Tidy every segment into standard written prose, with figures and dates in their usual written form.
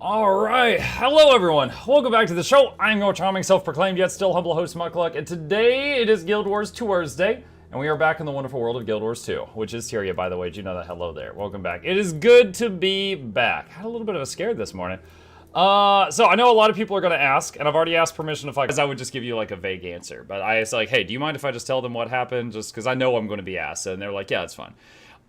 Alright, hello everyone, welcome back to the show. I'm your charming, self-proclaimed, yet still humble host, Mukluk, and today it is Guild Wars 2 Day, and we are back in the wonderful world of Guild Wars 2, which is Tyria, by the way. Did you know that? Hello there, welcome back. It is good to be back. Had a little bit of a scare this morning. So I know a lot of people are going to ask, and I've already asked permission if I would just give you like a vague answer, but I was like, hey, do you mind if I just tell them what happened, just because I know I'm going to be asked, and they're like, yeah, it's fine.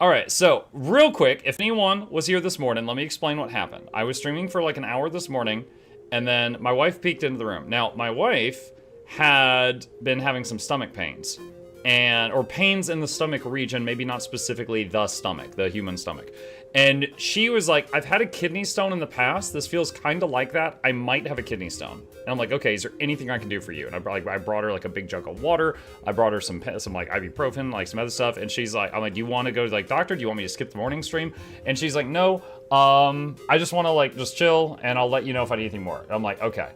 Alright, so, real quick, if anyone was here this morning, let me explain what happened. I was streaming for like an hour this morning, and then my wife peeked into the room. Now, my wife had been having some stomach pains, or pains in the stomach region, maybe not specifically the stomach, the human stomach. And she was like, I've had a kidney stone in the past, this feels kind of like that, I might have a kidney stone. And I'm like, okay, is there anything I can do for you? And I brought her like a big jug of water, I brought her some like ibuprofen, like some other stuff, and she's like, I'm like, do you want to go to like doctor? Do you want me to skip the morning stream? And she's like, no, I just want to like just chill, and I'll let you know if I need anything more. And I'm like, okay.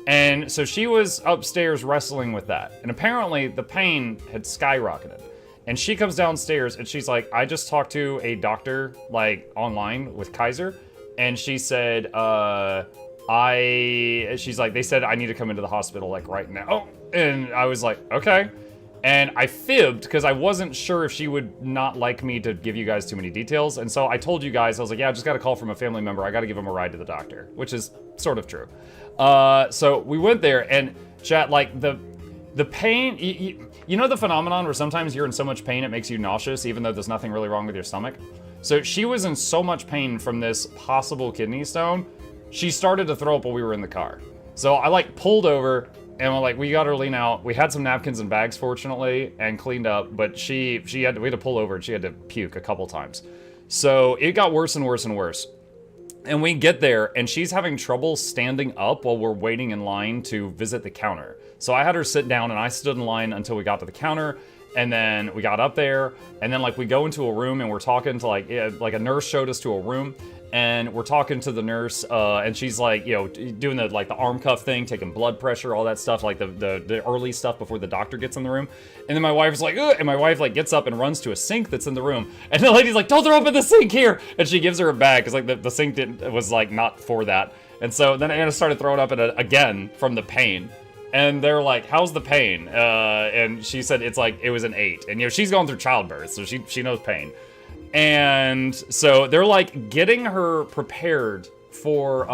And so she was upstairs wrestling with that, and apparently the pain had skyrocketed. And she comes downstairs and she's like, I just talked to a doctor, like, online with Kaiser. And she said, she's like, they said I need to come into the hospital, like, right now. And I was like, okay. And I fibbed because I wasn't sure if she would not like me to give you guys too many details. And so I told you guys, I was like, yeah, I just got a call from a family member. I got to give him a ride to the doctor, which is sort of true. So we went there, and chat, like, the pain, you know the phenomenon where sometimes you're in so much pain it makes you nauseous even though there's nothing really wrong with your stomach? So she was in so much pain from this possible kidney stone, she started to throw up while we were in the car. So I like pulled over and we're like, we got her lean out. We had some napkins and bags fortunately and cleaned up, but we had to pull over and she had to puke a couple times. So it got worse and worse and worse. And we get there, and she's having trouble standing up while we're waiting in line to visit the counter. So I had her sit down, and I stood in line until we got to the counter, and then we got up there, and then, like, we go into a room, and we're talking to, like a nurse showed us to a room, and we're talking to the nurse, and she's, like, you know, doing the, like, the arm cuff thing, taking blood pressure, all that stuff, like, the early stuff before the doctor gets in the room. And then my wife's like, ugh, and my wife, like, gets up and runs to a sink that's in the room. And the lady's like, don't throw up in the sink here! And she gives her a bag, because, like, the sink was, like, not for that. And so then Anna started throwing up in it again from the pain. And they're like, how's the pain? And she said it was an 8. And, you know, she's going through childbirth, so she knows pain. And so they're like getting her prepared for,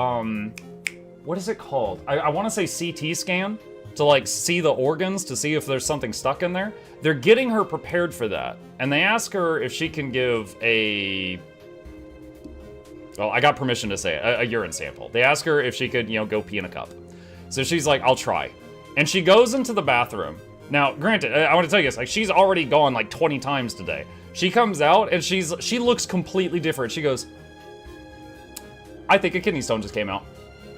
what is it called? I want to say CT scan to like see the organs to see if there's something stuck in there. They're getting her prepared for that. And they ask her if she can give well, I got permission to say it, a urine sample. They ask her if she could, you know, go pee in a cup. So she's like, I'll try. And she goes into the bathroom. Now, granted, I want to tell you this, like, she's already gone like 20 times today. She comes out and she looks completely different. She goes, I think a kidney stone just came out.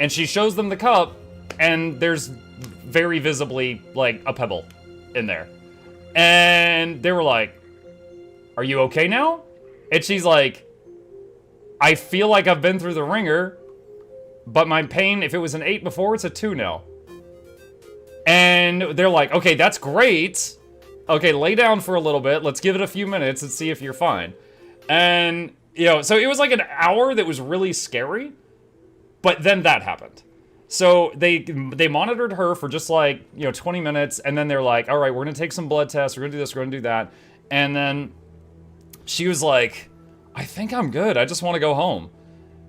And she shows them the cup, and there's very visibly like a pebble in there. And they were like, are you okay now? And she's like, I feel like I've been through the ringer, but my pain, if it was an 8 before, it's a 2 now. And they're like, okay, that's great. Okay, lay down for a little bit. Let's give it a few minutes and see if you're fine. And, you know, so it was like an hour that was really scary. But then that happened. So they monitored her for just like, you know, 20 minutes. And then they're like, all right, we're going to take some blood tests. We're going to do this. We're going to do that. And then she was like, I think I'm good. I just want to go home.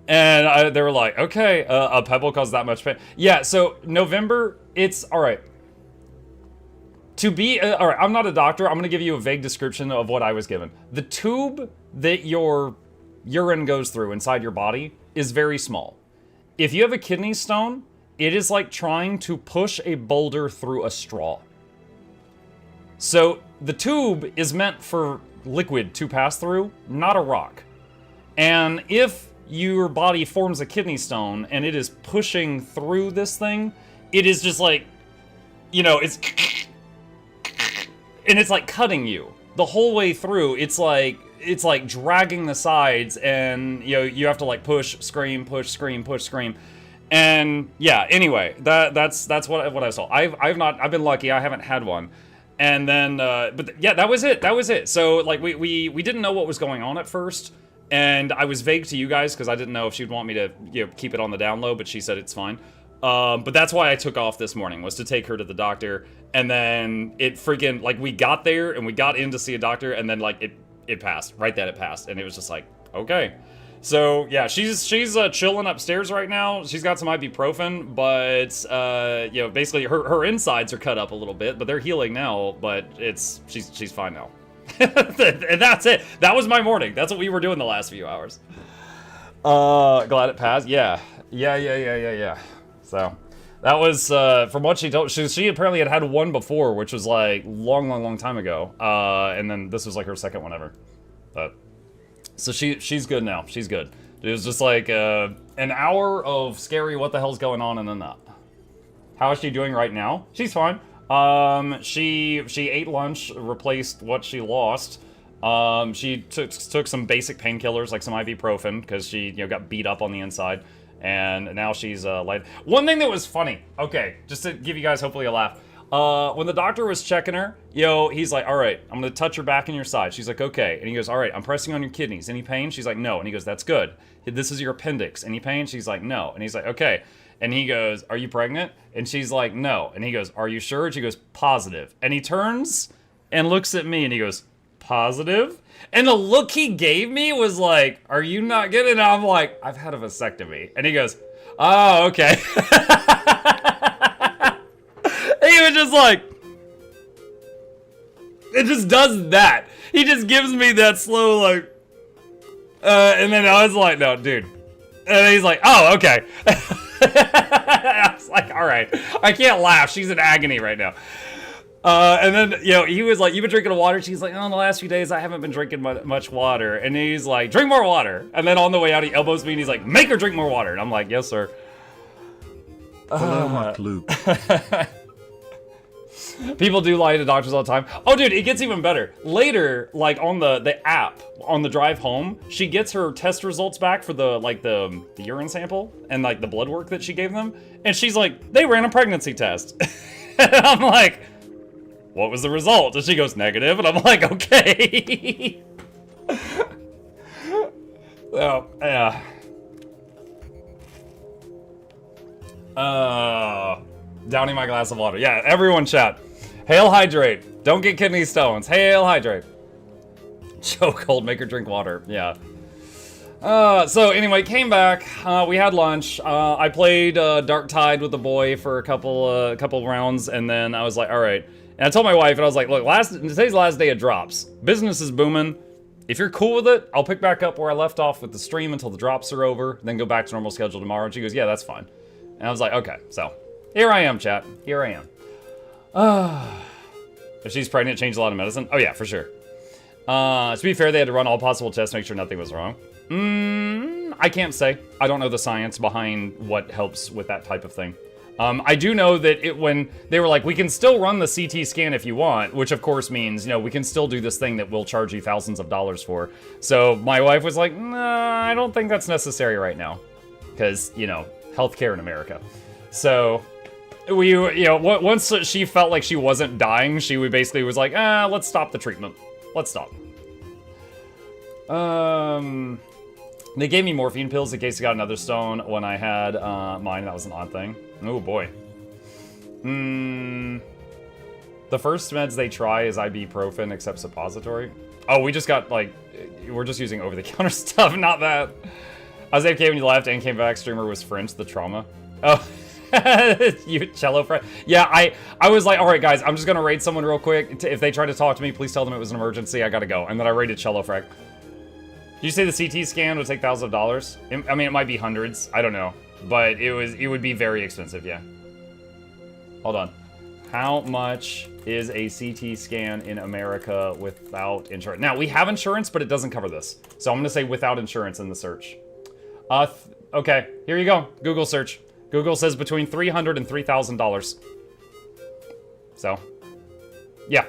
And they were like, okay, a pebble caused that much pain. Yeah, so November, it's, all right. To be, all right, I'm not a doctor. I'm going to give you a vague description of what I was given. The tube that your urine goes through inside your body is very small. If you have a kidney stone, it is like trying to push a boulder through a straw. So the tube is meant for liquid to pass through, not a rock. And if your body forms a kidney stone and it is pushing through this thing, it is just like, you know, it's and it's like cutting you the whole way through. It's like dragging the sides, and you know, you have to like push, scream, push, scream, push, scream. And yeah, anyway, that's what I saw. I've been lucky, I haven't had one. And then but yeah, that was it. So like we didn't know what was going on at first. And I was vague to you guys because I didn't know if she'd want me to, you know, keep it on the down low, but she said it's fine. But that's why I took off this morning, was to take her to the doctor. And then it freaking, like, we got there and we got in to see a doctor, and then, like, it passed. Right then it passed. And it was just like, okay. So, yeah, she's chilling upstairs right now. She's got some ibuprofen, but, you know, basically her insides are cut up a little bit, but they're healing now, but she's fine now. And that's it. That was my morning. That's what we were doing the last few hours. Glad it passed. Yeah. So that was from what she told. She apparently had one before, which was like long time ago. And then this was like her second one ever. But so she's good now. She's good. It was just like an hour of scary what the hell's going on, and then that. How is she doing right now? She's fine. She ate lunch, replaced what she lost. She took some basic painkillers, like some ibuprofen, because she, you know, got beat up on the inside. And now she's, light. One thing that was funny, okay, just to give you guys hopefully a laugh. When the doctor was checking her, he's like, all right, I'm gonna touch your back and your side. She's like, okay. And he goes, all right, I'm pressing on your kidneys. Any pain? She's like, no. And he goes, that's good. This is your appendix. Any pain? She's like, no. And he's like, okay. And he goes, are you pregnant? And she's like, no. And he goes, are you sure? And she goes, positive. And he turns and looks at me and he goes, positive? And the look he gave me was like, are you not getting it? I'm like, I've had a vasectomy. And he goes, oh, okay. He was just like, it just does that. He just gives me that slow, like, and then I was like, no, dude. And he's like, oh, okay. I was like, all right. I can't laugh. She's in agony right now. And then, he was like, you've been drinking water? She's like, oh, in the last few days, I haven't been drinking much water. And he's like, drink more water. And then on the way out, he elbows me and he's like, make her drink more water. And I'm like, yes, sir. Hello, Mukluk. People do lie to doctors all the time. Oh, dude, it gets even better. Later, like on the app, on the drive home, she gets her test results back for the urine sample and like the blood work that she gave them. And she's like, they ran a pregnancy test. And I'm like, what was the result? And she goes, negative. And I'm like, okay. So, yeah. Downing my glass of water. Yeah, everyone chat. Hail hydrate. Don't get kidney stones. Hail hydrate. Chokehold, make her drink water. Yeah. So anyway, came back. We had lunch. I played Dark Tide with the boy for a couple rounds, and then I was like, all right. And I told my wife, and I was like, look, today's the last day of drops. Business is booming. If you're cool with it, I'll pick back up where I left off with the stream until the drops are over, then go back to normal schedule tomorrow. And she goes, yeah, that's fine. And I was like, okay, so here I am, chat. Here I am. If she's pregnant, change a lot of medicine. Oh yeah, for sure. To be fair, they had to run all possible tests to make sure nothing was wrong. I can't say. I don't know the science behind what helps with that type of thing. I do know that when they were like, we can still run the CT scan if you want, which of course means, we can still do this thing that we'll charge you thousands of dollars for. So my wife was like, nah, I don't think that's necessary right now. Because, healthcare in America. So once she felt like she wasn't dying, she basically was like, let's stop the treatment. Let's stop. They gave me morphine pills in case I got another stone when I had mine. That was an odd thing. Oh boy. The first meds they try is ibuprofen except suppository. Oh, we just got we're just using over-the-counter stuff, not that. I was AFK when you left and came back. Streamer was French, the trauma. Oh, you cello friend. Yeah, I was like, all right, guys, I'm just gonna raid someone real quick. If they try to talk to me, please tell them it was an emergency. I gotta go. And then I raided cello frag. Did you say the CT scan would take thousands of dollars? I mean, it might be hundreds. I don't know, but it would be very expensive. Yeah. Hold on. How much is a CT scan in America without insurance? Now we have insurance, but it doesn't cover this. So I'm gonna say without insurance in the search. Okay, here you go. Google search. Google says between $300 and $3,000. So, yeah.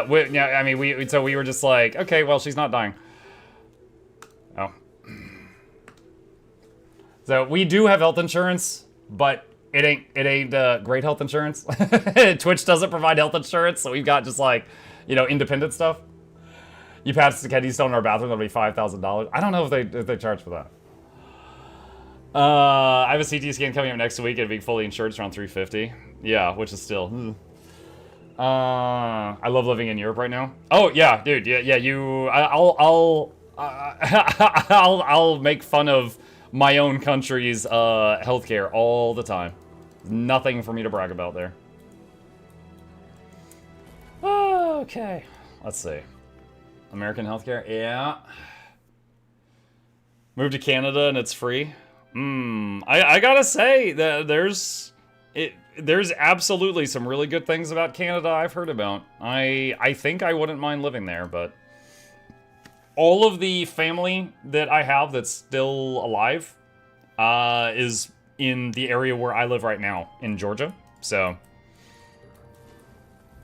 We were just like, okay, well, she's not dying. Oh. So we do have health insurance, but it ain't great health insurance. Twitch doesn't provide health insurance, so we've got just independent stuff. You pass the kidney stone in our bathroom, that'll be $5,000. I don't know if they charge for that. I have a CT scan coming up next week and being fully insured. It's around $350. Yeah, which is still. I love living in Europe right now. Oh yeah, dude. Yeah. I'll make fun of my own country's healthcare all the time. Nothing for me to brag about there. Okay, let's see. American healthcare, yeah. Move to Canada and it's free. I gotta say that there's absolutely some really good things about Canada I've heard about. I think I wouldn't mind living there, but all of the family that I have that's still alive is in the area where I live right now in Georgia. So,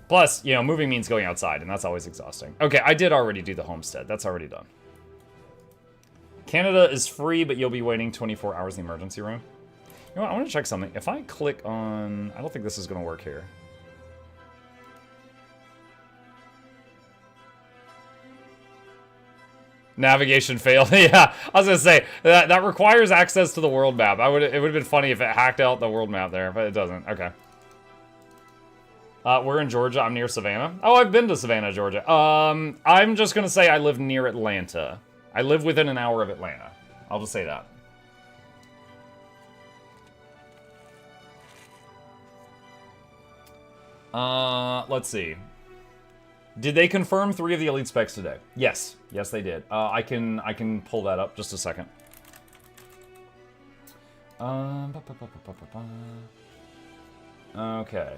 plus, you know, moving means going outside, and that's always exhausting. Okay, I did already do the homestead. That's already done. Canada is free, but you'll be waiting 24 hours in the emergency room. You know what? I want to check something. If I click on... I don't think this is going to work here. Navigation failed. Yeah, I was going to say, that requires access to the world map. It would have been funny if it hacked out the world map there, but it doesn't. Okay. We're in Georgia. I'm near Savannah. Oh, I've been to Savannah, Georgia. I'm just going to say I live near Atlanta. I live within an hour of Atlanta. I'll just say that. Let's see. Did they confirm 3 of the elite specs today? Yes. Yes, they did. I can pull that up just a second. Okay.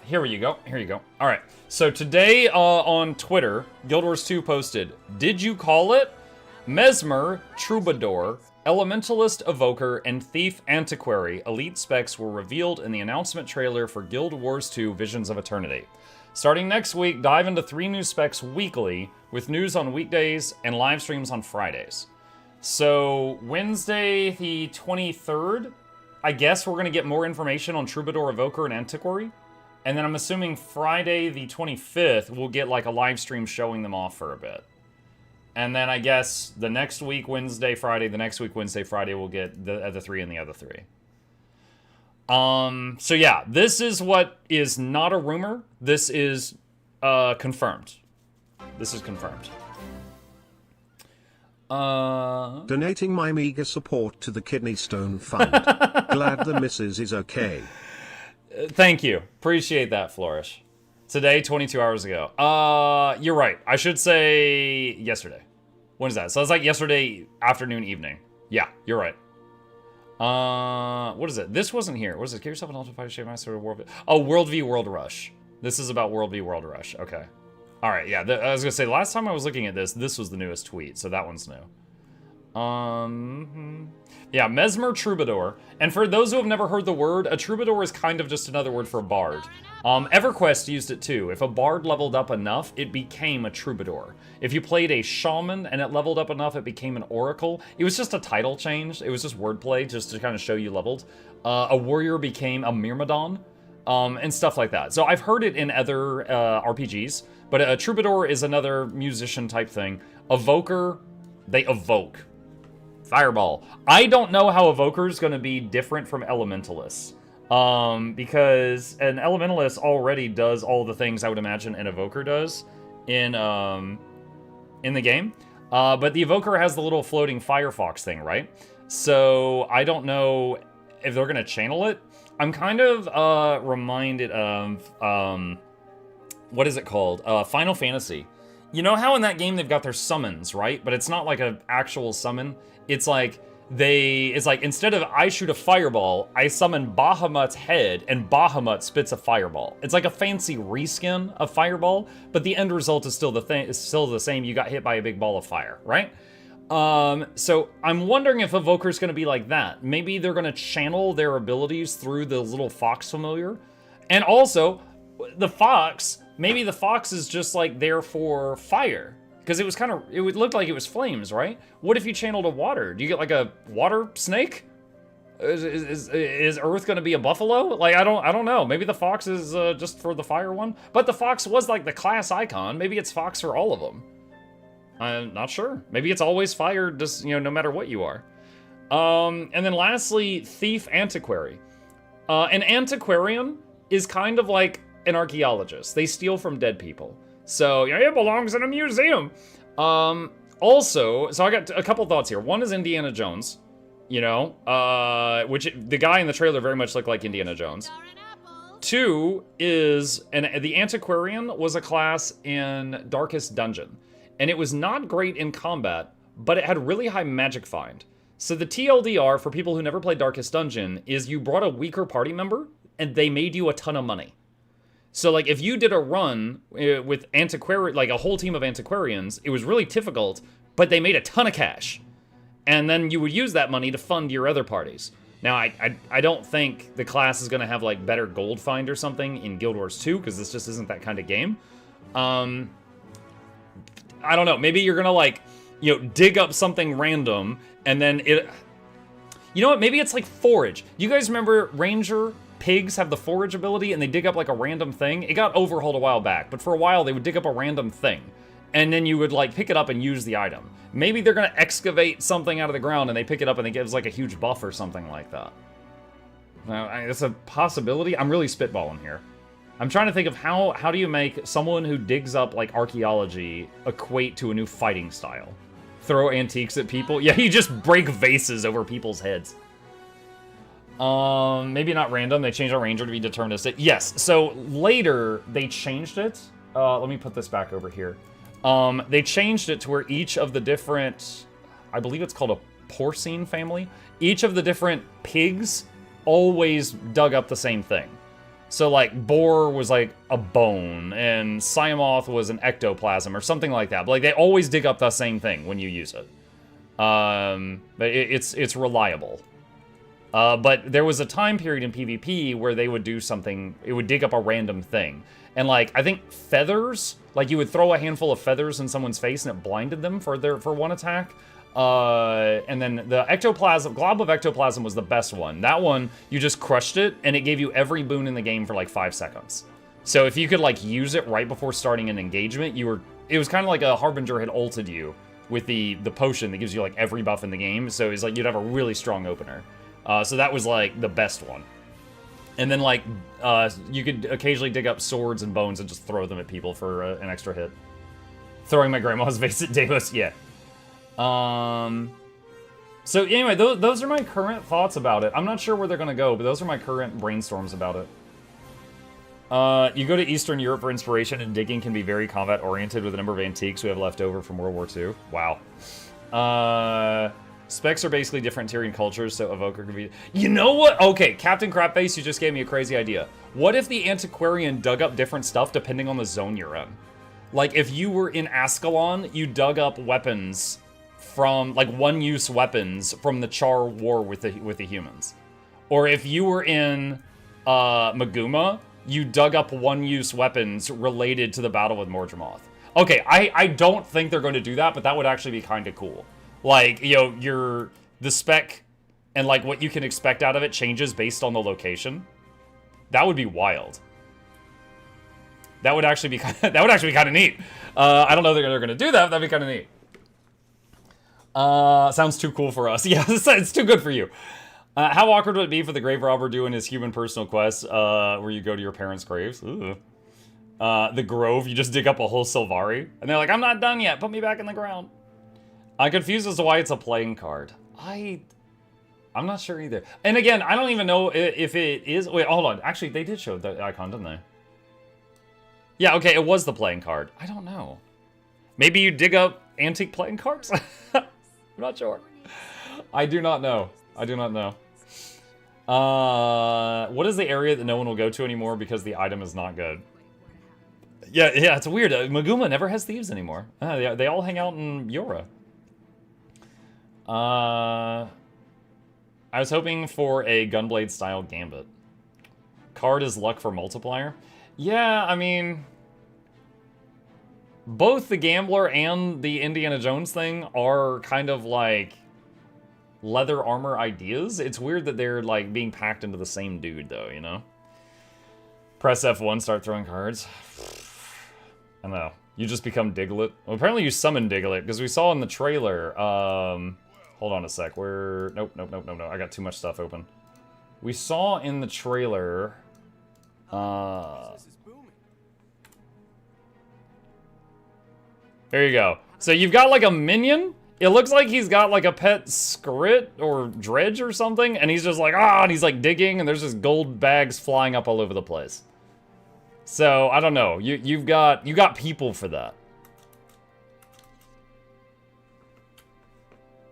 Here you go. Here you go. All right. So today on Twitter, Guild Wars 2 posted, did you call it? Mesmer, Troubadour, Elementalist Evoker, and Thief Antiquary elite specs were revealed in the announcement trailer for Guild Wars 2 Visions of Eternity. Starting next week, dive into 3 new specs weekly, with news on weekdays and live streams on Fridays. So Wednesday the 23rd, I guess we're going to get more information on Troubadour, Evoker, and Antiquary. And then I'm assuming Friday the 25th, we'll get like a live stream showing them off for a bit. And then I guess the next week, Wednesday, Friday, the next week, Wednesday, Friday, we'll get the other 3 and the other 3. So yeah, this is what is not a rumor. This is confirmed. This is confirmed. Donating my meager support to the Kidney Stone Fund. Glad the missus is okay. Thank you. Appreciate that, Flourish. Today, 22 hours ago. You're right. I should say yesterday. When is that? So it's like yesterday afternoon, evening. Yeah, you're right. What is it? This wasn't here. What is it? Give yourself an Ultra Fighter Shape Master World. Oh, World v World Rush. This is about World v World Rush. Okay. All right. Yeah. I was gonna say last time I was looking at this was the newest tweet, so that one's new. Yeah, Mesmer Troubadour. And for those who have never heard the word, a troubadour is kind of just another word for a bard. EverQuest used it too. If a bard leveled up enough, it became a troubadour. If you played a shaman and it leveled up enough, it became an oracle. It was just a title change. It was just wordplay, just to kind of show you leveled. A warrior became a myrmidon, and stuff like that. So I've heard it in other RPGs, but a troubadour is another musician type thing. Evoker, they evoke. Fireball. I don't know how Evoker is going to be different from Elementalists. Because an Elementalist already does all the things I would imagine an Evoker does in the game. But the Evoker has the little floating Firefox thing, right? So I don't know if they're going to channel it. I'm kind of reminded of, what is it called? Final Fantasy. You know how in that game they've got their summons, right? But it's not like an actual summon. It's like instead of I shoot a fireball, I summon Bahamut's head and Bahamut spits a fireball. It's like a fancy reskin of Fireball, but the end result is still the same. You got hit by a big ball of fire, right? So I'm wondering if Evoker's going to be like that. Maybe they're going to channel their abilities through the little fox familiar. And also, maybe the fox is just like there for fire. Because it would look like it was flames, right? What if you channeled a water? Do you get like a water snake? Is Earth gonna be a buffalo? Like, I don't know. Maybe the fox is just for the fire one. But the fox was like the class icon. Maybe it's fox for all of them. I'm not sure. Maybe it's always fire, just, you know, no matter what you are. And then lastly, thief antiquary. An antiquarian is kind of like an archaeologist. They steal from dead people. So, yeah, it belongs in a museum. Also, so I got a couple thoughts here. One is Indiana Jones, you know, which the guy in the trailer very much looked like Indiana Jones. Two is, and the antiquarian was a class in Darkest Dungeon, and it was not great in combat, but it had really high magic find. So the TLDR for people who never played Darkest Dungeon is you brought a weaker party member, and they made you a ton of money. So, like, if you did a run with like a whole team of antiquarians, it was really difficult, but they made a ton of cash. And then you would use that money to fund your other parties. Now, I don't think the class is going to have, like, better gold find or something in Guild Wars 2, because this just isn't that kind of game. I don't know. Maybe you're going to, like, you know, dig up something random, and then it... You know what? Maybe it's like forage. You guys remember Ranger... Pigs have the forage ability, and they dig up, like, a random thing. It got overhauled a while back, but for a while, they would dig up a random thing. And then you would, like, pick it up and use the item. Maybe they're gonna excavate something out of the ground, and they pick it up, and it gives, like, a huge buff or something like that. Now, it's a possibility. I'm really spitballing here. I'm trying to think of how do you make someone who digs up, like, archaeology equate to a new fighting style? Throw antiques at people? Yeah, you just break vases over people's heads. Maybe not random. They changed our ranger to be deterministic. Yes, so later they changed it. Let me put this back over here. They changed it to where each of the different, I believe it's called a porcine family. Each of the different pigs always dug up the same thing. So, like, boar was like a bone, and Siamoth was an ectoplasm or something like that. But, like, they always dig up the same thing when you use it. But it's reliable. But there was a time period in PvP where they would do something, it would dig up a random thing. And, like, I think feathers, like, you would throw a handful of feathers in someone's face and it blinded them for one attack. And then the ectoplasm, glob of ectoplasm was the best one. That one, you just crushed it, and it gave you every boon in the game for, like, 5 seconds. So if you could, like, use it right before starting an engagement, it was kind of like a Harbinger had ulted you with the potion that gives you, like, every buff in the game. So it's like you'd have a really strong opener. So that was, like, the best one. And then, like, you could occasionally dig up swords and bones and just throw them at people for an extra hit. Throwing my grandma's vase at Davos, yeah. So anyway, those are my current thoughts about it. I'm not sure where they're going to go, but those are my current brainstorms about it. You go to Eastern Europe for inspiration, and digging can be very combat-oriented with a number of antiques we have left over from World War II. Wow. Specs are basically different Tyrian cultures, so Evoker can be... You know what? Okay, Captain Crapface, you just gave me a crazy idea. What if the Antiquarian dug up different stuff depending on the zone you're in? Like, if you were in Ascalon, you dug up weapons from, like, one-use weapons from the Char War with the humans. Or if you were in Maguma, you dug up one-use weapons related to the battle with Mordramoth. Okay, I don't think they're going to do that, but that would actually be kind of cool. Like, you know, the spec and, like, what you can expect out of it changes based on the location. That would be wild. That would actually be kind of neat. I don't know if they're going to do that, but that'd be kind of neat. Sounds too cool for us. Yeah, it's too good for you. How awkward would it be for the grave robber doing his human personal quest, where you go to your parents' graves? Ooh. The Grove, you just dig up a whole Sylvari, and they're like, I'm not done yet, put me back in the ground. I'm confused as to why it's a playing card. I'm not sure either. And again, I don't even know if it is... Wait, hold on. Actually, they did show the icon, didn't they? Yeah, okay, it was the playing card. I don't know. Maybe you dig up antique playing cards? I'm not sure. I do not know. I do not know. What is the area that no one will go to anymore because the item is not good? Yeah, it's weird. Maguma never has thieves anymore. They all hang out in Yora. I was hoping for a Gunblade-style Gambit. Card is luck for multiplier. Yeah, I mean... Both the Gambler and the Indiana Jones thing are kind of like leather armor ideas. It's weird that they're, like, being packed into the same dude, though, you know? Press F1, start throwing cards. I don't know. You just become Diglett. Well, apparently you summon Diglett, because we saw in the trailer, hold on a sec, nope, I got too much stuff open. We saw in the trailer, there you go. So you've got, like, a minion. It looks like he's got, like, a pet Skrit or Dredge or something, and he's just like, and he's, like, digging, and there's just gold bags flying up all over the place. So, I don't know. You got people for that.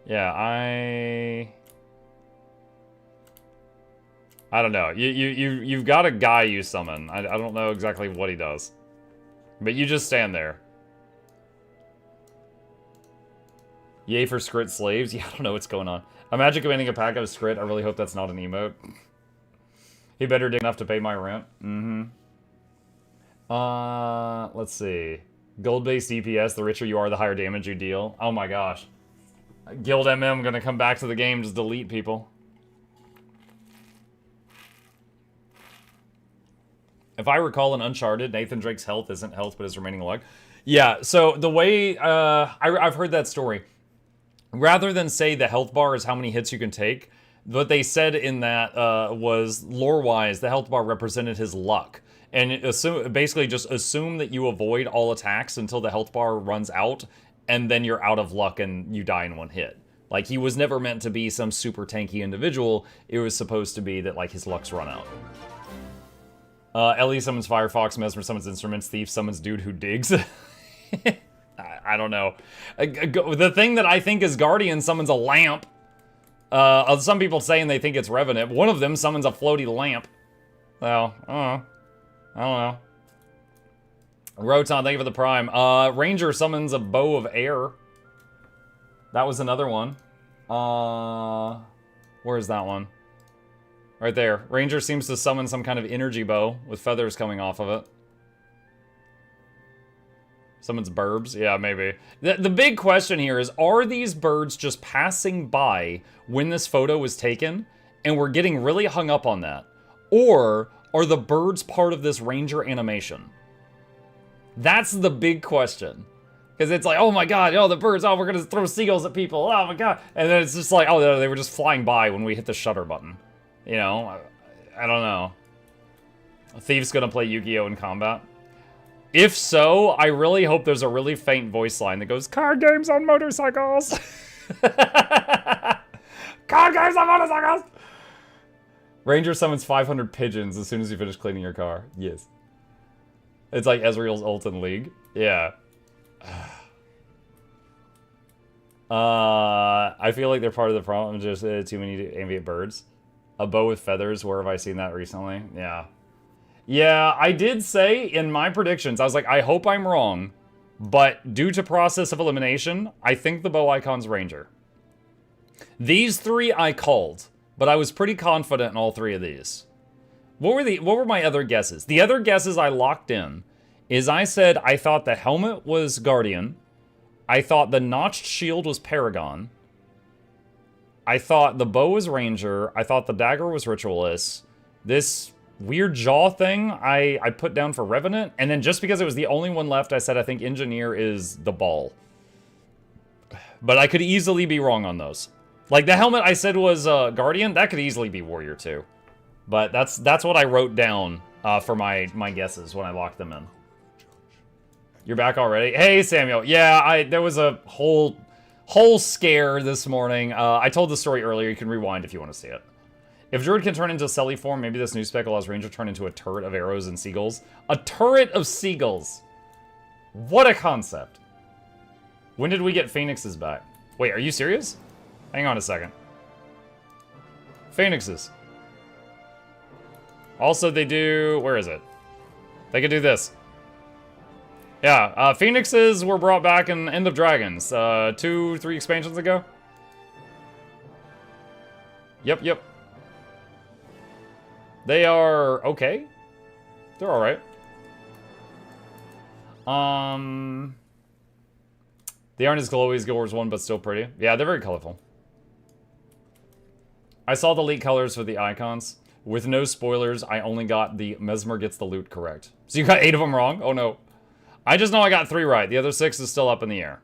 Yeah, I don't know. You've got a guy you summon. I don't know exactly what he does. But you just stand there. Yay for Skrit slaves. Yeah, I don't know what's going on. Imagine commanding a pack of Skrit. I really hope that's not an emote. He better dig enough to pay my rent. Let's see. Gold-based DPS, the richer you are, the higher damage you deal. Oh my gosh. Guild MM gonna come back to the game, just delete people. If I recall in Uncharted, Nathan Drake's health isn't health, but his remaining luck. Yeah, so the way, I've heard that story. Rather than say the health bar is how many hits you can take, what they said in that was, lore-wise, the health bar represented his luck. And basically just assume that you avoid all attacks until the health bar runs out, and then you're out of luck and you die in one hit. Like, he was never meant to be some super tanky individual. It was supposed to be that, like, his luck's run out. Ellie summons Firefox, Mesmer summons Instruments, Thief summons Dude Who Digs. I don't know. The thing that I think is Guardian summons a lamp. Some people saying they think it's Revenant. One of them summons a floaty lamp. Well, I don't know. Roton, thank you for the prime. Ranger summons a bow of air. That was another one. Where's that one? Right there. Ranger seems to summon some kind of energy bow with feathers coming off of it. Summons burbs? Yeah, maybe. The big question here is, are these birds just passing by when this photo was taken, and we're getting really hung up on that? Or are the birds part of this Ranger animation? That's the big question. Because it's like, oh my god, the birds, we're going to throw seagulls at people, oh my god. And then it's just like, they were just flying by when we hit the shutter button. You know, I don't know. A thief's going to play Yu-Gi-Oh! In combat. If so, I really hope there's a really faint voice line that goes, card games on motorcycles! Card games on motorcycles! Ranger summons 500 pigeons as soon as you finish cleaning your car. Yes. It's like Ezreal's ult in League. Yeah. I feel like they're part of the problem, just too many ambient birds. A bow with feathers, where have I seen that recently? Yeah. Yeah, I did say in my predictions, I was like, I hope I'm wrong, but due to process of elimination, I think the bow icon's Ranger. These three I called, but I was pretty confident in all three of these. What were my other guesses? The other guesses I locked in is I said I thought the helmet was Guardian, I thought the notched shield was Paragon, I thought the bow was Ranger, I thought the dagger was Ritualist, this weird jaw thing I put down for Revenant, and then just because it was the only one left, I said I think Engineer is the ball. But I could easily be wrong on those. Like the helmet I said was Guardian, that could easily be Warrior too. But that's what I wrote down for my guesses when I locked them in. You're back already? Hey Samuel, yeah, there was a whole scare this morning. I told the story earlier, you can rewind if you want to see it. If Druid can turn into Selly form, maybe this new spec allows Ranger to turn into a turret of arrows and seagulls. A turret of seagulls! What a concept. When did we get Phoenixes back? Wait, are you serious? Hang on a second. Phoenixes. Also, they do... Where is it? They can do this. Yeah, Phoenixes were brought back in End of Dragons. 2-3 expansions ago. Yep. They are okay. They're alright. They aren't as glowy as Guild Wars 1, but still pretty. Yeah, they're very colorful. I saw the leak colors for the icons. With no spoilers, I only got the Mesmer gets the loot correct. So you got 8 of them wrong? Oh no. I just know I got 3 right. The other 6 is still up in the air.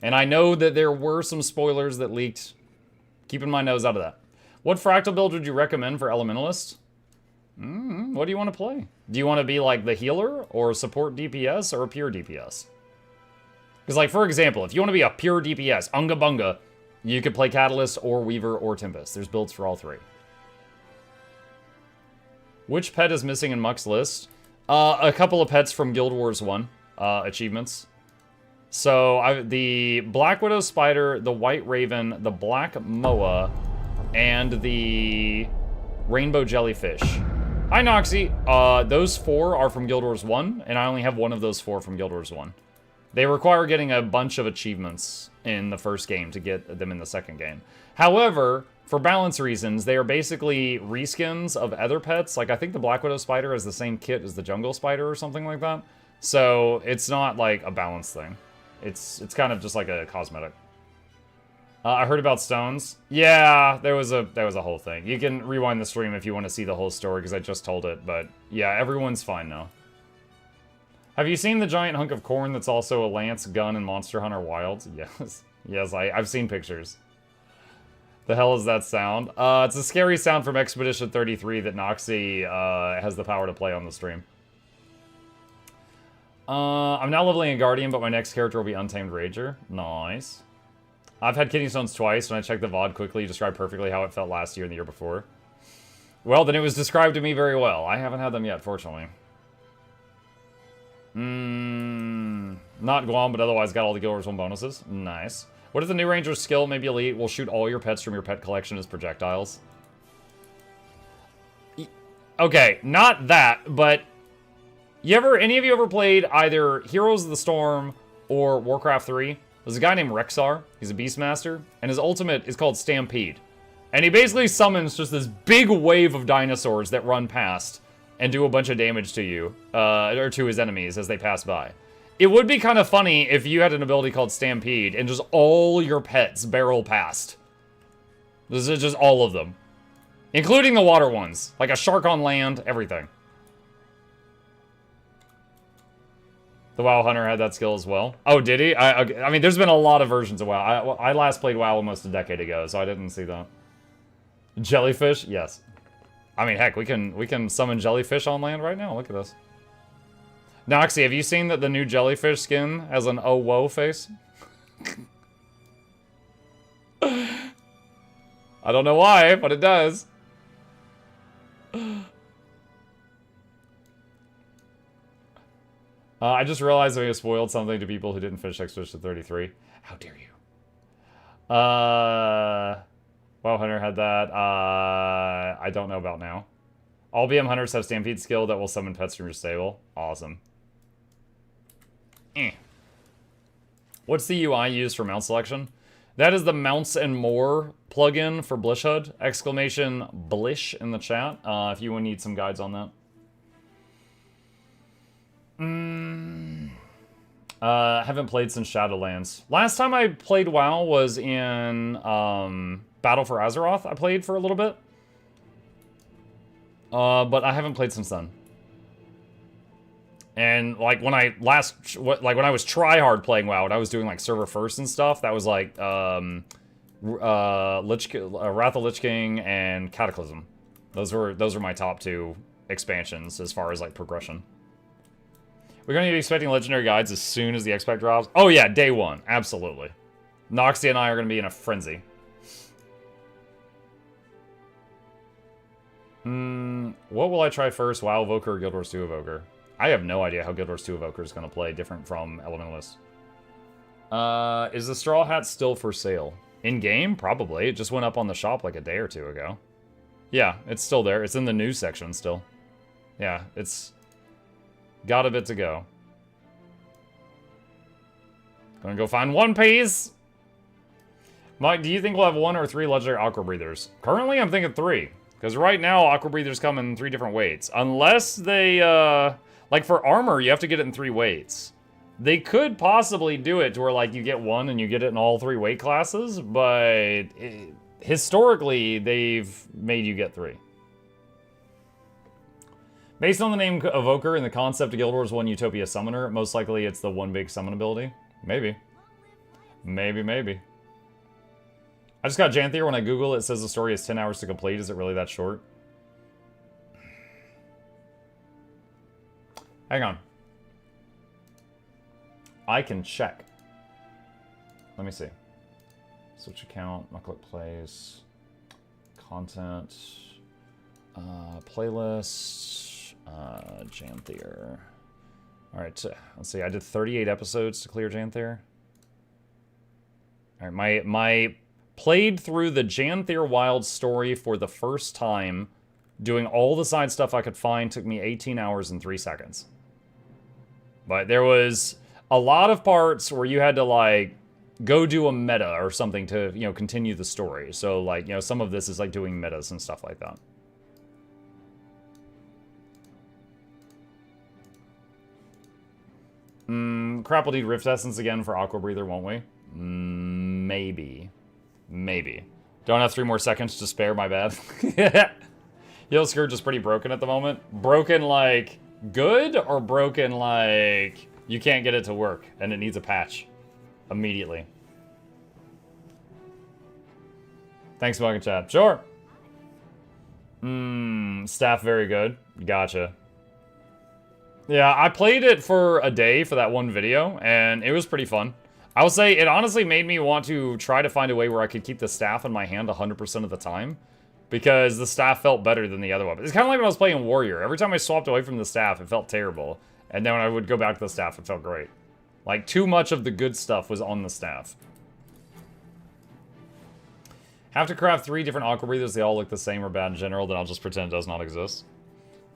And I know that there were some spoilers that leaked. Keeping my nose out of that. What fractal build would you recommend for Elementalist? What do you want to play? Do you want to be like the healer or support DPS or a pure DPS? Because like, for example, if you want to be a pure DPS, Unga Bunga, you could play Catalyst or Weaver or Tempest. There's builds for all 3. Which pet is missing in Muck's list? A couple of pets from Guild Wars 1 achievements. So the Black Widow Spider, the White Raven, the Black Moa, and the Rainbow Jellyfish. Hi, Noxxi. Those 4 are from Guild Wars 1, and I only have one of those 4 from Guild Wars 1. They require getting a bunch of achievements in the first game to get them in the second game. However, for balance reasons, they are basically reskins of other pets. Like, I think the Black Widow Spider has the same kit as the Jungle Spider or something like that. So, it's not like a balance thing. It's kind of just like a cosmetic. I heard about stones. Yeah, there was a whole thing. You can rewind the stream if you want to see the whole story, because I just told it. But yeah, everyone's fine now. Have you seen the giant hunk of corn that's also a lance, gun, and Monster Hunter Wilds? Yes. Yes, I've seen pictures. The hell is that sound? It's a scary sound from Expedition 33 that Noxxi has the power to play on the stream. I'm now leveling a Guardian, but my next character will be Untamed Rager. Nice. I've had kidney stones twice. When I checked the VOD quickly, you described perfectly how it felt last year and the year before. Well, then it was described to me very well. I haven't had them yet, fortunately. Not Guam, but otherwise got all the Guild Wars 1 bonuses. Nice. What if the new Ranger's skill, maybe elite, will shoot all your pets from your pet collection as projectiles? Okay, not that, but... Any of you ever played either Heroes of the Storm or Warcraft 3? There's a guy named Rexar. He's a Beastmaster, and his ultimate is called Stampede. And he basically summons just this big wave of dinosaurs that run past and do a bunch of damage to you, or to his enemies as they pass by. It would be kind of funny if you had an ability called Stampede and just all your pets barrel past. This is just all of them. Including the water ones. Like a shark on land, everything. The WoW Hunter had that skill as well. Oh, did he? I mean, there's been a lot of versions of WoW. I last played WoW almost a decade ago, so I didn't see that. Jellyfish? Yes. I mean, heck, we can summon jellyfish on land right now. Look at this. Noxxi, have you seen that the new jellyfish skin has an oh whoa face? I don't know why, but it does. I just realized I spoiled something to people who didn't finish Expedition 33. How dare you? WoW Hunter had that. I don't know about now. All BM Hunters have Stampede skill that will summon pets from your stable. Awesome. What's the UI used for mount selection? That is the Mounts and More plugin for Blishhood. Exclamation Blish in the chat, if you need some guides on that. Haven't played since Shadowlands. Last time I played WoW was in Battle for Azeroth. I played for a little bit. But I haven't played since then. And like when I was tryhard playing WoW and I was doing like server first and stuff, that was like Wrath of Lich King and Cataclysm. Those were my top 2 expansions as far as like progression. We're going to be expecting legendary guides as soon as the X-Pack drops. Oh yeah, day 1. Absolutely. Noxxi and I are going to be in a frenzy. What will I try first? WoW Evoker or Guild Wars 2 Evoker? I have no idea how Guild Wars 2 Evoker is going to play different from Elementalist. Is the Straw Hat still for sale? In-game? Probably. It just went up on the shop like a day or 2 ago. Yeah, it's still there. It's in the news section still. Yeah, it's... got a bit to go. Gonna go find One Piece! Mike, do you think we'll have 1 or 3 legendary Aqua Breathers? Currently, I'm thinking 3. Because right now, Aqua Breathers come in 3 different weights. Unless they, like for armor, you have to get it in 3 weights. They could possibly do it to where, like, you get one and you get it in all 3 weight classes, but historically, they've made you get 3. Based on the name Evoker and the concept of Guild Wars 1 Utopia Summoner, most likely it's the one big summon ability. Maybe. Maybe. I just got Janthier. When I Google it, it says the story is 10 hours to complete. Is it really that short? Hang on. I can check. Let me see. Switch account, Mukluk plays, content, playlist, Janthier. Alright, let's see, I did 38 episodes to clear Janthier. Alright, my played through the Janthier Wild story for the first time, doing all the side stuff I could find, took me 18 hours and 3 seconds. But there was a lot of parts where you had to, like, go do a meta or something to, you know, continue the story. So, like, you know, some of this is, like, doing metas and stuff like that. Crap, we'll need Rift Essence again for Aqua Breather, won't we? Maybe. Don't have 3 more seconds to spare, my bad. Heal Scourge is pretty broken at the moment. Broken, like, good, or broken, like, you can't get it to work, and it needs a patch. Immediately. Thanks, Mug and Chat. Sure. Staff very good. Gotcha. Yeah, I played it for a day for that one video, and it was pretty fun. I will say, it honestly made me want to try to find a way where I could keep the staff in my hand 100% of the time, because the staff felt better than the other one. It's kind of like when I was playing Warrior. Every time I swapped away from the staff, it felt terrible. And then when I would go back to the staff, it felt great. Like, too much of the good stuff was on the staff. Have to craft 3 different Aqua Breathers. They all look the same or bad in general, then I'll just pretend it does not exist.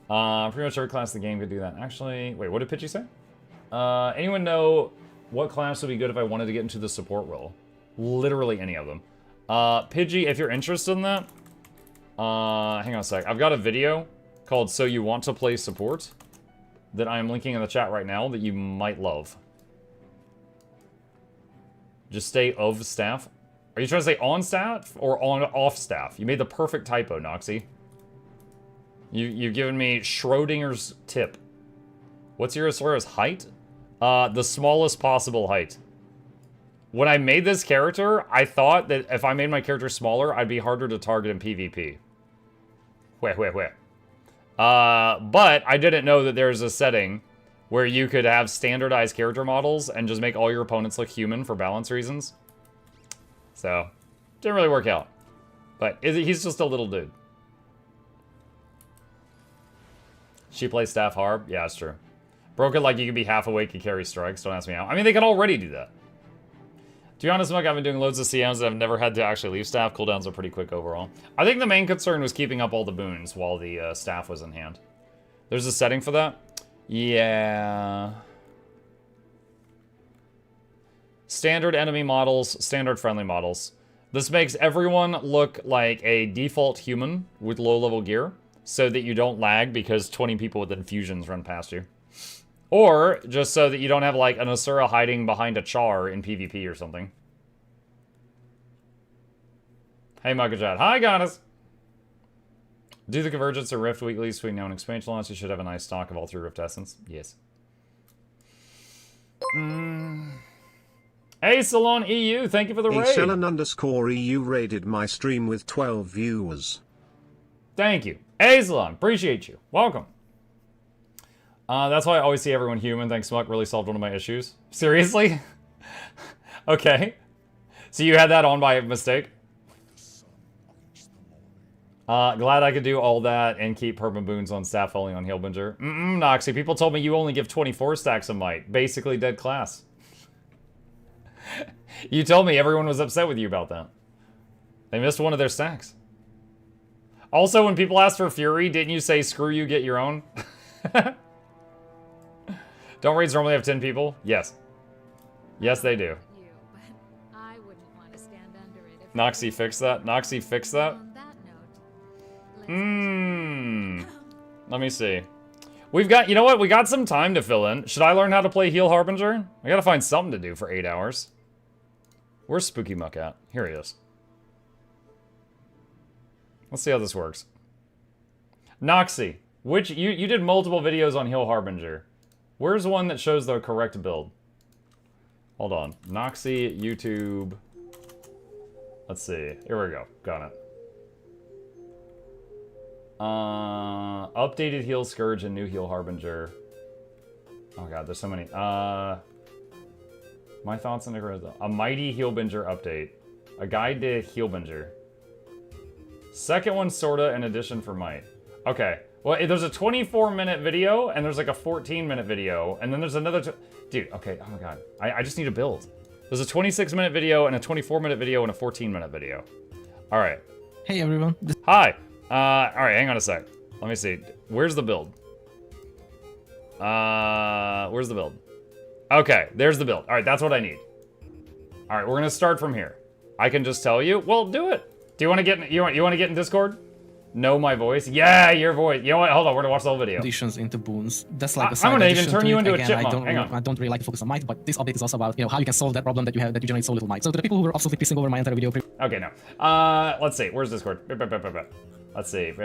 Pretty much every class in the game could do that. Actually, wait, what did Pidgey say? Anyone know what class would be good if I wanted to get into the support role? Literally any of them. Pidgey, if you're interested in that, hang on a sec. I've got a video called So You Want to Play Support that I'm linking in the chat right now that you might love. Just stay of staff. Are you trying to say on staff or on off staff? You made the perfect typo, Noxxi. You've given me Schrodinger's tip. What's your Asora's height? The smallest possible height. When I made this character, I thought that if I made my character smaller, I'd be harder to target in PvP. But I didn't know that there's a setting where you could have standardized character models and just make all your opponents look human for balance reasons. So, didn't really work out. But he's just a little dude. She plays staff hard? Yeah, that's true. Broken like you could be half awake and carry strikes. Don't ask me how. I mean, they can already do that. To be honest, Mug, I've been doing loads of CMs and I've never had to actually leave staff. Cooldowns are pretty quick overall. I think the main concern was keeping up all the boons while the staff was in hand. There's a setting for that? Yeah. Standard enemy models, standard friendly models. This makes everyone look like a default human with low-level gear, so that you don't lag because 20 people with infusions run past you. Or just so that you don't have like an Asura hiding behind a Char in PvP or something. Hey, Mugajad. Hi, Goddess. Do the Convergence or Rift weeklies between now and expansion launch. You should have a nice stock of all 3 Rift Essence. Yes. Hey, Salon EU. Thank you for the raid. Salon_EU raided my stream with 12 viewers. Thank you. Hey, Salon. Appreciate you. Welcome. That's why I always see everyone human. Thanks, Smuck. Really solved one of my issues. Seriously? Okay. So you had that on by mistake? Glad I could do all that and keep perma boons on staff only on Hailbinger. Noxxi. People told me you only give 24 stacks of might. Basically dead class. You told me everyone was upset with you about that. They missed one of their stacks. Also, when people asked for Fury, didn't you say, screw you, get your own? Don't raids normally have 10 people? Yes. Yes, they do. Noxxi fix that? Noxxi fix that? Let me see. We've got, you know what? We got some time to fill in. Should I learn how to play Heal Harbinger? I gotta find something to do for 8 hours. Where's Spooky Muck at? Here he is. Let's see how this works. Noxxi, which you did multiple videos on Heal Harbinger. Where's one that shows the correct build? Hold on. Noxxi, YouTube. Let's see. Here we go. Got it. Updated Heal Scourge and new Heal Harbinger. Oh god, there's so many. My thoughts on a mighty Healbinger update. A guide to Healbinger. Second one sorta an addition for Might. Okay. Well, there's a 24-minute video, and there's like a 14-minute video, and then there's another... Dude, okay, oh my god. I just need a build. There's a 26-minute video, and a 24-minute video, and a 14-minute video. Alright. Hey, everyone. Hi. Alright, hang on a sec. Let me see. Where's the build? Where's the build? Okay, there's the build. Alright, that's what I need. Alright, we're gonna start from here. I can just tell you. Well, do it. Do you want to get in, you want to get in Discord? Know my voice? Yeah, your voice. You know what? Hold on, we're gonna watch the whole video. Additions into boons. That's like a side I'm gonna even turn you into Again, a chipmunk. I don't really like to focus on might, but this update is also about how you can solve that problem that you have that you generate so little might. So to the people who were absolutely pissing over my entire video. Okay, no. Let's see. Where's Discord? Let's see. All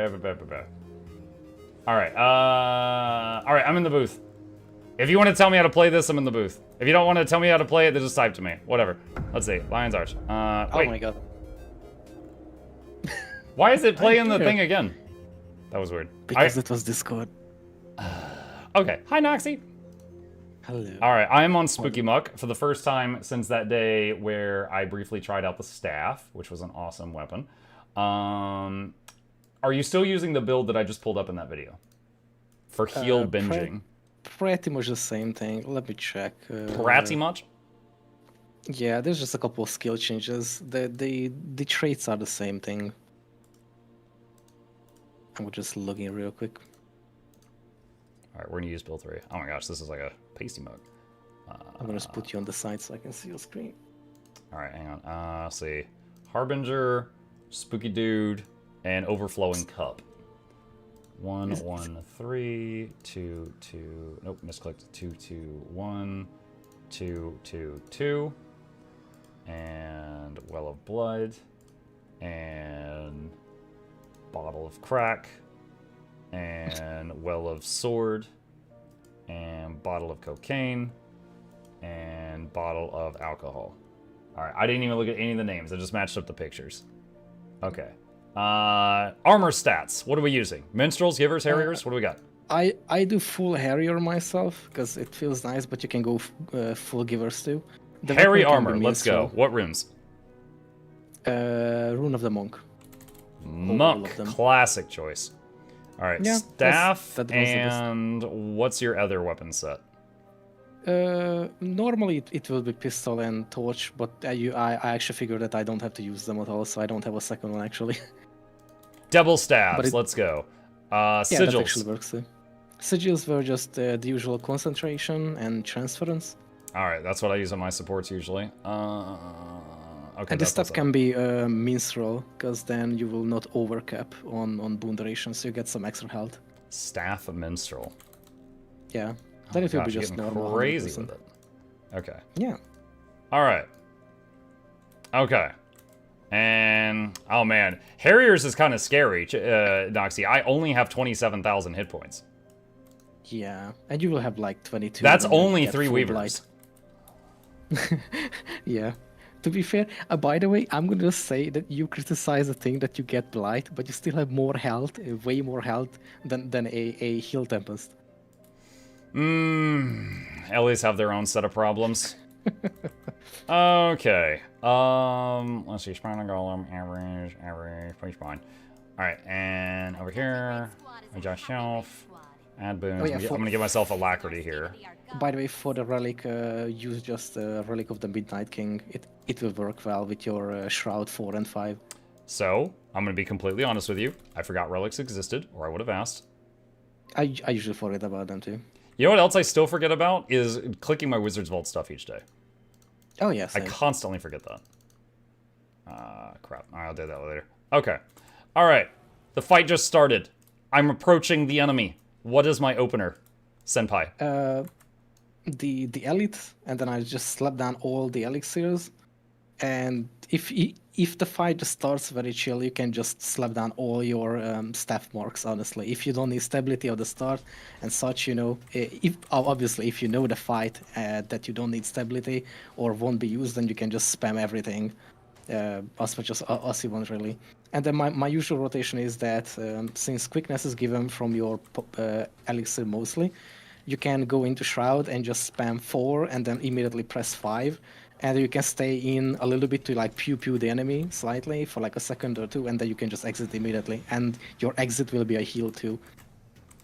right. I'm in the booth. If you want to tell me how to play this, I'm in the booth. If you don't want to tell me how to play it, then just type to me. Whatever. Let's see. Lion's Arch. Wait. Oh my god. Why is it playing the thing again? That was weird. Because it was Discord. Okay. Hi, Noxxi. Hello. All right. I am on Spooky Muck for the first time since that day where I briefly tried out the staff, which was an awesome weapon. Are you still using the build that I just pulled up in that video? For heal binging. Pretty much the same thing. Let me check. Pretty much? Yeah, there's just a couple of skill changes. The traits are the same thing. I'm just looking real quick. Alright, we're gonna use build 3. Oh my gosh, this is like a pasty mug. I'm gonna just put you on the side so I can see your screen. Alright, hang on. Let's see. Harbinger, Spooky Dude, and Overflowing Cup. 1, 1, 3, 2, 2. Nope, misclicked. 2, 2, 1, 2, 2, 2. And Well of Blood. And Bottle of Crack. And Well of Sword. And Bottle of Cocaine. And Bottle of Alcohol. Alright, I didn't even look at any of the names. I just matched up the pictures. Okay. Armor stats. What are we using? Minstrels, Givers, Harriers? What do we got? I do full Harrier myself because it feels nice, but you can go full Givers too. Harry armor. Let's go. What runes? Rune of the Monk. Monk. Classic choice. All right. Yeah, staff and what's your other weapon set? Normally it will be pistol and torch, but I actually figured that I don't have to use them at all, so I don't have a second one actually. Double stabs. Let's go. Yeah, sigils. that actually works too. Sigils were just the usual concentration and transference. All right, that's what I use on my supports usually. Okay. And this stuff can be minstrel, because then you will not overcap on boon duration, so you get some extra health. Staff of minstrel. Yeah. Then it will be just normal. Crazy 100%. with it. Okay. Yeah. All right. Okay. And oh man, Harriers is kind of scary, Noxxi. I only have 27,000 hit points. Yeah, and you will have like 22. That's only 3 Weavers. Yeah. To be fair, by the way, I'm gonna just say that you criticize the thing that you get Blight, but you still have more health, way more health than a Heal Tempest. Ellies have their own set of problems. Okay. Let's see. Spinal Golem, average, pretty fine. Alright, and over here, adjust shelf, add boons. I'm gonna give myself Alacrity here. By the way, for the relic, use just the Relic of the Midnight King. It will work well with your Shroud 4 and 5. So, I'm gonna be completely honest with you. I forgot relics existed, or I would have asked. I usually forget about them too. You know what else I still forget about? Is clicking my Wizard's Vault stuff each day. Oh, yes. I constantly forget that. Crap. Alright, I'll do that later. Okay. Alright. The fight just started. I'm approaching the enemy. What is my opener, Senpai? The elite, and then I just slap down all the elixirs. And if the fight just starts very chill, you can just slap down all your staff marks. Honestly, if you don't need stability at the start and such, you know, if obviously if you know the fight that you don't need stability or won't be used, then you can just spam everything as much as you want really. And then my usual rotation is that since quickness is given from your elixir mostly, you can go into Shroud and just spam 4 and then immediately press 5. And you can stay in a little bit to like pew the enemy slightly for like a second or two, and then you can just exit immediately. And your exit will be a heal too.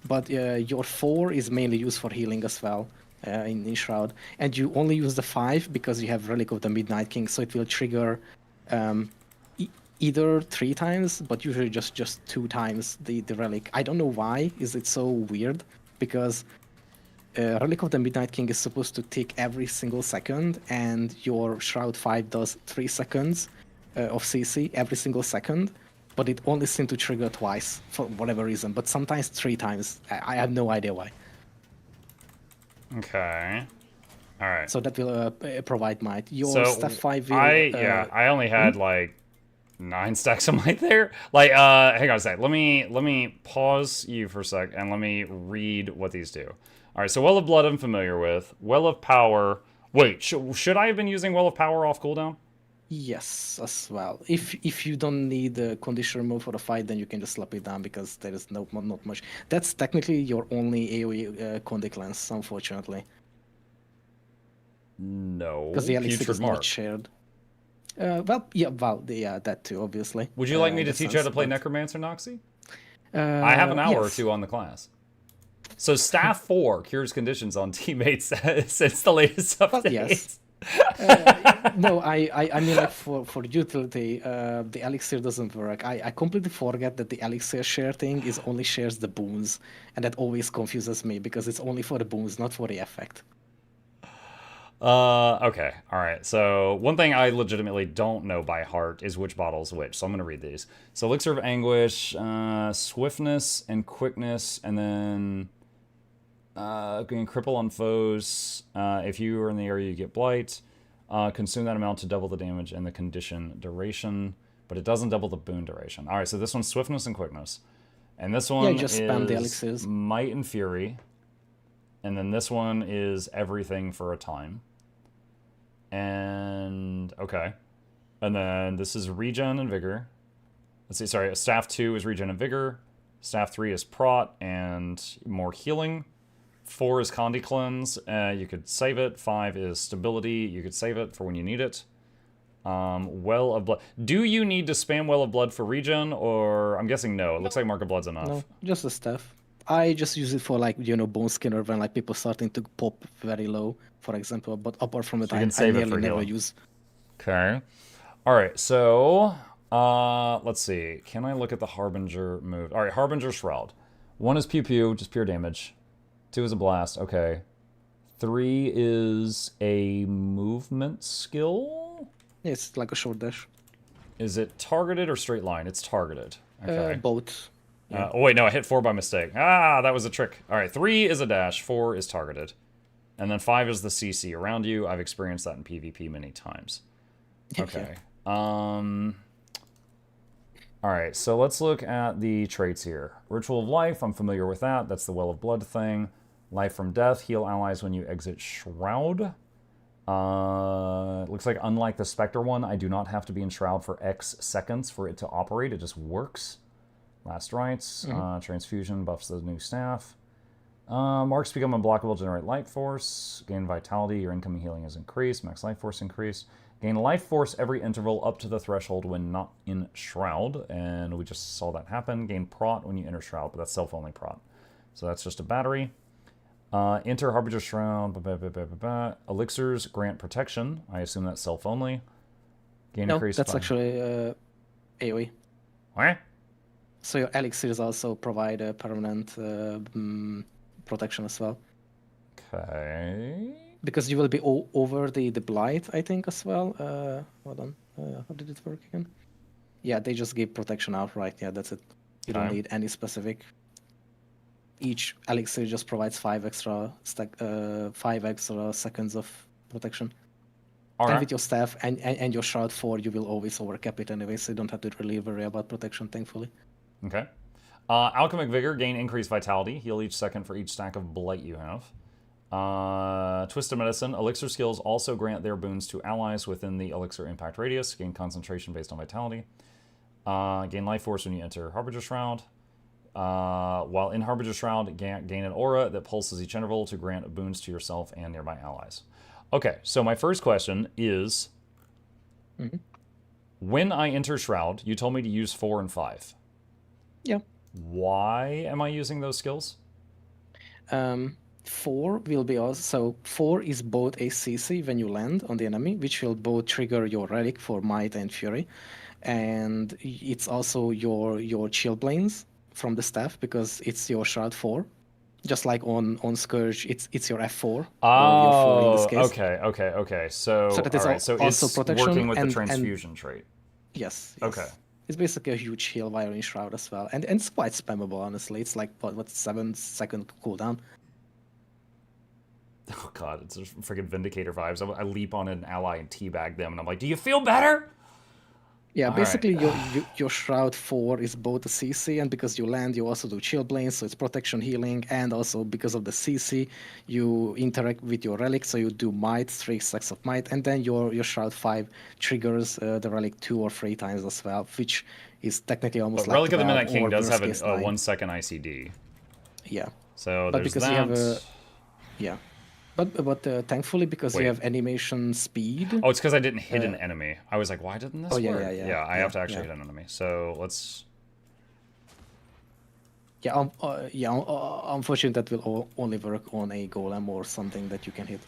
But your 4 is mainly used for healing as well in Shroud. And you only use the 5 because you have Relic of the Midnight King, so it will trigger either 3 times, but usually just 2 times the Relic. I don't know why is it so weird, because Relic of the Midnight King is supposed to tick every single second, and your Shroud 5 does 3 seconds of CC every single second, but it only seems to trigger twice for whatever reason, but sometimes 3 times. I have no idea why. Okay. All right. So that will provide might. Your So Staff 5 will... I only had like 9 stacks of might there. Like, hang on a sec. Let me pause you for a sec and let me read what these do. All right, so Well of Blood I'm familiar with. Well of Power. Wait, should I have been using Well of Power off cooldown? Yes, as well. If you don't need the conditioner mode for the fight, then you can just slap it down because there is not much. That's technically your only AoE Conde cleanse, unfortunately. No. Because the elixir Putrid is Mark. not shared. Yeah, that too, obviously. Would you like me to teach you how to play Necromancer, Noxxi? I have an hour or two on the class. So Staff 4 cures conditions on teammates since the latest update. Yes. No, I mean, like for utility, the elixir doesn't work. I completely forget that the elixir share thing only shares the boons, and that always confuses me because it's only for the boons, not for the effect. Okay, all right. So one thing I legitimately don't know by heart is which bottle's which. So I'm gonna read these. So Elixir of Anguish, Swiftness and Quickness, and then can cripple on foes. If you are in the area, you get blight. Consume that amount to double the damage and the condition duration, but it doesn't double the boon duration. All right, so this one's Swiftness and Quickness, and this one you just spam the elixirs. is Might and Fury, and then this one is Everything for a time. And okay, and then this is Regen and Vigor. Let's see, sorry, Staff 2 is Regen and Vigor. Staff 3 is Prot and more healing. 4 is Condi Cleanse. You could save it. 5 is Stability. You could save it for when you need it. Well of Blood. Do you need to spam Well of Blood for regen, or I'm guessing no? It looks like Mark of Blood's enough. No, just the stuff. I just use it for like bone skinner when like people starting to pop very low, for example. But apart from it, I nearly never use. Okay. All right. So let's see. Can I look at the Harbinger move? All right. Harbinger Shroud. 1 is pew pew, just pure damage. 2 is a blast. Okay. 3 is a movement skill. It's like a short dash. Is it targeted or straight line? It's targeted. Okay. Both. Yeah. Oh wait, no, I hit 4 by mistake. Ah, that was a trick. All right, 3 is a dash, 4 is targeted, and then 5 is the CC around you. I've experienced that in PvP many times. Okay. All right, so let's look at the traits here. Ritual of Life, I'm familiar with that. That's the Well of Blood thing. Life from Death, heal allies when you exit Shroud. Looks like unlike the Spectre one, I do not have to be in Shroud for X seconds for it to operate. It just works. Last Rites, Transfusion buffs the new staff. Marks become unblockable, generate life force. Gain vitality, your incoming healing is increased. Max life force increase. Gain life force every interval up to the threshold when not in Shroud. And we just saw that happen. Gain Prot when you enter Shroud, but that's self-only Prot. So that's just a battery. Enter Harbinger Shroud. Elixirs grant protection. I assume that's self-only. Gain increase. That's actually AoE. What? So your elixirs also provide a permanent protection as well. Okay. Because you will be over the blight, I think, as well. Hold on. How did it work again? Yeah, they just give protection outright. Yeah, that's it. You don't need any specific. each elixir just provides 5 extra seconds of protection. All And right. with your staff and your shroud 4, you will always overcap it anyway, so you don't have to really worry about protection, thankfully. Okay. Alchemic Vigor, gain increased vitality. Heal each second for each stack of blight you have. Twisted Medicine, elixir skills also grant their boons to allies within the elixir impact radius. Gain concentration based on vitality. Gain life force when you enter Harbinger Shroud. While in Harbinger Shroud, gain an aura that pulses each interval to grant boons to yourself and nearby allies. Okay, so my first question is, when I enter Shroud, you told me to use 4 and 5. Yeah. Why am I using those skills? 4 will be also 4 is both a CC when you land on the enemy, which will both trigger your relic for might and fury, and it's also your chill planes from the staff because it's your shroud 4. Just like on Scourge, it's your F4 or your 4 in this case. Okay. So that is so also it's protection working with the and transfusion trait. Yes. Okay. It's basically a huge heal while in Shroud as well. And it's quite spammable, honestly. It's like, what 7-second cooldown? Oh god, it's just freaking Vindicator vibes. I leap on an ally and teabag them, and I'm like, do you feel better? Yeah, All basically right. your Shroud 4 is both a CC, and because you land, you also do chill planes, so it's protection healing, and also because of the CC, you interact with your relic, so you do might, 3 stacks of might, and then your Shroud 5 triggers the relic 2 or 3 times as well, which is technically almost But like Relic of the 12 Midnight King or does worst have case a 9. 1 second ICD. Yeah. So But there's because that. you have yeah. But thankfully, because Wait. you have animation speed. Oh, it's because I didn't hit an enemy. I was like, why didn't this yeah, work? yeah, I have to actually yeah. hit an enemy. So let's... Yeah, unfortunately, that will only work on a golem or something that you can hit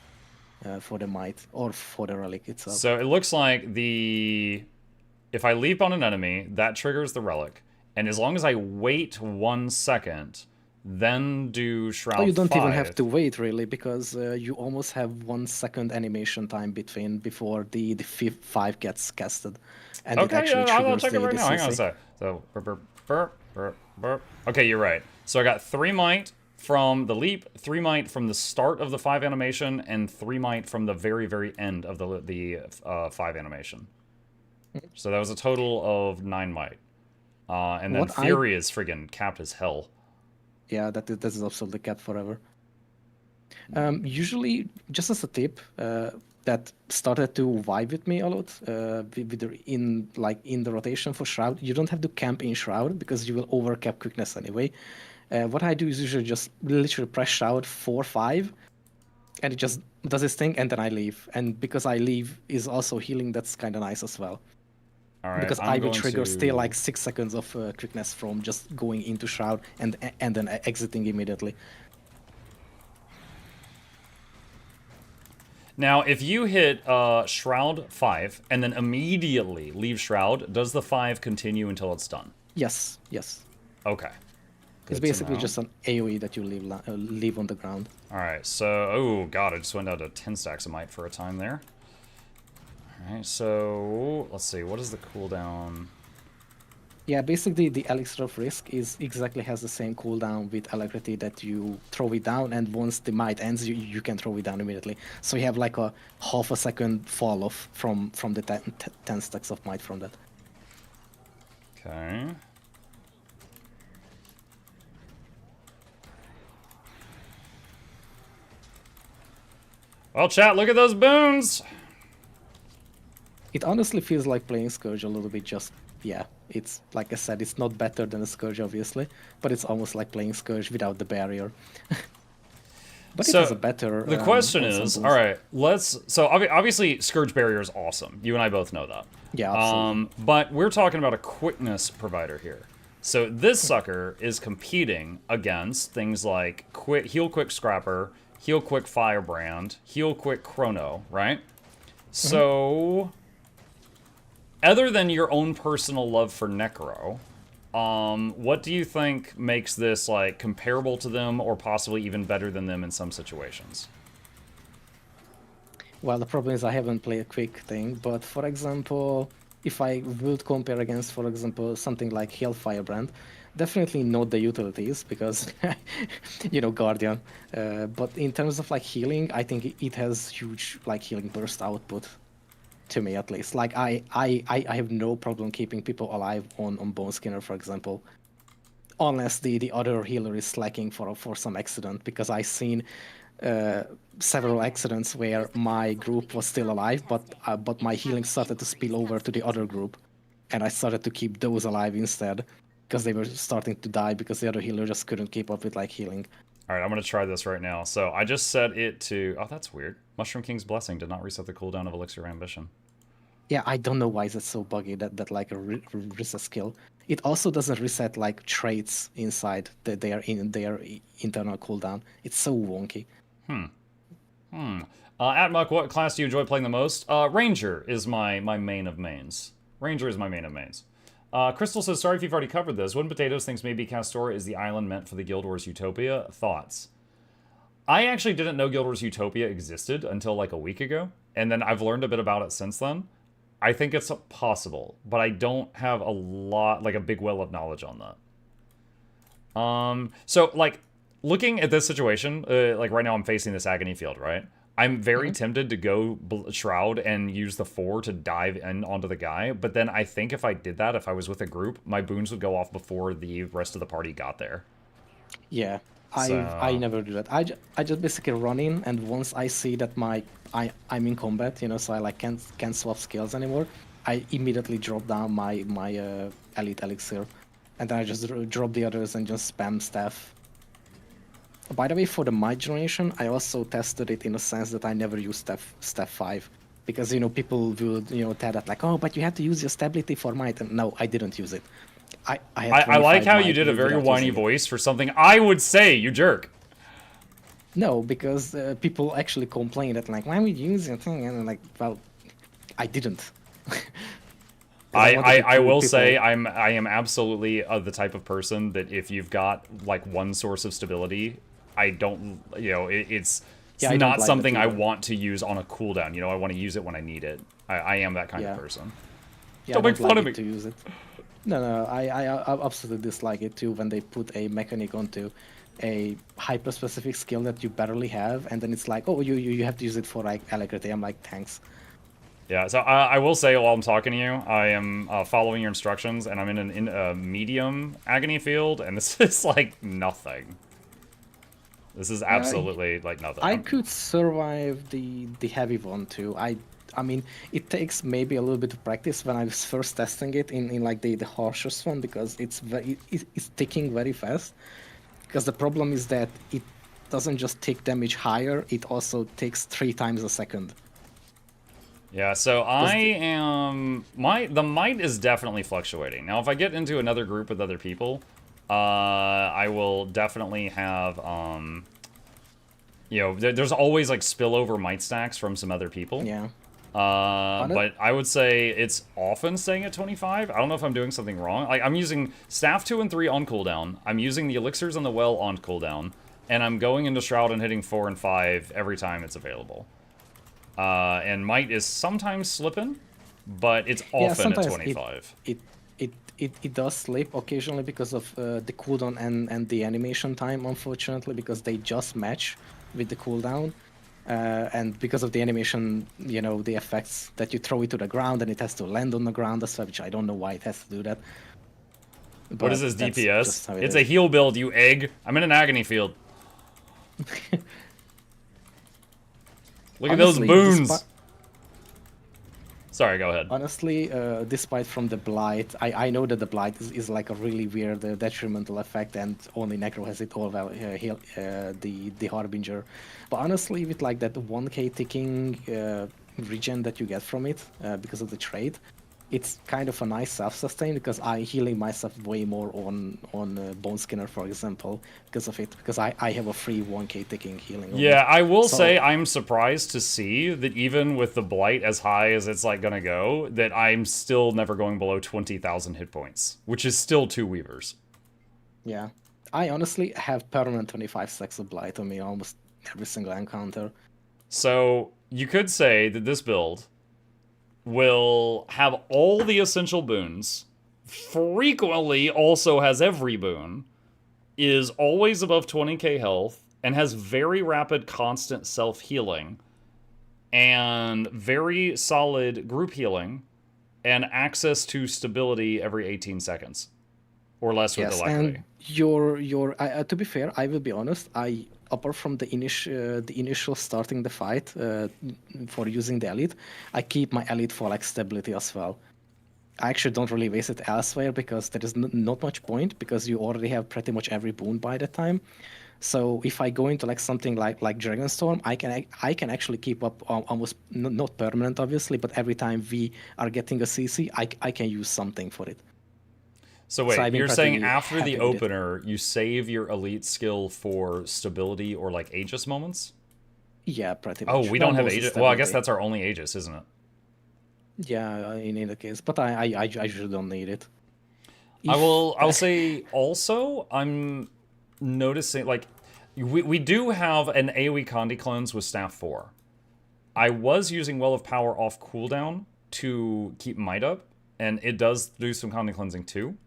for the might or for the relic itself. So it looks like if I leap on an enemy, that triggers the relic. And as long as I wait 1 second, then do Shroud 5. Oh, you don't even have to wait, really, because you almost have 1 second animation time before the 5 gets casted. And it actually triggers I'll check it right now. Hang on a CC. sec. So, burp. Okay, you're right. So I got 3 might from the leap, 3 might from the start of the 5 animation, and 3 might from the very, very end of the 5 animation. So that was a total of 9 might. And then Fury is friggin' capped as hell. Yeah, that is absolutely capped forever. Usually, just as a tip, that started to vibe with me a lot. In the rotation for Shroud, you don't have to camp in Shroud because you will overcap quickness anyway. What I do is usually just literally press Shroud 4-5, and it just does its thing, and then I leave. And because I leave is also healing, that's kind of nice as well. All right, because I will trigger still like 6 seconds of quickness from just going into Shroud and then exiting immediately. Now, if you hit Shroud 5 and then immediately leave Shroud, does the 5 continue until it's done? Yes. Okay. It's basically just an AoE that you leave on the ground. All right, so, oh god, I just went down to 10 stacks of might for a time there. Alright, so let's see, what is the cooldown? Yeah, basically the Elixir of Risk has the same cooldown with Alacrity that you throw it down, and once the might ends, you can throw it down immediately. So you have like a half a second fall off from the 10 stacks of might from that. Okay. Well, chat, look at those boons! It honestly feels like playing Scourge a little bit, it's, like I said, it's not better than a Scourge, obviously, but it's almost like playing Scourge without the barrier. But it has a better... The question is, alright, so obviously Scourge Barrier is awesome. You and I both know that. Yeah, absolutely. But we're talking about a quickness provider here. So this sucker is competing against things like Heal Quick Scrapper, Heal Quick Firebrand, Heal Quick Chrono, right? So... other than your own personal love for Necro, what do you think makes this like comparable to them or possibly even better than them in some situations? Well, the problem is I haven't played a quick thing, but for example, if I would compare against, for example, something like Hellfire Brand, definitely not the utilities because, Guardian. But in terms of like healing, I think it has huge like healing burst output. To me, at least. Like I have no problem keeping people alive on Bone Skinner, for example, unless the other healer is slacking for some accident. Because I've seen uh, several accidents where my group was still alive, but my healing started to spill over to the other group, and I started to keep those alive instead because they were starting to die because the other healer just couldn't keep up with like healing. All right, I'm going to try this right now. So I just set it to... Oh, that's weird. Mushroom King's Blessing did not reset the cooldown of Elixir Ambition. Yeah, I don't know why is it so buggy that like a reset skill. It also doesn't reset like traits inside their internal cooldown. It's so wonky. Atmuck, what class do you enjoy playing the most? Ranger is my main of mains. Ranger is my main of mains. Crystal says, sorry if you've already covered this. Wooden Potatoes thinks maybe Castora is the island meant for the Guild Wars Utopia. Thoughts? I actually didn't know Guild Wars Utopia existed until like a week ago, and then I've learned a bit about it since then. I think it's possible, but I don't have a lot, like a big well of knowledge on that. So like looking at this situation, like right now I'm facing this agony field, right? I'm very tempted to go Shroud and use the 4 to dive in onto the guy, but then I think if I did that, if I was with a group, my boons would go off before the rest of the party got there. Yeah, I never do that. I just basically run in, and once I see that I'm in combat, so I like can't swap skills anymore, I immediately drop down my elite elixir, and then I just drop the others and just spam staff. By the way, for the might generation, I also tested it in a sense that I never used staff 5. Because, people would, tell that like, oh, but you have to use your stability for might. And no, I didn't use it. I like how you did a very whiny voice for something I would say, you jerk. No, because people actually complain that like, why would you use your thing? And I'm like, well, I didn't. I will say I am absolutely the type of person that if you've got like one source of stability, I don't, it's not something I want to use on a cooldown. I want to use it when I need it. I am that kind of person. Yeah, don't make fun of me. To use it. No, I absolutely dislike it too when they put a mechanic onto a hyper-specific skill that you barely have, and then it's like, oh, you have to use it for like alacrity. I'm like, thanks. Yeah, so I will say while I'm talking to you, I am following your instructions, and I'm in a medium agony field, and this is like nothing. This is absolutely like nothing. I could survive the heavy one too. I mean, it takes maybe a little bit of practice when I was first testing it in like the harshest one, because it's ticking very fast. Because the problem is that it doesn't just take damage higher, it also takes 3 times a second. Yeah, so the might is definitely fluctuating. Now, if I get into another group with other people, I will definitely have, there's always like spillover might stacks from some other people. Yeah. But I would say it's often staying at 25. I don't know if I'm doing something wrong. Like, I'm using Staff 2 and 3 on cooldown. I'm using the Elixirs on the Well on cooldown. And I'm going into Shroud and hitting 4 and 5 every time it's available. And Might is sometimes slipping, but it's often at 25. It does slip occasionally because of the cooldown and the animation time, unfortunately, because they just match with the cooldown. And because of the animation, the effects that you throw it to the ground and it has to land on the ground as well, which I don't know why it has to do that. But what is this DPS? It's a heal build, you egg. I'm in an agony field. Look Honestly, at those boons. Sorry, go ahead. Honestly, despite from the Blight, I know that the Blight is like a really weird detrimental effect, and only Necro has it all well, the Harbinger. But honestly, with like that 1k ticking regen that you get from it, because of the trait, it's kind of a nice self-sustain, because I'm healing myself way more on Bone Skinner, for example, because of it, because I have a free 1k ticking healing. Yeah, I will say I'm surprised to see that even with the Blight as high as it's like gonna go, that I'm still never going below 20,000 hit points, which is still 2 Weavers. Yeah, I honestly have permanent 25 stacks of Blight on me almost every single encounter. So you could say that this build will have all the essential boons, frequently also has every boon, is always above 20k health, and has very rapid constant self-healing, and very solid group healing, and access to stability every 18 seconds. Or less with alacrity. And to be fair, I will be honest, apart from the initial starting the fight for using the elite, I keep my elite for like stability as well. I actually don't really waste it elsewhere because there is not much point, because you already have pretty much every boon by the time. So if I go into like something like Dragonstorm, I can actually keep up almost not permanent obviously, but every time we are getting a CC, I can use something for it. So wait, you're saying after the with it. opener, you save your elite skill for stability or like Aegis moments? Yeah, pretty much. Oh, we don't have Aegis. Well, I guess that's our only Aegis, isn't it? Yeah, in either case, but I usually don't need it. I'll say also, I'm noticing, like, we do have an AoE Condi cleanse with Staff 4. I was using Well of Power off cooldown to keep might up, and it does do some Condi cleansing too.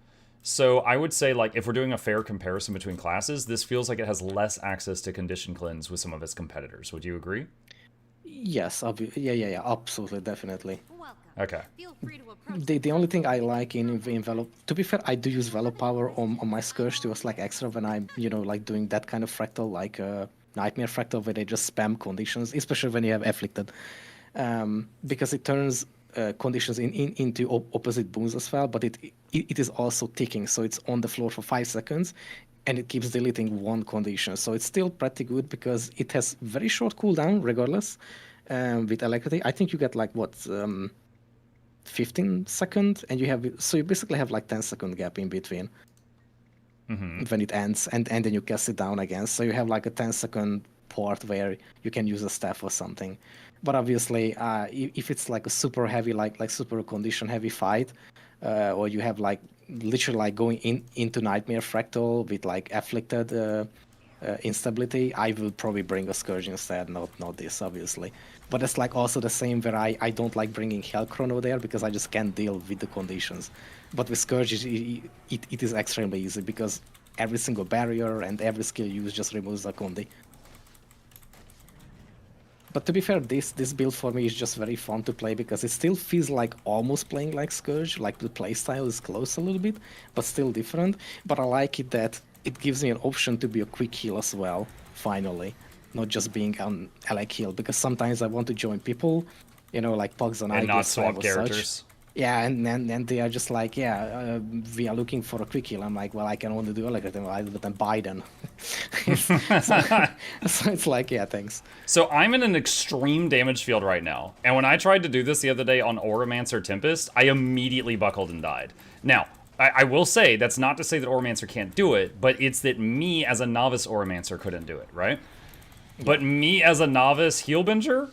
So I would say, like, if we're doing a fair comparison between classes, this feels like it has less access to condition cleanse with some of its competitors. Would you agree? Yes, yeah, absolutely, definitely. Okay. The only thing I like in Velo, to be fair, I do use Velo Power on my Scourge to us like extra when I'm, like doing that kind of fractal, like Nightmare Fractal, where they just spam conditions, especially when you have Afflicted. Because it turns conditions into opposite boons as well, but it is also ticking, so it's on the floor for 5 seconds, and it keeps deleting one condition. So it's still pretty good because it has very short cooldown regardless. With Alacrity, I think you get like what 15 seconds, and you basically have like 10-second gap in between when it ends, and then you cast it down again. So you have like a 10-second part where you can use a staff or something. But obviously, if it's like a super heavy, like super condition heavy fight, or you have like literally like going into Nightmare Fractal with like Afflicted instability, I will probably bring a Scourge instead, not this obviously. But it's like also the same where I don't like bringing Hell Chrono there because I just can't deal with the conditions. But with Scourge, it is extremely easy because every single barrier and every skill used just removes a condi. But to be fair, this build for me is just very fun to play because it still feels like almost playing like Scourge, like the playstyle is close a little bit, but still different. But I like it that it gives me an option to be a quick heal as well, finally. Not just being on LA heal, because sometimes I want to join people, like Pugs and not swap characters. Such. Yeah, and they are just like, we are looking for a quick heal. I'm like, well, I can only do Electric, but then Biden. so it's like, yeah, thanks. So I'm in an extreme damage field right now, and when I tried to do this the other day on Auramancer Tempest, I immediately buckled and died. Now, I will say, that's not to say that Auramancer can't do it, but it's that me as a novice Auramancer couldn't do it, right? But me as a novice Healbinger,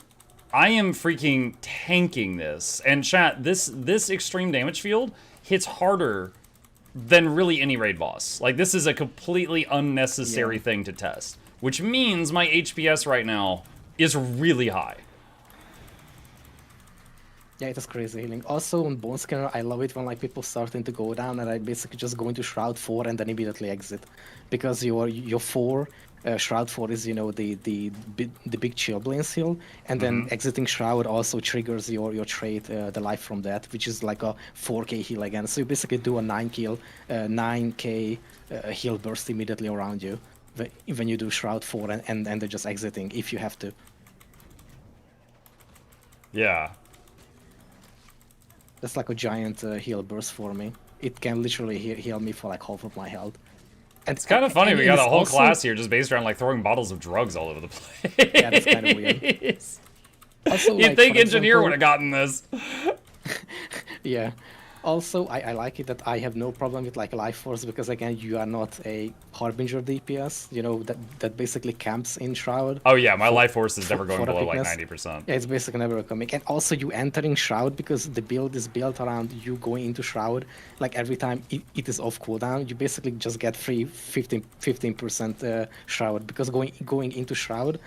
I am freaking tanking this. And chat, this extreme damage field hits harder than really any raid boss. Like, this is a completely unnecessary thing to test. Which means my HPS right now is really high. Yeah, it is crazy healing. Also on Bone Scanner, I love it when like people starting to go down and I basically just go into Shroud 4 and then immediately exit. Because your 4... Shroud 4 is, the big Chillblains heal, and then exiting Shroud also triggers your trait, the life from that, which is like a 4k heal again. So you basically do a 9k heal burst immediately around you when you do Shroud 4 and then just exiting if you have to. Yeah. That's like a giant heal burst for me. It can literally heal me for like half of my health. It's kind of funny, we got a whole class here just based around like throwing bottles of drugs all over the place. Yeah, that's kind of weird. Also, You'd think Engineer would have gotten this. Yeah. Also, I like it that I have no problem with like Life Force because again, you are not a Harbinger DPS, that basically camps in Shroud. Oh yeah, my Life Force is never going below like 90%. Yeah, it's basically never coming. And also you entering Shroud because the build is built around you going into Shroud. Like every time it is off cooldown, you basically just get free 15% Shroud because going into Shroud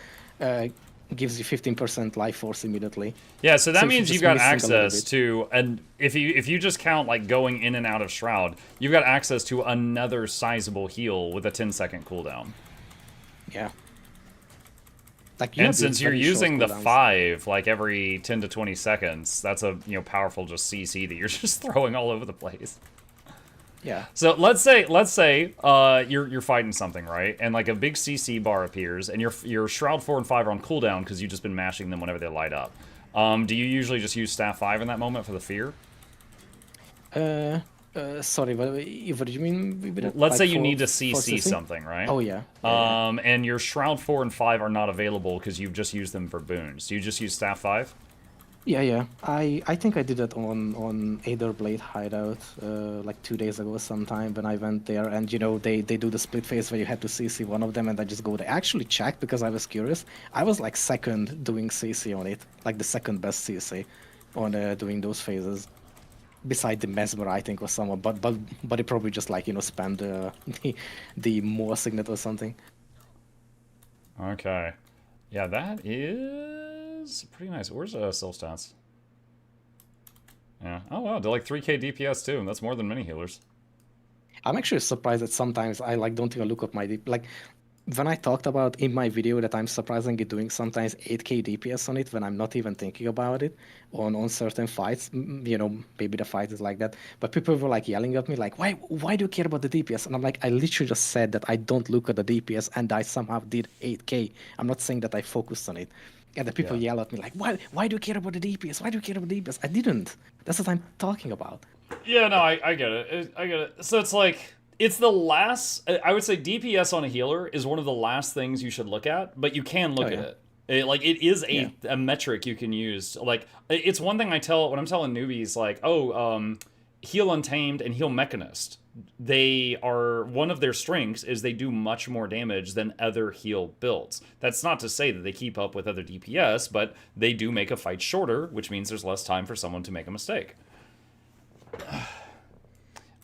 gives you 15% life force immediately. Yeah, so that So if you're means you've just got missing a little access bit. to, and if you just count like going in and out of Shroud, you've got access to another sizable heal with a 10-second cooldown. Yeah. Like you And have these since you're very short using the cooldowns. 5 like every 10 to 20 seconds, that's a powerful just CC that you're just throwing all over the place. Yeah. So let's say you're fighting something, right? And like a big CC bar appears, and your Shroud 4 and 5 are on cooldown because you've just been mashing them whenever they light up. Do you usually just use Staff 5 in that moment for the fear? Sorry, what do you mean with it? Let's Like say you for- need to for CC CC? something, right? Oh yeah. Yeah. And your Shroud 4 and 5 are not available because you've just used them for boons. Do you just use Staff 5? Yeah. I think I did that on Aether Blade Hideout like 2 days ago sometime when I went there, and they do the split phase where you had to CC one of them, and I just go there. I actually checked because I was curious. I was like second doing CC on it, like the second best CC on doing those phases. Beside the Mesmer, I think, or someone, but it probably just like spammed the more signet or something. Okay. Yeah, that is pretty nice. Where's Soul Stats? Yeah. Oh, wow. They're like 3k DPS, too. That's more than many healers. I'm actually surprised that sometimes I like don't even look up my like when I talked about in my video that I'm surprisingly doing sometimes 8k DPS on it when I'm not even thinking about it on certain fights. Maybe the fight is like that, but people were like yelling at me like, why do you care about the DPS? And I'm like, I literally just said that I don't look at the DPS and I somehow did 8k. I'm not saying that I focused on it. And the people yell at me like, why do you care about the DPS? Why do you care about the DPS? I didn't. That's what I'm talking about. Yeah, no, I get it. I get it. So it's like, it's the last, I would say DPS on a healer is one of the last things you should look at, but you can look at it. It is a metric you can use. Like, it's one thing when I'm telling newbies, like, heal Untamed and heal Mechanist. They are, one of their strengths is they do much more damage than other heal builds. That's not to say that they keep up with other DPS, but they do make a fight shorter, which means there's less time for someone to make a mistake.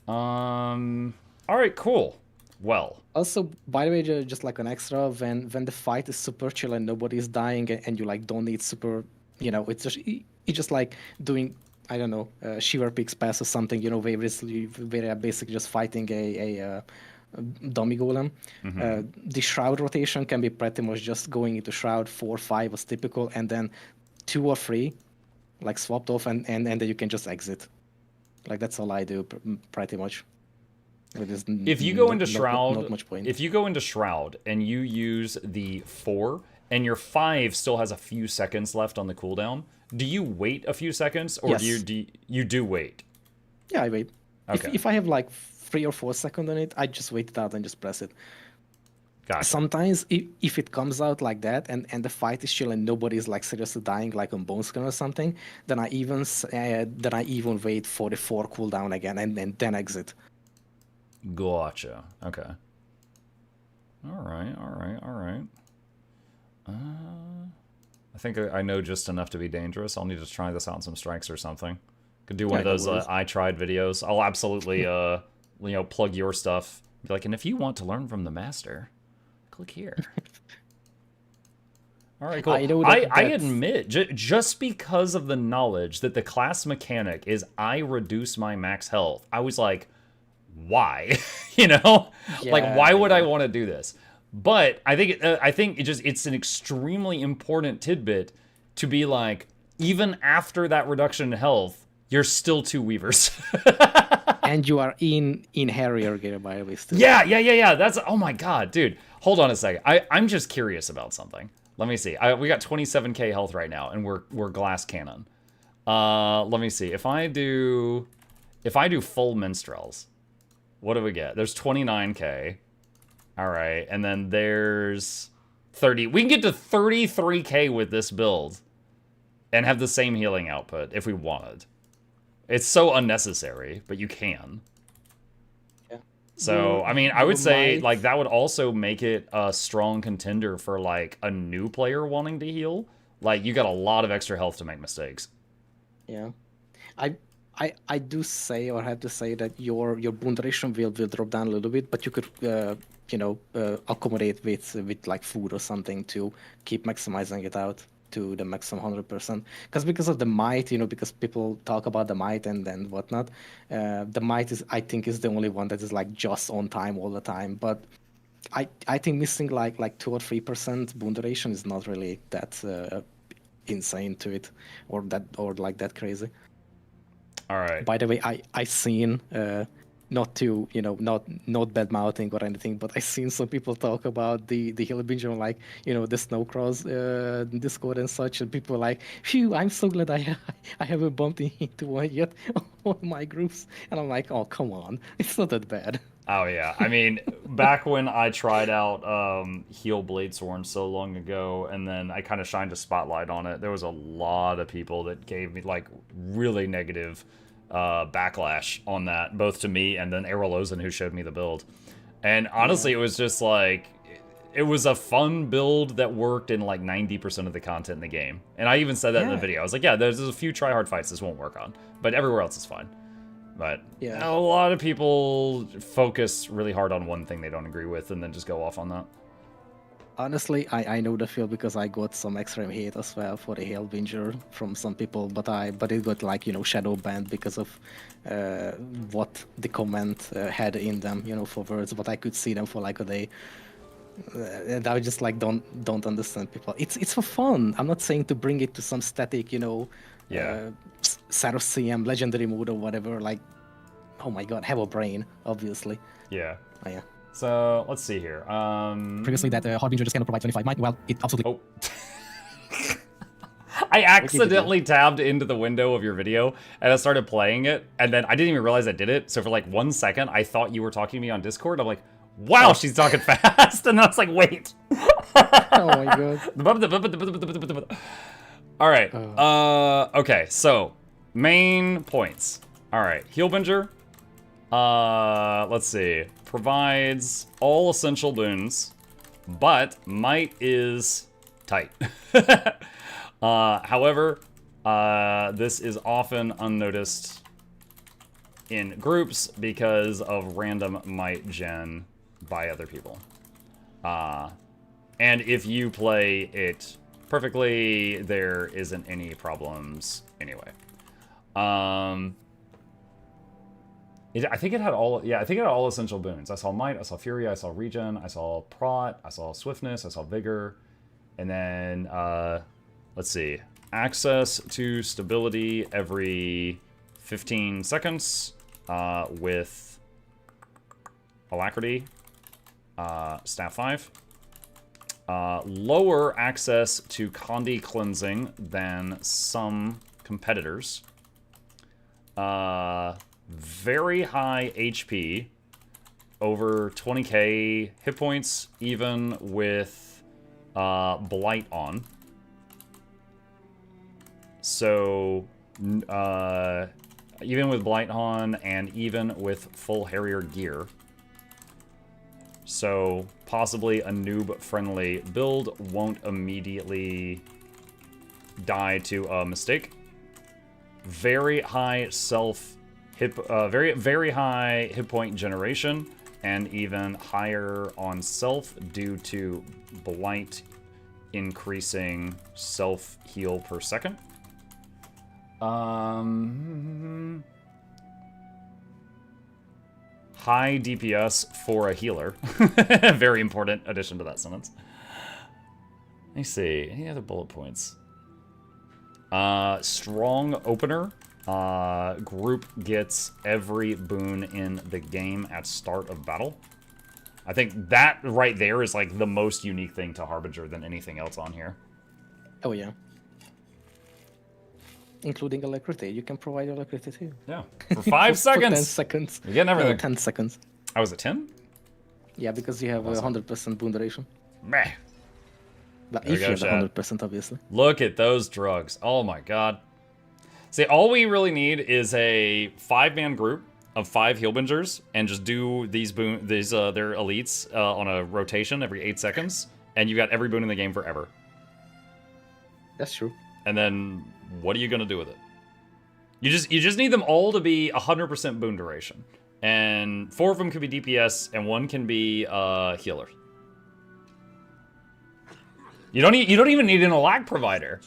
All right, cool. Well. Also, by the way, just like an extra, when the fight is super chill and nobody's dying, and you like don't need super, it's just like doing, I don't know, Shiver Peaks pass or something, where you're basically just fighting a dummy golem. The shroud rotation can be pretty much just going into shroud 4, 5 was typical, and then 2 or 3 like swapped off, and then you can just exit. Like that's all I do pretty much. If you go into Shroud, not much point. if you go into Shroud and you use the 4 and your 5 still has a few seconds left on the cooldown, do you wait a few seconds or Yes. do you do wait? Yeah, I wait. Okay. If I have like 3 or 4 seconds on it, I just wait it out and just press it. Gotcha. Sometimes if it comes out like that and the fight is chill and nobody's like seriously dying like on Bone Skin or something, then I even wait for the 4 cooldown again and then exit. Gotcha. Okay. All right. I think I know just enough to be dangerous. I'll need to try this out on some strikes or something. Could do one of those I tried videos. I'll absolutely plug your stuff. Be like, and if you want to learn from the master, click here. All right, cool. I admit, just because of the knowledge that the class mechanic is I reduce my max health, I was like, why? Like, why would I want to do this? But I think it's an extremely important tidbit to be like, even after that reduction in health, you're still 2 weavers. And you are in Harrier gear, by the way, still. Yeah. That's, oh my god, dude. Hold on a second. I'm just curious about something. Let me see. We got 27k health right now, and we're glass cannon. Let me see. If I do full minstrels, what do we get? There's 29k. All right, and then there's 30. We can get to 33k with this build and have the same healing output if we wanted. It's so unnecessary, but you can. Yeah. So, I mean, I would say, like, that would also make it a strong contender for, like, a new player wanting to heal. Like, you got a lot of extra health to make mistakes. Yeah. I do say, or have to say, that your boon duration will drop down a little bit, but you could accommodate with like food or something to keep maximizing it out to the maximum 100%. Because of the might, because people talk about the might and then whatnot, the might is, I think, is the only one that is like just on time all the time. But I think missing like 2 or 3% boon duration is not really that insane to it, or like that crazy. All right. By the way, I seen not to not bad mouthing or anything, but I seen some people talk about the Hillbinger, like the Snowcross Discord and such, and people are like, phew, I'm so glad I haven't bumped into one yet on my groups, and I'm like, oh come on, it's not that bad. Oh yeah, I mean, back when I tried out Heel Bladesworn so long ago, and then I kind of shined a spotlight on it, there was a lot of people that gave me like really negative backlash on that, both to me and then Erolozen, who showed me the build. And honestly, it was just like, it was a fun build that worked in like 90% of the content in the game. And I even said that in the video. I was like, yeah, there's a few tryhard fights this won't work on, but everywhere else is fine. But a lot of people focus really hard on one thing they don't agree with and then just go off on that. Honestly, I know the feel because I got some extreme hate as well for the Hellbinger from some people, but it got like shadow banned because of what the comment had in them, for words. But I could see them for like a day, and I just like don't understand people. It's for fun. I'm not saying to bring it to some static, Saros CM legendary mode or whatever. Like, oh my god, have a brain, obviously. Yeah. Oh, yeah. So let's see here. Previously, that Harbinger just cannot provide 25 might. Well, it absolutely. Oh. I accidentally tabbed into the window of your video and I started playing it, and then I didn't even realize I did it. So for like 1 second, I thought you were talking to me on Discord. I'm like, wow, she's talking fast, and I was like, wait. Oh my god. All right. Okay. So main points. All right. Heelbinger. Let's see. Provides all essential boons, but might is tight. However, this is often unnoticed in groups because of random might gen by other people. And if you play it perfectly, there isn't any problems anyway. I think it had all. Yeah, I think it had all essential boons. I saw might, I saw fury, I saw regen, I saw prot, I saw swiftness, I saw vigor, and then let's see, access to stability every 15 seconds with alacrity, staff 5. Lower access to Condi cleansing than some competitors. Very high HP, over 20k hit points, even with Blight on. So, even with Blight on and even with full Harrier gear. So, possibly a noob-friendly build, won't immediately die to a mistake. Very high very high hit point generation, and even higher on self due to Blight increasing self heal per second. High DPS for a healer. Very important addition to that sentence. Let me see. Any other bullet points? Strong opener. Group gets every boon in the game at start of battle. I think that right there is like the most unique thing to Harbinger than anything else on here. Oh yeah. Including alacrity. You can provide alacrity too. Yeah. For 5 seconds. For 10 seconds. You're getting everything. 10 seconds. Oh, was it 10? Yeah, because you have a 100% boon duration. Meh. But if you have 100%, obviously. Look at those drugs. Oh my god. See, all we really need is a 5-man group of 5 Heelbingers and just do these their elites on a rotation every 8 seconds, and you've got every boon in the game forever. That's true. And then, what are you gonna do with it? You just need them all to be 100% boon duration. And 4 of them can be DPS, and 1 can be healer. You don't even need an alac provider,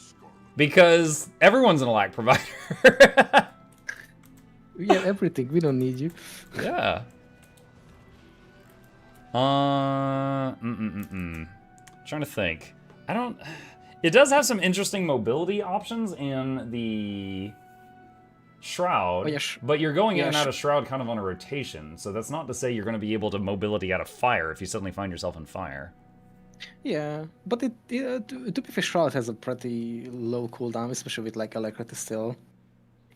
because everyone's an alac provider. We have everything. We don't need you. Yeah. Trying to think. I don't. It does have some interesting mobility options in the Shroud, Oh, yeah, but you're going in yeah, and out of Shroud kind of on a rotation, so that's not to say you're going to be able to mobility out of fire if you suddenly find yourself in fire. Yeah, but to be fair, Shroud has a pretty low cooldown, especially with like Alacrity still.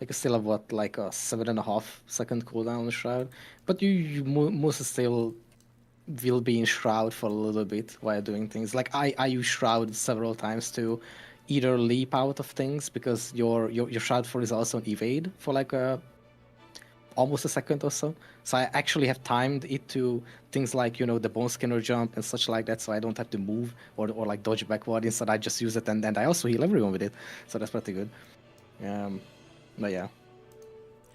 Like, still have what, like a 7.5-second cooldown on Shroud, but you mostly still will be in Shroud for a little bit while doing things. Like I use Shroud several times to either leap out of things, because your Shroud 4 is also an evade for like almost a second or so. So I actually have timed it to things like, you know, the Bone Skinner jump and such like that, so I don't have to move or like dodge backward. Instead, I just use it, and I also heal everyone with it. So that's pretty good. But yeah.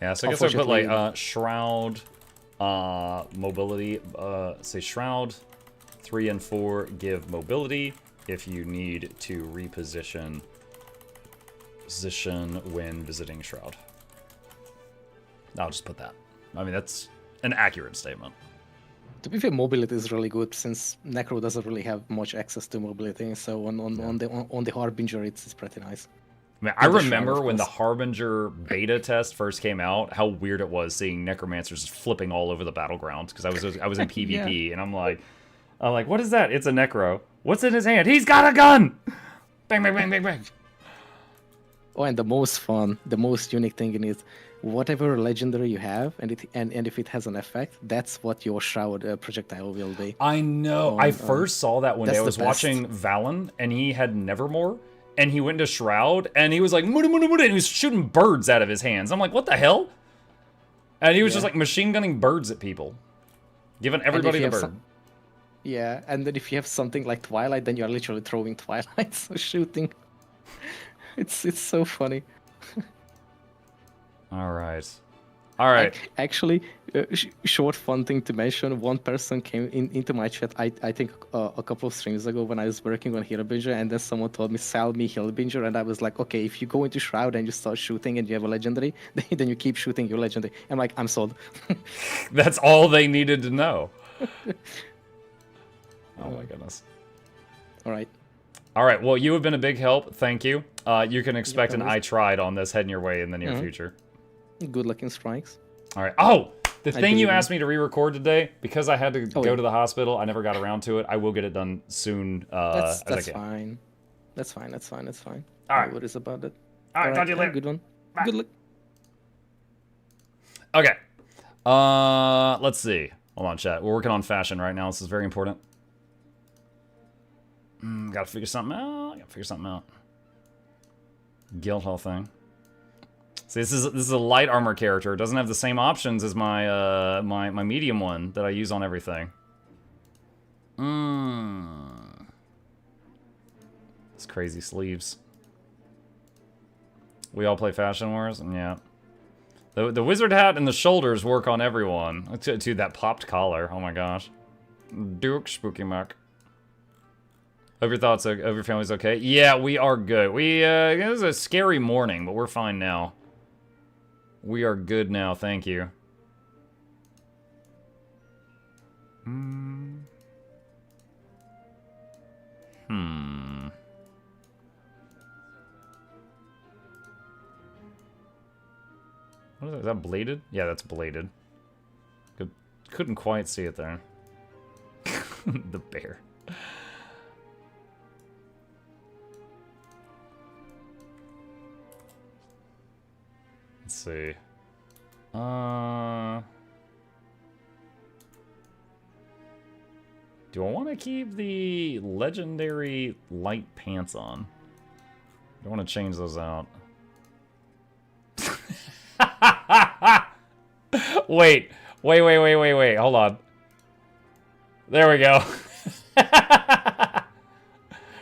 Yeah, so I guess I put like Shroud, mobility, say Shroud, 3 and 4 give mobility if you need to reposition when visiting Shroud. I'll just put that. I mean, that's an accurate statement. To be fair, mobility is really good, since Necro doesn't really have much access to mobility. So on the Harbinger, it's pretty nice. I mean, I remember when the Harbinger beta test first came out, how weird it was seeing Necromancers just flipping all over the battleground, because I was in PvP, yeah. And I'm like, what is that? It's a Necro. What's in his hand? He's got a gun! Bang, bang, bang, bang, bang. Oh, and the most unique thing in it, whatever legendary you have, and if it has an effect, that's what your Shroud projectile will be. I know. I first saw that one day. I was watching Valen, and he had Nevermore, and he went into Shroud, and he was like, Muda, Muda, Muda, and he was shooting birds out of his hands. I'm like, what the hell? And he was just like machine gunning birds at people, giving everybody the bird. Yeah, and then if you have something like Twilight, then you're literally throwing Twilights or shooting. It's so funny. All right. Actually, short fun thing to mention. One person came into my chat, I think a couple of streams ago, when I was working on Hillbinger, and then someone told me, sell me Hillbinger, and I was like, okay, if you go into Shroud and you start shooting and you have a legendary, then you keep shooting your legendary. I'm like, I'm sold. That's all they needed to know. Oh my goodness. All right. All right, well, you have been a big help. Thank you. You can expect an I tried on this heading your way in the near future. Good luck in strikes. All right. Oh, the thing you asked me to re-record today, because I had to go to the hospital, I never got around to it. I will get it done soon. That's fine. That's fine. All right. No worries about it. All right, talk to you later. Good one. Bye. Good luck. Okay. Let's see. Hold on, chat. We're working on fashion right now. This is very important. Gotta figure something out. Guildhall thing. See, this is a light armor character. It doesn't have the same options as my my medium one that I use on everything. It's crazy sleeves. We all play Fashion Wars? Yeah. The wizard hat and the shoulders work on everyone. Dude, that popped collar. Oh my gosh. Duke Spooky Muck. Hope your family's okay. Yeah, we are good. It was a scary morning, but we're fine now. We are good now, thank you. What is that? Is that bladed? Yeah, that's bladed. Couldn't quite see it there. The bear. Let's see. Do I want to keep the legendary light pants on? I want to change those out. Wait. Hold on. There we go.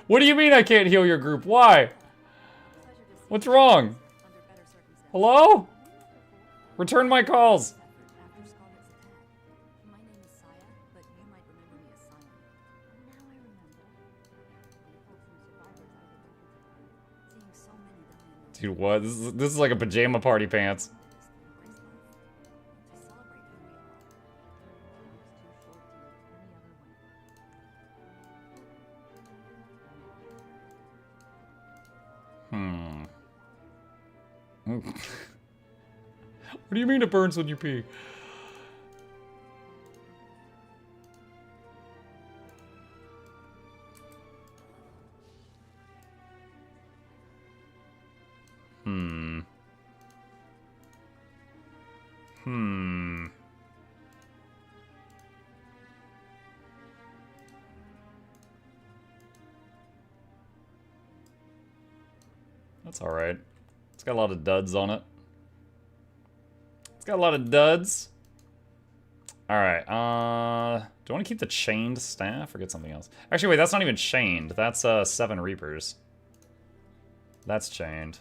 What do you mean I can't heal your group? Why? What's wrong? Hello? Return my calls. Dude, what? This is like a pajama party pants. What do you mean it burns when you pee? That's alright. It's got a lot of duds on it. It's got a lot of duds. Alright, do I want to keep the chained staff or get something else? Actually, wait, that's not even chained. That's, 7 Reapers. That's chained.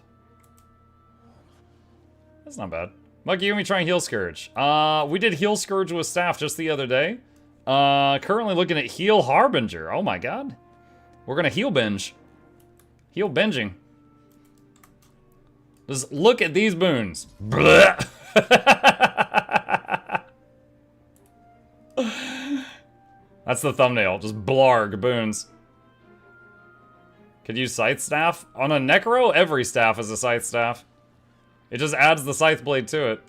That's not bad. Monkey, you want me trying Heal Scourge? We did Heal Scourge with staff just the other day. Currently looking at Heal Harbinger. Oh my god. We're gonna heal binge. Heal binging. Just look at these boons. Blech. That's the thumbnail. Just blarg boons. Could use scythe staff? On a necro, every staff is a scythe staff. It just adds the scythe blade to it.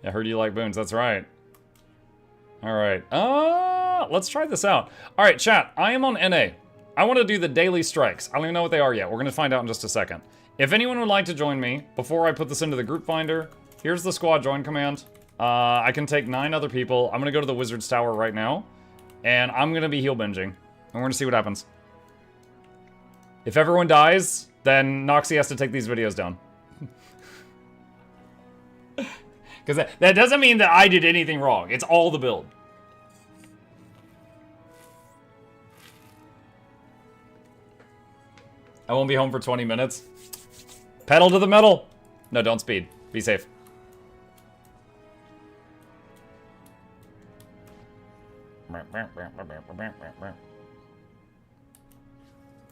I heard you like boons, that's right. Alright, let's try this out. Alright, chat, I am on NA. I want to do the daily strikes. I don't even know what they are yet. We're going to find out in just a second. If anyone would like to join me, before I put this into the group finder, here's the squad join command. I can take 9 other people. I'm going to go to the Wizard's Tower right now, and I'm going to be heal binging. And we're going to see what happens. If everyone dies, then Noxxi has to take these videos down. Because that doesn't mean that I did anything wrong. It's all the build. I won't be home for 20 minutes. Pedal to the metal. No, don't speed. Be safe.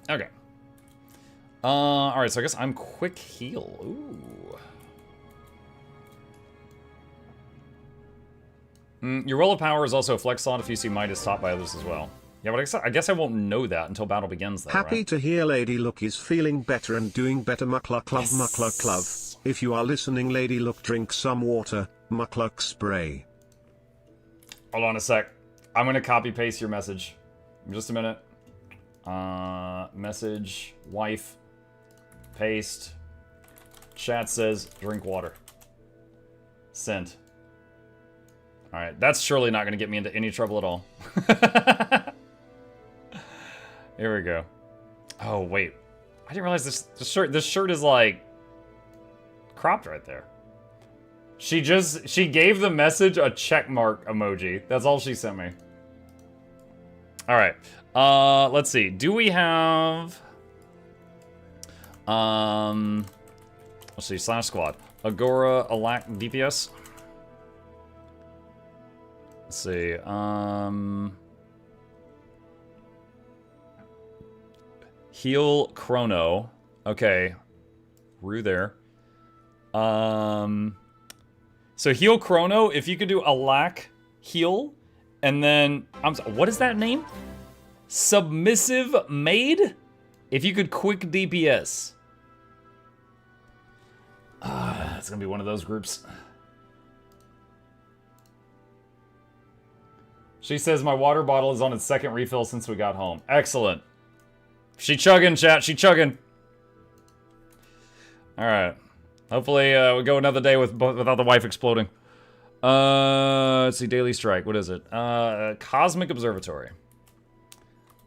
Okay. Alright, so I guess I'm quick heal. Ooh. Your roll of power is also a flex slot if you see Midas taught by others as well. Yeah, but I guess I won't know that until battle begins, though, Happy right? to hear Lady Luck is feeling better and doing better. Mukluk love, Mukluk love. If you are listening, Lady Luck, drink some water. Mukluk spray. Hold on a sec. I'm gonna copy paste your message. Just a minute. Message, wife, paste. Chat says, drink water. Send. Alright, that's surely not gonna get me into any trouble at all. Here we go. Oh, wait. I didn't realize this shirt is like cropped right there. She gave the message a check mark emoji. That's all she sent me. Alright. Let's see. Do we have... let's see. Slash squad. Agora, Alack, DPS. Let's see. Heal Chrono. Okay. Rue there. So heal Chrono, if you could do Alack, heal, and then... what is that name? Submissive Maid? If you could quick DPS. It's gonna be one of those groups. She says my water bottle is on its 2nd refill since we got home. Excellent. She chugging, chat. She chugging. Alright. Hopefully we go another day without the wife exploding. Let's see. Daily strike. What is it? Cosmic Observatory.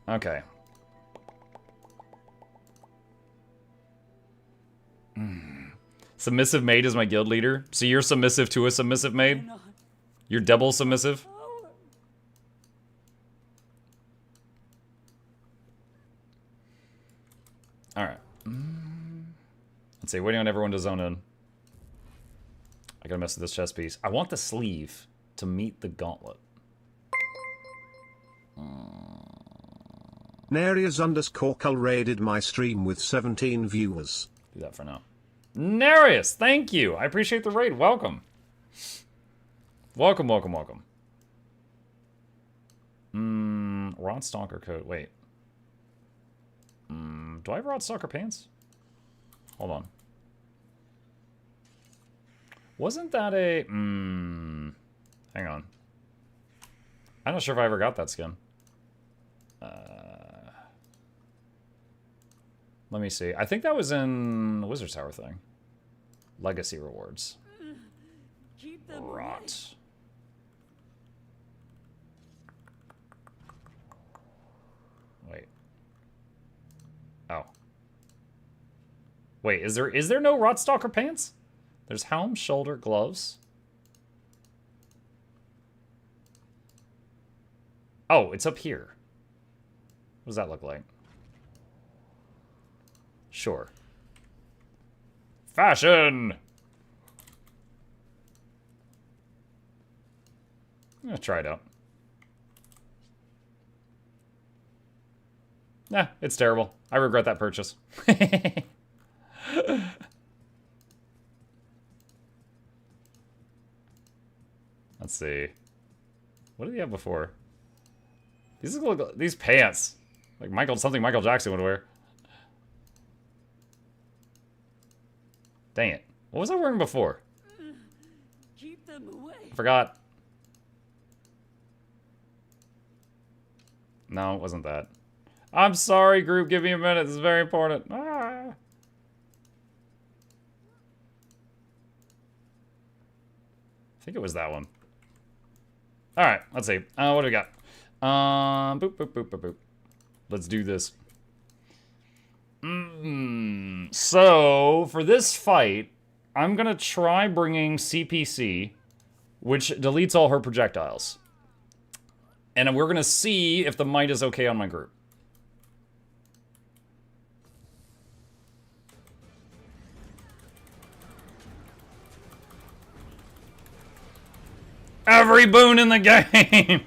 Okay. Submissive Maid is my guild leader. So you're submissive to a submissive maid? You're double submissive? Alright. Let's see, waiting on everyone to zone in. I gotta mess with this chest piece. I want the sleeve to meet the gauntlet. Narius_Cull raided my stream with 17 viewers. Do that for now. Narius, thank you. I appreciate the raid. Welcome. Welcome, welcome, welcome. Rod Stalker coat. Wait. Do I have Rod Stalker pants? Hold on. Wasn't that a... hang on. I'm not sure if I ever got that skin. Let me see. I think that was in the Wizard's Tower thing. Legacy rewards. Rot. Wait. Oh. Wait, is there no Rot Stalker pants? There's helm, shoulder, gloves. Oh, it's up here. What does that look like? Sure. Fashion! I'm gonna try it out. Nah, it's terrible. I regret that purchase. Let's see. What did he have before? These pants. Like something Michael Jackson would wear. Dang it. What was I wearing before? Keep them away. I forgot. No, it wasn't that. I'm sorry, group. Give me a minute. This is very important. Ah. I think it was that one. Alright, let's see. What do we got? Boop, boop, boop, boop, boop. Let's do this. So, for this fight, I'm gonna try bringing CPC, which deletes all her projectiles. And we're gonna see if the might is okay on my group. Every boon in the game!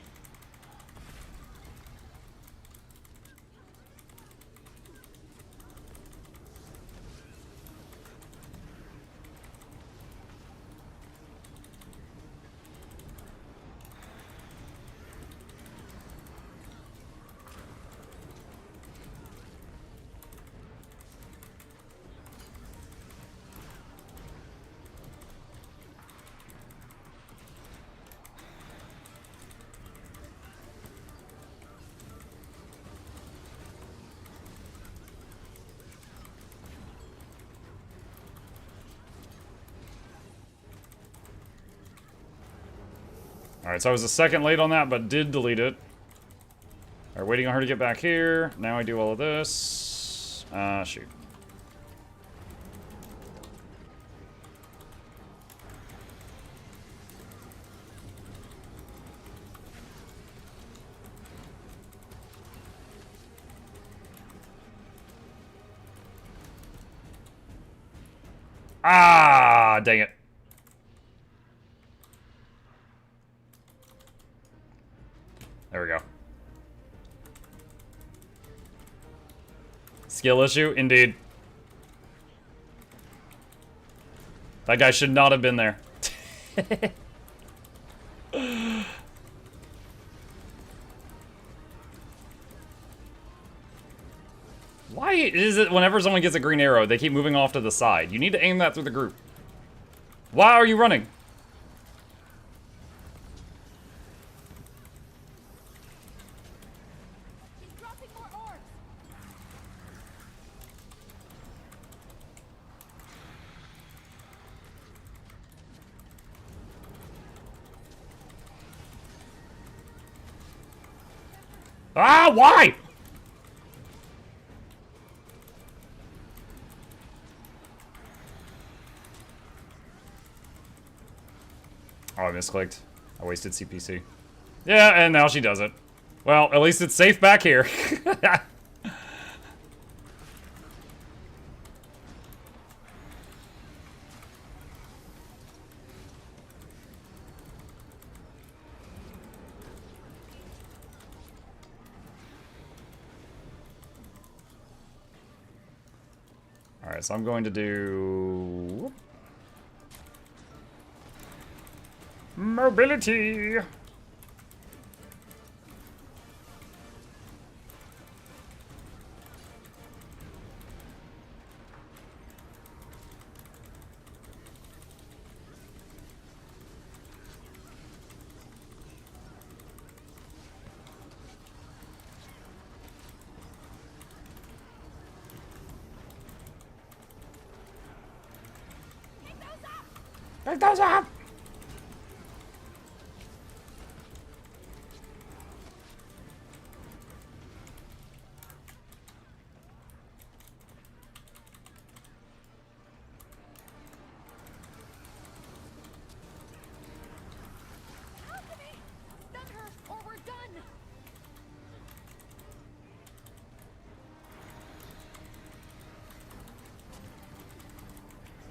Alright, so I was a second late on that, but did delete it. Alright, waiting on her to get back here. Now I do all of this. Shoot. Ah, dang it. There we go. Skill issue? Indeed. That guy should not have been there. Why is it whenever someone gets a green arrow, they keep moving off to the side? You need to aim that through the group. Why are you running? Ah, why? Oh, I misclicked. I wasted CPC. Yeah, and now she does it. Well, at least it's safe back here. so I'm going to do... mobility! Pick those up!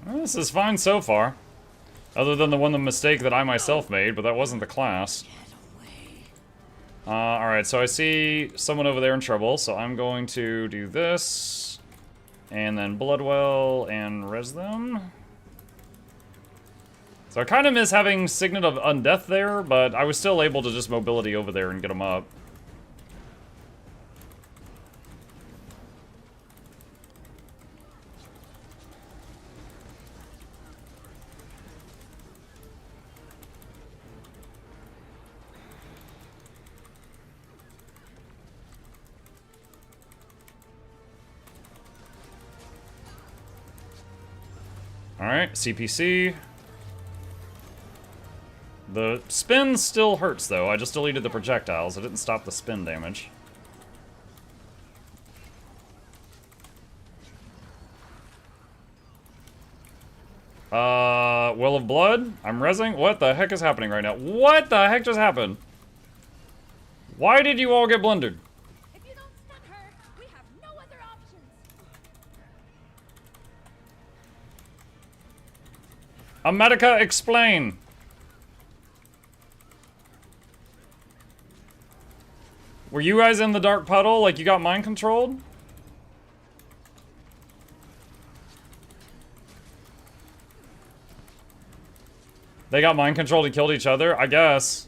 Well, this is fine so far. Other than the mistake that I myself made, but that wasn't the class. Alright, so I see someone over there in trouble, so I'm going to do this. And then Bloodwell and res them. So I kind of miss having Signet of Undeath there, but I was still able to just mobility over there and get them up. Alright, CPC. The spin still hurts, though. I just deleted the projectiles. I didn't stop the spin damage. Well of Blood? I'm rezzing? What the heck is happening right now? What the heck just happened? Why did you all get blundered? If you don't stun her, we have no other options. America, explain! Were you guys in the dark puddle like you got mind controlled? They got mind controlled and killed each other? I guess.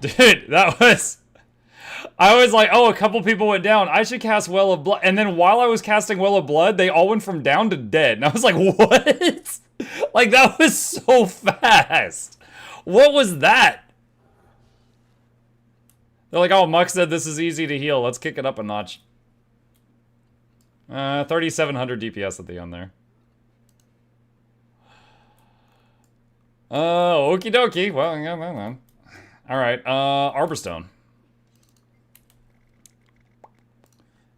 Dude, that was... I was like, oh, a couple people went down. I should cast Well of Blood. And then while I was casting Well of Blood, they all went from down to dead. And I was like, what? Like, that was so fast. What was that? They're like, oh, Muck said this is easy to heal. Let's kick it up a notch. 3,700 DPS at the end there. Okie dokie. Well, yeah. Alright, Arborstone.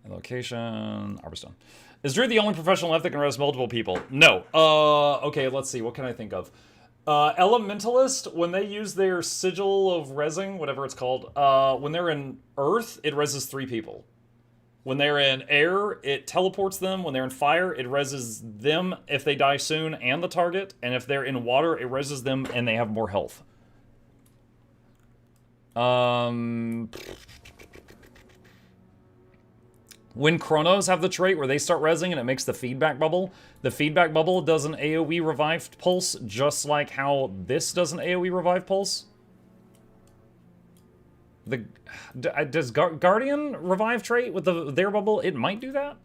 Location, Arborstone. Is Drew the only professional left that can res multiple people? No. Okay, let's see. What can I think of? Elementalist, when they use their sigil of resing, whatever it's called, when they're in Earth, it reses 3 people. When they're in air, it teleports them. When they're in fire, it reses them if they die soon and the target. And if they're in water, it reses them and they have more health. When Chronos have the trait where they start rezzing and it makes the feedback bubble does an AoE revived pulse, just like how this does an AoE revived pulse. Does Guardian revive trait with their bubble? It might do that.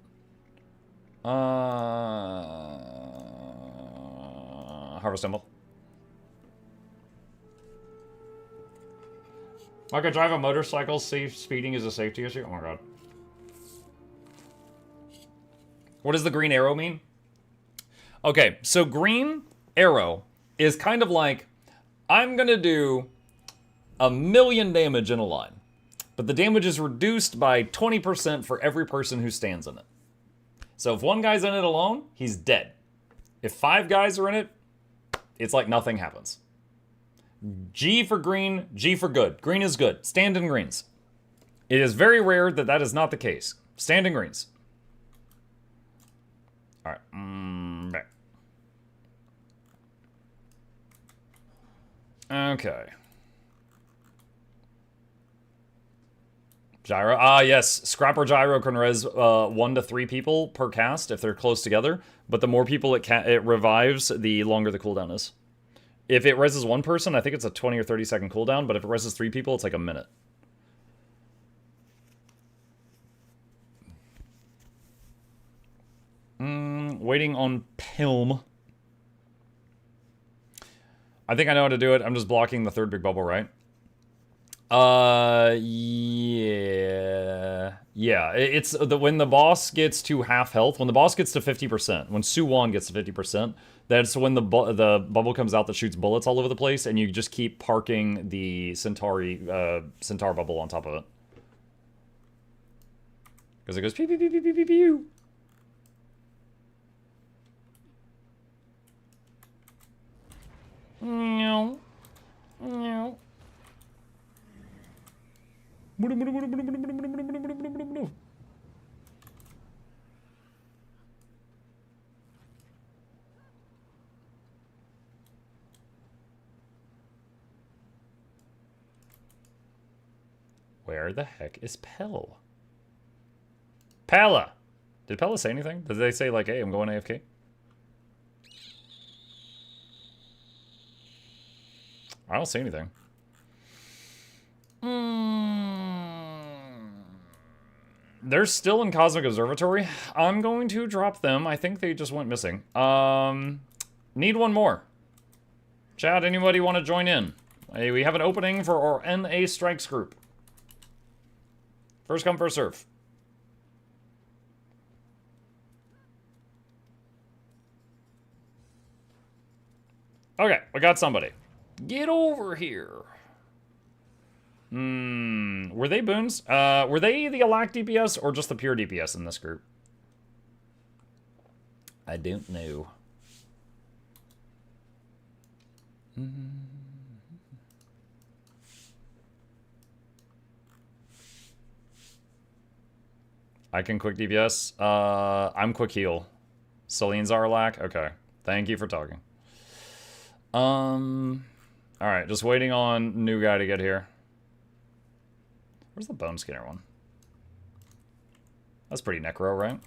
Harvest Temple. Like I drive a motorcycle, safe speeding is a safety issue? Oh my god. What does the green arrow mean? Okay, so green arrow is kind of like, I'm gonna do 1,000,000 damage in a line, but the damage is reduced by 20% for every person who stands in it. So if one guy's in it alone, he's dead. If 5 guys are in it, it's like nothing happens. G for green, G for good. Green is good. Stand in greens. It is very rare that that is not the case. Stand in greens. Alright. Back. Okay. Gyro. Ah, yes. Scrapper Gyro can res 1 to 3 people per cast if they're close together. But the more people it revives, the longer the cooldown is. If it reses 1 person, I think it's a 20 or 30 second cooldown. But if it reses 3 people, it's like a minute. Waiting on Pilm. I think I know how to do it. I'm just blocking the 3rd big bubble, right? Yeah. Yeah, it's when the boss gets to half health, when the boss gets to 50%, when Suwon gets to 50%, that's when the bubble comes out that shoots bullets all over the place, and you just keep parking the Centaur bubble on top of it. Because it goes pew pew pew pew pew pew pew. No. No. Where the heck is Pell? Pella! Did Pella say anything? Did they say like, hey, I'm going AFK? I don't see anything. They're still in Cosmic Observatory. I'm going to drop them. I think they just went missing. Need one more. Chat, anybody want to join in? Hey, we have an opening for our NA Strikes group. First come, first serve. Okay, we got somebody. Get over here. Were they boons? Were they the Alack DPS or just the pure DPS in this group? I don't know. I can quick DPS. I'm quick heal. Celine's our Alack? Okay. Thank you for talking. Alright, just waiting on new guy to get here. Where's the Bone Skinner one? That's pretty necro, right?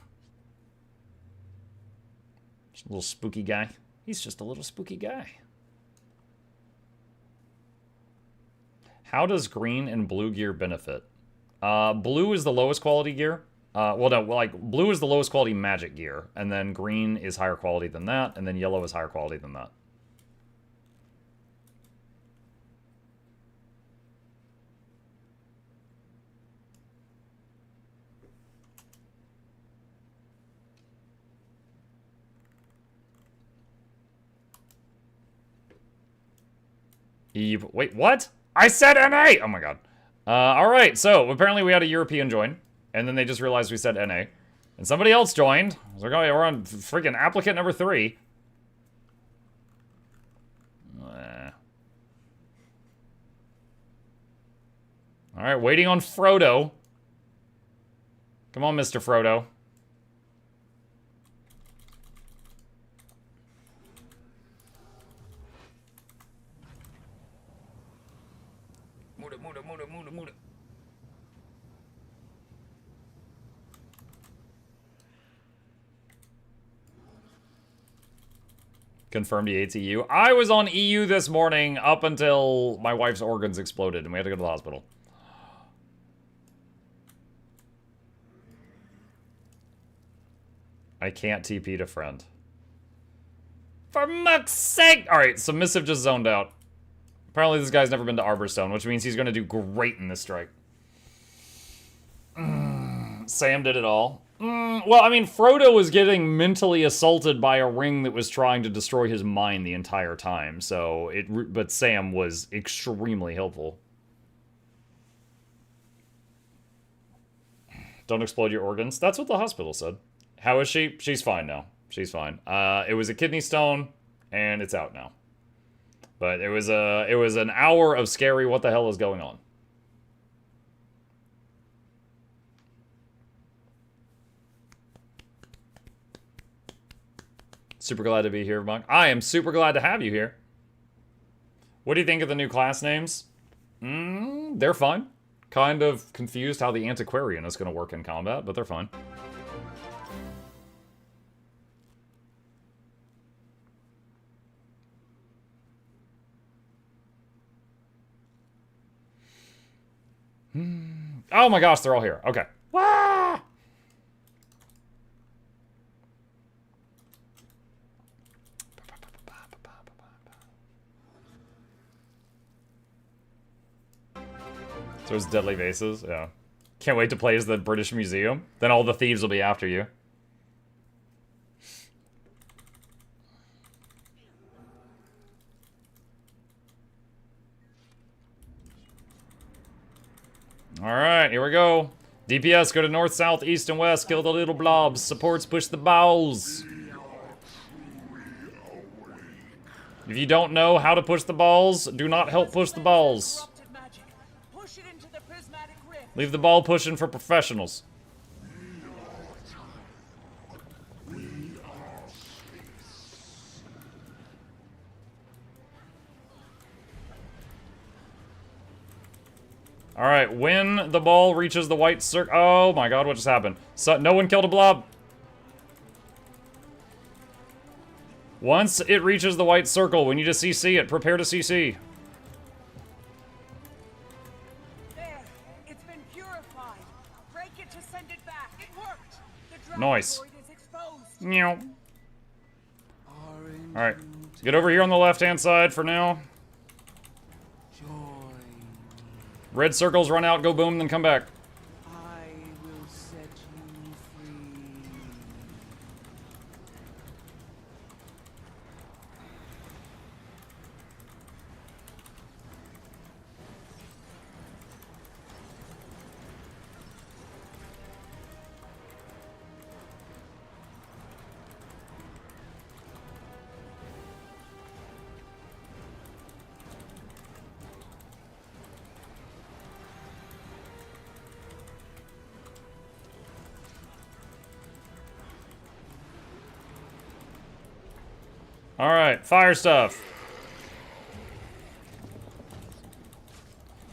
Just a little spooky guy. He's just a little spooky guy. How does green and blue gear benefit? Blue is the lowest quality gear. Well, no, like, blue is the lowest quality magic gear, and then green is higher quality than that, and then yellow is higher quality than that. Eve, wait, what? I said NA! Oh my god. Alright, so apparently we had a European join, and then they just realized we said NA. And somebody else joined. So we're on freaking applicant number 3. Alright, waiting on Frodo. Come on, Mr. Frodo. Muda. Confirmed E8's EU. I was on EU this morning up until my wife's organs exploded and we had to go to the hospital. I can't TP to friend. For muck's sake! Alright, Submissive just zoned out. Apparently this guy's never been to Arborstone, which means he's going to do great in this strike. Sam did it all. Well, I mean, Frodo was getting mentally assaulted by a ring that was trying to destroy his mind the entire time, so but Sam was extremely helpful. Don't explode your organs. That's what the hospital said. How is she? She's fine now. She's fine. It was a kidney stone, and it's out now. But it was an hour of scary what the hell is going on. Super glad to be here, Monk. I am super glad to have you here. What do you think of the new class names? They're fun. Kind of confused how the Antiquarian is going to work in combat, but they're fun. Oh my gosh, they're all here. Okay. Wah! So it's Deadly Vases, yeah. Can't wait to play as the British Museum. Then all the thieves will be after you. Alright, here we go. DPS, go to north, south, east, and west. Kill the little blobs. Supports, push the balls. If you don't know how to push the balls, do not help push the balls. Leave the ball pushing for professionals. Alright, when the ball reaches the white circle... Oh my god, what just happened? So, no one killed a blob. Once it reaches the white circle, we need to CC it. Prepare to CC. There, it's been purified. Break it to send it back. It worked. The Nice. void is exposed. Meow. Alright, get over here on the left-hand side for now. Red circles run out, go boom, then come back. I will set you free. Alright, fire stuff.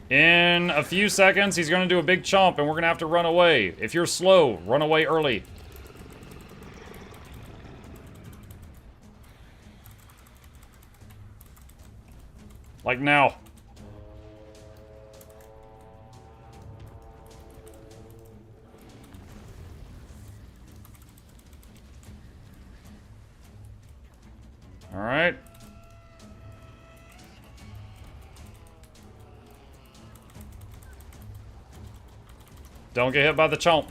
In a few seconds, he's gonna do a big chomp and we're gonna have to run away. If you're slow, run away early. Like now. Alright. Don't get hit by the chomp.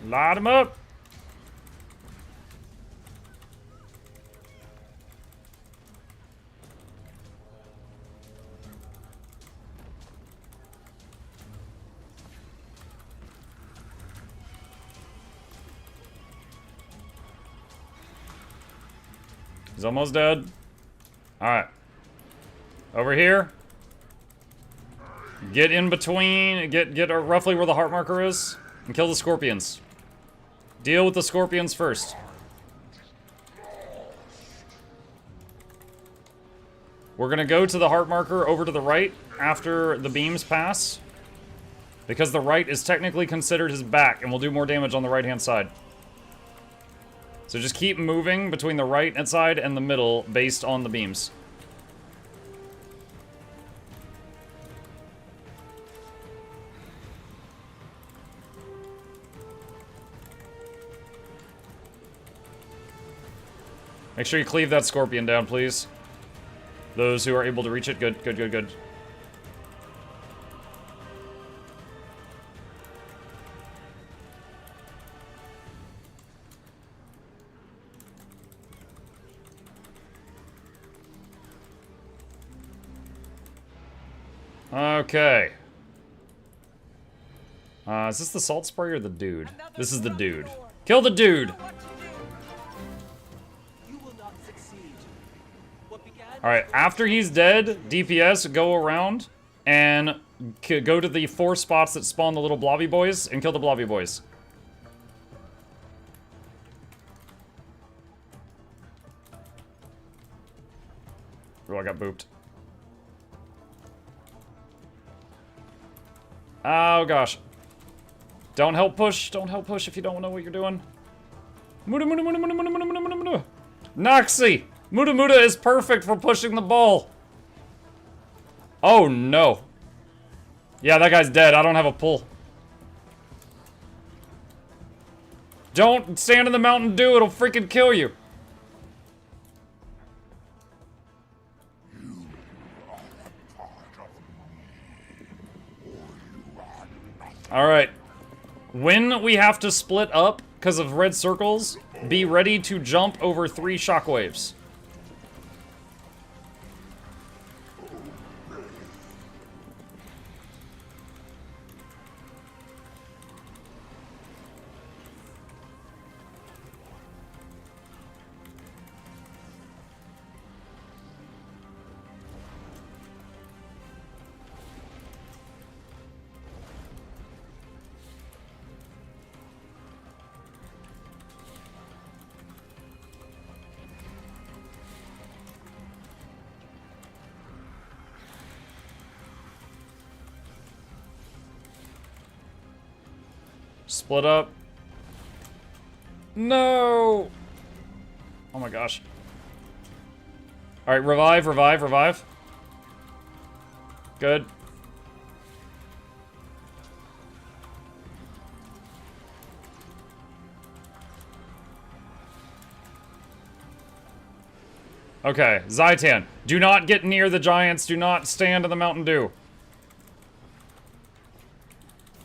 Light him up. He's almost dead. Alright. Over here. Get in between, get roughly where the heart marker is, and kill the scorpions. Deal with the scorpions first. We're gonna go to the heart marker over to the right after the beams pass, because the right is technically considered his back, and we'll do more damage on the right-hand side. So just keep moving between the right side and the middle based on the beams. Make sure you cleave that scorpion down, please. Those who are able to reach it, good, good, good, good. Okay. Is this the salt spray or the dude? This is the dude. Kill the dude! Alright, after he's dead, DPS, go around and go to the 4 spots that spawn the little blobby boys and kill the blobby boys. Oh, I got booped. Oh, gosh. Don't help push. Don't help push if you don't know what you're doing. Muda, muda, muda, muda, muda, muda, muda, muda, muda. Noxxi! Muda Muda is perfect for pushing the ball. Oh, no. Yeah, that guy's dead. I don't have a pull. Don't stand in the Mountain Dew. It'll freaking kill you. Alright. When we have to split up because of red circles, be ready to jump over 3 shockwaves. Split up. No! Oh my gosh. Alright, revive, revive, revive. Good. Okay, Zaitan. Do not get near the giants. Do not stand in the Mountain Dew.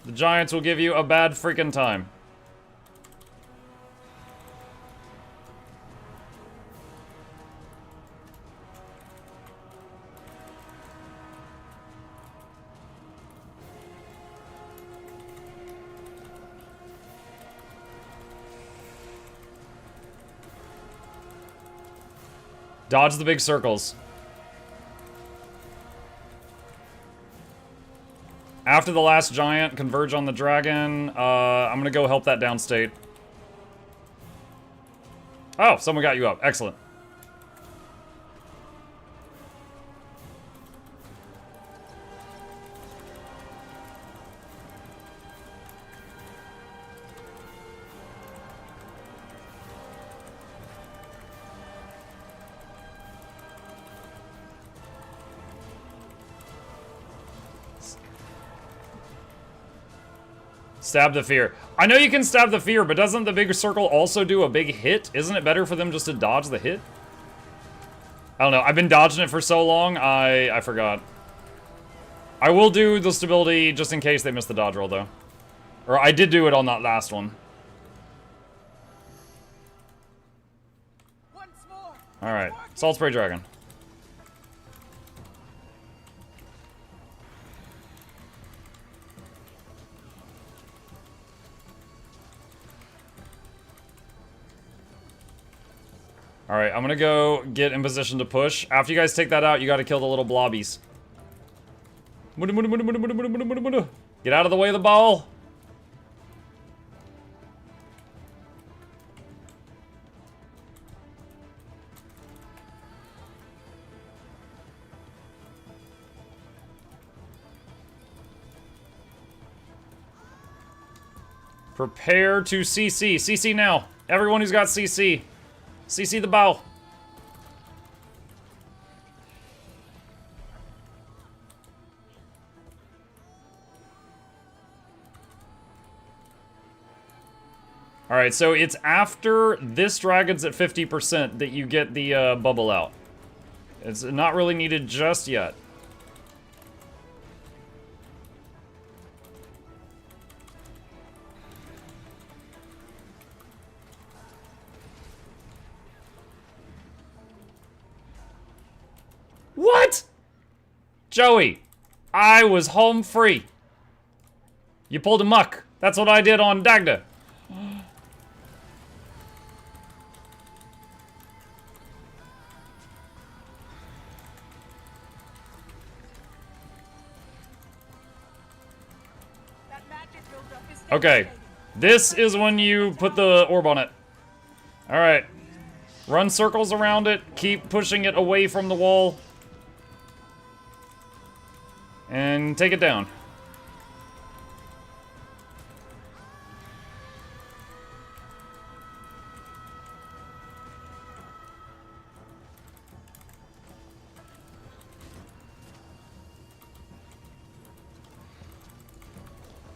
The giants will give you a bad freaking time. Dodge the big circles. After the last giant, converge on the dragon. I'm gonna go help that downstate. Oh, someone got you up. Excellent. Stab the fear. I know you can stab the fear, but doesn't the big circle also do a big hit? Isn't it better for them just to dodge the hit? I don't know. I've been dodging it for so long, I forgot. I will do the stability just in case they miss the dodge roll, though. Or I did do it on that last one. Alright. Salt Spray Dragon. Alright, I'm gonna go get in position to push. After you guys take that out, you gotta kill the little blobbies. Get out of the way of the ball. Prepare to CC. CC now. Everyone who's got CC. CC the bow. Alright, so it's after this dragon's at 50% that you get the bubble out. It's not really needed just yet. What? Joey, I was home free. You pulled a muck. That's what I did on Dagda. Okay. This is when you put the orb on it. Alright. Run circles around it. Keep pushing it away from the wall. And take it down.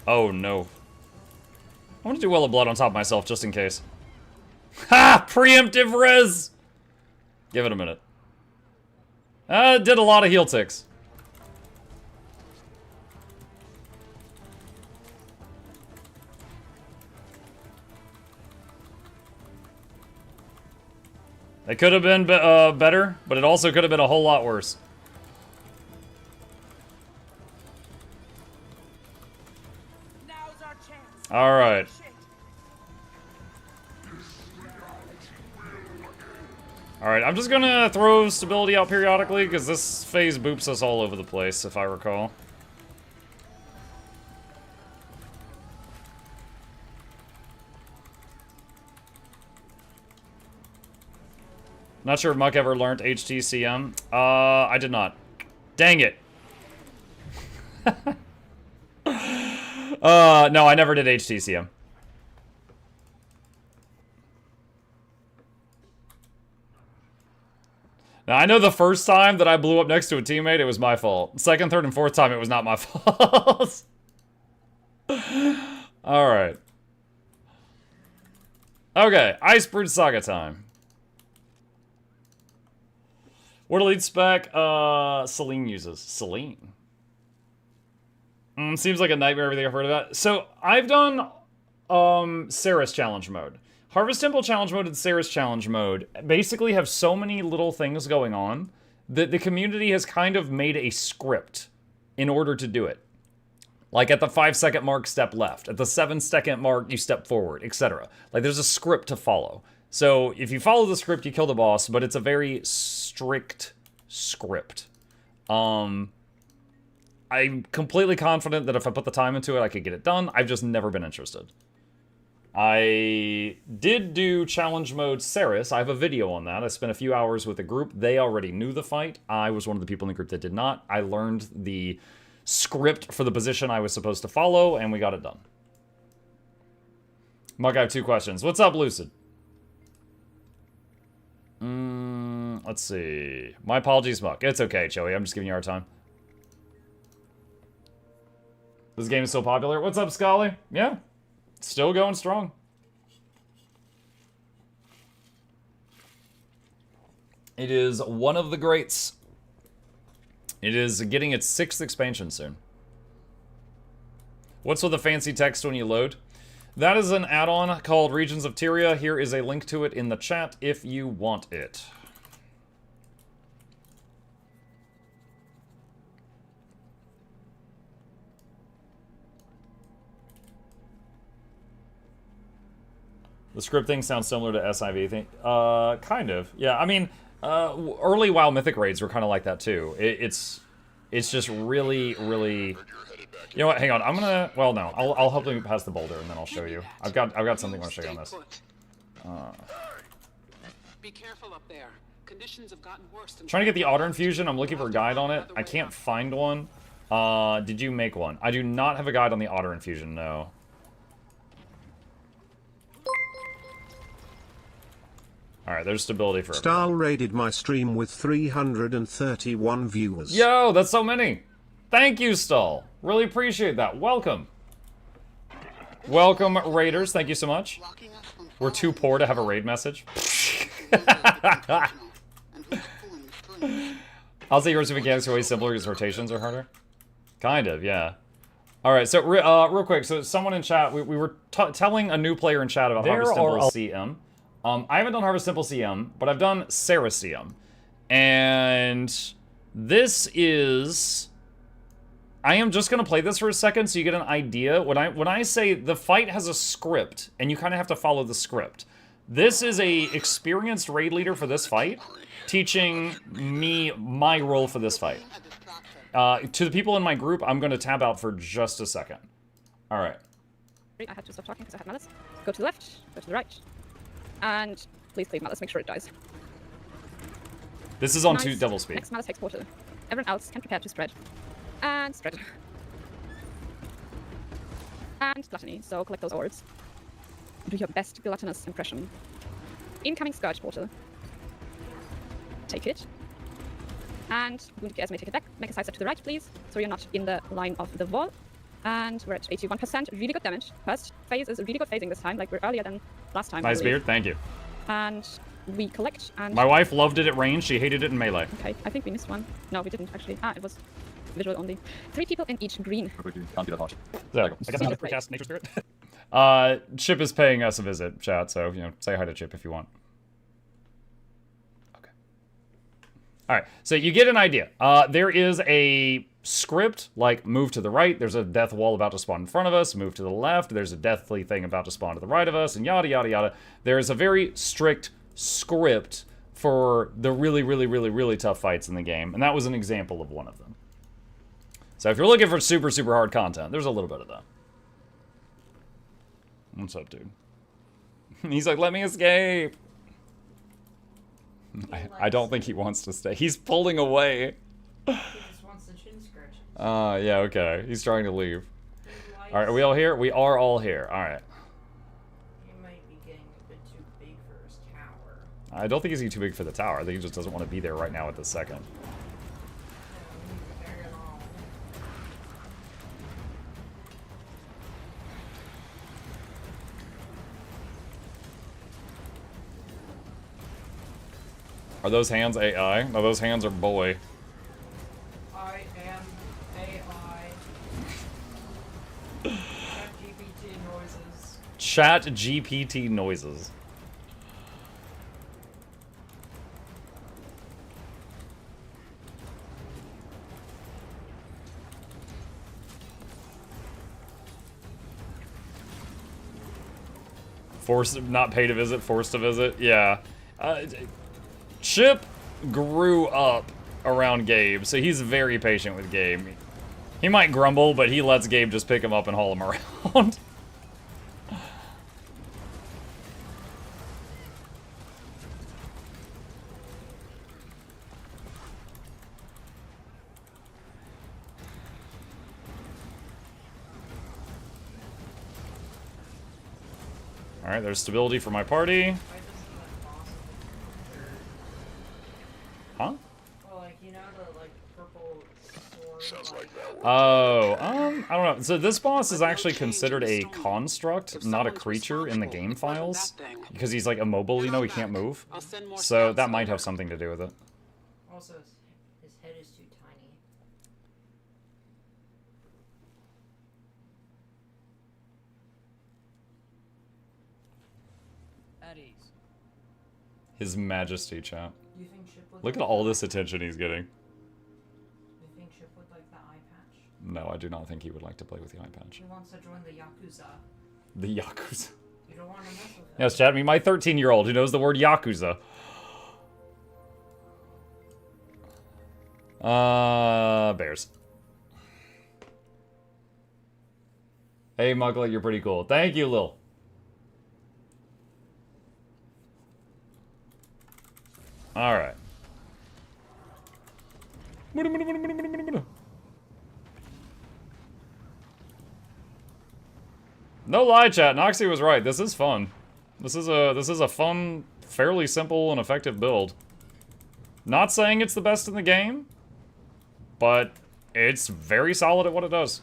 Oh no. I want to do Well of Blood on top of myself just in case. Ha! Preemptive res! Give it a minute. Did a lot of heal ticks. It could have been better, but it also could have been a whole lot worse. Now's our chance. All right. All right, I'm just gonna throw stability out periodically because this phase boops us all over the place, if I recall. Not sure if Muck ever learned HTCM. I did not. Dang it. No, I never did HTCM. Now, I know the first time that I blew up next to a teammate, it was my fault. Second, third, and fourth time, it was not my fault. Alright. Okay, Icebridge Saga time. What elite spec Celine uses? Celine. Seems like a nightmare, everything I've heard about. So, I've done Ceres challenge mode. Harvest Temple challenge mode and Ceres challenge mode basically have so many little things going on that the community has kind of made a script in order to do it. Like at the 5-second mark, step left. At the 7-second mark, you step forward, etc. Like there's a script to follow. So if you follow the script, you kill the boss, but it's a very strict script. I'm completely confident that if I put the time into it, I could get it done. I've just never been interested. I did do challenge mode Ceres. I have a video on that. I spent a few hours with a group. They already knew the fight. I was one of the people in the group that did not. I learned the script for the position I was supposed to follow, and we got it done. Mug, I have 2 questions. What's up, Lucid? Let's see. My apologies, Muck. It's okay, Joey. I'm just giving you a hard time. This game is so popular. What's up, Scully? Yeah. Still going strong. It is one of the greats. It is getting its 6th expansion soon. What's with the fancy text when you load? That is an add-on called Regions of Tyria. Here is a link to it in the chat if you want it. The script thing sounds similar to SIV thing. Kind of. Yeah, I mean, early WoW Mythic raids were kind of like that too. It's just really, really... You know what? Hang on. I'm gonna... Well, no. I'll help you pass the boulder and then I'll show you. I've got something I want to show you on this. Be careful up there. Conditions have gotten worse. Trying to get the Otter Infusion. I'm looking for a guide on it. I can't find one. Did you make one? I do not have a guide on the Otter Infusion, no. Alright, there's stability for everyone. Stahl raided my stream with 331 viewers. Yo, that's so many! Thank you, Stahl. Really appreciate that. Welcome. Welcome, raiders. Thank you so much. We're too poor to have a raid message. I'll say yours mechanics are way simpler because rotations are harder. Kind of, yeah. Alright, so real quick. So someone in chat, we were telling a new player in chat about Harvest Temple CM. I haven't done Harvest Temple CM, but I've done Ceres CM. And this is... I am just going to play this for a second so you get an idea. When I say the fight has a script, and you kind of have to follow the script. This is a experienced raid leader for this fight, teaching me my role for this fight. To the people in my group, I'm going to tab out for just a second. Alright. I had to stop talking because I had malice. Go to the left, go to the right. And please cleave malice, make sure it dies. This is on Nice. 2 double speed. Next malice takes portal. Everyone else can prepare to spread. And spread. And gluttony, so collect those orbs. Do your best gluttonous impression. Incoming Scourge portal. Take it. And wounded gears may take it back. Make a side step to the right, please, so you're not in the line of the wall. And we're at 81%. Really good damage. First phase is really good phasing this time, like we're earlier than last time. Nice beard, thank you. And we collect and... My wife loved it at range, she hated it in melee. Okay, I think we missed one. No, we didn't actually. It was visual only. 3 people in each green. So, I guess I'm gonna cast Nature Spirit. Chip is paying us a visit, chat, so, you know, say hi to Chip if you want. Okay. Alright, so you get an idea. There is a script, like, move to the right, there's a death wall about to spawn in front of us, move to the left, there's a deathly thing about to spawn to the right of us, and yada yada yada. There's a very strict script for the really, really, really, really tough fights in the game, and that was an example of one of them. So if you're looking for super, super hard content, there's a little bit of that. What's up, dude? He's like, let me escape! I don't think he wants to stay. He's pulling away. He just wants the chin scratch. Yeah, okay. He's trying to leave. Alright, are we all here? We are all here. Alright. He might be getting a bit too big for his tower. I don't think he's getting too big for the tower. I think he just doesn't want to be there right now at this second. Are those hands AI? No, those hands are boy. I am AI. GPT noises. Chat GPT noises. Forced, not pay to visit, forced to visit. Yeah. Chip grew up around Gabe, so he's very patient with Gabe. He might grumble, but he lets Gabe just pick him up and haul him around. Alright, there's stability for my party. Huh? Well, like, you know the, like, purple sword? Sounds like that. Oh, I don't know. So this boss is actually considered a construct, not a creature in the game files. Because he's like immobile, you know, he can't move. So that might have something to do with it. Also, his head is too tiny. At ease. His Majesty, chat. Do you think Chip would Look at like all the- this attention he's getting. Do you think Chip would like the eye patch? No, I do not think he would like to play with the eye patch. He wants to join the Yakuza. The Yakuza. You don't want to mess with him. Yes, chat, me, my 13-year-old who knows the word Yakuza. Bears. Hey, Muglet, you're pretty cool. Thank you, Lil. Alright. No lie, chat. Noxxi was right. This is fun. This is a fun, fairly simple and effective build. Not saying it's the best in the game, but it's very solid at what it does.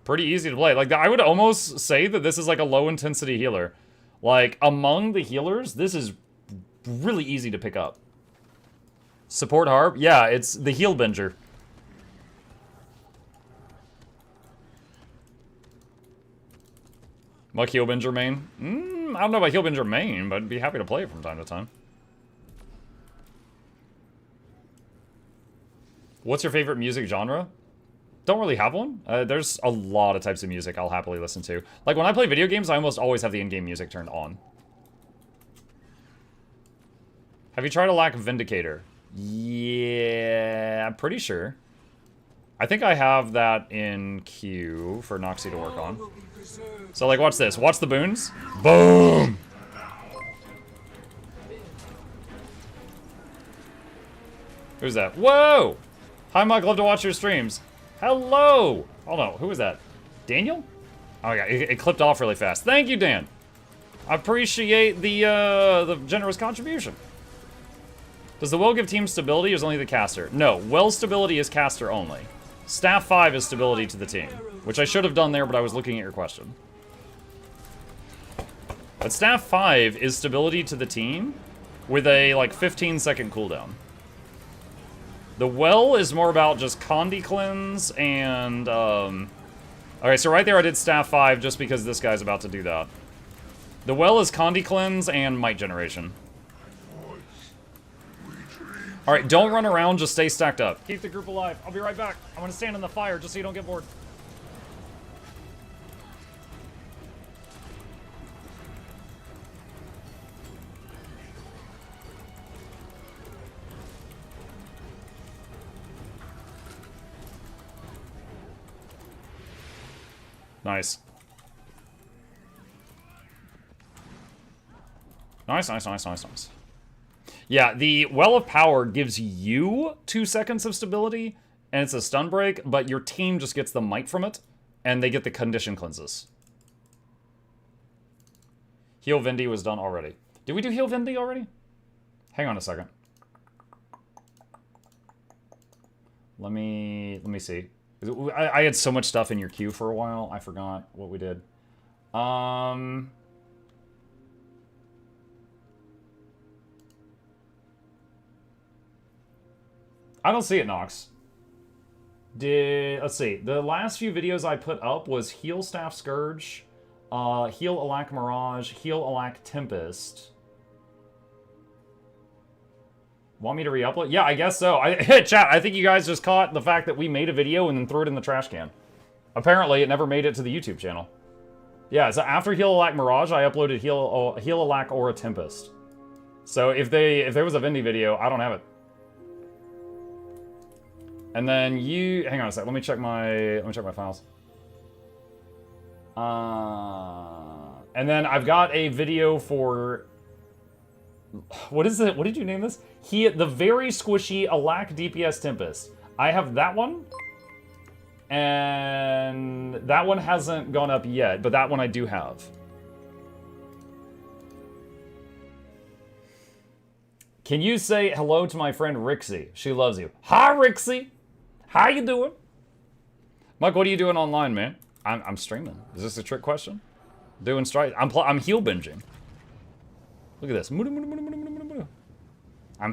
Pretty easy to play. Like, I would almost say that this is like a low-intensity healer. Like, among the healers, this is really easy to pick up. Support Harp? Yeah, it's the heal binger. Muck heal binger main? I don't know about heal binger main, but I'd be happy to play it from time to time. What's your favorite music genre? Don't really have one. There's a lot of types of music I'll happily listen to. Like, when I play video games, I almost always have the in-game music turned on. Have you tried a lack of Vindicator? Yeah, I'm pretty sure. I think I have that in queue for Noxxi to work on. So, like, watch this. Watch the boons. Boom! Who's that? Whoa! Hi, Mike. Love to watch your streams. Hello! Hold on. Who was that? Daniel? Oh, yeah. It clipped off really fast. Thank you, Dan. I appreciate the generous contribution. Does the well give team stability or is only the caster? No. Well stability is caster only. Staff 5 is stability to the team. Which I should have done there, but I was looking at your question. But Staff 5 is stability to the team with a, like, 15-second cooldown. The well is more about just Condi cleanse and, Okay, so right there I did Staff 5 just because this guy's about to do that. The well is Condi cleanse and might generation. Alright, don't run around, just stay stacked up. Keep the group alive. I'll be right back. I'm gonna stand in the fire just so you don't get bored. Nice. Nice. Yeah, the Well of Power gives you 2 seconds of stability, and it's a stun break, but your team just gets the might from it, and they get the condition cleanses. Heal Vindy was done already. Did we do Heal Vindy already? Hang on a second. Let me see. I had so much stuff in your queue for a while, I forgot what we did. I don't see it, Nox. Let's see. The last few videos I put up was Heal Staff Scourge, Heal Alak Mirage, Heal Alak Tempest. Want me to re-upload? Yeah, I guess so. Chat, I think you guys just caught the fact that we made a video and then threw it in the trash can. Apparently, it never made it to the YouTube channel. Yeah, so after Heal Alak Mirage, I uploaded Heal Alak Aura Tempest. So if there was a Vindy video, I don't have it. And then hang on a sec. Let me check my files. And then I've got a video for, what is it? What did you name this? The very squishy Alak DPS Tempest. I have that one. And that one hasn't gone up yet, but that one I do have. Can you say hello to my friend Rixie? She loves you. Hi, Rixie. How you doing? Mike, what are you doing online, man? I'm streaming. Is this a trick question? Doing strike. I'm heal binging. Look at this. I'm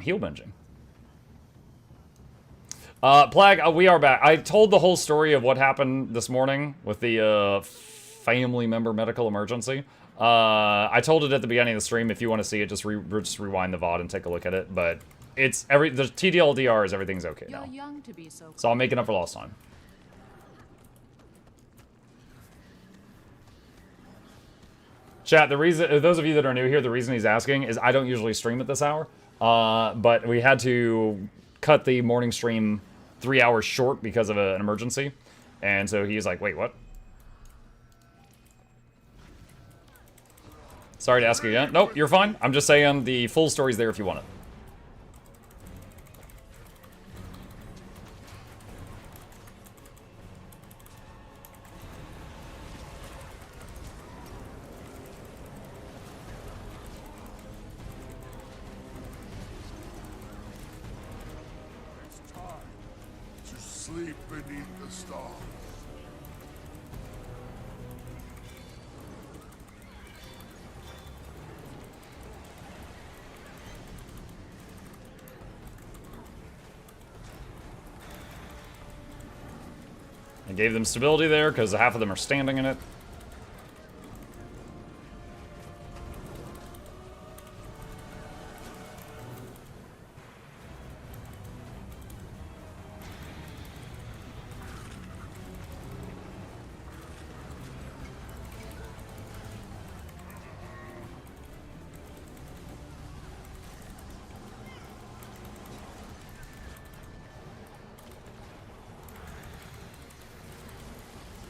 heal binging. Plague, we are back. I told the whole story of what happened this morning with the family member medical emergency. I told it at the beginning of the stream. If you want to see it, just rewind the VOD and take a look at it. But the TDLDR is everything's okay now. Young to be so I'm making up for lost time. Chat, the reason, those of you that are new here, the reason he's asking is I don't usually stream at this hour. But we had to cut the morning stream 3 hours short because of an emergency. And so he's like, wait, what? Sorry to ask you again. Nope, you're fine. I'm just saying the full story's there if you want it. It's time to sleep beneath the stars. I gave them stability there because half of them are standing in it.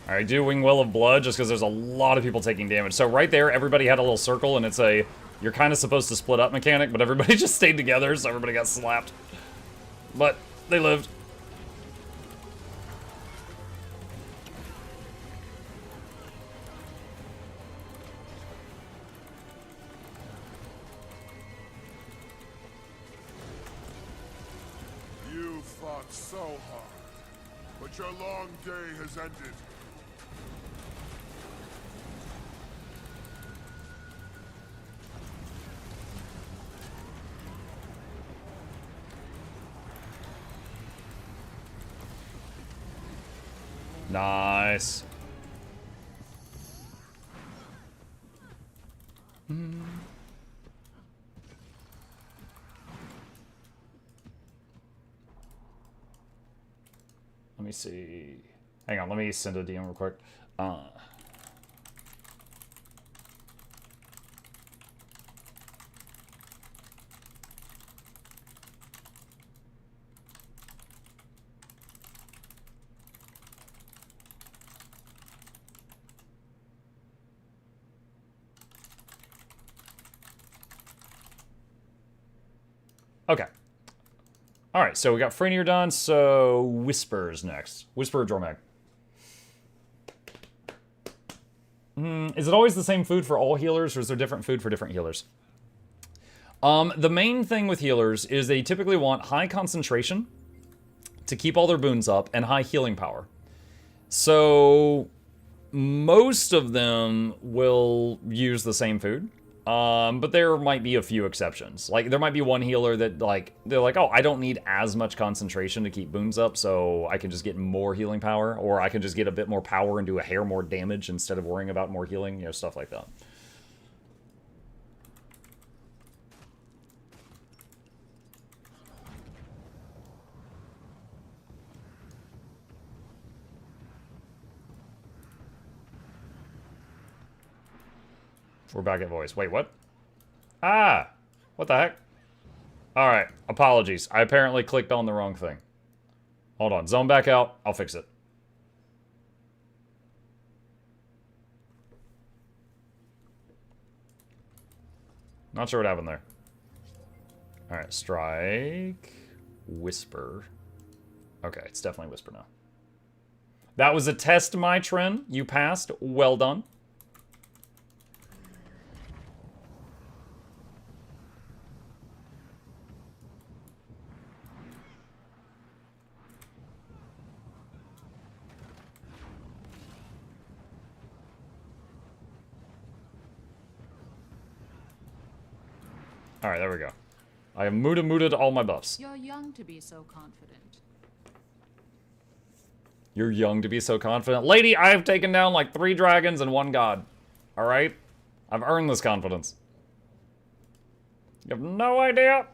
Alright, do Wing Well of Blood just because there's a lot of people taking damage. So right there, everybody had a little circle, and it's a you're kind of supposed to split up mechanic, but everybody just stayed together, so everybody got slapped. But they lived. You fought so hard, but your long day has ended. Nice. Let me see. Hang on, let me send a DM real quick. Okay. Alright, so we got Frenier done, so Whispers next. Whisper Dromag. Is it always the same food for all healers, or is there different food for different healers? The main thing with healers is they typically want high concentration to keep all their boons up and high healing power. So most of them will use the same food. But there might be a few exceptions. Like, there might be one healer that, like, they're like, oh, I don't need as much concentration to keep boons up, so I can just get more healing power, or I can just get a bit more power and do a hair more damage instead of worrying about more healing, you know, stuff like that. We're back at voice. Wait, what? Ah! What the heck? Alright, apologies. I apparently clicked on the wrong thing. Hold on, zone back out. I'll fix it. Not sure what happened there. Alright, strike. Whisper. Okay, it's definitely Whisper now. That was a test, my Tren. You passed. Well done. Alright, there we go. I have mooted all my buffs. You're young to be so confident. You're young to be so confident. Lady, I have taken down like 3 dragons and 1 god. Alright? I've earned this confidence. You have no idea.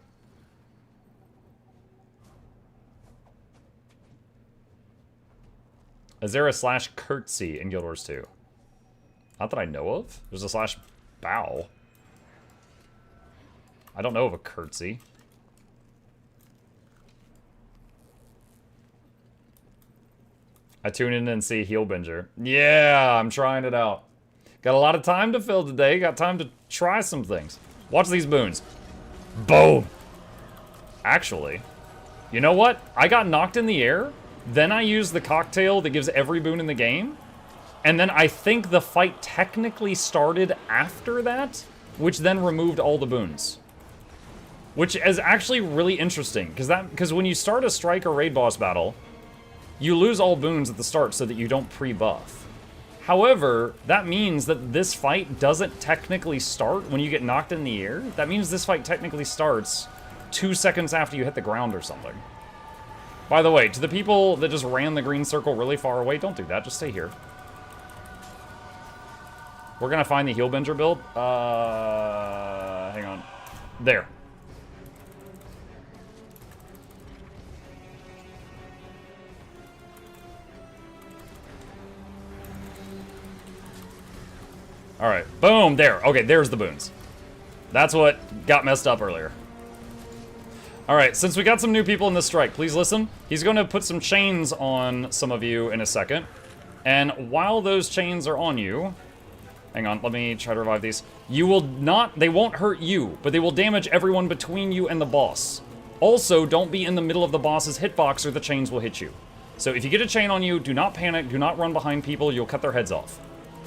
Is there a slash curtsy in Guild Wars 2? Not that I know of. There's a slash bow. I don't know of a curtsy. I tune in and see Heelbinger. Yeah, I'm trying it out. Got a lot of time to fill today. Got time to try some things. Watch these boons. Boom! Actually, you know what? I got knocked in the air. Then I used the cocktail that gives every boon in the game. And then I think the fight technically started after that, which then removed all the boons. Which is actually really interesting, because when you start a strike or raid boss battle, you lose all boons at the start so that you don't pre-buff. However, that means that this fight doesn't technically start when you get knocked in the air. That means this fight technically starts 2 seconds after you hit the ground or something. By the way, to the people that just ran the green circle really far away, don't do that, just stay here. We're gonna find the Heelbinger build. Hang on. There. Alright, boom, there. Okay, there's the boons. That's what got messed up earlier. Alright, since we got some new people in this strike, please listen. He's going to put some chains on some of you in a second. And while those chains are on you, hang on, let me try to revive these. You will not, they won't hurt you, but they will damage everyone between you and the boss. Also, don't be in the middle of the boss's hitbox or the chains will hit you. So if you get a chain on you, do not panic, do not run behind people, you'll cut their heads off.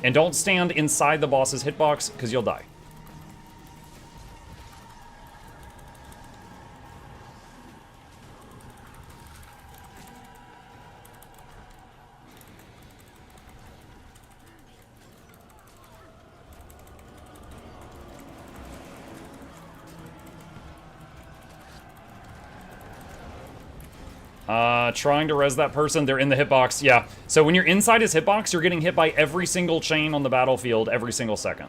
And don't stand inside the boss's hitbox, because you'll die. Trying to res that person, they're in the hitbox, yeah. So when you're inside his hitbox, you're getting hit by every single chain on the battlefield every single second.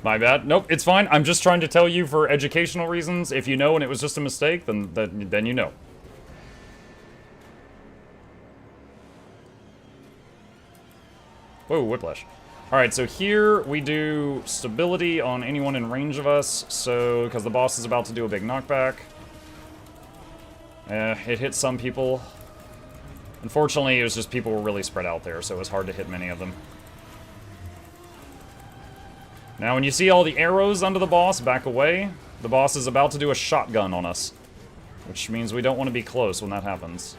My bad. Nope, it's fine. I'm just trying to tell you for educational reasons. If you know and it was just a mistake, then you know. Whoa, whiplash. Alright, so here we do stability on anyone in range of us. So, because the boss is about to do a big knockback. It hit some people. Unfortunately, it was just people were really spread out there, so it was hard to hit many of them. Now, when you see all the arrows under the boss, back away. The boss is about to do a shotgun on us. Which means we don't want to be close when that happens.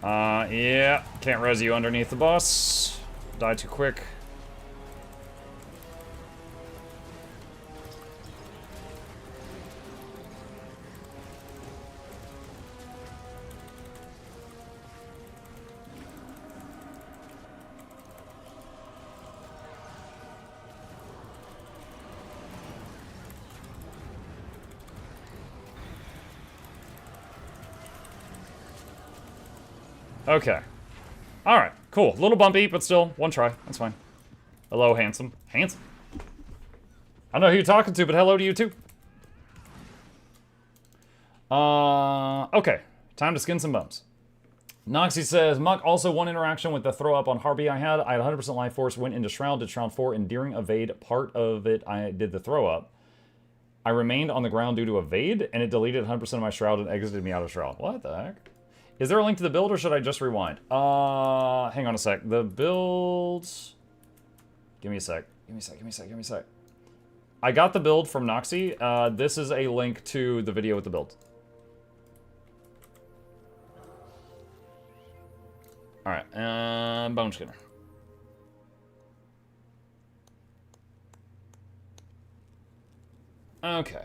Yeah. Can't res you underneath the boss. Die too quick. Okay. Alright, cool. A little bumpy, but still, one try. That's fine. Hello, handsome. Handsome? I don't know who you're talking to, but hello to you too. Okay. Time to skin some bums. Noxxi says, Muck, also one interaction with the throw up on Harpy I had 100% life force, went into Shroud, did Shroud 4, and during evade, part of it, I did the throw up. I remained on the ground due to evade, and it deleted 100% of my Shroud and exited me out of Shroud. What the heck? Is there a link to the build, or should I just rewind? Hang on a sec. The build... Give me a sec. Give me a sec, give me a sec, give me a sec. I got the build from Noxxi. This is a link to the video with the build. Alright, Bone Skinner. Okay.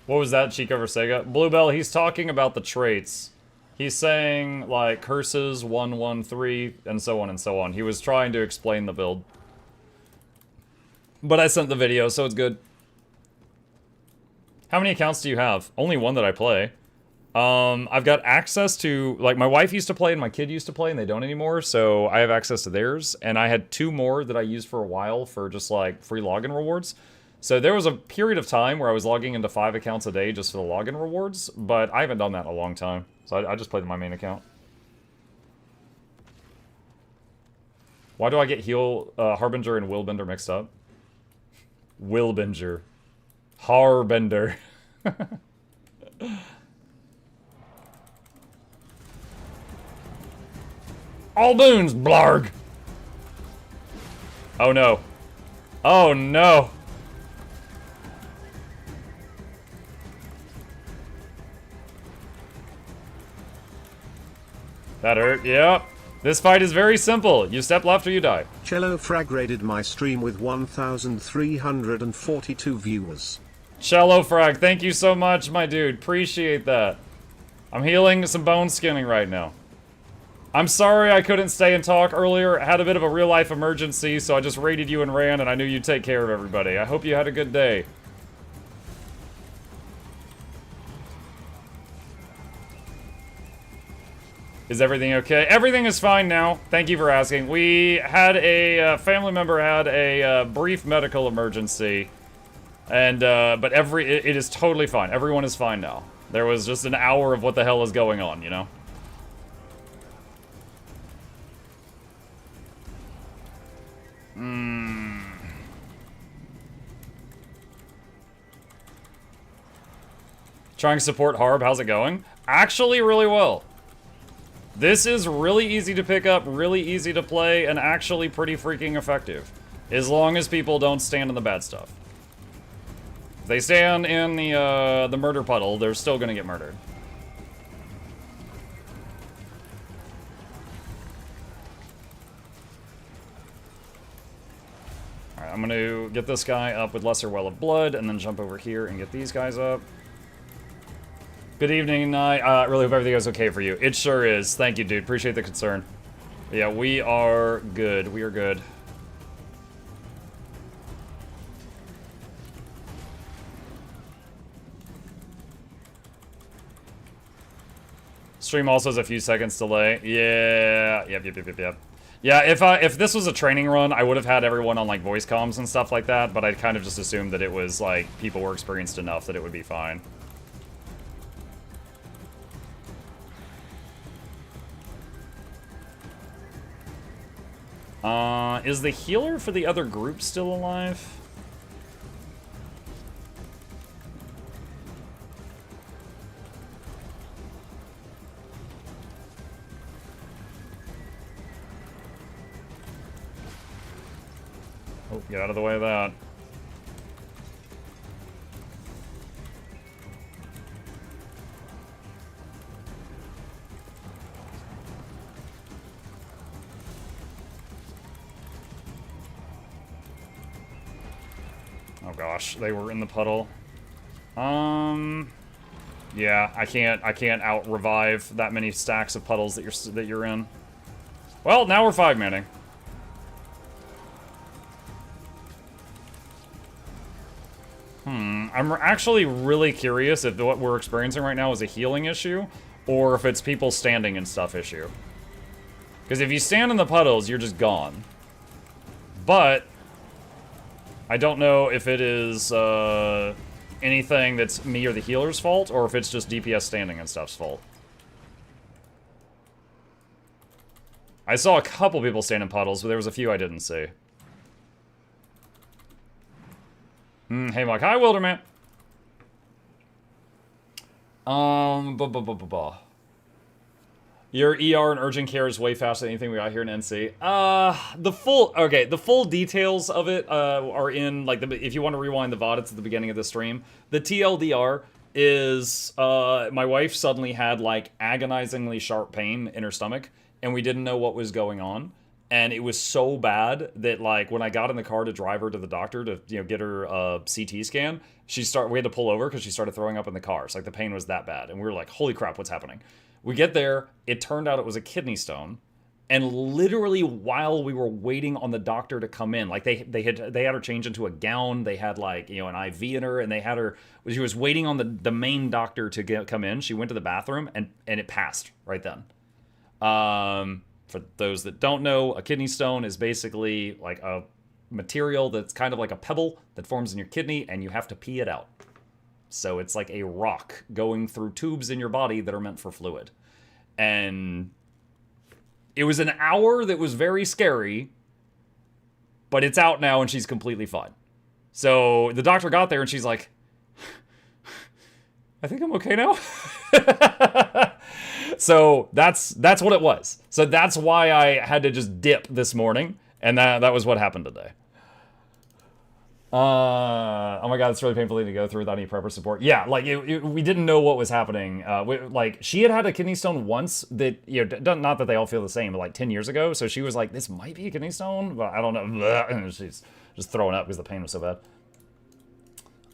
What was that, Chico or Sega? Bluebell, he's talking about the traits. He's saying, like, curses, 113, and so on and so on. He was trying to explain the build. But I sent the video, so it's good. How many accounts do you have? Only one that I play. I've got access to, like, my wife used to play and my kid used to play, and they don't anymore, so I have access to theirs. And I had 2 more that I used for a while for just, like, free login rewards. So there was a period of time where I was logging into 5 accounts a day just for the login rewards, but I haven't done that in a long time. So I just played my main account. Why do I get Harbinger and Willbender mixed up? Willbinger. Harbender. All boons, blarg! Oh no. Oh no. That hurt, yep. This fight is very simple. You step left or you die. Cello Frag raided my stream with 1,342 viewers. Cello Frag, thank you so much, my dude. Appreciate that. I'm healing some bone skinning right now. I'm sorry I couldn't stay and talk earlier. I had a bit of a real-life emergency, so I just raided you and ran, and I knew you'd take care of everybody. I hope you had a good day. Is everything okay? Everything is fine now. Thank you for asking. We had a family member had a brief medical emergency, and but it is totally fine. Everyone is fine now. There was just an hour of what the hell is going on, you know? Trying to support Harb, how's it going? Actually, really well. This is really easy to pick up, really easy to play, and actually pretty freaking effective. As long as people don't stand in the bad stuff. If they stand in the murder puddle, they're still gonna get murdered. Alright, I'm gonna get this guy up with Lesser Well of Blood, and then jump over here and get these guys up. Good evening, I really hope everything is okay for you. It sure is. Thank you, dude. Appreciate the concern. Yeah, we are good. We are good. Stream also has a few seconds delay. Yeah. Yep. Yeah, if this was a training run, I would have had everyone on like voice comms and stuff like that, but I kind of just assumed that it was like people were experienced enough that it would be fine. Is the healer for the other group still alive? Oh, get out of the way of that. Oh gosh, they were in the puddle. Yeah, I can't out revive that many stacks of puddles that you're in. Well, now we're 5-manning. I'm actually really curious if what we're experiencing right now is a healing issue, or if it's people standing and stuff issue. Because if you stand in the puddles, you're just gone. But I don't know if it is anything that's me or the healer's fault, or if it's just DPS standing and stuff's fault. I saw a couple people stand in puddles, but there was a few I didn't see. Hey, Mike. Hi, Wilderman. Your ER and urgent care is way faster than anything we got here in NC. The full details of it are in, like, if you want to rewind the VOD, it's at the beginning of the stream. The TLDR is, my wife suddenly had, like, agonizingly sharp pain in her stomach, and we didn't know what was going on. And it was so bad that, like, when I got in the car to drive her to the doctor to, you know, get her CT scan, we had to pull over because she started throwing up in the car. So, like, the pain was that bad. And we were like, holy crap, what's happening? We get there, it turned out it was a kidney stone. And literally while we were waiting on the doctor to come in, like, they had her change into a gown, they had, like, you know, an IV in her, and they had her, she was waiting on the main doctor to come in. She went to the bathroom, and it passed right then. For those that don't know, a kidney stone is basically like a material that's kind of like a pebble that forms in your kidney, and you have to pee it out. So it's like a rock going through tubes in your body that are meant for fluid. And it was an hour that was very scary, but it's out now and she's completely fine. So the doctor got there and she's like, I think I'm okay now. So that's what it was. So that's why I had to just dip this morning, and that was what happened today. Oh my god, it's really painful thing to go through without any prepper support. Yeah, like, we didn't know what was happening. Like, she had a kidney stone once that, you know, not that they all feel the same, but like 10 years ago, so she was like, this might be a kidney stone, but I don't know. And she's just throwing up because the pain was so bad.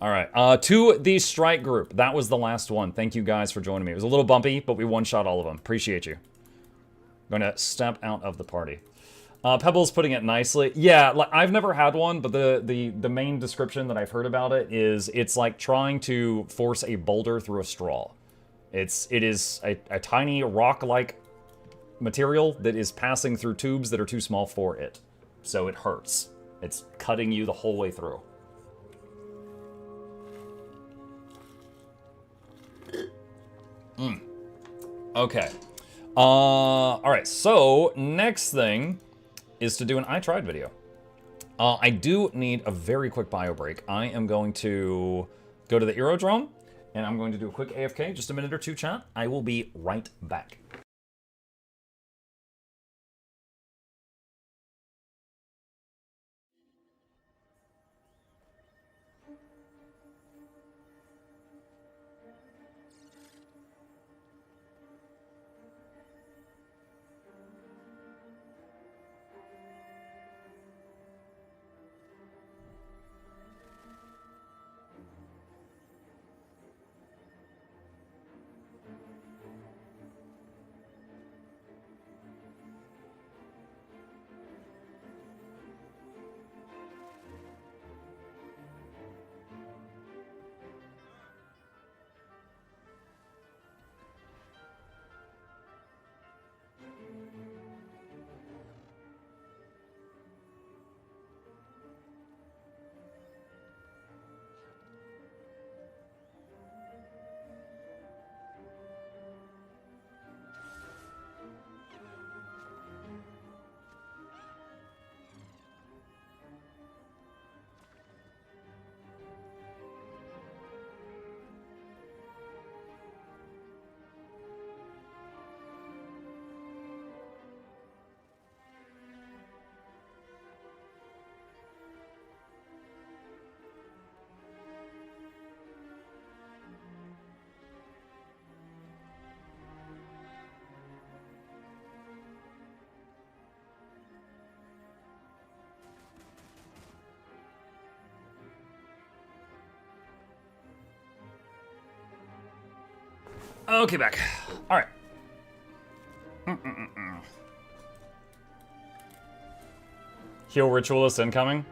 All right, to the strike group. That was the last one. Thank you guys for joining me. It was a little bumpy, but we one-shot all of them. Appreciate you. I'm gonna step out of the party. Pebble's putting it nicely. Yeah, like, I've never had one, but the main description that I've heard about it is it's like trying to force a boulder through a straw. It is a tiny rock-like material that is passing through tubes that are too small for it. So it hurts. It's cutting you the whole way through. Okay. Alright, so next thing is to do an I tried video. I do need a very quick bio break. I am going to go to the aerodrome, and I'm going to do a quick AFK, just a minute or two, chat. I will be right back. Okay, back. All right. Heal Ritualist incoming?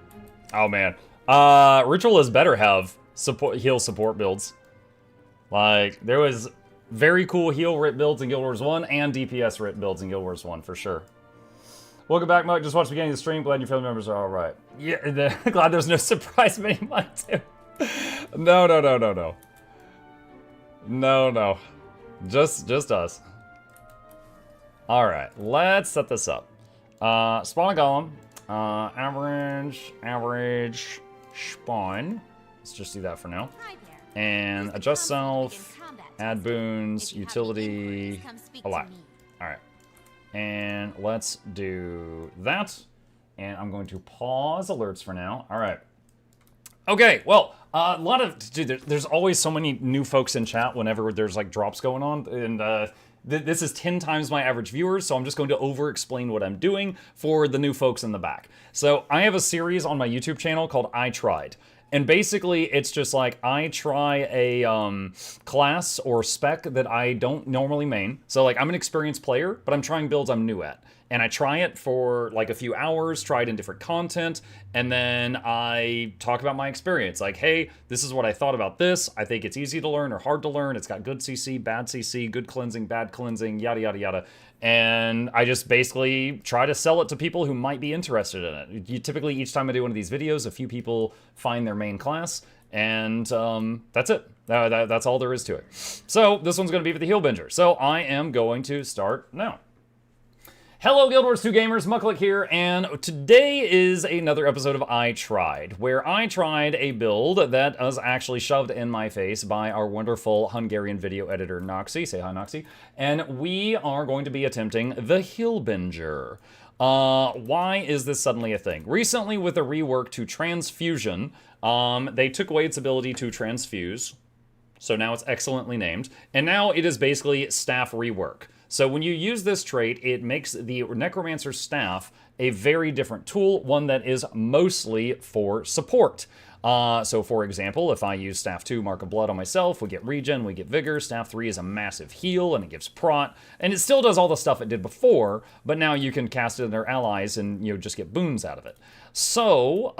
Oh, man. Ritualist better have heal support builds. Like, there was very cool heal Rit builds in Guild Wars 1 and DPS Rit builds in Guild Wars 1, for sure. Welcome back, Mike. Just watched the beginning of the stream. Glad your family members are all right. Yeah, glad there's no surprise mini Mike, too. No. No. Just us. Alright, let's set this up. Spawn a golem. Average spawn. Let's just do that for now. And adjust self, add boons, utility, a lot. Alright. And let's do that. And I'm going to pause alerts for now. Alright. Okay, well, a lot of, dude, there's always so many new folks in chat whenever there's like drops going on, and this is 10 times my average viewers, so I'm just going to over-explain what I'm doing for the new folks in the back. So I have a series on my YouTube channel called I Tried, and basically it's just like I try a class or spec that I don't normally main. So like I'm an experienced player, but I'm trying builds I'm new at. And I try it for like a few hours, try it in different content, and then I talk about my experience. Like, hey, this is what I thought about this. I think it's easy to learn or hard to learn. It's got good CC, bad CC, good cleansing, bad cleansing, yada, yada, yada. And I just basically try to sell it to people who might be interested in it. Typically, each time I do one of these videos, a few people find their main class, and that's it. That's all there is to it. So this one's going to be for the Heal Binger. So I am going to start now. Hello Guild Wars 2 gamers, Mukluk here, and today is another episode of I Tried, where I tried a build that was actually shoved in my face by our wonderful Hungarian video editor, Noxxi. Say hi, Noxxi. And we are going to be attempting the Heal Binger. Why is this suddenly a thing? Recently, with a rework to transfusion, they took away its ability to transfuse. So now it's excellently named. And now it is basically staff rework. So when you use this trait, it makes the Necromancer's staff a very different tool, one that is mostly for support. So for example, if I use Staff 2, Mark of Blood on myself, we get regen, we get vigor. Staff 3 is a massive heal, and it gives prot. And it still does all the stuff it did before, but now you can cast it on their allies and, you know, just get boons out of it. So,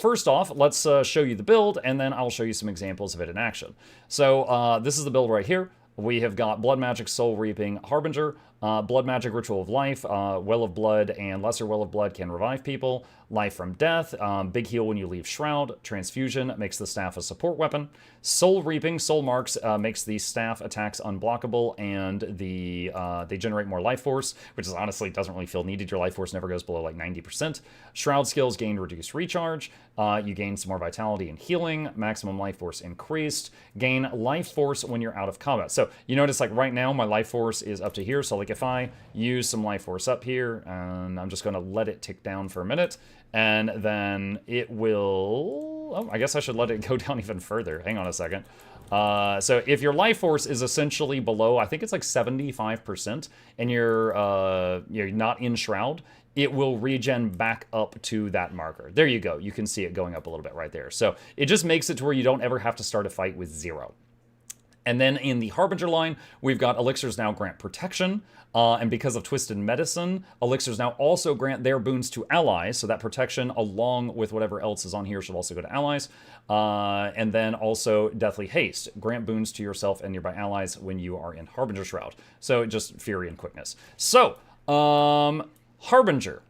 first off, let's show you the build, and then I'll show you some examples of it in action. So, this is the build right here. We have got Blood Magic, Soul Reaping, Harbinger, Blood Magic, Ritual of Life, Well of Blood, and Lesser Well of Blood can revive people, Life from Death, Big Heal when you leave Shroud, Transfusion makes the staff a support weapon, Soul Reaping, Soul Marks makes the staff attacks unblockable, and they generate more life force, which is honestly doesn't really feel needed. Your life force never goes below like 90%. Shroud skills gain reduced recharge, you gain some more vitality and healing, maximum life force increased, gain life force when you're out of combat. So you notice like right now my life force is up to here, so like if I use some life force up here, and I'm just going to let it tick down for a minute, and then it will... Oh, I guess I should let it go down even further. Hang on a second. So if your life force is essentially below, I think it's like 75%, and you're not in Shroud, it will regen back up to that marker. There you go. You can see it going up a little bit right there. So it just makes it to where you don't ever have to start a fight with 0. And then in the Harbinger line, we've got Elixirs now grant protection, and because of Twisted Medicine, Elixirs now also grant their boons to allies, so that protection, along with whatever else is on here, should also go to allies. And then also Deathly Haste, grant boons to yourself and nearby allies when you are in Harbinger Shroud. So just Fury and Quickness. So, Harbinger,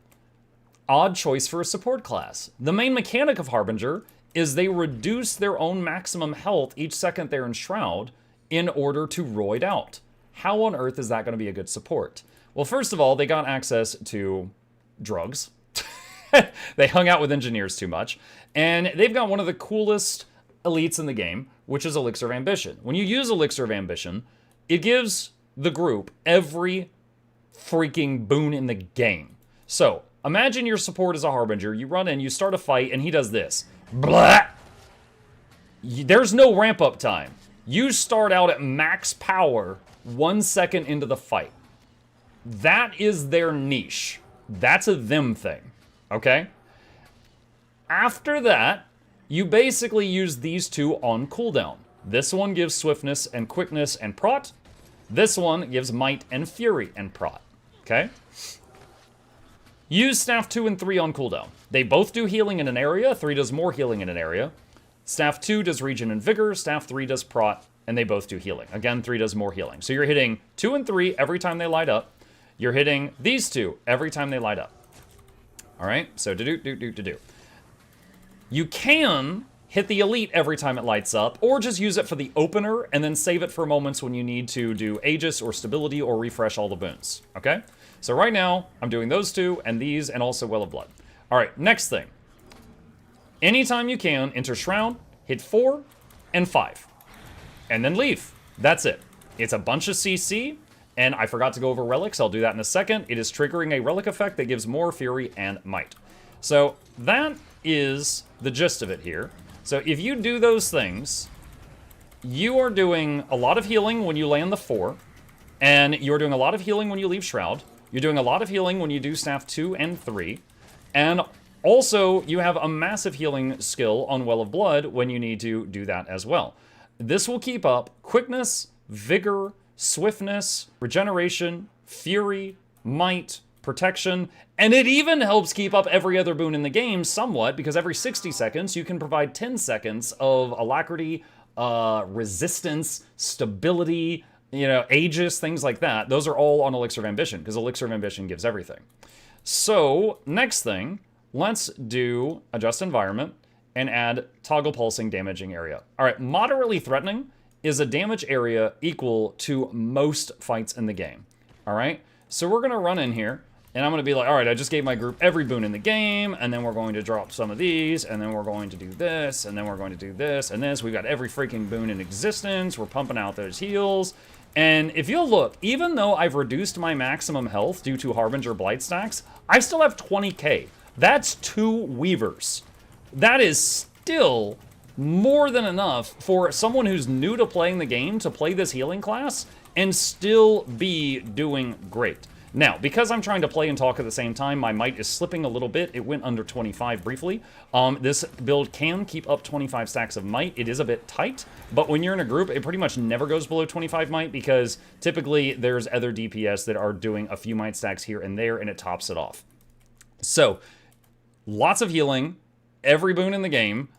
odd choice for a support class. The main mechanic of Harbinger is they reduce their own maximum health each second they're in Shroud, in order to roid out. How on earth is that going to be a good support? Well, first of all, they got access to drugs. They hung out with engineers too much. And they've got one of the coolest elites in the game, which is Elixir of Ambition. When you use Elixir of Ambition, it gives the group every freaking boon in the game. So, imagine your support is a Harbinger, you run in, you start a fight, and he does this. Blah! There's no ramp-up time. You start out at max power 1 second into the fight. That is their niche. That's a them thing, okay? After that, you basically use these two on cooldown. This one gives swiftness and quickness and prot. This one gives might and fury and prot, okay? Use Staff 2 and 3 on cooldown. They both do healing in an area. 3 does more healing in an area. Staff 2 does regen and vigor, Staff 3 does prot, and they both do healing. Again, 3 does more healing. So you're hitting 2 and 3 every time they light up. You're hitting these two every time they light up. All right, so do. You can hit the elite every time it lights up, or just use it for the opener, and then save it for moments when you need to do Aegis or Stability or refresh all the boons, okay? So right now, I'm doing those two, and these, and also Well of Blood. All right, next thing. Anytime you can, enter Shroud, hit 4 and 5, and then leave. That's it. It's a bunch of CC, and I forgot to go over relics. I'll do that in a second. It is triggering a relic effect that gives more fury and might. So that is the gist of it here. So if you do those things, you are doing a lot of healing when you land the 4, and you're doing a lot of healing when you leave Shroud. You're doing a lot of healing when you do Staff 2 and 3, and also, you have a massive healing skill on Well of Blood when you need to do that as well. This will keep up quickness, vigor, swiftness, regeneration, fury, might, protection, and it even helps keep up every other boon in the game somewhat, because every 60 seconds you can provide 10 seconds of alacrity, resistance, stability, you know, Aegis, things like that. Those are all on Elixir of Ambition, because Elixir of Ambition gives everything. So, next thing, let's do Adjust Environment and add Toggle Pulsing Damaging Area. All right, Moderately Threatening is a damage area equal to most fights in the game. All right, so we're gonna run in here, and I'm gonna be like, all right, I just gave my group every boon in the game, and then we're going to drop some of these, and then we're going to do this, and then we're going to do this, and this. We've got every freaking boon in existence. We're pumping out those heals, And if you'll look, even though I've reduced my maximum health due to Harbinger Blight stacks, I still have 20k. That's 2 Weavers. That is still more than enough for someone who's new to playing the game to play this healing class and still be doing great. Now, because I'm trying to play and talk at the same time, my might is slipping a little bit. It went under 25 briefly. This build can keep up 25 stacks of might. It is a bit tight, but when you're in a group, it pretty much never goes below 25 might because typically there's other DPS that are doing a few might stacks here and there, and it tops it off. So, lots of healing, every boon in the game,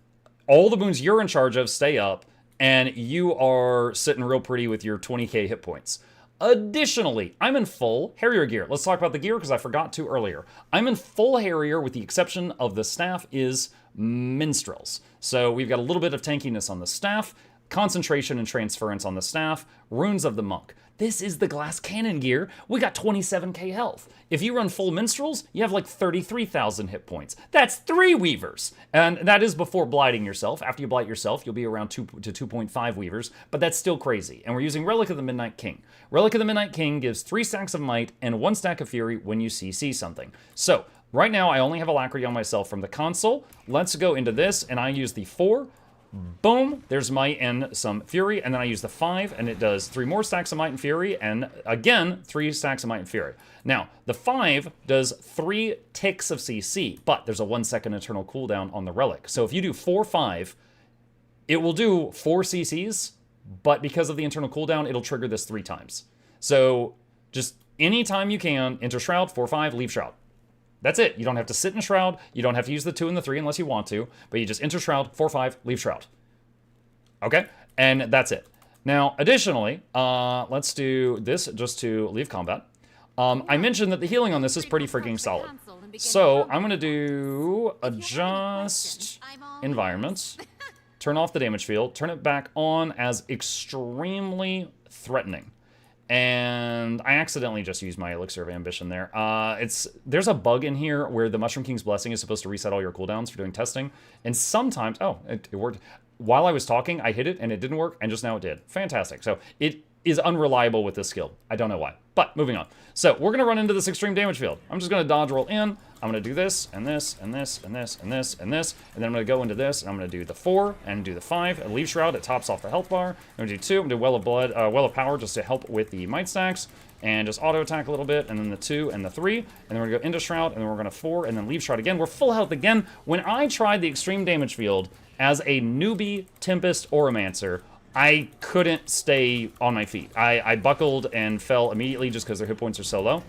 all the boons you're in charge of stay up, and you are sitting real pretty with your 20k hit points. Additionally, I'm in full Harrier gear. Let's talk about the gear because I forgot to earlier. I'm in full Harrier with the exception of the staff is Minstrels. So we've got a little bit of tankiness on the staff, concentration and transference on the staff, runes of the monk. This is the glass cannon gear. We got 27k health. If you run full minstrels, you have like 33,000 hit points. That's 3 weavers. And that is before blighting yourself. After you blight yourself, you'll be around 2 to 2.5 weavers, but that's still crazy. And we're using Relic of the Midnight King. Relic of the Midnight King gives 3 stacks of might and 1 stack of fury when you CC something. So right now I only have alacrity on myself from the console. Let's go into this and I use the 4. Boom, there's might and some fury, and then I use the 5, and it does 3 more stacks of might and fury, and again, 3 stacks of might and fury. Now, the 5 does 3 ticks of CC, but there's a 1-second eternal cooldown on the relic. So if you do 4-5, it will do 4 CCs, but because of the internal cooldown, it'll trigger this 3 times. So just anytime you can, enter Shroud, 4-5, leave Shroud. That's it. You don't have to sit in Shroud. You don't have to use the 2 and the 3 unless you want to, but you just enter Shroud, 4-5, leave Shroud. Okay? And that's it. Now, additionally, let's do this just to leave combat. I mentioned that the healing on this is pretty freaking solid. So I'm going to do adjust environments, turn off the damage field, turn it back on as extremely threatening. And I accidentally just used my Elixir of Ambition there. There's a bug in here where the Mushroom King's Blessing is supposed to reset all your cooldowns for doing testing. And sometimes, oh, it worked. While I was talking, I hit it and it didn't work, and just now it did. Fantastic. So it is unreliable with this skill. I don't know why. But moving on. So we're going to run into this extreme damage field. I'm just going to dodge roll in. I'm going to do this, and this, and this, and this, and this, and this. And then I'm going to go into this, and I'm going to do the 4, and do the 5, and leave Shroud. It tops off the health bar. I'm going to do 2. I'm going to do Well of Blood, Well of Power, just to help with the might stacks. And just auto attack a little bit, and then the 2 and the 3. And then we're going to go into Shroud, and then we're going to 4, and then leave Shroud again. We're full health again. When I tried the extreme damage field as a newbie Tempest Oromancer, I couldn't stay on my feet. I buckled and fell immediately just because their hit points are so low.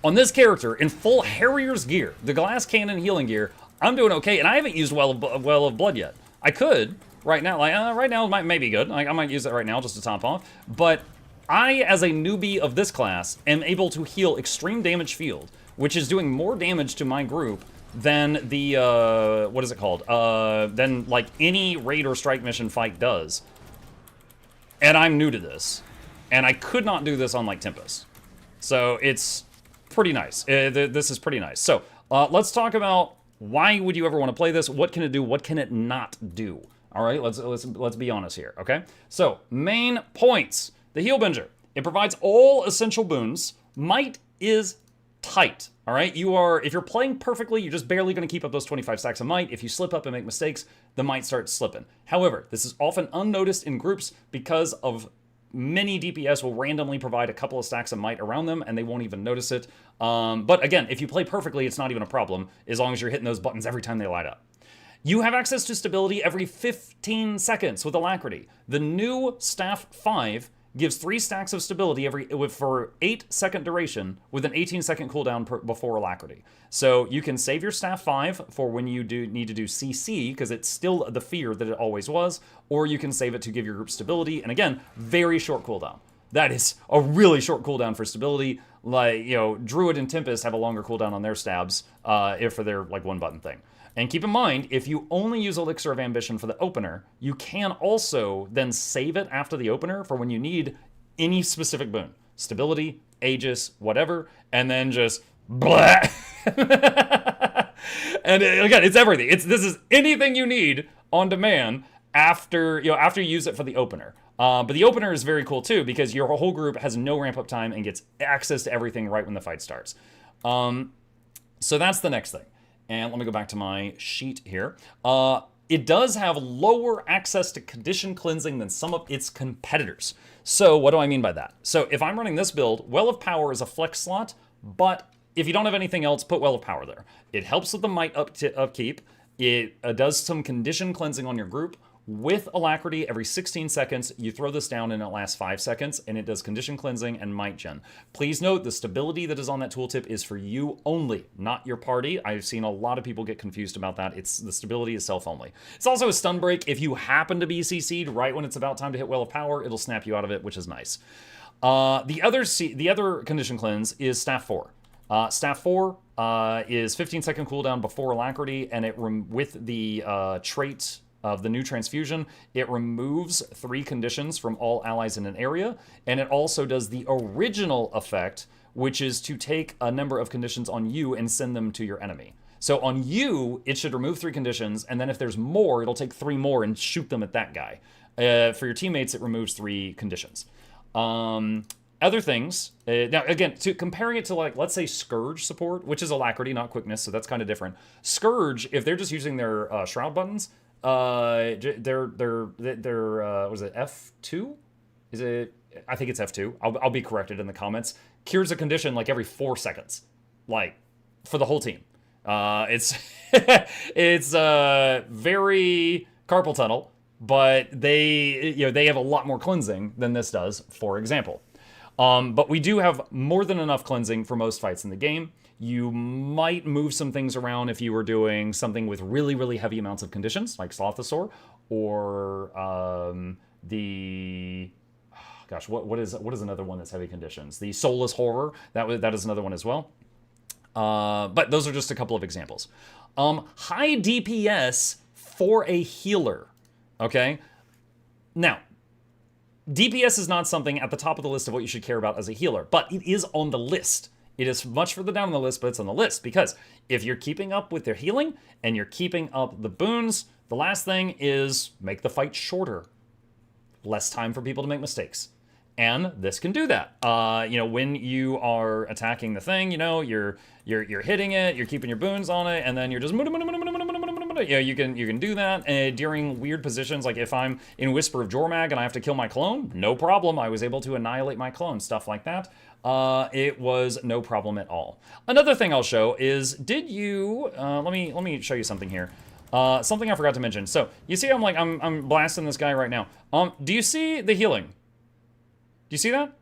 On this character, in full Harrier's gear, the glass cannon healing gear, I'm doing okay, and I haven't used Well of Blood yet. I could, right now, right now it may be good. I might use it right now just to top off, but I, as a newbie of this class, am able to heal extreme damage field, which is doing more damage to my group than the, what is it called? Than, like, any raid or strike mission fight does. And I'm new to this. And I could not do this on, like, Tempest. So it's pretty nice. This is pretty nice. So let's talk about why would you ever want to play this? What can it do? What can it not do? All right, let's be honest here, okay? So, main points. The Healbinger. It provides all essential boons. Might is tight, all right? If you're playing perfectly, you're just barely going to keep up those 25 stacks of might. If you slip up and make mistakes, the might starts slipping. However, this is often unnoticed in groups because of many DPS will randomly provide a couple of stacks of might around them, and they won't even notice it. But again, if you play perfectly, it's not even a problem, as long as you're hitting those buttons every time they light up. You have access to stability every 15 seconds with Alacrity. The new Staff 5 gives 3 stacks of stability for 8-second duration with an 18-second cooldown before Alacrity. So you can save your Staff 5 for when you need to do CC, because it's still the fear that it always was, or you can save it to give your group stability, and again, very short cooldown. That is a really short cooldown for stability. Like, you know, Druid and Tempest have a longer cooldown on their stabs for their, like, one-button thing. And keep in mind, if you only use Elixir of Ambition for the opener, you can also then save it after the opener for when you need any specific boon. Stability, Aegis, whatever, and then just blah. And again, it's everything. This is anything you need on demand after you use it for the opener. But the opener is very cool too, because your whole group has no ramp up time and gets access to everything right when the fight starts. So that's the next thing. And let me go back to my sheet here. It does have lower access to condition cleansing than some of its competitors. So what do I mean by that? So if I'm running this build, Well of Power is a flex slot, but if you don't have anything else, put Well of Power there. It helps with the might upkeep. It does some condition cleansing on your group. With Alacrity, every 16 seconds, you throw this down and it lasts 5 seconds, and it does condition cleansing and might gen. Please note, the stability that is on that tooltip is for you only, not your party. I've seen a lot of people get confused about that. The stability is self-only. It's also a stun break. If you happen to be CC'd right when it's about time to hit Well of Power, it'll snap you out of it, which is nice. The other condition cleanse is Staff 4. Staff 4 is 15-second cooldown before Alacrity, and with the trait of the new transfusion, it removes 3 conditions from all allies in an area, and it also does the original effect, which is to take a number of conditions on you and send them to your enemy. So on you, it should remove 3 conditions, and then if there's more, it'll take 3 more and shoot them at that guy. For your teammates, it removes 3 conditions. Other things, now again, comparing it to, like, let's say Scourge support, which is Alacrity, not Quickness, so that's kind of different. Scourge, if they're just using their Shroud buttons, they're was it F2? Is it? I think it's F2. I'll be corrected in the comments. Cures a condition like every 4 seconds, like for the whole team. It's it's very carpal tunnel, but they have a lot more cleansing than this does, for example. But we do have more than enough cleansing for most fights in the game. You might move some things around if you were doing something with really, really heavy amounts of conditions, like Slothosaur, or what is another one that's heavy conditions? The Soulless Horror, that is another one as well. But those are just a couple of examples. High DPS for a healer, okay? Now, DPS is not something at the top of the list of what you should care about as a healer, but it is on the list. It is much further down on the list, but it's on the list, because if you're keeping up with their healing and you're keeping up the boons, the last thing is make the fight shorter. Less time for people to make mistakes. And this can do that. When you are attacking the thing, you're hitting it, you're keeping your boons on it, and then you're just you can do that during weird positions. Like if I'm in Whisper of Jormag and I have to kill my clone, no problem. I was able to annihilate my clone, stuff like that. It was no problem at all. Another thing I'll show is, did you? Let me show you something here. Something I forgot to mention. So you see, I'm blasting this guy right now. Do you see the healing? Do you see that?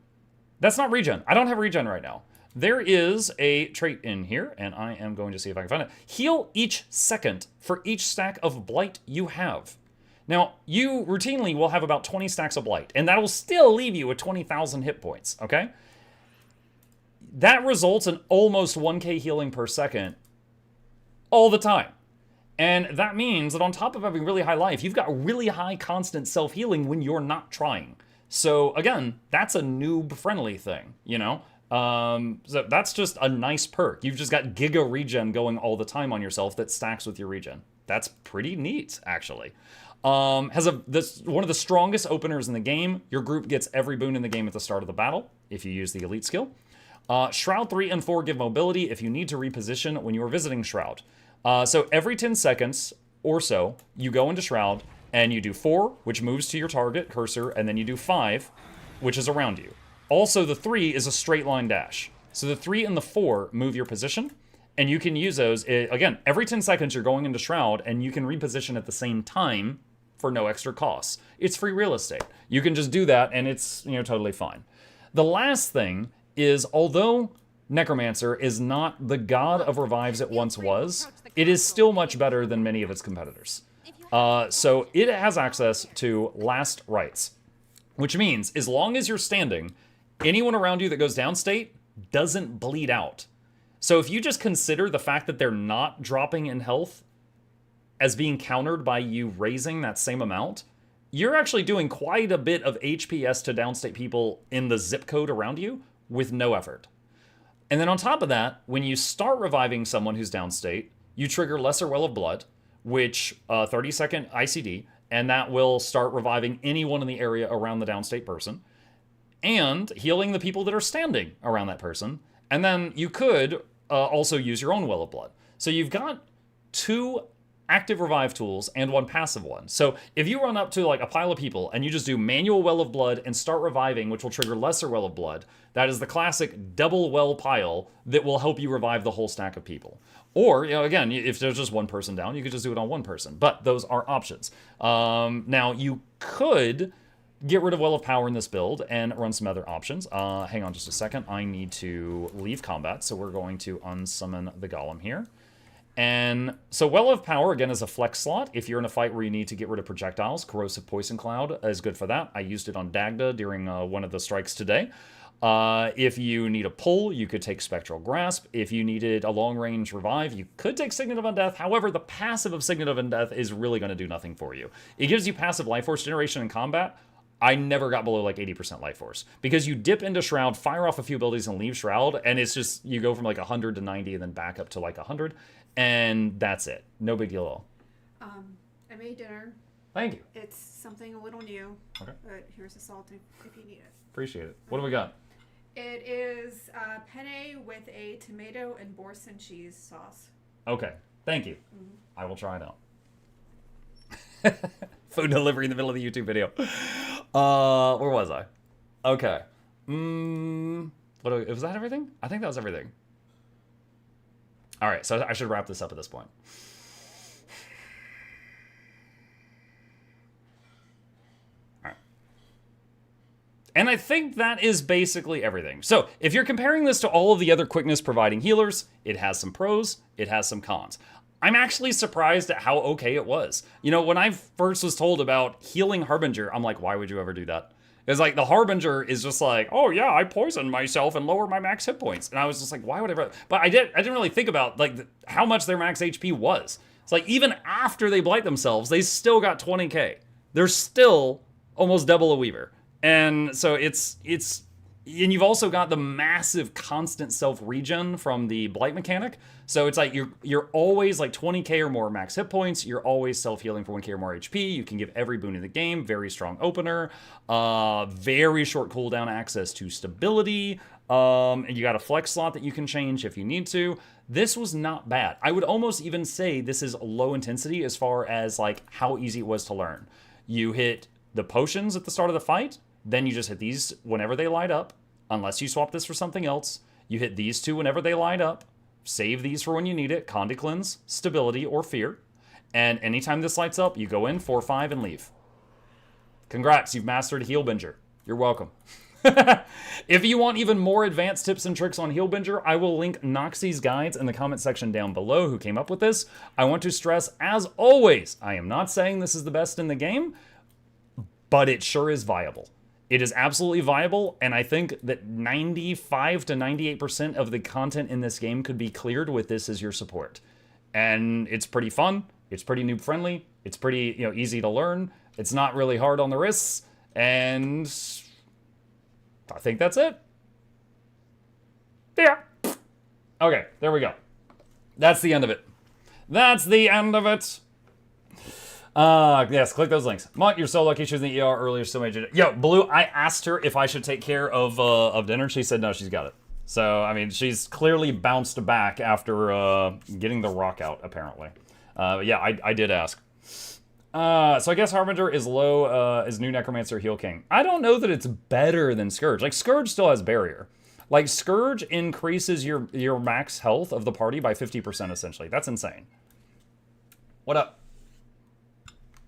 That's not regen. I don't have regen right now. There is a trait in here, and I am going to see if I can find it. Heal each second for each stack of blight you have. Now, you routinely will have about 20 stacks of blight, and that will still leave you with 20,000 hit points, okay? That results in almost 1k healing per second all the time. And that means that on top of having really high life, you've got really high constant self-healing when you're not trying. So again, that's a noob-friendly thing, So that's just a nice perk. You've just got giga regen going all the time on yourself that stacks with your regen. That's pretty neat, actually. One of the strongest openers in the game. Your group gets every boon in the game at the start of the battle if you use the elite skill. Shroud 3 and 4 give mobility if you need to reposition when you are visiting Shroud. So every 10 seconds or so, you go into Shroud, and you do 4, which moves to your target cursor, and then you do 5, which is around you. Also, the 3 is a straight line dash. So the 3 and the 4 move your position, and you can use those. Again, every 10 seconds you're going into Shroud, and you can reposition at the same time for no extra costs. It's free real estate. You can just do that, and it's totally fine. The last thing is, although Necromancer is not the god of revives it once was, it is still much better than many of its competitors. So it has access to last rites, which means as long as you're standing, anyone around you that goes downstate doesn't bleed out. So if you just consider the fact that they're not dropping in health as being countered by you raising that same amount, you're actually doing quite a bit of HPS to downstate people in the zip code around you with no effort. And then on top of that, when you start reviving someone who's downstate, you trigger Lesser Well of Blood, which 30-second ICD, and that will start reviving anyone in the area around the downstate person, and healing the people that are standing around that person. And then you could also use your own Well of Blood. So you've got 2 active revive tools and 1 passive one. So if you run up to like a pile of people and you just do manual Well of Blood and start reviving, which will trigger lesser Well of Blood, that is the classic double well pile that will help you revive the whole stack of people. Or, you know, again, if there's just 1 person down, you could just do it on 1 person. But those are options. Now, you could get rid of Well of Power in this build and run some other options. Hang on just a second. I need to leave combat, so we're going to unsummon the Golem here. And so Well of Power, again, is a flex slot. If you're in a fight where you need to get rid of projectiles, Corrosive Poison Cloud is good for that. I used it on Dagda during one of the strikes today. If you need a pull, you could take Spectral Grasp. If you needed a long-range revive, you could take Signet of Undeath. However, the passive of Signet of Undeath is really going to do nothing for you. It gives you passive life force generation in combat. I never got below like 80% life force because you dip into Shroud, fire off a few abilities, and leave Shroud, and it's just you go from like 100 to 90 and then back up to like 100, and that's it. No big deal at all. I made dinner. Thank you. It's something a little new. Okay. But here's a salt if you need it. Appreciate it. What do we got? It is penne with a tomato and boursin cheese sauce. Okay. Thank you. I will try it out. Food delivery in the middle of the YouTube video. Where was I? Okay. Was that everything? I think that was everything. All right, so I should wrap this up at this point. All right. And I think that is basically everything. So if you're comparing this to all of the other quickness providing healers, it has some pros, it has some cons. I'm actually surprised at how okay it was. You know, when I first was told about healing Harbinger, I'm like, why would you ever do that? It's like the Harbinger is just like, oh yeah, I poison myself and lower my max hit points. And I was just like, why would I ever? But I didn't really think about like how much their max HP was. It's like even after they blight themselves, they still got 20k. They're still almost double a Weaver. And so it's and you've also got the massive constant self-regen from the blight mechanic. So it's like you're always like 20k or more max hit points. You're always self-healing for 1k or more HP. You can give every boon in the game. Very strong opener. Very short cooldown access to stability. And you got a flex slot that you can change if you need to. This was not bad. I would almost even say this is low intensity as far as like how easy it was to learn. You hit the potions at the start of the fight. Then you just hit these whenever they light up, unless you swap this for something else. You hit these 2 whenever they light up. Save these for when you need it. Condi Cleanse, Stability, or Fear. And anytime this lights up, you go in, 4-5, and leave. Congrats, you've mastered Healbinger. You're welcome. If you want even more advanced tips and tricks on Healbinger, I will link Noxxi's guides in the comment section down below who came up with this. I want to stress, as always, I am not saying this is the best in the game, but it sure is viable. It is absolutely viable, and I think that 95 to 98% of the content in this game could be cleared with this as your support. And it's pretty fun, it's pretty noob friendly, it's pretty, you know, easy to learn, it's not really hard on the wrists, and I think that's it. Yeah. Okay, there we go. That's the end of it. That's the end of it. Yes, click those links. Mutt, you're so lucky she was in the ER earlier, so made you. Yo, Blue, I asked her if I should take care of dinner. She said no, she's got it. So, I mean, she's clearly bounced back after getting the rock out, apparently. Yeah, I did ask. So I guess Harbinger is low as new Necromancer Heal King. I don't know that it's better than Scourge. Like, Scourge still has Barrier. Like, Scourge increases your max health of the party by 50%, essentially. That's insane. What up?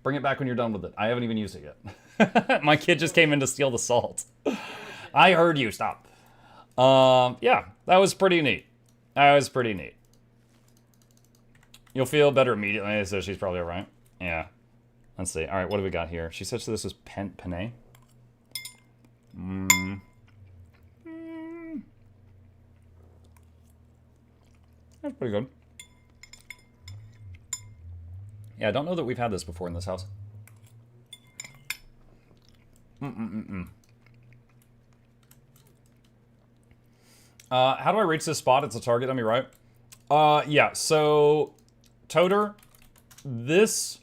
Bring it back when you're done with it. I haven't even used it yet. My kid just came in to steal the salt. I heard you. Stop. Yeah, that was pretty neat. That was pretty neat. You'll feel better immediately, so she's probably all right. Yeah. Let's see. All right, what do we got here? She said this was penne. That's pretty good. Yeah, I don't know that we've had this before in this house. How do I reach this spot? It's a target on me, right? Yeah, so... Toter, this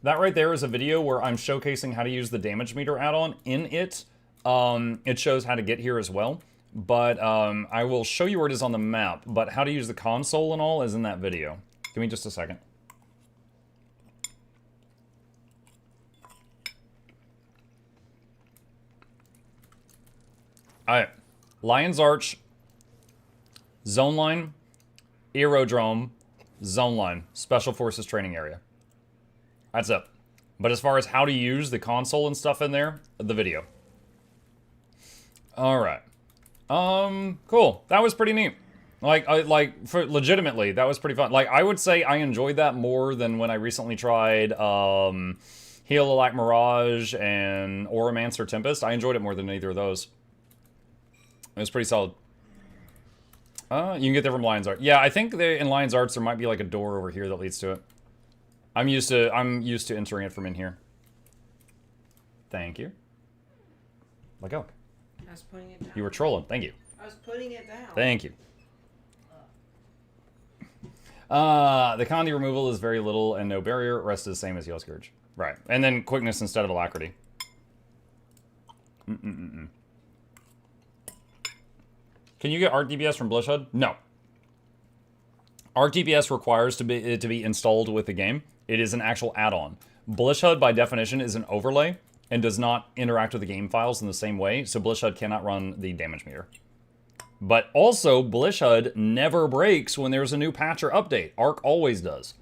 That right there is a video where I'm showcasing how to use the damage meter add-on. In it, it shows how to get here as well. But I will show you where it is on the map. But how to use the console and all is in that video. Give me just a second. Alright. Lion's Arch, Zone Line, Aerodrome, Zone Line, Special Forces Training Area. That's it. But as far as how to use the console and stuff in there, the video. Alright. Cool. That was pretty neat. Legitimately, that was pretty fun. Like, I would say I enjoyed that more than when I recently tried, Heal-A-Lac Mirage and Oromancer Tempest. I enjoyed it more than either of those. It was pretty solid. You can get there from Lion's Arch. Yeah, I think in Lion's Arch there might be like a door over here that leads to it. I'm used to entering it from in here. Thank you. Let go. I was putting it down. You were trolling. Thank you. I was putting it down. Thank you. The Condi removal is very little and no barrier. Rest is the same as Heal Scourge. Right. And then quickness instead of alacrity. Can you get Arc DPS from Blishud? No. Arc DPS requires to be installed with the game. It is an actual add-on. Blishud, by definition, is an overlay and does not interact with the game files in the same way, so Blishud cannot run the damage meter. But also, Blishud never breaks when there's a new patch or update. Arc always does.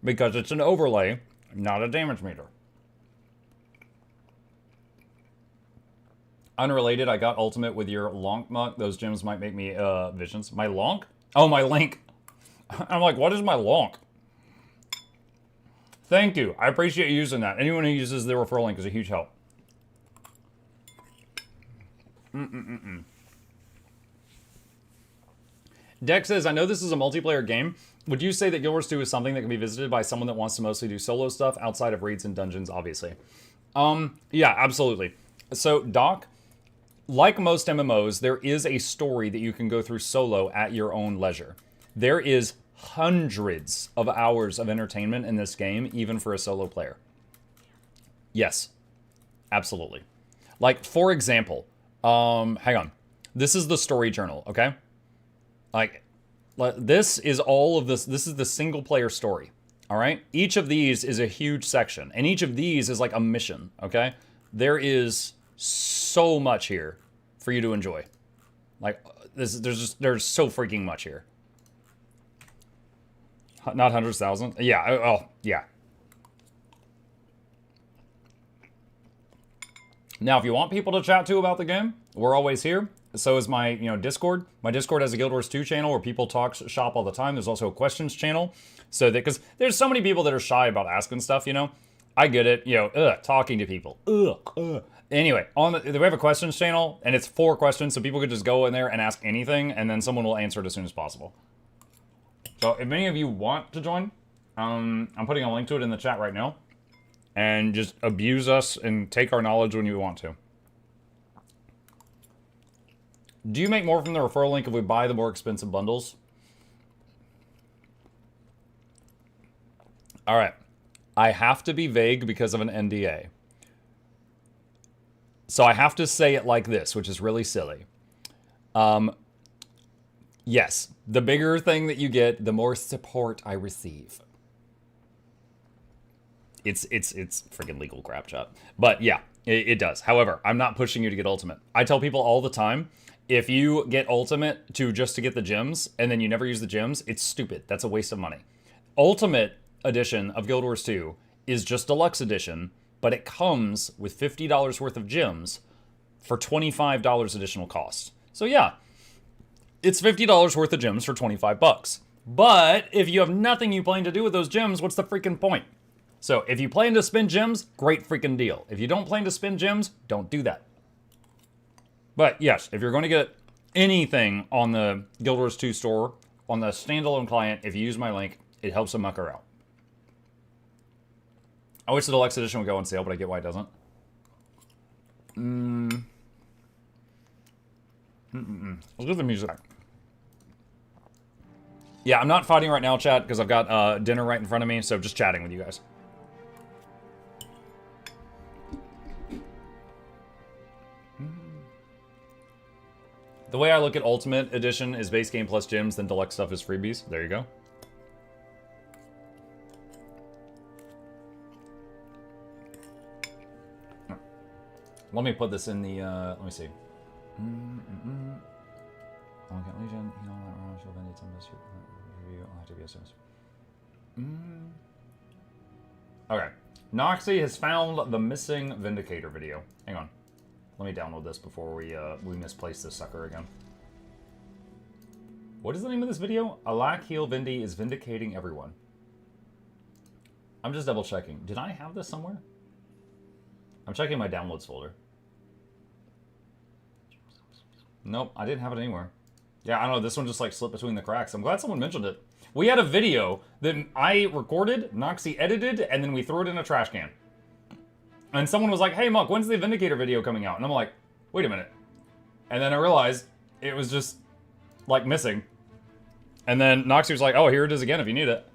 Because it's an overlay, not a damage meter. Unrelated, I got ultimate with your Lonk Muck. Those gems might make me visions. My Lonk? Oh, my Link. I'm like, what is my Lonk? Thank you. I appreciate you using that. Anyone who uses the referral link is a huge help. Dex says, I know this is a multiplayer game. Would you say that Guild Wars 2 is something that can be visited by someone that wants to mostly do solo stuff outside of raids and dungeons, obviously? Yeah, absolutely. So, Doc, like most MMOs, there is a story that you can go through solo at your own leisure. There is hundreds of hours of entertainment in this game, even for a solo player. Yes, absolutely. Like, for example, hang on. This is the story journal, okay? Like, this is all of this. This is the single player story, all right? Each of these is a huge section, and each of these is like a mission, okay? There is so much here for you to enjoy. Like, there's so freaking much here. Not hundreds, thousands. Yeah. Oh, yeah. Now, if you want people to chat to about the game, we're always here. So is my, Discord. My Discord has a Guild Wars 2 channel where people talk shop all the time. There's also a questions channel. So that, because there's so many people that are shy about asking stuff, I get it, talking to people. Anyway, we have a questions channel, and it's 4 questions, so people could just go in there and ask anything, and then someone will answer it as soon as possible. So if any of you want to join, I'm putting a link to it in the chat right now. And just abuse us and take our knowledge when you want to. Do you make more from the referral link if we buy the more expensive bundles? Alright. I have to be vague because of an NDA. So I have to say it like this, which is really silly. Yes, the bigger thing that you get, the more support I receive. It's freaking legal crap chat. But yeah, it does. However, I'm not pushing you to get ultimate. I tell people all the time, if you get ultimate just to get the gems, and then you never use the gems, it's stupid. That's a waste of money. Ultimate edition of Guild Wars 2 is just deluxe edition, but it comes with $50 worth of gems for $25 additional cost. So yeah, it's $50 worth of gems for 25 bucks. But if you have nothing you plan to do with those gems, what's the freaking point? So if you plan to spend gems, great freaking deal. If you don't plan to spend gems, don't do that. But yes, if you're going to get anything on the Guild Wars 2 store, on the standalone client, if you use my link, it helps a mucker out. I wish the deluxe edition would go on sale, but I get why it doesn't. Let's get the music back. Yeah, I'm not fighting right now, chat, because I've got dinner right in front of me, so just chatting with you guys. The way I look at Ultimate Edition is base game plus gyms, then deluxe stuff is freebies. There you go. Let me put this in the, let me see. Okay. Noxxi has found the missing Vindicator video. Hang on. Let me download this before we misplace this sucker again. What is the name of this video? Alak Heel Vindy is vindicating everyone. I'm just double checking. Did I have this somewhere? I'm checking my downloads folder. Nope, I didn't have it anywhere. Yeah, I don't know, this one just like slipped between the cracks. I'm glad someone mentioned it. We had a video that I recorded, Noxxi edited, and then we threw it in a trash can. And someone was like, hey, Muck, when's the Vindicator video coming out? And I'm like, wait a minute. And then I realized it was just, like, missing. And then Noxxi was like, oh, here it is again if you need it.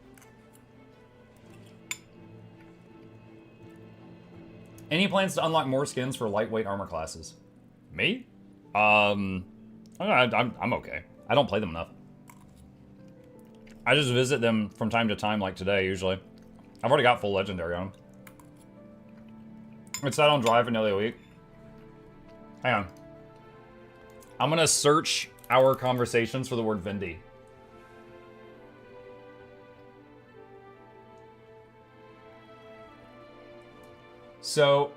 Any plans to unlock more skins for lightweight armor classes? Me? I'm okay. I don't play them enough. I just visit them from time to time, like today, usually. I've already got full legendary on them. It's sat on drive for nearly a week. Hang on. I'm gonna search our conversations for the word Vindy. So,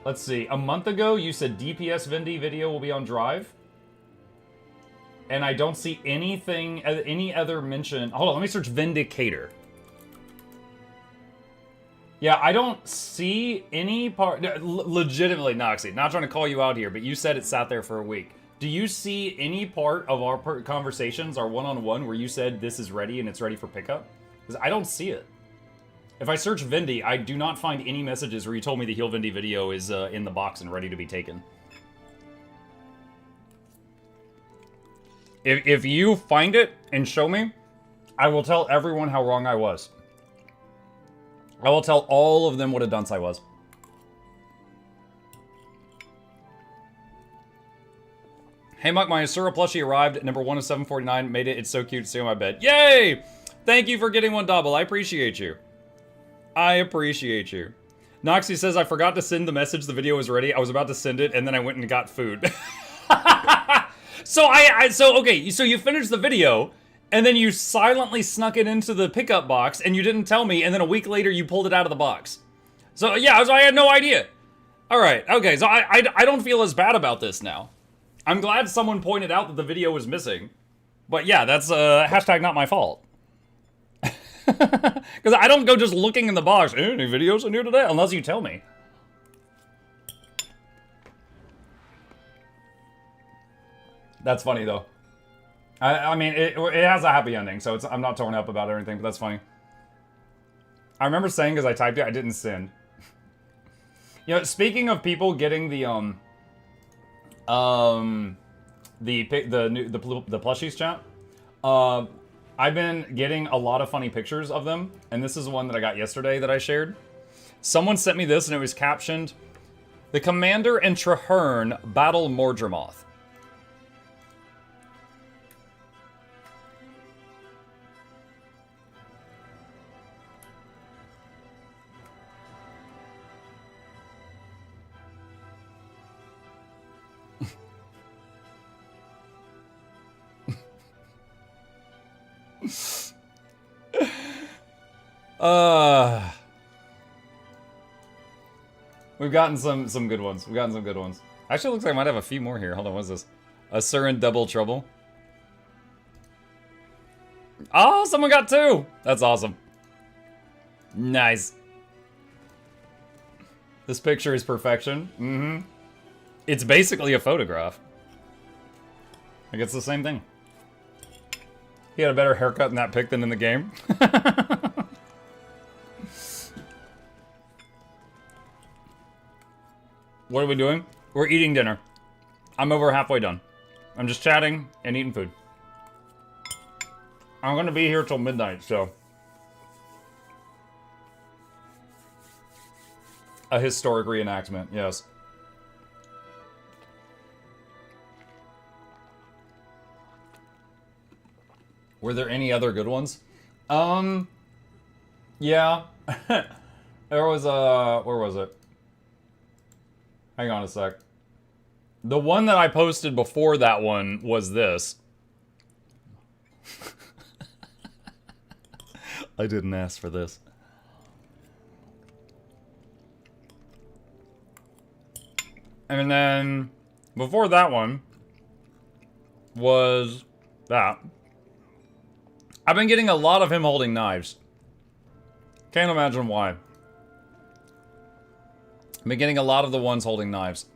let's see. A month ago, you said DPS Vindy video will be on drive. And I don't see anything, any other mention. Hold on, let me search Vindicator. Yeah, I don't see any part. Legitimately, Noxxi, not trying to call you out here, but you said it sat there for a week. Do you see any part of our conversations, our one-on-one, where you said this is ready and it's ready for pickup? Because I don't see it. If I search Vindy, I do not find any messages where you told me the Heal Vindy video is in the box and ready to be taken. If you find it and show me, I will tell everyone how wrong I was. I will tell all of them what a dunce I was. Hey, Muck, my Asura plushie arrived. Number 1 of 749. Made it. It's so cute to see on my bed. Yay! Thank you for getting one double. I appreciate you. I appreciate you. Noxxi says, I forgot to send the message. The video was ready. I was about to send it, and then I went and got food. So okay, so you finished the video, and then you silently snuck it into the pickup box, and you didn't tell me, and then a week later you pulled it out of the box. So yeah, I had no idea. All right, okay, so I don't feel as bad about this now. I'm glad someone pointed out that the video was missing. But yeah, that's hashtag not my fault. Because I don't go just looking in the box, any videos in here today? Unless you tell me. That's funny, though. I mean, it has a happy ending, so I'm not torn up about everything, but that's funny. I remember saying, as I typed it, I didn't send. You know, speaking of people getting the plushies, chat, I've been getting a lot of funny pictures of them, and this is one that I got yesterday that I shared. Someone sent me this, and it was captioned, "The Commander and Traherne battle Mordremoth." We've gotten some good ones. We've gotten some good ones. Actually, it looks like I might have a few more here. Hold on, what's this? Asuran Double Trouble. Oh, someone got 2! That's awesome. Nice. This picture is perfection. Mm-hmm. It's basically a photograph. Like, it's the same thing. He had a better haircut in that pic than in the game. What are we doing? We're eating dinner. I'm over halfway done. I'm just chatting and eating food. I'm gonna be here till midnight, so. A historic reenactment, yes. Were there any other good ones? Yeah. There was where was it? Hang on a sec. The one that I posted before that one was this. I didn't ask for this. And then before that one was that. I've been getting a lot of him holding knives. Can't imagine why. I've been getting a lot of the ones holding knives.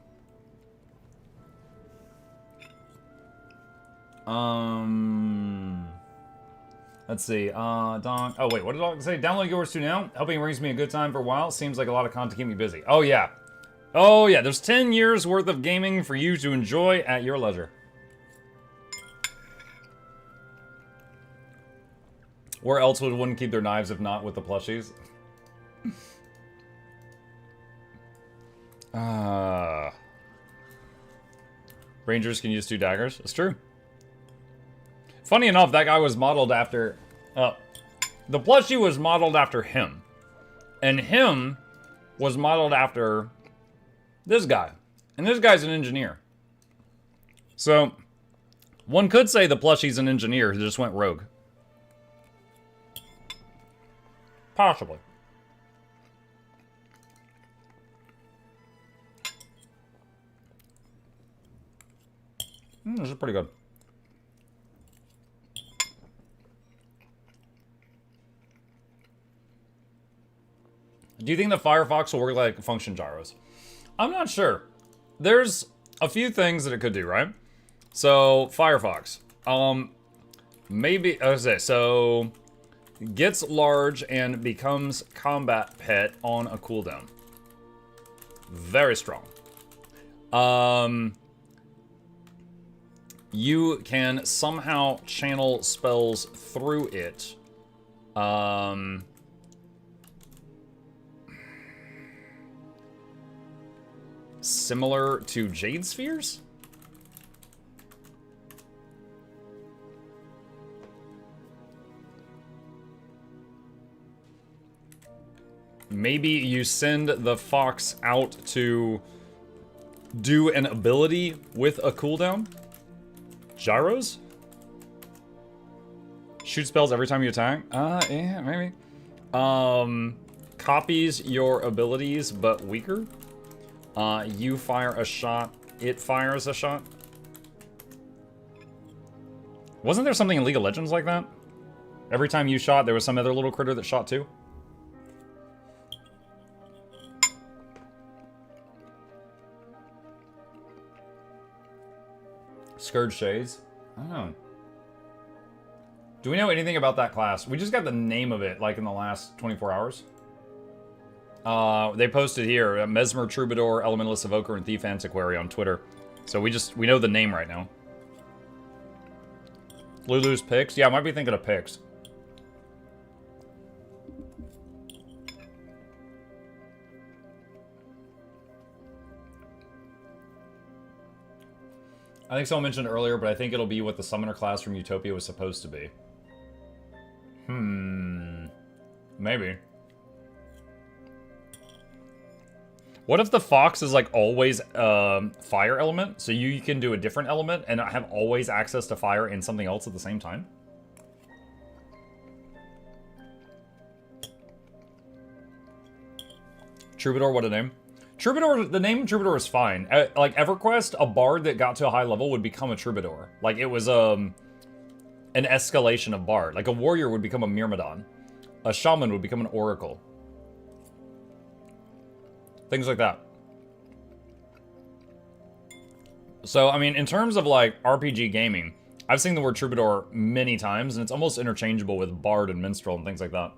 Let's see. Don. Oh wait, what did I say? Download yours too now. Helping brings me a good time for a while. Seems like a lot of content to keep me busy. Oh yeah. Oh yeah. There's 10 years worth of gaming for you to enjoy at your leisure. Where else would one keep their knives if not with the plushies? Rangers can use 2 daggers. It's true. Funny enough, that guy was modeled after... the plushie was modeled after him. And him was modeled after this guy. And this guy's an engineer. So, one could say the plushie's an engineer who just went rogue. Possibly. This is pretty good. Do you think the Firefox will work like function gyros? I'm not sure. There's a few things that it could do, right? So, Firefox. Maybe, so... Gets large and becomes combat pet on a cooldown. Very strong. You can somehow channel spells through it. Similar to Jade Spheres? Maybe you send the fox out to do an ability with a cooldown? Gyros? Shoot spells every time you attack? Yeah, maybe. Copies your abilities, but weaker? You fire a shot, it fires a shot? Wasn't there something in League of Legends like that? Every time you shot, there was some other little critter that shot too? Scourge Shades? I don't know. Do we know anything about that class? We just got the name of it, like, in the last 24 hours. They posted here, Mesmer, Troubadour, Elementalist Evoker, and Thief Antiquary on Twitter. So we know the name right now. Lulu's Picks? Yeah, I might be thinking of Picks. I think someone mentioned earlier, but I think it'll be what the summoner class from Utopia was supposed to be. Maybe. What if the fox is like always fire element, so you can do a different element and have always access to fire and something else at the same time? Troubadour, what a name. Troubadour, the name Troubadour is fine. Like EverQuest, a bard that got to a high level would become a Troubadour. Like it was an escalation of bard. Like a warrior would become a Myrmidon. A shaman would become an oracle. Things like that. So, I mean, in terms of like RPG gaming, I've seen the word Troubadour many times, and it's almost interchangeable with bard and minstrel and things like that.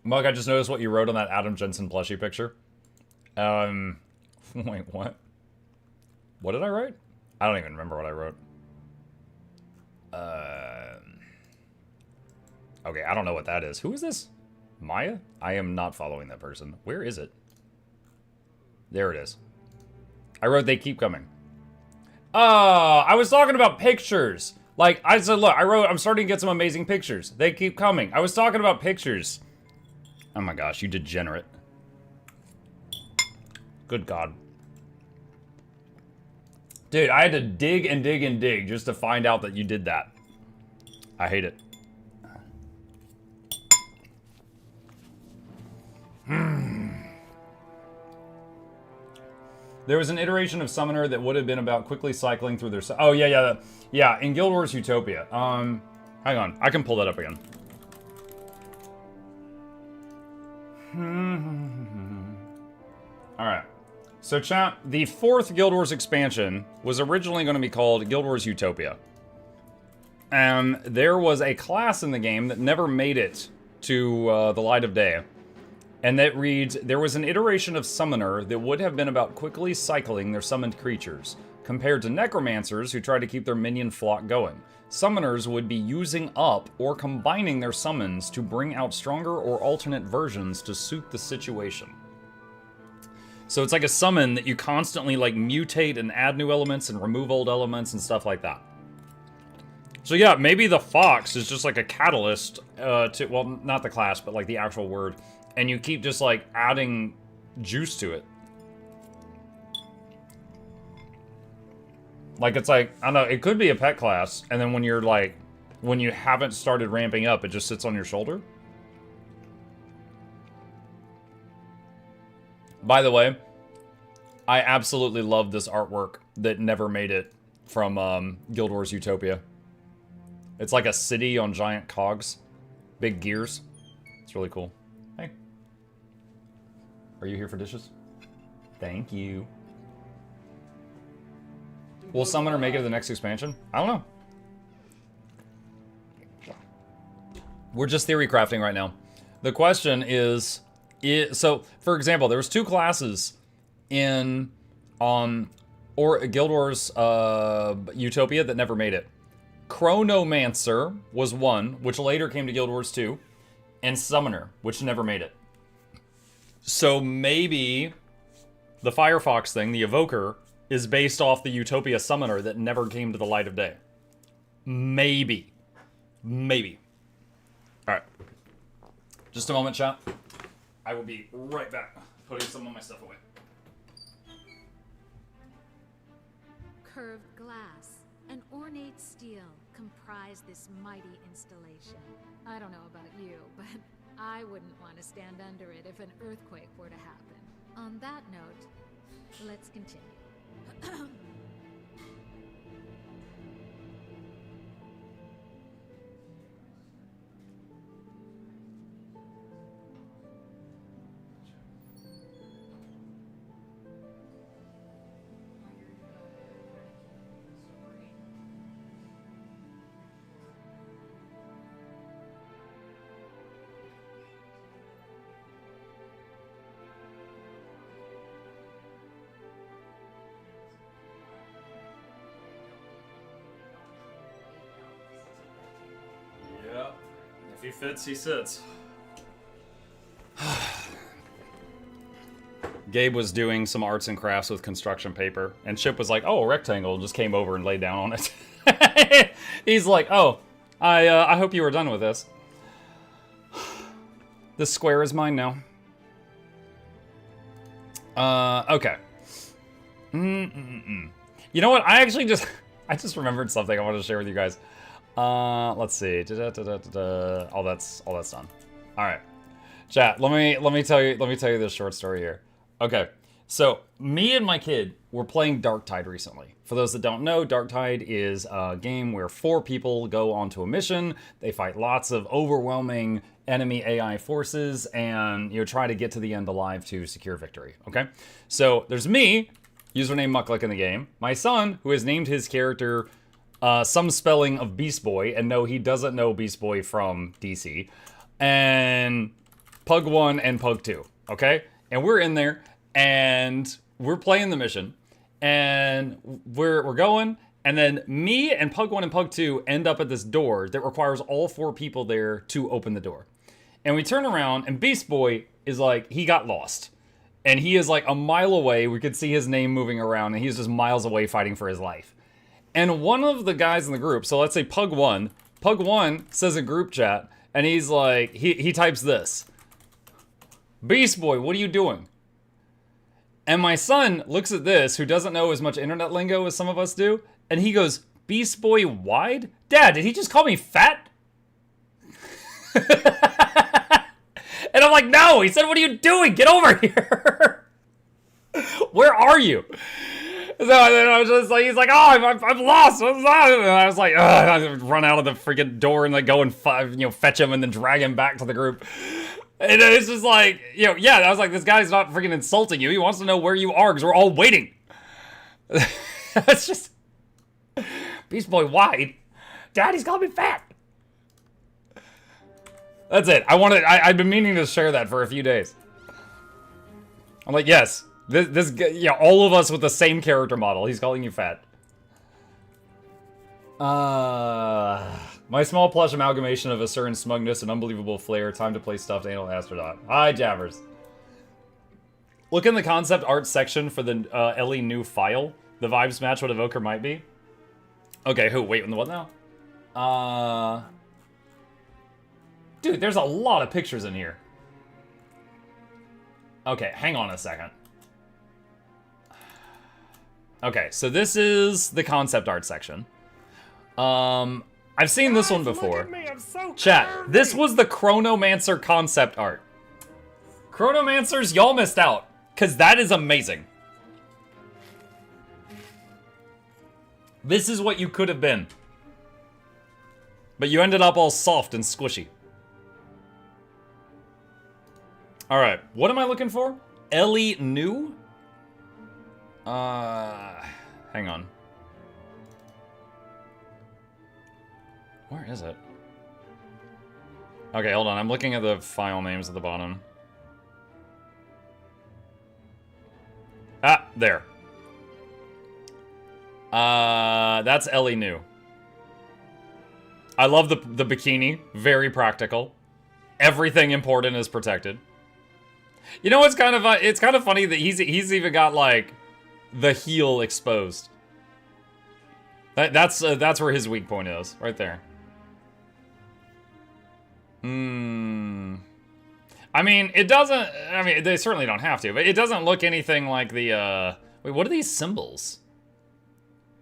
Mug, I just noticed what you wrote on that Adam Jensen plushie picture. Wait, what? What did I write? I don't even remember what I wrote. Okay, I don't know what that is. Who is this? Maya? I am not following that person. Where is it? There it is. I wrote, they keep coming. Oh, I was talking about pictures. Like, I said, look, I wrote, I'm starting to get some amazing pictures. They keep coming. I was talking about pictures. Oh my gosh, you degenerate. Good God. Dude, I had to dig and dig and dig just to find out that you did that. I hate it. There was an iteration of Summoner that would have been about quickly cycling through their... Oh, yeah, in Guild Wars Utopia. Hang on, I can pull that up again. Alright. So, chat, the 4th Guild Wars expansion was originally going to be called Guild Wars Utopia. And there was a class in the game that never made it to the light of day. And that reads, there was an iteration of Summoner that would have been about quickly cycling their summoned creatures, compared to Necromancers who try to keep their minion flock going. Summoners would be using up or combining their summons to bring out stronger or alternate versions to suit the situation. So it's like a summon that you constantly like mutate and add new elements and remove old elements and stuff like that. So yeah, maybe the fox is just like a catalyst to, well, not the class, but like the actual word. And you keep just, like, adding juice to it. Like, it's like, I don't know, it could be a pet class, and then when you're, like, when you haven't started ramping up, it just sits on your shoulder. By the way, I absolutely love this artwork that never made it from Guild Wars Utopia. It's like a city on giant cogs. Big gears. It's really cool. Hey. Are you here for dishes? Thank you. Will Summoner make it to the next expansion? I don't know. We're just theory crafting right now. The question is, so for example, there was 2 classes in or Guild Wars Utopia that never made it. Chronomancer was one, which later came to Guild Wars 2, and Summoner, which never made it. So maybe the Firefox thing, the Evoker, is based off the Utopia Summoner that never came to the light of day. Maybe. Maybe. Alright. Just a moment, chat. I will be right back, putting some of my stuff away. Curved glass and ornate steel comprise this mighty installation. I don't know about you, but I wouldn't want to stand under it if an earthquake were to happen. On that note, let's continue. If he fits, he sits. Gabe was doing some arts and crafts with construction paper, and Chip was like, oh, a rectangle, just came over and laid down on it. He's like, oh, I hope you were done with this. This square is mine now. Okay. You know what? I just remembered something I wanted to share with you guys. Let's see. All that's done. All right, chat. Let me tell you this short story here. Okay, so me and my kid were playing Darktide recently. For those that don't know, Darktide is a game where 4 people go onto a mission. They fight lots of overwhelming enemy AI forces, and try to get to the end alive to secure victory. Okay, so there's me, username Mukluk in the game. My son, who has named his character some spelling of Beast Boy, and no, he doesn't know Beast Boy from DC, and Pug 1 and Pug 2, okay? And we're in there, and we're playing the mission, and we're going, and then me and Pug 1 and Pug 2 end up at this door that requires all 4 people there to open the door. And we turn around, and Beast Boy is like, he got lost. And he is like a mile away. We could see his name moving around, and he's just miles away fighting for his life. And one of the guys in the group, so let's say Pug 1 says in group chat, and he's like, he types this. Beast Boy, what are you doing? And my son looks at this, who doesn't know as much internet lingo as some of us do, and he goes, Beast Boy wide? Dad, did he just call me fat? And I'm like, no, he said, what are you doing? Get over here. Where are you? So then I was just like, he's like, oh, I'm lost. And I was like, I run out of the freaking door and like go and fetch him and then drag him back to the group. And it's just like, yeah, I was like, this guy's not freaking insulting you. He wants to know where you are because we're all waiting. It's just, Beast Boy wide. Daddy's called me fat. That's it. I've been meaning to share that for a few days. I'm like, yes, this all of us with the same character model. He's calling you fat. My small plush amalgamation of a certain smugness and unbelievable flair. Time to play stuffed anal astronaut. Hi, Jammers. Look in the concept art section for the Ellie new file. The vibes match what Evoker might be. Okay, who? Wait, what now? Dude, there's a lot of pictures in here. Okay, hang on a second. Okay, so this is the concept art section. I've seen this one before. Chat, this was the Chronomancer concept art. Chronomancers, y'all missed out, because that is amazing. This is what you could have been. But you ended up all soft and squishy. Alright, what am I looking for? Ellie new? Hang on. Where is it? Okay, hold on. I'm looking at the file names at the bottom. Ah, there. That's Ellie new. I love the bikini. Very practical. Everything important is protected. You know what's kind of it's kind of funny that he's even got like the heel exposed. That's where his weak point is, right there. I mean, it doesn't. I mean, they certainly don't have to, but it doesn't look anything like the. Wait, what are these symbols?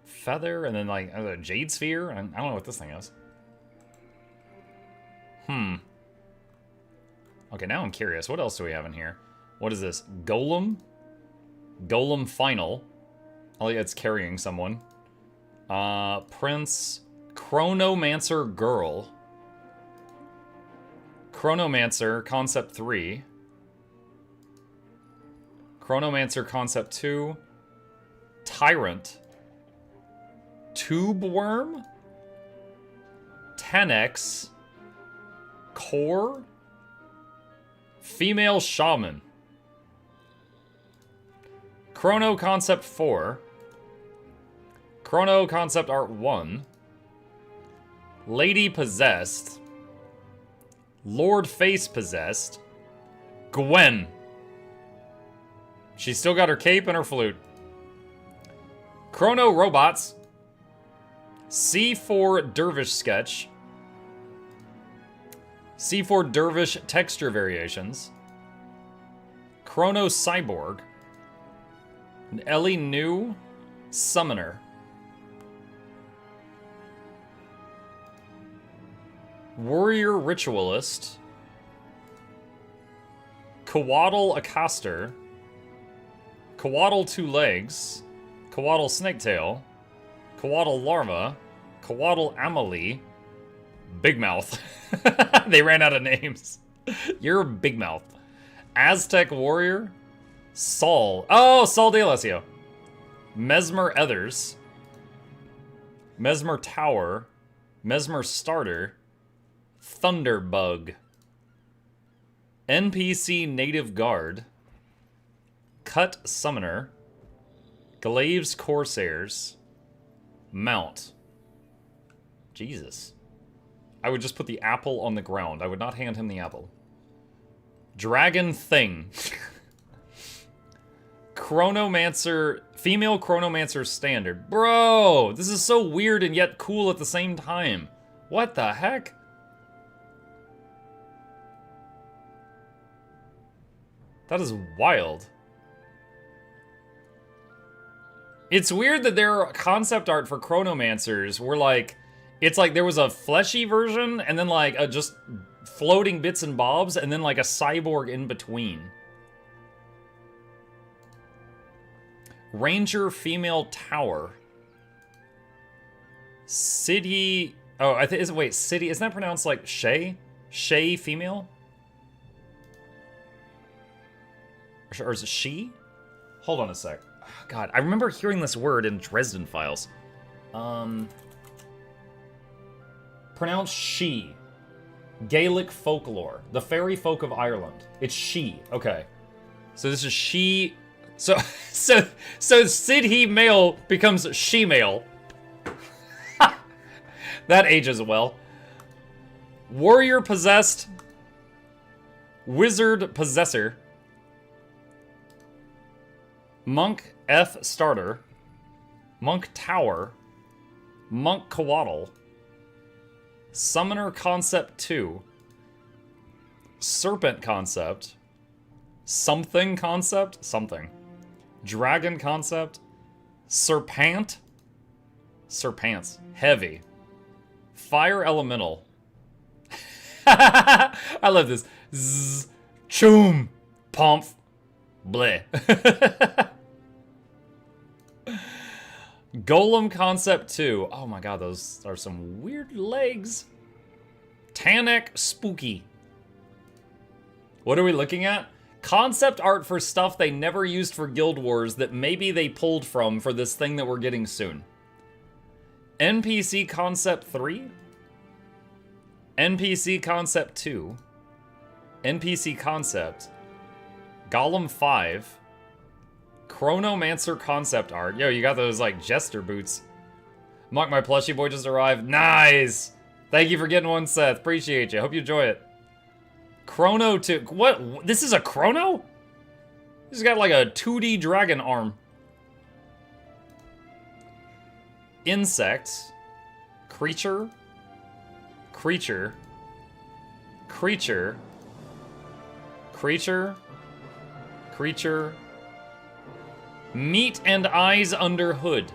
Feather and then like a jade sphere. I don't know what this thing is. Okay, now I'm curious. What else do we have in here? What is this? Golem? Golem Final. Oh, yeah, it's carrying someone. Prince. Chronomancer Girl. Chronomancer Concept 3. Chronomancer Concept 2. Tyrant. Tube Worm. 10X. Core. Female Shaman. Chrono Concept 4. Chrono Concept Art 1. Lady Possessed. Lord Face Possessed. Gwen. She's still got her cape and her flute. Chrono Robots. C4 Dervish Sketch. C4 Dervish Texture Variations. Chrono Cyborg. And Ellie New Summoner. Warrior Ritualist. Coatl Accoster. Coatl Two Legs. Coatl Snaketail. Coatl Larva. Coatl Amelie. Big Mouth. They ran out of names. You're Big Mouth. Aztec Warrior. Saul. Oh, Saul D'Alessio. Mesmer Ethers. Mesmer Tower. Mesmer Starter. Thunderbug. NPC Native Guard. Cut Summoner. Glaive's Corsairs. Mount. Jesus. I would just put the apple on the ground. I would not hand him the apple. Dragon Thing. Chronomancer. Female Chronomancer Standard. Bro! This is so weird and yet cool at the same time. What the heck? That is wild. It's weird that their concept art for Chronomancers were like, it's like there was a fleshy version and then like a just floating bits and bobs and then like a cyborg in between. Ranger Female Tower. City. Oh, I think, wait, City, isn't that pronounced like Shay? Shay Female? Or is it she? Hold on a sec. Oh, God, I remember hearing this word in Dresden Files. Pronounced she. Gaelic folklore. The fairy folk of Ireland. It's she. Okay. So this is she. So City male becomes she male. That ages well. Warrior possessed. Wizard possessor. Monk F starter. Monk tower. Monk coatl. Summoner concept 2. Serpent concept. Something concept. Something. Dragon concept. Serpant. Serpants. Heavy. Fire elemental. I love this. Zzz. Choom. Pomp. Bleh. Golem concept 2. Oh my god, those are some weird legs. Tannic spooky. What are we looking at? Concept art for stuff they never used for Guild Wars that maybe they pulled from for this thing that we're getting soon. NPC concept 3. NPC concept 2. NPC concept. Golem 5. Chronomancer concept art. Yo, you got those, like, jester boots. Monk, my plushie boy just arrived. Nice! Thank you for getting one, Seth. Appreciate you. Hope you enjoy it. Chrono 2. What? This is a Chrono? This has got, like, a 2D dragon arm. Insect. Creature. Creature. Creature. Creature. Creature. Meat and eyes under hood.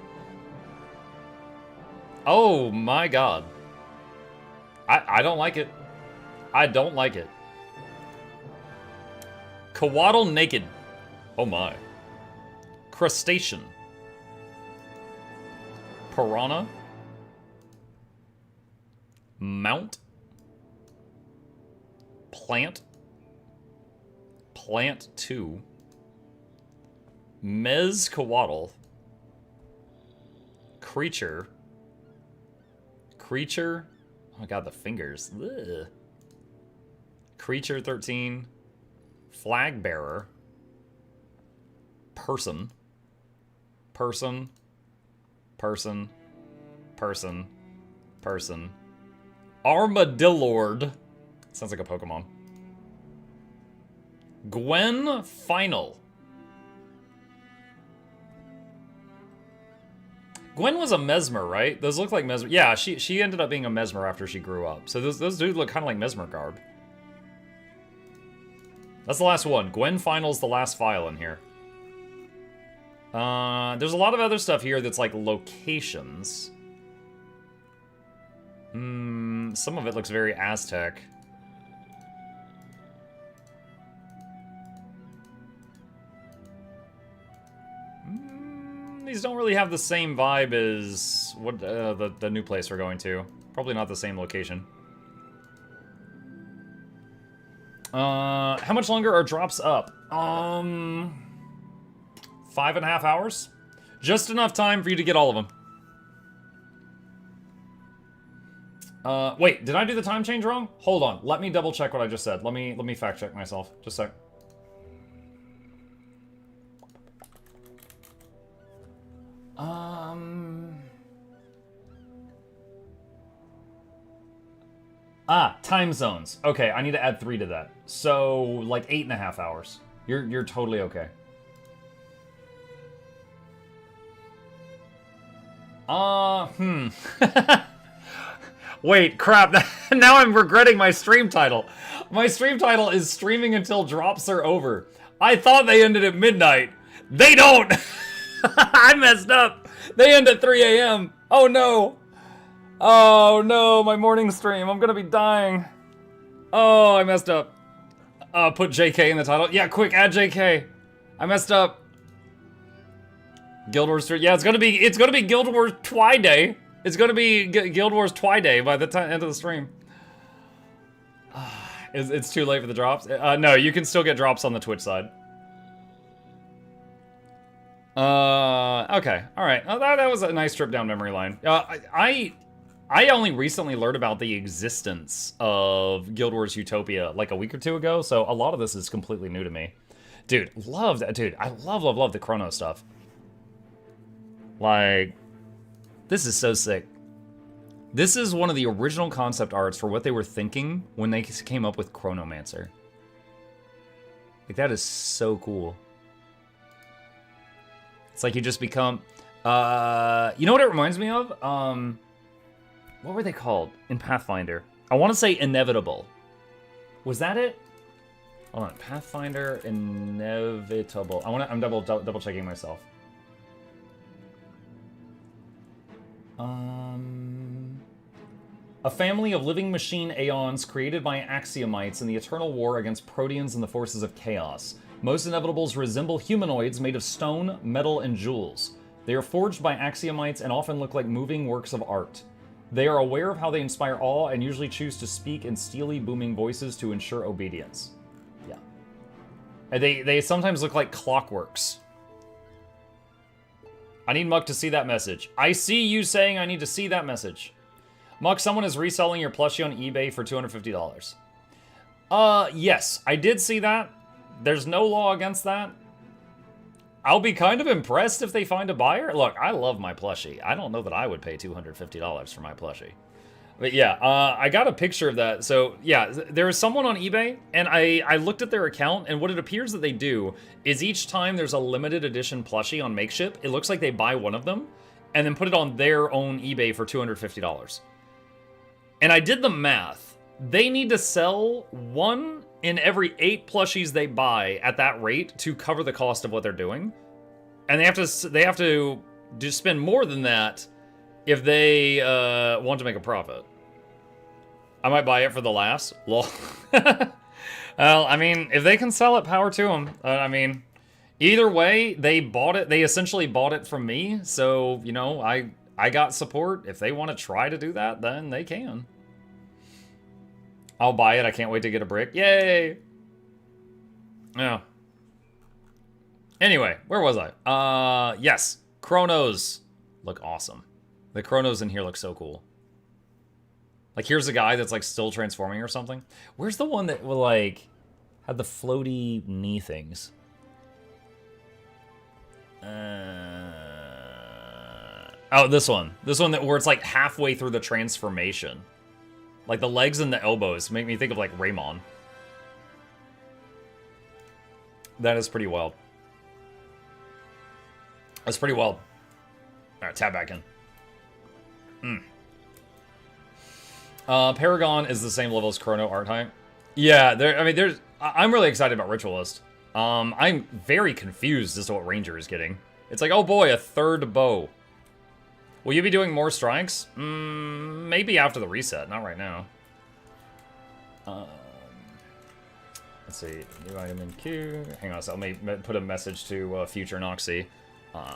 Oh my god. I don't like it. I don't like it. Coatl naked. Oh my. Crustacean. Piranha. Mount. Plant. Plant 2. Mezcoatl. Creature. Creature. Oh my god, the fingers. Ugh. Creature 13. Flag bearer. Person. Person. Person. Person. Person. Armadillord. Sounds like a Pokemon. Gwen Final. Gwen was a Mesmer, right? Those look like Mesmer. Yeah, she ended up being a Mesmer after she grew up. So those dudes look kind of like Mesmer garb. That's the last one. Gwen Final's the last file in here. There's a lot of other stuff here that's like locations. Some of it looks very Aztec. These don't really have the same vibe as what the new place we're going to. Probably not the same location. How much longer are drops up? 5.5 hours? Just enough time for you to get all of them. Wait, did I do the time change wrong? Hold on, let me double check what I just said. Let me fact check myself. Just a sec. Time zones. Okay, I need to add 3 to that. So, like 8.5 hours. You're totally okay. Wait, crap. Now I'm regretting my stream title. My stream title is Streaming Until Drops Are Over. I thought they ended at midnight. They don't! I messed up. They end at 3 a.m. Oh no. Oh no, my morning stream. I'm gonna be dying. Oh, I messed up. Put JK in the title. Yeah, quick, add JK. I messed up. Guild Wars 3. Yeah, it's gonna be Guild Wars Twi Day. It's gonna be Guild Wars Twi Day by the end of the stream. It's too late for the drops. No, you can still get drops on the Twitch side. Okay, all right. That was a nice trip down memory lane. I only recently learned about the existence of Guild Wars Utopia like a week or two ago, so a lot of this is completely new to me. Dude, I love the Chrono stuff. Like, this is so sick. This is one of the original concept arts for what they were thinking when they came up with Chronomancer. Like, that is so cool. It's like you just become... you know what it reminds me of? What were they called in Pathfinder? I want to say Inevitable. Was that it? Hold on, Pathfinder Inevitable. I'm double checking myself. A family of living machine aeons created by Axiomites in the eternal war against Proteans and the forces of chaos. Most Inevitables resemble humanoids made of stone, metal, and jewels. They are forged by Axiomites and often look like moving works of art. They are aware of how they inspire awe and usually choose to speak in steely, booming voices to ensure obedience. Yeah. And they sometimes look like clockworks. I need Muck to see that message. I see you saying I need to see that message. Muck, someone is reselling your plushie on eBay for $250. Yes, I did see that. There's no law against that. I'll be kind of impressed if they find a buyer. Look, I love my plushie. I don't know that I would pay $250 for my plushie. But yeah, I got a picture of that. So yeah, there is someone on eBay, and I looked at their account, and what it appears that they do is each time there's a limited edition plushie on Makeship, it looks like they buy one of them, and then put it on their own eBay for $250. And I did the math. They need to sell 1 in every 8 plushies they buy at that rate to cover the cost of what they're doing. And they have to just spend more than that if they want to make a profit. I might buy it for the laughs. Lol. Well, I mean, if they can sell it, power to them. I mean, either way, they bought it. They essentially bought it from me. So, you know, I got support. If they want to try to do that, then they can. I'll buy it. I can't wait to get a brick. Yay! Yeah. Anyway, where was I? Yes. Chronos look awesome. The Chronos in here look so cool. Like, here's a guy that's, like, still transforming or something. Where's the one that, like, had the floaty knee things? Oh, this one. This one where it's, like, halfway through the transformation. Like, the legs and the elbows make me think of, like, Raymond. That is pretty wild. That's pretty wild. Alright, tab back in. Paragon is the same level as Chrono art type. Yeah, I'm really excited about Ritualist. I'm very confused as to what Ranger is getting. It's like, oh boy, a 3rd bow. Will you be doing more strikes? Maybe after the reset, not right now. Let's see, new item in queue. Hang on a second, let me put a message to future Noxxi. I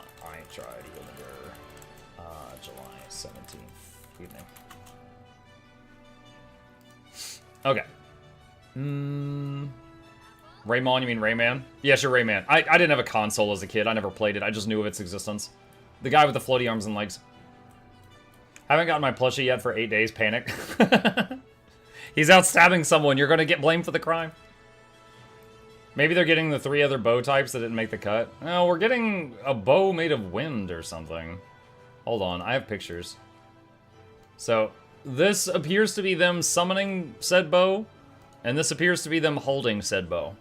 tried Vinegar, July 17th evening. Okay. Raymond, you mean Rayman? Yeah, sure, Rayman. I didn't have a console as a kid. I never played it. I just knew of its existence. The guy with the floaty arms and legs. Haven't gotten my plushie yet for 8 days. Panic. He's out stabbing someone. You're going to get blamed for the crime. Maybe they're getting the 3 other bow types that didn't make the cut. No, we're getting a bow made of wind or something. Hold on, I have pictures. So, this appears to be them summoning said bow, and this appears to be them holding said bow.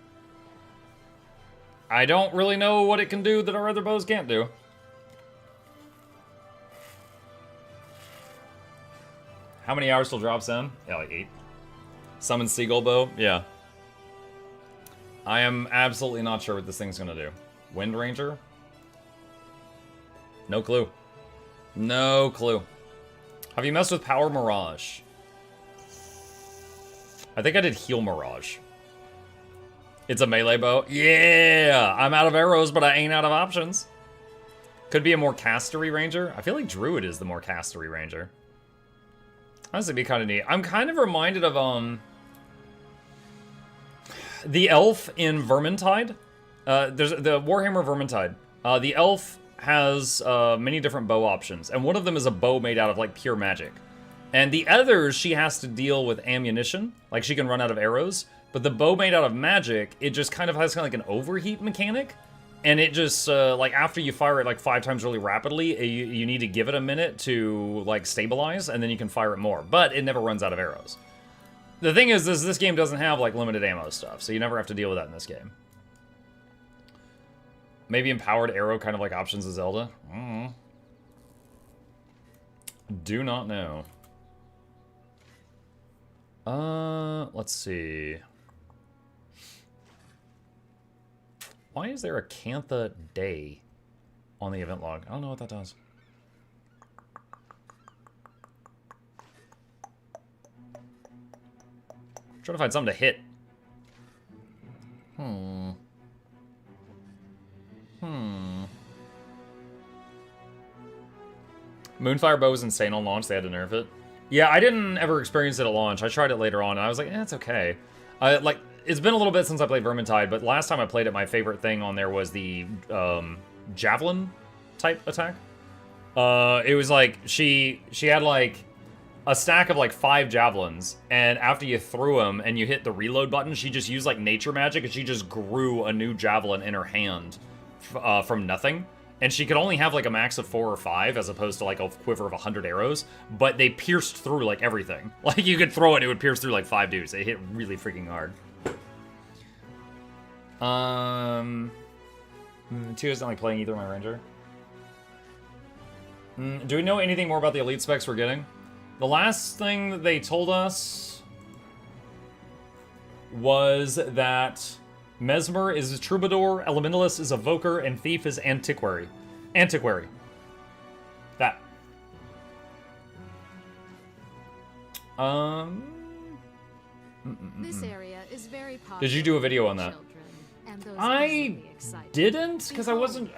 I don't really know what it can do that our other bows can't do. How many hours till drops in? Yeah, like 8. Summon Seagull bow? Yeah. I am absolutely not sure what this thing's gonna do. Wind Ranger? No clue. No clue. Have you messed with Power Mirage? I think I did Heal Mirage. It's a melee bow? Yeah! I'm out of arrows, but I ain't out of options. Could be a more castery ranger. I feel like Druid is the more castery ranger. Honestly, be kind of neat. I'm kind of reminded of, the elf in Vermintide. There's the Warhammer Vermintide. The elf has many different bow options, and one of them is a bow made out of, like, pure magic. And the others, she has to deal with ammunition. Like, she can run out of arrows. But the bow made out of magic, it just kind of has kind of like an overheat mechanic. And it just, like, after you fire it, like, 5 times really rapidly, you need to give it a minute to, like, stabilize, and then you can fire it more. But it never runs out of arrows. The thing is, this game doesn't have, like, limited ammo stuff, so you never have to deal with that in this game. Maybe empowered arrow, kind of like options of Zelda? Do not know. Let's see. Why is there a Cantha Day on the event log? I don't know what that does. I'm trying to find something to hit. Moonfire bow was insane on launch. They had to nerf it. Yeah, I didn't ever experience it at launch. I tried it later on, and I was like, it's okay. Like, it's been a little bit since I played Vermintide, but last time I played it, my favorite thing on there was the javelin-type attack. It was like, she had, like, a stack of, like, 5 javelins, and after you threw them and you hit the reload button, she just used, like, nature magic, and she just grew a new javelin in her hand from nothing. And she could only have, like, a max of 4 or 5, as opposed to, like, a quiver of 100 arrows. But they pierced through, like, everything. Like, you could throw it, it would pierce through, like, 5 dudes. It hit really freaking hard. 2 isn't, like, playing either of my ranger. Do we know anything more about the elite specs we're getting? The last thing that they told us was that Mesmer is a Troubadour, Elementalist is Evoker, and Thief is Antiquary. Antiquary. That. This area is very popular. Did you do a video on that? I didn't, because I wasn't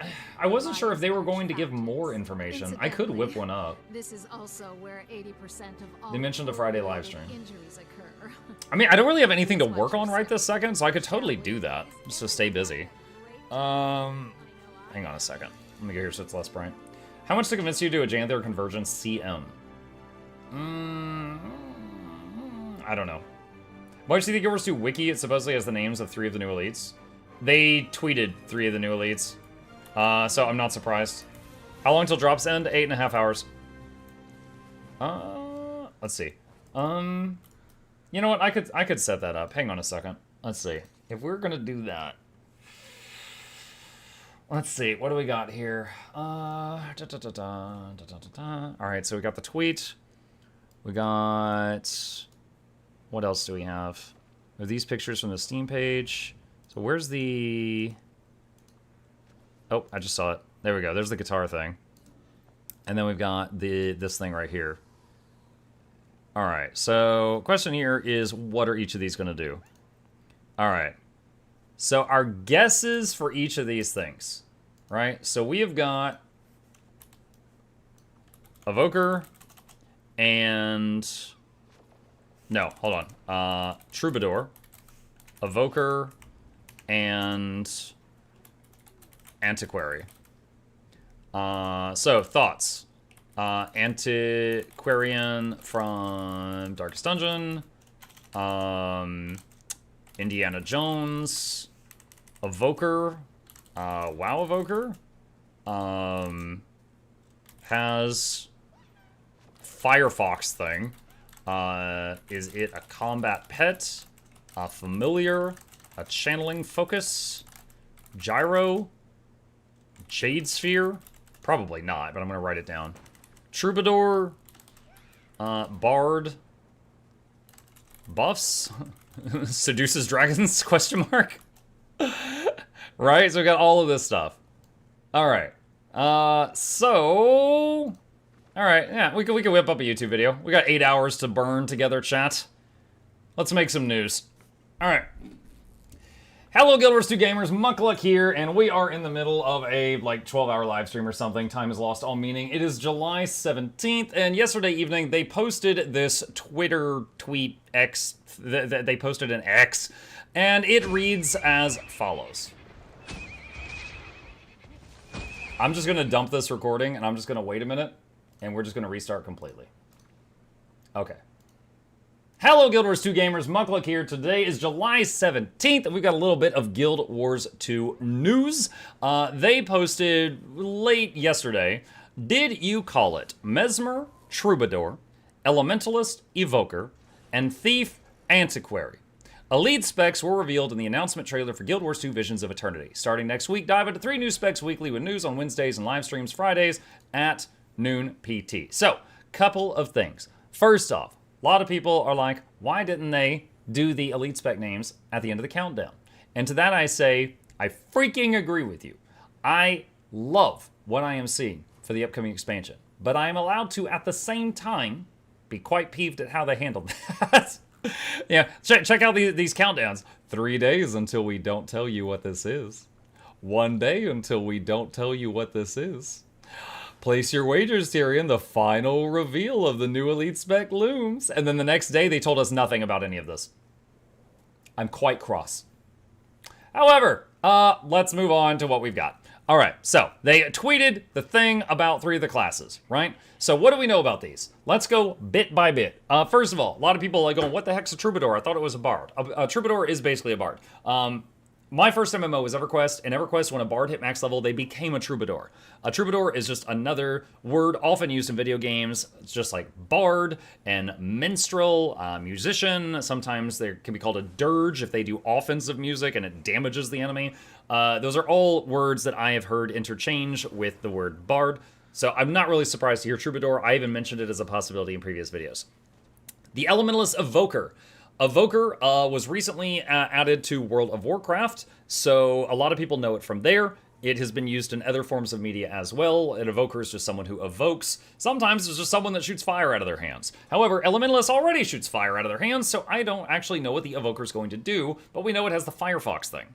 sure if they were going to give more information. I could whip one up. This is also where 80% of all they mentioned a Friday live stream. Injuries occur. I mean, I don't really have anything to work on right this second, so I could totally do that, just to stay busy. Hang on a second. Let me go here so it's less bright. How much to convince you to do a Janther Convergence CM? I don't know. Why do you think Yours to Wiki? It supposedly has the names of 3 of the new elites. They tweeted 3 of the new elites, so I'm not surprised. How long till drops end? 8.5 hours. Let's see. You know what? I could set that up. Hang on a second. Let's see. If we're gonna do that, let's see. What do we got here? All right. So we got the tweet. We got. What else do we have? Are these pictures from the Steam page? So where's the... Oh, I just saw it. There we go. There's the guitar thing. And then we've got this thing right here. All right. So question here is, what are each of these going to do? All right. So our guesses for each of these things, right? So we have got Evoker and... No, hold on. Troubadour, Evoker, and Antiquary. So, thoughts. Antiquarian from Darkest Dungeon. Indiana Jones. Evoker, WoW Evoker, has Firefox thing. Is it a combat pet? A familiar? A channeling focus? Gyro? Jade Sphere? Probably not, but I'm gonna write it down. Troubadour? Bard? Buffs? Seduces dragons? Question mark? Right? So we got all of this stuff. Alright. So... Alright, yeah, we can whip up a YouTube video. We got 8 hours to burn together, chat. Let's make some news. Alright. Hello, Guild Wars 2 gamers, Mukluk here, and we are in the middle of a, like, 12-hour live stream or something. Time has lost all meaning. It is July 17th, and yesterday evening, they posted this Twitter tweet X. They posted an X, and it reads as follows. I'm just gonna dump this recording, and I'm just gonna wait a minute, and we're just gonna restart completely. Okay. Hello, Guild Wars 2 gamers, Mukluk here. Today is July 17th, and we've got a little bit of Guild Wars 2 news. They posted late yesterday, did you call it Mesmer, Troubadour, Elementalist, Evoker, and Thief, Antiquary? Elite specs were revealed in the announcement trailer for Guild Wars 2 Visions of Eternity. Starting next week, dive into 3 new specs weekly with news on Wednesdays and live streams Fridays at noon PT. So, couple of things. First off, a lot of people are like, why didn't they do the elite spec names at the end of the countdown? And to that I say, I freaking agree with you. I love what I am seeing for the upcoming expansion, but I am allowed to, at the same time, be quite peeved at how they handled that. Yeah, check out these countdowns. 3 days until we don't tell you what this is. 1 day until we don't tell you what this is. Place your wagers, Tyrion. The final reveal of the new elite spec looms. And then the next day, they told us nothing about any of this. I'm quite cross. However, let's move on to what we've got. All right, so they tweeted the thing about 3 of the classes, right? So what do we know about these? Let's go bit by bit. First of all, a lot of people are going, what the heck's a Troubadour? I thought it was a Bard. A Troubadour is basically a Bard. My first MMO was EverQuest, and EverQuest, when a Bard hit max level, they became a Troubadour. A Troubadour is just another word often used in video games. It's just like Bard and Minstrel, Musician. Sometimes they can be called a Dirge if they do offensive music and it damages the enemy. Those are all words that I have heard interchange with the word Bard. So I'm not really surprised to hear Troubadour. I even mentioned it as a possibility in previous videos. The Elementalist Evoker. Evoker was recently added to World of Warcraft, so a lot of people know it from there. It has been used in other forms of media as well. An evoker is just someone who evokes. Sometimes it's just someone that shoots fire out of their hands. However, Elementalist already shoots fire out of their hands, so I don't actually know what the evoker is going to do, but we know it has the Firefox thing.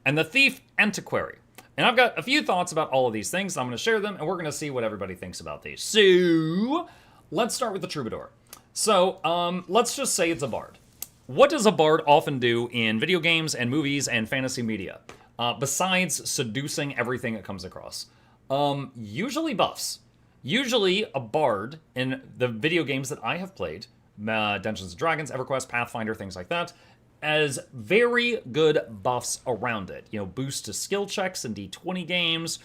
And the Thief, Antiquary. And I've got a few thoughts about all of these things. I'm going to share them, and we're going to see what everybody thinks about these. So, let's start with the Troubadour. So, let's just say it's a Bard. What does a Bard often do in video games and movies and fantasy media? Besides seducing everything it comes across? Usually buffs. Usually a Bard in the video games that I have played, Dungeons & Dragons, EverQuest, Pathfinder, things like that, as very good buffs around it. You know, boost to skill checks in D20 games,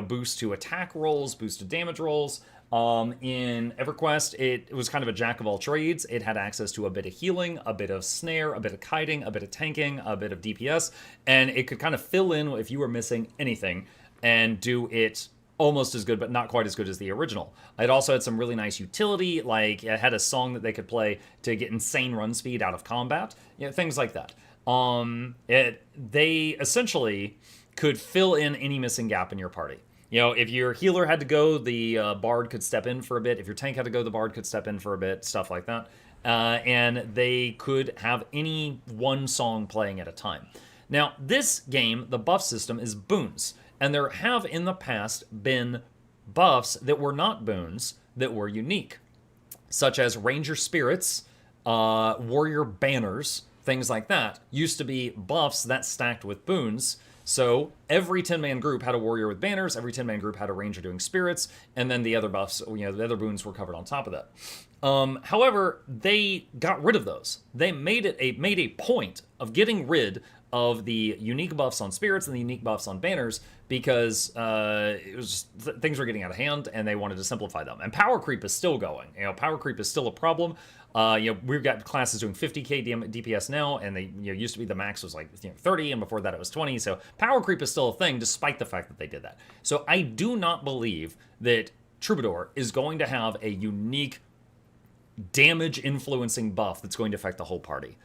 boost to attack rolls, boost to damage rolls. In EverQuest, it was kind of a jack of all trades. It had access to a bit of healing, a bit of snare, a bit of kiting, a bit of tanking, a bit of DPS, and it could kind of fill in if you were missing anything and do it almost as good, but not quite as good as the original. It also had some really nice utility, like it had a song that they could play to get insane run speed out of combat, things like that. They essentially could fill in any missing gap in your party. You know, if your healer had to go, the Bard could step in for a bit. If your tank had to go, the Bard could step in for a bit, stuff like that. And they could have any one song playing at a time. Now, this game, the buff system is boons. And there have in the past been buffs that were not boons, that were unique. Such as Ranger Spirits, Warrior Banners, things like that. Used to be buffs that stacked with boons. So every 10-man group had a warrior with banners, every 10-man group had a ranger doing spirits, and then the other buffs, the other boons were covered on top of that. However, they got rid of those. They made a point of getting rid of the unique buffs on spirits and the unique buffs on banners because it was just, things were getting out of hand and they wanted to simplify them. And power creep is still going. You know, power creep is still a problem. You know, we've got classes doing 50k DPS now, and they used to be the max was like 30, and before that it was 20. So power creep is still a thing, despite the fact that they did that. So I do not believe that Troubadour is going to have a unique damage influencing buff that's going to affect the whole party.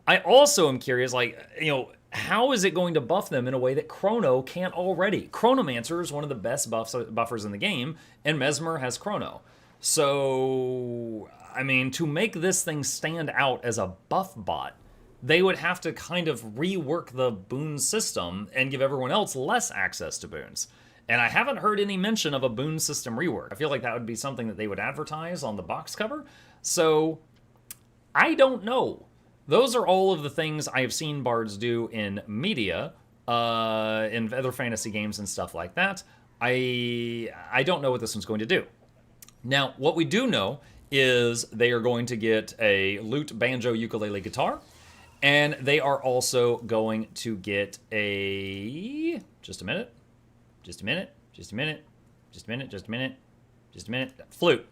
I also am curious, like, you know, how is it going to buff them in a way that Chrono can't already? Chronomancer is one of the best buffers in the game, and Mesmer has Chrono. So, I mean, to make this thing stand out as a buff bot, they would have to kind of rework the boon system and give everyone else less access to boons. And I haven't heard any mention of a boon system rework. I feel like that would be something that they would advertise on the box cover. So, I don't know. Those are all of the things I have seen bards do in media, in other fantasy games and stuff like that. I don't know what this one's going to do. Now, what we do know is they are going to get a lute, banjo, ukulele, guitar, and they are also going to get a... Just a minute. Flute.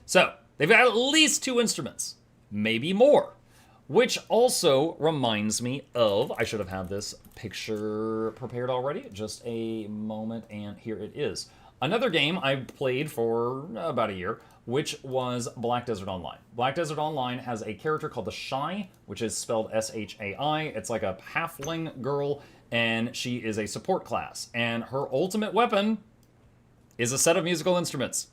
So, they've got at least 2 instruments, maybe more. Which also reminds me of, I should have had this picture prepared already, just a moment, and here it is. Another game I played for about a year, which was Black Desert Online. Black Desert Online has a character called the Shy, which is spelled S-H-A-I. It's like a halfling girl, and she is a support class. And her ultimate weapon is a set of musical instruments.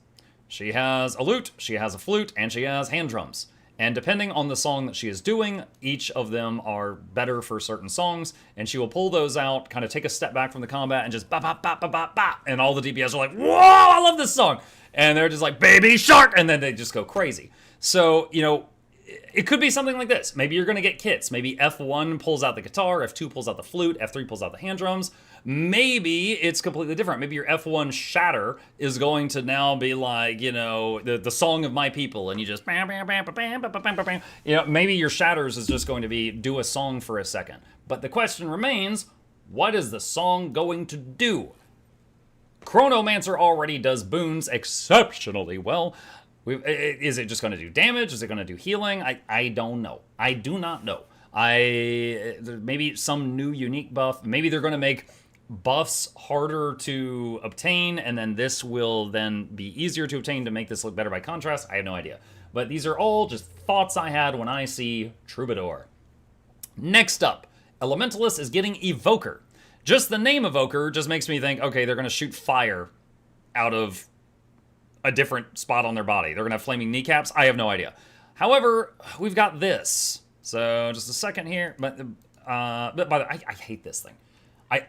She has a lute, she has a flute, and she has hand drums. And depending on the song that she is doing, each of them are better for certain songs, and she will pull those out, kind of take a step back from the combat, and just bop, and all the DPS are like, whoa, I love this song! And they're just like, baby shark! And then they just go crazy. So, you know, it could be something like this. Maybe you're going to get kits. Maybe F1 pulls out the guitar, F2 pulls out the flute, F3 pulls out the hand drums. Maybe it's completely different. Maybe your F1 Shatter is going to now be like, you know, the song of my people, and you just bam, bam, bam, bam, bam, bam, bam, bam. You know, maybe your Shatters is just going to be do a song for a second. But the question remains, what is the song going to do? Chronomancer already does boons exceptionally well. Is it just going to do damage? Is it going to do healing? I don't know. I do not know. Maybe some new unique buff. Maybe they're going to make buffs harder to obtain, and then this will then be easier to obtain to make this look better by contrast. I have no idea. But these are all just thoughts I had when I see Troubadour. Next up, Elementalist is getting Evoker. Just the name Evoker just makes me think, okay, they're going to shoot fire out of a different spot on their body. They're going to have flaming kneecaps. I have no idea. However, we've got this. So just a second here. But by the way, I hate this thing.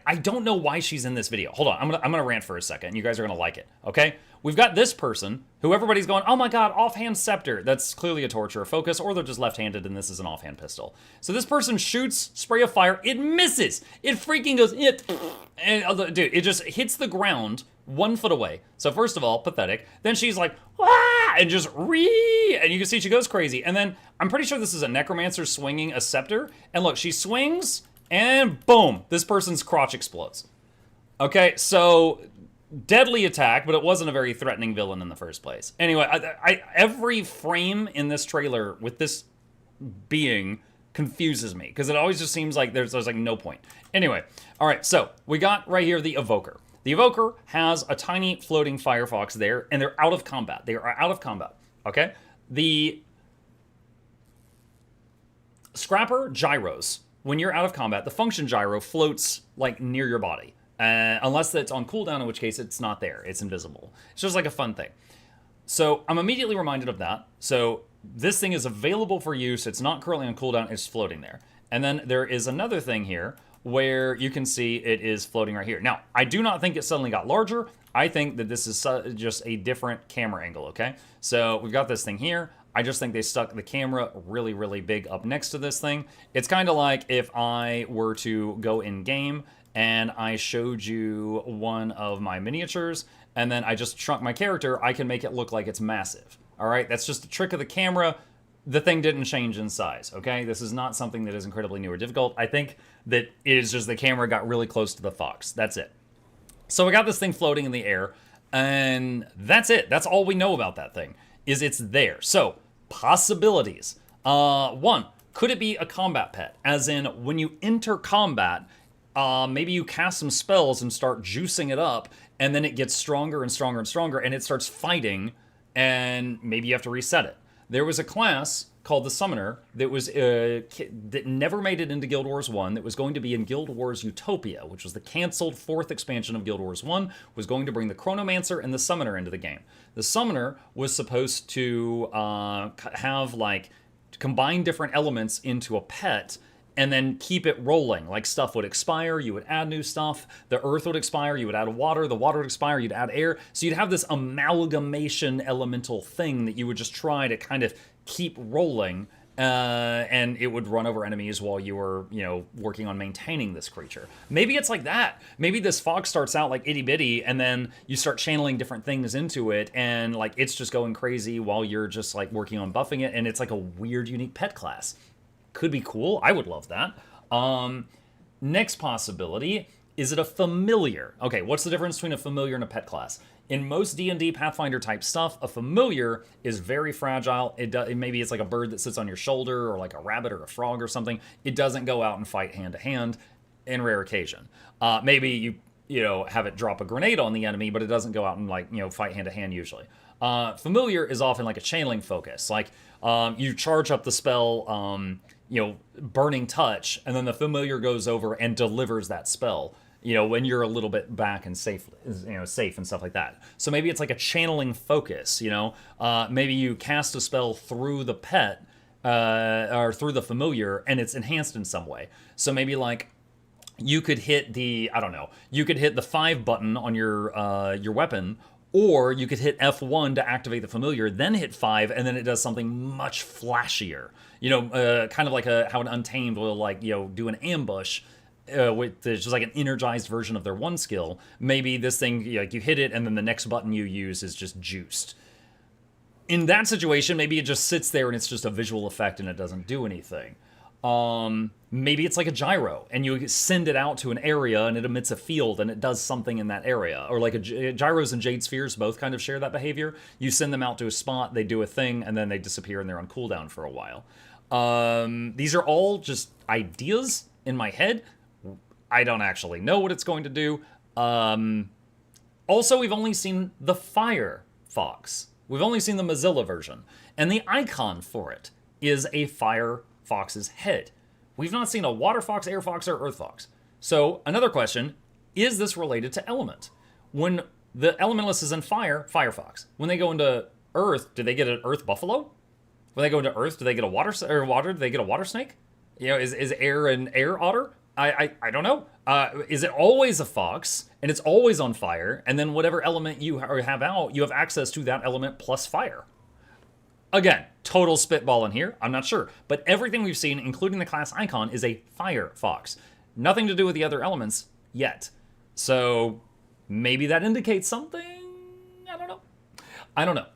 I don't know why she's in this video. Hold on, I'm gonna rant for a second. You guys are gonna like it, okay? We've got this person who everybody's going, oh my god, offhand scepter. That's clearly a torch or a focus, or they're just left-handed and this is an offhand pistol. So this person shoots spray of fire, it misses. It freaking goes, and dude, it just hits the ground 1 foot away. So first of all, pathetic. Then she's like, ah, and just and you can see she goes crazy. And then I'm pretty sure this is a necromancer swinging a scepter. And look, she swings, and boom, this person's crotch explodes. Okay, so deadly attack, but it wasn't a very threatening villain in the first place. Anyway, every frame in this trailer with this being confuses me, because it always just seems like there's like no point. Anyway, all right, so we got right here the Evoker. The Evoker has a tiny floating Firefox there, and they're out of combat. They are out of combat, okay? The Scrapper gyros. When you're out of combat, the function gyro floats like near your body. Unless it's on cooldown, in which case it's not there. It's invisible. It's just like a fun thing. So I'm immediately reminded of that. So this thing is available for use. It's not currently on cooldown. It's floating there. And then there is another thing here where you can see it is floating right here. Now, I do not think it suddenly got larger. I think that this is just a different camera angle, okay? So we've got this thing here. I just think they stuck the camera really, really big up next to this thing. It's kind of like if I were to go in-game and I showed you one of my miniatures and then I just shrunk my character, I can make it look like it's massive. All right, that's just a trick of the camera. the thing didn't change in size, okay? This is not something that is incredibly new or difficult. I think that it is just the camera got really close to the fox. That's it. So we got this thing floating in the air, and that's it. That's all we know about that thing, is it's there. So, possibilities. One, could it be a combat pet? As in, when you enter combat, maybe you cast some spells and start juicing it up, and then it gets stronger and stronger and stronger, and it starts fighting, and maybe you have to reset it. There was a class called the Summoner that was that never made it into Guild Wars 1, that was going to be in Guild Wars Utopia, which was the canceled 4th expansion of Guild Wars 1, was going to bring the Chronomancer and the Summoner into the game. The Summoner was supposed to have, like, combine different elements into a pet and then keep it rolling. Like, stuff would expire, you would add new stuff, the earth would expire, you would add water, the water would expire, you'd add air. So you'd have this amalgamation elemental thing that you would just try to kind of keep rolling, and it would run over enemies while you were, you know, working on maintaining this creature. Maybe it's like that. Maybe this fox starts out like itty bitty, and then you start channeling different things into it, and like it's just going crazy while you're just like working on buffing it, and it's like a weird, unique pet class. Could be cool. I would love that. Next possibility, is it a familiar? Okay, what's the difference between a familiar and a pet class? In most D&D Pathfinder type stuff, a familiar is very fragile. Maybe it's like a bird that sits on your shoulder, or like a rabbit or a frog or something. It doesn't go out and fight hand to hand, in rare occasion. Maybe you know, have it drop a grenade on the enemy, but it doesn't go out and, like, you know, fight hand to hand usually. Familiar is often like a channeling focus. Like, you charge up the spell, you know, Burning Touch, and then the familiar goes over and delivers that spell, you know, when you're a little bit back and safe, you know, safe and stuff like that. So maybe it's like a channeling focus, you know. Maybe you cast a spell through the pet, or through the familiar, and it's enhanced in some way. So maybe, like, you could hit the, I don't know, you could hit the 5 button on your weapon, or you could hit F1 to activate the familiar, then hit 5, and then it does something much flashier. You know, kind of like how an Untamed will, like, you know, do an ambush, with just like an energized version of their one skill. Maybe this thing, like, you hit it, and then the next button you use is just juiced. In that situation, maybe it just sits there and it's just a visual effect and it doesn't do anything. Maybe it's like a gyro, and you send it out to an area and it emits a field and it does something in that area. Or like gyros and jade spheres both kind of share that behavior. You send them out to a spot, they do a thing, and then they disappear and they're on cooldown for a while. These are all just ideas in my head. I don't actually know what it's going to do. Also, we've only seen the Fire Fox. We've only seen the Mozilla version. And the icon for it is a Fire Fox's head. We've not seen a Water Fox, Air Fox, or Earth Fox. So, another question, is this related to element? When the elementalist is in fire, Fire Fox. When they go into Earth, do they get an Earth Buffalo? When they go into Earth, do they get a water, do they get a water snake? You know, is air an air otter? I don't know. Is it always a fox, and it's always on fire, and then whatever element you have out, you have access to that element plus fire? Again, total spitball in here. I'm not sure. But everything we've seen, including the class icon, is a Fire Fox. Nothing to do with the other elements yet. So maybe that indicates something? I don't know.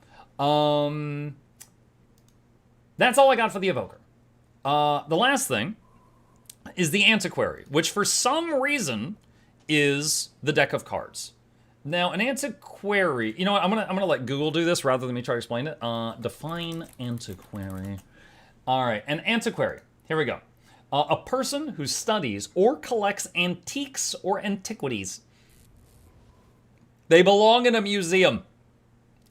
That's all I got for the Evoker. The last thing is the Antiquary, which for some reason is the deck of cards. Now, an Antiquary, you know what, I'm gonna let Google do this rather than me try to explain it. Define Antiquary. All right, an Antiquary, here we go. A person who studies or collects antiques or antiquities. They belong in a museum.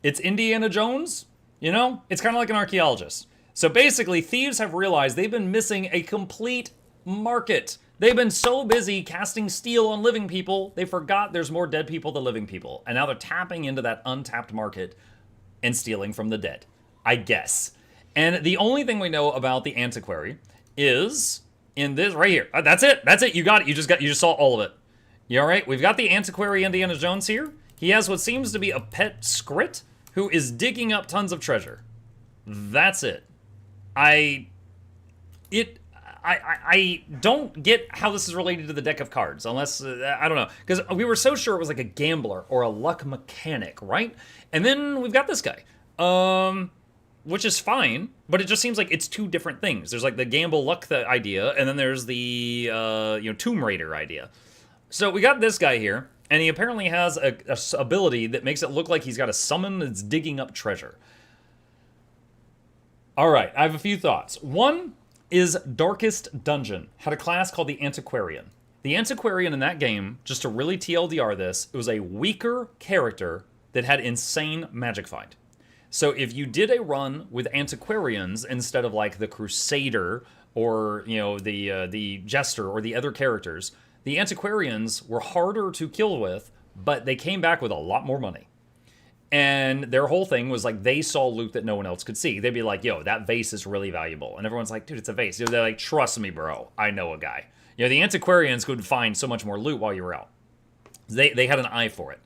It's Indiana Jones, you know? It's kind of like an archaeologist. So basically, thieves have realized they've been missing a complete market. They've been so busy casting steel on living people, they forgot there's more dead people than living people. And now they're tapping into that untapped market and stealing from the dead, I guess. And the only thing we know about the Antiquary is in this right here. That's it. That's it. You got it. You just saw all of it. You all right? We've got the Antiquary Indiana Jones here. He has what seems to be a pet skrit who is digging up tons of treasure. That's it. I don't get how this is related to the deck of cards, unless, I don't know. Because we were so sure it was like a gambler or a luck mechanic, right? And then we've got this guy. which is fine, but it just seems like it's two different things. There's like the gamble luck idea, and then there's the Tomb Raider idea. So we got this guy here, and he apparently has a ability that makes it look like he's got a summon that's digging up treasure. All right, I have a few thoughts. One is Darkest Dungeon had a class called the Antiquarian. The Antiquarian in that game, just to really TLDR this, it was a weaker character that had insane magic find. So if you did a run with Antiquarians instead of like the Crusader or the Jester or the other characters, the Antiquarians were harder to kill with, but they came back with a lot more money. And their whole thing was like they saw loot that no one else could see. They'd be like, yo, that vase is really valuable. And everyone's like, dude, it's a vase. They're like, trust me, bro. I know a guy. The Antiquarians could find so much more loot while you were out. They had an eye for it.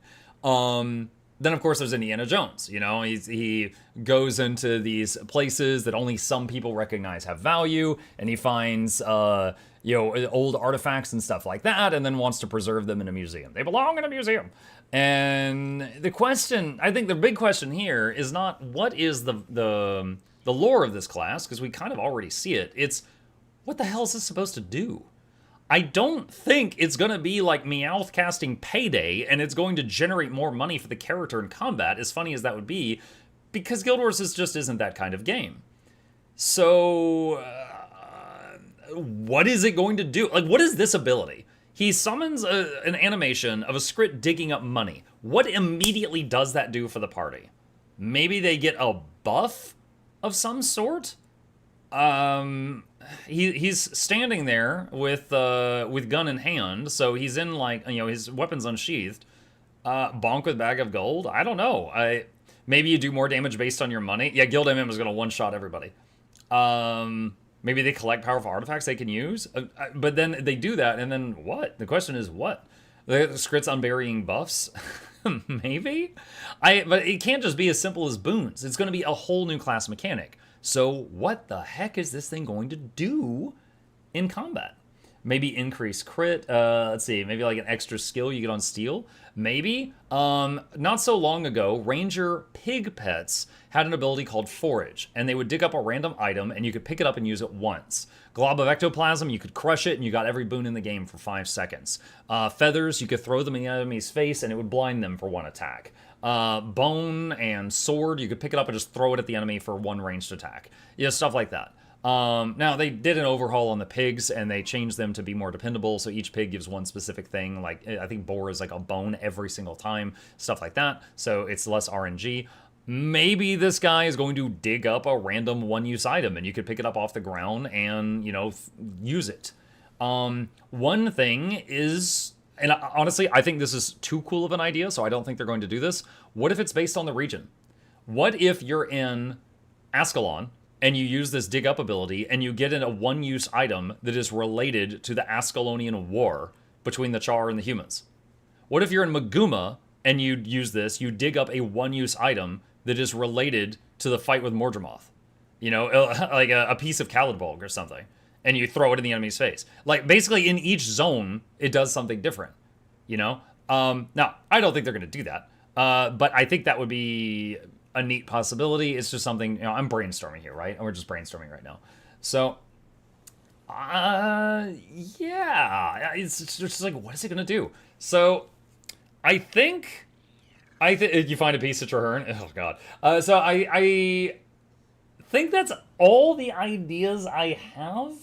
Then, of course, there's Indiana Jones. He goes into these places that only some people recognize have value, and he finds, old artifacts and stuff like that, and then wants to preserve them in a museum. They belong in a museum. And the question, I think the big question here is not what is the lore of this class, because we kind of already see it. It's what the hell is this supposed to do? I don't think it's going to be like Meowth casting Payday, and it's going to generate more money for the character in combat, as funny as that would be, because Guild Wars just isn't that kind of game. So, what is it going to do? Like, what is this ability? He summons an animation of a script digging up money. What immediately does that do for the party? Maybe they get a buff of some sort? He's standing there with gun in hand, so he's in his weapon's unsheathed. Bonk with bag of gold? I don't know. Maybe you do more damage based on your money. Yeah, Guild MM is going to one-shot everybody. Maybe they collect powerful artifacts they can use. But then they do that, and then what? The question is what? The script's unburying buffs? Maybe? But it can't just be as simple as boons. It's going to be a whole new class mechanic. So what the heck is this thing going to do in combat? Maybe increase crit. Let's see. Maybe like an extra skill you get on steel. Maybe. Not so long ago, Ranger Pig Pets had an ability called Forage, and they would dig up a random item, and you could pick it up and use it once. Glob of Ectoplasm, you could crush it, and you got every boon in the game for 5 seconds. Feathers, you could throw them in the enemy's face, and it would blind them for 1 attack. Bone and Sword, you could pick it up and just throw it at the enemy for 1 ranged attack. Stuff like that. Now, they did an overhaul on the pigs, and they changed them to be more dependable, so each pig gives one specific thing. Like, I think boar is like a bone every single time, stuff like that, so it's less RNG. Maybe this guy is going to dig up a random one-use item, and you could pick it up off the ground and, use it. One thing is, and honestly, I think this is too cool of an idea, so I don't think they're going to do this. What if it's based on the region? What if you're in Ascalon, and you use this dig up ability, and you get in a one-use item that is related to the Ascalonian War between the Char and the humans? What if you're in Maguma, and you use this, you dig up a one-use item that is related to the fight with Mordremoth? Like a piece of Caladbolg or something, and you throw it in the enemy's face. Like, basically, in each zone, it does something different, Now, I don't think they're going to do that, but I think that would be a neat possibility. It's just something, I'm brainstorming here, right? And we're just brainstorming right now. So, yeah, it's just like, what is it going to do? So, I think you find a piece of Traherne. Oh, God. So, I think that's all the ideas I have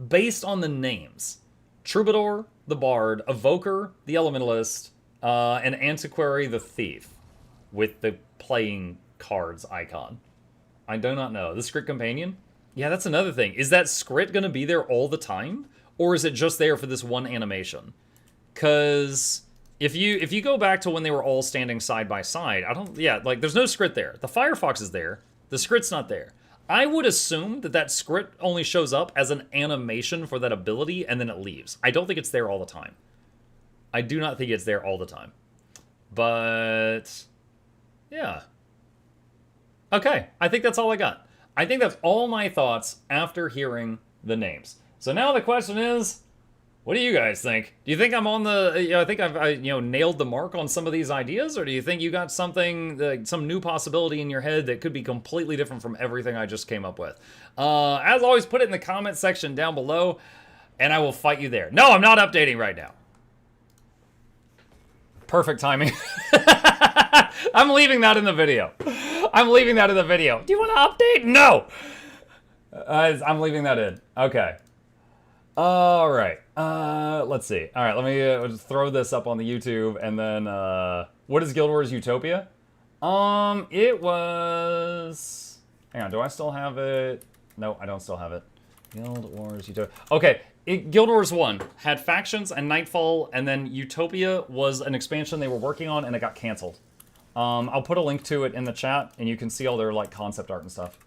based on the names. Troubadour, the Bard, Evoker, the Elementalist, and Antiquary, the Thief, with the playing cards icon. I do not know. The Skrit Companion? Yeah, that's another thing. Is that Skrit going to be there all the time? Or is it just there for this one animation? Because if you go back to when they were all standing side by side, there's no Skrit there. The Firefox is there. The Skrit's not there. I would assume that Skrit only shows up as an animation for that ability, and then it leaves. I don't think it's there all the time. I do not think it's there all the time. But yeah. Okay, I think that's all I got. I think that's all my thoughts after hearing the names. So now the question is, What do you guys think? Do you think I'm on the, I think I've nailed the mark on some of these ideas, or do you think you got something, like some new possibility in your head that could be completely different from everything I just came up with? As always, put it in the comment section down below, and I will fight you there. No, I'm not updating right now. Perfect timing. I'm leaving that in the video. I'm leaving that in the video. Do you want to update? No! I'm leaving that in. Okay. All right. Let's see. All right, let me just throw this up on the YouTube, and then what is Guild Wars Utopia? It was. Hang on. Do I still have it? No, I don't still have it. Guild Wars Utopia. Okay. Guild Wars 1 had factions and Nightfall, and then Utopia was an expansion they were working on, and it got canceled. I'll put a link to it in the chat, and you can see all their like concept art and stuff.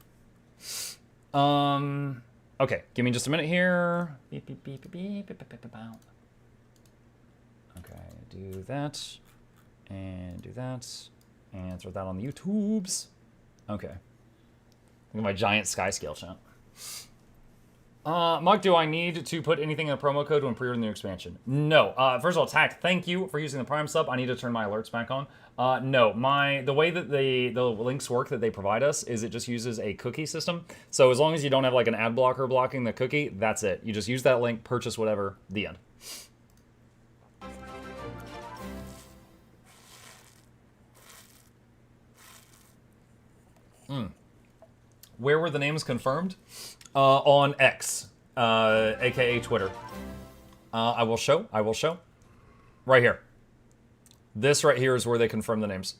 Okay, give me just a minute here. Beep, beep, beep, beep, beep, beep, beep, beep, beep. Okay, do that, and do that, and throw that on the YouTubes. Okay. Look at my giant sky scale chat. Muk, do I need to put anything in the promo code when pre-ordering the expansion? No. First of all, Tack, thank you for using the Prime sub. I need to turn my alerts back on. No, the way that the links work that they provide us is it just uses a cookie system. So as long as you don't have like an ad blocker blocking the cookie, that's it. You just use that link, purchase whatever, the end. Where were the names confirmed? On X, aka Twitter. I will show. Right here. This right here is where they confirm the names.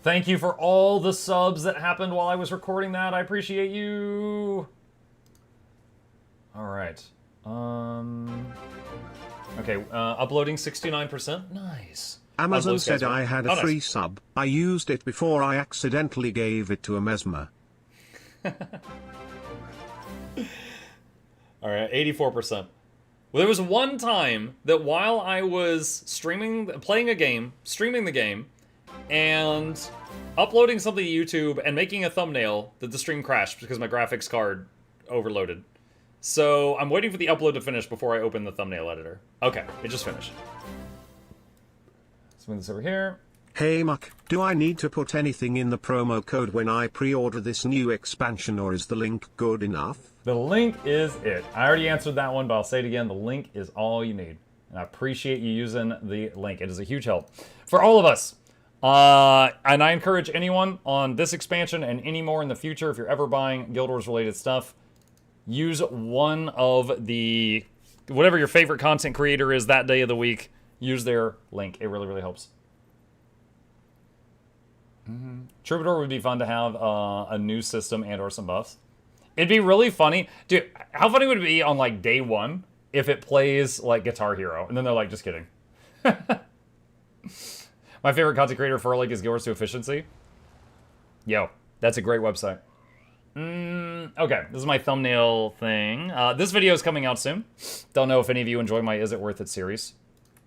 Thank you for all the subs that happened while I was recording that. I appreciate you. All right. Okay, uploading 69%. Nice. Amazon said I had a free sub. I used it before I accidentally gave it to a Mesmer. All right, 84%. Well, there was one time that while I was playing a game, streaming the game, and uploading something to YouTube and making a thumbnail, that the stream crashed because my graphics card overloaded. So I'm waiting for the upload to finish before I open the thumbnail editor. Okay, it just finished. Let's move this over here. Hey Muk, do I need to put anything in the promo code when I pre-order this new expansion, or is the link good enough? The link is it. I already answered that one, but I'll say it again. The link is all you need. And I appreciate you using the link. It is a huge help for all of us. And I encourage anyone on this expansion and any more in the future, if you're ever buying Guild Wars related stuff, use one of the, whatever your favorite content creator is that day of the week, use their link. It really, really helps. Troubadour would be fun to have a new system and or some buffs. It'd be really funny. Dude, how funny would it be on like day one if it plays like Guitar Hero? And then they're like, just kidding. My favorite content creator for like is Guild Wars to Efficiency. Yo, that's a great website. Okay, this is my thumbnail thing. This video is coming out soon. Don't know if any of you enjoy my Is It Worth It series.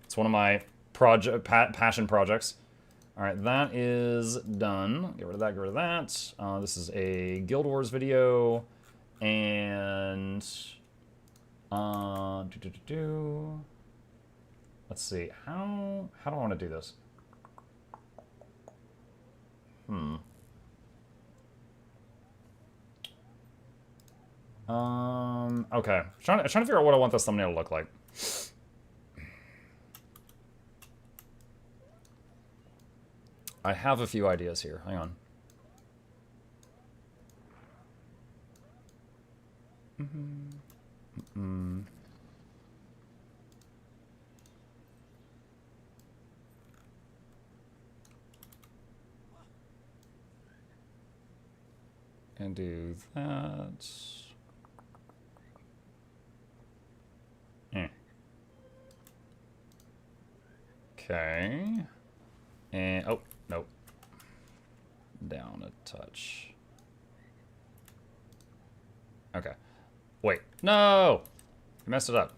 It's one of my passion projects. All right, that is done. Get rid of that, get rid of that. This is a Guild Wars video. And... let's see, how do I want to do this? Okay. Trying to figure out what I want this thumbnail to look like. I have a few ideas here. Hang on. And do that. Okay. And, oh, nope. Down a touch. Okay. Wait. No! You messed it up.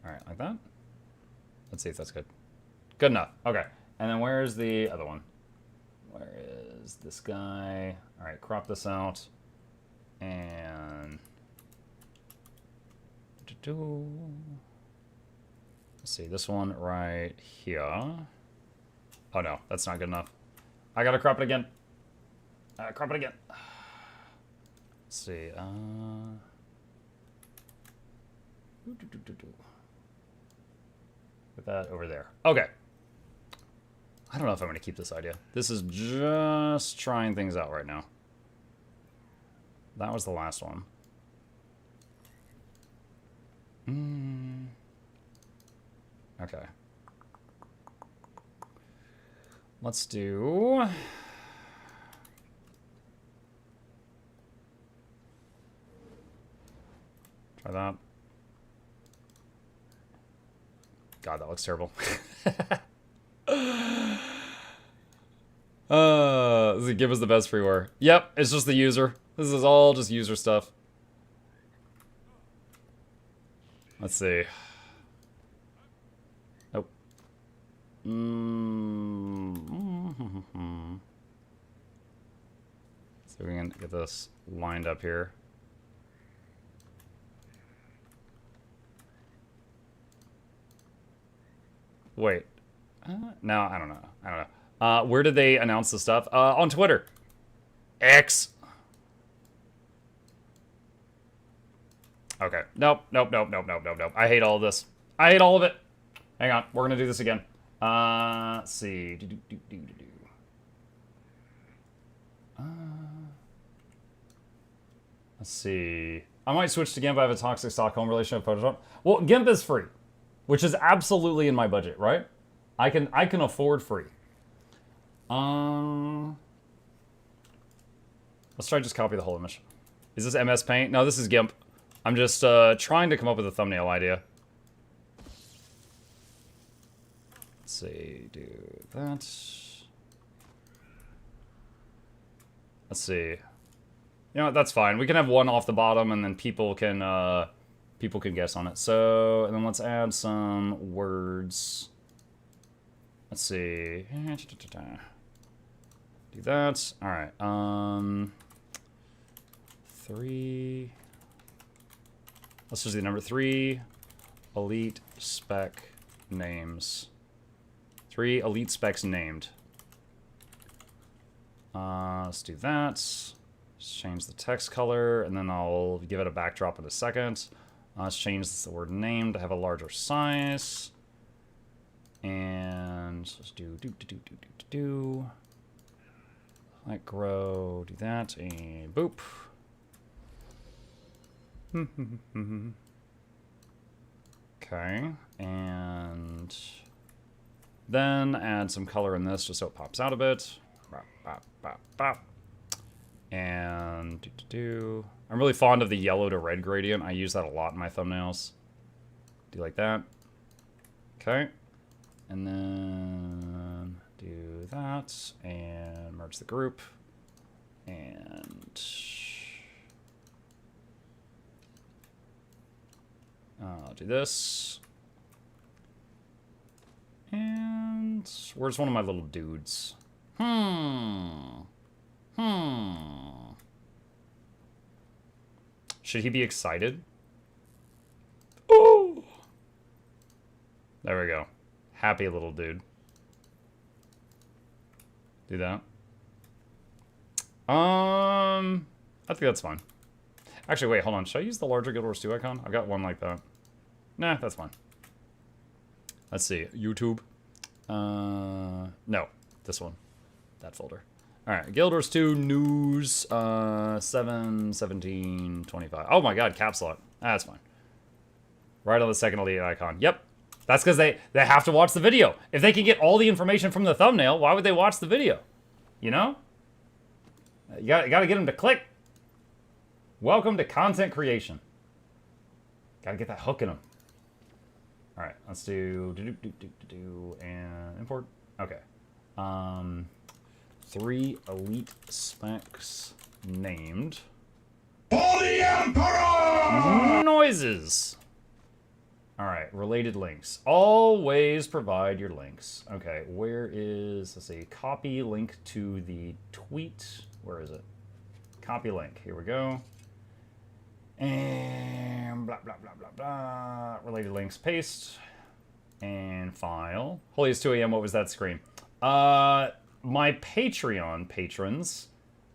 Alright, like that. Let's see if that's good. Good enough. Okay. And then where's the other one? Where is this guy? All right, crop this out. And... Let's see, this one right here. Oh no, that's not good enough. I gotta crop it again. Crop it again. Let's see, Put that over there. Okay. I don't know if I'm gonna keep this idea. This is just trying things out right now. That was the last one. Okay. Let's do... Try that. God, that looks terrible. Does it give us the best freeware? Yep, it's just the user. This is all just user stuff. Let's see. Nope. So we can get this lined up here. Wait. No, I don't know. I don't know. Where did they announce the stuff? On Twitter. X. Okay. Nope. I hate all of this. I hate all of it. Hang on. We're going to do this again. Let's see. Let's see. I might switch to GIMP. I have a toxic Stockholm relationship with Photoshop. Well, GIMP is free, which is absolutely in my budget, right? I can afford free. Let's try just copy the whole image. Is this MS Paint? No, this is GIMP. I'm just trying to come up with a thumbnail idea. Let's see, do that. Let's see. You know what, that's fine. We can have one off the bottom, and then people can guess on it. So, and then let's add some words. Let's see. Do that. All right. 3. Let's just do number 3. Elite spec names. 3 elite specs named. Let's do that. Let's change the text color, and then I'll give it a backdrop in a second. Let's change the word name to have a larger size. And let's do. Let grow, do that, and boop. Okay, and then add some color in this just so it pops out a bit. And I'm really fond of the yellow to red gradient. I use that a lot in my thumbnails. Do like that. Okay. And then do that and merge the group. And I'll do this. And where's one of my little dudes? Should he be excited? Oh! There we go. Happy little dude. Do that. I think that's fine. Actually, wait, hold on. Should I use the larger Guild Wars 2 icon? I've got one like that. Nah, that's fine. Let's see. YouTube. No. This one. That folder. Alright. Guild Wars 2 news. 7/17/25. Oh my god, caps lock. That's fine. Right on the second elite icon. Yep. That's because they have to watch the video. If they can get all the information from the thumbnail, why would they watch the video? You know? You gotta get them to click. Welcome to content creation. Gotta get that hook in them. All right, let's do and import. Okay. 3 elite specs named. For the Emperor! Noises. All right, related links. Always provide your links. Okay, where is, let's see, copy link to the tweet. Where is it? Copy link. Here we go. And blah, blah, blah, blah, blah. Related links, paste. And file. Holy, it's 2 a.m. What was that scream? My Patreon patrons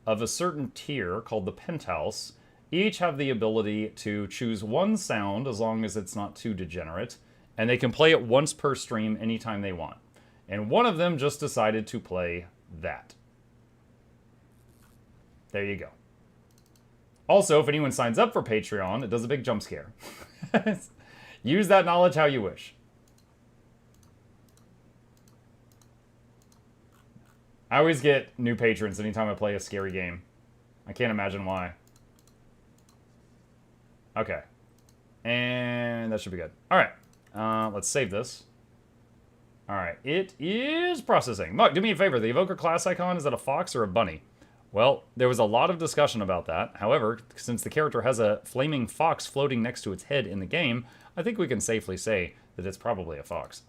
of a certain tier called the Penthouse each have the ability to choose one sound as long as it's not too degenerate, and they can play it once per stream anytime they want. And one of them just decided to play that. There you go. Also, if anyone signs up for Patreon, it does a big jump scare. Use that knowledge how you wish. I always get new patrons anytime I play a scary game. I can't imagine why. Okay. And that should be good. All right. Let's save this. All right. It is processing. Muk, do me a favor. The Evoker class icon, is that a fox or a bunny? Well, there was a lot of discussion about that. However, since the character has a flaming fox floating next to its head in the game, I think we can safely say that it's probably a fox.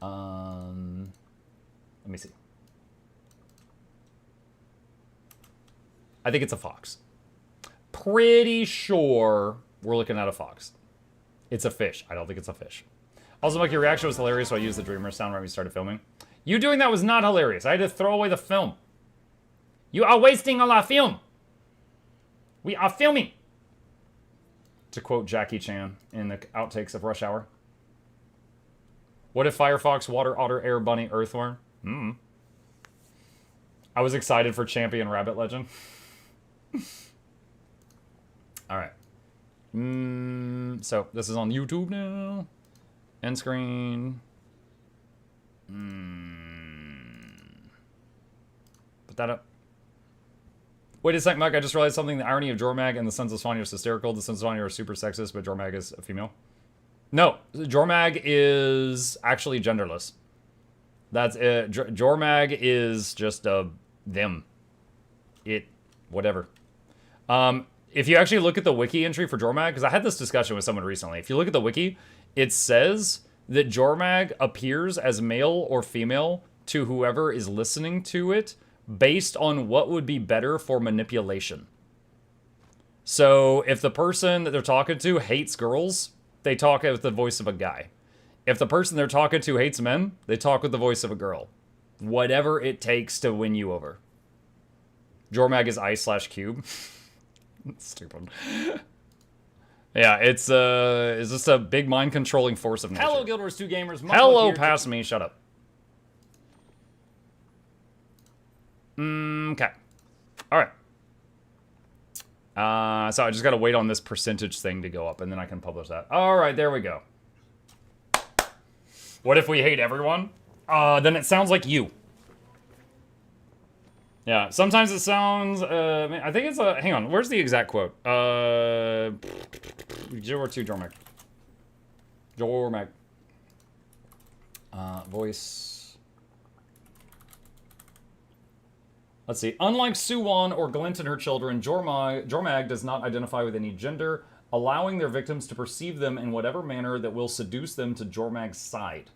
Let me see. I think it's a fox. Pretty sure we're looking at a fox. It's a fish. I don't think it's a fish. Also, Mike, your reaction was hilarious, so I used the Dreamer sound right when we started filming. You doing that was not hilarious. I had to throw away the film. You are wasting all our film. We are filming. To quote Jackie Chan in the outtakes of Rush Hour. What if Firefox, Water Otter, Air Bunny, Earthworm? I was excited for Champion Rabbit Legend. Alright. So, this is on YouTube now. End screen. Put that up. Wait a sec, Mike. I just realized something. The irony of Jormag and the Sons of Svanir is hysterical. The Sons of Svanir are super sexist, but Jormag is a female. No, Jormag is actually genderless. That's it. Jormag is just them. It, whatever. If you actually look at the wiki entry for Jormag, because I had this discussion with someone recently. If you look at the wiki, it says that Jormag appears as male or female to whoever is listening to it based on what would be better for manipulation. So if the person that they're talking to hates girls, they talk with the voice of a guy. If the person they're talking to hates men, they talk with the voice of a girl. Whatever it takes to win you over. Jormag is ice/cube. Stupid. Yeah, it's just a big mind-controlling force of nature. Hello, Guild Wars 2 gamers. Hello, past me. Shut up. Okay. All right. So I just got to wait on this percentage thing to go up, and then I can publish that. All right, there we go. What if we hate everyone? Then it sounds like you. Yeah, sometimes it sounds, I think it's a, hang on, where's the exact quote? GW2 Jormag. Jormag. Voice. Let's see. Unlike Suwon or Glint and her children, Jormag does not identify with any gender, allowing their victims to perceive them in whatever manner that will seduce them to Jormag's side.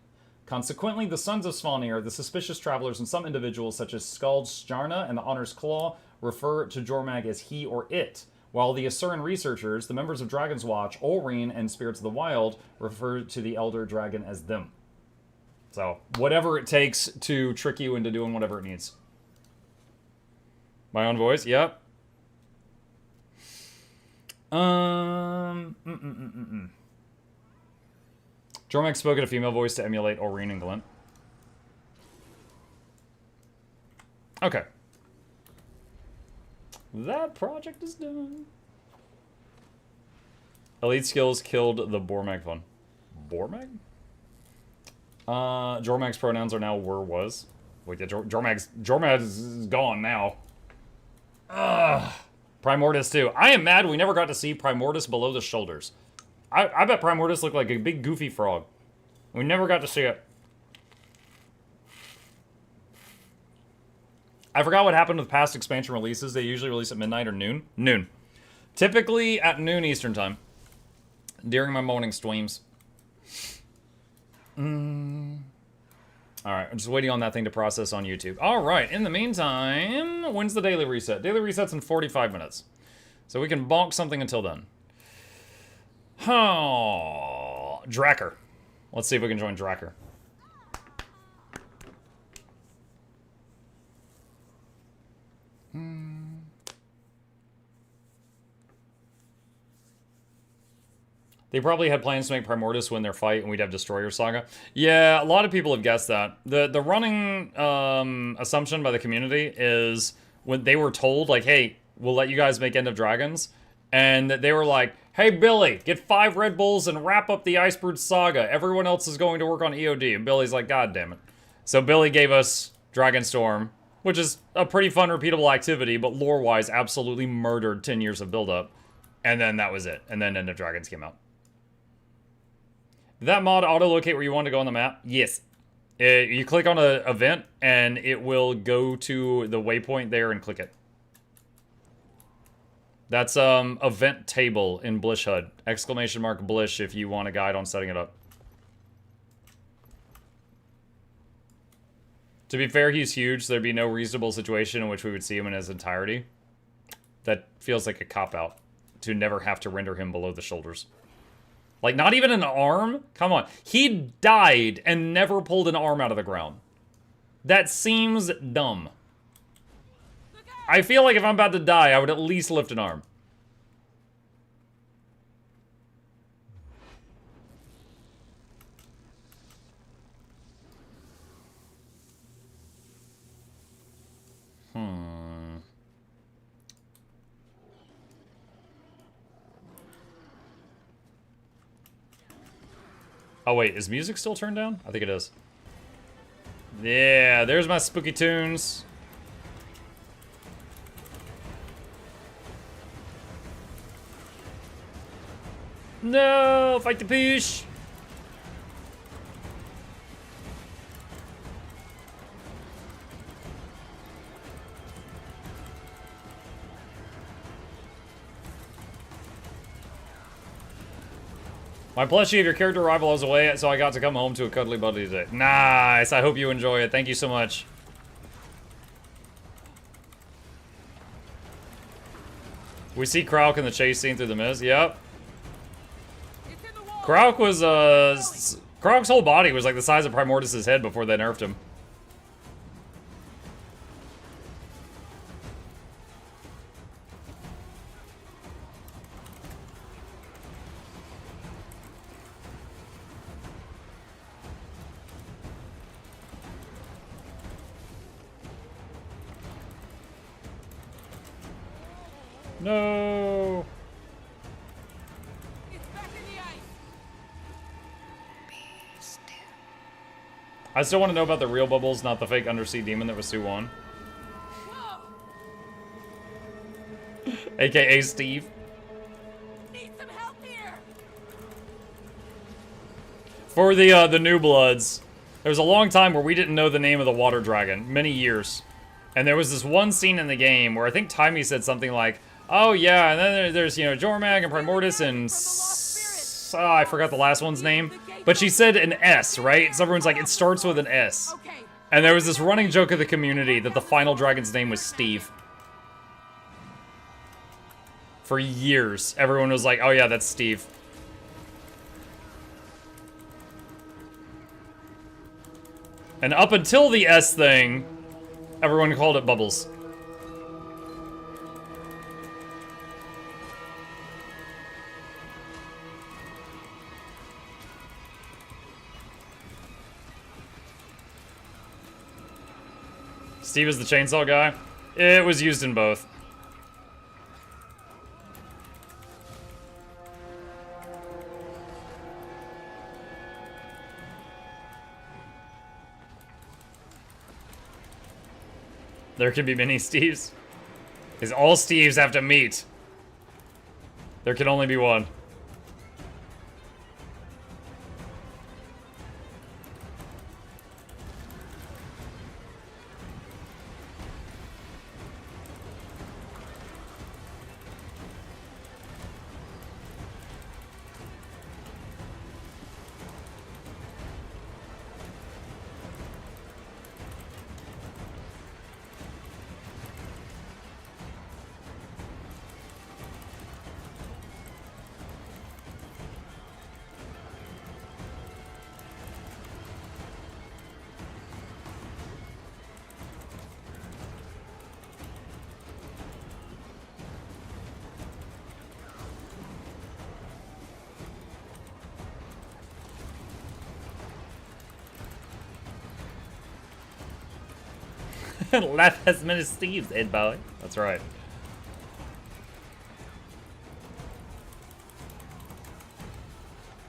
Consequently, the Sons of Svanir, the suspicious travelers, and some individuals such as Skald Stjarna and the Honor's Claw refer to Jormag as he or it, while the Asuran researchers, the members of Dragon's Watch, Olreen, and Spirits of the Wild refer to the Elder Dragon as them. So, whatever it takes to trick you into doing whatever it needs. My own voice? Yep. Jormag spoke in a female voice to emulate Olreen and Glint. Okay. That project is done. Elite skills killed the Bormag fun. Bormag? Jormag's pronouns are now were, was. Wait, Jormag's gone now. Ugh. Primordius too. I am mad we never got to see Primordius below the shoulders. I bet Primordius looked like a big goofy frog. We never got to see it. I forgot what happened with past expansion releases. They usually release at midnight or noon. Noon. Typically at noon Eastern time. during my morning streams. Alright, I'm just waiting on that thing to process on YouTube. Alright, in the meantime, when's the daily reset? Daily reset's in 45 minutes. So we can bonk something until then. Oh, Dracker. Let's see if we can join Dracker. They probably had plans to make Primordius win their fight and we'd have Destroyer Saga. Yeah, a lot of people have guessed that. The running assumption by the community is when they were told, like, hey, we'll let you guys make End of Dragons, and they were like, hey, Billy, get 5 Red Bulls and wrap up the Icebird Saga. Everyone else is going to work on EOD. And Billy's like, God damn it. So Billy gave us Dragonstorm, which is a pretty fun, repeatable activity, but lore-wise absolutely murdered 10 years of build-up. And then that was it. And then End of Dragons came out. Did that mod auto-locate where you want to go on the map? Yes. You click on an event, and it will go to the waypoint there and click it. That's event table in Blish HUD. Exclamation mark Blish if you want a guide on setting it up. To be fair, he's huge, so there'd be no reasonable situation in which we would see him in his entirety. That feels like a cop-out, to never have to render him below the shoulders. Like, not even an arm? Come on. He died and never pulled an arm out of the ground. That seems dumb. I feel like if I'm about to die, I would at least lift an arm. Oh wait, is music still turned down? I think it is. Yeah, there's my spooky tunes. No, fight the push. My plushie of your character arrival was away, so I got to come home to a cuddly buddy today. Nice, I hope you enjoy it. Thank you so much. We see Krauk in the chase scene through the mist. Yep. Krauk was, Krauk's whole body was like the size of Primordius' head before they nerfed him. No. I still want to know about the real Bubbles, not the fake undersea demon that was Sue-1. AKA Steve. Need some help here. For the New Bloods, there was a long time where we didn't know the name of the water dragon. Many years. And there was this one scene in the game where I think Timey said something like, oh yeah, and then there's, you know, Jormag and Primordius and... I forgot the last one's name. But she said an S, right? So everyone's like, it starts with an S. And there was this running joke of the community that the final dragon's name was Steve. For years, everyone was like, oh yeah, that's Steve. And up until the S thing, everyone called it Bubbles. Steve is the chainsaw guy. It was used in both. There can be many Steves. Because all Steves have to meet. There can only be one. Life has many Steves, Ed boy. That's right.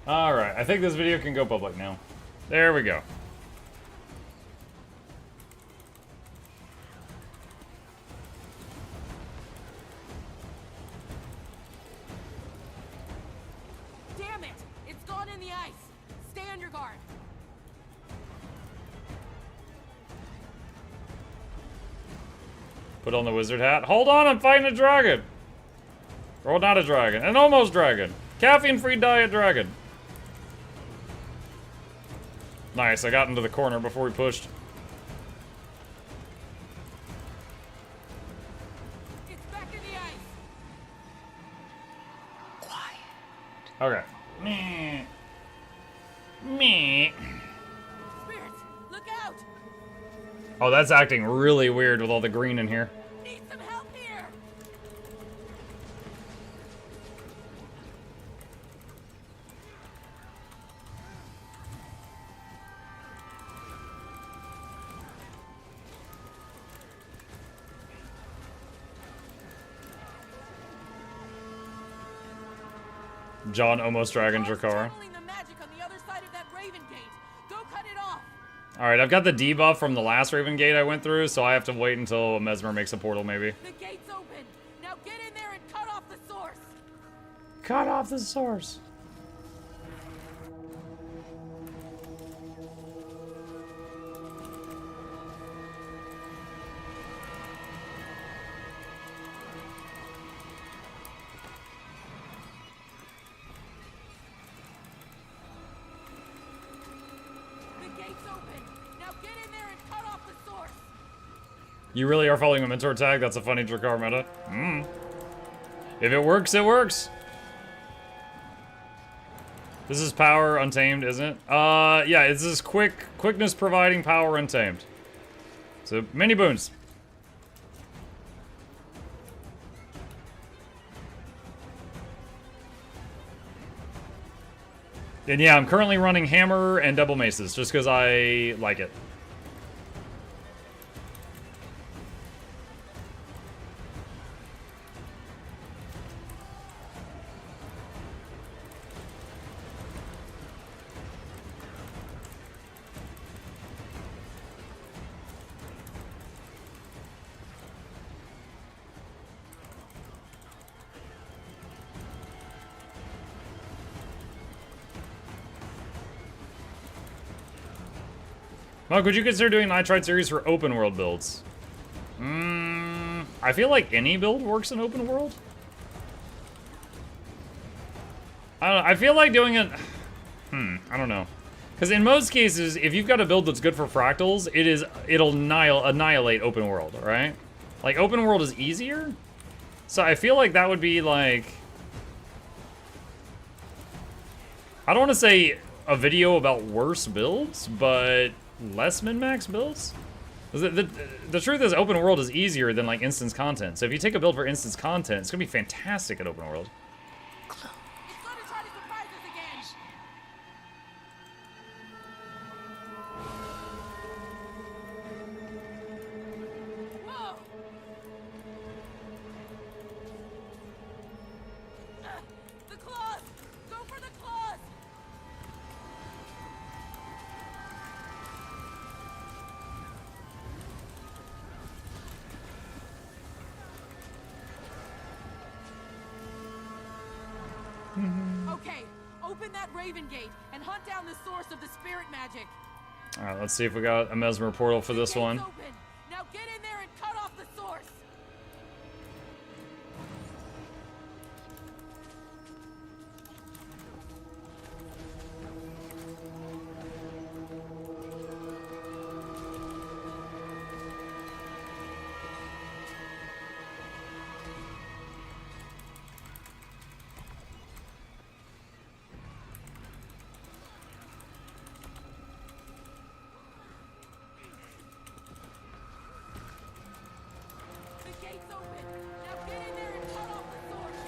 Alright, I think this video can go public now. There we go. Damn it! It's gone in the ice! Stay on your guard! Put on the wizard hat. Hold on, I'm fighting a dragon! Or not a dragon, an almost dragon. Caffeine-free diet dragon. Nice, I got into the corner before he pushed. It's back in the ice! Okay. Meh. Meh. Spirits, look out! Oh, that's acting really weird with all the green in here. Need some help here! John almost dragon Drakar. Channeling the magic on the other side of that Raven Gate. Go cut it off! Alright, I've got the debuff from the last Raven Gate I went through, so I have to wait until Mesmer makes a portal, maybe. The gate's open! Now get in there and cut off the source! Cut off the source. The gate's open! Now get in there and cut off the source! You really are following a mentor tag? That's a funny Drakar meta. If it works, it works. This is power untamed, isn't it? Yeah, it's this quickness providing power untamed. So, mini boons. And yeah, I'm currently running hammer and double maces just because I like it. Mug, would you consider doing an Nitride series for open world builds? I feel like any build works in open world. I don't know. I feel like doing it. I don't know. Because in most cases, if you've got a build that's good for fractals, it'll annihilate open world, right? Like open world is easier. So I feel like that would be like. I don't want to say a video about worse builds, but less min-max builds? The truth is open world is easier than like instance content. So if you take a build for instance content, it's gonna be fantastic at open world. It's gonna try to surprise us again! Whoa! The claws! Go for the claws! Okay, open that Raven Gate and hunt down the source of the spirit magic. Alright, let's see if we got a Mesmer portal for this one. Open. Now get in there and cut off the source. The gate's open. Now get in there and cut off the source.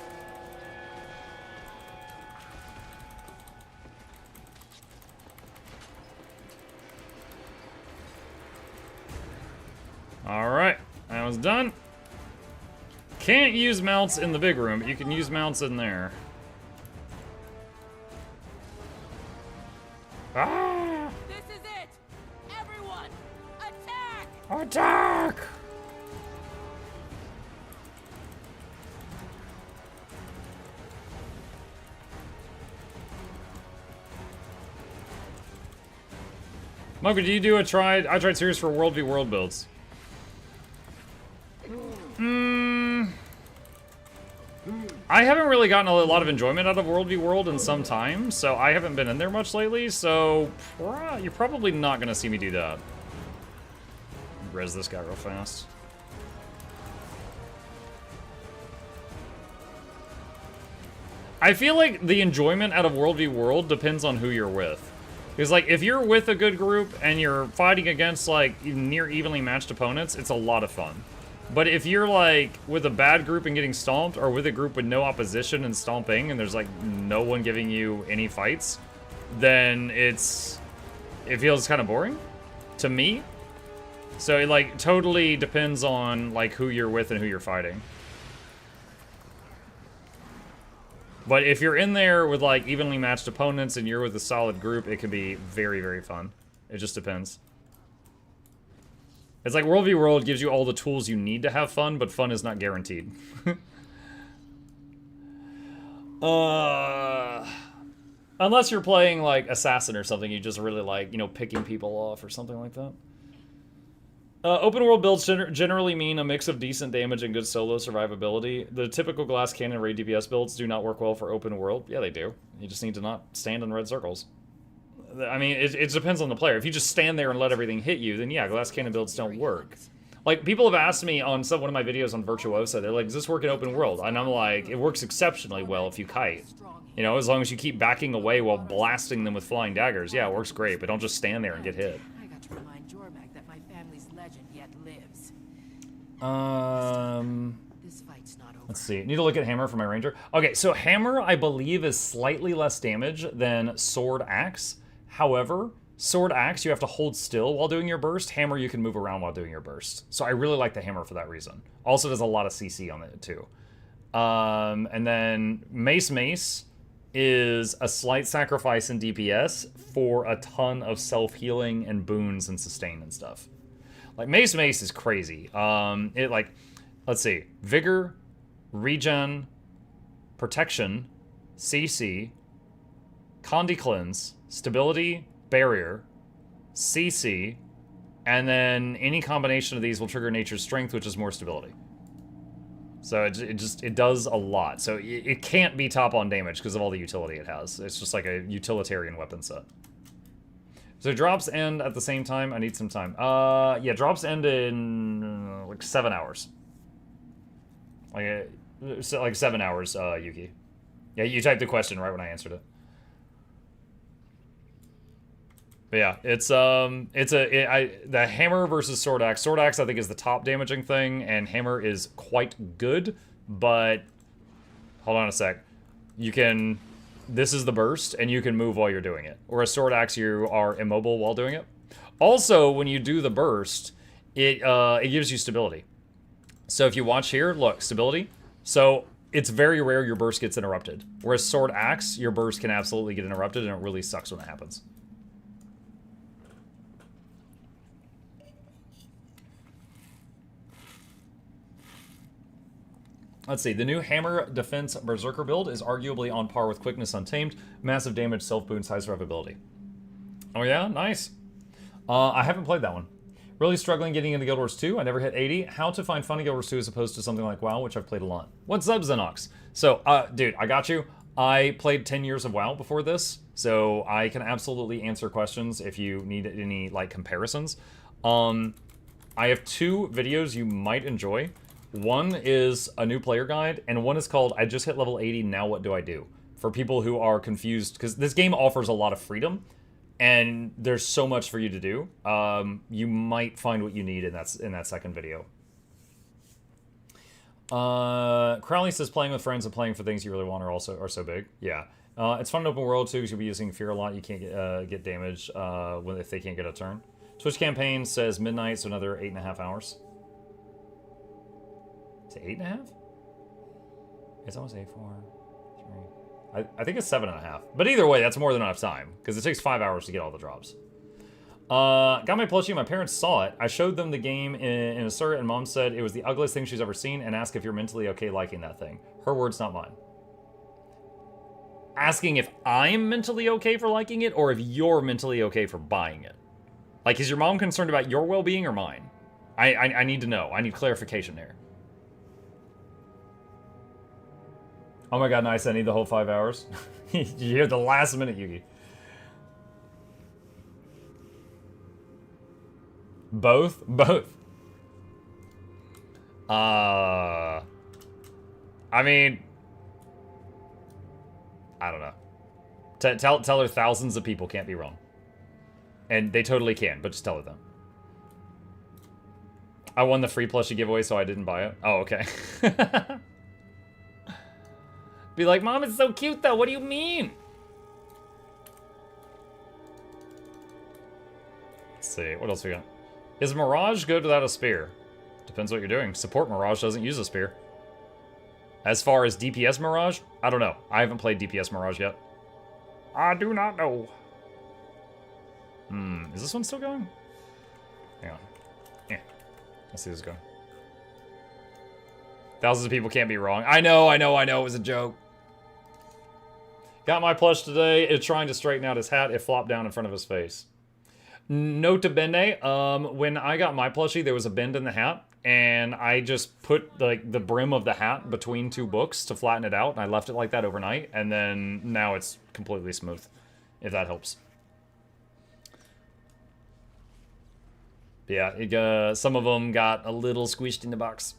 Alright, that was done. Can't use mounts in the big room, but you can use mounts in there. Ah! This is it! Everyone, attack! Attack! Mocha, do you do I tried series for World v World builds? I haven't really gotten a lot of enjoyment out of World v World in some time, so I haven't been in there much lately, so you're probably not going to see me do that. Res this guy real fast. I feel like the enjoyment out of World v World depends on who you're with. Because, like, if you're with a good group and you're fighting against, like, near evenly matched opponents, it's a lot of fun. But if you're, like, with a bad group and getting stomped, or with a group with no opposition and stomping, and there's, like, no one giving you any fights, then it feels kind of boring to me. So it, like, totally depends on, like, who you're with and who you're fighting. But if you're in there with, like, evenly matched opponents and you're with a solid group, it can be very, very fun. It just depends. It's like World v World gives you all the tools you need to have fun, but fun is not guaranteed. Unless you're playing, like, Assassin or something, you just really like, you know, picking people off or something like that. Open world builds generally mean a mix of decent damage and good solo survivability. The typical glass cannon raid DPS builds do not work well for open world. Yeah, they do. You just need to not stand in red circles. I mean, it depends on the player. If you just stand there and let everything hit you, then yeah, glass cannon builds don't work. Like, people have asked me on one of my videos on Virtuosa, they're like, does this work in open world? And I'm like, it works exceptionally well if you kite. You know, as long as you keep backing away while blasting them with flying daggers. Yeah, it works great, but don't just stand there and get hit. I got to remind Jormak that my family's legend yet lives. This fight's not over. Let's see. Need to look at hammer for my ranger. Okay, so hammer, I believe, is slightly less damage than sword axe. However, sword axe, you have to hold still while doing your burst. Hammer, you can move around while doing your burst. So I really like the hammer for that reason. Also, there's a lot of CC on it, too. And then mace is a slight sacrifice in DPS for a ton of self-healing and boons and sustain and stuff. Like, mace is crazy. Let's see. Vigor, regen, protection, CC, Condi Cleanse, stability, barrier, CC, and then any combination of these will trigger nature's strength, which is more stability. So it does a lot. So it can't be top on damage because of all the utility it has. It's just like a utilitarian weapon set. So drops end at the same time. I need some time. Yeah, drops end in like 7 hours. Like 7 hours, Yuki. Yeah, you typed the question right when I answered it. But yeah, the hammer versus sword axe. Sword axe, I think, is the top damaging thing, and hammer is quite good, but hold on a sec. This is the burst, and you can move while you're doing it. Whereas sword axe, you are immobile while doing it. Also, when you do the burst, it gives you stability. So if you watch here, look, stability. So it's very rare your burst gets interrupted. Whereas sword axe, your burst can absolutely get interrupted, and it really sucks when it happens. Let's see, the new Hammer Defense Berserker build is arguably on par with Quickness Untamed, massive damage, self-boon, high survivability. Oh yeah? Nice. I haven't played that one. Really struggling getting into Guild Wars 2, I never hit 80. How to find fun in Guild Wars 2 as opposed to something like WoW, which I've played a lot. What's up, Xenox? So, dude, I got you. I played 10 years of WoW before this, so I can absolutely answer questions if you need any, like, comparisons. I have 2 videos you might enjoy. One is a new player guide, and one is called I Just Hit Level 80, Now What Do I Do? For people who are confused, because this game offers a lot of freedom, and there's so much for you to do. You might find what you need in that second video. Crowley says playing with friends and playing for things you really want are so big. Yeah. It's fun in open world too, because you'll be using fear a lot. You can't get damage if they can't get a turn. Twitch campaign says midnight, so another 8.5 hours. Is it 8.5? It's almost 8.4. 3. I think it's 7.5. But either way, that's more than enough time because it takes 5 hours to get all the drops. Got my plushie. My parents saw it. I showed them the game in a cert, and Mom said it was the ugliest thing she's ever seen and asked if you're mentally okay liking that thing. Her words, not mine. Asking if I'm mentally okay for liking it or if you're mentally okay for buying it. Like, is your mom concerned about your well-being or mine? I need to know. I need clarification there. Oh my god, nice. I need the whole 5 hours. You hear the last minute, Yugi. Both? Both. I mean, I don't know. Tell her thousands of people can't be wrong. And they totally can, but just tell her them. I won the free plushie giveaway, so I didn't buy it. Oh, okay. Be like, Mom, it's so cute, though. What do you mean? Let's see. What else we got? Is Mirage good without a spear? Depends what you're doing. Support Mirage doesn't use a spear. As far as DPS Mirage, I don't know. I haven't played DPS Mirage yet. I do not know. Is this one still going? Hang on. Yeah. Let's see this going. Thousands of people can't be wrong. I know, it was a joke. Got my plush today. It's trying to straighten out his hat. It flopped down in front of his face. Nota bene, when I got my plushie, there was a bend in the hat, and I just put like the brim of the hat between two books to flatten it out, and I left it like that overnight, and then now it's completely smooth, if that helps. Yeah, some of them got a little squished in the box.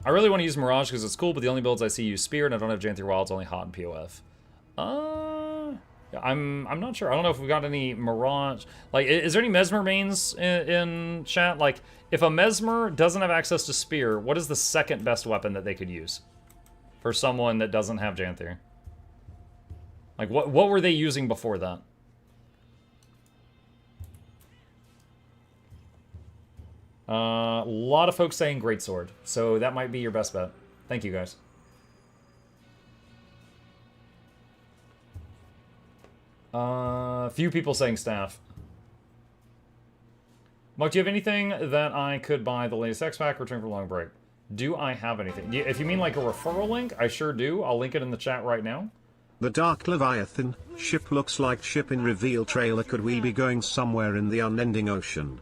I really want to use Mirage because it's cool, but the only builds I see use Spear, and I don't have Janther Wild's only hot and POF. Yeah, I'm not sure. I don't know if we got any Mirage. Like, is there any Mesmer mains in chat? Like, if a Mesmer doesn't have access to Spear, what is the second best weapon that they could use for someone that doesn't have Janther? Like, what were they using before that? A lot of folks saying Greatsword, so that might be your best bet. Thank you, guys. Few people saying Staff. Mike, do you have anything that I could buy the latest X-Pack return from long break? Do I have anything? If you mean like a referral link, I sure do. I'll link it in the chat right now. The Dark Leviathan ship looks like ship in reveal trailer. Could we be going somewhere in the unending ocean?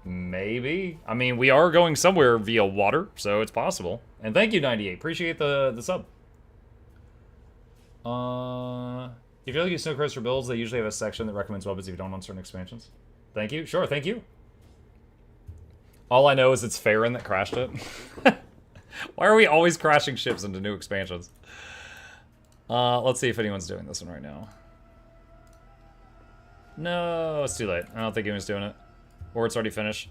Maybe. I mean, we are going somewhere via water, so it's possible. And thank you, 98. Appreciate the sub. If you're looking at Snow Coaster builds, they usually have a section that recommends weapons if you don't want certain expansions. Thank you. Sure, thank you. All I know is it's Farron that crashed it. Why are we always crashing ships into new expansions? Let's see if anyone's doing this one right now. No, it's too late. I don't think anyone's doing it. Or it's already finished.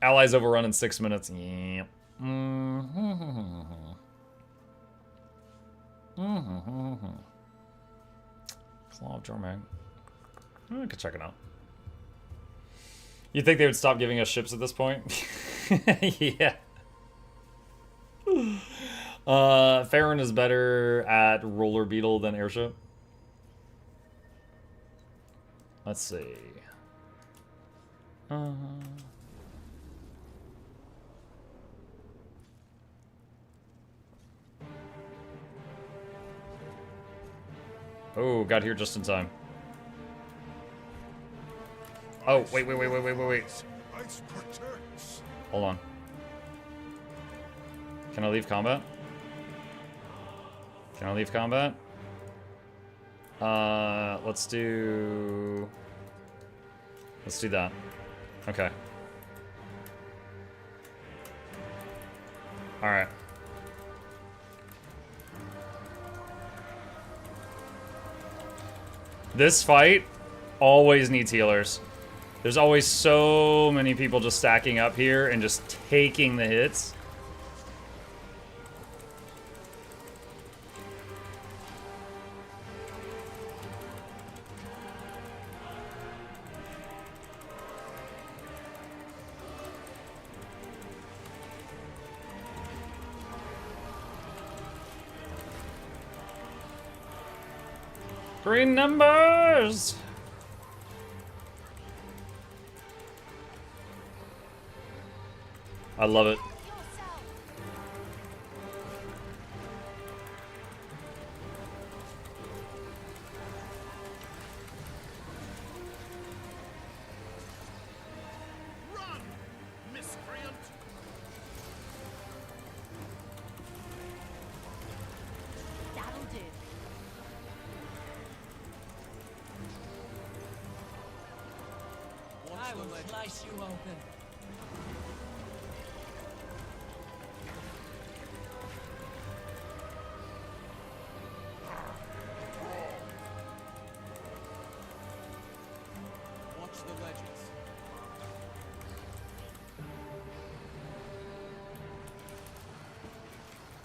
Allies overrun in 6 minutes. Yeah. Claw of Jormag. I could check it out. You think they would stop giving us ships at this point? Yeah. Farron is better at Roller Beetle than Airship. Let's see. Oh, got here just in time. Oh, wait. Hold on. Can I leave combat? Can I leave combat? Let's do that. Okay. Alright. This fight always needs healers. There's always so many people just stacking up here and just taking the hits. Green numbers! I love it. Run, miscreant! That'll do. I will slice you open. Watch the ledges.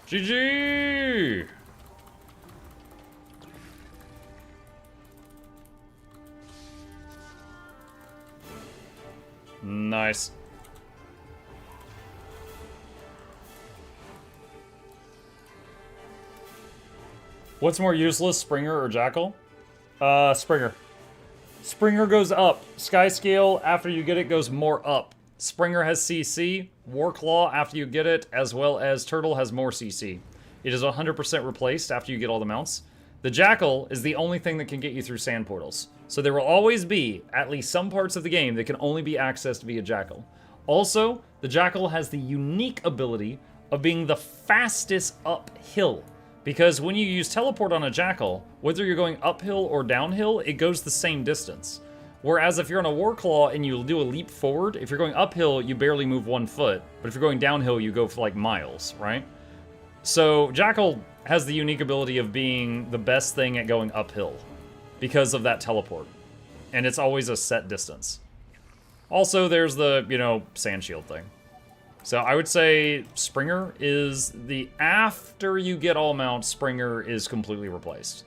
GG! Nice. What's more useless, Springer or Jackal? Springer. Springer goes up. Sky Scale, after you get it, goes more up. Springer has CC. Warclaw, after you get it, as well as Turtle, has more CC. It is 100% replaced after you get all the mounts. The Jackal is the only thing that can get you through sand portals. So there will always be at least some parts of the game that can only be accessed via Jackal. Also, the Jackal has the unique ability of being the fastest uphill. Because when you use teleport on a Jackal, whether you're going uphill or downhill, it goes the same distance. Whereas if you're on a Warclaw and you do a leap forward, if you're going uphill, you barely move 1 foot. But if you're going downhill, you go for like miles, right? So Jackal has the unique ability of being the best thing at going uphill because of that teleport. And it's always a set distance. Also, there's the, you know, sand shield thing. So I would say Springer is the, after you get all mounts, Springer is completely replaced.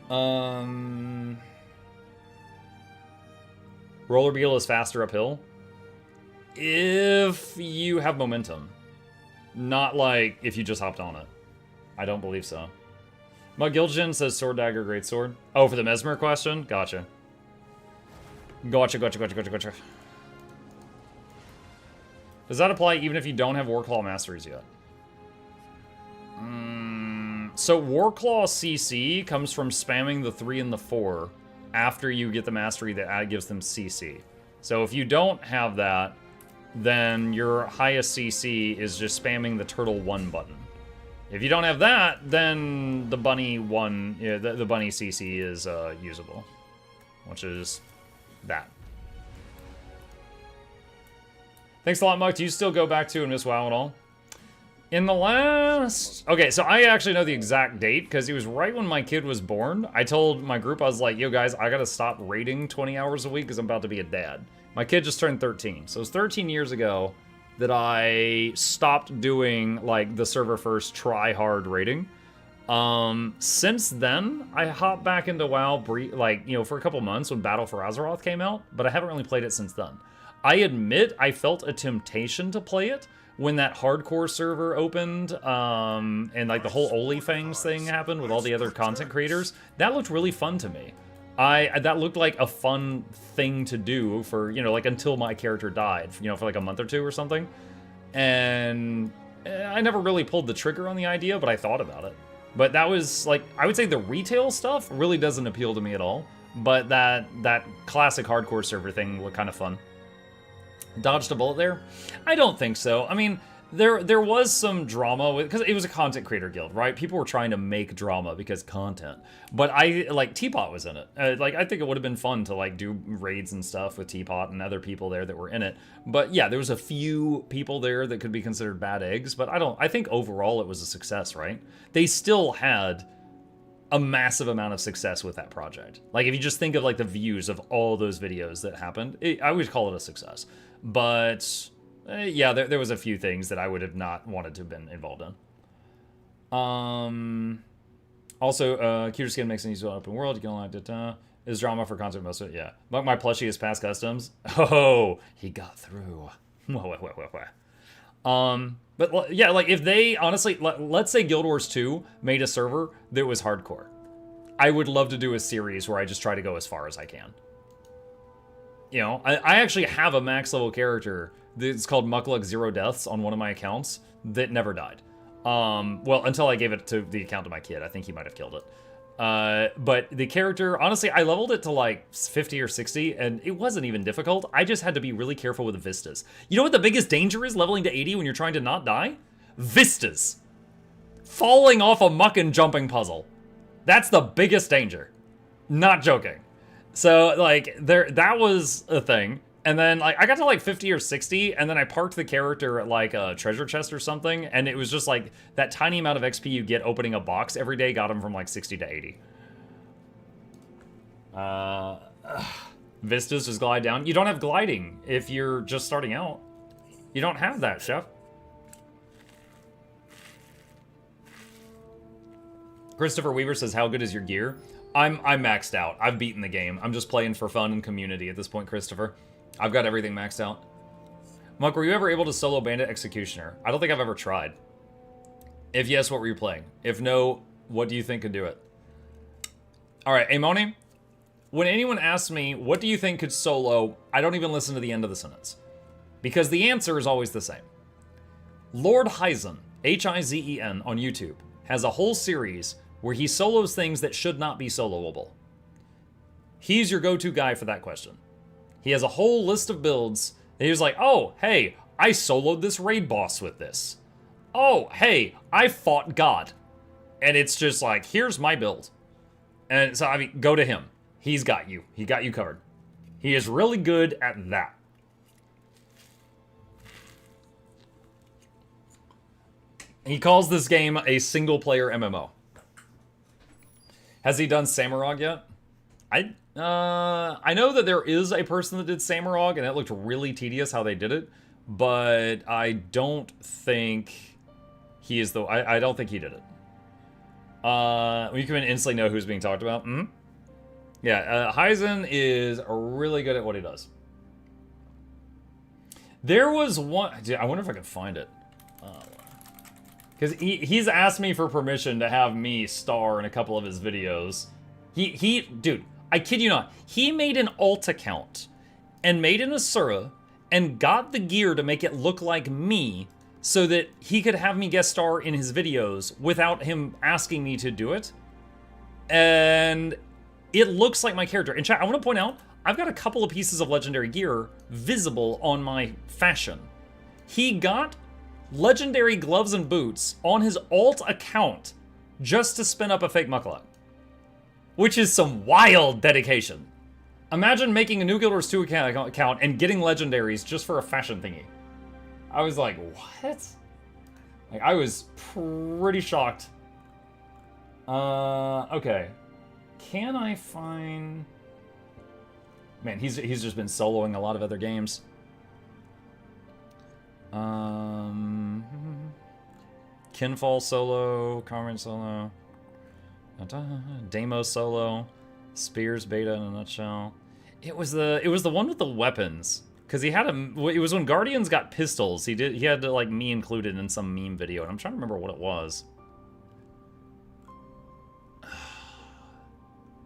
Roller Beetle is faster uphill. If you have momentum. Not like if you just hopped on it. I don't believe so. Mugiljan says Sword Dagger, Great Sword. Oh, for the Mesmer question? Gotcha. Gotcha. Does that apply even if you don't have Warclaw Masteries yet? So Warclaw CC comes from spamming the 3 and the 4 after you get the mastery that gives them CC. So if you don't have that, then your highest CC is just spamming the Turtle 1 button. If you don't have that, then the Bunny 1, yeah, the Bunny CC is usable, which is that. Thanks a lot, Muck. Do you still go back to and miss WoW at all? In the last... Okay, so I actually know the exact date, because it was right when my kid was born. I told my group, I was like, yo guys, I gotta stop raiding 20 hours a week because I'm about to be a dad. My kid just turned 13, so it was 13 years ago that I stopped doing, like, the server-first try-hard raiding. Since then, I hopped back into WoW, like, you know, for a couple months when Battle for Azeroth came out, but I haven't really played it since then. I admit I felt a temptation to play it when that hardcore server opened, and like the whole OnlyFans thing happened with all the other content creators. That looked really fun to me. That looked like a fun thing to do for, you know, like until my character died, you know, for like a month or two or something. And I never really pulled the trigger on the idea, but I thought about it. But that was like, I would say the retail stuff really doesn't appeal to me at all. But that classic hardcore server thing looked kind of fun. Dodged a bullet there? I don't think so. I mean, there was some drama with, because it was a content creator guild, right? People were trying to make drama because content. But Teapot was in it. Like, I think it would have been fun to like do raids and stuff with Teapot and other people there that were in it. But yeah, there was a few people there that could be considered bad eggs, but I think overall it was a success, right? They still had a massive amount of success with that project. Like, if you just think of like the views of all those videos that happened, I would call it a success. But yeah, there was a few things that I would have not wanted to have been involved in. Also, Cuter Skin makes an easy open world. You can like it. Is drama for concert most of it? Yeah. My plushie is past customs. Oh, he got through. But yeah, like if they honestly, let's say Guild Wars 2 made a server that was hardcore, I would love to do a series where I just try to go as far as I can. You know, I actually have a max level character that's called Mukluk Zero Deaths on one of my accounts that never died. Well, until I gave it to the account to my kid. I think he might have killed it. But the character, honestly, I leveled it to like 50 or 60, and it wasn't even difficult. I just had to be really careful with the vistas. You know what the biggest danger is leveling to 80 when you're trying to not die? Vistas. Falling off a muck and jumping puzzle. That's the biggest danger. Not joking. So, like, that was a thing. And then, like, I got to, like, 50 or 60, and then I parked the character at, like, a treasure chest or something, and it was just, like, that tiny amount of XP you get opening a box every day got him from, like, 60 to 80. Vistas just glide down. You don't have gliding if you're just starting out. You don't have that, Chef. Christopher Weaver says, how good is your gear? I'm maxed out. I've beaten the game. I'm just playing for fun and community at this point, Christopher. I've got everything maxed out. Muck, were you ever able to solo Bandit Executioner? I don't think I've ever tried. If yes, what were you playing? If no, what do you think could do it? Alright, Amoni, when anyone asks me, what do you think could solo, I don't even listen to the end of the sentence. Because the answer is always the same. Lord Hizen, Hizen on YouTube, has a whole series where he solos things that should not be soloable. He's your go-to guy for that question. He has a whole list of builds, and he was like, oh, hey, I soloed this raid boss with this. Oh, hey, I fought God. And it's just like, here's my build. And so, I mean, go to him. He's got you. He got you covered. He is really good at that. He calls this game a single-player MMO. Has he done Samurag yet? I know that there is a person that did Samurag, and it looked really tedious how they did it, but I don't think he is the... I don't think he did it. You can instantly know who's being talked about. Mm-hmm. Yeah, Hizen is really good at what he does. There was one... Dude, I wonder if I can find it. Because he's asked me for permission to have me star in a couple of his videos. Dude, I kid you not. He made an alt account and made an Asura and got the gear to make it look like me so that he could have me guest star in his videos without him asking me to do it. And it looks like my character. In chat, I want to point out, I've got a couple of pieces of legendary gear visible on my fashion. He got legendary gloves and boots on his alt account just to spin up a fake Mukluk. Which is some wild dedication. Imagine making a new Guild Wars 2 account and getting legendaries just for a fashion thingy. I was like, what? Like, I was pretty shocked. Okay. Can I find... Man, he's just been soloing a lot of other games. Kinfall solo, Carmen solo, Demo solo, Spears beta in a nutshell. It was the one with the weapons, because he had it was when Guardians got pistols. He had to, like, me included in some meme video, and I'm trying to remember what it was.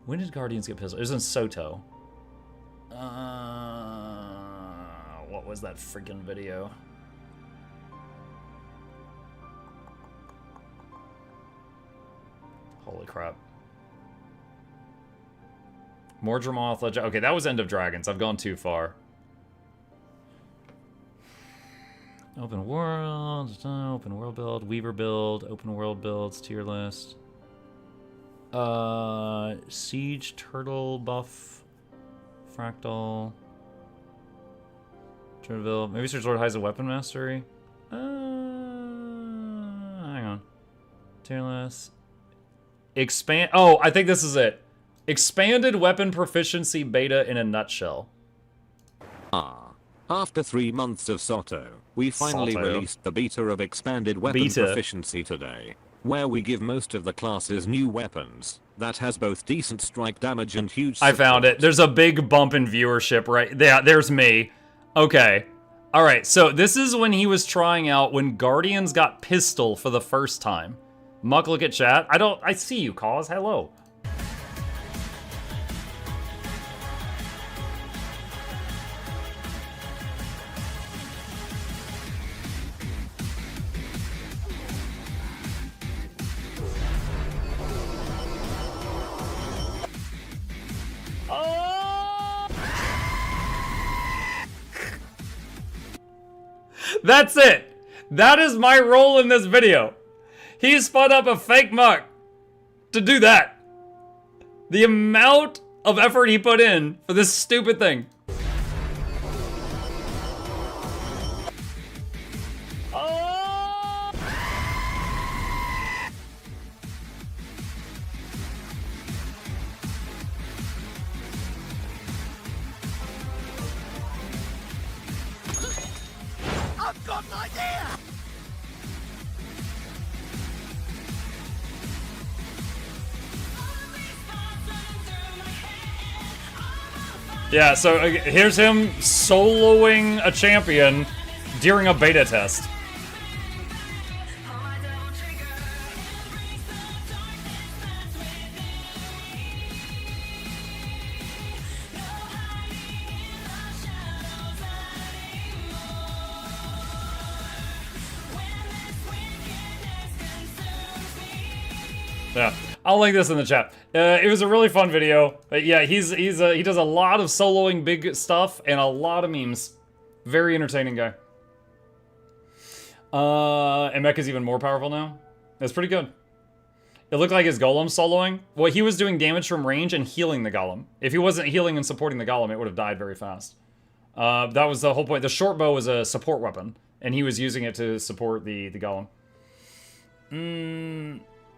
When did Guardians get pistols? It was in Soto. What was that freaking video? Holy crap. Mordramoth Legend. Okay, that was End of Dragons. I've gone too far. Open world build, Weaver build, open world builds, tier list. Siege Turtle buff, Fractal, Turtle, maybe search Lord Hizen weapon mastery. Hang on. Tier list. Expand. Oh, I think this is it. Expanded weapon proficiency beta in a nutshell. After 3 months of Soto, we finally released the beta of expanded weapon proficiency today, where we give most of the classes new weapons that has both decent strike damage and huge support. I found it. There's a big bump in viewership, right? Yeah, there's me. Okay. All right, so this is when he was trying out when Guardians got pistol for the first time. Muck, look at chat. I see you, Cause. Hello. That's it. That is my role in this video. He spun up a fake Muck to do that. The amount of effort he put in for this stupid thing. I've got an idea! Yeah, so here's him soloing a champion during a beta test. Yeah, I'll link this in the chat. It was a really fun video. Yeah, he does a lot of soloing big stuff and a lot of memes. Very entertaining guy. And Mech is even more powerful now. That's pretty good. It looked like his golem soloing. Well, he was doing damage from range and healing the golem. If he wasn't healing and supporting the golem, it would have died very fast. That was the whole point. The short bow was a support weapon, and he was using it to support the golem.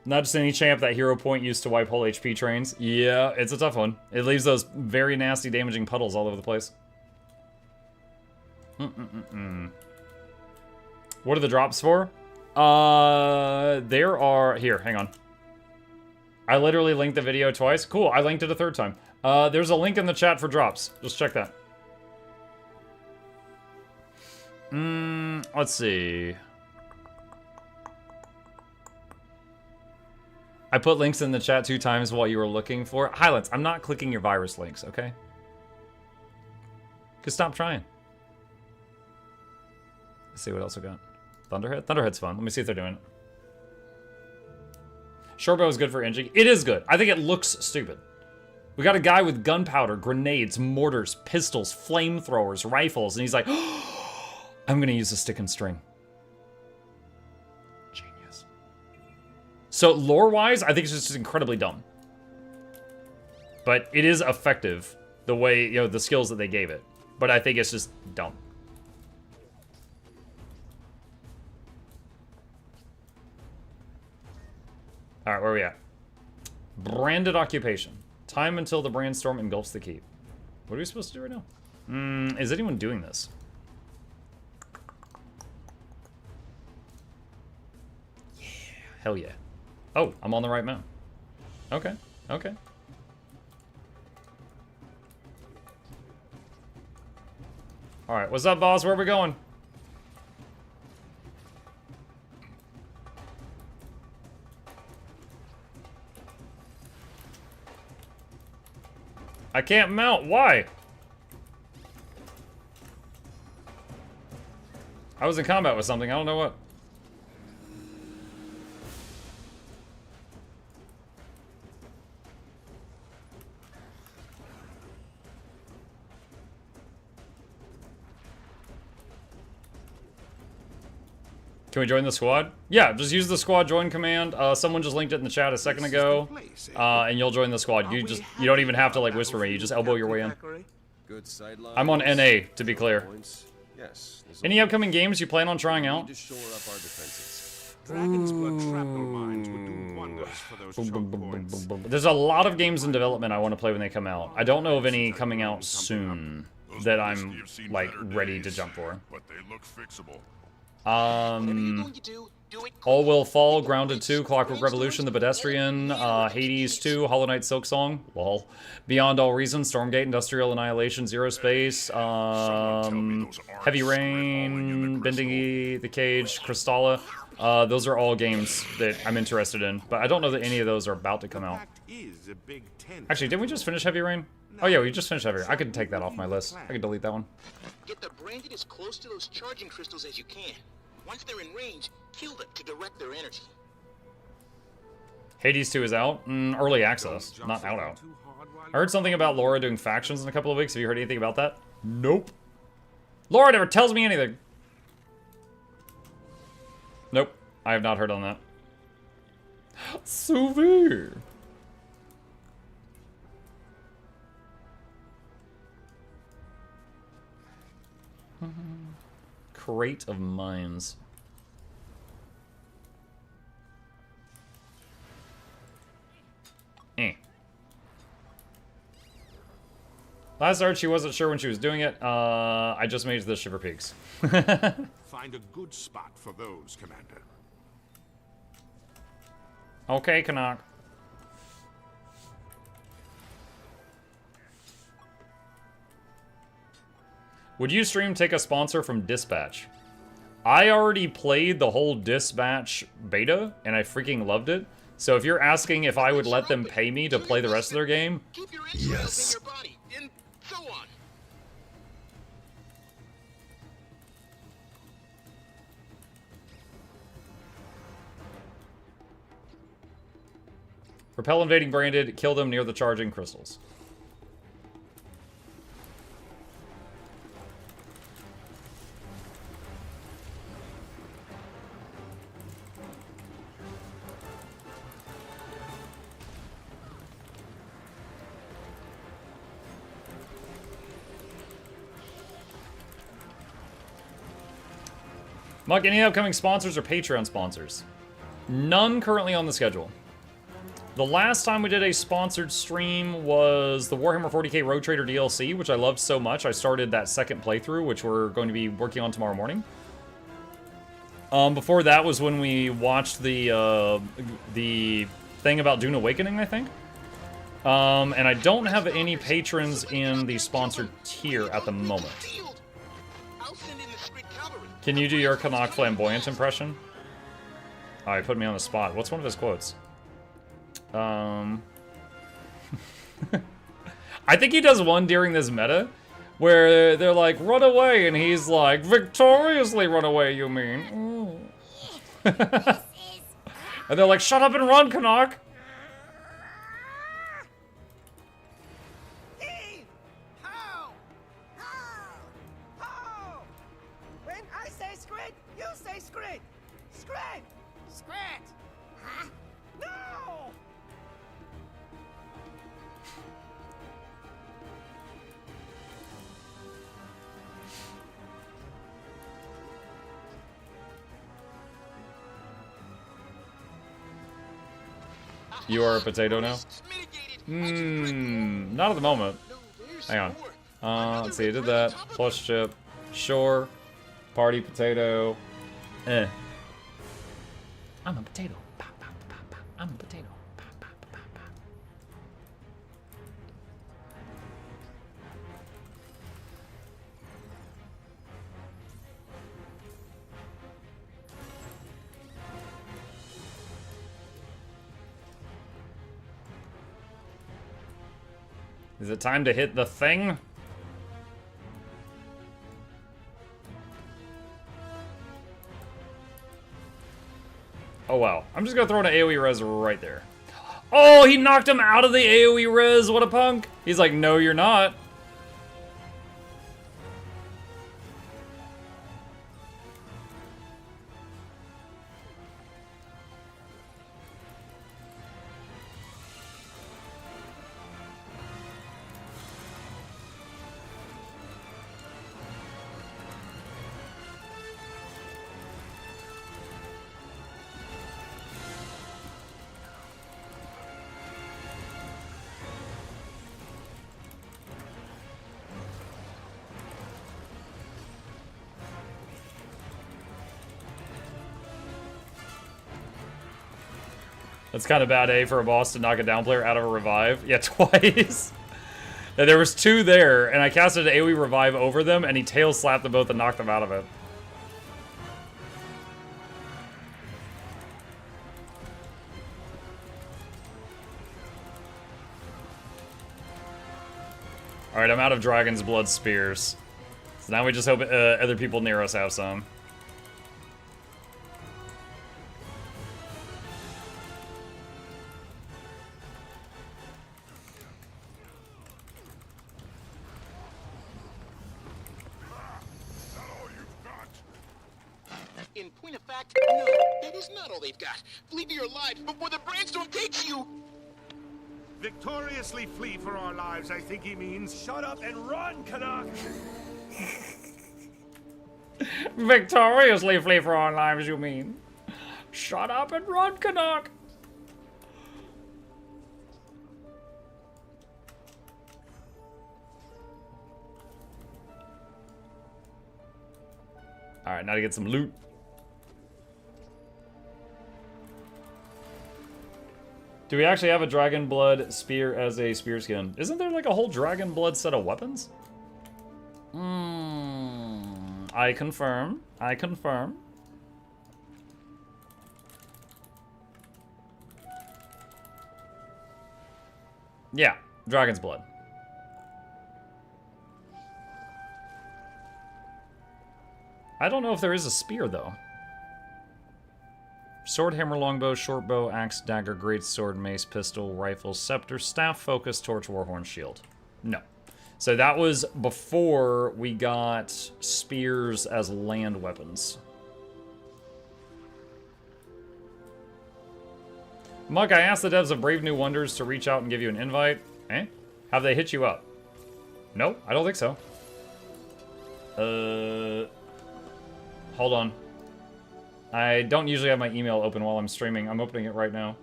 Not just any champ that hero point used to wipe whole HP trains. Yeah, it's a tough one. It leaves those very nasty damaging puddles all over the place. What are the drops for? There are... Here, hang on. I literally linked the video twice. Cool, I linked it a third time. There's a link in the chat for drops. Just check that. Let's see. I put links in the chat 2 times while you were looking for highlights. I'm not clicking your virus links, okay? Just stop trying. Let's see what else we got. Thunderhead? Thunderhead's fun. Let me see if they're doing it. Shortbow is good for engine. It is good. I think it looks stupid. We got a guy with gunpowder, grenades, mortars, pistols, flamethrowers, rifles, and he's like, oh, I'm gonna use a stick and string. So lore-wise, I think it's just incredibly dumb. But it is effective, the way, you know, the skills that they gave it. But I think it's just dumb. Alright, where are we at? Branded occupation. Time until the brandstorm engulfs the keep. What are we supposed to do right now? Is anyone doing this? Yeah, hell yeah. Oh, I'm on the right map. Okay, okay. Alright, what's up, boss? Where are we going? I can't mount. Why? I was in combat with something. I don't know what. Can we join the squad? Yeah, just use the squad join command. Someone just linked it in the chat a second ago, and you'll join the squad. You don't even have to like whisper me. You just elbow your way in. I'm on NA, to be clear. Any upcoming games you plan on trying out? There's a lot of games in development I want to play when they come out. I don't know of any coming out soon that I'm like ready to jump for. But they look fixable. Whatever you're going to do, All Will Fall, Grounded 2, Clockwork Revolution, The Pedestrian, Hades 2, Hollow Knight Silk Song, lol. Beyond All Reason, Stormgate, Industrial Annihilation, Zero Space, Heavy Rain, Bending the Cage, Crystalla. Those are all games that I'm interested in, but I don't know that any of those are about to come out. Actually, didn't we just finish Heavy Rain? Oh yeah, we just finished Heavy Rain. I could take that off my list. I could delete that one. Get the branded as close to those charging crystals as you can. Once they're in range, kill them to direct their energy. Hades 2 is out. Early access, not out. I heard something about Laura doing factions in a couple of weeks. Have you heard anything about that? Nope. Laura never tells me anything. Nope, I have not heard on that. Souvenir. Crate of Mines. Last art, she wasn't sure when she was doing it. I just made the Shiver Peaks. Find a good spot for those, Commander. Okay, Canuck. Would you stream take a sponsor from Dispatch? I already played the whole Dispatch beta, and I freaking loved it. So if you're asking if I would let them pay me to play the rest of their game, yes. Repel invading branded, kill them near the charging crystals. Muck, any upcoming sponsors or Patreon sponsors? None currently on the schedule. The last time we did a sponsored stream was the Warhammer 40k Road Trader DLC, which I loved so much. I started that second playthrough, which we're going to be working on tomorrow morning. Before that was when we watched the thing about Dune Awakening, I think. And I don't have any patrons in the sponsored tier at the moment. Can you do your Canuck Flamboyant impression? Oh, he put me on the spot. What's one of his quotes? I think he does one during this meta where they're like, run away, and he's like, victoriously run away, you mean? And they're like, shut up and run, Canuck! When I say scrit, you say scrit. Scrit. Scrit. Huh? No. You are a potato now? Not at the moment. Hang on. Let's see, I did that. Plus chip. Sure. Party potato. I'm a potato. I'm a potato. Is it time to hit the thing? Oh wow. I'm just gonna throw an AoE res right there. Oh, he knocked him out of the AoE res. What a punk. He's like, no, you're not. That's kind of bad, A, for a boss to knock a down player out of a revive. Yeah, twice. And there was 2 there, and I casted an AoE revive over them, and he tail slapped them both and knocked them out of it. Alright, I'm out of Dragon's Blood Spears. So now we just hope other people near us have some. In point of fact, no, that is not all they've got. Flee to your lives before the brainstorm takes you! Victoriously flee for our lives, I think he means. Shut up and run, Canuck! Victoriously flee for our lives, you mean? Shut up and run, Canuck! Alright, now to get some loot. Do we actually have a Dragon Blood Spear as a spear skin? Isn't there like a whole Dragon Blood set of weapons? I confirm. I confirm. Yeah, Dragon's Blood. I don't know if there is a spear, though. Sword, hammer, longbow, short bow, axe, dagger, greatsword, mace, pistol, rifle, scepter, staff, focus, torch, warhorn, shield. No. So that was before we got spears as land weapons. Muck, I asked the devs of Brave New Wonders to reach out and give you an invite. Eh? Have they hit you up? No, I don't think so. Hold on. I don't usually have my email open while I'm streaming. I'm opening it right now.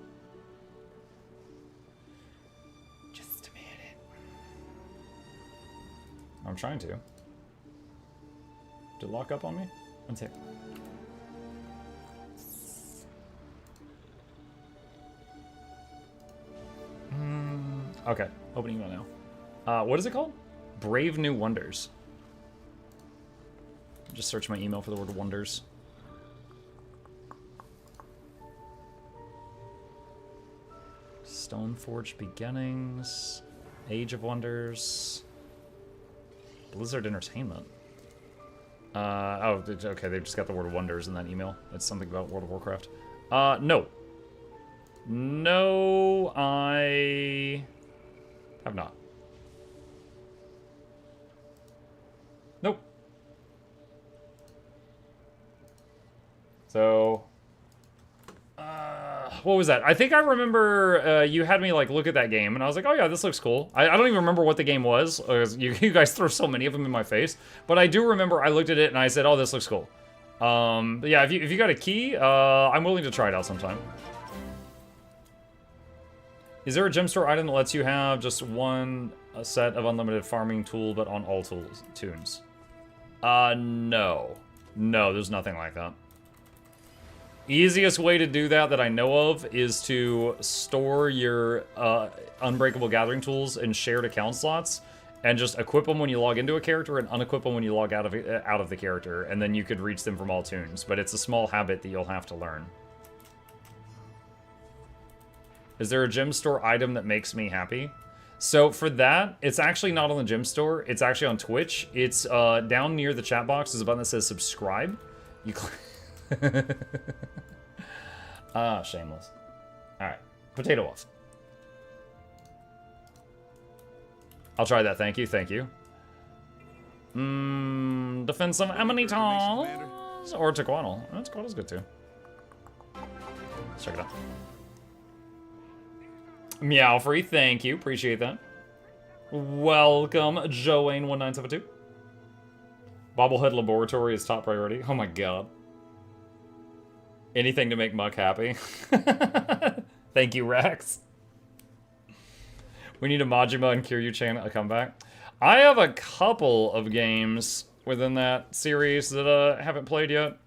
Just a minute. I'm trying to. Did it lock up on me? One sec. Okay, open email now. What is it called? Brave New Wonders. Just search my email for the word wonders. Stoneforge Beginnings. Age of Wonders. Blizzard Entertainment. Oh, okay, they've just got the word wonders in that email. It's something about World of Warcraft. No. No, I have not. Nope. So, what was that? I think I remember you had me like look at that game, and I was like, oh yeah, this looks cool. I don't even remember what the game was. You guys throw so many of them in my face, but I do remember I looked at it and I said, oh, this looks cool. But yeah, if you got a key, I'm willing to try it out sometime. Is there a gem store item that lets you have just one set of unlimited farming tool, but on all tunes? No. No, there's nothing like that. Easiest way to do that I know of is to store your Unbreakable Gathering tools in shared account slots, and just equip them when you log into a character and unequip them when you log out of the character, and then you could reach them from all tunes. But it's a small habit that you'll have to learn. Is there a gem store item that makes me happy? So for that, it's actually not on the gem store. It's actually on Twitch. It's down near the chat box. There's a button that says subscribe. You click. Shameless. Alright. Potato off. I'll try that. Thank you. Thank you. Defensive Ammonitons or Tequanal. Oh, Tequanal's good too. Let's check it out. Meow free, thank you. Appreciate that. Welcome, Joanne1972. Bobblehead Laboratory is top priority. Oh my god. Anything to make Muck happy. Thank you, Rex. We need a Majima and Kiryu-chan a comeback. I have a couple of games within that series that I haven't played yet.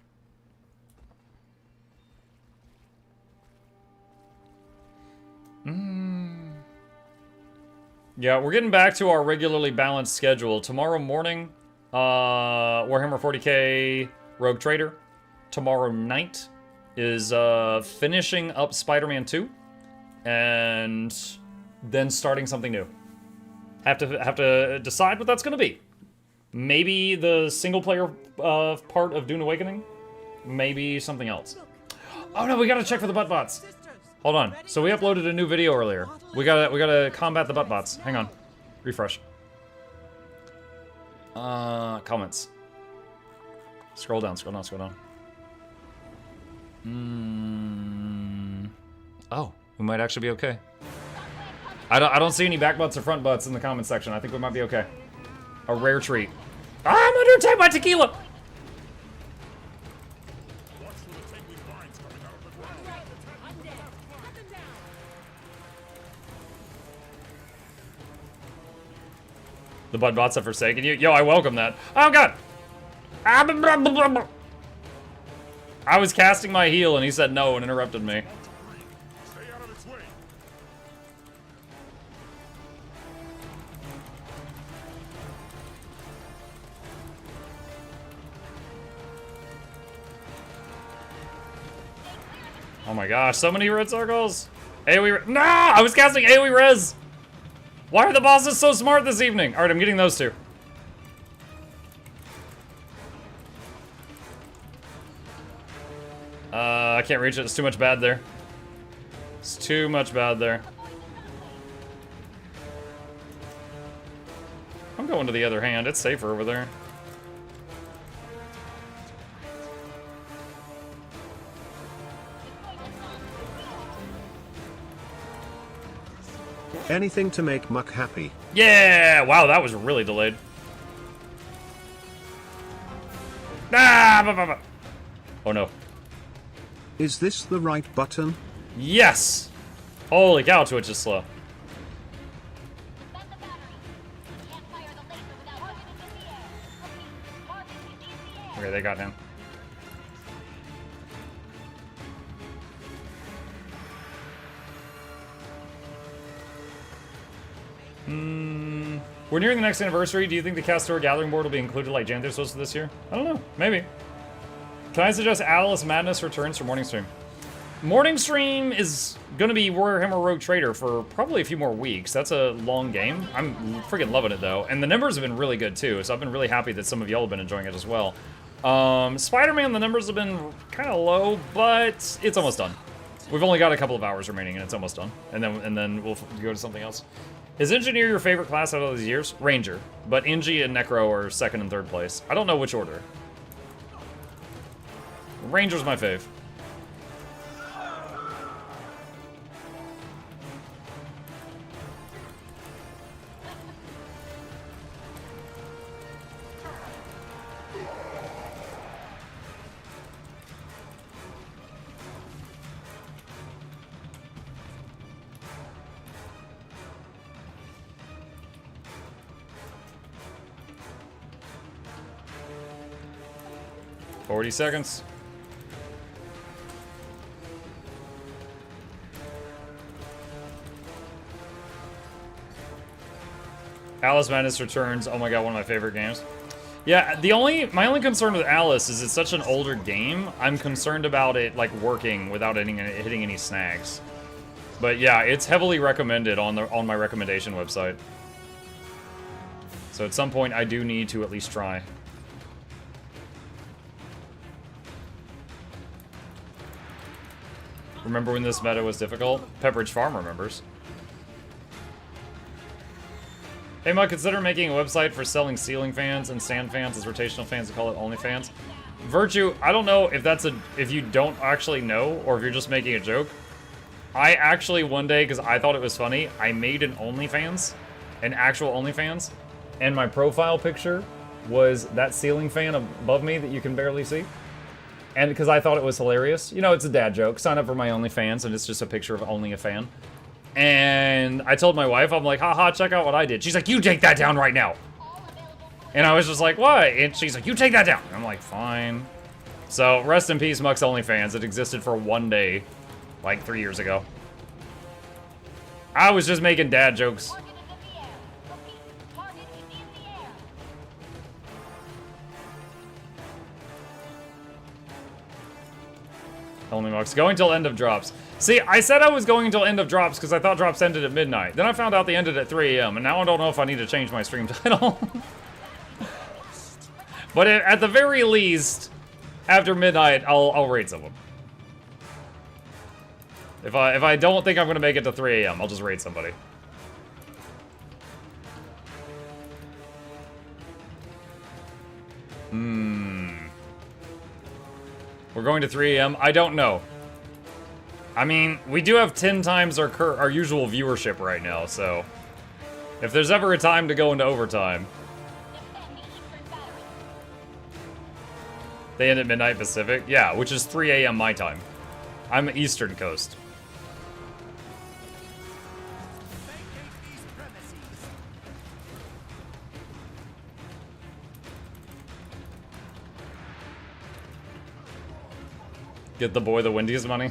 Yeah, we're getting back to our regularly balanced schedule. Tomorrow morning, Warhammer 40k Rogue Trader. Tomorrow night is finishing up Spider-Man 2, and then starting something new. Have to decide what that's gonna be. Maybe the single player part of Dune Awakening. Maybe something else. Oh no, we gotta check for the butt bots. Hold on. So we uploaded a new video earlier. We gotta combat the butt bots. Hang on. Refresh. Comments. Scroll down, scroll down, scroll down. Oh, we might actually be okay. I don't see any back butts or front butts in the comment section. I think we might be okay. A rare treat. Ah, I'm under attack by tequila! The butt bots have forsaken you? Yo, I welcome that. Oh god! I was casting my heal and he said no and interrupted me. Oh my gosh, so many red circles! AoE no! I was casting AoE res! Why are the bosses so smart this evening? Alright, I'm getting those two. I can't reach it, it's too much bad there. It's too much bad there. I'm going to the other hand, it's safer over there. Anything to make Muck happy. Yeah! Wow, that was really delayed. Ah! Oh no. Is this the right button? Yes! Holy cow, Twitch is slow. Okay, they got him. We're nearing the next anniversary. Do you think the Castor Gathering board will be included like Janthers was this year? I don't know. Maybe. Can I suggest Alice Madness returns for morning stream? Morning stream is going to be Warhammer Rogue Trader for probably a few more weeks. That's a long game. I'm freaking loving it though. And the numbers have been really good too. So I've been really happy that some of y'all have been enjoying it as well. Spider-Man, the numbers have been kind of low, but it's almost done. We've only got a couple of hours remaining and it's almost done. And then we'll go to something else. Is Engineer your favorite class out of these years? Ranger. But Engie and Necro are second and third place. I don't know which order. Ranger's my fave. $40 seconds. Alice Madness returns. Oh my god, one of my favorite games. Yeah, my only concern with Alice is it's such an older game. I'm concerned about it like working without hitting any snags. But yeah, it's heavily recommended on my recommendation website. So at some point I do need to at least try. Remember when this meta was difficult? Pepperidge Farm remembers. Hey, Mike, consider making a website for selling ceiling fans and stand fans as rotational fans and call it OnlyFans. Virtue, I don't know if that's if you don't actually know or if you're just making a joke. I actually one day, because I thought it was funny, I made an OnlyFans, an actual OnlyFans, and my profile picture was that ceiling fan above me that you can barely see. And because I thought it was hilarious. You know, it's a dad joke. Sign up for my OnlyFans, and it's just a picture of only a fan. And I told my wife, I'm like, haha, check out what I did. She's like, you take that down right now. And I was just like, what? And she's like, you take that down. And I'm like, fine. So, rest in peace, Muck's OnlyFans. It existed for one day, like 3 years ago. I was just making dad jokes. Only Mux. Going till end of drops. See, I said I was going until end of drops because I thought drops ended at midnight. Then I found out they ended at 3 a.m. and now I don't know if I need to change my stream title. But at the very least, after midnight, I'll raid someone. If I don't think I'm gonna make it to 3 a.m., I'll just raid somebody. We're going to 3 a.m. I don't know. I mean, we do have 10 times our usual viewership right now, so if there's ever a time to go into overtime. They end at midnight Pacific? Yeah, which is 3 a.m. my time. I'm Eastern Coast. Get the boy the Wendy's money.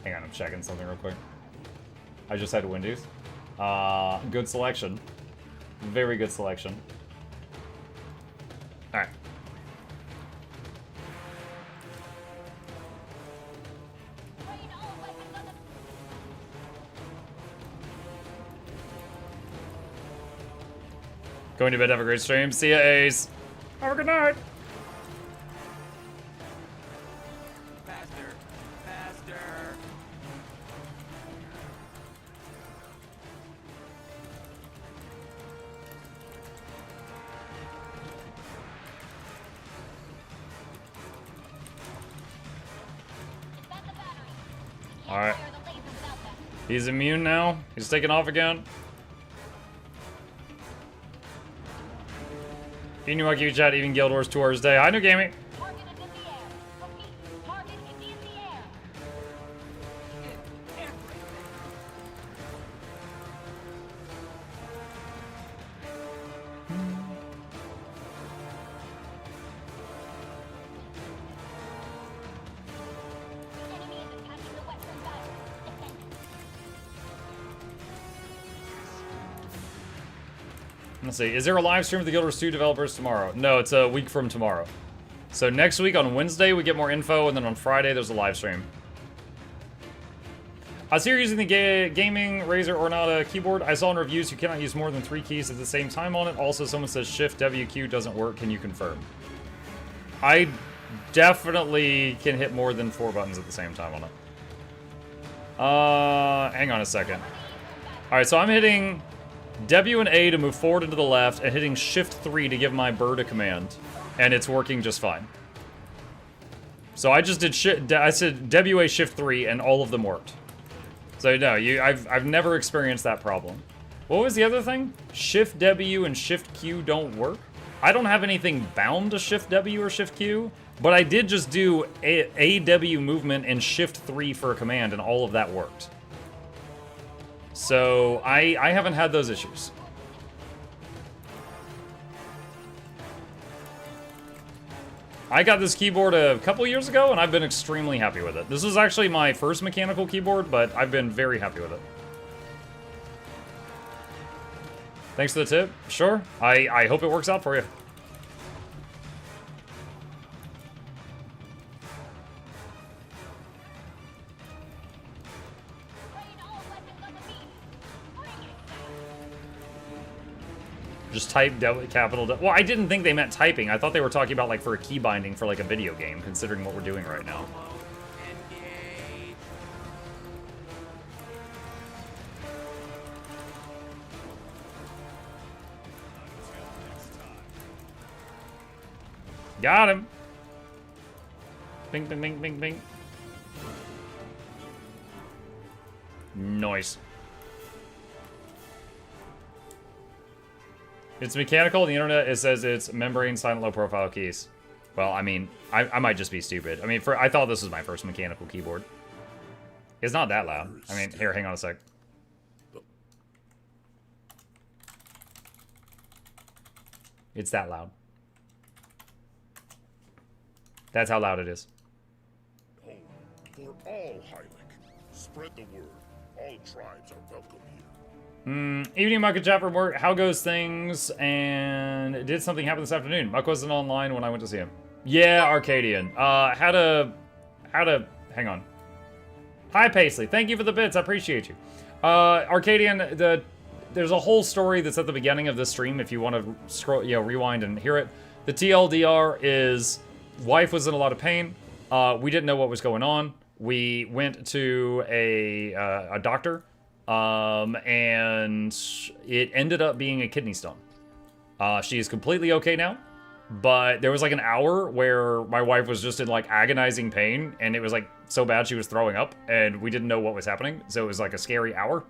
Hang on, I'm checking something real quick. I just had Wendy's. Good selection. Very good selection. Alright. Going to bed, have a great stream. See ya, Ace. Have a good night. Alright. He's immune now. He's taking off again. MuklukYoutube chat, even Guild Wars 2 Day. I know gaming. Let's see, is there a live stream with the Guild Wars 2 developers tomorrow? No, it's a week from tomorrow. So next week on Wednesday, we get more info, and then on Friday, there's a live stream. I see you're using the gaming Razer Ornata keyboard. I saw in reviews you cannot use more than 3 keys at the same time on it. Also, someone says Shift WQ doesn't work. Can you confirm? I definitely can hit more than 4 buttons at the same time on it. Hang on a second. All right, so I'm hitting W and A to move forward and to the left, and hitting Shift 3 to give my bird a command, and it's working just fine. So I just did I said WA Shift 3, and all of them worked. So no, I've never experienced that problem. What was the other thing? Shift W and Shift Q don't work? I don't have anything bound to Shift W or Shift Q, but I did just do a W movement and Shift 3 for a command, and all of that worked. So, I haven't had those issues. I got this keyboard a couple years ago, and I've been extremely happy with it. This was actually my first mechanical keyboard, but I've been very happy with it. Thanks for the tip. Sure. I hope it works out for you. Just type capital W. Well, I didn't think they meant typing. I thought they were talking about like for a key binding for like a video game, considering what we're doing right now. Got him. Bing, bing, bing, bing, bing. Nice. It's mechanical. The internet, it says it's membrane silent low profile keys. Well, I mean, I might just be stupid. I mean, I thought this was my first mechanical keyboard. It's not that loud. I mean, here, hang on a sec. It's that loud. That's how loud it is. Home for all Hylic. Spread the word. All tribes are welcome here. Evening, Muck and chat from work. How goes things? And did something happen this afternoon? Muck wasn't online when I went to see him. Yeah, Arcadian. Hang on. Hi, Paisley. Thank you for the bits. I appreciate you. Arcadian, there's a whole story that's at the beginning of this stream if you want to scroll, rewind and hear it. The TLDR is wife was in a lot of pain. We didn't know what was going on. We went to a doctor, and it ended up being a kidney stone. She is completely okay now, but there was like an hour where my wife was just in like agonizing pain, and it was like so bad she was throwing up, and we didn't know what was happening, so it was like a scary hour.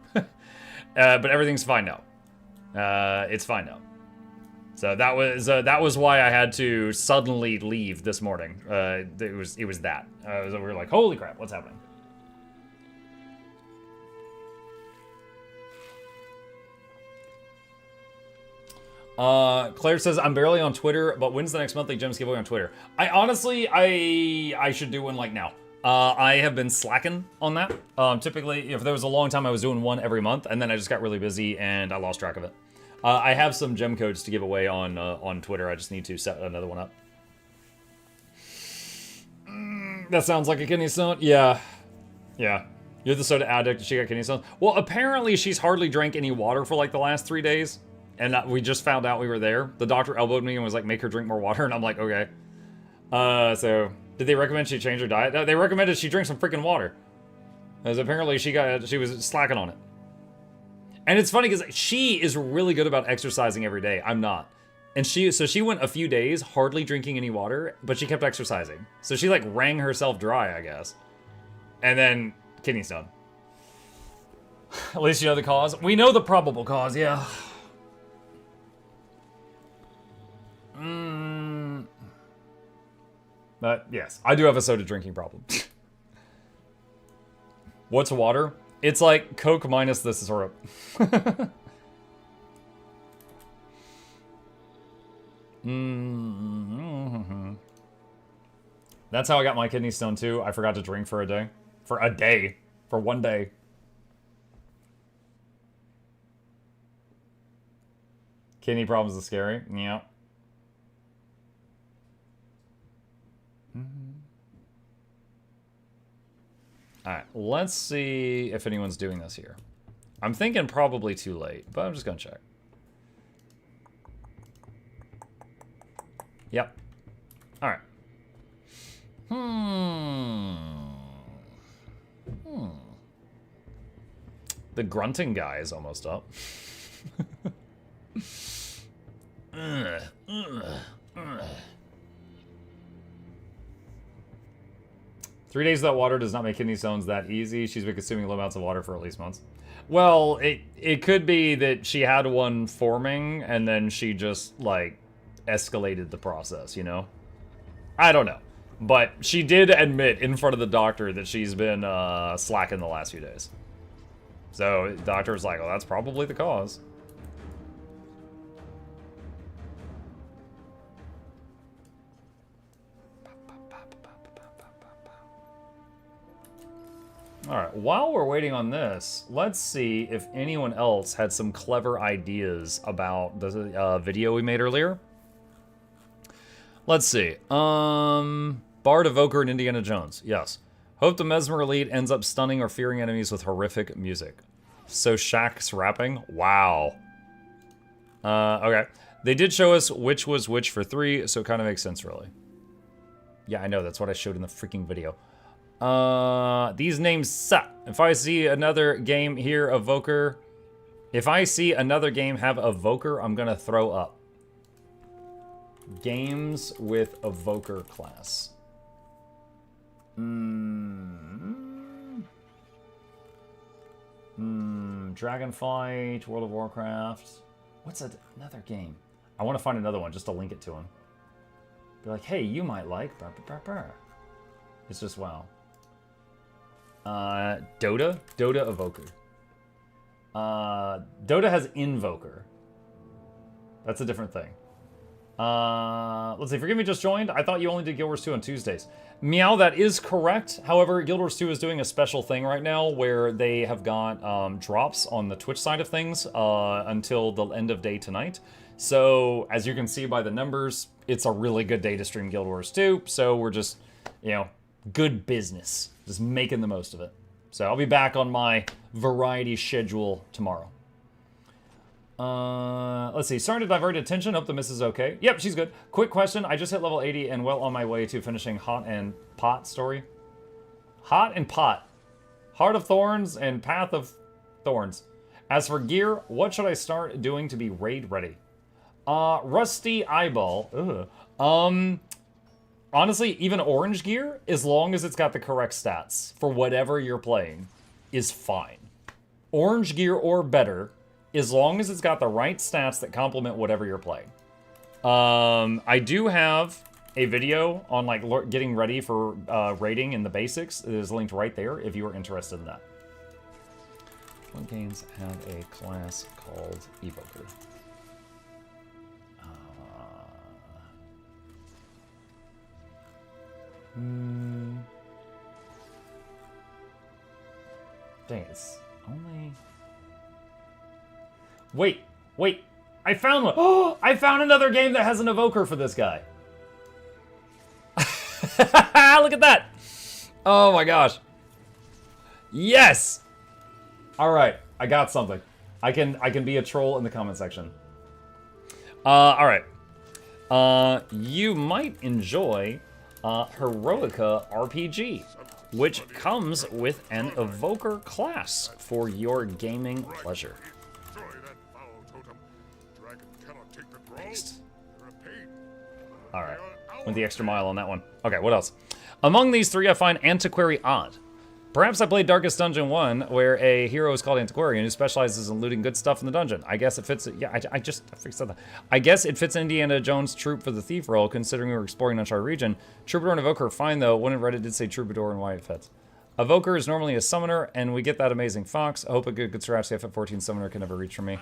But everything's fine now. It's fine now. So that was why I had to suddenly leave this morning. It was that. We were like, holy crap, what's happening? Claire says, I'm barely on Twitter, but when's the next monthly gems giveaway on Twitter? I honestly, I should do one like now. I have been slacking on that. Typically, if there was a long time, I was doing one every month, and then I just got really busy and I lost track of it. I have some gem codes to give away on Twitter. I just need to set another one up. That sounds like a kidney stone. Yeah. Yeah. You're the soda addict. She got kidney stones. Well, apparently she's hardly drank any water for like the last 3 days. And we just found out we were there. The doctor elbowed me and was like, make her drink more water. And I'm like, okay. So did they recommend she change her diet? No, they recommended she drink some freaking water. Because apparently she was slacking on it. And it's funny because she is really good about exercising every day. I'm not. And so she went a few days hardly drinking any water, but she kept exercising. So she like wrung herself dry, I guess. And then kidney stone. At least you know the cause. We know the probable cause, yeah. But yes, I do have a soda drinking problem. What's water? It's like Coke minus the syrup. That's how I got my kidney stone too. I forgot to drink for a day. For 1 day. Kidney problems is scary. Yeah. Alright, let's see if anyone's doing this here. I'm thinking probably too late, but I'm just gonna check. Yep. Alright. The grunting guy is almost up. 3 days without water does not make kidney stones that easy. She's been consuming low amounts of water for at least months. Well, it could be that she had one forming and then she just, like, escalated the process, you know? I don't know. But she did admit in front of the doctor that she's been slacking the last few days. So the doctor was like, well, that's probably the cause. Alright, while we're waiting on this, let's see if anyone else had some clever ideas about the video we made earlier. Let's see. Bard, Evoker, and Indiana Jones. Yes. Hope the Mesmer Elite ends up stunning or fearing enemies with horrific music. So Shaq's rapping? Wow. Okay. They did show us which was which for 3, so it kind of makes sense, really. Yeah, I know. That's what I showed in the freaking video. These names suck. If I see another game here, Evoker. If I see another game have Evoker, I'm gonna throw up. Games with Evoker class. Dragonflight, World of Warcraft. What's another game? I want to find another one just to link it to him. Be like, hey, you might like. It's just WoW. Dota? Dota Evoker. Dota has Invoker. That's a different thing. Let's see, forgive me, just joined. I thought you only did Guild Wars 2 on Tuesdays. Meow, that is correct. However, Guild Wars 2 is doing a special thing right now where they have got drops on the Twitch side of things until the end of day tonight. So, as you can see by the numbers, it's a really good day to stream Guild Wars 2. So we're just, you know, good business. Just making the most of it. So I'll be back on my variety schedule tomorrow. Let's see. Sorry to divert attention. Hope the miss is okay. Yep, she's good. Quick question. I just hit level 80 and well on my way to finishing Hot and Pot story. Hot and Pot. Heart of Thorns and Path of Thorns. As for gear, what should I start doing to be raid ready? Rusty Eyeball. Ugh. Honestly, even orange gear, as long as it's got the correct stats for whatever you're playing, is fine. Orange gear or better, as long as it's got the right stats that complement whatever you're playing. I do have a video on like getting ready for raiding in the basics. It is linked right there if you are interested in that. What games have a class called Evoker? Dang, it's only... Wait. I found one. Oh, I found another game that has an evoker for this guy. Look at that. Oh my gosh. Yes. All right, I got something. I can be a troll in the comment section. All right. You might enjoy Heroica RPG, which comes with an evoker class for your gaming pleasure. Alright, went the extra mile on that one. Okay, what else? Among these three, I find Antiquary odd. Perhaps I played Darkest Dungeon 1, where a hero is called Antiquarian who specializes in looting good stuff in the dungeon. I guess it fits... Yeah, I said that. I guess it fits Indiana Jones' troop for the thief role, considering we were exploring an uncharted region. Troubadour and Evoker are fine, though. One in Reddit did say Troubadour and why it fits. Evoker is normally a summoner, and we get that amazing fox. I hope a good scratch the FF14 summoner can never reach for me.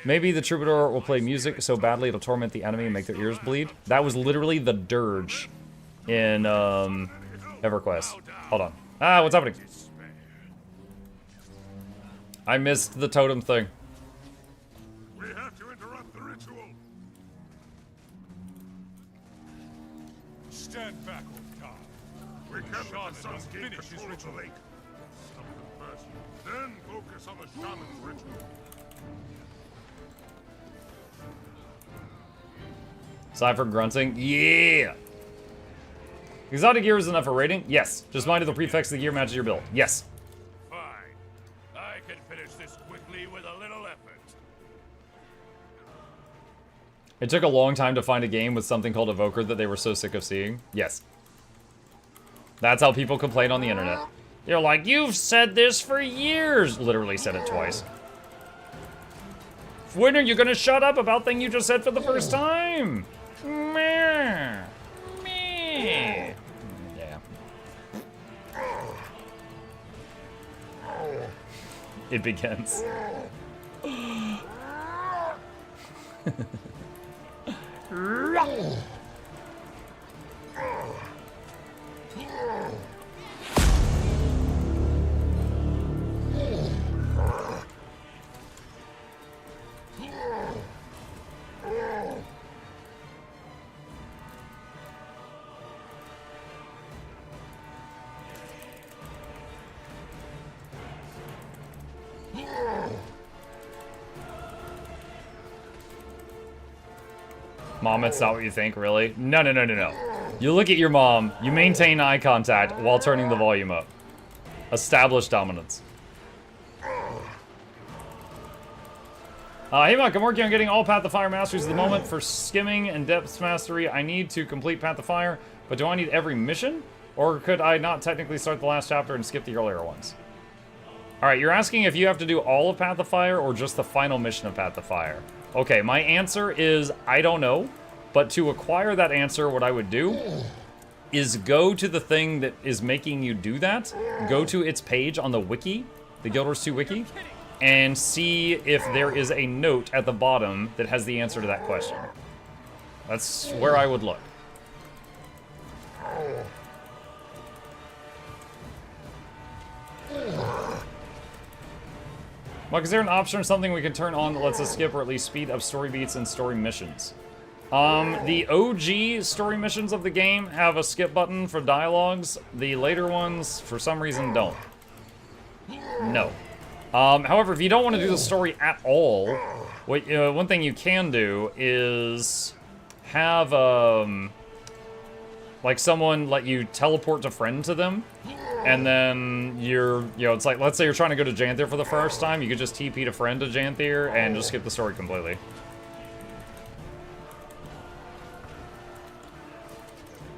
Maybe the Troubadour will play music so badly it'll torment the enemy and make their ears bleed. That was literally the dirge in EverQuest. Hold on. Ah, what's happening? I missed the totem thing. We have to interrupt the ritual. Stand back, Okta. We can't let the sun finish his ritual. Something first, then focus on the shaman's ritual. Cypher grunting. Yeah! Exotic gear is enough for rating? Yes. Just mind if the prefix of the gear matches your build. Yes. Fine. I can finish this quickly with a little effort. It took a long time to find a game with something called Evoker that they were so sick of seeing. Yes. That's how people complain on the internet. They're like, you've said this for years! Literally said it twice. When are you gonna shut up about thing you just said for the first time? Meh. Meh. Yeah. It begins. Mom, it's not what you think, really? No. You look at your mom, you maintain eye contact while turning the volume up. Establish dominance. Hey Mike, I'm working on getting all Path of Fire masteries at the moment. For skimming and depth mastery, I need to complete Path of Fire, but do I need every mission? Or could I not technically start the last chapter and skip the earlier ones? Alright, you're asking if you have to do all of Path of Fire or just the final mission of Path of Fire. Okay, my answer is, I don't know. But to acquire that answer, what I would do is go to the thing that is making you do that. Go to its page on the wiki, the Guild Wars 2 wiki, and see if there is a note at the bottom that has the answer to that question. That's where I would look. Mike, is there an option or something we can turn on that lets us skip or at least speed up story beats and story missions? The OG story missions of the game have a skip button for dialogues. The later ones, for some reason, don't. No. However, if you don't want to do the story at all, one thing you can do is have, like someone let you teleport a friend to them, and then it's like, let's say you're trying to go to Janthir for the first time, you could just TP a friend to Janthir and just skip the story completely.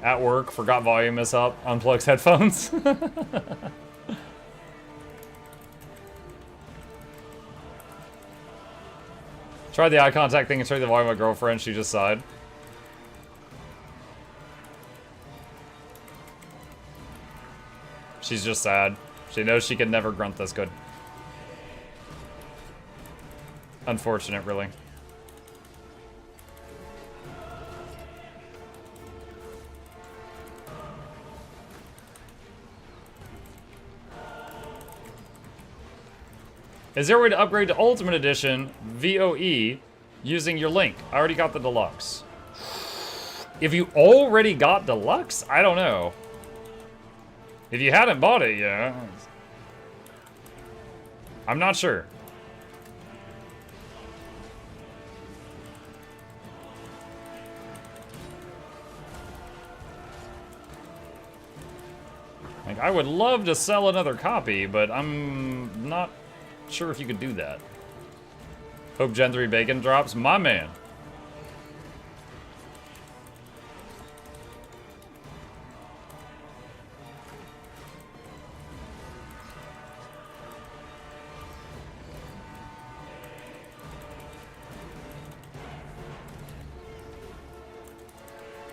At work, forgot volume is up, unplugs headphones. Tried the eye contact thing and tried the volume of my girlfriend, she just sighed. She's just sad. She knows she can never grunt this good. Unfortunate, really. Is there a way to upgrade to Ultimate Edition VOE using your link? I already got the Deluxe. If you already got Deluxe? I don't know. If you hadn't bought it yet, I'm not sure. Like, I would love to sell another copy, but I'm not sure if you could do that. Hope Gen 3 Bacon drops. My man.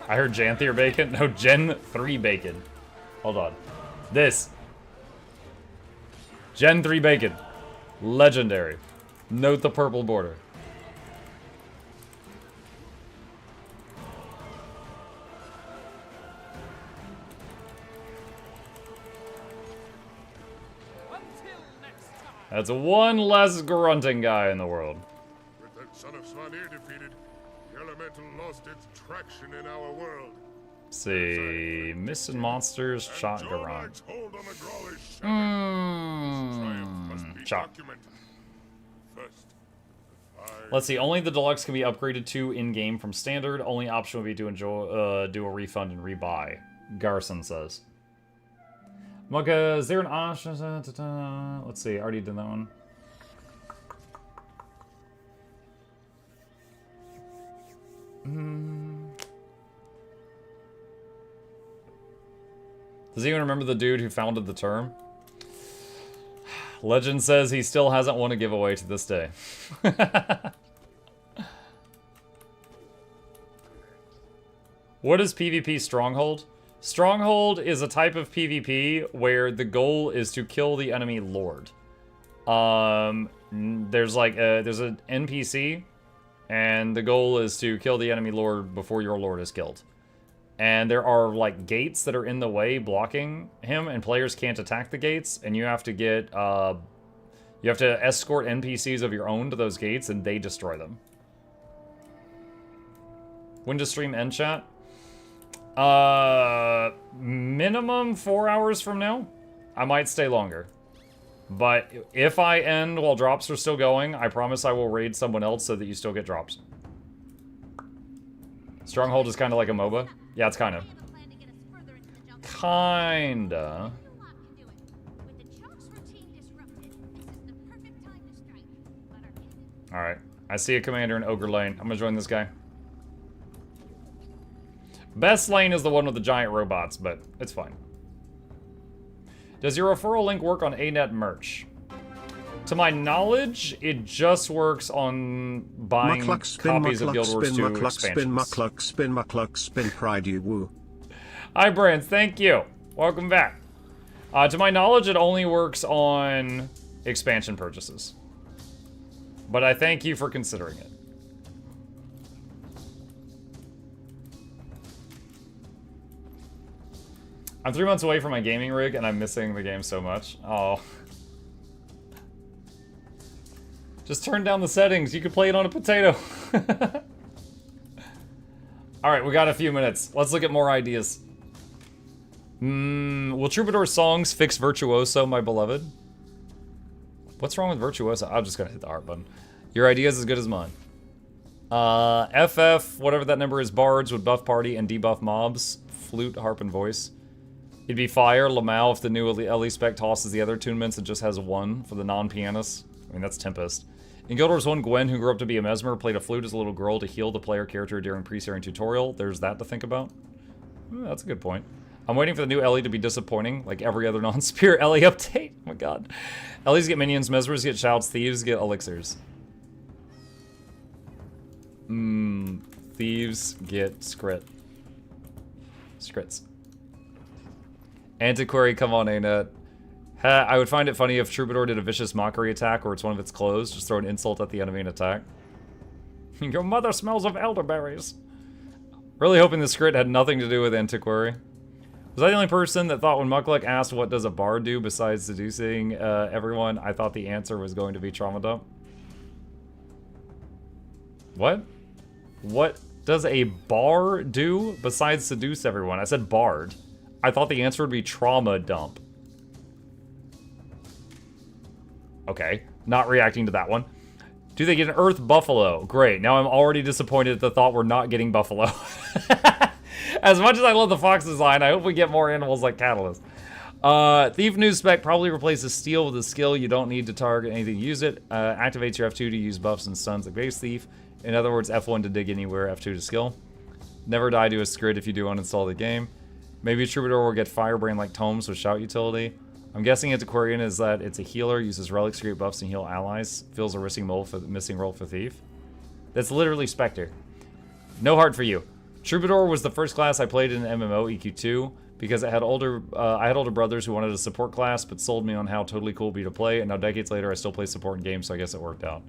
I heard Janthir Bacon. No, Gen 3 Bacon. Hold on. This. Gen 3 Bacon. Legendary. Note the purple border. That's one less grunting guy in the world. With that son of Svanir defeated, the elemental lost its traction in our world. Let's see. Missing monsters, shot Garand. Shot. Let's see. Only the deluxe can be upgraded to in-game from standard. Only option would be to do a refund and rebuy. Garson says. Mugga, is there an option? Let's see. I already did that one. Does anyone remember the dude who founded the term? Legend says he still hasn't won a giveaway to this day. What is PvP Stronghold? Stronghold is a type of PvP where the goal is to kill the enemy lord. There's an NPC, and the goal is to kill the enemy lord before your lord is killed. And there are like gates that are in the way blocking him, and players can't attack the gates, and you have to get you have to escort NPCs of your own to those gates, and they destroy them. When does stream end, chat? Minimum 4 hours from now. I might stay longer. But if I end while drops are still going, I promise I will raid someone else so that you still get drops. Stronghold is kind of like a MOBA. Yeah, it's kind of. Kinda. Alright. I see a commander in Ogre Lane. I'm gonna join this guy. Best lane is the one with the giant robots, but it's fine. Does your referral link work on ANET merch? To my knowledge, it just works on buying copies of Guild Wars 2 expansions. Spin pride you woo. Hi, Brance. Thank you. Welcome back. To my knowledge, it only works on expansion purchases. But I thank you for considering it. I'm 3 months away from my gaming rig, and I'm missing the game so much. Oh. Just turn down the settings. You can play it on a potato. Alright, we got a few minutes. Let's look at more ideas. Will Troubadour songs fix Virtuoso, my beloved? What's wrong with Virtuoso? I'm just gonna hit the heart button. Your idea is as good as mine. FF, whatever that number is, bards would buff party and debuff mobs. Flute, harp, and voice. It'd be fire, Lamau, if the new LE spec tosses the other attunements and just has one for the non-pianists. I mean, that's Tempest. In Guild Wars 1, Gwen, who grew up to be a mesmer, played a flute as a little girl to heal the player character during pre-series tutorial. There's that to think about. That's a good point. I'm waiting for the new Ellie to be disappointing, like every other non-spirit Ellie update. Oh my god. Ellies get minions, mesmers get shouts, thieves get elixirs. Thieves get scrit. Scrits. Antiquary, come on, A-Net. I would find it funny if Troubadour did a vicious mockery attack where it's one of its clothes. Just throw an insult at the enemy and attack. Your mother smells of elderberries. Really hoping the script had nothing to do with Antiquary. Was I the only person that thought when Mukluk asked what does a bard do besides seducing everyone, I thought the answer was going to be trauma dump? What? What does a bar do besides seduce everyone? I said bard. I thought the answer would be trauma dump. Okay, not reacting to that one. Do they get an Earth Buffalo? Great, now I'm already disappointed at the thought we're not getting Buffalo. As much as I love the fox design, I hope we get more animals like Catalyst. Thief News Spec probably replaces Steel with a skill you don't need to target anything to use it. Activates your F2 to use buffs and stuns like Base Thief. In other words, F1 to dig anywhere, F2 to skill. Never die to a Scrid if you do uninstall the game. Maybe Troubadour will get Firebrand like Tomes with shout utility. I'm guessing Antiquarian is that it's a healer, uses relics to create buffs and heal allies. Fills a missing role for Thief. That's literally Spectre. No heart for you. Troubadour was the first class I played in MMO EQ2 because I had older brothers who wanted a support class but sold me on how totally cool it'd be to play, and now decades later I still play support in games, so I guess it worked out.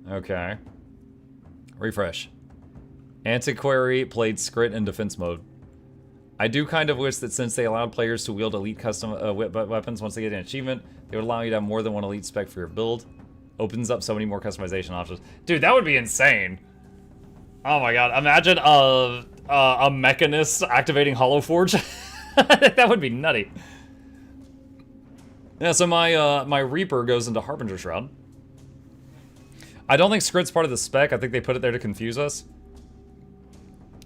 Okay. Refresh. Antiquary played Scrit in defense mode. I do kind of wish that since they allowed players to wield elite custom weapons once they get an achievement, they would allow you to have more than one elite spec for your build. Opens up so many more customization options. Dude, that would be insane. Oh my god, imagine a mechanist activating Hollow Forge. That would be nutty. Yeah, so my Reaper goes into Harbinger Shroud. I don't think Scrit's part of the spec. I think they put it there to confuse us.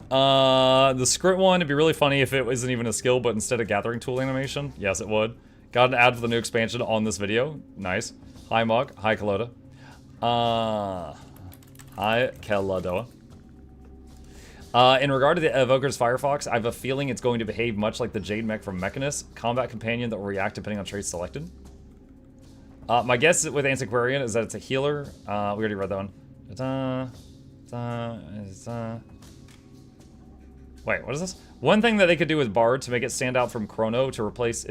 The Scrit one, it'd be really funny if it wasn't even a skill, but instead of gathering tool animation. Yes, it would. Got an ad for the new expansion on this video. Nice. Hi, Mug. Hi, Kaloda. Hi, Kaloda. In regard to the Evoker's Firefox, I have a feeling it's going to behave much like the Jade Mech from Mechanist, combat companion that will react depending on traits selected. My guess with Antiquarian is that it's a healer. We already read that one. Wait, what is this? One thing that they could do with Bard to make it stand out from Chrono to replace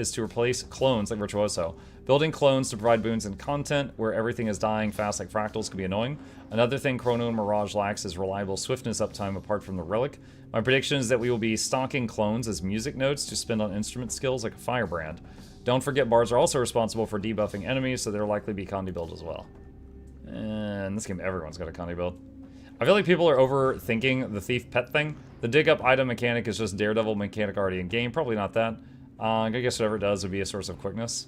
clones like Virtuoso. Building clones to provide boons and content where everything is dying fast like Fractals could be annoying. Another thing Chrono and Mirage lacks is reliable swiftness uptime apart from the Relic. My prediction is that we will be stocking clones as music notes to spend on instrument skills like a Firebrand. Don't forget Bards are also responsible for debuffing enemies, so they'll likely be Condi build as well. And in this game, everyone's got a Condi build. I feel like people are overthinking the Thief Pet thing. The dig up item mechanic is just Daredevil mechanic already in game. Probably not that. I guess whatever it does would be a source of quickness.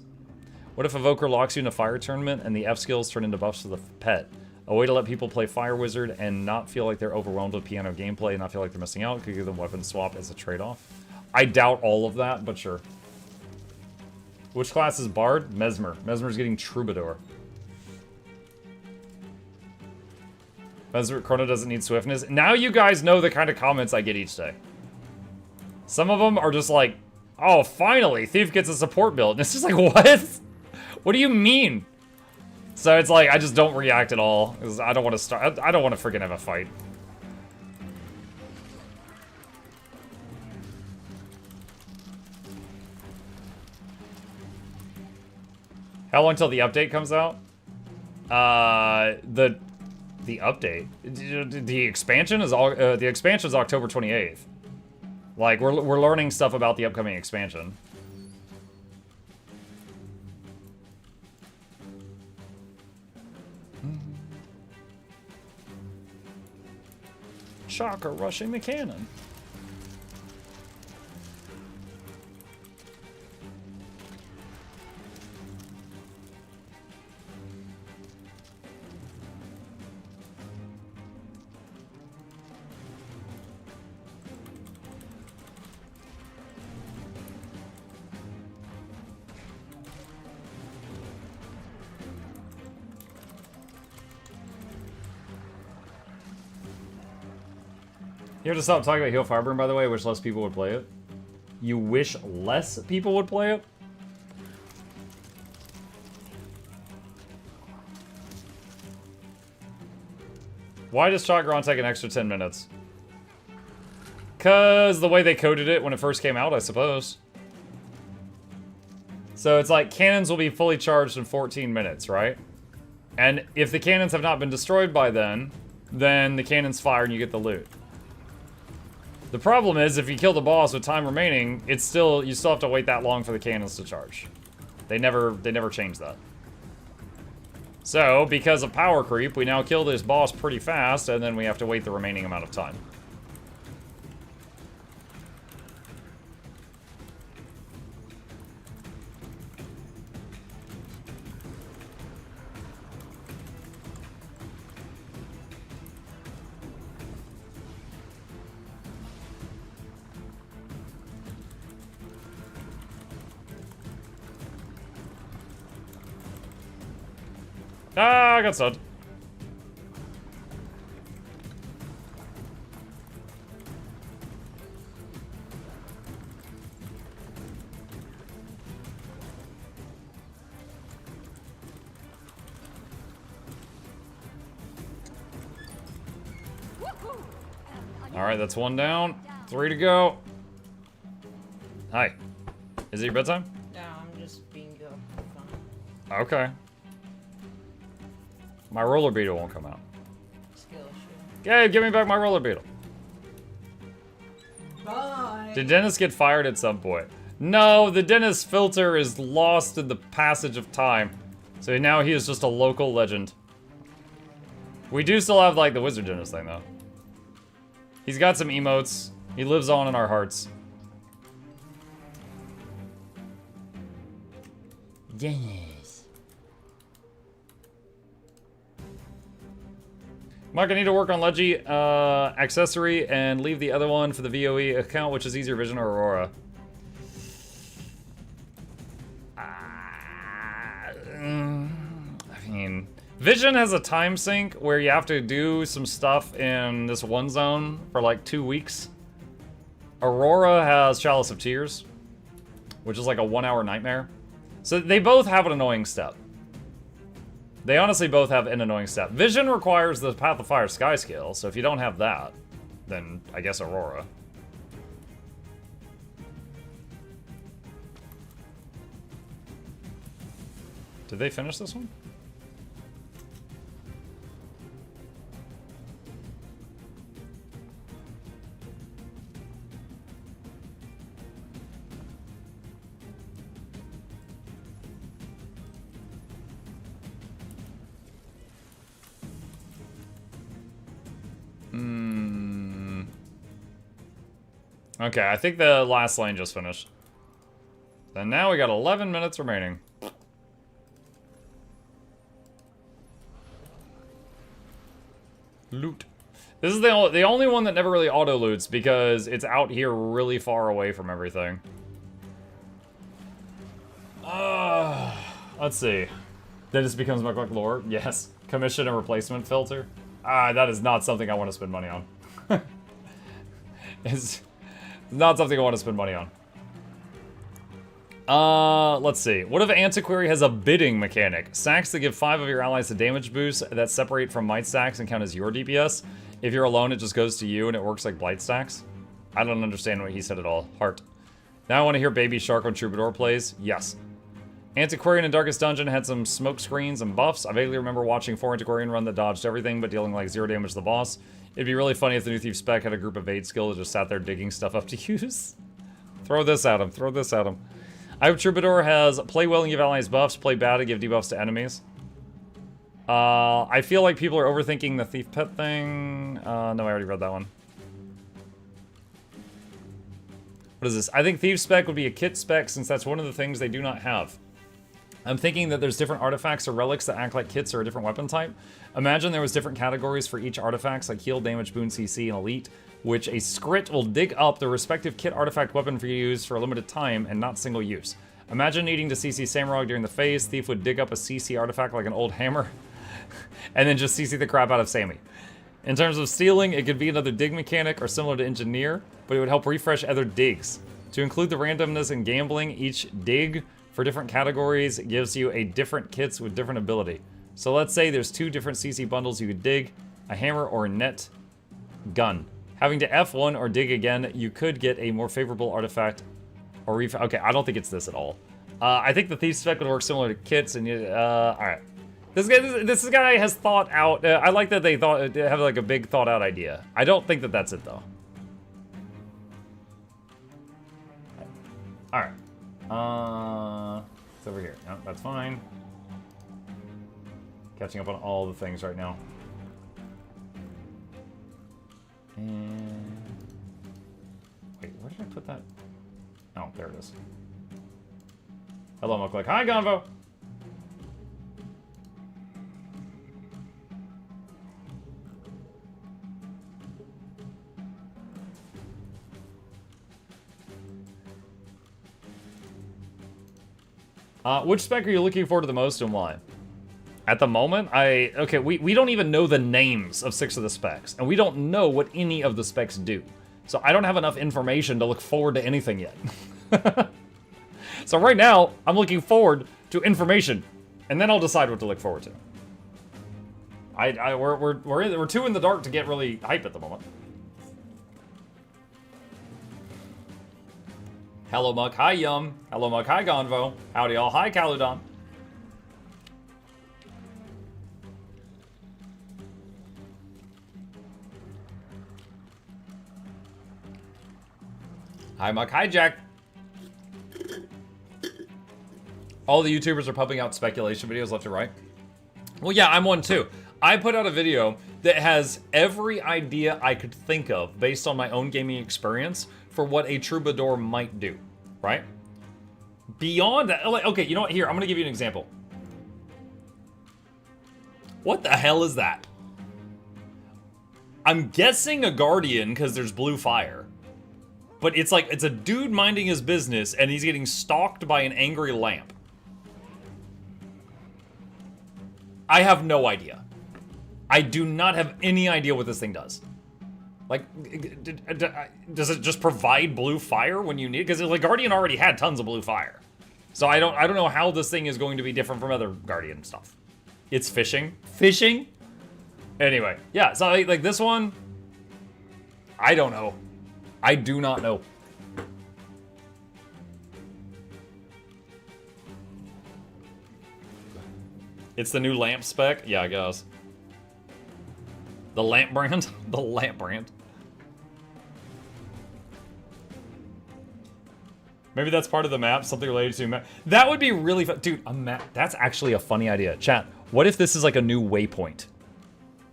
What if Evoker locks you in a fire tournament and the F skills turn into buffs to the pet? A way to let people play Fire Wizard and not feel like they're overwhelmed with piano gameplay and not feel like they're missing out. Could give them weapon swap as a trade-off. I doubt all of that, but sure. Which class is Bard? Mesmer. Mesmer's getting Troubadour. Chrono doesn't need swiftness. Now you guys know the kind of comments I get each day. Some of them are just like, oh, finally, Thief gets a support build. And it's just like, what? What do you mean? So it's like, I just don't react at all. Because I don't want to start, I don't want to freaking have a fight. How long till the update comes out? The update. The expansion is October 28th. Like, we're learning stuff about the upcoming expansion. Shocker rushing the cannon. You have to stop talking about Heal Fireburn, by the way. I wish less people would play it. You wish less people would play it? Why does Shotgun take an extra 10 minutes? Because the way they coded it when it first came out, I suppose. So it's like cannons will be fully charged in 14 minutes, right? And if the cannons have not been destroyed by then the cannons fire and you get the loot. The problem is, if you kill the boss with time remaining, you still have to wait that long for the cannons to charge. They never changed that. So, because of power creep, we now kill this boss pretty fast, and then we have to wait the remaining amount of time. Ah, I got stunned. Alright, that's one down. 3 to go. Hi. Is it your bedtime? No, I'm just being good for fun. Okay. My roller beetle won't come out. Skill issue. Gabe, give me back my roller beetle. Bye. Did Dennis get fired at some point? No, the Dennis filter is lost in the passage of time. So now he is just a local legend. We do still have, like, the Wizard Dennis thing, though. He's got some emotes. He lives on in our hearts. Yes. Mark, I need to work on Leggy accessory and leave the other one for the VOE account, which is easier Vision or Aurora. I mean, Vision has a time sink where you have to do some stuff in this one zone for like 2 weeks. Aurora has Chalice of Tears, which is like a 1-hour nightmare. So they both have an annoying step. They honestly both have an annoying step. Vision requires the Path of Fire Sky skill, so if you don't have that, then I guess Aurora. Did they finish this one? Okay, I think the last lane just finished. And now we got 11 minutes remaining. Loot. This is the only one that never really auto-loots because it's out here really far away from everything. Let's see. Then it becomes Mukluk lore. Yes. Commission and replacement filter. That is not something I want to spend money on. It's not something I want to spend money on. Let's see. What if Antiquary has a bidding mechanic? Stacks that give 5 of your allies a damage boost that separate from might stacks and count as your DPS. If you're alone, it just goes to you and it works like blight stacks. I don't understand what he said at all. Heart. Now I want to hear Baby Shark when Troubadour plays. Yes. Antiquarian and Darkest Dungeon had some smoke screens and buffs. I vaguely remember watching 4 Antiquarian run that dodged everything but dealing like 0 damage to the boss. It'd be really funny if the new Thief spec had a group of 8 skill that just sat there digging stuff up to use. Throw this at him. Throw this at him. I hope Troubadour has play well and give allies buffs, play bad and give debuffs to enemies. I feel like people are overthinking the Thief pet thing. No, I already read that one. What is this? I think Thief spec would be a kit spec since that's one of the things they do not have. I'm thinking that there's different artifacts or relics that act like kits or a different weapon type. Imagine there was different categories for each artifacts like heal, damage, boon, CC, and elite, which a script will dig up the respective kit artifact weapon for you to use for a limited time and not single use. Imagine needing to CC Samurog during the phase. Thief would dig up a CC artifact like an old hammer and then just CC the crap out of Sammy. In terms of stealing, it could be another dig mechanic or similar to Engineer, but it would help refresh other digs. To include the randomness in gambling, each dig for different categories gives you a different kits with different ability. So let's say there's 2 different CC bundles you could dig, a hammer or a net gun. Having to F1 or dig again, you could get a more favorable artifact or okay, I don't think it's this at all. I think the Thief spec would work similar to kits and alright. This guy has thought out, I like that they have like a big thought out idea. I don't think that that's it though. Alright. It's over here. No, that's fine. Catching up on all the things right now. And... wait, where did I put that? Oh, there it is. Hello, Mukluk. Hi, Gonvo! Which spec are you looking forward to the most and why? At the moment, okay, we don't even know the names of 6 of the specs, and we don't know what any of the specs do. So I don't have enough information to look forward to anything yet. So right now, I'm looking forward to information, and then I'll decide what to look forward to. We're too in the dark to get really hype at the moment. Hello, Muck. Hi, Yum. Hello, Muck. Hi, Gonvo. Howdy, y'all. Hi, Caludon. Hi, Muck. Hi, Jack. All the YouTubers are pumping out speculation videos left and right. Well, yeah, I'm one too. I put out a video that has every idea I could think of based on my own gaming experience for what a Troubadour might do, right? Beyond that, like, okay, you know what? Here, I'm gonna give you an example. What the hell is that? I'm guessing a Guardian because there's blue fire. But it's like, it's a dude minding his business and he's getting stalked by an angry lamp. I have no idea. I do not have any idea what this thing does. Like, does it just provide blue fire when you need it? Because like Guardian already had tons of blue fire. So I don't know how this thing is going to be different from other Guardian stuff. It's fishing. Fishing? Anyway, yeah, so like this one, I don't know. I do not know. It's the new lamp spec? Yeah, I guess. The lamp brand? The lamp brand. Maybe that's part of the map, something related to map. That would be really fun. Dude, a map, that's actually a funny idea. Chat, what if this is like a new waypoint?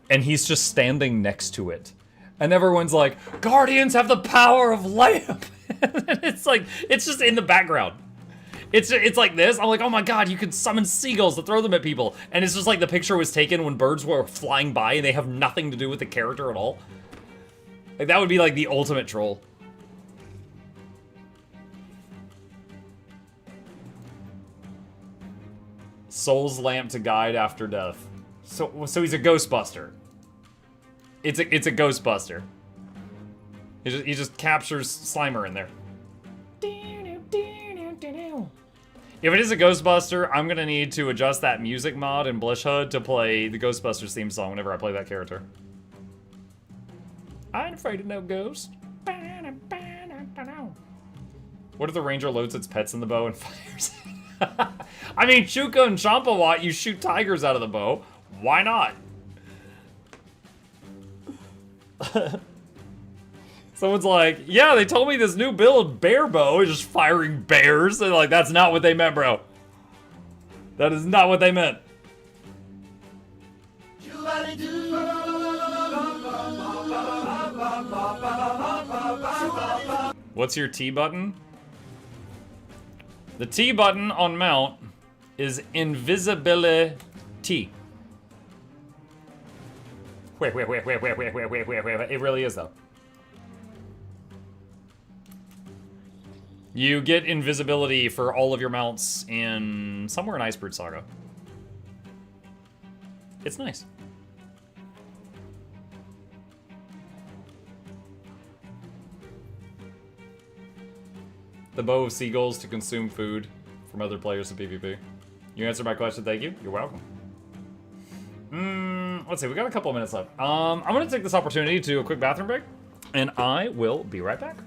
And he's just standing next to it. And everyone's like, Guardians have the power of lamp. It's like, it's just in the background. It's like this. I'm like, oh my god, you could summon seagulls to throw them at people. And it's just like the picture was taken when birds were flying by and they have nothing to do with the character at all. Like, that would be like the ultimate troll. Soul's lamp to guide after death. So he's a Ghostbuster. It's a Ghostbuster. He just captures Slimer in there. If it is a Ghostbuster, I'm gonna need to adjust that music mod in Blishhood to play the Ghostbusters theme song whenever I play that character. I ain't afraid of no ghost. What if the ranger loads its pets in the bow and fires? I mean, Chuka and Champawat, you shoot tigers out of the bow. Why not? Someone's like, yeah, they told me this new build, bear bow, is just firing bears. And like, that's not what they meant, bro. That is not what they meant. What's your T button? The T button on mount is invisibility. Wait. It really is, though. You get invisibility for all of your mounts in somewhere in Icebird Saga. It's nice. The bow of seagulls to consume food from other players in PvP. You answered my question, thank you. You're welcome. Let's see, we got a couple of minutes left. I'm gonna take this opportunity to do a quick bathroom break, and I will be right back.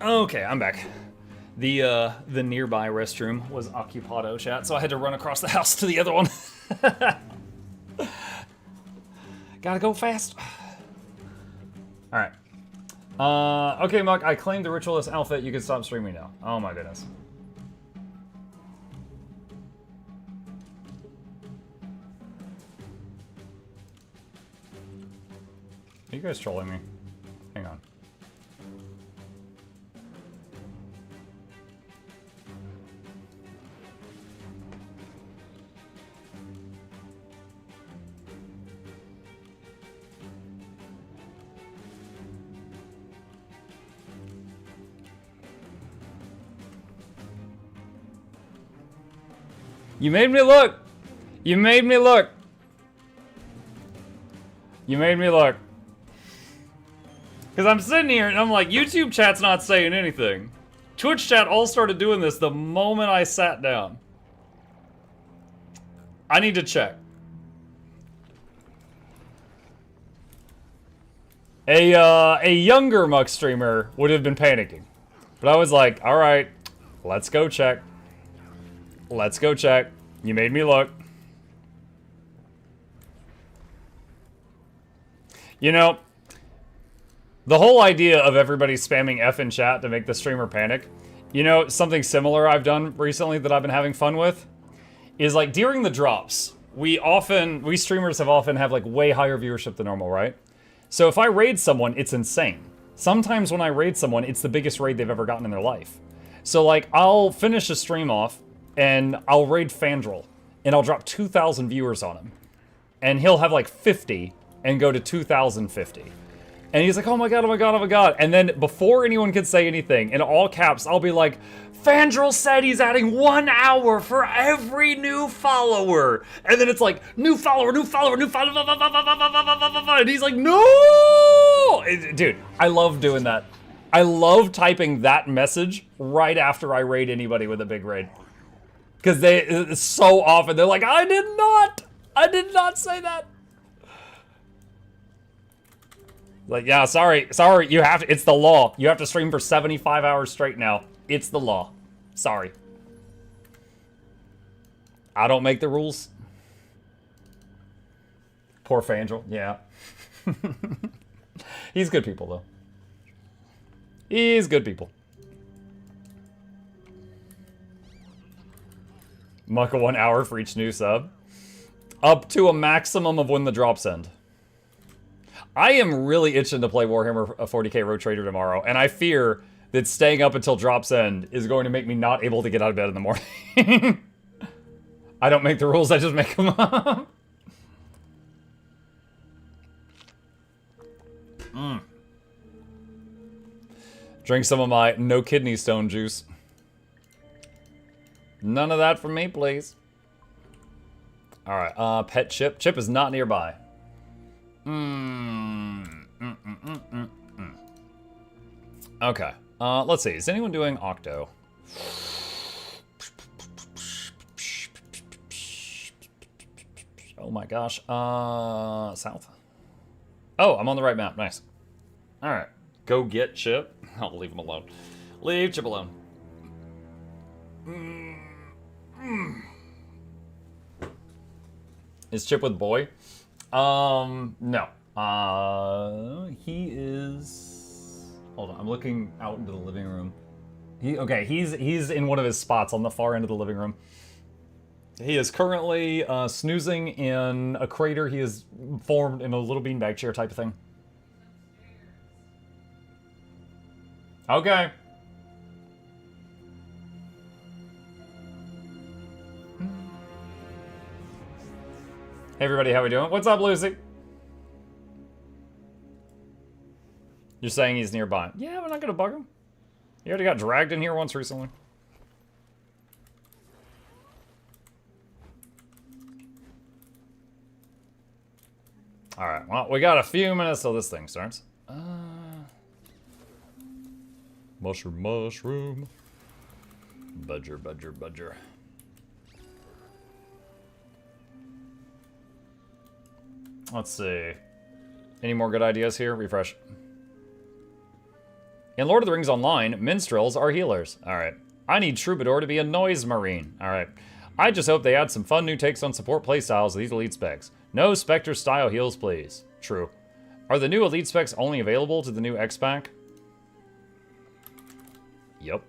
Okay, I'm back. The nearby restroom was occupado, chat, so I had to run across the house to the other one. Gotta go fast. Alright. Okay, Muck, I claimed the ritualist outfit. You can stop streaming now. Oh my goodness. Are you guys trolling me? Hang on. You made me look. You made me look. You made me look. Because I'm sitting here and I'm like, YouTube chat's not saying anything. Twitch chat all started doing this the moment I sat down. I need to check. A younger Muk streamer would have been panicking. But I was like, alright, let's go check. Let's go check. You made me look. You know, the whole idea of everybody spamming F in chat to make the streamer panic, you know, something similar I've done recently that I've been having fun with is like during the drops, we streamers have like way higher viewership than normal, right? So if I raid someone, it's insane. Sometimes when I raid someone, it's the biggest raid they've ever gotten in their life. So like I'll finish a stream off and I'll raid Fandral and I'll drop 2,000 viewers on him. And he'll have like 50 and go to 2,050. And he's like, oh my god, oh my god, oh my god. And then before anyone can say anything, in all caps, I'll be like, Fandral said he's adding 1 hour for every new follower. And then it's like, new follower, new follower, new follower. And he's like, no! Dude, I love doing that. I love typing that message right after I raid anybody with a big raid. Because they, so often, they're like, I did not say that. Like, yeah, sorry, you have to, it's the law. You have to stream for 75 hours straight now. It's the law. Sorry. I don't make the rules. Poor Fandral, yeah. He's good people, though. He's good people. Muck 1 hour for each new sub. Up to a maximum of when the drops end. I am really itching to play Warhammer 40k Road Trader tomorrow, and I fear that staying up until drops end is going to make me not able to get out of bed in the morning. I don't make the rules, I just make them up. Drink some of my no kidney stone juice. None of that for me, please. Alright, pet Chip. Chip is not nearby. Okay. Let's see. Is anyone doing Octo? Oh my gosh. South. Oh, I'm on the right map. Nice. Alright. Go get Chip. I'll leave him alone. Leave Chip alone. Is Chip with Boy? No. He is... Hold on, I'm looking out into the living room. He's in one of his spots on the far end of the living room. He is currently snoozing in a crater he has formed in a little beanbag chair type of thing. Okay. Hey everybody, how we doing? What's up, Lucy? You're saying he's nearby. Yeah, we're not gonna bug him. He already got dragged in here once recently. Alright, well, we got a few minutes till this thing starts. Mushroom. Budger. Let's see. Any more good ideas here? Refresh. In Lord of the Rings Online, minstrels are healers. Alright. I need Troubadour to be a noise marine. Alright. I just hope they add some fun new takes on support playstyles of these elite specs. No Spectre style heals, please. True. Are the new elite specs only available to the new X-Pack? Yep.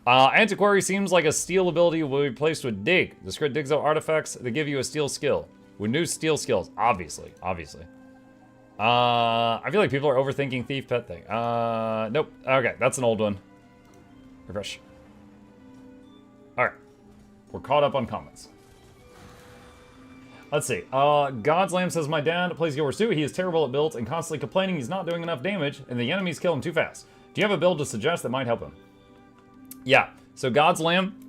Antiquary seems like a steel ability will be replaced with Dig. The script digs out artifacts that give you a steel skill. With new steel skills, obviously. I feel like people are overthinking Thief Pet thing. Nope. Okay, that's an old one. Refresh. Alright. We're caught up on comments. Let's see. God's Lamb says, my dad plays Guild Wars 2. He is terrible at builds and constantly complaining he's not doing enough damage and the enemies kill him too fast. Do you have a build to suggest that might help him? Yeah. So God's Lamb,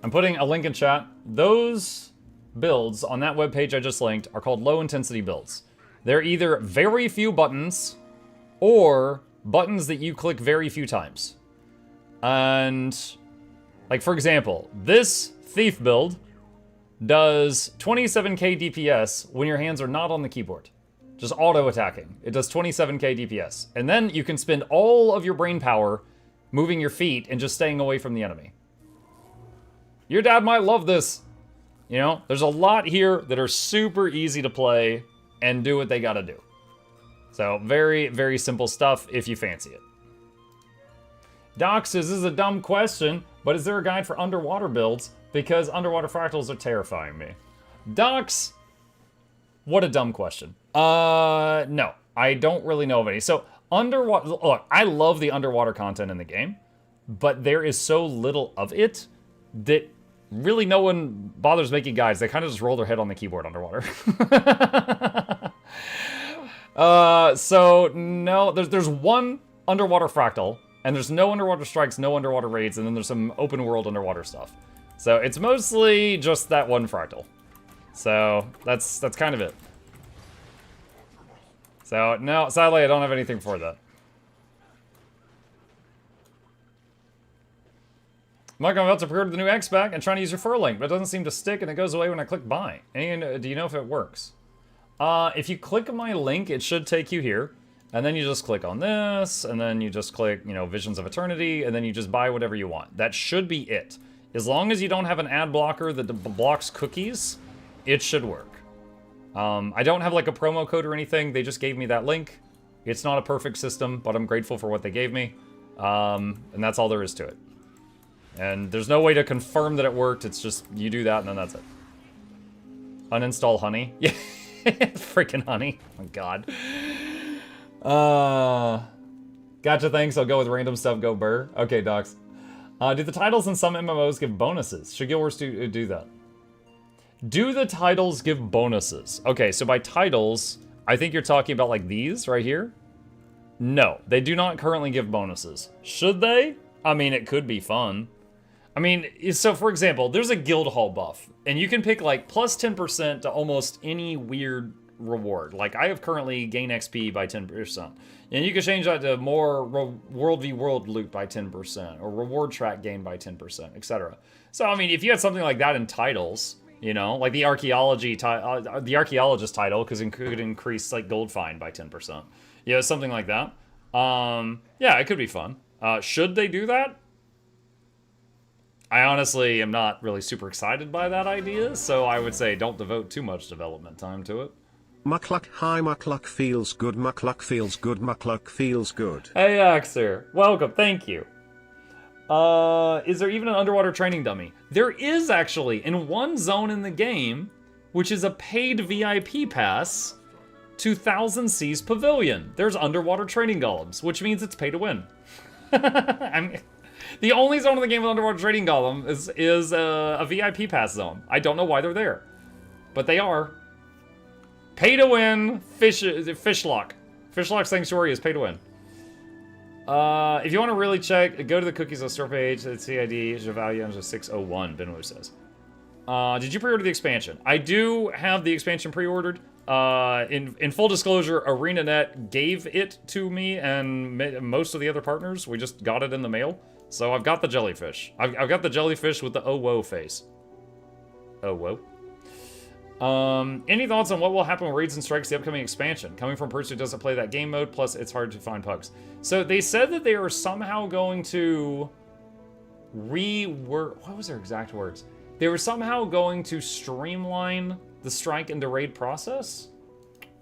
I'm putting a link in chat. Those builds on that webpage I just linked are called low-intensity builds. They're either very few buttons or buttons that you click very few times. And, like, for example, this Thief build does 27k DPS when your hands are not on the keyboard. Just auto-attacking. It does 27k DPS. And then you can spend all of your brain power moving your feet and just staying away from the enemy. Your dad might love this. You know, there's a lot here that are super easy to play and do what they gotta do. So, very, very simple stuff if you fancy it. Doc says, this is a dumb question, but is there a guide for underwater builds? Because underwater fractals are terrifying me. Docs, what a dumb question. No, I don't really know of any. So, underwater, look, I love the underwater content in the game, but there is so little of it that really no one bothers making guides. They kind of just roll their head on the keyboard underwater. So, no, there's one underwater fractal, and there's no underwater strikes, no underwater raids, and then there's some open world underwater stuff. So, it's mostly just that one fractal. So, that's kind of it. So, no, sadly, I don't have anything for that. Mike, I'm about to pre-order the new X pack and trying to use your referral link, but it doesn't seem to stick and it goes away when I click buy. And do you know if it works? If you click my link, it should take you here. And then you just click on this, and then you just click, you know, Visions of Eternity, and then you just buy whatever you want. That should be it. As long as you don't have an ad blocker that blocks cookies, it should work. I don't have like a promo code or anything. They just gave me that link. It's not a perfect system, but I'm grateful for what they gave me. And that's all there is to it. And there's no way to confirm that it worked. It's just, you do that and then that's it. Uninstall Honey. Yeah, freaking Honey. Oh my god. Gotcha, thanks. I'll go with random stuff, go burr. Okay, docs. Do the titles in some MMOs give bonuses? Should Guild Wars do that? Do the titles give bonuses? Okay, so by titles, I think you're talking about like these right here. No, they do not currently give bonuses. Should they? I mean, it could be fun. I mean, so for example, there's a guild hall buff, and you can pick like plus 10% to almost any weird reward. Like I have currently gain XP by 10%, and you can change that to more world v world loot by 10%, or reward track gain by 10%, etc. So I mean, if you had something like that in titles, you know, like the archaeologist title, because it could increase like gold find by 10%. Yeah, something like that. Yeah, it could be fun. Should they do that? I honestly am not really super excited by that idea, so I would say don't devote too much development time to it. Mukluk, hi, Mukluk feels good, Mukluk feels good, Mukluk feels good. Hey, Axer. Welcome, thank you. Is there even an underwater training dummy? There is actually, in one zone in the game, which is a paid VIP pass to Thousand Seas Pavilion. There's underwater training golems, which means it's pay to win. The only zone in the game with underwater trading golem is a VIP pass zone. I don't know why they're there, but they are. Pay to win Fishlock. Fishlock Sanctuary is pay to win. If you want to really check, go to the cookies on the store page. It's CID Javalue 601. Benwu says. Did you pre-order the expansion? I do have the expansion pre-ordered. In full disclosure, ArenaNet gave it to me and most of the other partners. We just got it in the mail. So I've got the jellyfish. I've got the jellyfish with the oh whoa face. Oh whoa. Any thoughts on what will happen with Raids and Strikes, the upcoming expansion? Coming from a person who doesn't play that game mode, plus it's hard to find pugs. So they said that they are somehow going to rework. What was their exact words? They were somehow going to streamline the Strike into Raid process.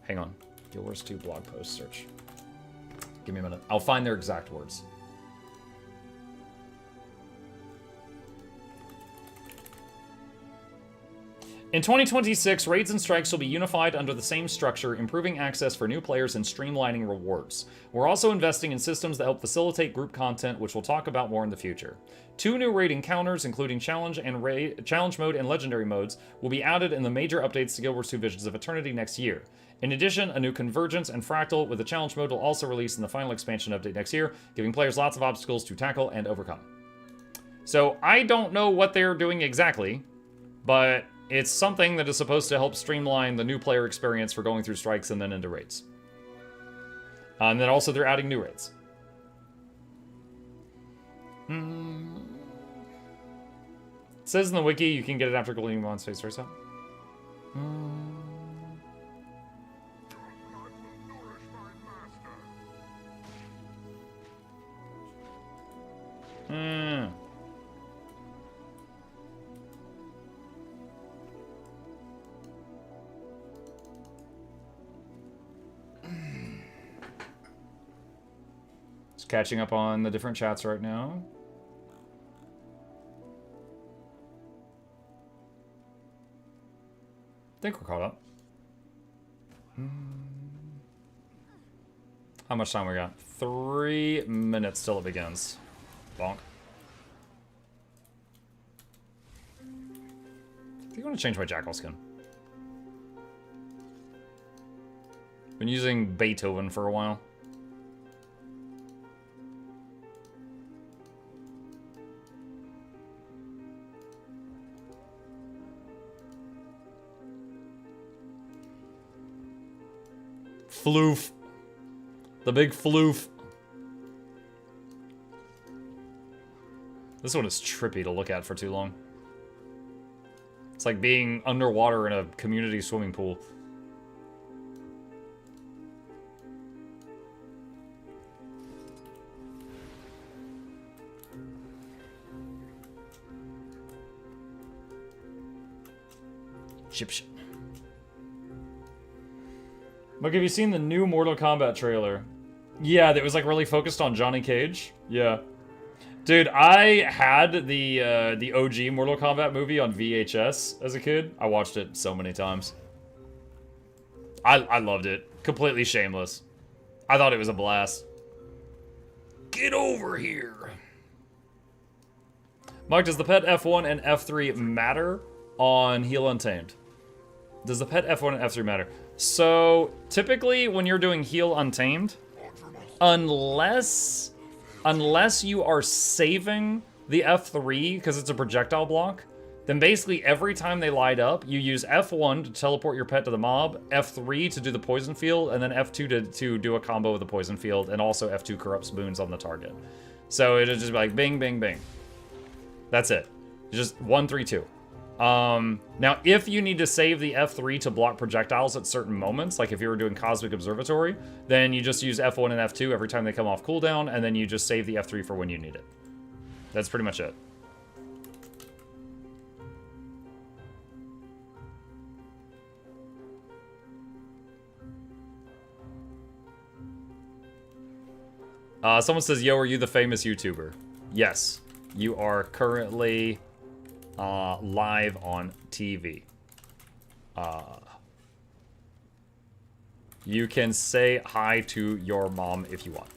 Hang on. Guild Wars 2 blog post search. Give me a minute. I'll find their exact words. In 2026, Raids and Strikes will be unified under the same structure, improving access for new players and streamlining rewards. We're also investing in systems that help facilitate group content, which we'll talk about more in the future. 2 new raid encounters, including Challenge Mode and Legendary modes, will be added in the major updates to Guild Wars 2 Visions of Eternity next year. In addition, a new Convergence and Fractal with the Challenge Mode will also release in the final expansion update next year, giving players lots of obstacles to tackle and overcome. So I don't know what they're doing exactly, but it's something that is supposed to help streamline the new player experience for going through strikes and then into raids. And then also they're adding new raids. It says in the wiki you can get it after completing one space race out. Just catching up on the different chats right now. I think we're caught up. How much time we got? 3 minutes till it begins. Bonk. I think I want to change my jackal skin. Been using Beethoven for a while. Floof. The big floof. This one is trippy to look at for too long. It's like being underwater in a community swimming pool. Egyptian. Look, have you seen the new Mortal Kombat trailer? Yeah, that was like really focused on Johnny Cage. Yeah. Dude, I had the OG Mortal Kombat movie on VHS as a kid. I watched it so many times. I loved it. Completely shameless. I thought it was a blast. Get over here. Mike, does the pet F1 and F3 matter on Heal Untamed? Does the pet F1 and F3 matter? So, typically, when you're doing Heal Untamed, unless you are saving the F3, because it's a projectile block, then basically every time they light up, you use F1 to teleport your pet to the mob, F3 to do the poison field, and then F2 to do a combo with the poison field, and also F2 corrupts boons on the target. So it'll just be like bing, bing, bing. That's it. Just 1, 3, 2. Now, if you need to save the F3 to block projectiles at certain moments, like if you were doing Cosmic Observatory, then you just use F1 and F2 every time they come off cooldown, and then you just save the F3 for when you need it. That's pretty much it. Someone says, yo, are you the famous YouTuber? Yes, you are currently live on TV. You can say hi to your mom if you want.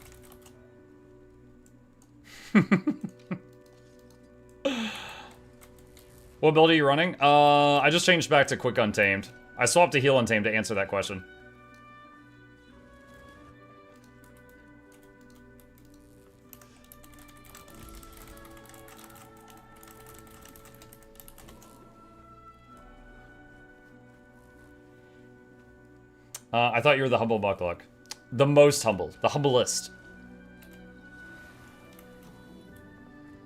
What build are you running? I just changed back to Quick Untamed. I swapped to Heal Untamed to answer that question. I thought you were the humble Mukluk. The most humble. The humblest.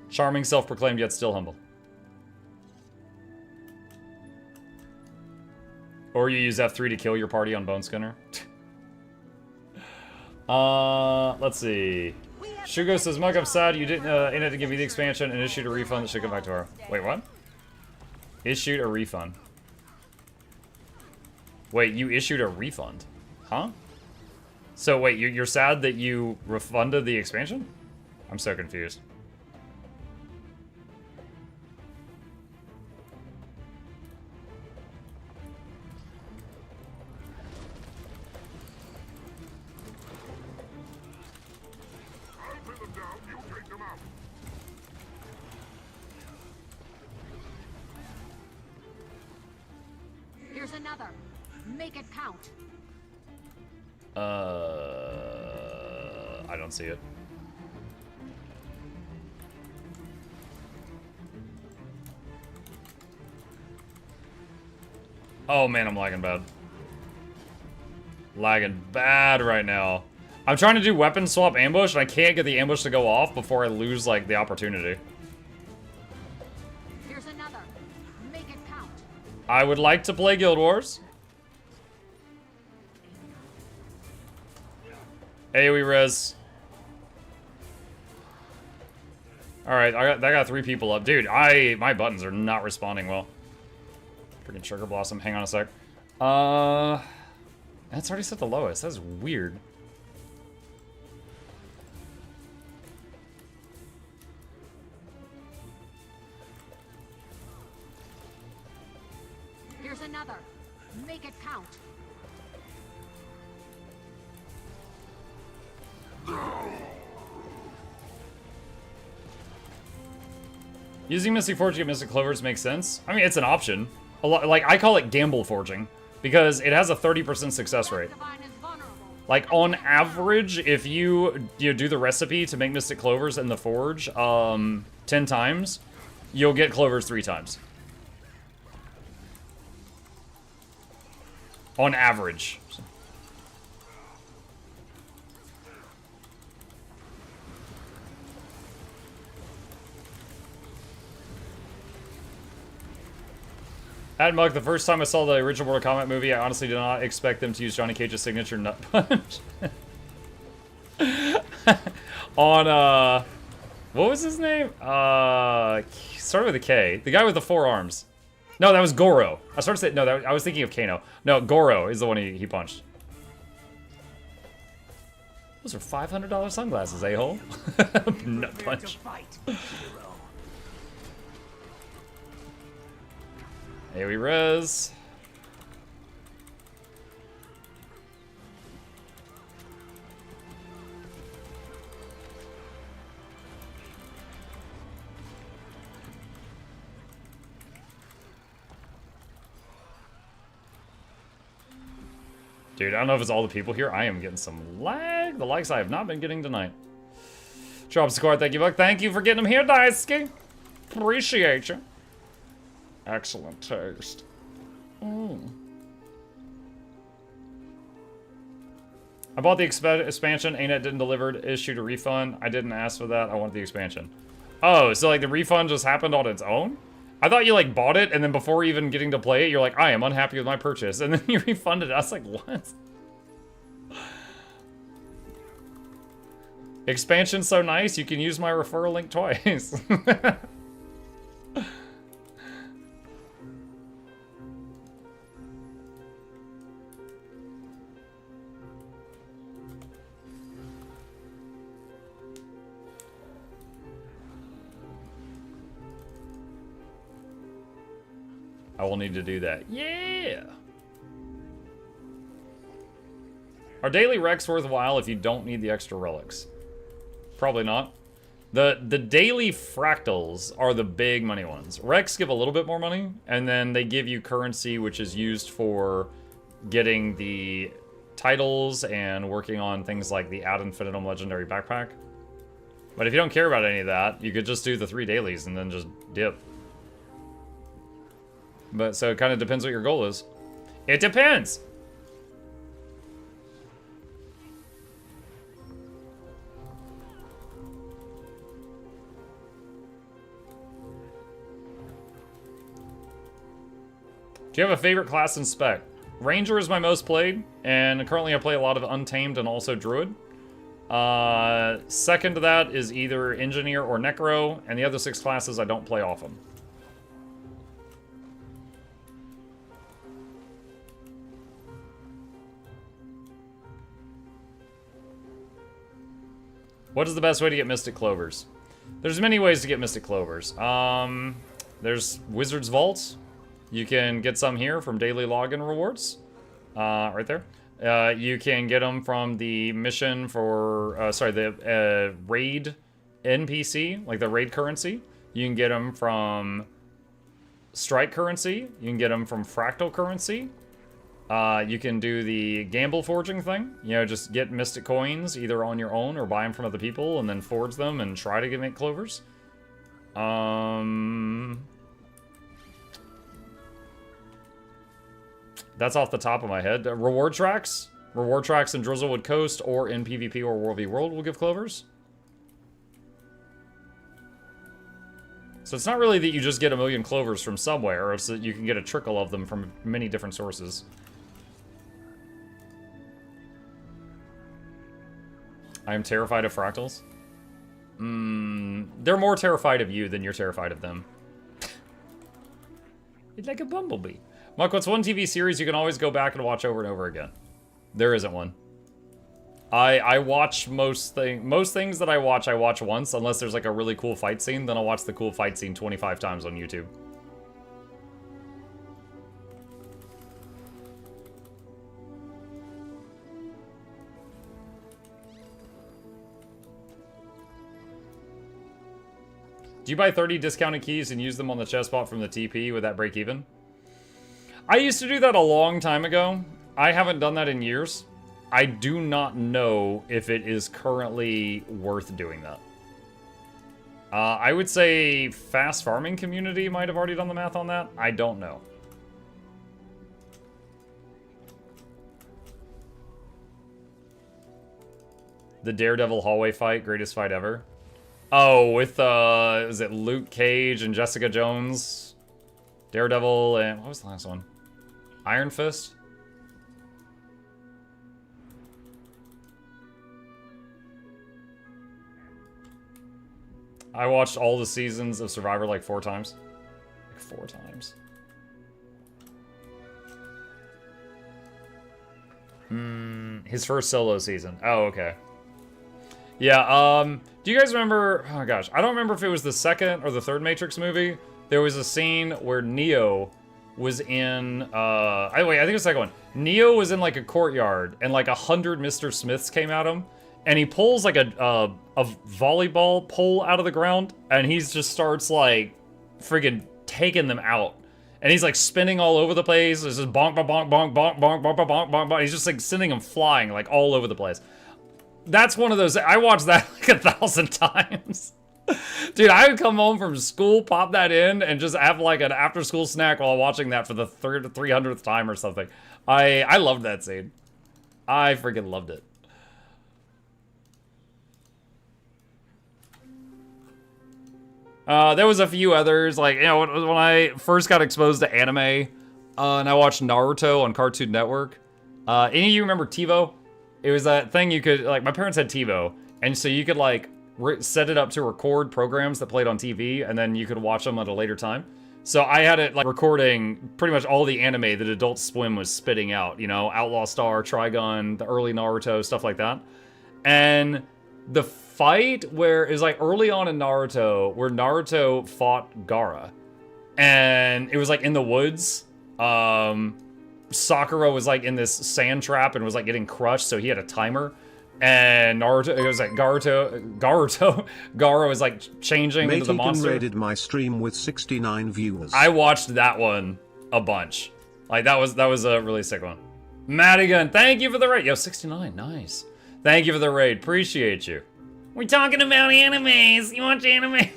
Charming, self-proclaimed, yet still humble. Or you use F3 to kill your party on Bone Skinner. Let's see. Shugo says, Mug, I'm sad you didn't in it to give me the expansion and issued a refund that should come back to her. Wait, what? Issued a refund. Wait, you issued a refund? Huh? So wait, you're sad that you refunded the expansion? I'm so confused. Here's another. Make it count. I don't see it. Oh man, I'm lagging bad. Lagging bad right now. I'm trying to do weapon swap ambush, and I can't get the ambush to go off before I lose, like, the opportunity. Here's another. Make it count. I would like to play Guild Wars. AoE res. Alright, that got 3 people up. Dude, my buttons are not responding well. Freaking Sugar Blossom, hang on a sec. That's already set the lowest. That's weird. Here's another. Make it count. Using Mystic Forging and Mystic Clovers makes sense. I mean, it's an option. A lot, like, I call it gamble forging because it has a 30% success rate. Like, on average, if you do the recipe to make Mystic Clovers in the forge 10 times, you'll get Clovers 3 times. On average. Admug, the first time I saw the original Mortal Kombat movie, I honestly did not expect them to use Johnny Cage's signature nut punch. On, what was his name? Started with a K. The guy with the 4 arms. No, that was Goro. I started to say, no, I was thinking of Kano. No, Goro is the one he punched. Those are $500 sunglasses, a-hole. Nut punch. AoE res. Dude, I don't know if it's all the people here. I am getting some lag. The likes I have not been getting tonight. Drop squad, thank you, Buck. Thank you for getting them here, Daisuke. Appreciate you. Excellent taste. I bought the expansion. ANET didn't deliver. Issued a refund. I didn't ask for that. I wanted the expansion. Oh, so like the refund just happened on its own? I thought you like bought it and then before even getting to play it, you're like, I am unhappy with my purchase. And then you refunded it. I was like, what? Expansion's so nice, you can use my referral link twice. I will need to do that. Yeah! Are daily Rex worthwhile if you don't need the extra relics? Probably not. The daily fractals are the big money ones. Rex give a little bit more money, and then they give you currency, which is used for getting the titles and working on things like the Ad Infinitum Legendary Backpack. But if you don't care about any of that, you could just do the 3 dailies and then just dip. But so it kind of depends what your goal is. It depends. Do you have a favorite class in spec? Ranger is my most played, and currently I play a lot of Untamed and also Druid. Second to that is either Engineer or Necro, and the other 6 classes I don't play often. What is the best way to get Mystic Clovers? There's many ways to get Mystic Clovers. There's Wizard's Vault. You can get some here from daily login rewards. Right there. You can get them from the mission for, the raid NPC, like the raid currency. You can get them from strike currency. You can get them from fractal currency. You can do the gamble forging thing. You know, just get mystic coins either on your own or buy them from other people and then forge them and try to make clovers. That's off the top of my head. Reward tracks? Reward tracks in Drizzlewood Coast or in PvP or World v World will give clovers. So it's not really that you just get a million clovers from somewhere, it's that you can get a trickle of them from many different sources. I am terrified of fractals. They're more terrified of you than you're terrified of them. It's like a bumblebee. Muck, what's one TV series you can always go back and watch over and over again? There isn't one. I watch most things that I watch once, unless there's like a really cool fight scene, then I'll watch the cool fight scene 25 times on YouTube. Do you buy 30 discounted keys and use them on the chest bot from the TP? Would that break even? I used to do that a long time ago. I haven't done that in years. I do not know if it is currently worth doing that. I would say fast farming community might have already done the math on that. I don't know. The Daredevil hallway fight, greatest fight ever. Oh, with, is it Luke Cage and Jessica Jones? Daredevil and, what was the last one? Iron Fist? I watched all the seasons of Survivor like 4 times. Like 4 times. His first solo season. Oh, okay. Yeah, do you guys remember, oh gosh, I don't remember if it was the second or the third Matrix movie. There was a scene where Neo was in, wait, I think it was the second one. Neo was in like a courtyard and like 100 Mr. Smiths came at him. And he pulls like a volleyball pole out of the ground, and he just starts like friggin' taking them out. And he's like spinning all over the place. It's just bonk, bonk, bonk, bonk, bonk, bonk, bonk, bonk, bonk, bonk. He's just like sending them flying like all over the place. That's one of those, I watched that like 1,000 times. Dude, I would come home from school, pop that in, and just have like an after school snack while watching that for the 300th time or something. I loved that scene. I freaking loved it. There was a few others, like, you know, when I first got exposed to anime, and I watched Naruto on Cartoon Network. Any of you remember TiVo? It was that thing you could, like, my parents had TiVo, and so you could, like, set it up to record programs that played on TV, and then you could watch them at a later time. So I had it, like, recording pretty much all the anime that Adult Swim was spitting out, you know, Outlaw Star, Trigun, the early Naruto, stuff like that. And the fight where it was like early on in Naruto where Naruto fought Gaara, and it was like in the woods. Sakura was like in this sand trap and was like getting crushed, so he had a timer, and Naruto, it was like Gaara was like changing into the monster. Rated my stream with 69 viewers. I watched that one a bunch. Like that was a really sick one. Madigan, thank you for the raid. Yo, 69, nice. Thank you for the raid, appreciate you. We're talking about animes. You watch anime?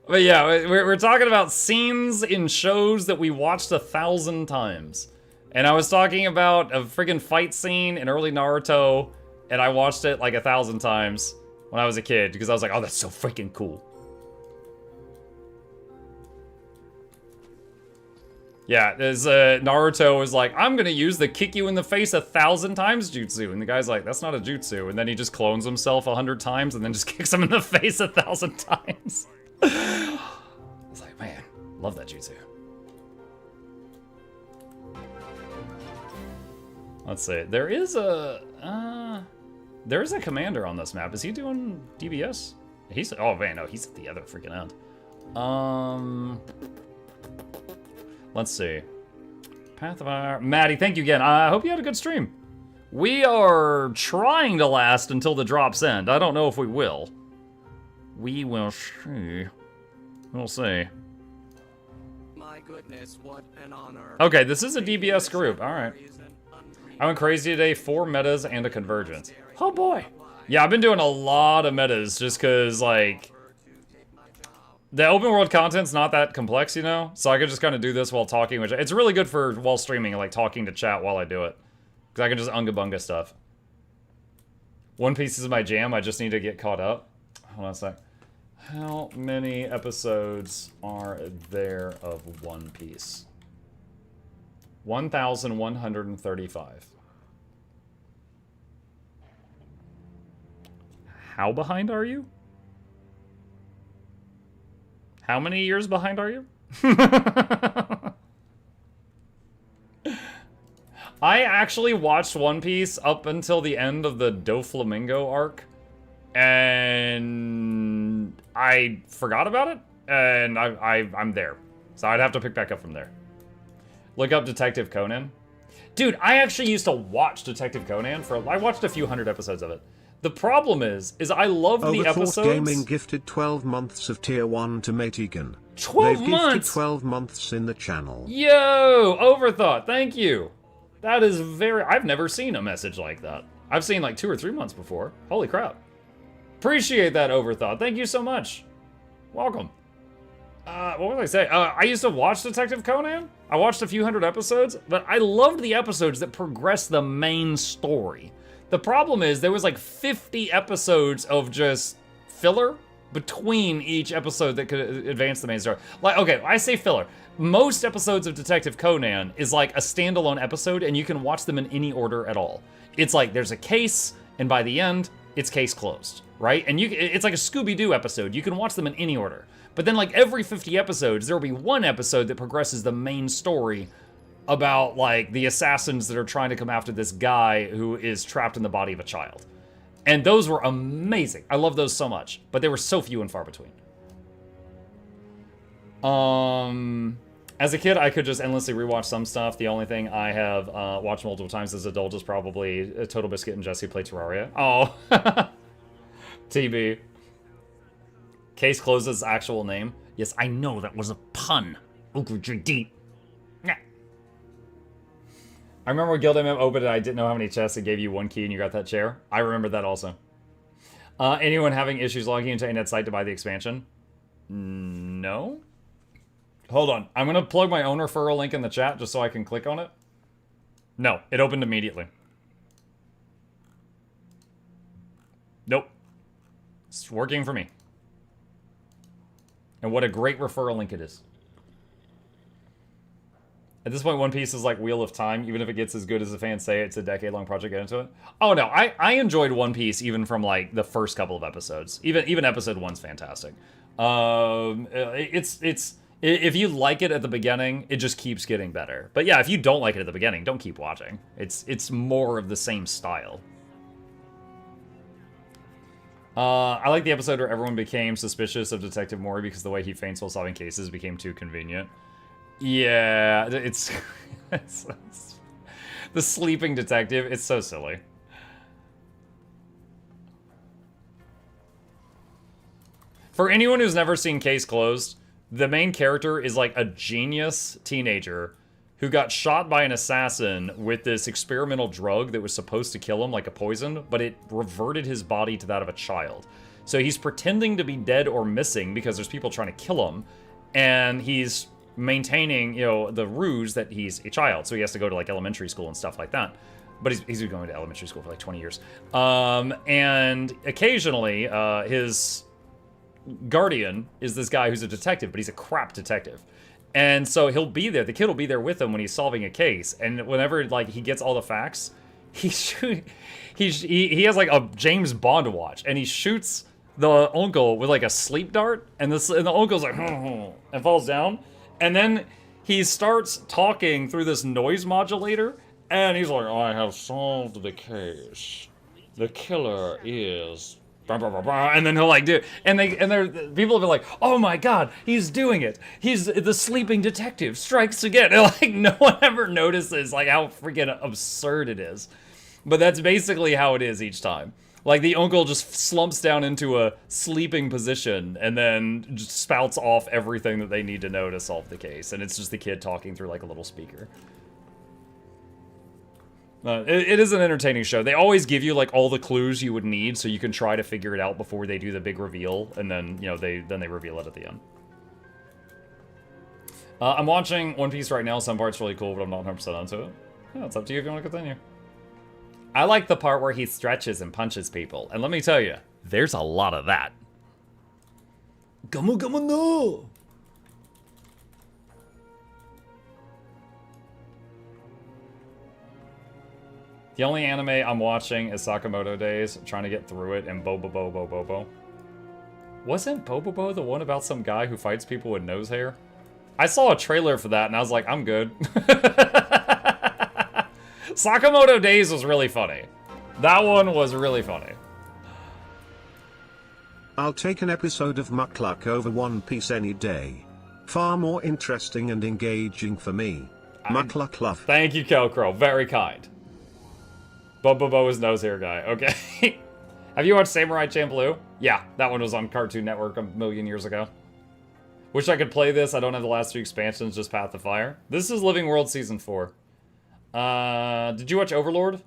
But yeah, we're talking about scenes in shows that we watched 1,000 times. And I was talking about a friggin' fight scene in early Naruto, and I watched it like 1,000 times when I was a kid, because I was like, oh, that's so freaking cool. Yeah, there's Naruto was like, I'm gonna use the kick you in the face 1,000 times jutsu. And the guy's like, that's not a jutsu. And then he just clones himself 100 times and then just kicks him in the face 1,000 times. I was like, man, love that jutsu. Let's see, there is a commander on this map. Is he doing DBS? He's, oh man, no, he's at the other freaking end. Let's see. Path of Fire. Maddie, thank you again. I hope you had a good stream. We are trying to last until the drops end. I don't know if we will. We will see. We'll see. My goodness, what an honor. Okay, this is a DBS group. All right. I went crazy today. 4 metas and a convergence. Oh boy. Yeah, I've been doing a lot of metas just because, like, The open world content's not that complex, you know? So I could just kind of do this while talking, which it's really good for while streaming, like talking to chat while I do it. Because I can just unga-bunga stuff. One Piece is my jam, I just need to get caught up. Hold on a sec. How many episodes are there of One Piece? 1,135. How behind are you? How many years behind are you? I actually watched One Piece up until the end of the Doflamingo arc, and I forgot about it, and I'm there. So I'd have to pick back up from there. Look up Detective Conan. Dude, I actually used to watch Detective Conan I watched a few hundred episodes of it. The problem is I loved the episodes. Gaming gifted 12 months of tier 1 to Mategan. 12 They've months? gifted 12 months in the channel. Yo, Overthought, thank you. That is I've never seen a message like that. I've seen like 2 or 3 months before. Holy crap. Appreciate that, Overthought. Thank you so much. Welcome. What was I say? I used to watch Detective Conan. I watched a few hundred episodes, but I loved the episodes that progressed the main story. The problem is there was like 50 episodes of just filler between each episode that could advance the main story. Like, okay, I say filler. Most episodes of Detective Conan is like a standalone episode, and you can watch them in any order at all. It's like there's a case, and by the end, it's case closed, right? And it's like a Scooby-Doo episode. You can watch them in any order. But then like every 50 episodes, there will be one episode that progresses the main story about like the assassins that are trying to come after this guy who is trapped in the body of a child. And those were amazing. I love those so much, but they were so few and far between. As a kid, I could just endlessly rewatch some stuff. The only thing I have watched multiple times as an adult is probably Total Biscuit and Jesse Play Terraria. Oh, TB. Case Close's actual name. Yes, I know that was a pun. Ogre JD. I remember when Guild MM opened it, I didn't know how many chests it gave you one key and you got that chair. I remember that also. Anyone having issues logging into a net site to buy the expansion? No? Hold on. I'm going to plug my own referral link in the chat just so I can click on it. No, it opened immediately. Nope. It's working for me. And what a great referral link it is. At this point, One Piece is like Wheel of Time. Even if it gets as good as the fans say, it's a decade-long project. Get into it. Oh no, I enjoyed One Piece even from like the first couple of episodes. Even episode 1's fantastic. If you like it at the beginning, it just keeps getting better. But yeah, if you don't like it at the beginning, don't keep watching. It's more of the same style. I like the episode where everyone became suspicious of Detective Mori because the way he feints while solving cases became too convenient. Yeah, it's the sleeping detective. It's so silly. For anyone who's never seen Case Closed, the main character is like a genius teenager who got shot by an assassin with this experimental drug that was supposed to kill him like a poison, but it reverted his body to that of a child. So he's pretending to be dead or missing because there's people trying to kill him, and he's maintaining, you know, the ruse that he's a child, so he has to go to like elementary school and stuff like that. But he's been going to elementary school for like 20 years. And occasionally, his guardian is this guy who's a detective, but he's a crap detective. And so he'll be there, the kid will be there with him when he's solving a case, and whenever like he gets all the facts, he has like a James Bond watch, and he shoots the uncle with like a sleep dart, and the uncle's like, and falls down. And then he starts talking through this noise modulator, and he's like, I have solved the case. The killer is... And then he'll like do it. And people have been like, oh my god, he's doing it. He's the sleeping detective strikes again. And like no one ever notices like how freaking absurd it is. But that's basically how it is each time. Like, the uncle just slumps down into a sleeping position and then just spouts off everything that they need to know to solve the case. And it's just the kid talking through, like, a little speaker. It is an entertaining show. They always give you like all the clues you would need so you can try to figure it out before they do the big reveal, and then, you know, they reveal it at the end. I'm watching One Piece right now. Some parts really cool, but I'm not 100% onto it. Yeah, it's up to you if you want to continue. I like the part where he stretches and punches people, and let me tell you, there's a lot of that. Gamu gamu no! The only anime I'm watching is Sakamoto Days, trying to get through it, and Bobo Bobo Bobo. Wasn't Bobo the one about some guy who fights people with nose hair? I saw a trailer for that, and I was like, I'm good. Sakamoto Days was really funny. That one was really funny. I'll take an episode of Mukluk over One Piece any day. Far more interesting and engaging for me. Mukluk love. Thank you, Kelcro. Very kind. Bobo is nose hair guy. Okay. Have you watched Samurai Champloo? Yeah, that one was on Cartoon Network a million years ago. Wish I could play this. I don't have the last 2 expansions, just Path of Fire. This is Living World Season 4. Did you watch Overlord?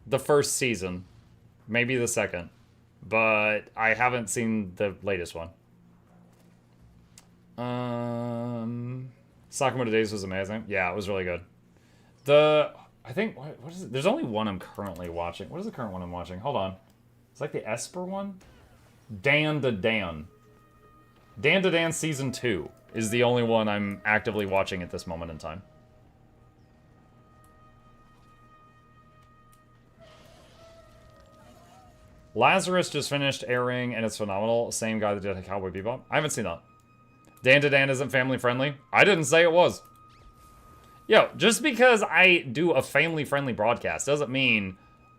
The first season. Maybe the second. But I haven't seen the latest one. Sakamoto Days was amazing. Yeah, it was really good. I think, what is it? There's only one I'm currently watching. What is the current one I'm watching? Hold on. It's like the Esper one? Dan to Dan. Dan to Dan Season 2 is the only one I'm actively watching at this moment in time. Lazarus just finished airing, and it's phenomenal. Same guy that did Cowboy Bebop. I haven't seen that. Dan to Dan isn't family friendly. I didn't say it was. Yo, just because I do a family-friendly broadcast doesn't mean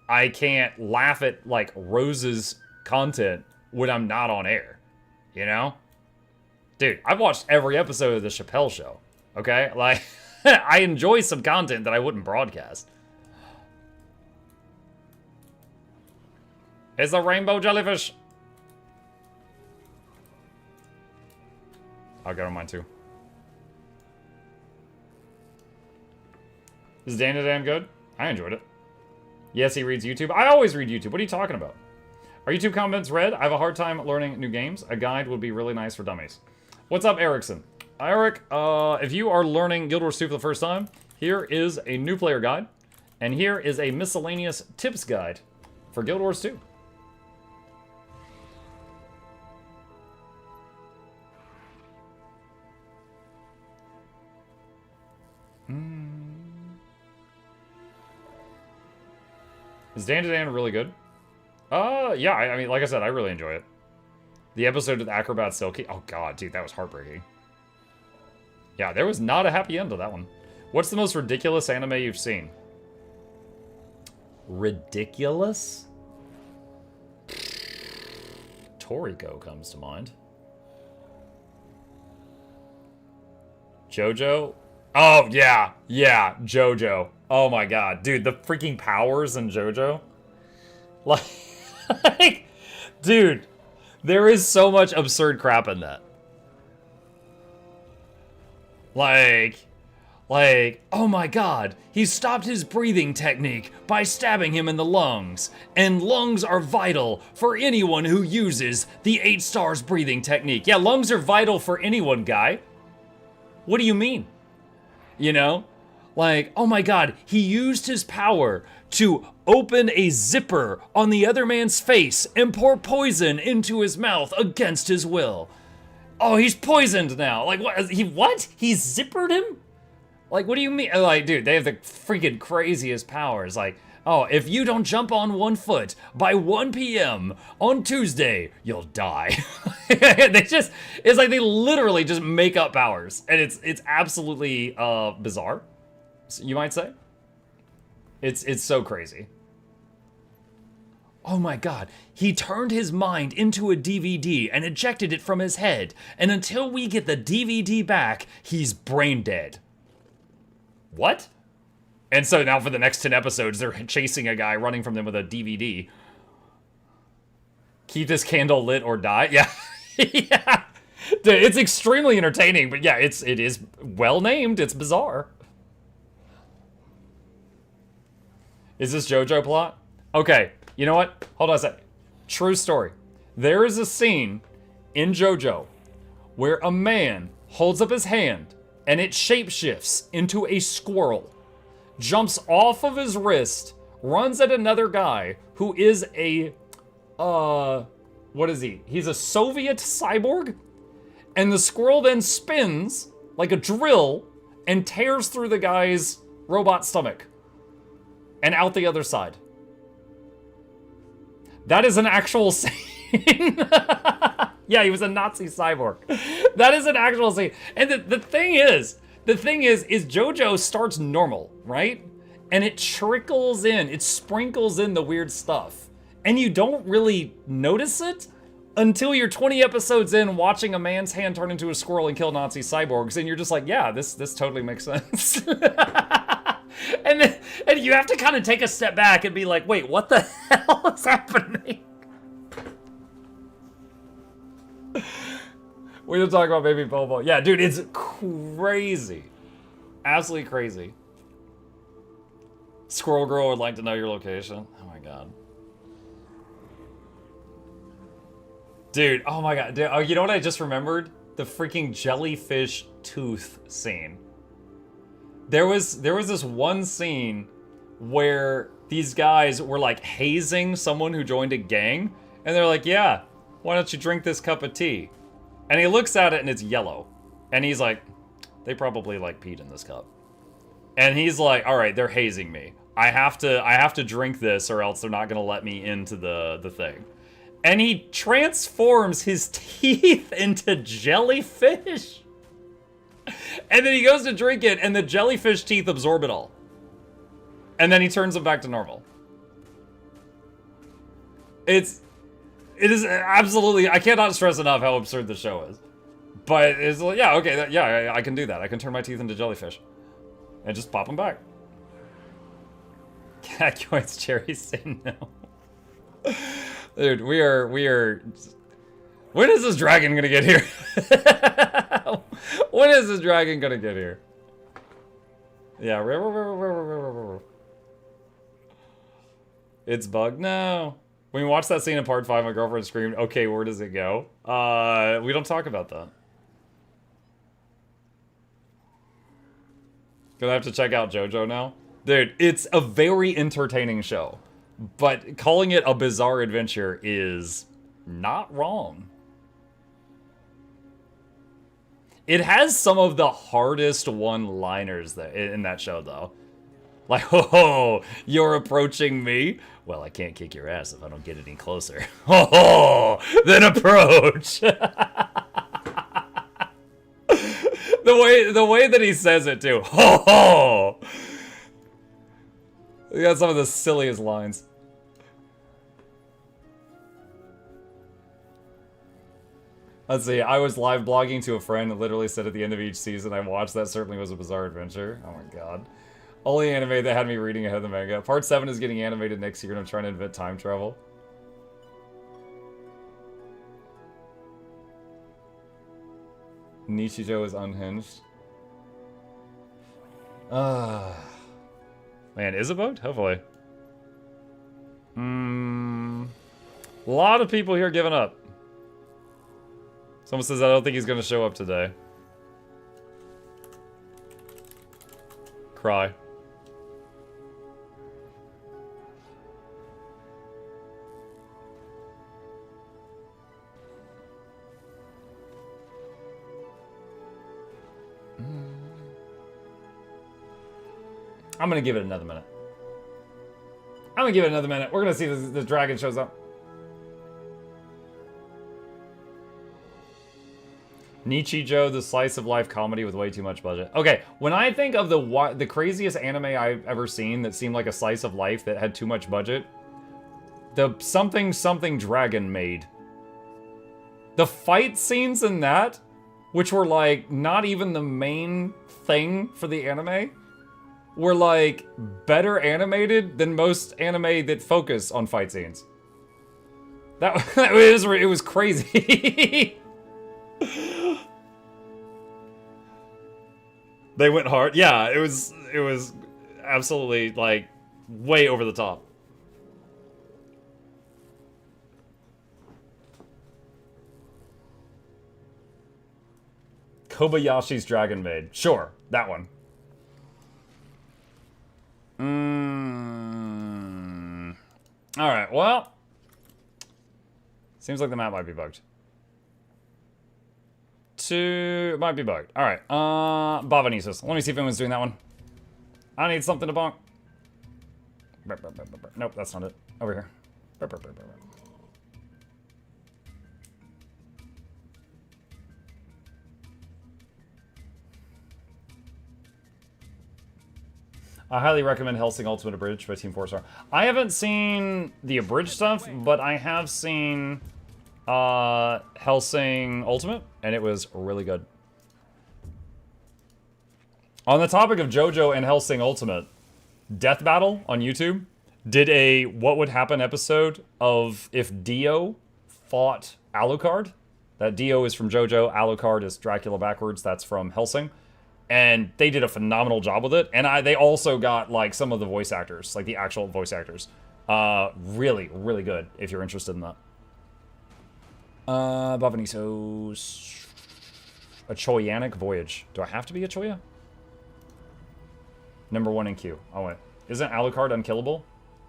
I can't laugh at, like, Rose's content when I'm not on air. You know? Dude, I've watched every episode of The Chappelle Show. Okay? Like, I enjoy some content that I wouldn't broadcast. It's a rainbow jellyfish. I'll get on mine too. Is Dan to Dan good? I enjoyed it. Yes, he reads YouTube. I always read YouTube. What are you talking about? Are YouTube comments read? I have a hard time learning new games. A guide would be really nice for dummies. What's up, Erickson? Eric, if you are learning Guild Wars 2 for the first time, here is a new player guide. And here is a miscellaneous tips guide for Guild Wars 2. Is Dan to Dan really good? Yeah, I mean, like I said, I really enjoy it. The episode with Acrobat Silky. Oh god, dude, that was heartbreaking. Yeah, there was not a happy end to that one. What's the most ridiculous anime you've seen? Ridiculous? Toriko comes to mind. JoJo? Oh, yeah. Yeah, JoJo. Oh my god. Dude, the freaking powers in JoJo. Like, dude, there is so much absurd crap in that. Like, oh my god, he stopped his breathing technique by stabbing him in the lungs. And lungs are vital for anyone who uses the 8 stars breathing technique. Yeah, lungs are vital for anyone, guy. What do you mean? You know? Like, oh my god, he used his power to open a zipper on the other man's face and pour poison into his mouth against his will. Oh, he's poisoned now. Like, what? He zippered him? Like, what do you mean? Like, dude, they have the freaking craziest powers. Like, oh, if you don't jump on 1 foot by 1 p.m. on Tuesday, you'll die. It's like they literally just make up powers. And it's absolutely bizarre, you might say. It's so crazy. Oh my god, he turned his mind into a DVD and ejected it from his head. And until we get the DVD back, he's brain dead. What? And so now for the next 10 episodes, they're chasing a guy running from them with a DVD. Keep this candle lit or die? Yeah. Yeah. Dude, it's extremely entertaining, but yeah, it is well named. It's bizarre. Is this JoJo plot? Okay, you know what? Hold on a sec. True story. There is a scene in JoJo where a man holds up his hand and it shapeshifts into a squirrel, jumps off of his wrist, runs at another guy who is a, what is he? He's a Soviet cyborg? And the squirrel then spins like a drill and tears through the guy's robot stomach and out the other side. That is an actual scene. Yeah, he was a Nazi cyborg. That is an actual scene. And the thing is JoJo starts normal, right? And it trickles in, it sprinkles in the weird stuff. And you don't really notice it until you're 20 episodes in watching a man's hand turn into a squirrel and kill Nazi cyborgs, and you're just like, yeah, this totally makes sense. and you have to kind of take a step back and be like, wait, what the hell is happening? We don't talk about Baby Bobo. Yeah, dude, it's crazy. Absolutely crazy. Squirrel Girl would like to know your location. Oh my god. Dude, oh my god. Dude, oh, you know what I just remembered? The freaking jellyfish tooth scene. There was this one scene where these guys were like hazing someone who joined a gang, and they're like, yeah, why don't you drink this cup of tea? And he looks at it and it's yellow. And he's like, they probably like peed in this cup. And he's like, all right, they're hazing me. I have to drink this or else they're not gonna let me into the thing. And he transforms his teeth into jellyfish. And then he goes to drink it, and the jellyfish teeth absorb it all. And then he turns them back to normal. It is absolutely, I cannot stress enough how absurd the show is. But it's like, yeah, okay, yeah, I can do that. I can turn my teeth into jellyfish. And just pop them back. Catcoins Cherry say no. Dude, we are... When is this dragon gonna get here? When is this dragon gonna get here? Yeah, it's bugged? No. When we watched that scene in part 5, my girlfriend screamed, okay, where does it go? We don't talk about that. Gonna have to check out JoJo now. Dude, it's a very entertaining show. But calling it a bizarre adventure is not wrong. It has some of the hardest one-liners in that show, though. Like, oh, you're approaching me? Well, I can't kick your ass if I don't get any closer. Oh, then approach. The way that he says it, too. Oh. We got some of the silliest lines. Let's see, I was live blogging to a friend and literally said at the end of each season I watched that certainly was a bizarre adventure. Oh my god. Only anime that had me reading ahead of the manga. Part 7 is getting animated next year and I'm trying to invent time travel. Nichijou is unhinged. Man, is it boat? Hopefully. A lot of people here giving up. Someone says, I don't think he's gonna show up today. Cry. I'm gonna give it another minute. We're gonna see if the dragon shows up. Nichijou, the slice of life comedy with way too much budget. Okay, when I think of the craziest anime I've ever seen that seemed like a slice of life that had too much budget, the something something dragon made. The fight scenes in that, which were like not even the main thing for the anime, were like better animated than most anime that focus on fight scenes. It was crazy. They went hard. Yeah, it was absolutely like way over the top. Kobayashi's Dragon Maid. Sure, that one. Alright, well. Seems like the map might be bugged. It might be bugged. Alright, Bavanesis. Let me see if anyone's doing that one. I need something to bonk. Nope, that's not it. Over here. I highly recommend Hellsing Ultimate Abridged by Team 4-Star. I haven't seen the abridged stuff, but I have seen Hellsing Ultimate, and it was really good. On the topic of JoJo and Hellsing Ultimate, Death Battle on YouTube did a What Would Happen episode of if Dio fought Alucard. That Dio is from JoJo, Alucard is Dracula backwards, that's from Hellsing. And they did a phenomenal job with it. And they also got, like, some of the voice actors, like the actual voice actors. Really, really good, if you're interested in that. Bavanisos. A Choyanic Voyage. Do I have to be a Choya? Number 1 in queue. Oh, wait. Isn't Alucard unkillable?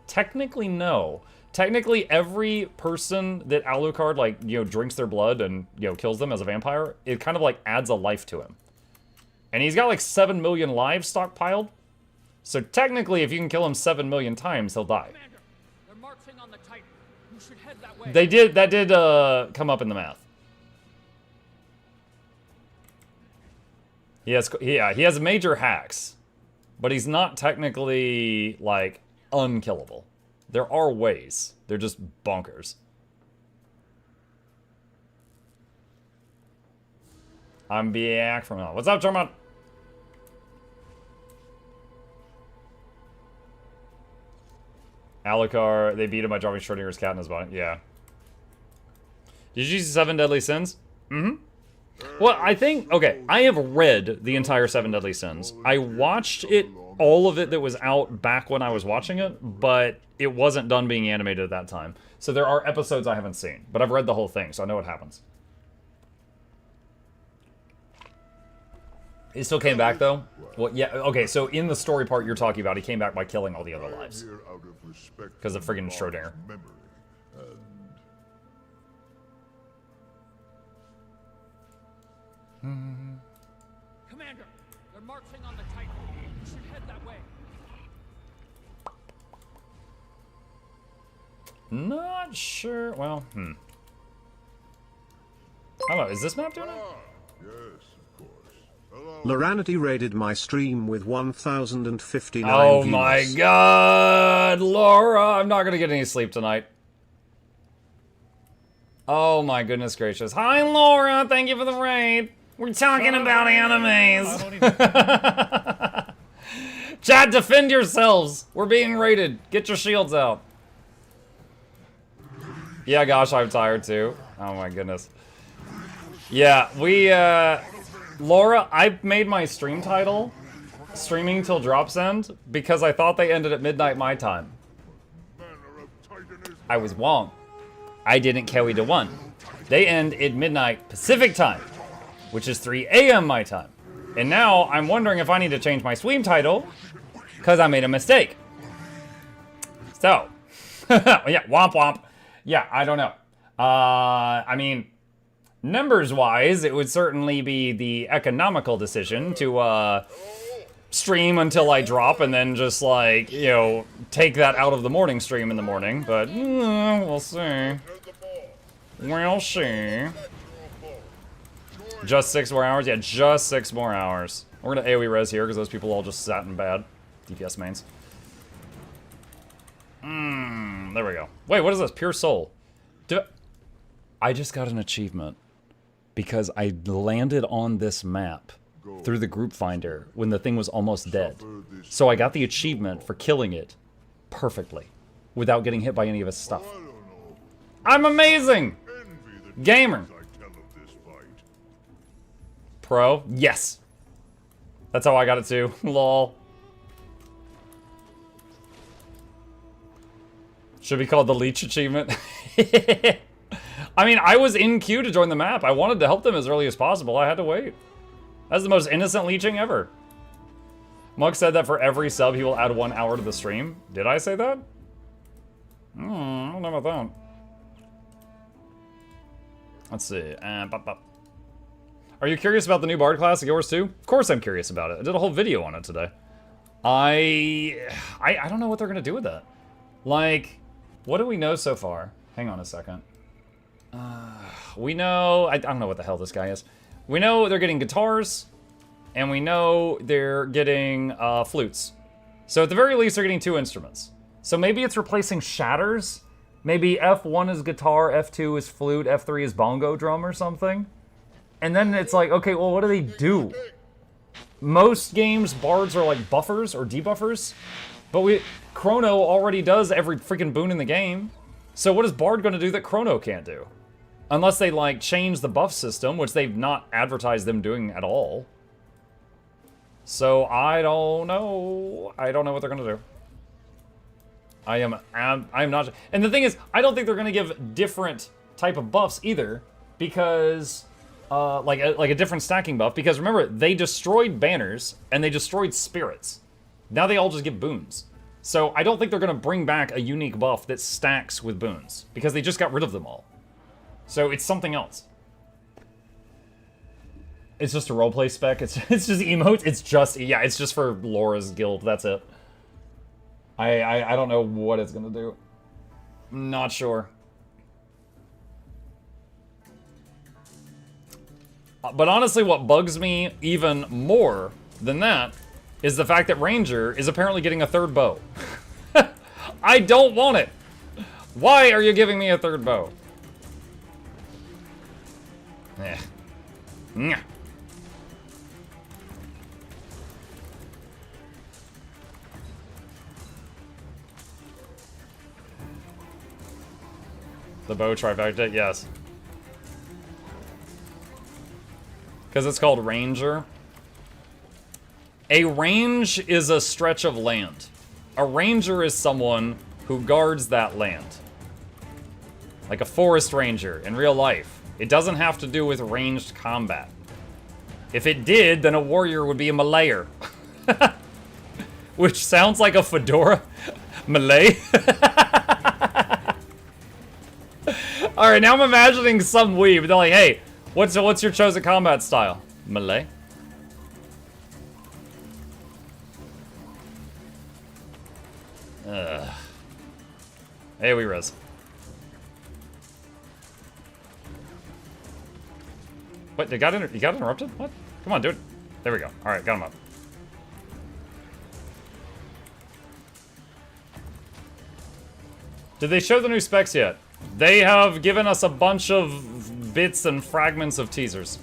Technically, no. Technically, every person that Alucard, like, you know, drinks their blood and, you know, kills them as a vampire, it kind of, like, adds a life to him. And he's got like 7 million lives stockpiled. So technically, if you can kill him 7 million times, he'll die. They're marching on the Titan. You should head that way. That did come up in the math. He has major hacks, but he's not technically like unkillable. There are ways. They're just bonkers. I'm back from hell. What's up, Charmant? Alucard, they beat him by dropping Schrodinger's cat in his body. Yeah. Did you see 7 Deadly Sins? Mm-hmm. Well, I think, okay, I have read the entire 7 Deadly Sins. I watched it, all of it that was out back when I was watching it, but it wasn't done being animated at that time. So there are episodes I haven't seen, but I've read the whole thing, so I know what happens. He still came back, though? Well, yeah, okay, so in the story part you're talking about, he came back by killing all the other lives. Because of friggin' Schrodinger. Commander, they're marching on the Titan. You should head that way. Not sure, well, Hello, is this map doing it? Loranity raided my stream with 1,059 Oh views. my god, Laura! I'm not gonna get any sleep tonight. Oh my goodness gracious. Hi, Laura! Thank you for the raid! We're talking about animes! Chat, defend yourselves! We're being raided. Get your shields out. Yeah, gosh, I'm tired too. Oh my goodness. Yeah, we, Laura, I made my stream title Streaming Till Drops End because I thought they ended at midnight my time. I was wrong. I didn't carry the one. They end at midnight Pacific time, which is 3 a.m. my time. And now I'm wondering if I need to change my stream title because I made a mistake. So, yeah, womp womp. Yeah, I don't know. I mean, numbers-wise, it would certainly be the economical decision to stream until I drop and then just, like, you know, take that out of the morning stream in the morning. But, we'll see. We'll see. Just 6 more hours? Yeah, just 6 more hours. We're gonna AoE res here because those people all just sat in bad. DPS mains. There we go. Wait, what is this? Pure Soul. I just got an achievement because I landed on this map through the group finder when the thing was almost dead. So I got the achievement for killing it perfectly without getting hit by any of its stuff. I'm amazing! Gamer. Pro? Yes. That's how I got it too. Lol. Should be called the Leech Achievement. I mean, I was in queue to join the map. I wanted to help them as early as possible. I had to wait. That's the most innocent leeching ever. Muk said that for every sub, he will add 1 hour to the stream. Did I say that? I don't know about that. Let's see. Are you curious about the new Bard class, yours too? Of course I'm curious about it. I did a whole video on it today. I don't know what they're gonna do with that. Like, what do we know so far? Hang on a second. We know, I don't know what the hell this guy is. We know they're getting guitars, and we know they're getting flutes. So at the very least, they're getting 2 instruments. So maybe it's replacing shatters. Maybe F1 is guitar, F2 is flute, F3 is bongo drum or something. And then it's like, okay, well, what do they do? Most games, bards are like buffers or debuffers. But Chrono already does every freaking boon in the game. So what is Bard going to do that Chrono can't do? Unless they, like, change the buff system, which they've not advertised them doing at all. So, I don't know. I don't know what they're going to do. I am not... And the thing is, I don't think they're going to give different type of buffs either. Because, like a different stacking buff. Because remember, they destroyed banners, and they destroyed spirits. Now they all just give boons. So, I don't think they're going to bring back a unique buff that stacks with boons. Because they just got rid of them all. So it's something else. It's just a roleplay spec. It's just emotes. It's just for Laura's guild. That's it. I don't know what it's gonna do. Not sure. But honestly, what bugs me even more than that is the fact that Ranger is apparently getting a 3rd bow. I don't want it. Why are you giving me a 3rd bow? Yeah. The bow trifecta, yes. Because it's called Ranger. A range is a stretch of land. A ranger is someone who guards that land. Like a forest ranger in real life. It doesn't have to do with ranged combat. If it did, then a warrior would be a Malayer. Which sounds like a fedora. Malay? Alright, now I'm imagining some weeb. They're like, hey, what's your chosen combat style? Malay? Hey, we res. What, you got interrupted? What? Come on, dude. There we go. Alright, got him up. Did they show the new specs yet? They have given us a bunch of bits and fragments of teasers.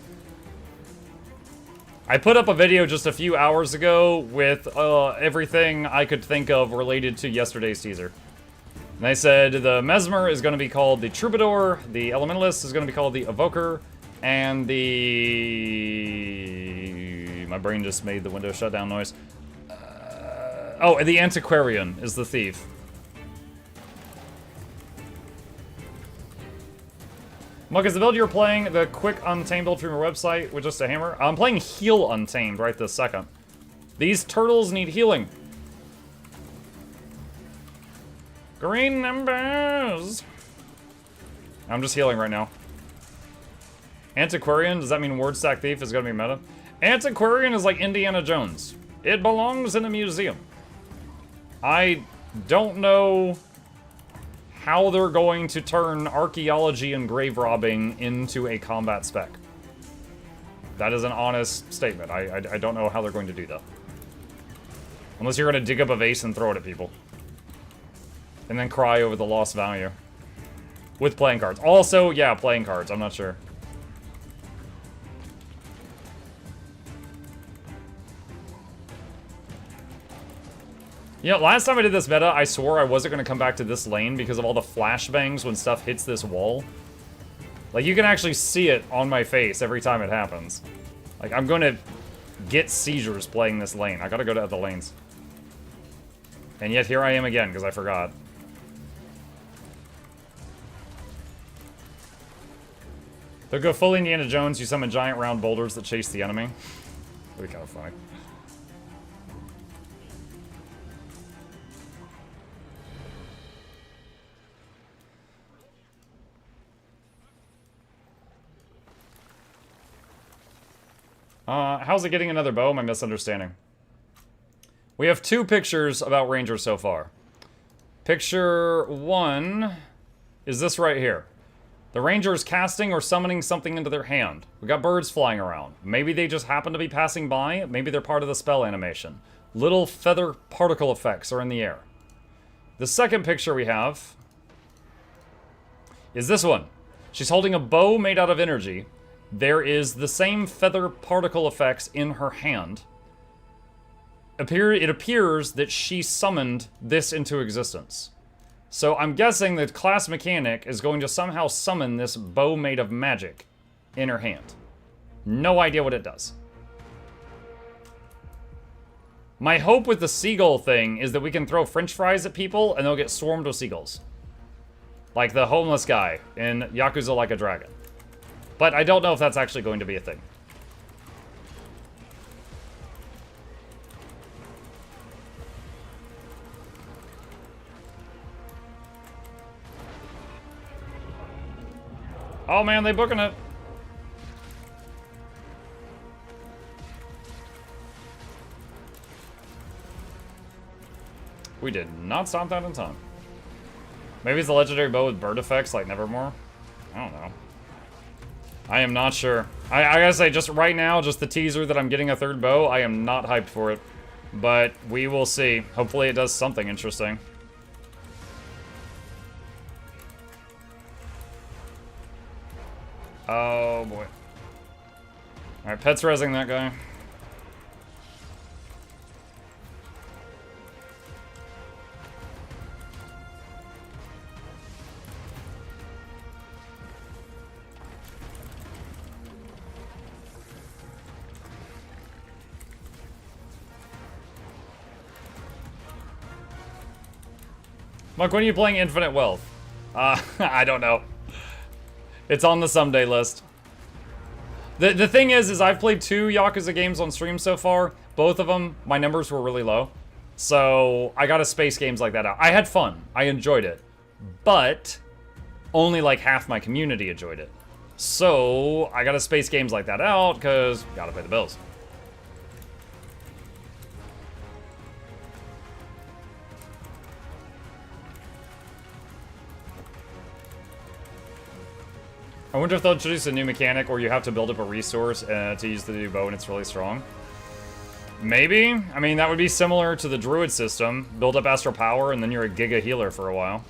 I put up a video just a few hours ago with everything I could think of related to yesterday's teaser. And they said the Mesmer is going to be called the Troubadour, the Elementalist is going to be called the Evoker, and the... My brain just made the Windows shutdown noise. Oh, the Antiquarian is the Thief. Muk, is the build you're playing the quick Untamed build from your website with just a hammer? I'm playing Heal Untamed right this second. These turtles need healing. Green numbers! I'm just healing right now. Antiquarian, does that mean Word Stack Thief is gonna be meta? Antiquarian is like Indiana Jones. It belongs in a museum. I don't know how they're going to turn archaeology and grave robbing into a combat spec. That is an honest statement. I don't know how they're going to do that. Unless you're going to dig up a vase and throw it at people. And then cry over the lost value. With playing cards. Also, yeah, playing cards. I'm not sure. You know, last time I did this meta, I swore I wasn't going to come back to this lane because of all the flashbangs when stuff hits this wall. Like, you can actually see it on my face every time it happens. Like, I'm going to get seizures playing this lane. I gotta go to other lanes. And yet here I am again, because I forgot. They'll go full Indiana Jones, you summon giant round boulders that chase the enemy. That'd be kind of funny. How's it getting another bow? My misunderstanding. We have 2 pictures about Rangers so far. Picture 1 is this right here. The Ranger is casting or summoning something into their hand. We got birds flying around. Maybe they just happen to be passing by. Maybe they're part of the spell animation. Little feather particle effects are in the air. The second picture we have is this one. She's holding a bow made out of energy. There is the same feather particle effects in her hand. It appears that she summoned this into existence. So I'm guessing that class mechanic is going to somehow summon this bow made of magic in her hand. No idea what it does. My hope with the seagull thing is that we can throw french fries at people and they'll get swarmed with seagulls. Like the homeless guy in Yakuza Like a Dragon. But I don't know if that's actually going to be a thing. Oh man, they booking it. We did not stop that in time. Maybe it's a legendary bow with bird effects like Nevermore? I don't know. I am not sure. I gotta say, just right now, just the teaser that I'm getting a 3rd bow, I am not hyped for it. But we will see. Hopefully it does something interesting. Oh boy. Alright, Pet's rezzing that guy. Mike, when are you playing Infinite Wealth? I don't know. It's on the someday list. The thing is I've played 2 Yakuza games on stream so far. Both of them, my numbers were really low. So I gotta space games like that out. I had fun. I enjoyed it. But only like half my community enjoyed it. So I gotta space games like that out because gotta pay the bills. I wonder if they'll introduce a new mechanic where you have to build up a resource to use the new bow and it's really strong. Maybe. I mean, that would be similar to the druid system. Build up astral power and then you're a giga healer for a while.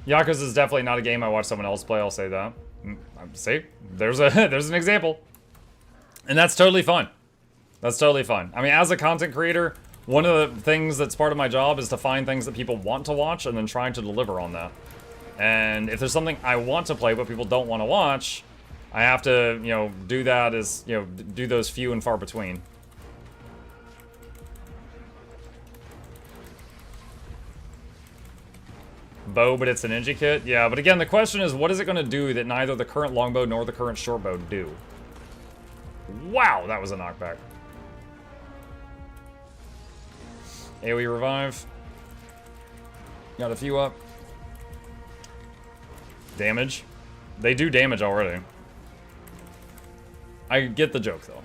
Yakuza is definitely not a game I watch someone else play, I'll say that. See, there's an example. And that's totally fine. That's totally fine. I mean, as a content creator, one of the things that's part of my job is to find things that people want to watch and then trying to deliver on that. And if there's something I want to play but people don't want to watch, I have to, you know, do that as, you know, do those few and far between. Bow, but it's a ninja kit? Yeah, but again, the question is, what is it going to do that neither the current longbow nor the current shortbow do? Wow, that was a knockback. AoE revive. Got a few up. Damage. They do damage already. I get the joke, though.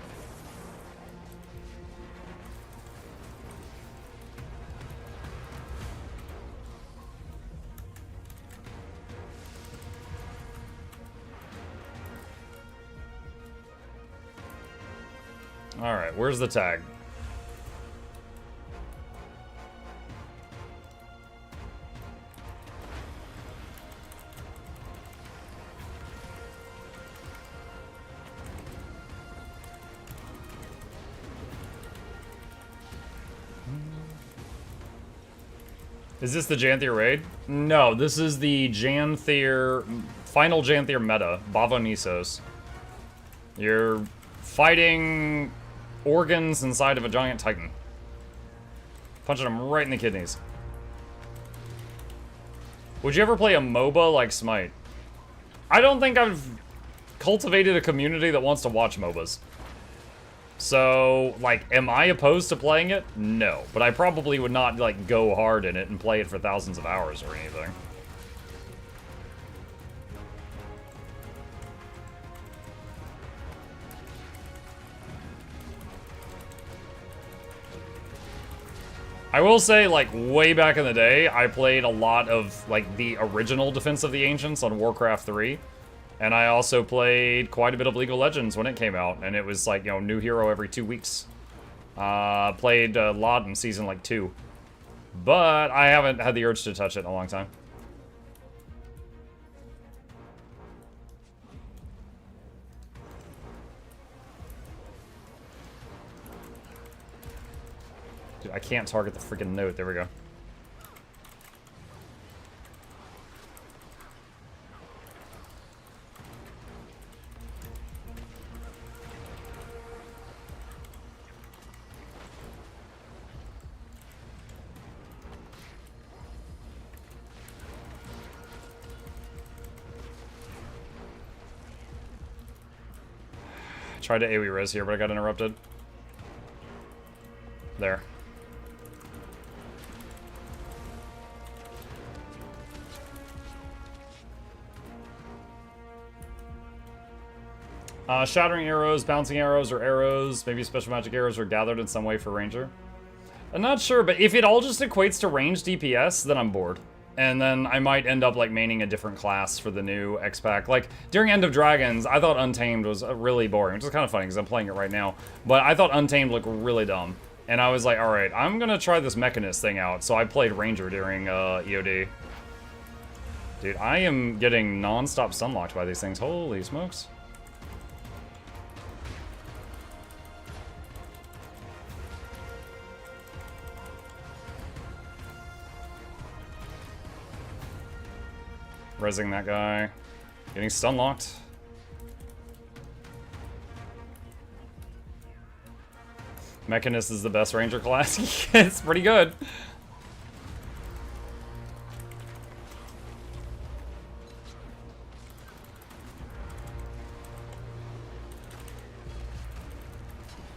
Alright, where's the tag? Is this the Janthier raid? No, this is the Janthier... Final Janthier meta, Bavo Nisos. You're fighting organs inside of a giant titan. Punching them right in the kidneys. Would you ever play a MOBA like Smite? I don't think I've cultivated a community that wants to watch MOBAs. So, like, am I opposed to playing it? No. But I probably would not, like, go hard in it and play it for thousands of hours or anything. I will say, like, way back in the day, I played a lot of, like, the original Defense of the Ancients on Warcraft 3. And I also played quite a bit of League of Legends when it came out, and it was like, you know, new hero every 2 weeks. Played a lot in Season, like, 2. But I haven't had the urge to touch it in a long time. Dude, I can't target the freaking note. There we go. Tried to AoE res here, but I got interrupted. There. Shattering arrows, bouncing arrows, or arrows, maybe special magic arrows are gathered in some way for Ranger. I'm not sure, but if it all just equates to range DPS, then I'm bored. And then I might end up, like, maining a different class for the new X-Pack. Like, during End of Dragons, I thought Untamed was really boring, which is kind of funny because I'm playing it right now. But I thought Untamed looked really dumb. And I was like, alright, I'm gonna try this Mechanist thing out. So I played Ranger during EOD. Dude, I am getting non-stop stunlocked by these things. Holy smokes. Rezzing that guy. Getting stun locked. Mechanist is the best Ranger class. It's pretty good.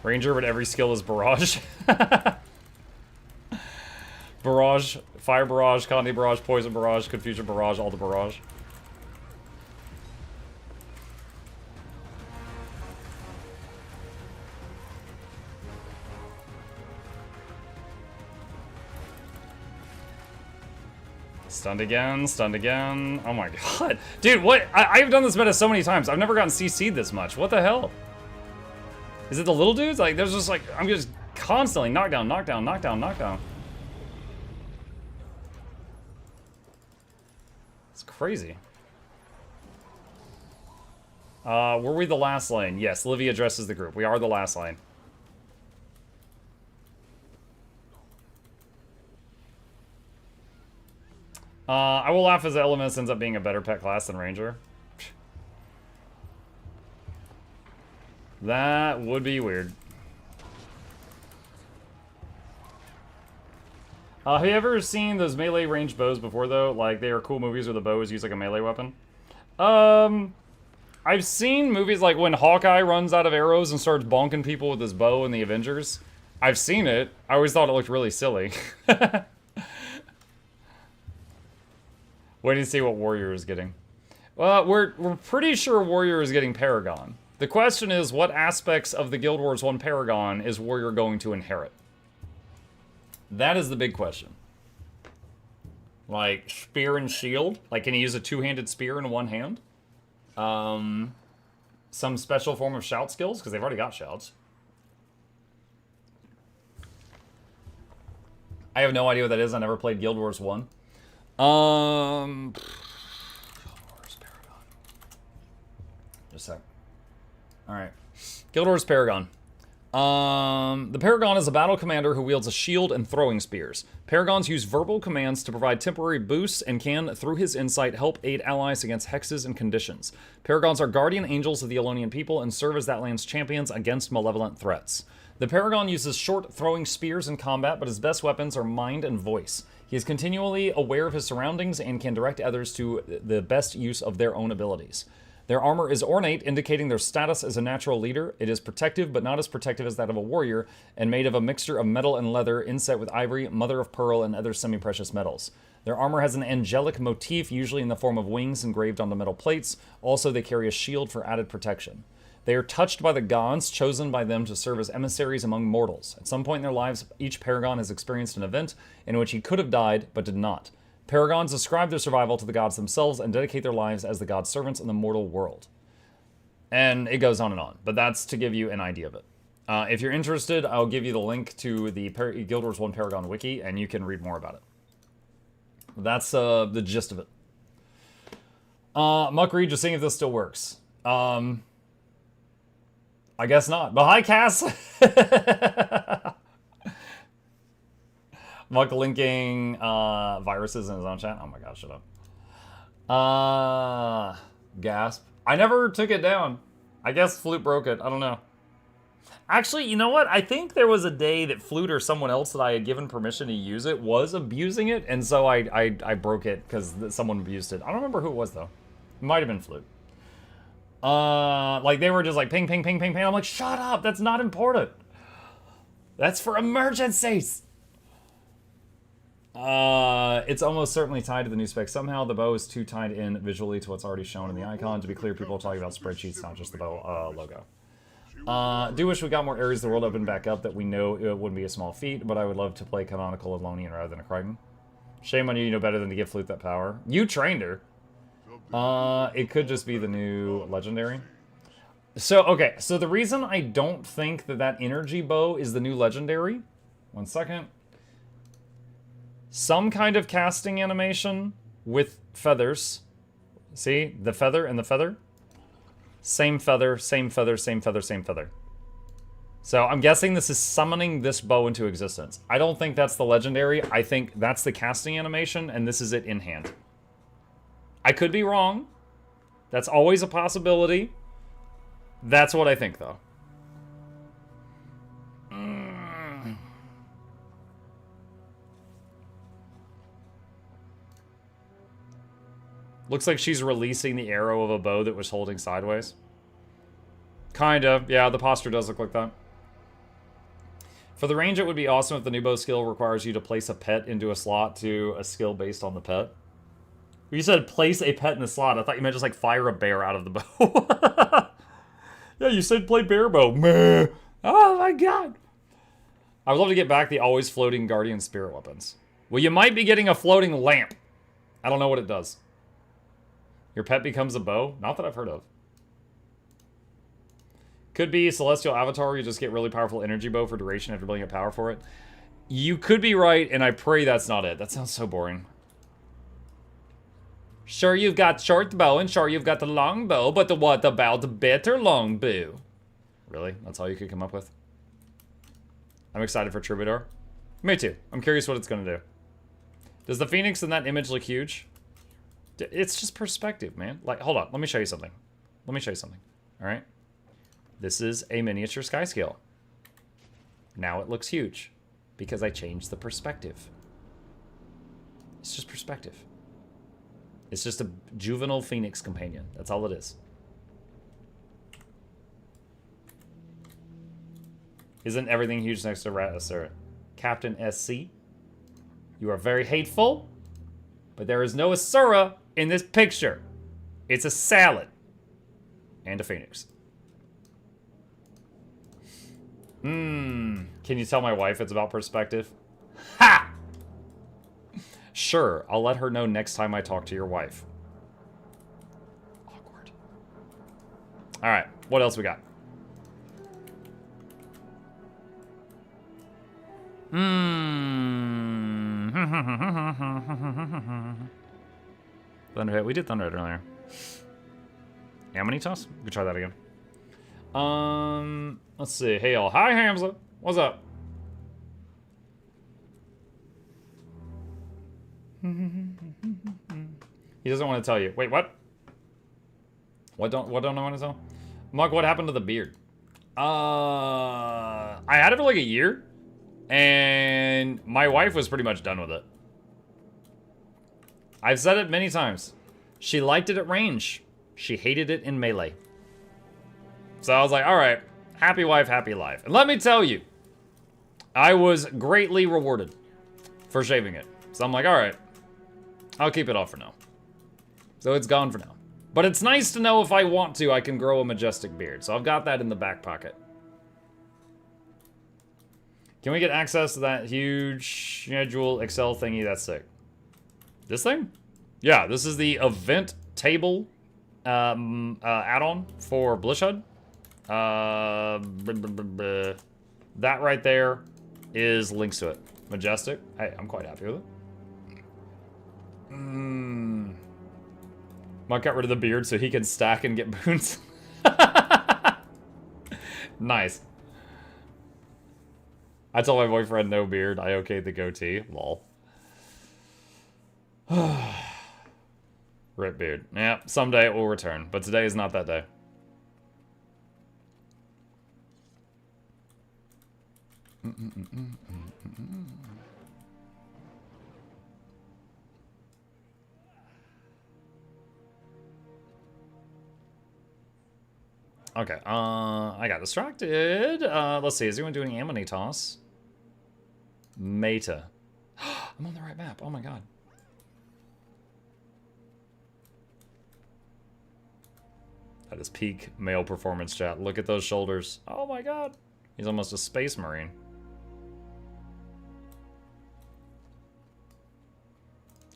Ranger, but every skill is barrage. Barrage, fire barrage, Conti barrage, poison barrage, confusion barrage, all the barrage. Stunned again, stunned again. Oh my god. Dude, what? I've done this meta so many times. I've never gotten CC'd this much. What the hell? Is it the little dudes? Like, there's just like, I'm just constantly knockdown, knockdown, knockdown, knockdown. Crazy. Were we the last lane? Yes, Livy addresses the group. We are the last lane. I will laugh as Elementus ends up being a better pet class than Ranger. That would be weird. Have you ever seen those melee range bows before, though? Like, they are cool movies where the bow is used like a melee weapon. I've seen movies like when Hawkeye runs out of arrows and starts bonking people with his bow in the Avengers. I've seen it. I always thought it looked really silly. Waiting to see what Warrior is getting. Well, we're pretty sure Warrior is getting Paragon. The question is, what aspects of the Guild Wars 1 Paragon is Warrior going to inherit? That is the big question. Like, spear and shield? Like, can he use a two-handed spear in one hand? Some special form of shout skills? Because they've already got shouts. I have no idea what that is. I never played Guild Wars 1. Guild Wars Paragon. Just a sec. Alright. Guild Wars Paragon. The Paragon is a battle commander who wields a shield and throwing spears. Paragons use verbal commands to provide temporary boosts and can, through his insight, help aid allies against hexes and conditions. Paragons are guardian angels of the Elonian people and serve as that land's champions against malevolent threats. The Paragon uses short throwing spears in combat, but his best weapons are mind and voice. He is continually aware of his surroundings and can direct others to the best use of their own abilities. Their armor is ornate, indicating their status as a natural leader. It is protective, but not as protective as that of a warrior, and made of a mixture of metal and leather, inset with ivory, mother of pearl, and other semi-precious metals. Their armor has an angelic motif, usually in the form of wings engraved onto metal plates. Also, they carry a shield for added protection. They are touched by the gods, chosen by them to serve as emissaries among mortals. At some point in their lives, each Paragon has experienced an event in which he could have died, but did not. Paragons ascribe their survival to the gods themselves and dedicate their lives as the gods' servants in the mortal world. And it goes on, but that's to give you an idea of it. If you're interested, I'll give you the link to the Guild Wars 1 Paragon wiki, and you can read more about it. That's the gist of it. Muck Reed, just seeing if this still works. I guess not. But hi, Cass! Muck linking viruses in his own chat. Oh my gosh, shut up. Gasp. I never took it down. I guess Flute broke it. I don't know. Actually, you know what? I think there was a day that Flute or someone else that I had given permission to use it was abusing it, and so I broke it because someone abused it. I don't remember who it was, though. It might have been Flute. Like, they were just like, ping, ping, ping, ping, ping. I'm like, shut up! That's not important! That's for emergencies! It's almost certainly tied to the new spec. Somehow the bow is too tied in visually to what's already shown in the icon. To be clear, people are talking about spreadsheets, not just the bow logo. Do wish we got more areas of the world open back up that we know it wouldn't be a small feat, but I would love to play canonical Elonian rather than a Crichton. Shame on you, you know better than to give Flute that power. You trained her. It could just be the new legendary. So, okay, so the reason I don't think that that energy bow is the new legendary, one second. Some kind of casting animation with feathers. See? The feather and the feather. Same feather, same feather, same feather, same feather. So I'm guessing this is summoning this bow into existence. I don't think that's the legendary. I think that's the casting animation, and this is it in hand. I could be wrong. That's always a possibility. That's what I think, though. Looks like she's releasing the arrow of a bow that was holding sideways. Kinda. Yeah, the posture does look like that. For the range, it would be awesome if the new bow skill requires you to place a pet into a slot to a skill based on the pet. You said place a pet in the slot. I thought you meant just like fire a bear out of the bow. Yeah, you said play bear bow. Meh. Oh my god. I would love to get back the always floating guardian spirit weapons. Well, you might be getting a floating lamp. I don't know what it does. Your pet becomes a bow? Not that I've heard of. Could be Celestial Avatar, you just get really powerful energy bow for duration after building up power for it. You could be right, and I pray that's not it. That sounds so boring. Sure, you've got short bow, and sure, you've got the long bow, but what about the better long bow? Really? That's all you could come up with? I'm excited for Troubadour. Me too. I'm curious what it's going to do. Does the Phoenix in that image look huge? It's just perspective, man. Like, hold on. Let me show you something. Let me show you something. All right? This is a miniature sky scale. Now it looks huge because I changed the perspective. It's just perspective. It's just a juvenile Phoenix companion. That's all it is. Isn't everything huge next to Sir Captain SC? You are very hateful, but there is no Asura in this picture. It's a salad. And a Phoenix. Can you tell my wife it's about perspective? Ha! Sure, I'll let her know next time I talk to your wife. Awkward. Alright, what else we got? Thunderhit. We did Thunderhit earlier. Ammonitoss? We could try that again. Let's see. Hey, y'all. Hi, Hamza. What's up? He doesn't want to tell you. Wait, what? What don't I want to tell? Mug, what happened to the beard? I had it for like a year, and my wife was pretty much done with it. I've said it many times. She liked it at range. She hated it in melee. So I was like, all right, happy wife, happy life. And let me tell you, I was greatly rewarded for shaving it. So I'm like, all right, I'll keep it off for now. So it's gone for now. But it's nice to know if I want to, I can grow a majestic beard. So I've got that in the back pocket. Can we get access to that huge schedule Excel thingy? That's sick. This thing? Yeah, this is the event table add-on for Blishud. That right there is links to it. Majestic. Hey, I'm quite happy with it. Mike got rid of the beard so he can stack and get boons. Nice. I told my boyfriend no beard. I okayed the goatee. Lol. Rip beard. Yeah, someday it will return, but today is not that day. Okay, I got distracted. Let's see, is anyone doing Ammonite toss? Meta. I'm on the right map, oh my god. That is peak male performance, chat. Look at those shoulders. Oh my god. He's almost a space marine.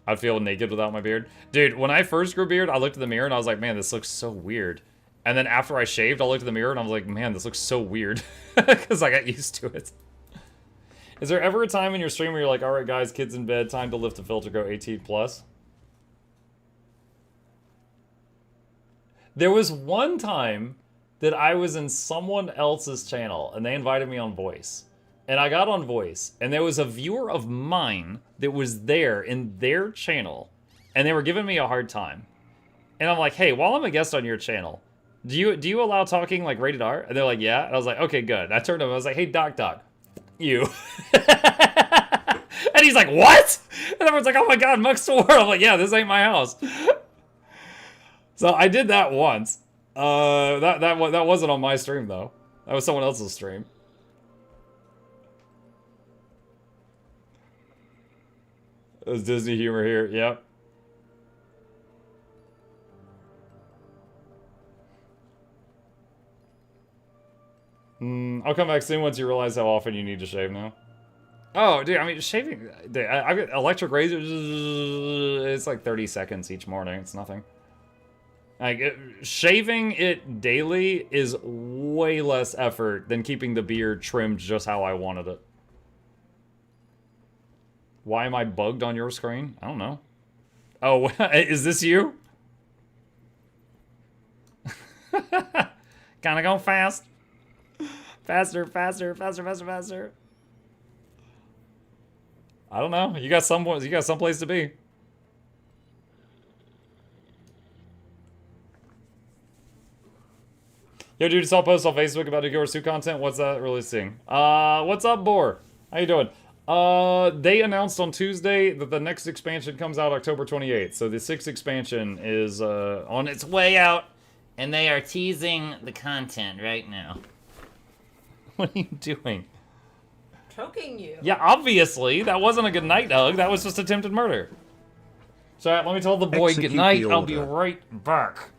I feel naked without my beard. Dude, when I first grew beard, I looked in the mirror and I was like, man, this looks so weird. And then after I shaved, I looked in the mirror and I was like, man, this looks so weird. Because I got used to it. Is there ever a time in your stream where you're like, alright guys, kids in bed, time to lift a filter, go 18+? There was one time that I was in someone else's channel and they invited me on Voice. And I got on Voice and there was a viewer of mine that was there in their channel and they were giving me a hard time. And I'm like, hey, while I'm a guest on your channel, do you allow talking like rated R? And they're like, yeah. And I was like, okay, good. And I turned to him, I was like, hey, Doc, you. And he's like, what? And everyone's like, oh my god, Muck's to War. I'm like, yeah, this ain't my house. So I did that once. That wasn't on my stream though. That was someone else's stream. It was Disney humor here. Yep. I'll come back soon once you realize how often you need to shave now. Oh, dude, I mean, shaving... Dude, I got electric razor... It's like 30 seconds each morning. It's nothing. Like, shaving it daily is way less effort than keeping the beard trimmed just how I wanted it. Why am I bugged on your screen? I don't know. Oh, is this you? Kinda going fast. Faster, faster, faster, faster, faster. I don't know. You got some place to be. Yo, dude, saw a post on Facebook about GW2 content. What's that releasing? What's up, Boar? How you doing? They announced on Tuesday that the next expansion comes out October 28th. So the 6th expansion is on its way out. And they are teasing the content right now. What are you doing? Choking you. Yeah, obviously. That wasn't a good night hug. That was just attempted murder. So let me tell the boy good night. I'll be right back.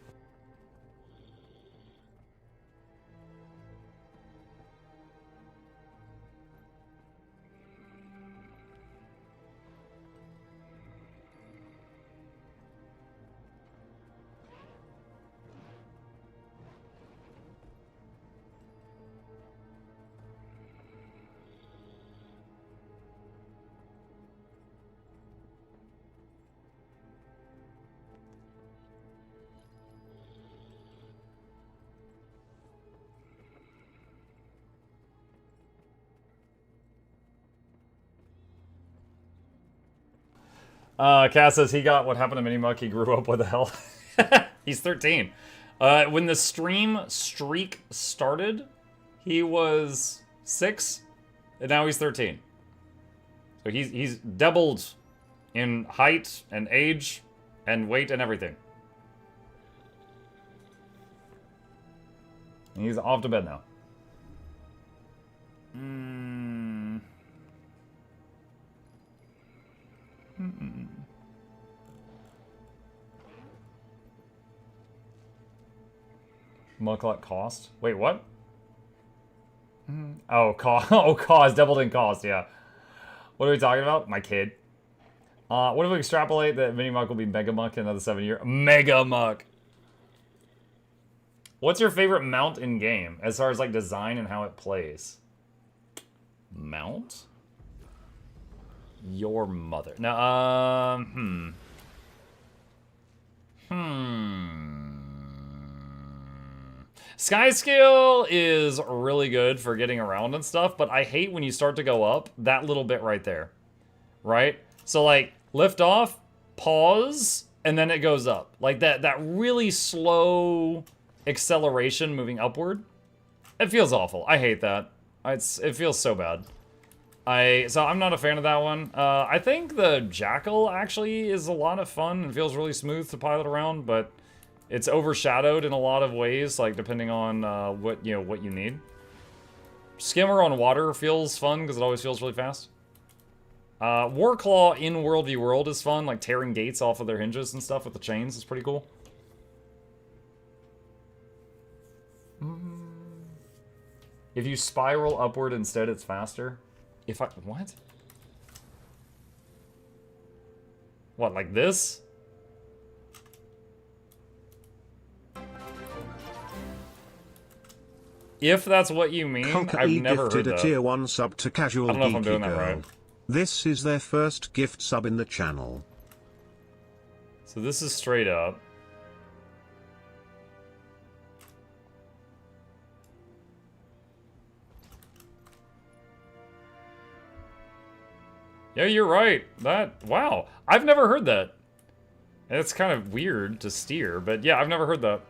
Cass says he got what happened to Mini Muck. He grew up with a hell. He's 13. When the stream streak started, he was 6, and now he's 13. So he's doubled in height and age and weight and everything. And he's off to bed now. Mukluk cost? Wait, what? Oh, cost. Oh, cost. Doubled in cost, yeah. What are we talking about? My kid. What if we extrapolate that Mini Muck will be Mega Muck in another 7 years? Mega Muck! What's your favorite mount in game, as far as like design and how it plays? Mount? Your mother. Now, Sky Scale is really good for getting around and stuff, but I hate when you start to go up, that little bit right there. Right? So like, lift off, pause, and then it goes up. Like that really slow acceleration moving upward. It feels awful. I hate that. It feels so bad. So I'm not a fan of that one. I think the Jackal actually is a lot of fun and feels really smooth to pilot around, but it's overshadowed in a lot of ways, like depending on what you need. Skimmer on water feels fun because it always feels really fast. Warclaw in World v World is fun, like tearing gates off of their hinges and stuff with the chains is pretty cool. If you spiral upward instead, it's faster. What? What, like this? If that's what you mean, I've never heard that. A tier 1 sub to Casual I don't know if I'm doing Geeky that Girl. right. This is their first gift sub in the channel. So this is straight up. Yeah, you're right. Wow. I've never heard that. It's kind of weird to steer, but yeah, I've never heard that.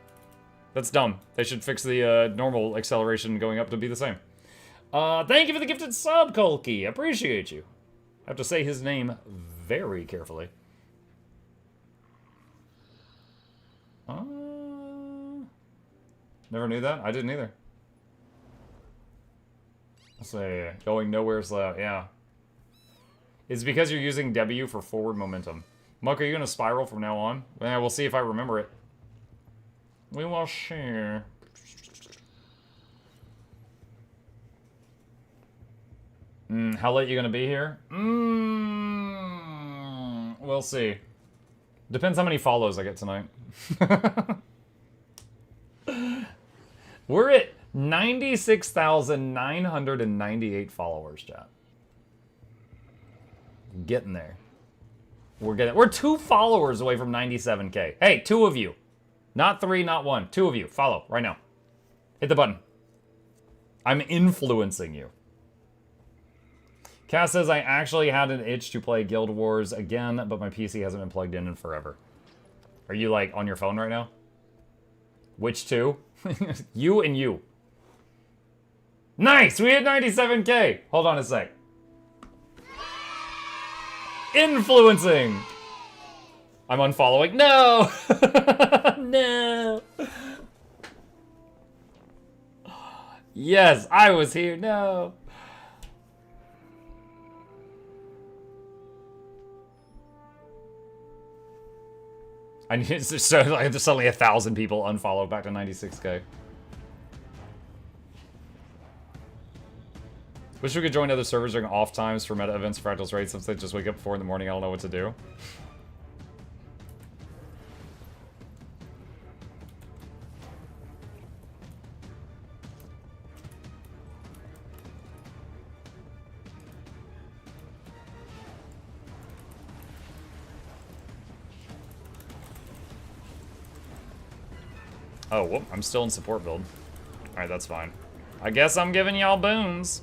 That's dumb. They should fix the normal acceleration going up to be the same. Thank you for the gifted sub, Kolki. Appreciate you. I have to say his name very carefully. Never knew that? I didn't either. Let's say, going nowhere slow, yeah. It's because you're using W for forward momentum. Muck, are you gonna spiral from now on? Well, we'll see if I remember it. We will share. How late you gonna be here? We'll see. Depends how many follows I get tonight. We're at 96,998 followers, chat. Getting there. We're 2 followers away from 97K. Hey, 2 of you. Not 3, not 1. 2 of you. Follow right now. Hit the button. I'm influencing you. Cass says, I actually had an itch to play Guild Wars again, but my PC hasn't been plugged in forever. Are you, like, on your phone right now? Which 2? You and you. Nice! We hit 97K! Hold on a sec. Influencing! I'm unfollowing. No! No! Yes, I was here. No! I need to, so like, there's suddenly 1,000 people unfollow back to 96K. Wish we could join other servers during off times for meta events, fractals raids, since they just wake up 4 in the morning. I don't know what to do. Oh, whoop, I'm still in support build. Alright, that's fine. I guess I'm giving y'all boons.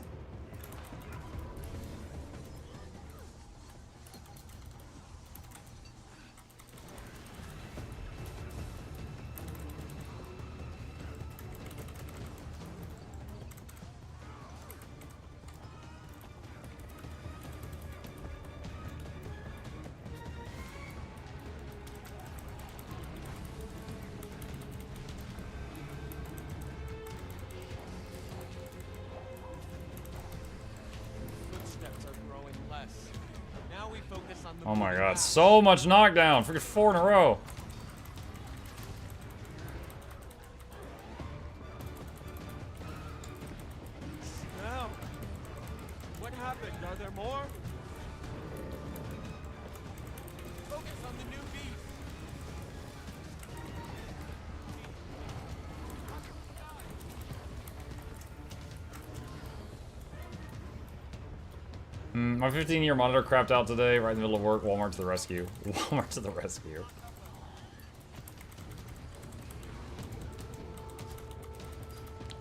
footsteps are growing less. Now we focus on the Oh my god, so much knockdown. Freaking 4 in a row. Now, what happened? Are there more? Focus on the new beast. My 15-year monitor crapped out today, right in the middle of work. Walmart to the rescue. Walmart to the rescue.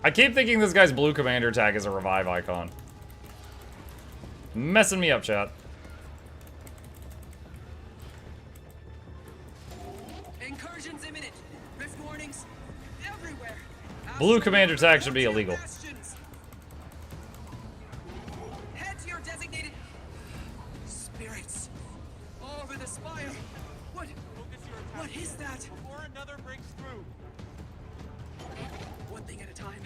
I keep thinking this guy's blue commander tag is a revive icon. Messing me up, chat. Incursions imminent. Rift warnings everywhere. Blue commander tag should be illegal. Head to your designated spirits. Over the spire. What is that? Before another breaks through. One thing at a time.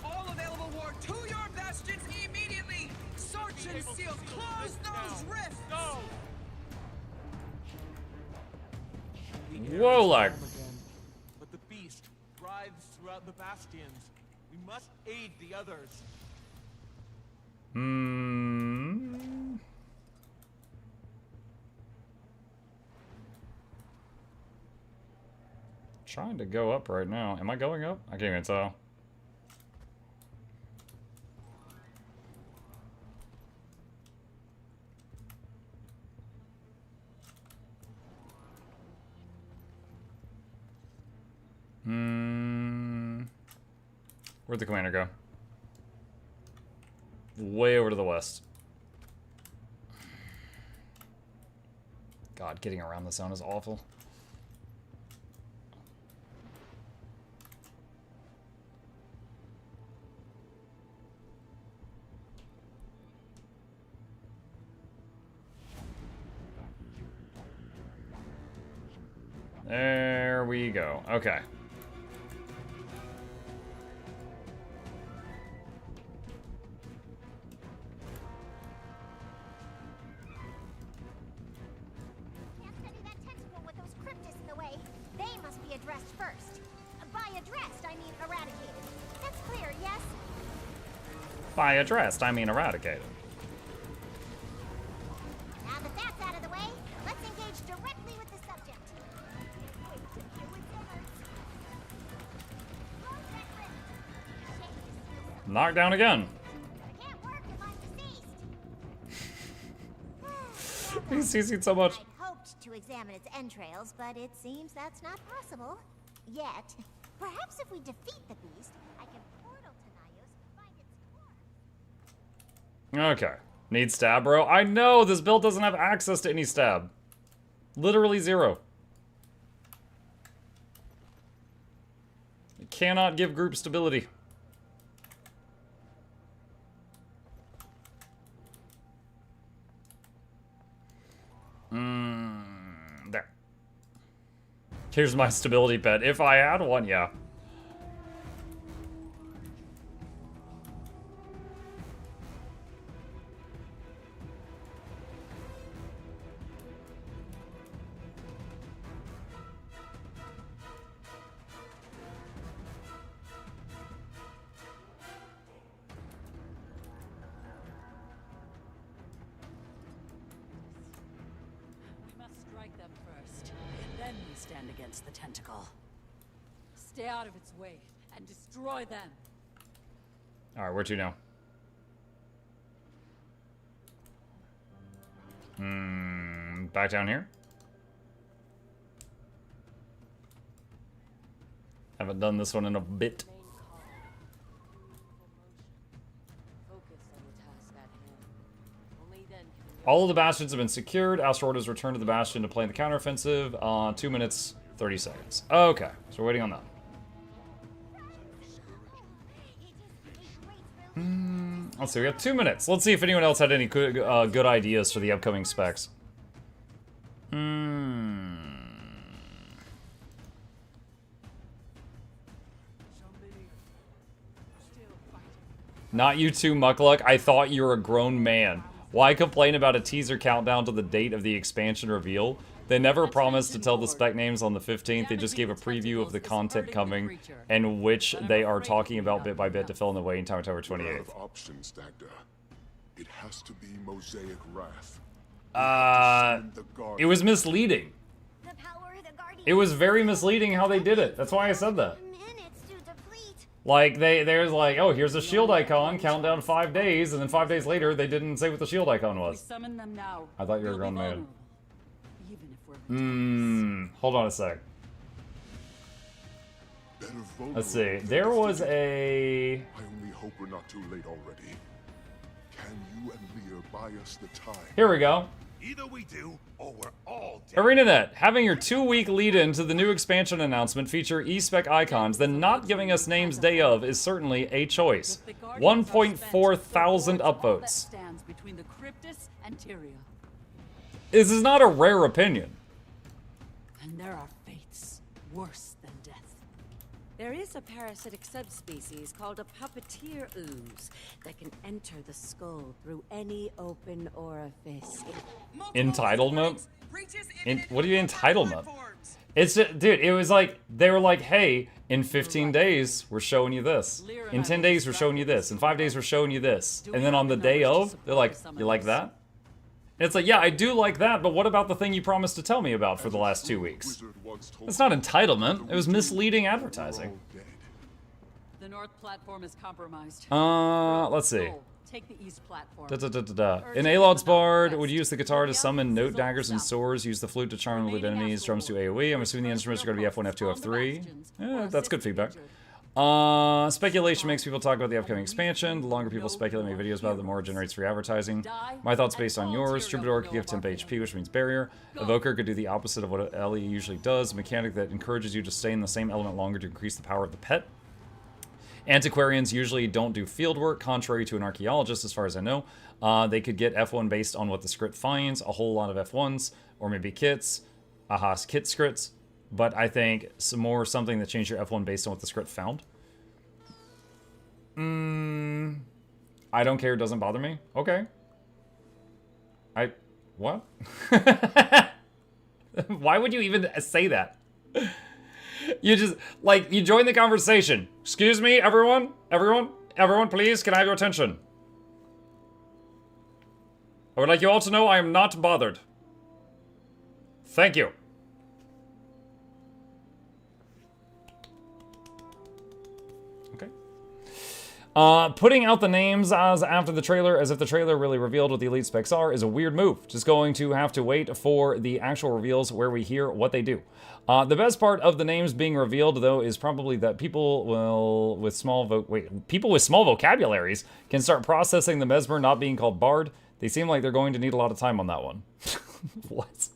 All available ward to your bastions immediately. Search and seal. Close those rifts. Go. Whoa, lag. But the beast writhes throughout the bastions. We must aid the others. Trying to go up right now. Am I going up? I can't even tell. Where'd the commander go? Way over to the west. God, getting around the zone is awful. There we go. Okay. Can't study that tentacle with those cryptids in the way. They must be addressed first. By addressed, I mean eradicated. That's clear, yes? By addressed, I mean eradicated. Now that that's out of the way, let's engage directly with the subject. Wait to hear what happens. Close that rift. Shame to steal something. Knocked down again. It can't work if I'm deceased. He's CC'd so much. I'd hoped to examine its entrails, but it seems that's not possible. Yet. Perhaps if we defeat the beast, I can portal to Nyos, find its core. Okay. Need stab, bro? I know! This build doesn't have access to any stab. Literally 0. It cannot give group stability. There. Here's my stability pet. If I had one, yeah. We must strike them first. Then we stand against the tentacle. Stay out of its way and destroy them. Alright, where to now? Back down here? Haven't done this one in a bit. All of the bastions have been secured. Asteroid has returned to the bastion to plan the counteroffensive. 2 minutes, 30 seconds. Okay, so we're waiting on that. Let's see, we got 2 minutes. Let's see if anyone else had any good ideas for the upcoming specs. Not you too, Mukluk. I thought you were a grown man. Why complain about a teaser countdown to the date of the expansion reveal? They never promised to tell the spec names on the 15th, they just gave a preview of the content coming, and which they are talking about bit by bit to fill in the waiting time until October 28th. Options, Dagda. It has to be Mosaic Wrath. It was misleading. It was very misleading how they did it. That's why I said that. Like, there's like, oh, here's a shield icon, countdown 5 days, and then 5 days later, they didn't say what the shield icon was. I thought you were a grown man. Hold on a sec. Let's see. There was a... I only hope we're not too late already. Can you and Lear buy us the time? Here we go. Either we do, or we're all dead. ArenaNet, having your 2-week lead-in to the new expansion announcement feature e-spec icons, then not giving us names day of is certainly a choice. 1.4 thousand upvotes. This is not a rare opinion. And there are fates worse than death. There is a parasitic subspecies called a puppeteer ooze that can enter the skull through any open orifice. Entitlement? What do you entitlement? It's just, dude, it was like, they were like, hey, in 15 days, we're showing you this. In 10 days, we're showing you this. In 5 days, we're showing you this. And then on the day of, they're like, you like that? And it's like, yeah, I do like that, but what about the thing you promised to tell me about for the last 2 weeks? It's not entitlement. It was misleading advertising. The north platform is compromised. Let's see. Take the east platform. In Alod's Bard, would use the guitar to summon note daggers and swords, use the flute to charm and lead enemies, drums to AoE. I'm assuming the instruments are going to be F1, F2, F3. That's good feedback. Speculation makes people talk about the upcoming expansion. The longer people speculate and make videos about it, the more it generates free advertising. My thoughts based on yours. Troubadour could give temp HP, which means barrier. Evoker could do the opposite of what Ellie usually does. A mechanic that encourages you to stay in the same element longer to increase the power of the pet. Antiquarians usually don't do field work, contrary to an archaeologist, as far as I know. They could get F1 based on what the script finds, a whole lot of F1s, or maybe kits. Kit scripts. But I think something that changed your F1 based on what the script found. I don't care, it doesn't bother me. Okay. What? Why would you even say that? You just, like, you join the conversation. Excuse me, everyone? Everyone, please, can I have your attention? I would like you all to know I am not bothered. Thank you. Putting out the names as after the trailer, as if the trailer really revealed what the elite specs are, is a weird move. Just going to have to wait for the actual reveals where we hear what they do. The best part of the names being revealed, though, is probably that people with small vocabularies can start processing the Mesmer not being called Bard. They seem like they're going to need a lot of time on that one. What?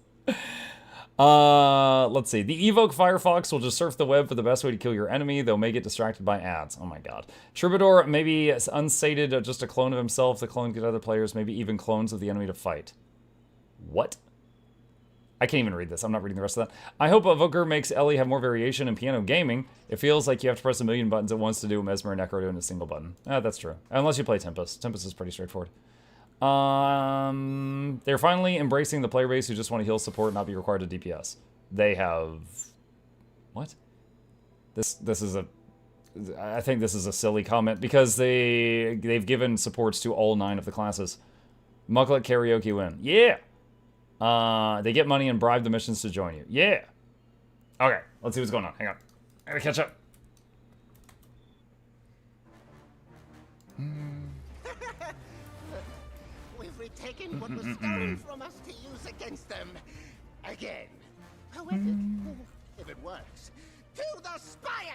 Let's see. The Evoke Firefox will just surf the web for the best way to kill your enemy. They'll make it distracted by ads. Oh my god. Troubadour, maybe unsated, just a clone of himself. The clone get other players, maybe even clones of the enemy to fight. What? I can't even read this. I'm not reading the rest of that. I hope Evoker makes Ellie have more variation in piano gaming. It feels like you have to press a million buttons at once to do what Mesmer and Necro do in a single button. That's true. Unless you play Tempest. Tempest is pretty straightforward. They're finally embracing the player base who just want to heal support and not be required to DPS. They have... What? This is a... I think this is a silly comment because they've given supports to all 9 of the classes. Mukluk Karaoke win. Yeah! They get money and bribe the missions to join you. Yeah! Okay, let's see what's going on. Hang on. I gotta catch up. We've retaken what was stolen from us to use against them. Again. How is it? If it works. To the spire!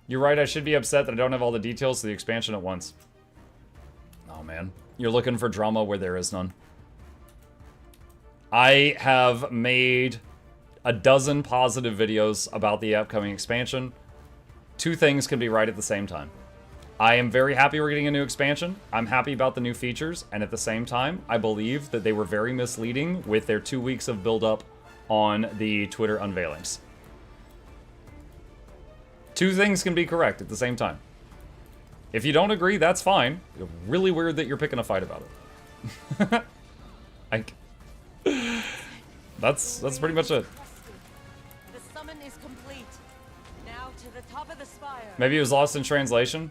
You're right, I should be upset that I don't have all the details to the expansion at once. Oh man. You're looking for drama where there is none. I have made a dozen positive videos about the upcoming expansion. 2 things can be right at the same time. I am very happy we're getting a new expansion. I'm happy about the new features, and at the same time, I believe that they were very misleading with their 2 weeks of build-up on the Twitter unveilings. 2 things can be correct at the same time. If you don't agree, that's fine. It's really weird that you're picking a fight about it. That's pretty much it. The summon is complete. Now to the top of the spire. Maybe it was lost in translation?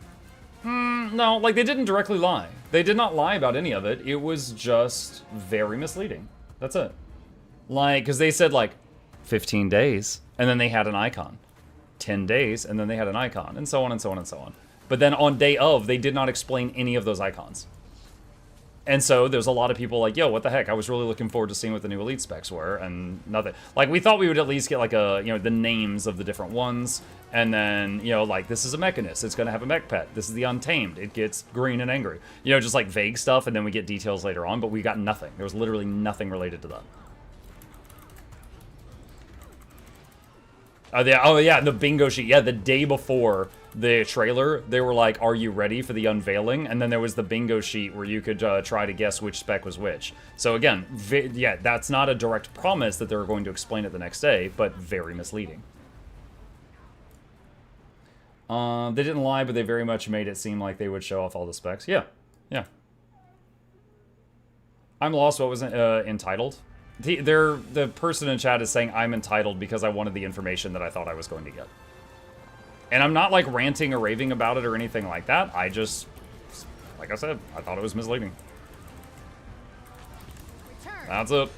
No, like, they didn't directly lie. They did not lie about any of it. It was just very misleading. That's it. Like, because they said, like, 15 days, and then they had an icon. 10 days, and then they had an icon, and so on and so on and so on. But then on day of, they did not explain any of those icons. And so there's a lot of people like, yo, what the heck? I was really looking forward to seeing what the new elite specs were, and nothing. Like, we thought we would at least get, like, the names of the different ones, and then, like, this is a Mechanist. It's going to have a mech pet. This is the Untamed. It gets green and angry. Just, like, vague stuff, and then we get details later on, but we got nothing. There was literally nothing related to that. Oh, yeah, the bingo sheet. Yeah, the day before the trailer, they were like, are you ready for the unveiling? And then there was the bingo sheet where you could try to guess which spec was which. So again, yeah, that's not a direct promise that they're going to explain it the next day, but very misleading. They didn't lie, but they very much made it seem like they would show off all the specs. Yeah, yeah. I'm lost. What was entitled? The person in chat is saying I'm entitled because I wanted the information that I thought I was going to get. And I'm not, like, ranting or raving about it or anything like that. I just, like I said, I thought it was misleading. That's it.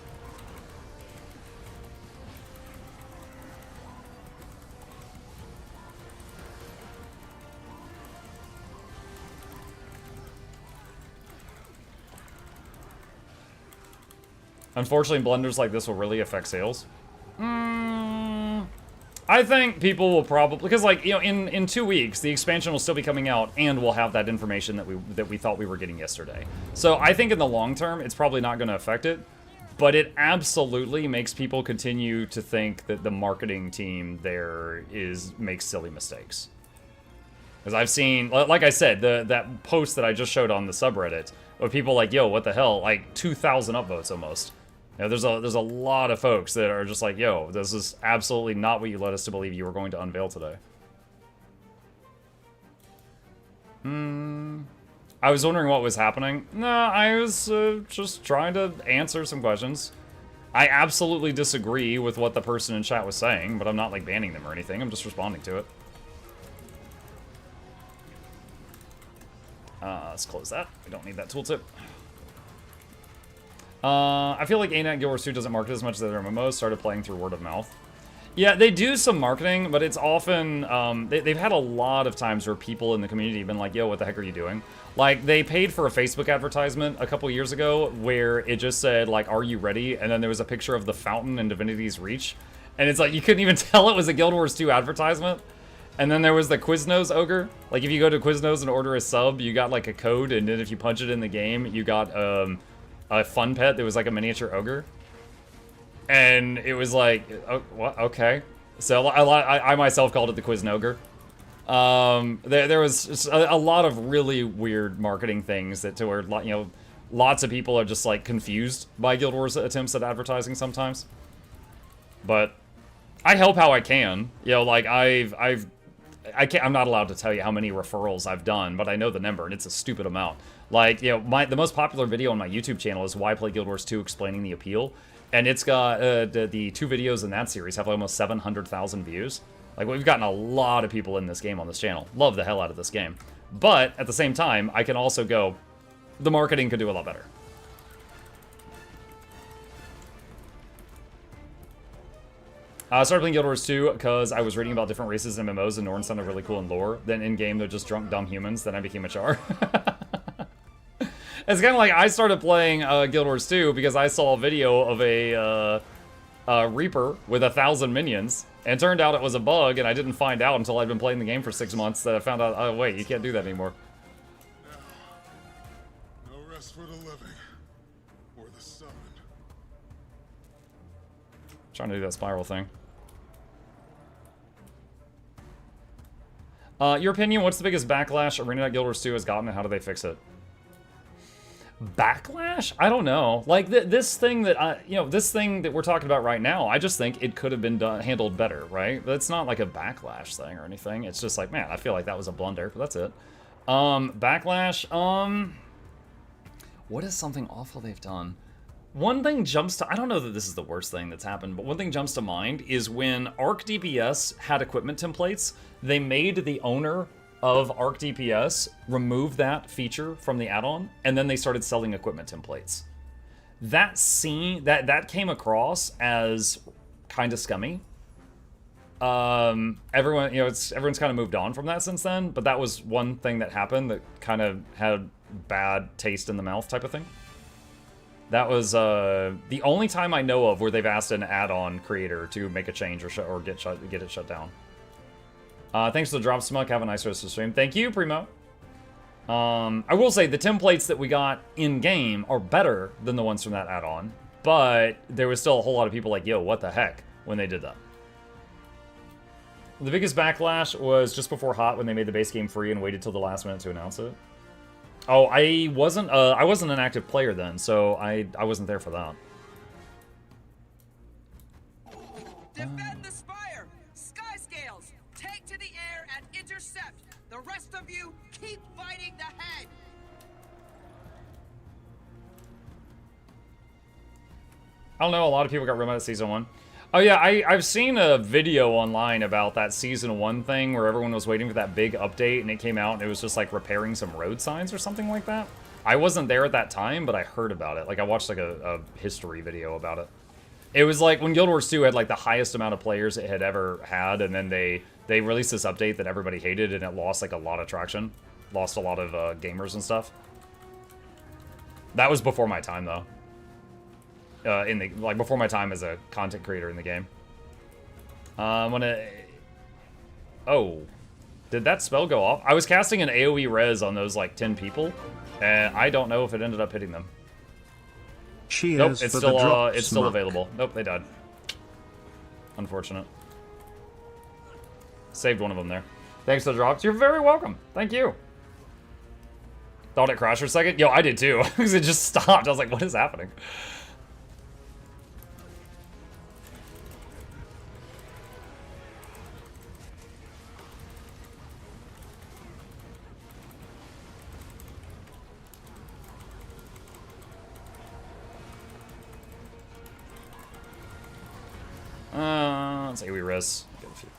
Unfortunately, blunders like this will really affect sales. I think people will probably, because, like, in 2 weeks, the expansion will still be coming out, and we'll have that information that we thought we were getting yesterday. So I think in the long term, it's probably not going to affect it, but it absolutely makes people continue to think that the marketing team there makes silly mistakes. Because I've seen, like I said, that post that I just showed on the subreddit, where people like, yo, what the hell, like 2,000 upvotes almost. There's a lot of folks that are just like, yo, this is absolutely not what you led us to believe you were going to unveil today. I was wondering what was happening. No, I was just trying to answer some questions. I absolutely disagree with what the person in chat was saying, but I'm not, like, banning them or anything. I'm just responding to it. Let's close that. We don't need that tooltip. I feel like ANAT Guild Wars 2 doesn't market as much as their MMOs. Started playing through word of mouth. Yeah, they do some marketing, but it's often, they've had a lot of times where people in the community have been like, yo, what the heck are you doing? Like, they paid for a Facebook advertisement a couple years ago where it just said, like, are you ready? And then there was a picture of the fountain in Divinity's Reach. And it's like, you couldn't even tell it was a Guild Wars 2 advertisement. And then there was the Quiznos Ogre. Like, if you go to Quiznos and order a sub, you got, like, a code, and then if you punch it in the game, you got, a fun pet that was like a miniature ogre, and it was like, oh, what? Okay. So I myself called it the Quiznogre. There was a lot of really weird marketing things that to where, lots of people are just, like, confused by Guild Wars attempts at advertising sometimes. But I help how I can. Like, I'm not allowed to tell you how many referrals I've done, but I know the number, and it's a stupid amount. Like, the most popular video on my YouTube channel is Why Play Guild Wars 2 Explaining the Appeal. And it's got, the 2 videos in that series have almost 700,000 views. Like, we've gotten a lot of people in this game on this channel. Love the hell out of this game. But, at the same time, I can also go, the marketing could do a lot better. I started playing Guild Wars 2 because I was reading about different races in MMOs, and Norn sounded really cool in lore. Then in-game, they're just drunk, dumb humans. Then I became a char. It's kind of like I started playing Guild Wars 2 because I saw a video of a Reaper with 1,000 minions, and it turned out it was a bug, and I didn't find out until I'd been playing the game for 6 months that I found out, oh wait, you can't do that anymore. No rest for the living, or the summoned. Trying to do that spiral thing. Your opinion, what's the biggest backlash Arena Guild Wars 2 has gotten, and how do they fix it? Backlash? I don't know. Like, this thing that this thing that we're talking about right now, I just think it could have been handled better, right? But it's not like a backlash thing or anything. It's just like, man, I feel like that was a blunder, but that's it. Backlash, what is something awful they've done? One thing jumps to, I don't know that this is the worst thing that's happened, but one thing jumps to mind is when Arc DPS had equipment templates, they made the owner of Arc DPS remove that feature from the add-on, and then they started selling equipment templates. That came across as kind of scummy. Everyone, everyone's kind of moved on from that since then, but that was one thing that happened that kind of had bad taste in the mouth type of thing. That was the only time I know of where they've asked an add-on creator to make a change or get it shut down. Thanks for the drop, Smuck. Have a nice rest of the stream. Thank you, Primo. I will say the templates that we got in-game are better than the ones from that add-on, but there was still a whole lot of people like, yo, what the heck, when they did that. The biggest backlash was just before Hot when they made the base game free and waited till the last minute to announce it. Oh, I wasn't an active player then, so I wasn't there for that. Defend the spire! Sky scales! Take to the air and intercept! The rest of you, keep fighting the head! I don't know, a lot of people got real mad at Season 1. Oh yeah, I've seen a video online about that Season 1 thing where everyone was waiting for that big update and it came out and it was just like repairing some road signs or something like that. I wasn't there at that time, but I heard about it. Like I watched like a history video about it. It was like when Guild Wars 2 had like the highest amount of players it had ever had, and then they released this update that everybody hated and it lost like a lot of traction. Lost a lot of gamers and stuff. That was before my time though. Before my time as a content creator in the game. Oh, did that spell go off? I was casting an AoE res on those like 10 people, and I don't know if it ended up hitting them. Cheers nope, it's for still the drop, it's still Smuck. available. Nope, they died. Unfortunate. Saved one of them there. Thanks for the drops. You're very welcome. Thank you. Thought it crashed for a second. Yo, I did too, because it just stopped. I was like, what is happening? Let's say we res. Get a few.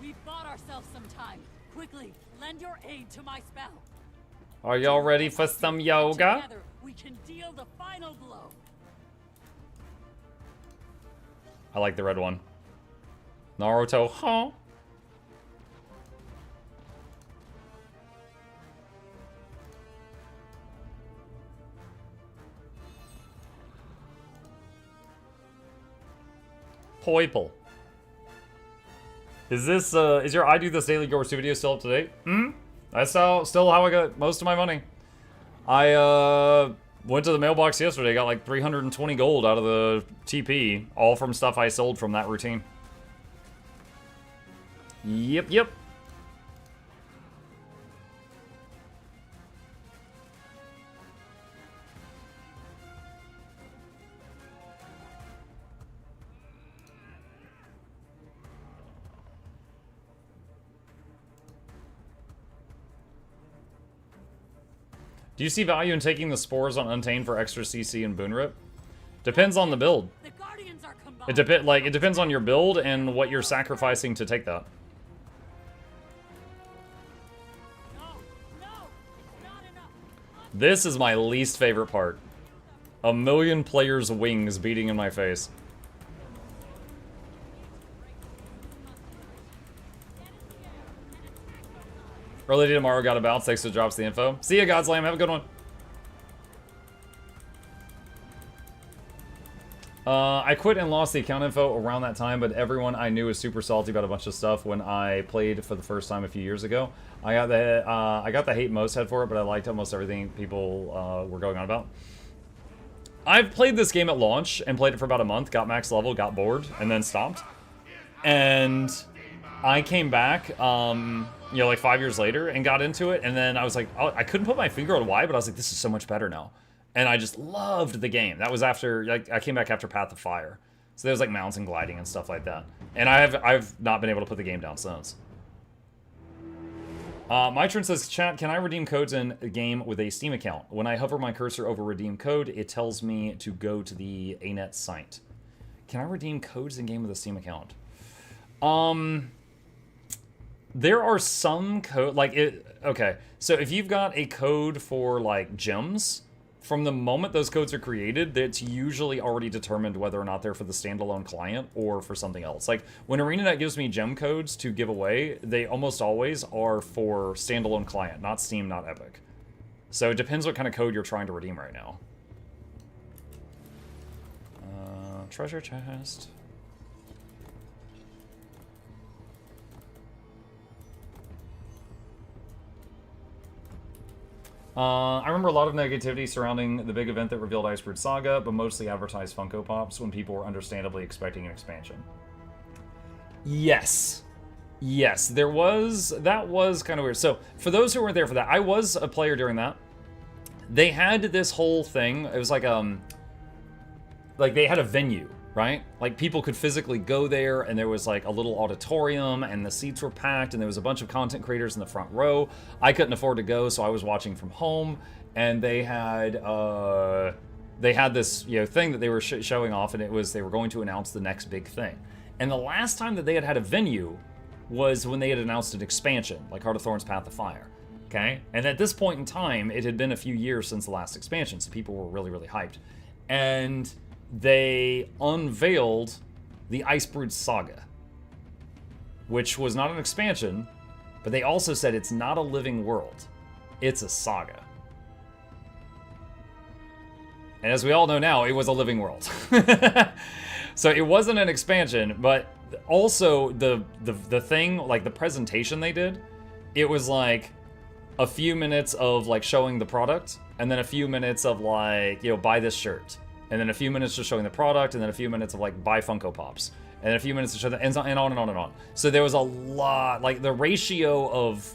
We bought ourselves some time. Quickly, lend your aid to my spell. Are y'all ready for some yoga? Together, we can deal the final blow. I like the red one. Naruto, huh? Poiple. Is this, is your I Do This Daily Guild Wars 2 video still up to date? That's still how I got most of my money. I, went to the mailbox yesterday, got like 320 gold out of the TP, all from stuff I sold from that routine. Yep. Do you see value in taking the spores on Untamed for extra CC and Boon Rip? Depends on the build. The Guardians are It depends on your build and what you're sacrificing to take that. This is my least favorite part. A million players' wings beating in my face. Early day tomorrow, got a bounce. Thanks to drops the info. See ya, Godslam. Have a good one. I quit and lost the account info around that time, but everyone I knew was super salty about a bunch of stuff when I played for the first time a few years ago. I got the hate most head for it, but I liked almost everything people were going on about. I've played this game at launch and played it for about a month, got max level, got bored, and then stopped. And I came back, you know, like 5 years later and got into it, and then I was like, oh, I couldn't put my finger on why, but I was like, this is so much better now. And I just loved the game. That was after, like, I came back after Path of Fire. So there's like mounts and gliding and stuff like that. And I've not been able to put the game down since. Mitron says, chat, can I redeem codes in a game with a Steam account? When I hover my cursor over redeem code, it tells me to go to the ANET site. Can I redeem codes in game with a Steam account? There are some code, like okay. So if you've got a code for like gems, from the moment those codes are created, it's usually already determined whether or not they're for the standalone client or for something else. Like when ArenaNet gives me gem codes to give away, they almost always are for standalone client, not Steam, not Epic. So it depends what kind of code you're trying to redeem right now. Treasure chest. I remember a lot of negativity surrounding the big event that revealed Icebrood Saga, but mostly advertised Funko Pops when people were understandably expecting an expansion. Yes. Yes, there was... That was kind of weird. So, for those who weren't there for that, I was a player during that. They had this whole thing. It was like they had a venue, right? Like, people could physically go there, and there was, like, a little auditorium, and the seats were packed, and there was a bunch of content creators in the front row. I couldn't afford to go, so I was watching from home, and they had this, thing that they were showing off, and it was they were going to announce the next big thing. And the last time that they had a venue was when they had announced an expansion, like Heart of Thorns, Path of Fire, okay? And at this point in time, it had been a few years since the last expansion, so people were really, really hyped. And they unveiled the Icebrood Saga, which was not an expansion, but they also said it's not a living world. It's a saga. And as we all know now, it was a living world. So it wasn't an expansion, but also the thing, like the presentation they did, it was like a few minutes of like showing the product, and then a few minutes of like, buy this shirt. And then a few minutes just showing the product, and then a few minutes of like buy Funko Pops, and then a few minutes to show the and on and on and on. So there was a lot, like the ratio of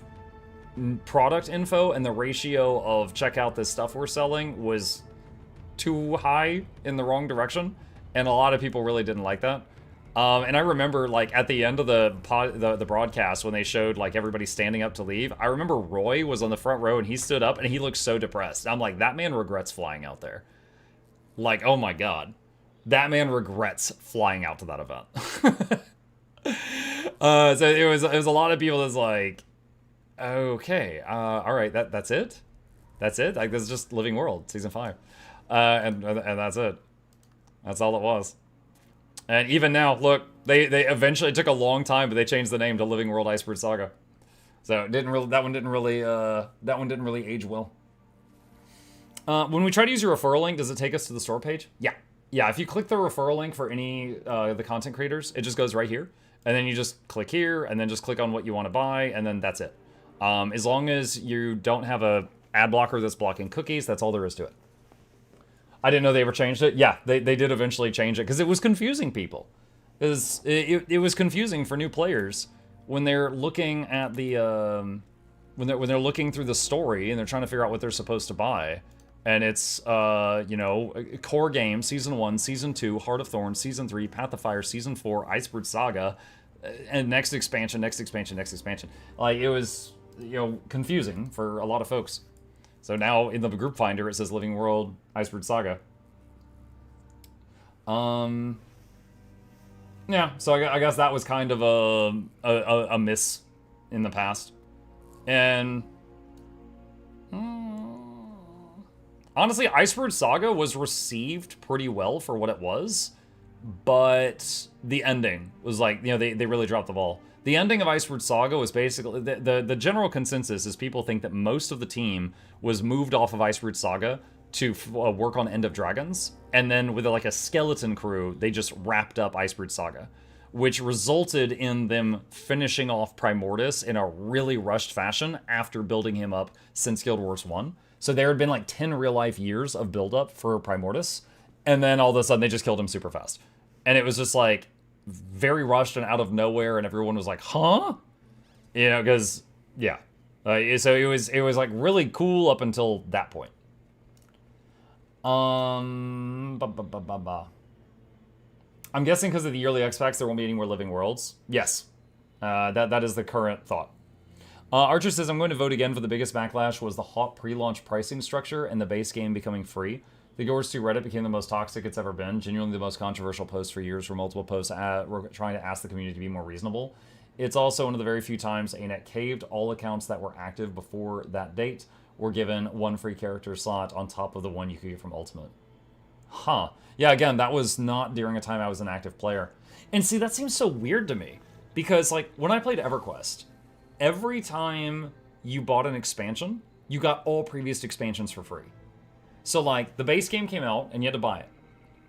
product info and the ratio of check out this stuff we're selling was too high in the wrong direction, and a lot of people really didn't like that. And I remember like at the end of the broadcast when they showed like everybody standing up to leave, I remember Roy was on the front row and he stood up and he looked so depressed. I'm like, that man regrets flying out there. Like, oh my god. That man regrets flying out to that event. So it was a lot of people that's like, okay, alright, that's it? That's it? Like, this is just Living World, Season 5. And that's it. That's all it was. And even now, look, they eventually, it took a long time, but they changed the name to Living World Icebrood Saga. So it didn't really, that one didn't really age well. When we try to use your referral link, does it take us to the store page? Yeah. Yeah, if you click the referral link for any of the content creators, it just goes right here. And then you just click here, and then just click on what you want to buy, and then that's it. As long as you don't have a ad blocker that's blocking cookies, that's all there is to it. I didn't know they ever changed it. Yeah, they did eventually change it, because it was confusing people. It was confusing for new players when they're looking at the... when they're looking through the story, and they're trying to figure out what they're supposed to buy. And it's, Core Game, Season 1, Season 2, Heart of Thorns, Season 3, Path of Fire, Season 4, Icebrood Saga, and next expansion, next expansion, next expansion. Like, it was, confusing for a lot of folks. So now, in the group finder, it says Living World, Icebrood Saga. Yeah, so I guess that was kind of a miss in the past. And... honestly, Icebrood Saga was received pretty well for what it was, but the ending was like, they really dropped the ball. The ending of Icebrood Saga was basically, the general consensus is people think that most of the team was moved off of Icebrood Saga to work on End of Dragons, and then with like a skeleton crew, they just wrapped up Icebrood Saga, which resulted in them finishing off Primordus in a really rushed fashion after building him up since Guild Wars 1. So there had been like 10 real-life years of build-up for Primordus, and then all of a sudden they just killed him super fast. And it was just like very rushed and out of nowhere, and everyone was like, huh? Because, yeah. So it was like really cool up until that point. I'm guessing because of the yearly X packs, there won't be any more living worlds. Yes. That is the current thought. Archer says, I'm going to vote again for the biggest backlash was the hot pre-launch pricing structure and the base game becoming free. The GW2 Reddit became the most toxic it's ever been. Genuinely the most controversial post for years where multiple posts were trying to ask the community to be more reasonable. It's also one of the very few times ANET caved. All accounts that were active before that date were given one free character slot on top of the one you could get from Ultimate. Huh. Yeah, again, that was not during a time I was an active player. And see, that seems so weird to me. Because, like, when I played EverQuest, every time you bought an expansion, you got all previous expansions for free. So, like, the base game came out, and you had to buy it.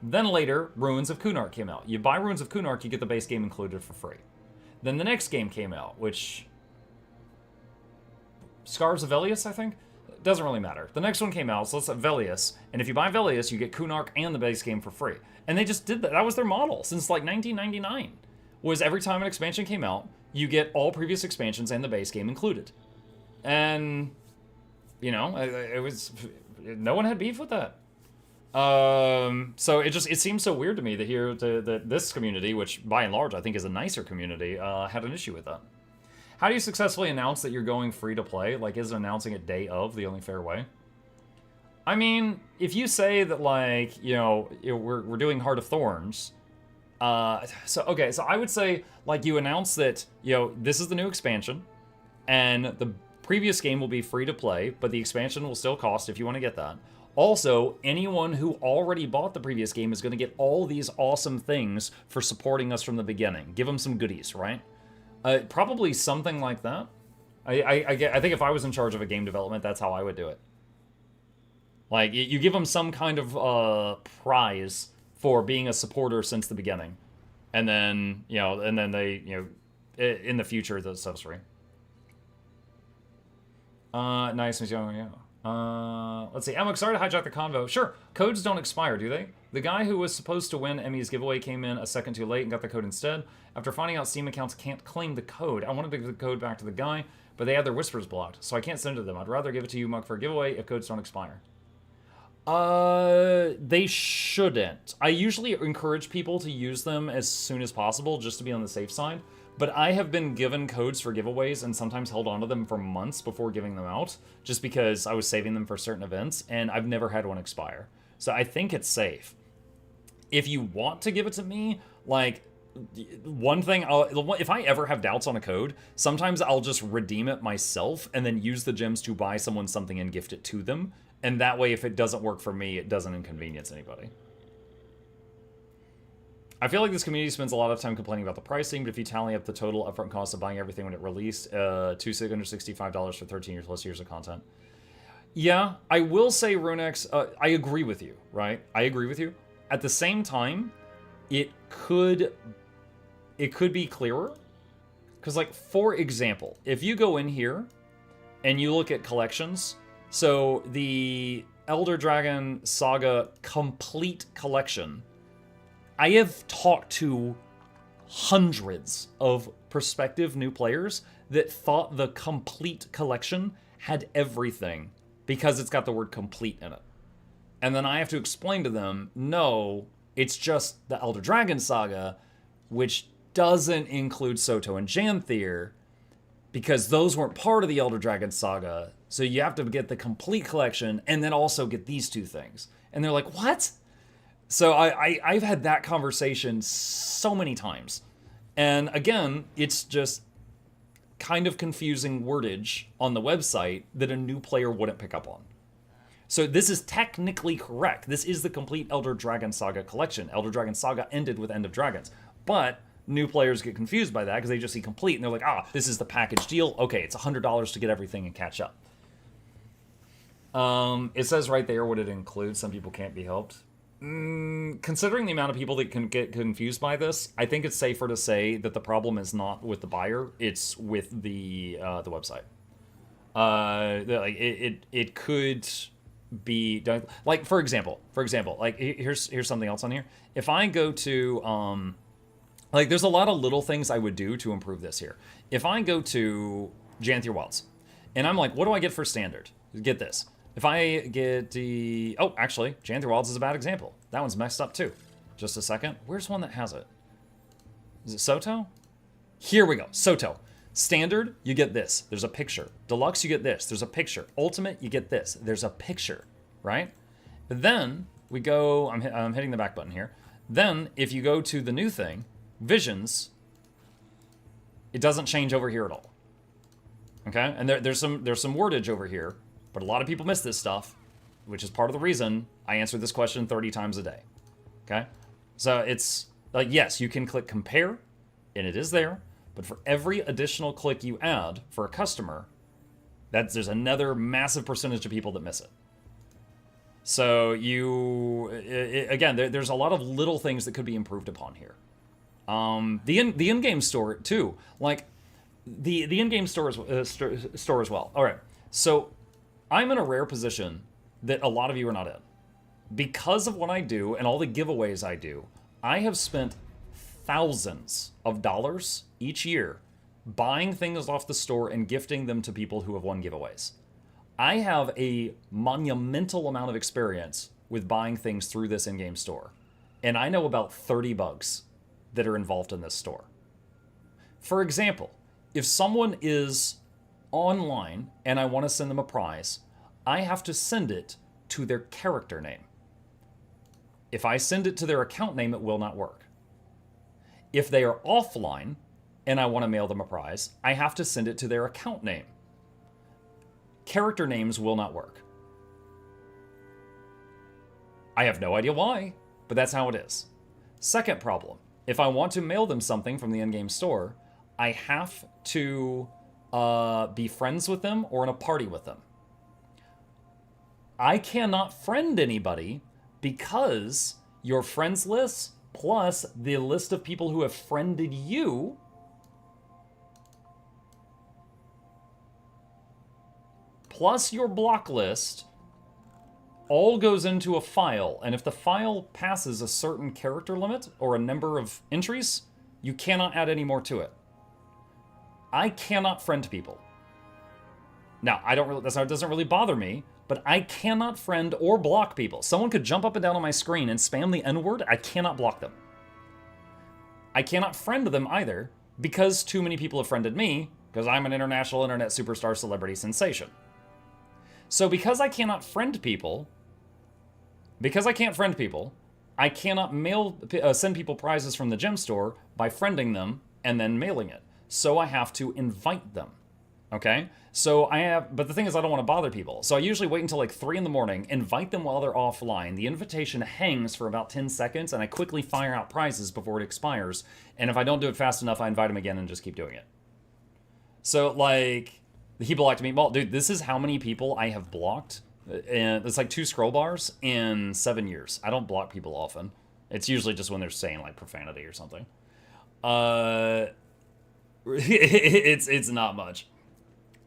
Then later, Ruins of Kunark came out. You buy Ruins of Kunark, you get the base game included for free. Then the next game came out, which... Scars of Velius, I think? Doesn't really matter. The next one came out, so let's say Velius. And if you buy Velius, you get Kunark and the base game for free. And they just did that. That was their model since, like, 1999. Was every time an expansion came out, you get all previous expansions and the base game included. And, you know, it was... No one had beef with that. So it seems so weird to me that here, that this community, which by and large I think is a nicer community, had an issue with that. How do you successfully announce that you're going free to play? Like, is announcing it day of the only fair way? I mean, if you say that, like, you know, we're doing Heart of Thorns... so I would say, like, you announce that, you know, this is the new expansion, and the previous game will be free to play, but the expansion will still cost if you want to get that. Also, anyone who already bought the previous game is going to get all these awesome things for supporting us from the beginning. Give them some goodies, right? Probably something like that. I think if I was in charge of a game development, that's how I would do it. Like, you give them some kind of prize for being a supporter since the beginning. And then, you know, and then they, you know, in the future, the stuff's free. Nice, Miss Young, yeah. Let's see. I'm sorry to hijack the convo. Sure, codes don't expire, do they? The guy who was supposed to win Emmy's giveaway came in a second too late and got the code instead. After finding out Steam accounts can't claim the code, I wanted to give the code back to the guy, but they had their whispers blocked, so I can't send it to them. I'd rather give it to you, Mug, for a giveaway if codes don't expire. They shouldn't. I usually encourage people to use them as soon as possible just to be on the safe side. But I have been given codes for giveaways and sometimes held onto them for months before giving them out, just because I was saving them for certain events, and I've never had one expire. So I think it's safe. If you want to give it to me, like, one thing, if I ever have doubts on a code, sometimes I'll just redeem it myself and then use the gems to buy someone something and gift it to them. And that way, if it doesn't work for me, it doesn't inconvenience anybody. I feel like this community spends a lot of time complaining about the pricing, but if you tally up the total upfront cost of buying everything when it released, $265 for 13 years plus years of content. Yeah, I will say, Runex, I agree with you, right? I agree with you. At the same time, it could be clearer. Because, like, for example, if you go in here and you look at collections, so the Elder Dragon Saga Complete Collection, I have talked to hundreds of prospective new players that thought the Complete Collection had everything because it's got the word complete in it. And then I have to explain to them, no, it's just the Elder Dragon Saga, which doesn't include Soto and Janthier, because those weren't part of the Elder Dragon Saga. So you have to get the Complete Collection and then also get these two things. And they're like, what? So I've had that conversation so many times. And again, it's just kind of confusing wordage on the website that a new player wouldn't pick up on. So this is technically correct. This is the complete Elder Dragon Saga collection. Elder Dragon Saga ended with End of Dragons. But new players get confused by that because they just see complete and they're like, ah, this is the package deal. Okay, it's $100 to get everything and catch up. It says right there what it includes. Some people can't be helped. Considering the amount of people that can get confused by this, I think it's safer to say that the problem is not with the buyer, it's with the website. Like it could be like, for example, like here's something else on here. If I go to like, there's a lot of little things I would do to improve this here. If I go to Janthier Wilds and I'm like, what do I get for standard? Get this. If I get the... Oh, actually, Janthier Wilds is a bad example. That one's messed up too. just a second. Where's one that has it? Is it Soto? Here we go. Soto. Standard, you get this. There's a picture. Deluxe, you get this. There's a picture. Ultimate, you get this. There's a picture, right? But then we go, I'm hitting the back button here. Then if you go to the new thing, Visions, it doesn't change over here at all. Okay? And there's some wordage over here, but a lot of people miss this stuff, which is part of the reason I answer this question 30 times a day. Okay? So it's like, yes, you can click compare, and it is there, but for every additional click you add for a customer, there's another massive percentage of people that miss it. So again, there's a lot of little things that could be improved upon here. The in-game store too, like the in-game store as well. All right, so I'm in a rare position that a lot of you are not in. Because of what I do and all the giveaways I do, I have spent thousands of dollars each year buying things off the store and gifting them to people who have won giveaways. I have a monumental amount of experience with buying things through this in-game store. And I know about 30 bugs that are involved in this store. For example, if someone is online and I want to send them a prize, I have to send it to their character name. If I send it to their account name, it will not work. If they are offline and I want to mail them a prize, I have to send it to their account name. Character names will not work. I have no idea why, but that's how it is. Second problem, if I want to mail them something from the in-game store, I have to be friends with them or in a party with them. I cannot friend anybody because your friends list plus the list of people who have friended you plus your block list all goes into a file, and if the file passes a certain character limit or a number of entries, you cannot add any more to it. I cannot friend people. Now, that doesn't really bother me, but I cannot friend or block people. Someone could jump up and down on my screen and spam the N-word. I cannot block them. I cannot friend them either because too many people have friended me because I'm an international internet superstar celebrity sensation. So because I cannot friend people, I cannot send people prizes from the gem store by friending them and then mailing it. So I have to invite them. Okay? But the thing is, I don't want to bother people. So I usually wait until like 3 in the morning, invite them while they're offline. The invitation hangs for about 10 seconds, and I quickly fire out prizes before it expires. And if I don't do it fast enough, I invite them again and just keep doing it. So, like, he blocked me. Well, dude, this is how many people I have blocked. And it's like 2 scroll bars in 7 years. I don't block people often. It's usually just when they're saying, like, profanity or something. It's not much.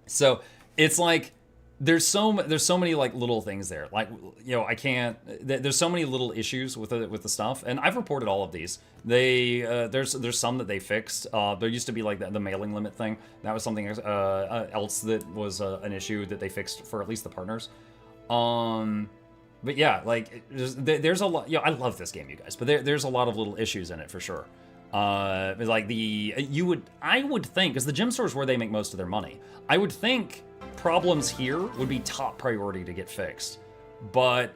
So it's like there's so many like little things there. Like, you know, I can't. There's so many little issues with the stuff, and I've reported all of these. There's some that they fixed. There used to be like the mailing limit thing. That was something else that was an issue that they fixed for at least the partners. But yeah, like there's a lot. You know, I love this game, you guys, but there's a lot of little issues in it for sure. Like I would think, because the gem store is where they make most of their money, I would think problems here would be top priority to get fixed. But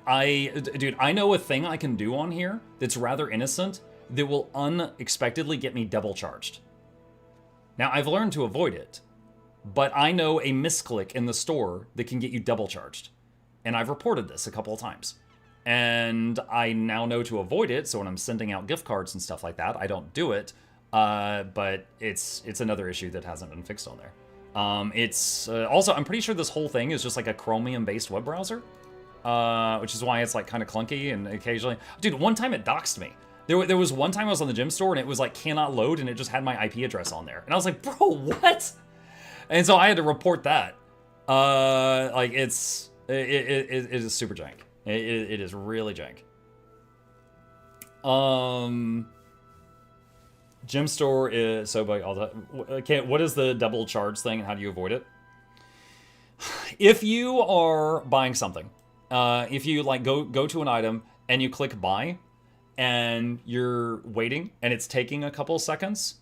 dude, I know a thing I can do on here that's rather innocent that will unexpectedly get me double charged. Now, I've learned to avoid it, but I know a misclick in the store that can get you double charged. And I've reported this a couple of times. And I now know to avoid it, so when I'm sending out gift cards and stuff like that, I don't do it. But it's another issue that hasn't been fixed on there. Also, I'm pretty sure this whole thing is just like a Chromium-based web browser, which is why it's like kind of clunky and occasionally... Dude, one time it doxed me. There was one time I was on the gym store and it was like cannot load and it just had my IP address on there. And I was like, bro, what? And so I had to report that. Like it is super jank. It is really jank. Gym store is so big. What is the double charge thing and how do you avoid it? If you are buying something, if you like go to an item and you click buy, and you're waiting and it's taking a couple seconds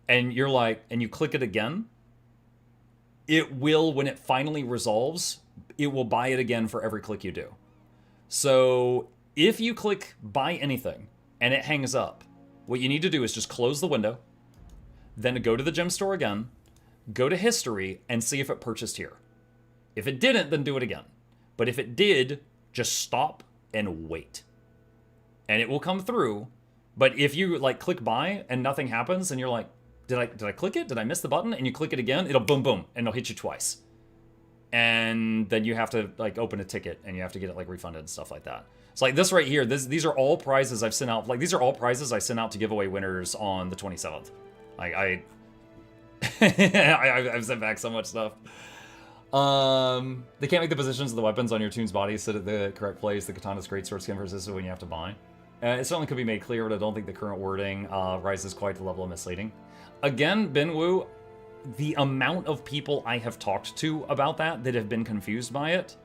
and you're like, and you click it again, it will, when it finally resolves, it will buy it again for every click you do. So if you click buy anything and it hangs up, what you need to do is just close the window, then go to the gem store again, go to history, and see if it purchased here. If it didn't, then do it again. But if it did, just stop and wait. And it will come through. But if you like click buy and nothing happens and you're like, did I click it? Did I miss the button? And you click it again, it'll boom, boom, and it'll hit you twice. And then you have to like open a ticket and you have to get it like refunded and stuff like that. It's like this right here. These are all prizes I've sent out. Like these are all prizes I sent out to giveaway winners on the 27th. Like I've sent back so much stuff. They can't make the positions of the weapons on your toon's body sit at the correct place. The katana's great sword skin resistant when you have to buy. It certainly could be made clear, but I don't think the current wording rises quite to the level of misleading. Again, Benwoo, the amount of people I have talked to about that have been confused by it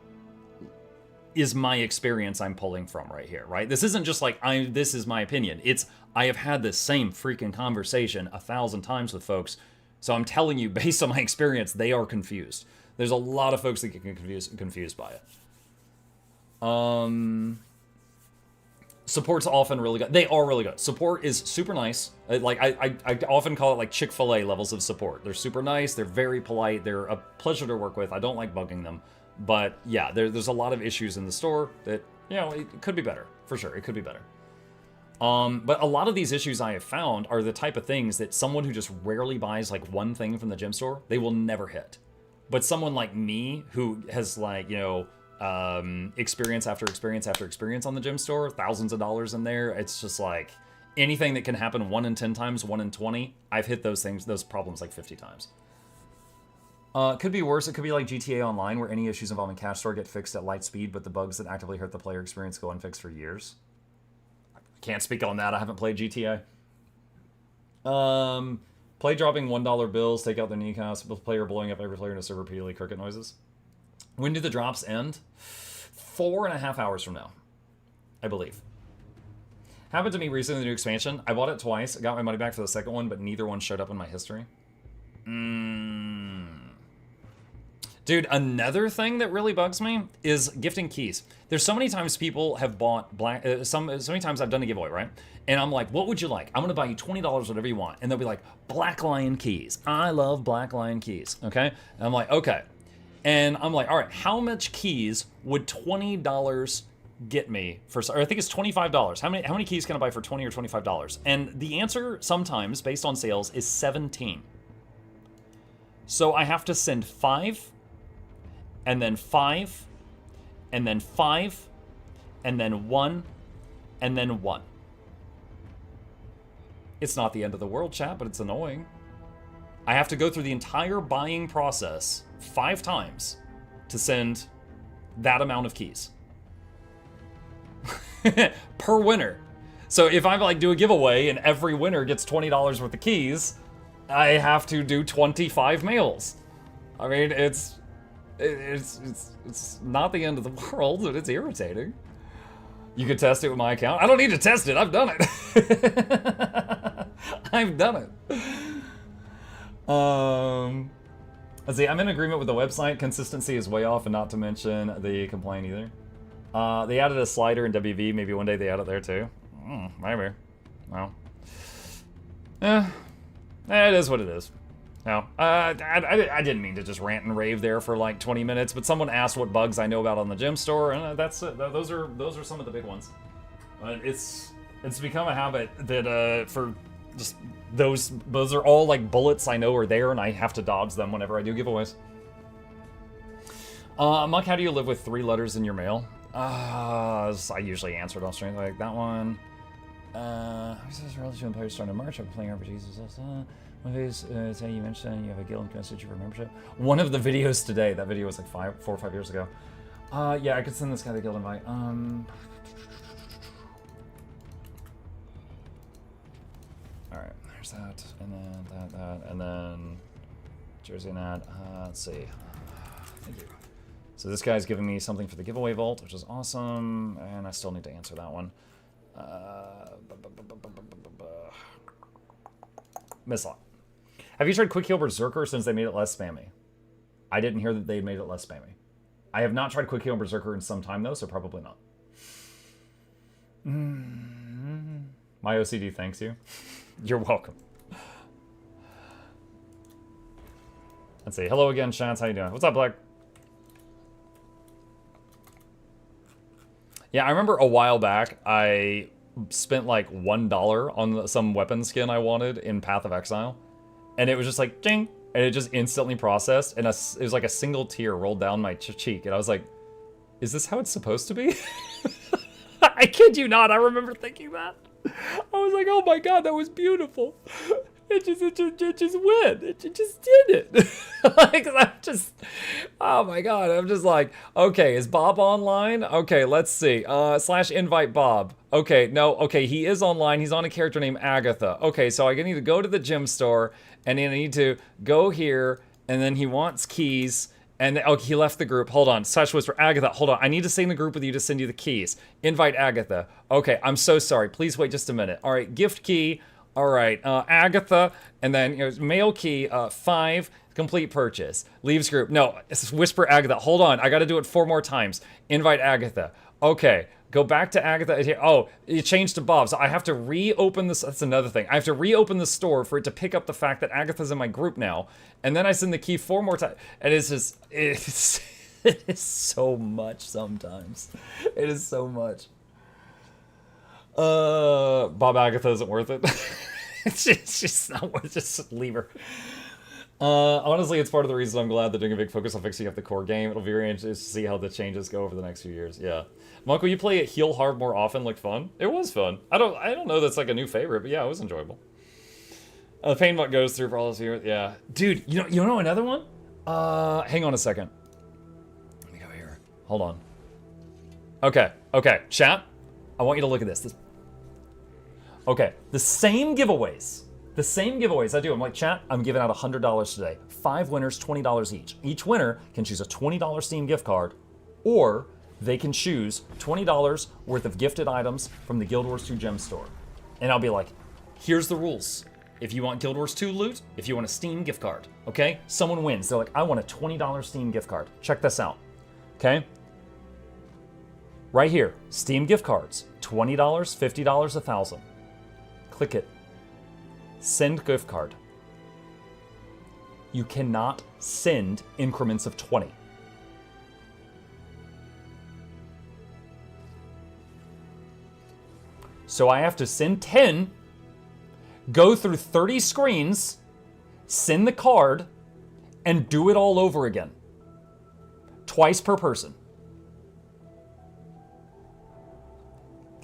is my experience I'm pulling from right here, right? This isn't just like, this is my opinion. It's, I have had this same freaking conversation 1,000 times with folks, so I'm telling you, based on my experience, they are confused. There's a lot of folks that get confused by it. Support's often really good. They are really good. Support is super nice. Like I often call it like Chick-fil-A levels of support. They're super nice. They're very polite. They're a pleasure to work with. I don't like bugging them. But yeah, there's a lot of issues in the store that, you know, it could be better. For sure, it could be better. But a lot of these issues I have found are the type of things that someone who just rarely buys like one thing from the gem store, they will never hit. But someone like me who has like, you know, experience after experience after experience on the gem store, thousands of dollars in there, it's just like anything that can happen 1 in 10 times, 1 in 20, I've hit those problems like 50 times. Could be worse. It could be like GTA Online, where any issues involving cash store get fixed at light speed, but the bugs that actively hurt the player experience go unfixed for years. Can't speak on that. I haven't played GTA. Play dropping $1 bills, take out the kneecaps, with player blowing up every player in a server, repeatedly cricket noises. When do the drops end? 4.5 hours from now, I believe. Happened to me recently in the new expansion. I bought it twice. I got my money back for the second one, but neither one showed up in my history. Dude, another thing that really bugs me is gifting keys. There's so many times people have bought black, so many times I've done a giveaway, right? And I'm like, what would you like? I'm gonna buy you $20, whatever you want. And they'll be like, Black Lion keys. I love Black Lion keys, okay? And I'm like, okay. And I'm like, all right, how much keys would $20 get me for, or I think it's $25. How many keys can I buy for $20 or $25? And the answer sometimes, based on sales, is 17. So I have to send 5, and then 5, and then 5, and then 1, and then 1. It's not the end of the world, chat, but it's annoying. I have to go through the entire buying process 5 times to send that amount of keys. Per winner. So if I like do a giveaway and every winner gets $20 worth of keys, I have to do 25 mails. I mean, it's not the end of the world, but it's irritating. You could test it with my account. I don't need to test it. I've done it. I've done it. Let's see. I'm in agreement with the website. Consistency is way off, and not to mention the complaint either. They added a slider in WV. Maybe one day they add it there too. Maybe. Well. It is what it is. No, I didn't mean to just rant and rave there for like 20 minutes, but someone asked what bugs I know about on the gem store, and that's it. Those are some of the big ones. It's become a habit that for just those are all like bullets I know are there, and I have to dodge them whenever I do giveaways. Muck, how do you live with 3 letters in your mail? I usually answer it on stream like that one. Relative players starting in March. I've been playing RPGs. One of these, you mentioned you have a guild message for membership. One of the videos today, that video was like 4 or 5 years ago. Yeah, I could send this guy the guild invite. Alright, there's that, and then that, and then Jersey and that. Let's see. Thank you. So this guy's giving me something for the giveaway vault, which is awesome, and I still need to answer that one. Misslot. Have you tried Quick Heal Berserker since they made it less spammy? I didn't hear that they made it less spammy. I have not tried Quick Heal Berserker in some time though, so probably not. My OCD thanks you. You're welcome. Let's see. Hello again, Chance. How you doing? What's up, Black? Yeah, I remember a while back, I spent like $1 on some weapon skin I wanted in Path of Exile. And it was just like, ding! And it just instantly processed. And it was like a single tear rolled down my cheek. And I was like, is this how it's supposed to be? I kid you not, I remember thinking that. I was like, oh my god, that was beautiful. It just went. It just did it. Like, I'm just, oh my god. I'm just like, okay, is Bob online? Okay, let's see. / invite Bob. Okay, no, okay, he is online. He's on a character named Agatha. Okay, so I need to go to the gym store, and then I need to go here, and then he wants keys. And okay, he left the group. Hold on. / whisper Agatha. Hold on. I need to stay in the group with you to send you the keys. Invite Agatha. Okay, I'm so sorry. Please wait just a minute. All right, gift key. All right, Agatha, and then mail key 5, complete purchase. Leaves group. No, whisper Agatha. Hold on, I got to do it 4 more times. Invite Agatha. Okay, go back to Agatha. Oh, it changed to Bob, so I have to reopen this. That's another thing. I have to reopen the store for it to pick up the fact that Agatha's in my group now, and then I send the key 4 more times. And it's just, it is so much sometimes. It is so much. Bob Agatha isn't worth it. It's just not worth it. Just leave her. Honestly, it's part of the reason I'm glad they're doing a big focus on fixing up the core game. It'll be very interesting to see how the changes go over the next few years. Yeah. Monk, will you play it Heal Hard more often? Looked fun. It was fun. I don't know that's like a new favorite, but yeah, it was enjoyable. The pain muck goes through for all this year. Yeah. Dude, you know another one? Hang on a second. Let me go here. Hold on. Okay. Chat, I want you to look at this. Okay, the same giveaways I do. I'm like, chat, I'm giving out $100 today. 5 winners, $20 each. Each winner can choose a $20 Steam gift card, or they can choose $20 worth of gifted items from the Guild Wars 2 gem store. And I'll be like, here's the rules. If you want Guild Wars 2 loot, if you want a Steam gift card, okay? Someone wins. They're like, I want a $20 Steam gift card. Check this out, okay? Right here, Steam gift cards, $20, $50, $1,000. Click it. Send gift card. You cannot send increments of 20. So I have to send 10, go through 30 screens, send the card, and do it all over again. Twice per person.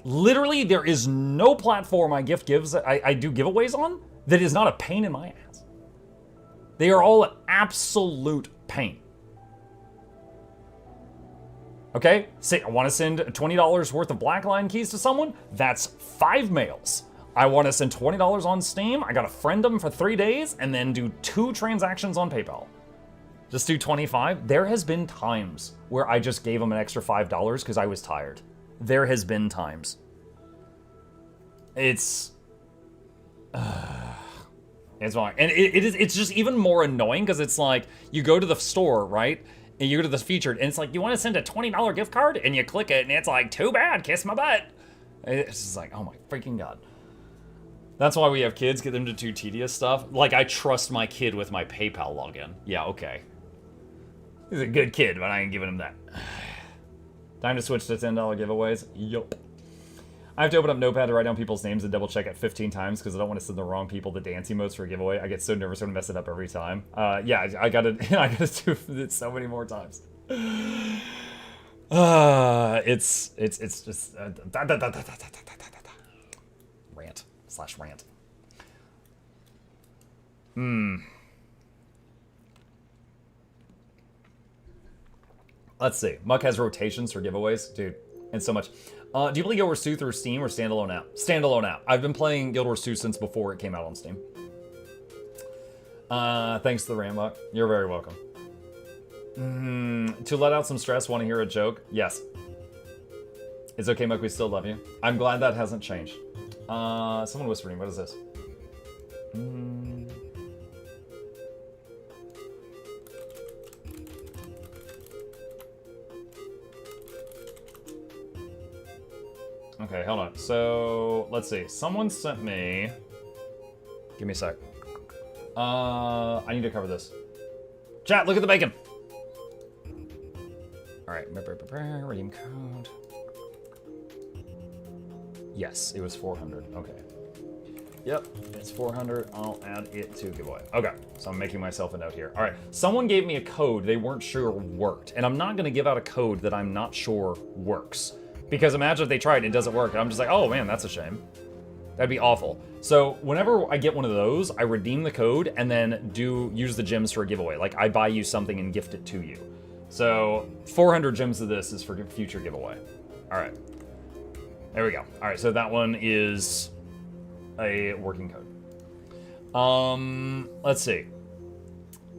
Literally, there is no platform I do giveaways on that is not a pain in my ass. They are all an absolute pain. Okay, say I want to send $20 worth of Blackline keys to someone, that's 5 mails. I want to send $20 on Steam, I gotta friend them for 3 days, and then do 2 transactions on PayPal. Just do 25. There has been times where I just gave them an extra $5 because I was tired. There has been times. It's fine. And it's just even more annoying because it's like, you go to the store, right? And you go to the featured, and it's like, you want to send a $20 gift card? And you click it, and it's like, too bad, kiss my butt. It's just like, oh my freaking god. That's why we have kids, get them to do tedious stuff. Like, I trust my kid with my PayPal login. Yeah, okay. He's a good kid, but I ain't giving him that. Time to switch to $10 giveaways. Yup. I have to open up Notepad to write down people's names and double check it 15 times because I don't want to send the wrong people the dance emotes for a giveaway. I get so nervous I'm gonna mess it up every time. Yeah, I gotta do it so many more times. It's just rant/rant. Let's see. Muck has rotations for giveaways, dude, and so much. Do you play Guild Wars 2 through Steam or standalone app? Standalone app. I've been playing Guild Wars 2 since before it came out on Steam. Thanks to the Rambuck. You're very welcome. To let out some stress, want to hear a joke? Yes. It's okay, Muk, we still love you. I'm glad that hasn't changed. Someone whispering, what is this? Okay, hold on. So, let's see. Someone sent me... Give me a sec. I need to cover this. Chat, look at the bacon! Alright, redeem code. Yes, it was 400. Okay. Yep, it's 400. I'll add it to giveaway. Okay, so I'm making myself a note here. Alright, someone gave me a code they weren't sure worked. And I'm not going to give out a code that I'm not sure works. Because imagine if they tried and it doesn't work. I'm just like, oh man, that's a shame. That'd be awful. So whenever I get one of those, I redeem the code and then use the gems for a giveaway. Like I buy you something and gift it to you. So 400 gems of this is for future giveaway. All right. There we go. All right, so that one is a working code. Let's see.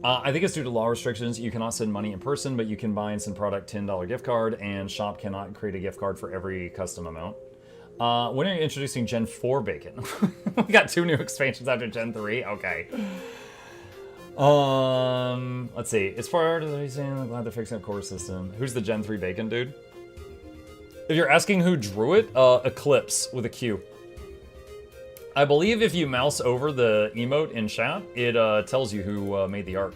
I think it's due to law restrictions. You cannot send money in person, but you can buy and send product $10 gift card, and shop cannot create a gift card for every custom amount. When are you introducing Gen 4 bacon? We got 2 new expansions after Gen 3? Okay. Let's see. As far as I'm glad they're fixing the core system. Who's the Gen 3 bacon dude? If you're asking who drew it, Eclipse with a Q. I believe if you mouse over the emote in chat, it tells you who made the art.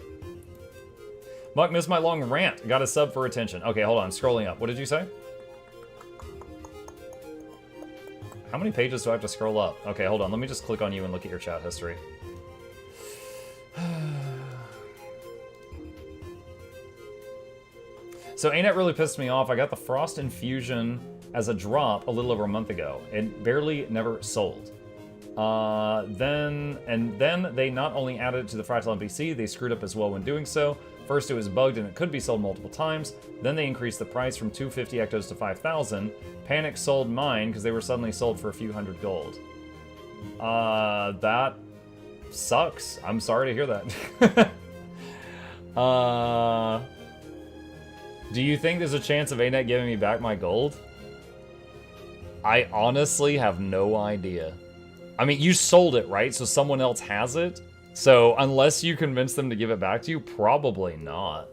Muck missed my long rant. Got a sub for attention. Okay, hold on. Scrolling up. What did you say? How many pages do I have to scroll up? Okay, hold on. Let me just click on you and look at your chat history. So ANET really pissed me off. I got the Frost Infusion as a drop a little over a month ago. It barely never sold. Then they not only added it to the Fractal NPC, they screwed up as well when doing so. First it was bugged and it could be sold multiple times. Then they increased the price from 250 ectos to 5,000. Panic sold mine because they were suddenly sold for a few hundred gold. That sucks. I'm sorry to hear that. Do you think there's a chance of ANET giving me back my gold? I honestly have no idea. I mean, you sold it, right? So someone else has it. So unless you convince them to give it back to you, probably not.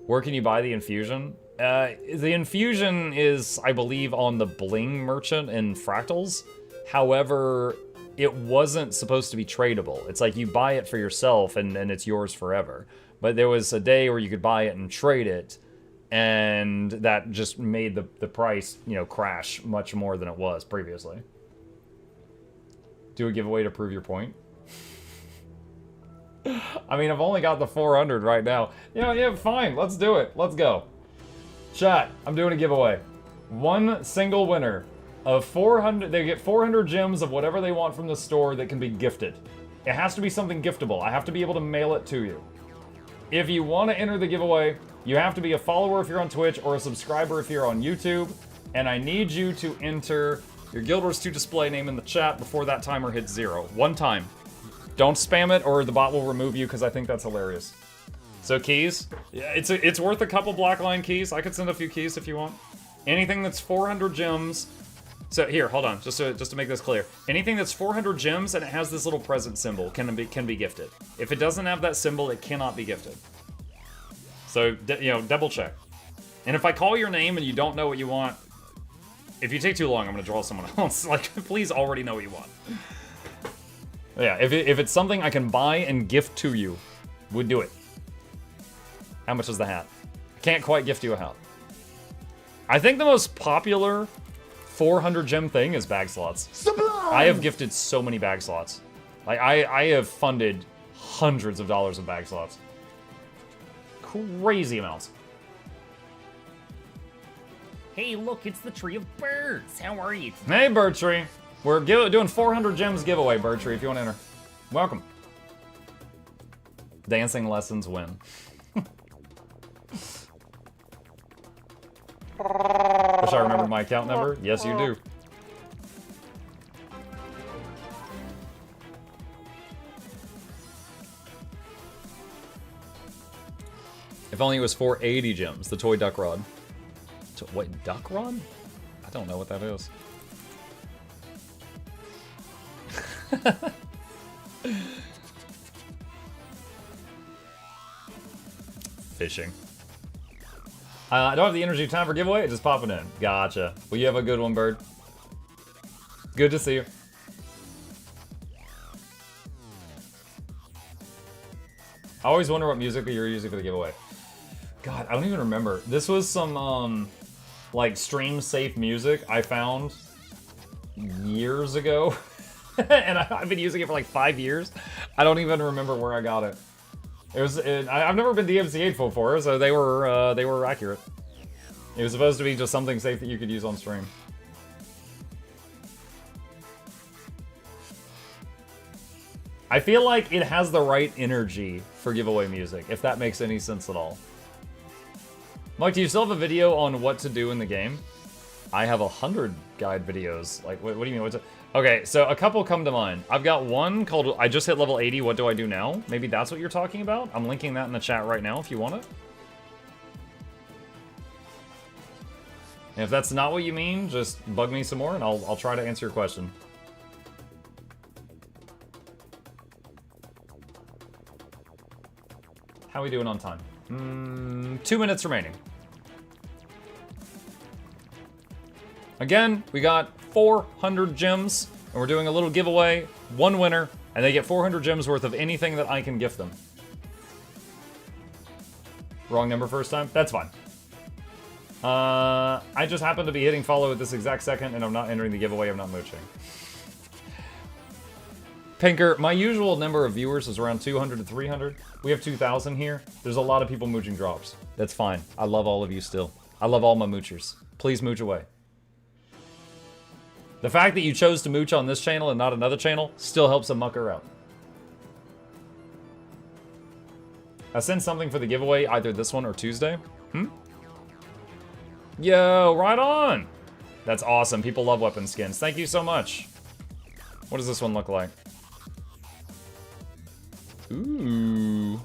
Where can you buy the infusion? The infusion is, I believe, on the Bling merchant in Fractals. However, it wasn't supposed to be tradable. It's like you buy it for yourself and it's yours forever. But there was a day where you could buy it and trade it. And that just made the price, you know, crash much more than it was previously. Do a giveaway to prove your point. I mean, I've only got the 400 right now. Yeah, fine. Let's do it. Let's go. Chat, I'm doing a giveaway. One single winner of 400. They get 400 gems of whatever they want from the store that can be gifted. It has to be something giftable. I have to be able to mail it to you. If you want to enter the giveaway, you have to be a follower if you're on Twitch or a subscriber if you're on YouTube. And I need you to enter your Guild Wars 2 display name in the chat before that timer hits 0. One time. Don't spam it or the bot will remove you because I think that's hilarious. So keys, yeah, it's worth a couple Blackline keys. I could send a few keys if you want. Anything that's 400 gems. So here, hold on, just to make this clear. Anything that's 400 gems and it has this little present symbol can be gifted. If it doesn't have that symbol, it cannot be gifted. So you know, double check. And if I call your name and you don't know what you want, if you take too long, I'm gonna draw someone else. Like, please already know what you want. Yeah, if it's something I can buy and gift to you, would do it. How much is the hat? Can't quite gift you a hat. I think the most popular 400 gem thing is bag slots. Sublime! I have gifted so many bag slots. Like, I have funded hundreds of dollars of bag slots. Crazy amounts. Hey, look, it's the Tree of Birds. How are you? Hey, Bird Tree. We're doing 400 gems giveaway, Bird Tree, if you want to enter. Welcome. Dancing lessons win. Wish I remembered my account number. Yes, you do. If only it was 480 gems, the toy duck rod. What, Duck Run? I don't know what that is. Fishing. I don't have the energy time for giveaway, just popping in. Gotcha. Well, you have a good one, Bird. Good to see you. I always wonder what music you're using for the giveaway. God, I don't even remember. This was some, like, stream-safe music I found years ago. And I've been using it for like 5 years. I don't even remember where I got it. I've never been DMCA'd before, so they were accurate. It was supposed to be just something safe that you could use on stream. I feel like it has the right energy for giveaway music, if that makes any sense at all. Mike, do you still have a video on what to do in the game? I have 100 guide videos. Like, what do you mean? Okay, so a couple come to mind. I've got one called I just hit level 80, what do I do now? Maybe that's what you're talking about? I'm linking that in the chat right now if you want it. And if that's not what you mean, just bug me some more and I'll try to answer your question. How are we doing on time? 2 minutes remaining. Again, we got 400 gems, and we're doing a little giveaway. One winner, and they get 400 gems worth of anything that I can gift them. Wrong number first time? That's fine. I just happen to be hitting follow at this exact second, and I'm not entering the giveaway. I'm not mooching. Pinker, my usual number of viewers is around 200 to 300. We have 2,000 here. There's a lot of people mooching drops. That's fine. I love all of you still. I love all my moochers. Please mooch away. The fact that you chose to mooch on this channel and not another channel still helps a mucker out. I send something for the giveaway, either this one or Tuesday. Yo, right on! That's awesome. People love weapon skins. Thank you so much. What does this one look like? Ooh.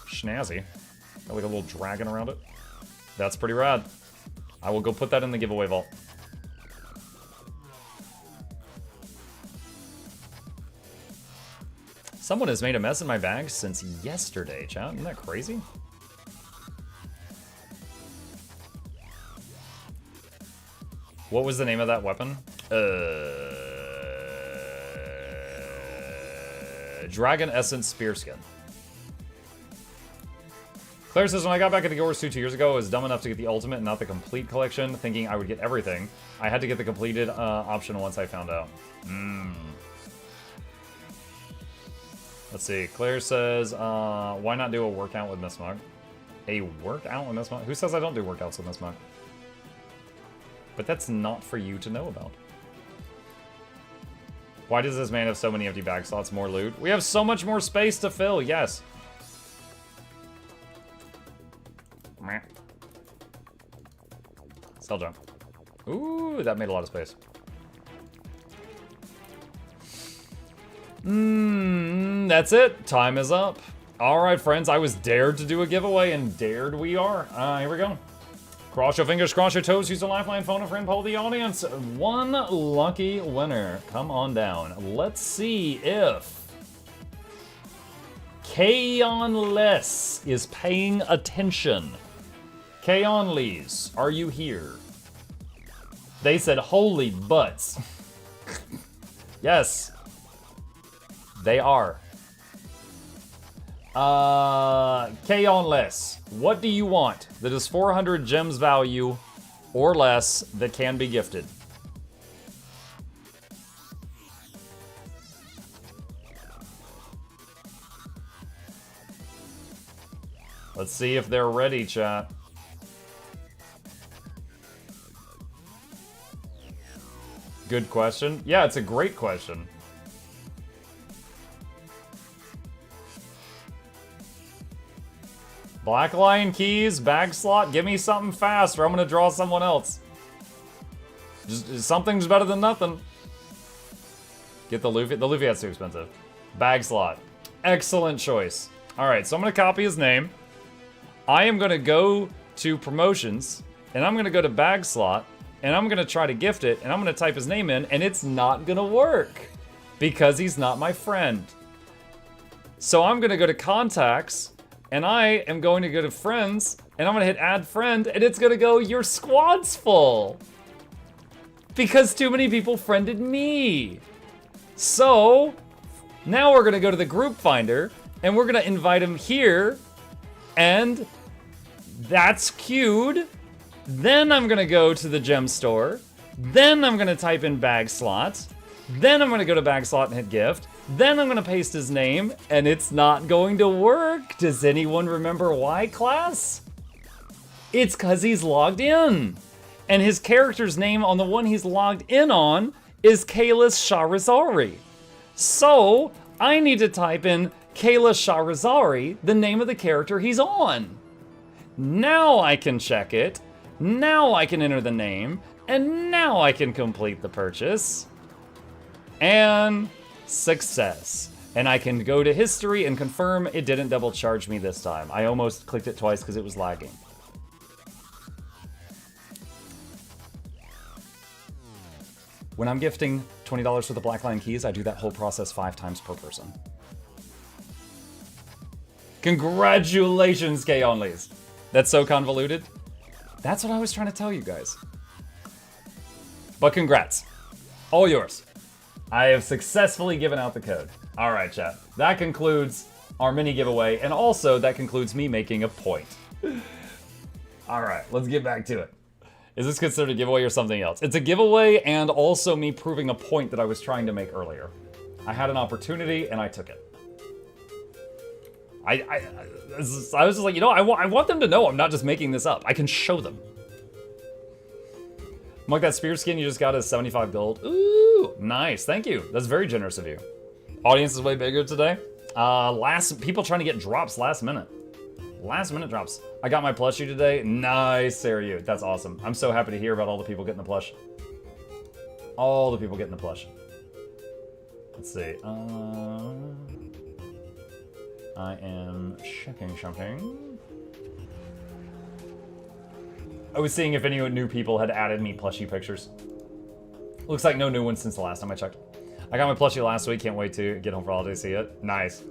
Snazzy. Got like a little dragon around it. That's pretty rad. I will go put that in the giveaway vault. Someone has made a mess in my bag since yesterday, chat. Isn't that crazy? What was the name of that weapon? Dragon Essence Spearskin. Claire says, when I got back at the Guild Wars 2 years ago, I was dumb enough to get the ultimate and not the complete collection, thinking I would get everything. I had to get the completed option once I found out. Let's see. Claire says, why not do a workout with Miss Mug? A workout with Miss Mug? Who says I don't do workouts with Miss Mug? But that's not for you to know about. Why does this man have so many empty bag slots? More loot? We have so much more space to fill, yes. Cell jump. Ooh, that made a lot of space. That's it. Time is up. All right, friends. I was dared to do a giveaway, and dared we are. Here we go. Cross your fingers, cross your toes, use a lifeline, phone a friend, poll the audience. One lucky winner. Come on down. Let's see if Kaon Les is paying attention. Kaon Lees, are you here? They said, holy butts. Yes. They are. Kaon Les, what do you want that is 400 gems value or less that can be gifted? Let's see if they're ready, chat. Good question. Yeah, it's a great question. Black Lion keys, bag slot, give me something fast or I'm gonna draw someone else. Just, something's better than nothing. Get the Luffy that's too expensive. Bag slot, excellent choice. All right, so I'm gonna copy his name. I am gonna go to promotions and I'm gonna go to bag slot, and I'm gonna try to gift it, and I'm gonna type his name in, and it's not gonna work because he's not my friend. So I'm gonna go to contacts, and I am going to go to friends, and I'm gonna hit add friend, and it's gonna go, your squad's full. Because too many people friended me. So now we're gonna go to the group finder, and we're gonna invite him here, and that's queued. Then I'm gonna go to the gem store. Then I'm gonna type in bag slot. Then I'm gonna go to bag slot and hit gift. Then I'm gonna paste his name, and it's not going to work. Does anyone remember why, class? It's cause he's logged in. And his character's name on the one he's logged in on is Kayla Shahrazari. So I need to type in Kayla Shahrazari, the name of the character he's on. Now I can check it. Now I can enter the name. And now I can complete the purchase. And success. And I can go to history and confirm it didn't double charge me this time. I almost clicked it twice because it was lagging. When I'm gifting $20 for the Blackline keys, I do that whole process 5 times per person. Congratulations, K-Onlys. That's so convoluted. That's what I was trying to tell you guys. But congrats. All yours. I have successfully given out the code. All right, chat. That concludes our mini giveaway, and also that concludes me making a point. All right, let's get back to it. Is this considered a giveaway or something else? It's a giveaway and also me proving a point that I was trying to make earlier. I had an opportunity and I took it. I was just like, you know, I want them to know I'm not just making this up. I can show them. Mug, that spear skin you just got is 75 gold. Ooh, nice, thank you. That's very generous of you. Audience is way bigger today. People trying to get drops last minute. Last minute drops. I got my plushie today. Nice, Sarah. That's awesome. I'm so happy to hear about all the people getting the plush. All the people getting the plush. Let's see. I am checking something. I was seeing if any new people had added me plushie pictures. Looks like no new ones since the last time I checked. I got my plushie last week. Can't wait to get home for holiday to see it. Nice.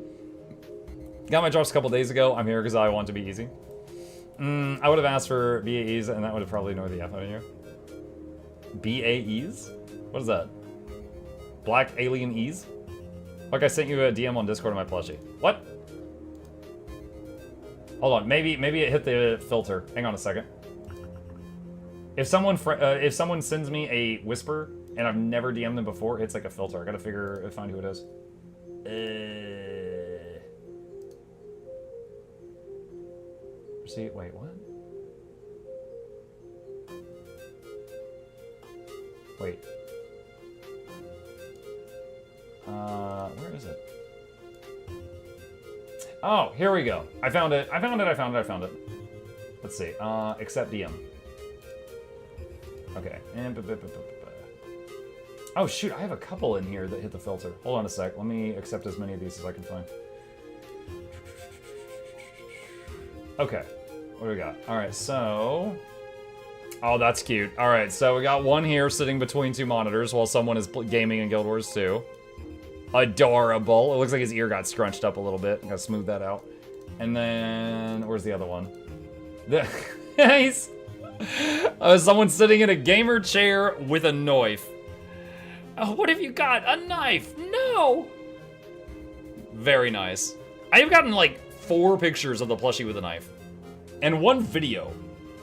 Got my drops a couple days ago. I'm here because I want to be easy. I would have asked for BAEs, and that would have probably annoyed the F out of you. BAEs? What is that? Black Alien E's? Like I sent you a DM on Discord on my plushie. What? Hold on, maybe it hit the filter. Hang on a second. If someone sends me a whisper and I've never DM'd them before, it's like a filter. I gotta find who it is. See, wait, what? Wait. Where is it? Oh, here we go. I found it. Let's see. Accept DM. Okay. And oh shoot, I have a couple in here that hit the filter. Hold on a sec. Let me accept as many of these as I can find. Okay. What do we got? All right, so... Oh, that's cute. All right, so we got one here sitting between 2 monitors while someone is gaming in Guild Wars 2. Adorable. It looks like his ear got scrunched up a little bit. I'm gonna smooth that out. And then... Where's the other one? Nice! Someone sitting in a gamer chair with a knife. Oh, what have you got? A knife! No! Very nice. I have gotten like 4 pictures of the plushie with a knife. And 1 video.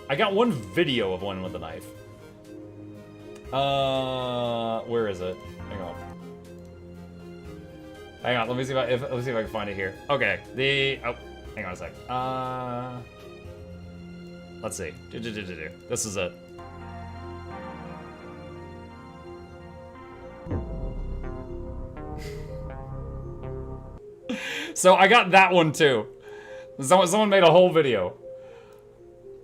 I got 1 video of one with a knife. Where is it? Hang on. Hang on, let me see if I can find it here. Okay, hang on a sec. Let's see. This is it. So I got that one too. Someone made a whole video.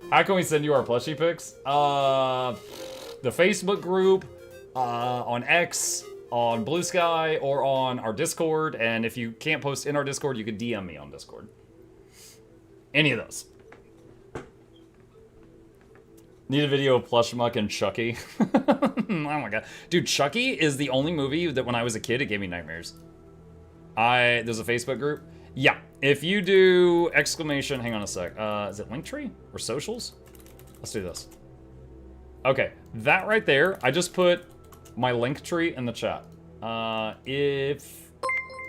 How can we send you our plushie pics? The Facebook group, on X, on Blue Sky, or on our Discord. And if you can't post in our Discord, you can DM me on Discord. Any of those. Need a video of Plush Muck and Chucky. Oh my god. Dude, Chucky is the only movie that when I was a kid, it gave me nightmares. There's a Facebook group. Yeah, if you do exclamation, hang on a sec. Is it Linktree or socials? Let's do this. Okay, that right there, I just put my Linktree in the chat. If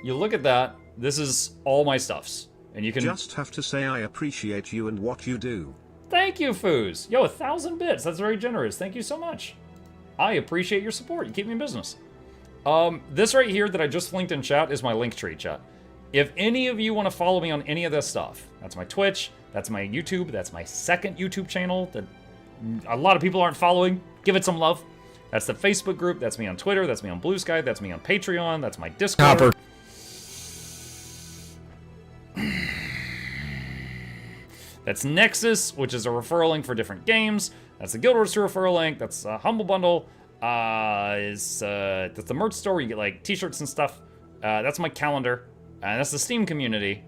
you look at that, this is all my stuffs. And you can just have to say I appreciate you and what you do. Thank you, Foos. Yo, 1,000 bits. That's very generous. Thank you so much. I appreciate your support. You keep me in business. This right here that I just linked in chat is my Linktree chat. If any of you want to follow me on any of this stuff, that's my Twitch, that's my YouTube, that's my second YouTube channel that a lot of people aren't following. Give it some love. That's the Facebook group. That's me on Twitter. That's me on Blue Sky. That's me on Patreon. That's my Discord. Copper. That's Nexus, which is a referral link for different games. That's the Guild Wars 2 referral link. That's Humble Bundle. That's the merch store. You get like t-shirts and stuff. That's my calendar. And that's the Steam community.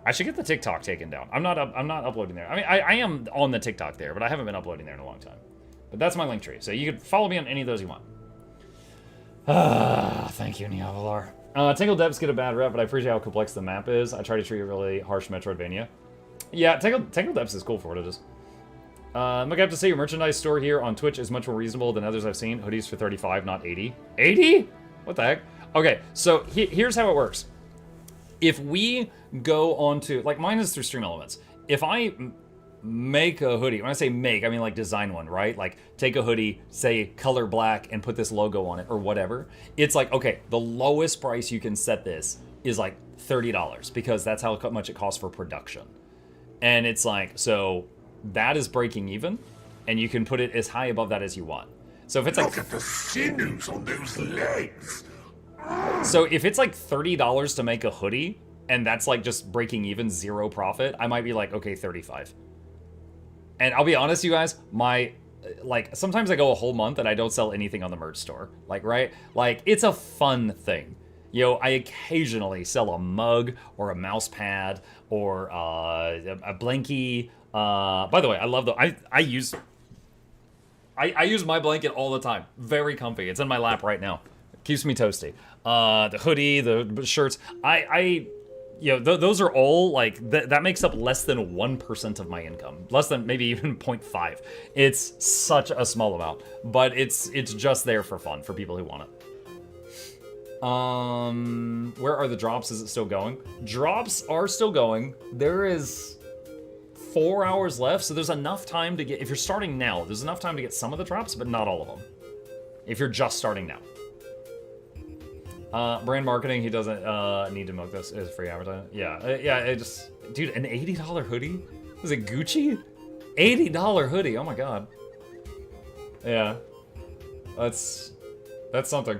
I should get the TikTok taken down. I'm not uploading there. I mean, I am on the TikTok there, but I haven't been uploading there in a long time. But that's my link tree. So you can follow me on any of those you want. Thank you, Neovalar. Tangled Depths get a bad rep, but I appreciate how complex the map is. I try to treat it really harsh Metroidvania. Yeah, Tangled Depths is cool for what it is. I'm gonna have to say your merchandise store here on Twitch is much more reasonable than others I've seen. Hoodies for 35, not 80. 80? What the heck? Okay, so here's how it works. If we go on to, like mine is through Stream Elements. If I make a hoodie, when I say make, I mean like design one, right? Like take a hoodie, say color black and put this logo on it or whatever. It's like, okay, the lowest price you can set this is like $30 because that's how much it costs for production. And it's like, so that is breaking even, and you can put it as high above that as you want. So if it's like, look at the sinews on those legs. So if it's like $30 to make a hoodie, and that's like just breaking even, zero profit, I might be like, okay, 35. And I'll be honest, you guys, like sometimes I go a whole month and I don't sell anything on the merch store. Like, right? Like it's a fun thing. Yo, I occasionally sell a mug or a mouse pad or a blankie. By the way, I love I use my blanket all the time. Very comfy. It's in my lap right now. Keeps me toasty. The hoodie, the shirts. Those are all like that makes up less than 1% of my income. Less than maybe even 0.5. It's such a small amount, but it's just there for fun for people who want it. Where are the drops? Is it still going? Drops are still going. There is 4 hours left, so there's enough time to get, if you're starting now, there's enough time to get some of the drops, but not all of them. If you're just starting now. Brand marketing, he doesn't need to milk this as free advertising. Yeah, dude, an $80 hoodie? Was it Gucci? $80 hoodie, oh my god. Yeah. That's something.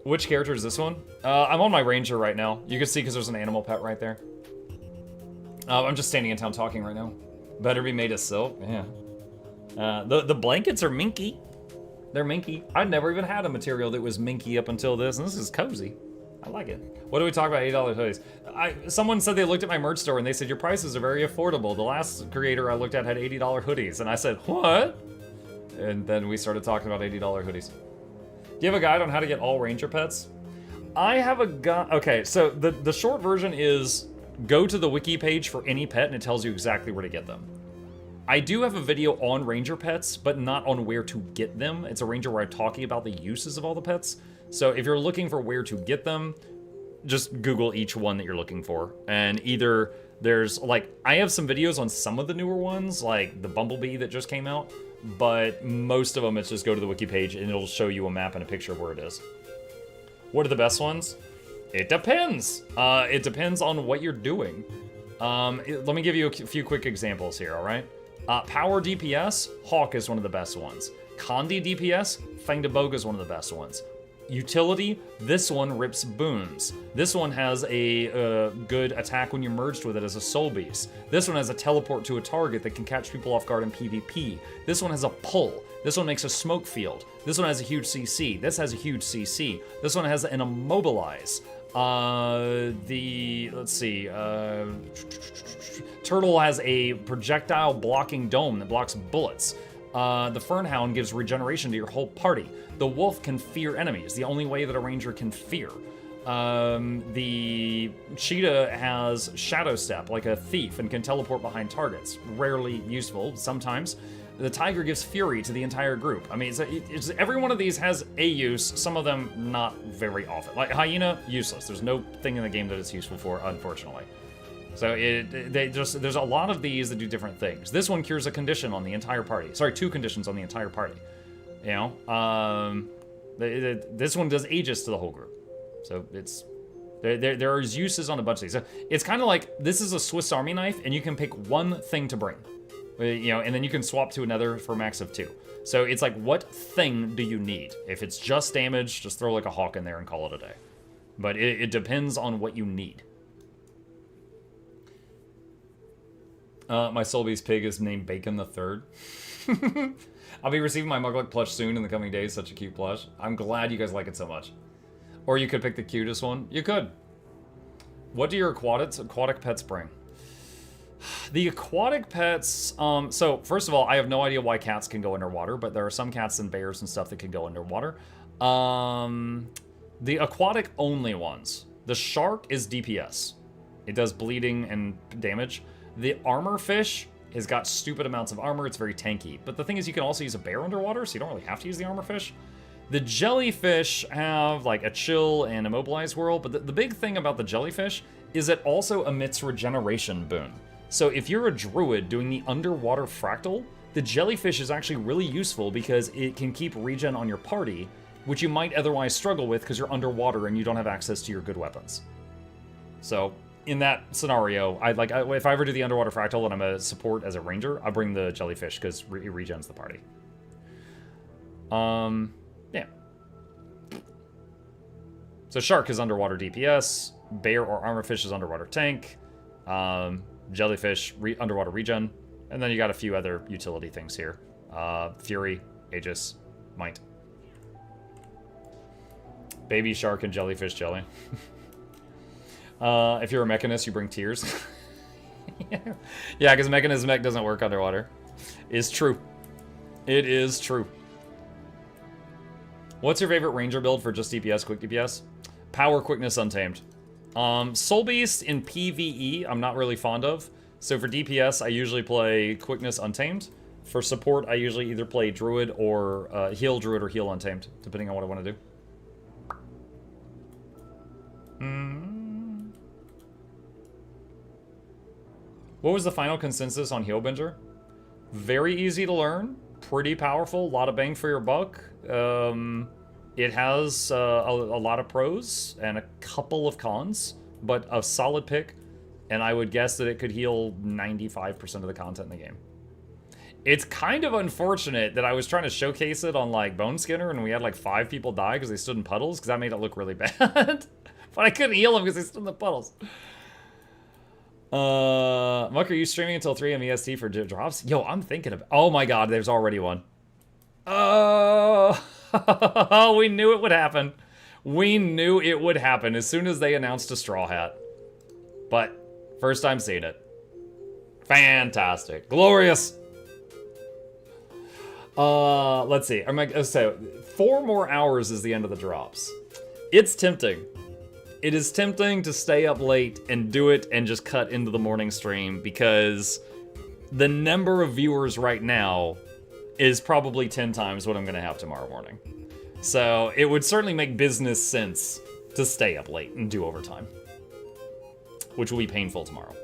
Which character is this one? I'm on my ranger right now. You can see because there's an animal pet right there. I'm just standing in town talking right now. Better be made of silk, yeah. The blankets are minky. They're minky. I'd never even had a material that was minky up until this, and this is cozy. I like it. What do we talk about $80 hoodies? Someone said they looked at my merch store and they said, your prices are very affordable. The last creator I looked at had $80 hoodies, and I said, what? And then we started talking about $80 hoodies. Do you have a guide on how to get all ranger pets? I have a guide. Okay, so the short version is go to the wiki page for any pet and it tells you exactly where to get them. I do have a video on ranger pets, but not on where to get them. It's a ranger where I'm talking about the uses of all the pets. So if you're looking for where to get them, just Google each one that you're looking for. And either there's like, I have some videos on some of the newer ones, like the Bumblebee that just came out, but most of them it's just go to the wiki page and it'll show you a map and a picture of where it is. What are the best ones? It depends. It depends on what you're doing. Let me give you a few quick examples here, all right? Power DPS, Hawk is one of the best ones. Condi DPS, Fang de Boga is one of the best ones. Utility, this one rips boons. This one has a good attack when you're merged with it as a soul beast. This one has a teleport to a target that can catch people off guard in PvP. This one has a pull. This one makes a smoke field. This one has a huge CC. This has a huge CC. This one has an immobilize. Let's see, Turtle has a projectile blocking dome that blocks bullets. The Fernhound gives regeneration to your whole party. The Wolf can fear enemies, the only way that a ranger can fear. The Cheetah has Shadow Step, like a thief, and can teleport behind targets. Rarely useful, sometimes. The Tiger gives Fury to the entire group. I mean, every one of these has a use, some of them not very often. Like Hyena, useless. There's no thing in the game that it's useful for, unfortunately. So there's a lot of these that do different things. This one cures a condition on the entire party. Sorry, 2 conditions on the entire party. You know, this one does Aegis to the whole group. So there are uses on a bunch of these. So it's kind of like this is a Swiss Army knife, and you can pick one thing to bring, you know, and then you can swap to another for a max of 2. So it's like, what thing do you need? If it's just damage, just throw like a hawk in there and call it a day. But it depends on what you need. My Soulbeast pig is named Bacon the Third. I'll be receiving my Mukluk plush soon in the coming days. Such a cute plush. I'm glad you guys like it so much. Or you could pick the cutest one. You could. What do your aquatic pets bring? The aquatic pets, so first of all, I have no idea why cats can go underwater, but there are some cats and bears and stuff that can go underwater. The aquatic only ones. The shark is DPS. It does bleeding and damage. The armor fish has got stupid amounts of armor. It's very tanky. But the thing is, you can also use a bear underwater, so you don't really have to use the armor fish. The jellyfish have like a chill and immobilize whirl, but the big thing about the jellyfish is it also emits regeneration boon. So if you're a druid doing the underwater fractal, the jellyfish is actually really useful because it can keep regen on your party, which you might otherwise struggle with because you're underwater and you don't have access to your good weapons. So in that scenario, if I ever do the underwater fractal and I'm a support as a ranger, I bring the jellyfish because it regens the party. Yeah. So shark is underwater DPS, bear or armorfish is underwater tank, jellyfish underwater regen, and then you got a few other utility things here. Fury, Aegis, Might. Baby shark and jellyfish jelly. If you're a mechanist, you bring tears. Yeah, because mechanism mech doesn't work underwater. It's true. It is true. What's your favorite ranger build for just DPS, quick DPS? Power, quickness, untamed. Soul Beast in PvE, I'm not really fond of. So for DPS, I usually play quickness, untamed. For support, I usually either play druid or heal druid or heal untamed, depending on what I want to do. What was the final consensus on Heelbinger? Very easy to learn, pretty powerful, a lot of bang for your buck. It has a lot of pros and a couple of cons, but a solid pick, and I would guess that it could heal 95% of the content in the game. It's kind of unfortunate that I was trying to showcase it on like Bone Skinner and we had like 5 people die because they stood in puddles, because that made it look really bad. But I couldn't heal them because they stood in the puddles. Muck, are you streaming until 3 AM EST for drops? Yo, I'm thinking of... Oh my god, there's already one. Oh, we knew it would happen. We knew it would happen as soon as they announced a Straw Hat. But, first time seeing it. Fantastic. Glorious. Let's see. So, 4 more hours is the end of the drops. It's tempting. It is tempting to stay up late and do it and just cut into the morning stream because the number of viewers right now is probably 10 times what I'm going to have tomorrow morning. So it would certainly make business sense to stay up late and do overtime, which will be painful tomorrow.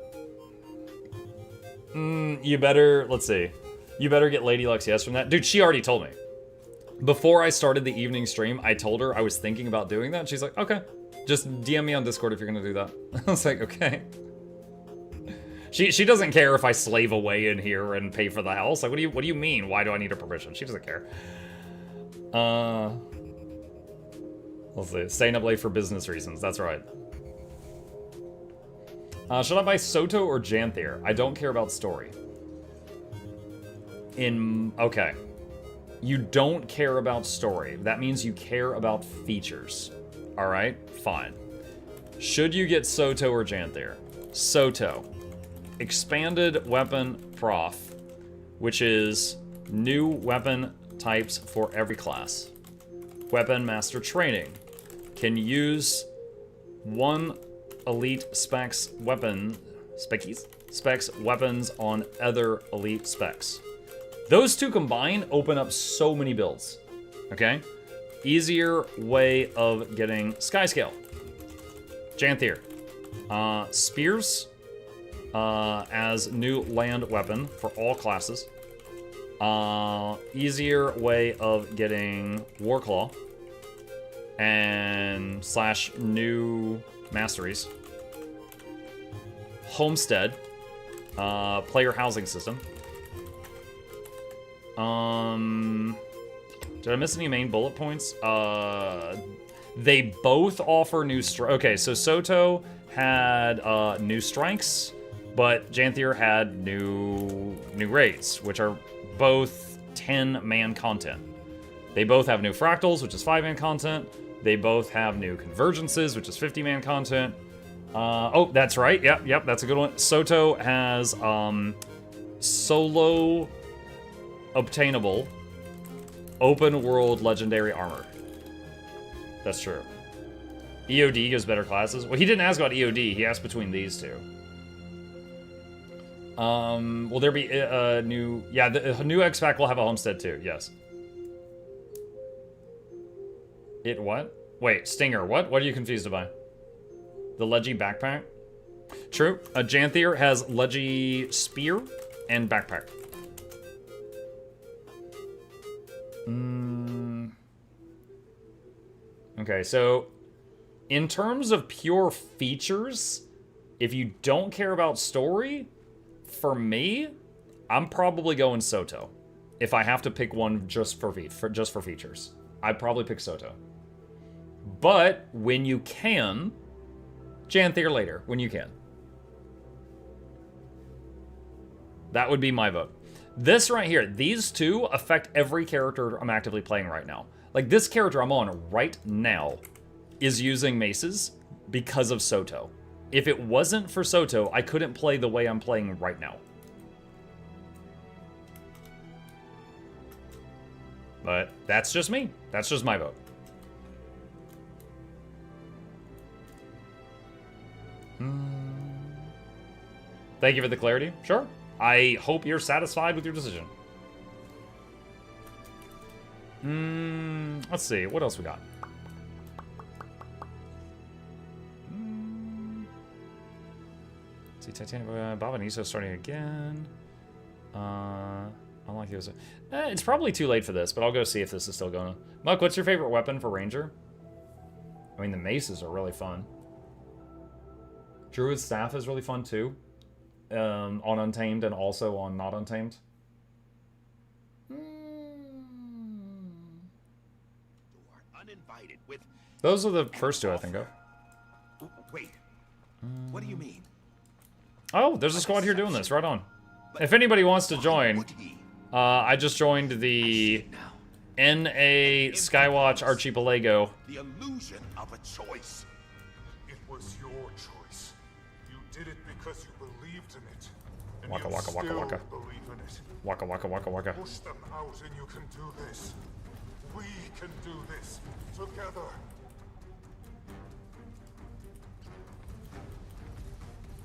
You better, let's see. You better get Lady Lux Yes from that. Dude, she already told me. Before I started the evening stream, I told her I was thinking about doing that. And she's like, okay. Just DM me on Discord if you're gonna do that. I was like, okay. She doesn't care if I slave away in here and pay for the house. Like, what do you mean? Why do I need her permission? She doesn't care. Let's see. Staying up late for business reasons. That's right. Should I buy Soto or Janthier? I don't care about story. Okay. You don't care about story. That means you care about features. Alright, fine. Should you get Soto or Janthir? Soto. Expanded weapon prof, which is new weapon types for every class. Weapon master training. Can use one elite specs weapons on other elite specs. Those two combined open up so many builds. Okay? Easier way of getting Skyscale. Janthir. Spears as new land weapon for all classes. Easier way of getting Warclaw and / new masteries. Homestead. Player housing system. Did I miss any main bullet points? They both offer new okay, so Soto had new strengths, but Janthir had new raids, which are both 10-man content. They both have new fractals, which is 5-man content. They both have new convergences, which is 50-man content. Oh, that's right. Yep, that's a good one. Soto has solo obtainable open world legendary armor. That's true. EOD gives better classes. Well, he didn't ask about EOD. He asked between these two. Will there be a new... Yeah, the new X-Pack will have a homestead too. Yes. It what? Wait, Stinger. What are you confused about? The Leggy backpack? True. Janthir has Leggy spear and backpack. Okay, so in terms of pure features, if you don't care about story, for me, I'm probably going Soto. If I have to pick one just for features, I'd probably pick Soto. But when you can, Janthir later, when you can. That would be my vote. This right here, these two affect every character I'm actively playing right now. Like this character I'm on right now is using maces because of Soto. If it wasn't for Soto, I couldn't play the way I'm playing right now. But that's just me. That's just my vote. Thank you for the clarity. Sure. I hope you're satisfied with your decision. Let's see. What else we got? See, Titanic, Babaniso starting again. Unlike he was. It's probably too late for this, but I'll go see if this is still going. Muck, what's your favorite weapon for Ranger? I mean, the maces are really fun. Druid's Staff is really fun too. On Untamed and also on Not Untamed. Those are the first two I think of. Wait, what do you mean? Oh, there's a squad here doing this. Right on. If anybody wants to join, I just joined the NA Skywatch Archipelago. The illusion of a choice. It was your choice. You did it because you believed in it. And Waka you waka waka still waka. believe in it. Waka waka waka waka. Push them out and you can do this. We can do this together.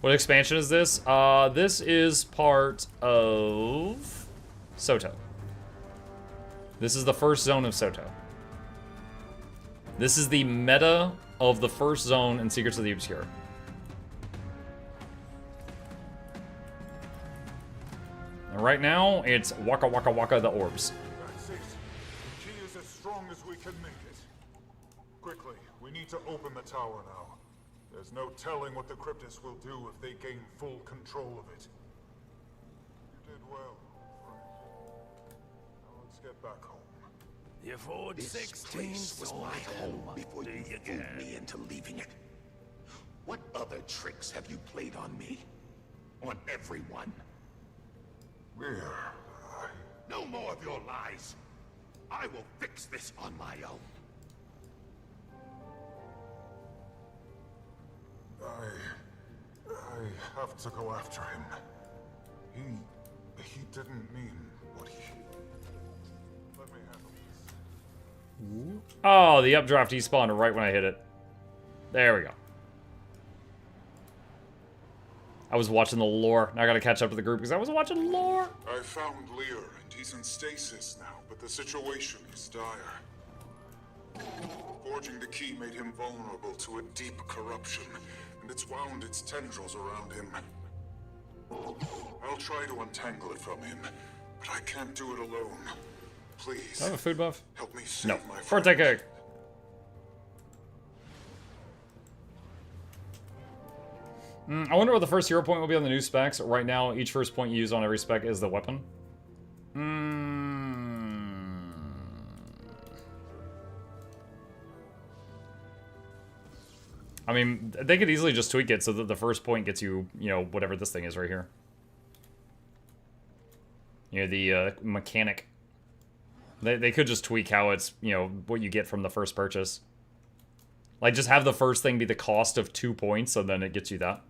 What expansion is this? This is part of Soto. This is the first zone of Soto. This is the meta of the first zone in Secrets of the Obscure. And right now, it's Waka Waka Waka the orbs. That's it. The key is as strong as we can make it. Quickly, we need to open the tower now. There's no telling what the Cryptists will do if they gain full control of it. You did well, friend. Now let's get back home. You forged 16 was my home before you fooled me into leaving it. What other tricks have you played on me? On everyone? Where? No more of your lies. I will fix this on my own. I have to go after him. He didn't mean what he... Let me handle this. Oh, the updraft despawned right when I hit it. There we go. I was watching the lore. Now I gotta catch up to the group because I was watching lore. I found Lear, and he's in stasis now, but the situation is dire. Forging the key made him vulnerable to a deep corruption, and it's wound its tendrils around him. I'll try to untangle it from him, but I can't do it alone. Please. Do I have a food buff? Help me save No. my Birthday friend. cake. I wonder what the first hero point will be on the new specs. Right now, each first point you use on every spec is the weapon. I mean, they could easily just tweak it so that the first point gets you, you know, whatever this thing is right here. You know, the mechanic. They could just tweak how it's, you know, what you get from the first purchase. Like, just have the first thing be the cost of 2 points, and then it gets you that.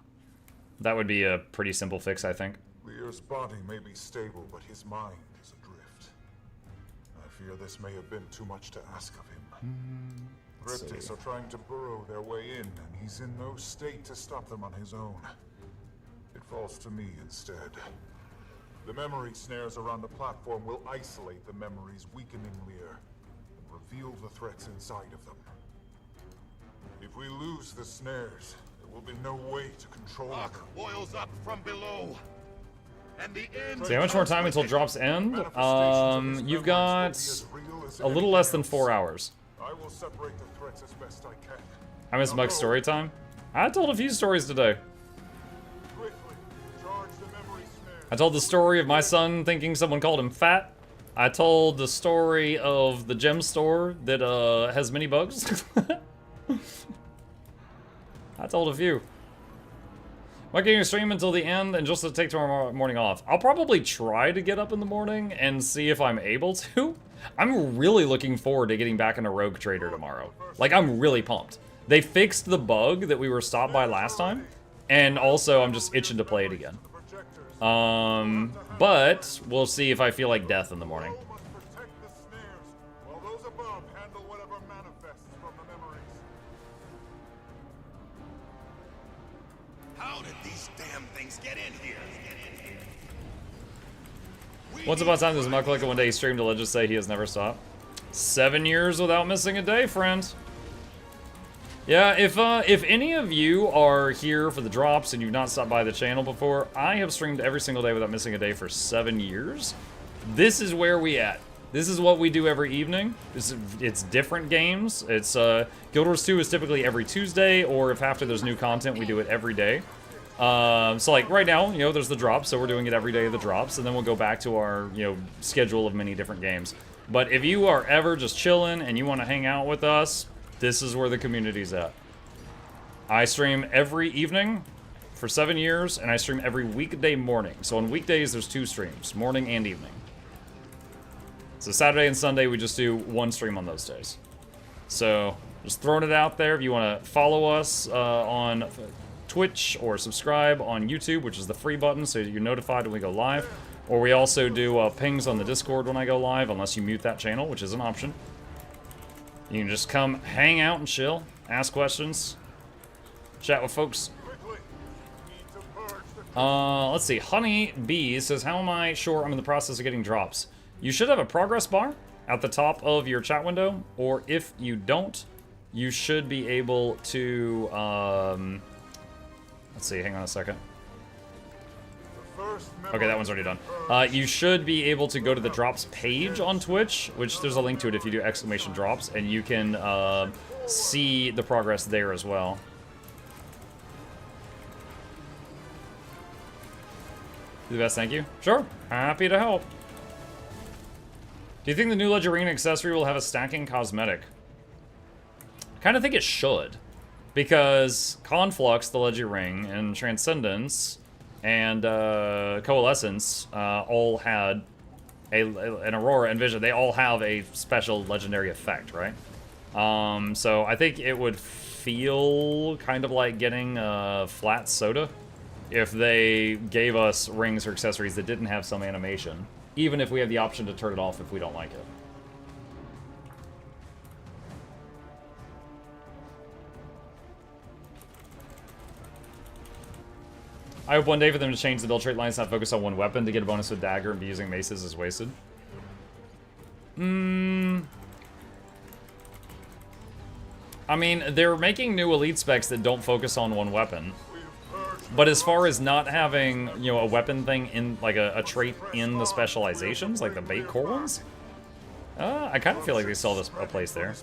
That would be a pretty simple fix, I think. Lear's body may be stable, but his mind is adrift. I fear this may have been too much to ask of him. Cryptids are trying to burrow their way in, and he's in no state to stop them on his own. It falls to me instead. The memory snares around the platform will isolate the memories, weakening Lear, and reveal the threats inside of them. If we lose the snares, there will be no way to control them. Boils up from below. And the end. So how much more time until drops end? You've got a little less than 4 hours. I will separate the threats as best I can. I missed Mug's story time. I told a few stories today. I told the story of my son thinking someone called him fat. I told the story of the gem store that has many bugs. I told a few. Might get you stream until the end and just to take tomorrow morning off. I'll probably try to get up in the morning and see if I'm able to. I'm really looking forward to getting back into Rogue Trader tomorrow. Like, I'm really pumped. They fixed the bug that we were stopped by last time, and also I'm just itching to play it again. But we'll see if I feel like death in the morning. How did these damn things get in here? Once upon a time, there's a Mukluk, and one day he streamed to let just say he has never stopped. 7 years without missing a day, friend. Yeah, if any of you are here for the drops and you've not stopped by the channel before, I have streamed every single day without missing a day for 7 years. This is where we at. This is what we do every evening. It's different games. It's Guild Wars 2 is typically every Tuesday, or if after there's new content, we do it every day. So like right now, you know, there's the drops, so we're doing it every day of the drops, and then we'll go back to our, you know, schedule of many different games. But if you are ever just chilling and you want to hang out with us, this is where the community's at. I stream every evening for 7 years, and I stream every weekday morning. So on weekdays, there's 2 streams, morning and evening. So Saturday and Sunday, we just do 1 stream on those days. So just throwing it out there. If you want to follow us on Twitch or subscribe on YouTube, which is the free button, so you're notified when we go live. Or we also do pings on the Discord when I go live, unless you mute that channel, which is an option. You can just come hang out and chill, ask questions, chat with folks. Let's see. Honey Bee says, how am I sure I'm in the process of getting drops? You should have a progress bar at the top of your chat window, or if you don't, you should be able to, let's see, hang on a second. Okay, that one's already done. You should be able to go to the drops page on Twitch, which there's a link to it if you do exclamation drops, and you can see the progress there as well. Do the best, thank you. Sure, happy to help. Do you think the new Ledger Ring accessory will have a stacking cosmetic? I kind of think it should, because Conflux, the Ledger Ring, and Transcendence, and Coalescence all had an Aurora and Vision. They all have a special legendary effect, right? So I think it would feel kind of like getting a flat soda if they gave us rings or accessories that didn't have some animation, even if we have the option to turn it off if we don't like it. I hope one day for them to change the build trait lines, not focus on one weapon to get a bonus with dagger and be using maces is wasted. I mean, they're making new elite specs that don't focus on one weapon. But as far as not having, you know, a weapon thing in, like a trait in the specializations, like the bait core ones, I kind of feel like they still have a place there.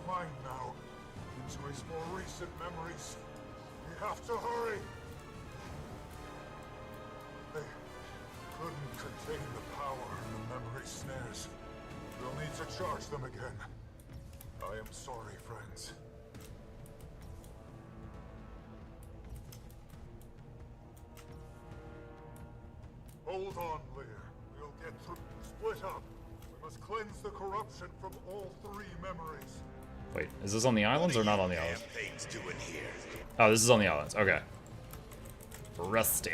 Charge them again. I am sorry, friends. Hold on, Lear. We'll get through. Split up. We must cleanse the corruption from all three memories. Wait, is this on the islands or not on the islands? Oh, this is on the islands. Okay. Rusty.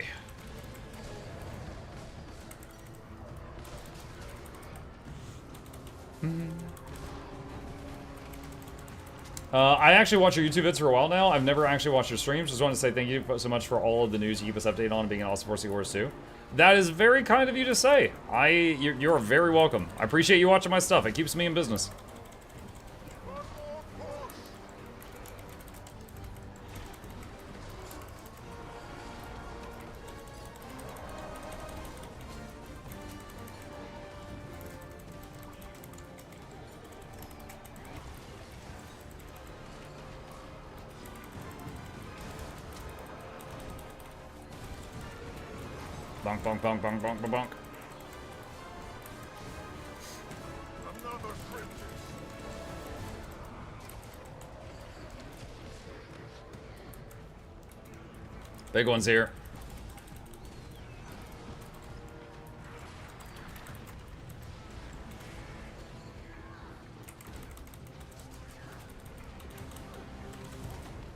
I actually watch your YouTube vids for a while now. I've never actually watched your streams. Just wanted to say thank you so much for all of the news you keep us updated on and being an awesome Force Wars too. That is very kind of you to say. You're very welcome. I appreciate you watching my stuff. It keeps me in business. Bonk, bonk, bonk, bonk, bonk, bonk, bonk. Big one's here.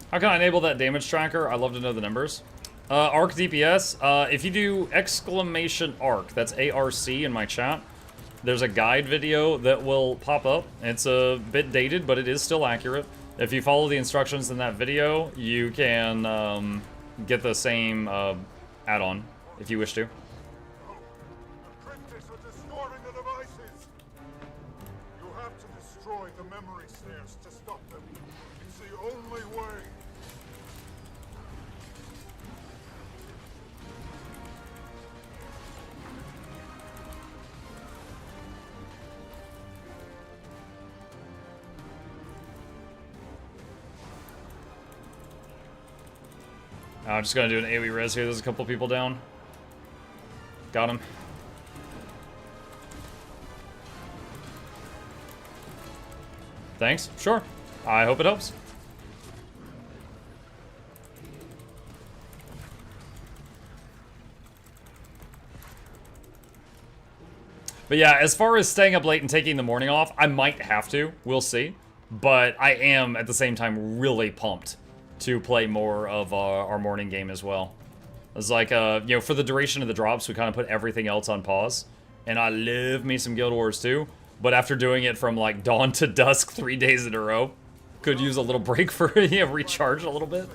How can I enable that damage tracker? I'd love to know the numbers. Arc DPS, if you do exclamation arc, that's ARC in my chat, there's a guide video that will pop up. It's a bit dated, but it is still accurate. If you follow the instructions in that video, you can get the same add-on if you wish to. You have to destroy the memory snares to stop them. It's the only way. I'm just gonna do an AoE res here. There's a couple people down. Got him. Thanks. Sure. I hope it helps. But yeah, as far as staying up late and taking the morning off, I might have to. We'll see. But I am, at the same time, really pumped to play more of our morning game as well. It's like, you know, for the duration of the drops, we kind of put everything else on pause. And I love me some Guild Wars too. But after doing it from like dawn to dusk 3 days in a row, could use a little break for, you know, recharge a little bit.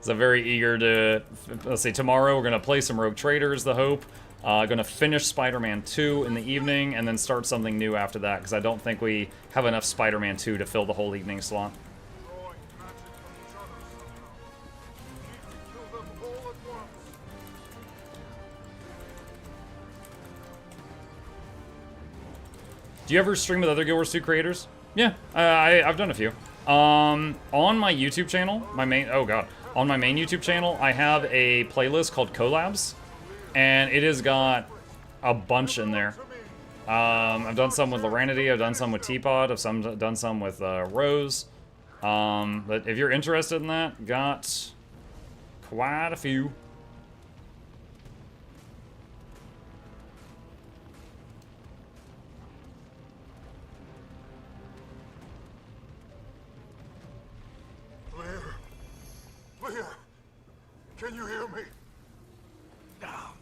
So I'm very eager to, let's see, tomorrow we're going to play some Rogue Traders, the hope. Gonna finish Spider-Man 2 in the evening and then start something new after that because I don't think we have enough Spider-Man 2 to fill the whole evening slot. Do you ever stream with other Guild Wars 2 creators? Yeah, I've done a few. On my YouTube channel, on my main YouTube channel, I have a playlist called Collabs. And it has got a bunch in there. I've done some with Loranity, I've done some with Teapot, I've done some with Rose. But if you're interested in that, got quite a few. Can you hear me? Now,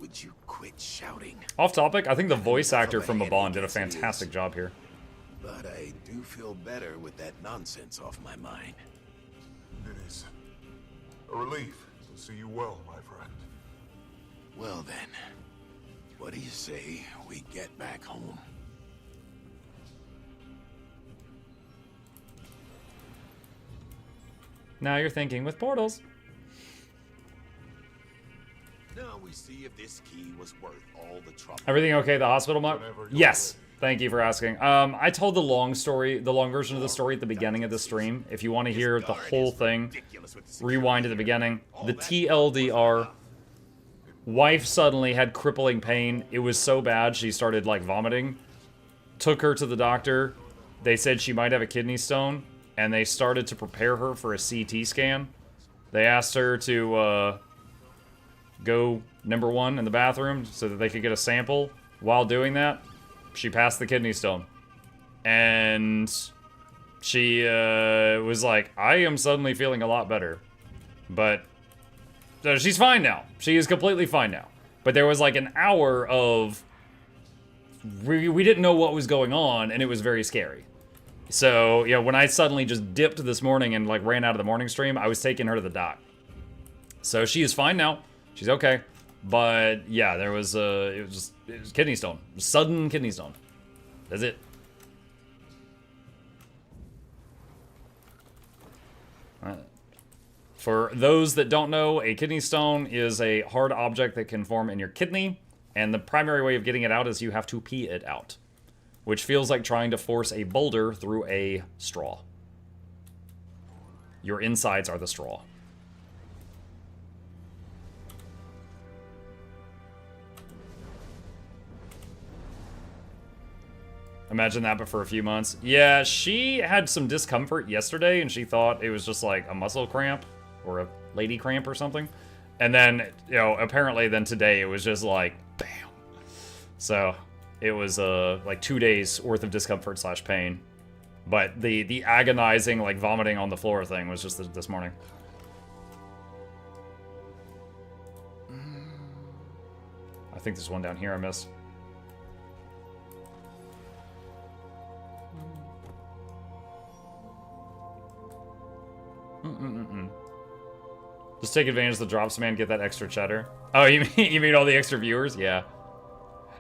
would you quit shouting? Off topic, I think the voice actor from Bond did a fantastic job here. But I do feel better with that nonsense off my mind. It is a relief to see you well, my friend. Well then, what do you say we get back home? Now you're thinking with portals. Now we see if this key was worth all the trouble. Everything okay at the hospital, Muck? Yes. Thank you for asking. I told the long story, the long version of the story at the beginning of the stream. If you want to hear the whole thing, rewind to the beginning. The TLDR. Wife suddenly had crippling pain. It was so bad she started like vomiting. Took her to the doctor. They said she might have a kidney stone, and they started to prepare her for a CT scan. They asked her to go #1 in the bathroom so that they could get a sample. While doing that, she passed the kidney stone. And she was like, I am suddenly feeling a lot better. But she's fine now. She is completely fine now. But there was like an hour of... We didn't know what was going on, and it was very scary. So, you know, when I suddenly just dipped this morning and like ran out of the morning stream, I was taking her to the doc. So she is fine now. She's okay. But yeah, there was it was kidney stone. Sudden kidney stone. That's it. For those that don't know, a kidney stone is a hard object that can form in your kidney, and the primary way of getting it out is you have to pee it out, which feels like trying to force a boulder through a straw. Your insides are the straw. Imagine that, but for a few months. Yeah, she had some discomfort yesterday, and she thought it was just like a muscle cramp or a lady cramp or something. And then, you know, apparently then today it was just like, bam. So it was like 2 days worth of discomfort / pain. But the agonizing, like vomiting on the floor thing was just this morning. I think there's one down here I missed. Just take advantage of the drops, man. Get that extra cheddar. Oh, you mean all the extra viewers? Yeah.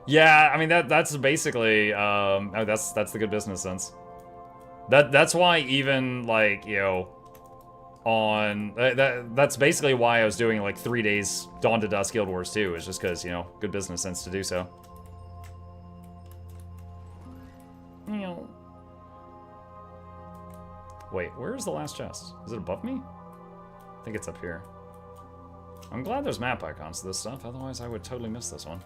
Yeah, I mean that's basically oh, that's the good business sense. That's why even like, you know, on that's basically why I was doing like 3 days Dawn to Dusk Guild Wars 2, is just because, you know, good business sense to do so. Wait, where's the last chest? Is it above me? I think it's up here. I'm glad there's map icons to this stuff, otherwise I would totally miss this one.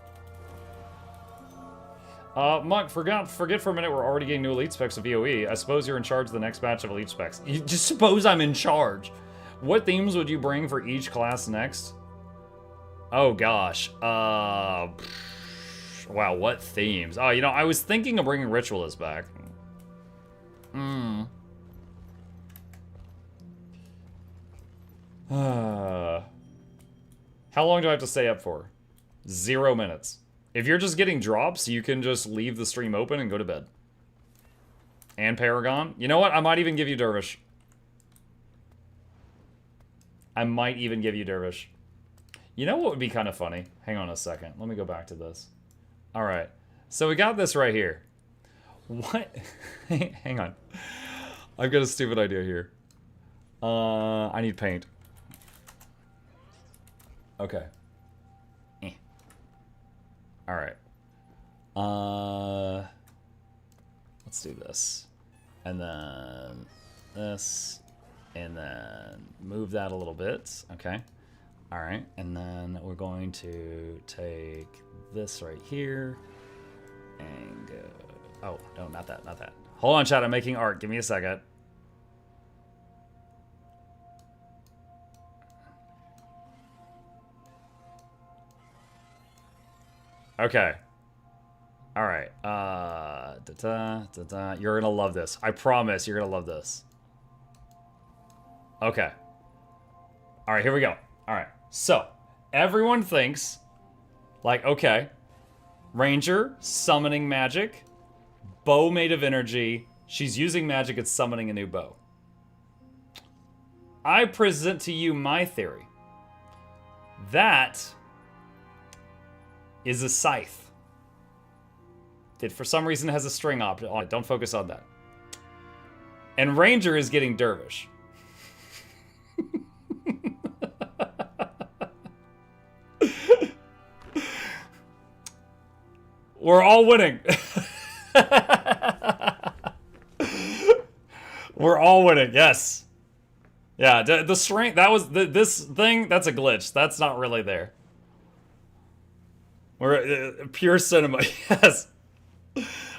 Muck, forget for a minute we're already getting new elite specs of VOE. I suppose you're in charge of the next batch of elite specs. You just suppose I'm in charge. What themes would you bring for each class next? Oh gosh. Wow, what themes? Oh, you know, I was thinking of bringing Ritualist back. How long do I have to stay up for? 0 minutes. If you're just getting drops, you can just leave the stream open and go to bed. And Paragon. You know what? I might even give you Dervish. I might even give you Dervish. You know what would be kind of funny? Hang on a second. Let me go back to this. Alright. So we got this right here. What? Hang on. I've got a stupid idea here. I need paint. Okay. Alright. Let's do this. And then this. And then move that a little bit. Okay. Alright. And then we're going to take this right here. And go... Oh, no, not that, not that. Hold on, chat. I'm making art. Give me a second. Okay. All right. You're gonna love this. I promise you're gonna love this. Okay. All right, here we go. All Alright, so everyone thinks, like, okay, Ranger, summoning magic, bow made of energy, she's using magic and summoning a new bow. I present to you my theory. That is a scythe. It for some reason has a string on it. Don't focus on that. And Ranger is getting dervish. We're all winning. We're all winning, yes. Yeah, the strength, that was, this thing, that's a glitch. That's not really there. We're pure cinema, yes.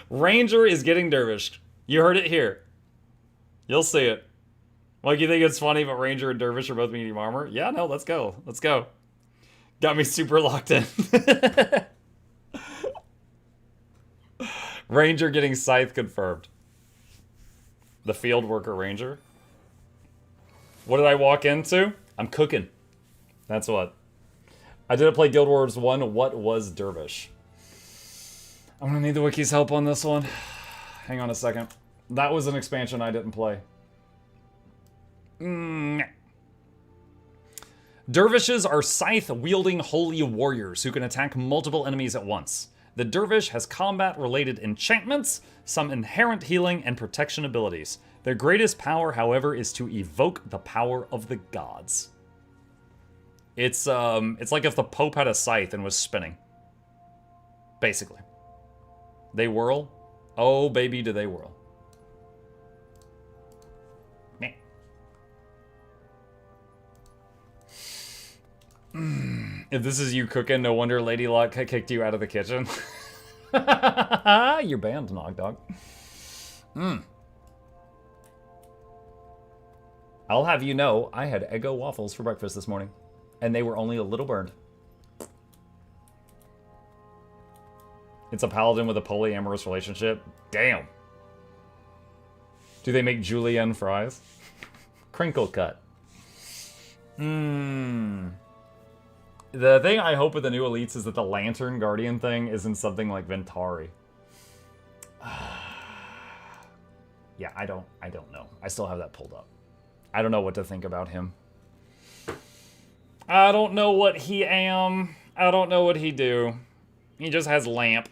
Ranger is getting dervished. You heard it here. You'll see it. Like, you think it's funny, but Ranger and Dervish are both medium armor? Yeah, no, let's go. Let's go. Got me super locked in. Ranger getting scythe confirmed. The field worker Ranger. What did I walk into? I'm cooking. That's what. I didn't play Guild Wars 1. What was Dervish? I'm gonna need the wiki's help on this one. Hang on a second. That was an expansion I didn't play. Dervishes are scythe-wielding holy warriors who can attack multiple enemies at once. The dervish has combat-related enchantments, some inherent healing, and protection abilities. Their greatest power, however, is to evoke the power of the gods. It's like if the Pope had a scythe and was spinning. Basically. They whirl. Oh, baby, do they whirl. Meh. If this is you cooking, no wonder Lady Luck kicked you out of the kitchen. You're banned, Nog Dog. I'll have you know, I had Eggo waffles for breakfast this morning, and they were only a little burned. It's a paladin with a polyamorous relationship. Damn. Do they make julienne fries? Crinkle cut. The thing I hope with the new elites is that the Lantern Guardian thing isn't something like Ventari. Yeah, I don't know. I still have that pulled up. I don't know what to think about him. I don't know what he am. I don't know what he do. He just has lamp.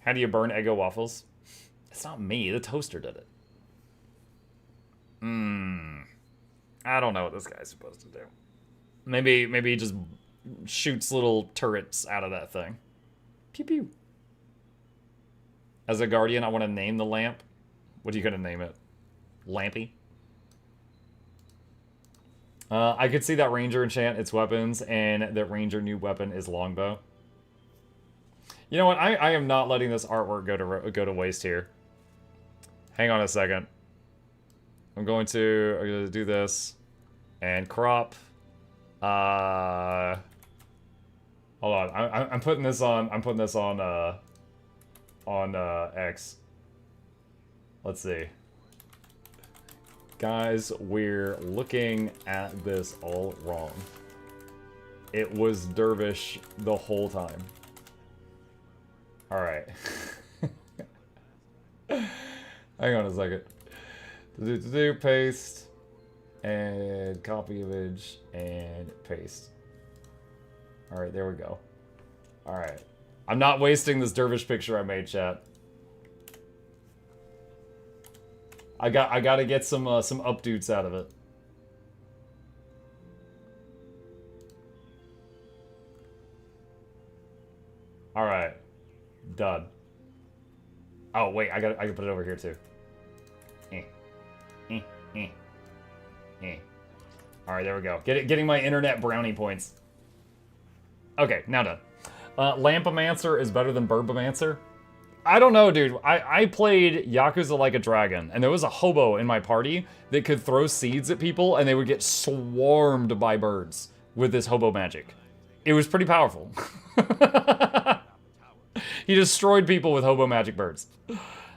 How do you burn Eggo waffles? It's not me. The toaster did it. I don't know what this guy's supposed to do. Maybe he just shoots little turrets out of that thing. Pew pew. As a guardian, I want to name the lamp. What are you gonna name it? Lampy? I could see that Ranger enchant its weapons, and that Ranger new weapon is longbow. You know what? I am not letting this artwork go to waste here. Hang on a second. I'm going to do this and crop. Hold on. I'm putting this on. I'm putting this on X. Let's see. Guys, we're looking at this all wrong. It was Dervish the whole time. Alright. Hang on a second. Paste. And copy image. And paste. Alright, there we go. Alright. I'm not wasting this Dervish picture I made, chat. I gotta get some updates out of it. All right, done. Oh wait, I can put it over here too. All right, there we go. Getting my internet brownie points. Okay, now done. Lampomancer is better than Burbomancer. I don't know, dude. I played Yakuza Like a Dragon, and there was a hobo in my party that could throw seeds at people, and they would get swarmed by birds with this hobo magic. It was pretty powerful. He destroyed people with hobo magic birds.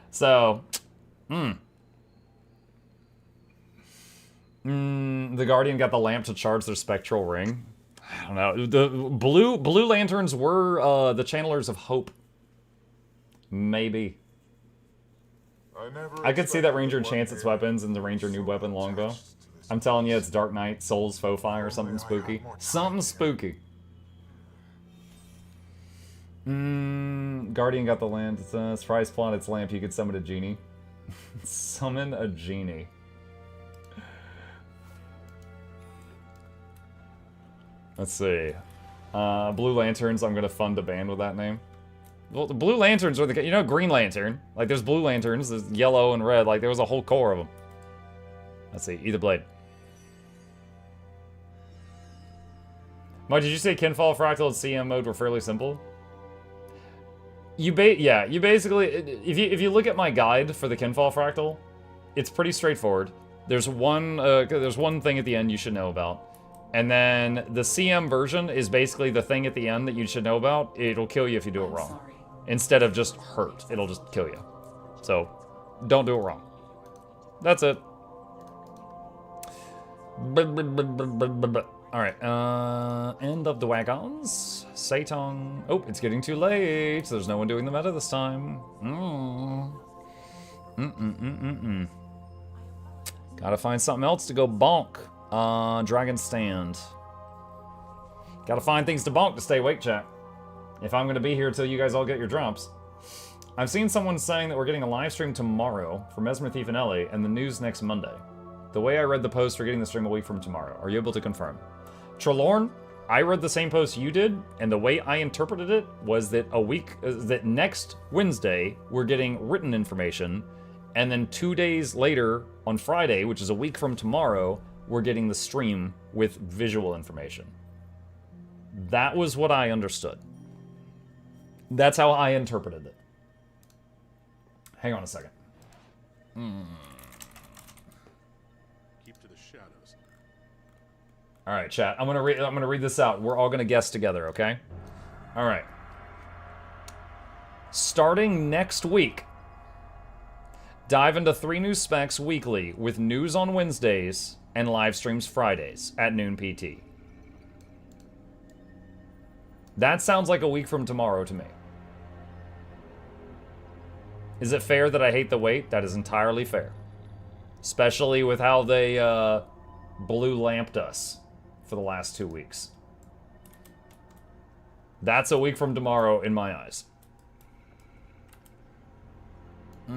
So, The Guardian got the lamp to charge their spectral ring. I don't know. The blue lanterns were the channelers of hope. Maybe. I could see that Ranger enchants its weapons and the Ranger new weapon longbow. I'm telling you, it's Dark Knight, Souls, Faux Fire, something spooky. Something spooky. Guardian got the lamp. Surprise plot, its lamp, you could summon a genie. Summon a genie. Let's see. Blue Lanterns, I'm gonna fund a band with that name. Well, the Blue Lanterns are the... You know Green Lantern? Like, there's Blue Lanterns, there's yellow and red. Like, there was a whole core of them. Let's see. Either blade. Mike, did you say Kinfall, Fractal, and CM mode were fairly simple? You basically... If you look at my guide for the Kinfall Fractal, it's pretty straightforward. There's one thing at the end you should know about. And then the CM version is basically the thing at the end that you should know about. It'll kill you if you do it wrong. Instead of just hurt, it'll just kill you. So, don't do it wrong. That's it. Alright, end of the wagons. Satong. Oh, it's getting too late. There's no one doing the meta this time. Gotta find something else to go bonk. Dragon Stand. Gotta find things to bonk to stay awake, chat. If I'm gonna be here till you guys all get your drops. I've seen someone saying that we're getting a live stream tomorrow for Mesmer Thief and Ellie, and the news next Monday. The way I read the post, we're getting the stream a week from tomorrow. Are you able to confirm? Trelorn, I read the same post you did, and the way I interpreted it was that that next Wednesday, we're getting written information, and then 2 days later, on Friday, which is a week from tomorrow, we're getting the stream with visual information. That was what I understood. That's how I interpreted it. Hang on a second. Keep to the shadows. All right, chat. I'm gonna read this out. We're all gonna guess together, okay? All right. Starting next week, dive into 3 new specs weekly with news on Wednesdays and live streams Fridays at noon PT. That sounds like a week from tomorrow to me. Is it fair that I hate the wait? That is entirely fair. Especially with how they blue lamped us for the last 2 weeks. That's a week from tomorrow in my eyes. I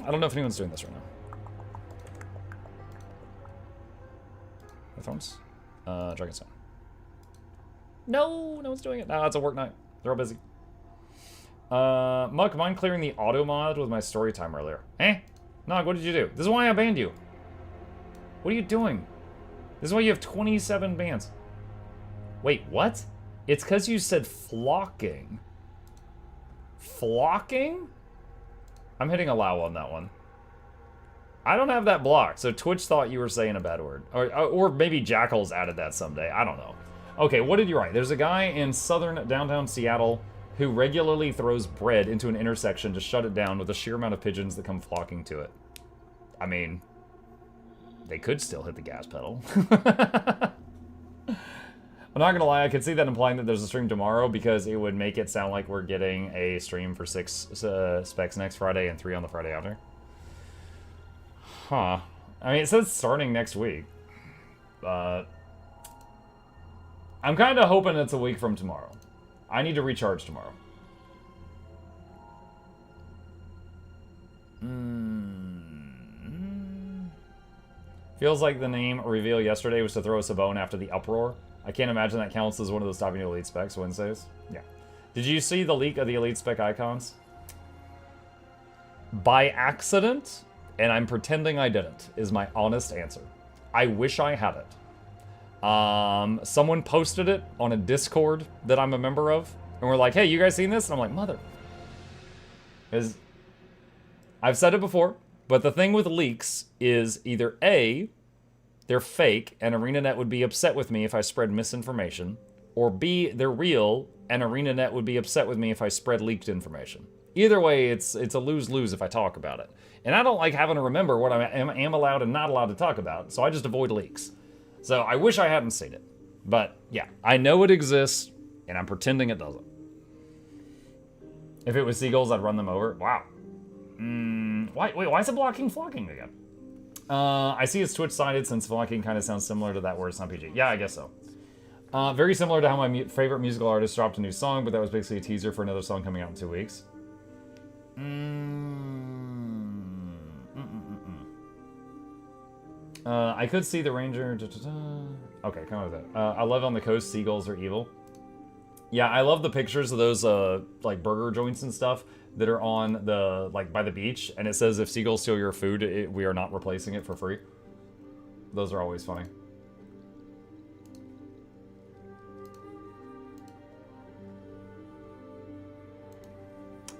don't know if anyone's doing this right now. Headphones? Dragonstone. No one's doing it. No, it's a work night. They're all busy. Muck, mind clearing the auto mod with my story time earlier? Nog, what did you do? This is why I banned you. What are you doing? This is why you have 27 bans. Wait, what? It's because you said flocking. Flocking? I'm hitting allow on that one. I don't have that blocked, so Twitch thought you were saying a bad word. Or maybe Jackal's added that someday. I don't know. Okay, what did you write? There's a guy in southern downtown Seattle who regularly throws bread into an intersection to shut it down with the sheer amount of pigeons that come flocking to it. I mean, they could still hit the gas pedal. I'm not gonna lie, I could see that implying that there's a stream tomorrow because it would make it sound like we're getting a stream for 6 specs next Friday and 3 on the Friday after. Huh. I mean, it says starting next week. But I'm kind of hoping it's a week from tomorrow. I need to recharge tomorrow. Feels like the name reveal yesterday was to throw us a bone after the uproar. I can't imagine that counts as one of those stopping elite specs Wednesdays. Yeah. Did you see the leak of the elite spec icons? By accident, and I'm pretending I didn't, is my honest answer. I wish I had it. Someone posted it on a Discord that I'm a member of, and we're like, hey, you guys seen this? And I'm like, mother. I've said it before, but the thing with leaks is either A, they're fake, and ArenaNet would be upset with me if I spread misinformation, or B, they're real, and ArenaNet would be upset with me if I spread leaked information. Either way, it's a lose-lose if I talk about it. And I don't like having to remember what I am allowed and not allowed to talk about, so I just avoid leaks. So I wish I hadn't seen it. But yeah, I know it exists, and I'm pretending it doesn't. If it was seagulls, I'd run them over. Wow. Why is it blocking flocking again? I see it's Twitch-sided since flocking kind of sounds similar to that word. It's not PG. Yeah, I guess so. Very similar to how my favorite musical artist dropped a new song, but that was basically a teaser for another song coming out in 2 weeks. I could see the ranger. Okay, come on with that. I love on the coast, seagulls are evil. Yeah, I love the pictures of those like burger joints and stuff that are on the by the beach, and it says if seagulls steal your food, we are not replacing it for free. Those are always funny.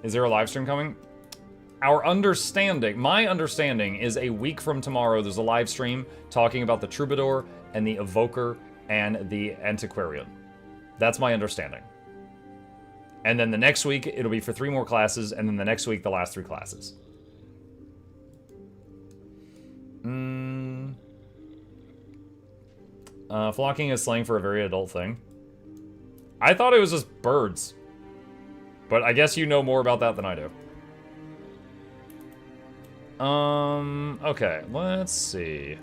Is there a live stream coming? My understanding is a week from tomorrow, there's a live stream talking about the Troubadour and the Evoker and the Antiquarian. That's my understanding. And then the next week, it'll be for 3 more classes, and then the next week, the last 3 classes. Flocking is slang for a very adult thing. I thought it was just birds. But I guess you know more about that than I do. Okay, let's see.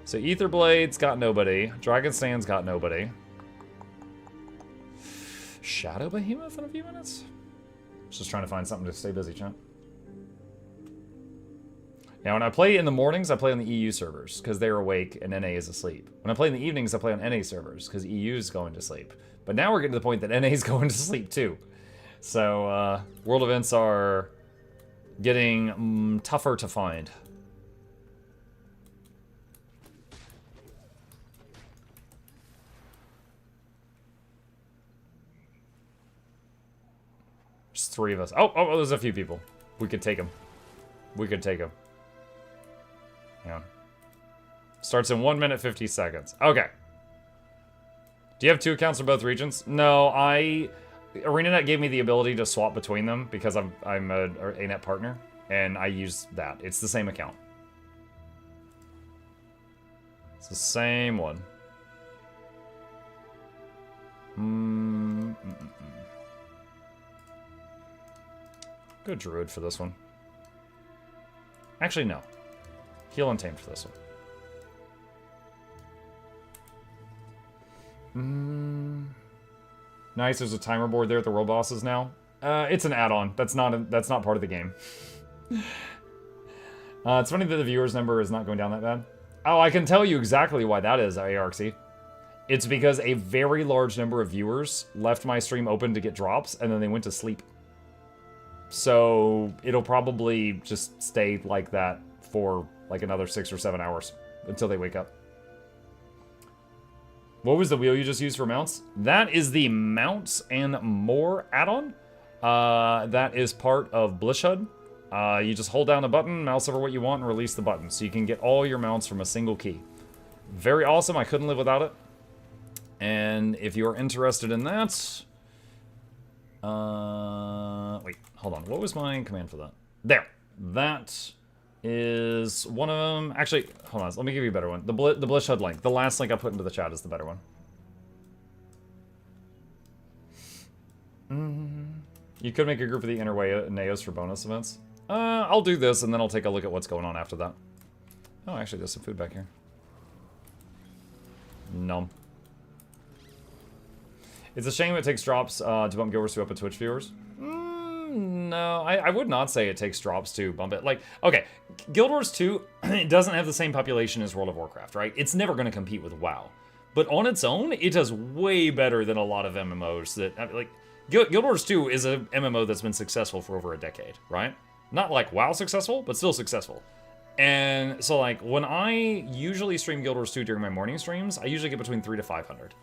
So Aetherblade's got nobody. Dragonstand's got nobody. Shadow Behemoth in a few minutes? Just trying to find something to stay busy, chat. Now, when I play in the mornings, I play on the EU servers, because they're awake and NA is asleep. When I play in the evenings, I play on NA servers, because EU is going to sleep. But now we're getting to the point that NA is going to sleep, too. So, world events are getting tougher to find. There's 3 of us. Oh, there's a few people. We could take them. We could take them. Yeah. Starts in 1 minute, 50 seconds. Okay. Do you have 2 accounts for both regions? No, ArenaNet gave me the ability to swap between them because I'm a ANET partner, and I use that. It's the same account. It's the same one. Go Druid for this one. Actually, no. Heal Untamed for this one. Nice, there's a timer board there at the world bosses now. It's an add-on. That's not part of the game. It's funny that the viewers number is not going down that bad. Oh, I can tell you exactly why that is, ARXE. It's because a very large number of viewers left my stream open to get drops, and then they went to sleep. So it'll probably just stay like that for like another 6 or 7 hours until they wake up. What was the wheel you just used for mounts? That is the Mounts and More add-on. That is part of Blishud. You just hold down the button, mouse over what you want, and release the button. So you can get all your mounts from a single key. Very awesome. I couldn't live without it. And if you're interested in that... wait, hold on. What was my command for that? There. That is one of them. Actually, hold on. Let me give you a better one. The Blishud link. The last link I put into the chat is the better one. You could make a group of the inner Neos for bonus events. I'll do this, and then I'll take a look at what's going on after that. Oh, actually, there's some food back here. Nom. It's a shame it takes drops to bump Guild Wars 2 up with Twitch viewers. No, I would not say it takes drops to bump it. Like, okay, Guild Wars 2 it doesn't have the same population as World of Warcraft, right? It's never going to compete with WoW. But on its own, it does way better than a lot of MMOs that, like, Guild Wars 2 is a MMO that's been successful for over a decade, right? Not like WoW successful, but still successful. And so, like, when I usually stream Guild Wars 2 during my morning streams, I usually get between 300 to 500.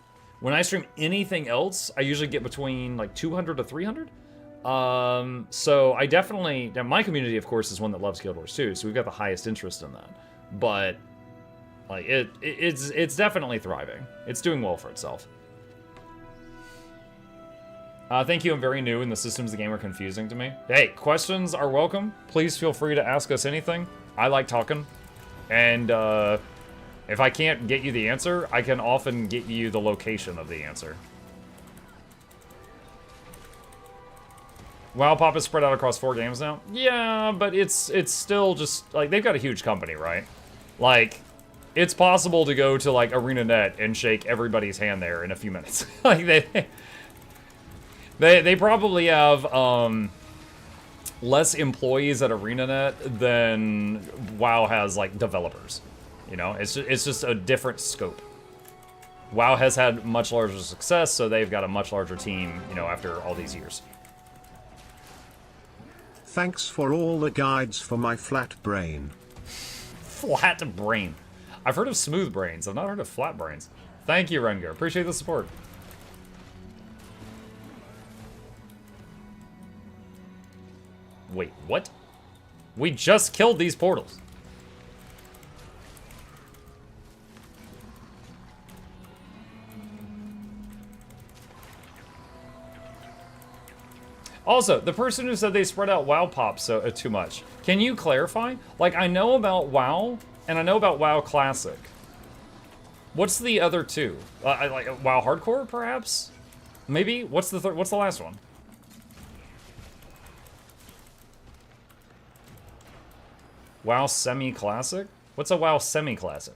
When I stream anything else, I usually get between, like, 200 to 300. So I definitely... Now, my community, of course, is one that loves Guild Wars 2, so we've got the highest interest in that. But, like, it's definitely thriving. It's doing well for itself. Thank you, I'm very new and the systems of the game are confusing to me. Hey, questions are welcome. Please feel free to ask us anything. I like talking. And if I can't get you the answer, I can often get you the location of the answer. WoW Pop is spread out across 4 games now? Yeah, but it's still just, like, they've got a huge company, right? Like, it's possible to go to, like, ArenaNet and shake everybody's hand there in a few minutes. Like, they probably have, less employees at ArenaNet than WoW has, like, developers. You know, it's just a different scope. WoW has had much larger success, so they've got a much larger team, you know, after all these years. Thanks for all the guides for my flat brain. Flat brain. I've heard of smooth brains. I've not heard of flat brains. Thank you, Rengar. Appreciate the support. Wait, what? We just killed these portals. Also, the person who said they spread out WoW Pop so too much, can you clarify? Like, I know about WoW, and I know about WoW Classic. What's the other two? Like WoW Hardcore, perhaps? Maybe? What's the what's the last one? WoW Semi-Classic? What's a WoW Semi-Classic?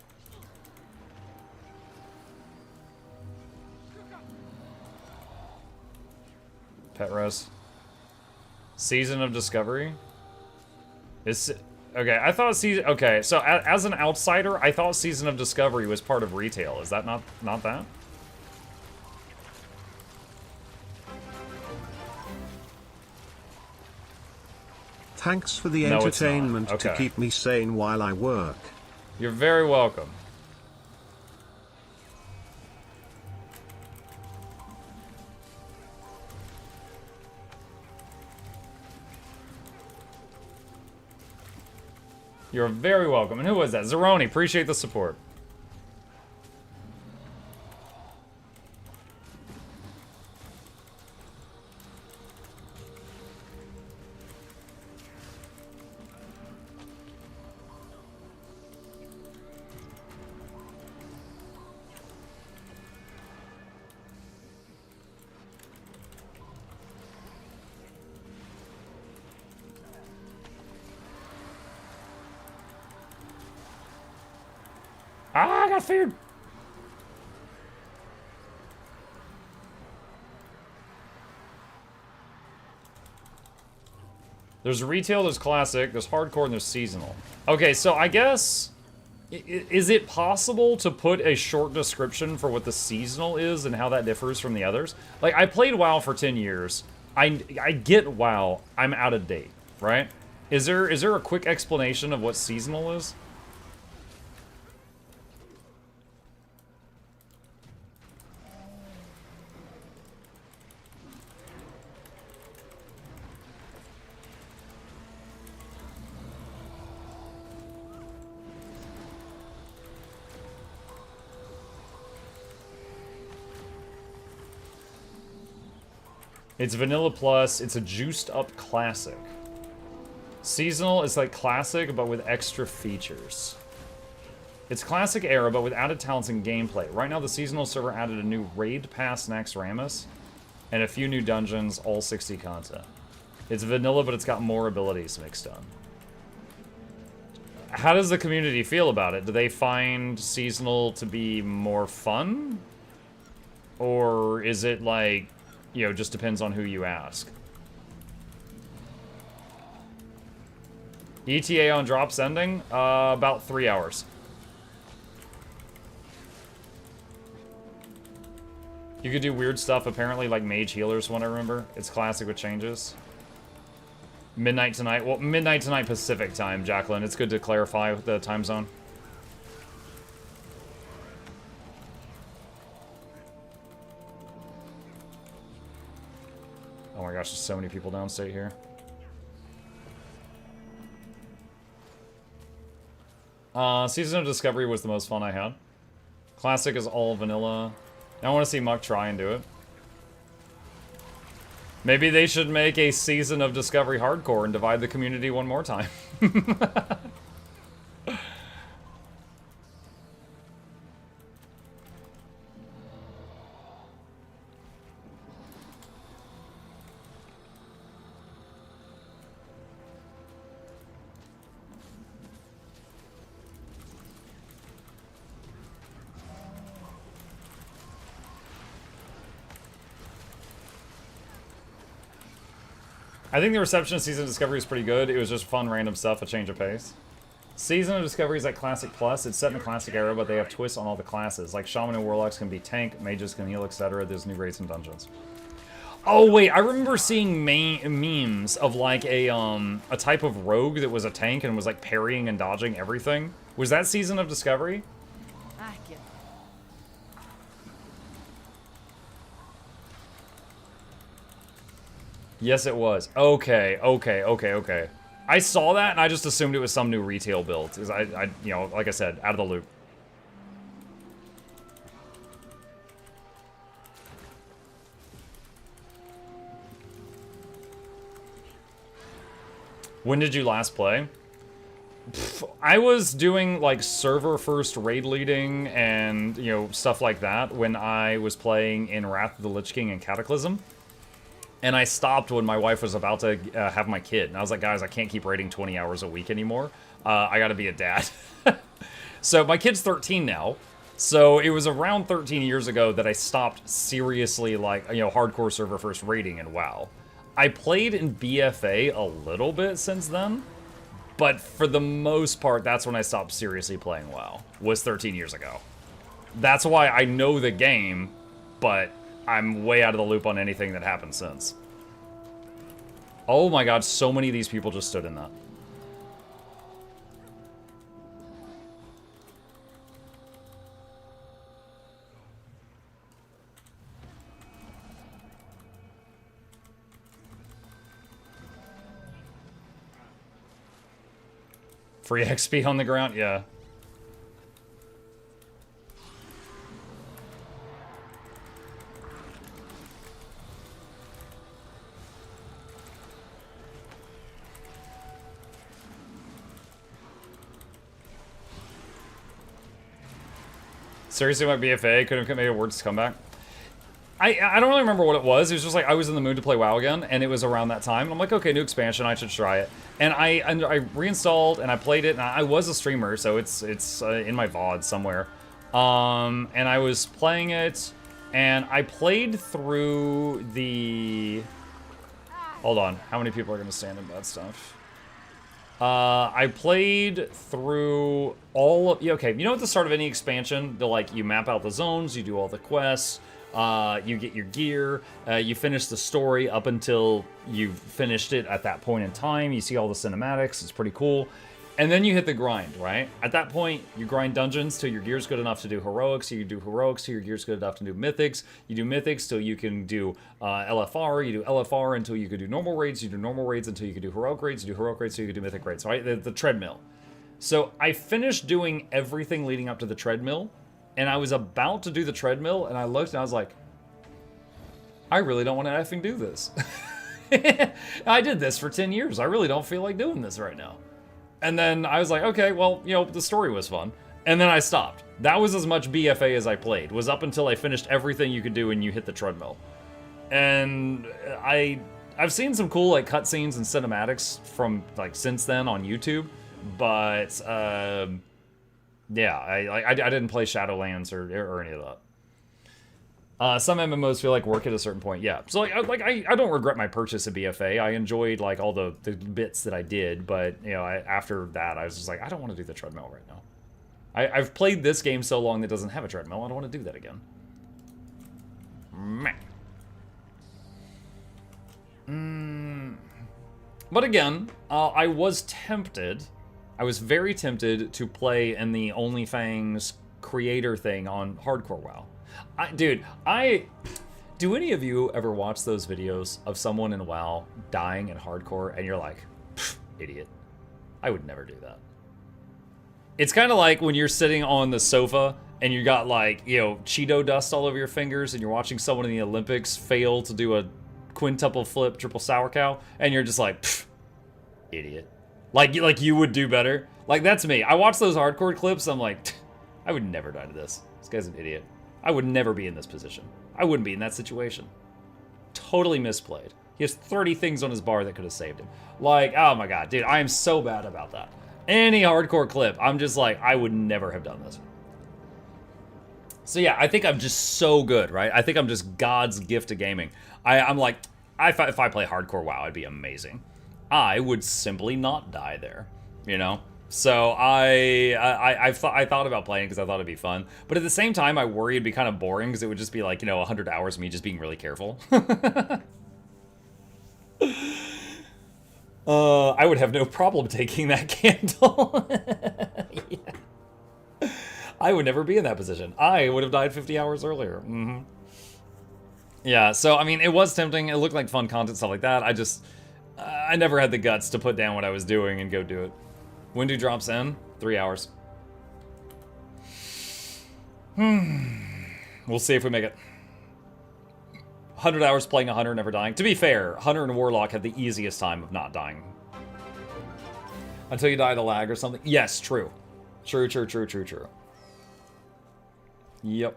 Pet Rose. Season of Discovery? Is okay, I thought season okay, so as an outsider, I thought Season of Discovery was part of retail. Is that not that? Thanks for the No, it's not. entertainment Okay. to keep me sane while I work. You're very welcome. You're very welcome. And who was that? Zeroni, appreciate the support. Ah, I got feared. There's retail, there's classic, there's hardcore, and there's seasonal. Okay, so I guess... Is it possible to put a short description for what the seasonal is and how that differs from the others? Like, I played WoW for 10 years. I get WoW. I'm out of date, right? Is there a quick explanation of what seasonal is? It's vanilla plus, it's a juiced up classic. Seasonal is like classic, but with extra features. It's classic era, but with added talents and gameplay. Right now, the seasonal server added a new raid pass Naxxramas, and a few new dungeons, all 60 content. It's vanilla, but it's got more abilities mixed in. How does the community feel about it? Do they find seasonal to be more fun? Or is it like, you know, just depends on who you ask? ETA on drops ending? About 3 hours. You could do weird stuff, apparently, like mage healers, one I remember. It's classic with changes. Midnight tonight. Well, midnight tonight Pacific time, Jacqueline. It's good to clarify the time zone. Oh my gosh, there's so many people downstate here. Season of Discovery was the most fun I had. Classic is all vanilla. Now I want to see Muck try and do it. Maybe they should make a season of Discovery Hardcore and divide the community one more time. I think the reception of Season of Discovery is pretty good. It was just fun, random stuff, a change of pace. Season of Discovery is like Classic Plus. It's set in the Classic era, but they have twists on all the classes. Like Shaman and Warlocks can be tank, mages can heal, etc. There's new raids and dungeons. Oh wait, I remember seeing memes of like a type of rogue that was a tank and was like parrying and dodging everything. Was that Season of Discovery? Yes, it was. Okay. I saw that and I just assumed it was some new retail build. Because I, you know, like I said, out of the loop. When did you last play? I was doing like server first raid leading and, you know, stuff like that when I was playing in Wrath of the Lich King and Cataclysm. And I stopped when my wife was about to have my kid. And I was like, guys, I can't keep raiding 20 hours a week anymore. I gotta be a dad. So my kid's 13 now. So it was around 13 years ago that I stopped seriously, like, you know, hardcore server first raiding in WoW. I played in BFA a little bit since then. But for the most part, that's when I stopped seriously playing WoW. Was 13 years ago. That's why I know the game, but I'm way out of the loop on anything that happened since. Oh my god, so many of these people just stood in that. Free XP on the ground? Yeah. Seriously, my BFA could have made a worse comeback. I don't really remember what it was. It was just like I was in the mood to play WoW again, and it was around that time. I'm like, okay, new expansion, I should try it. And I reinstalled and I played it, and I was a streamer, so it's in my VOD somewhere. And I was playing it, and I played through the. Hold on, how many people are gonna stand in bad stuff? I played through all of, yeah, okay, you know at the start of any expansion, you map out the zones, you do all the quests, you get your gear, you finish the story up until you've finished it at that point in time, you see all the cinematics, it's pretty cool. And then you hit the grind, right? At that point, you grind dungeons till your gear's good enough to do heroics. You do heroics till your gear's good enough to do mythics. You do mythics till you can do LFR. You do LFR until you can do normal raids. You do normal raids until you can do heroic raids. You do heroic raids till you can do mythic raids, right? The treadmill. So I finished doing everything leading up to the treadmill, and I was about to do the treadmill, and I looked and I was like, I really don't want to effing do this. I did this for 10 years. I really don't feel like doing this right now. And then I was like, okay, well, you know, the story was fun. And then I stopped. That was as much BFA as I played. Was up until I finished everything you could do when you hit the treadmill. And I've seen some cool like cutscenes and cinematics from like since then on YouTube, but yeah, I didn't play Shadowlands or any of that. Some MMOs feel like work at a certain point, yeah. So I don't regret my purchase of BFA. I enjoyed like all the bits that I did, but you know, after that I was just like, I don't want to do the treadmill right now. I've played this game so long that doesn't have a treadmill. I don't want to do that again. But again, I was tempted. I was very tempted to play in the OnlyFans creator thing on Hardcore WoW. Do any of you ever watch those videos of someone in WoW dying in Hardcore and you're like, idiot, I would never do that. It's kind of like when you're sitting on the sofa and you got like, you know, Cheeto dust all over your fingers and you're watching someone in the Olympics fail to do a quintuple flip, triple sour cow, and you're just like, pfft, idiot. Like you would do better. Like, that's me. I watch those hardcore clips, I'm like, I would never die to this. This guy's an idiot. I would never be in this position. I wouldn't be in that situation. Totally misplayed. He has 30 things on his bar that could have saved him. Like, oh my god, dude, I am so bad about that. Any hardcore clip, I'm just like, I would never have done this. So yeah, I think I'm just so good, right? I think I'm just God's gift to gaming. I'm like, if I play hardcore WoW, it'd be amazing. I would simply not die there, you know? So I thought about playing because I thought it'd be fun. But at the same time, I worry it'd be kind of boring because it would just be like, you know, 100 hours of me just being really careful. I would have no problem taking that candle. Yeah. I would never be in that position. I would have died 50 hours earlier. Mm-hmm. Yeah, so, I mean, it was tempting. It looked like fun content, stuff like that. I just... I never had the guts to put down what I was doing and go do it. When do drops in? 3 hours. We'll see if we make it. 100 hours playing a Hunter, never dying. To be fair, Hunter and Warlock have the easiest time of not dying. Until you die to lag or something. Yes, true. True. Yep.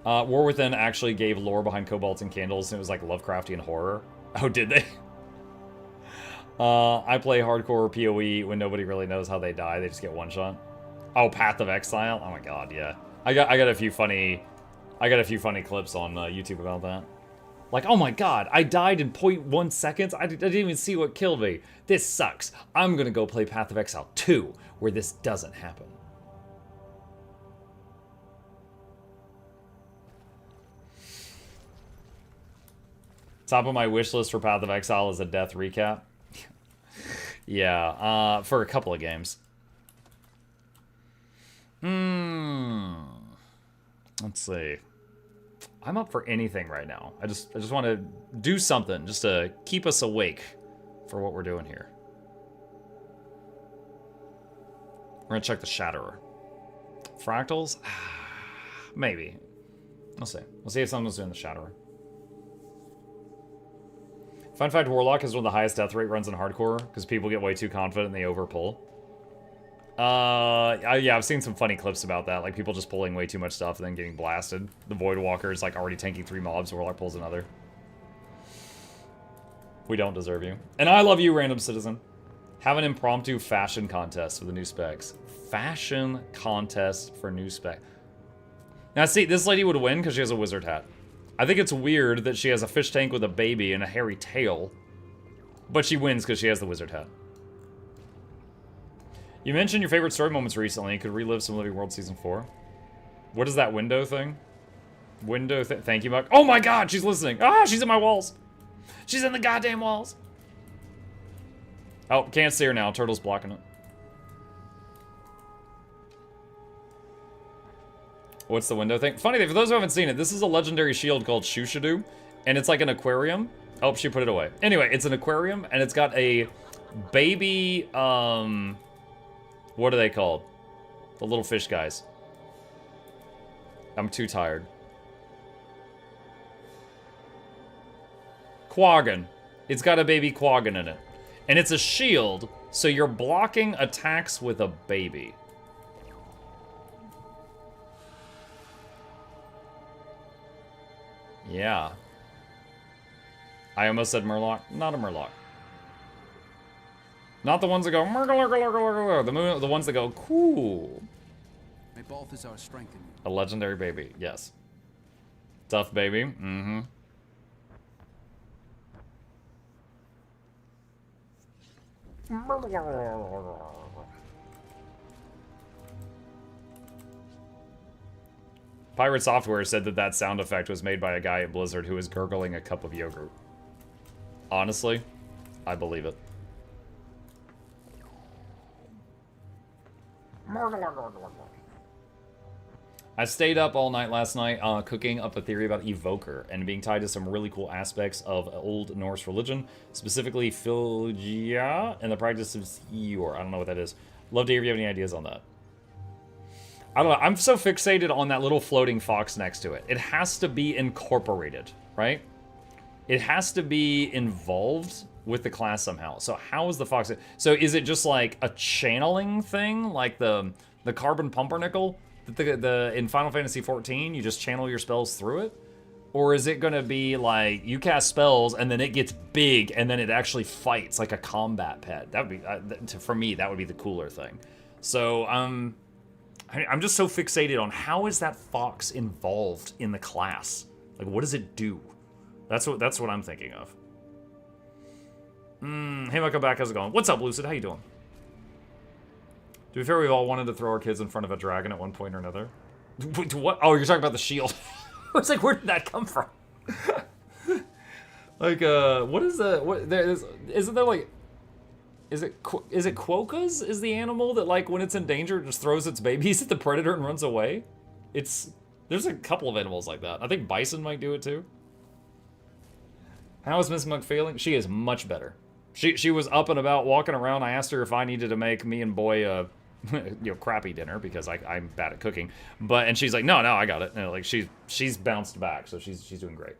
War Within actually gave lore behind Cobalt and Candles, and it was like Lovecraftian horror. Oh, did they? I play hardcore PoE when nobody really knows how they die. They just get one shot. Oh, Path of Exile? Oh my god, yeah. I got a few funny clips on YouTube about that. Like, oh my god, I died in 0.1 seconds? I didn't even see what killed me. This sucks. I'm gonna go play Path of Exile 2, where this doesn't happen. Top of my wish list for Path of Exile is a death recap. Yeah, for a couple of games. Let's see. I'm up for anything right now. I just want to do something just to keep us awake for what we're doing here. We're gonna check the Shatterer. Fractals? Maybe. We'll see. We'll see if someone's doing the Shatterer. Fun fact, Warlock is one of the highest death rate runs in hardcore because people get way too confident and they overpull. Yeah, I've seen some funny clips about that, like people just pulling way too much stuff and then getting blasted. The Void Walker is like already tanking 3 mobs, Warlock pulls another. We don't deserve you. And I love you, random citizen. Have an impromptu fashion contest for the new specs. Fashion contest for new spec. Now see, this lady would win because she has a wizard hat. I think it's weird that she has a fish tank with a baby and a hairy tail, but she wins because she has the wizard hat. You mentioned your favorite story moments recently. You could relive some Living World Season 4. What is that window thing? Thank you, Muck. Oh my god, she's listening. Ah, she's in my walls. She's in the goddamn walls. Oh, can't see her now. Turtle's blocking it. What's the window thing? Funny thing, for those who haven't seen it, this is a legendary shield called Shushadu, and it's like an aquarium. Oh, she put it away. Anyway, it's an aquarium, and it's got a baby, what are they called? The little fish guys. I'm too tired. Quaggan. It's got a baby Quaggan in it. And it's a shield, so you're blocking attacks with a baby. Yeah. I almost said Murloc. Not a Murloc. Not the ones that go the ones that go cool. May Balthazar strengthen you. A legendary baby, yes. Tough baby, mm-hmm. Pirate Software said that sound effect was made by a guy at Blizzard who was gurgling a cup of yogurt. Honestly, I believe it. I stayed up all night last night cooking up a theory about Evoker and being tied to some really cool aspects of Old Norse religion, specifically Philgia and the practice of Yor. I don't know what that is. Love to hear if you have any ideas on that. I don't know. I'm so fixated on that little floating fox next to it. It has to be incorporated, right? It has to be involved with the class somehow. So how is the fox? So is it just like a channeling thing, like the carbon pumpernickel the in Final Fantasy XIV? You just channel your spells through it, or is it gonna be like you cast spells and then it gets big and then it actually fights like a combat pet? That would be for me. That would be the cooler thing. So I'm just so fixated on how is that fox involved in the class? Like, what does it do? That's what I'm thinking of. Hey, welcome back. How's it going? What's up, Lucid? How you doing? To be fair, we've all wanted to throw our kids in front of a dragon at one point or another. Wait, what? Oh, you're talking about the shield. I was like, where did that come from? Like, what is the what? Isn't there like? Is it quokkas? Is the animal that like when it's in danger just throws its babies at the predator and runs away? There's a couple of animals like that. I think bison might do it too. How is Miss Mug feeling? She is much better. She was up and about walking around. I asked her if I needed to make me and Boy a crappy dinner because I'm bad at cooking. And she's like, no, I got it. And like she's bounced back, so she's doing great.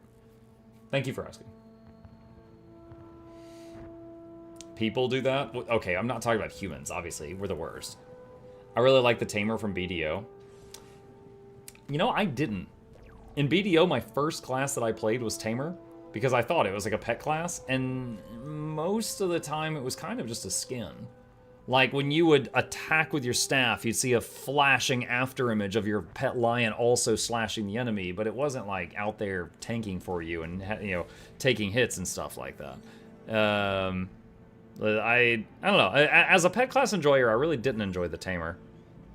Thank you for asking. People do that? Okay, I'm not talking about humans, obviously. We're the worst. I really like the tamer from BDO. You know, I didn't. In BDO, my first class that I played was tamer because I thought it was like a pet class, and most of the time it was kind of just a skin. Like when you would attack with your staff, you'd see a flashing after image of your pet lion also slashing the enemy, but it wasn't like out there tanking for you and taking hits and stuff like that. I don't know. As a pet class enjoyer, I really didn't enjoy the tamer.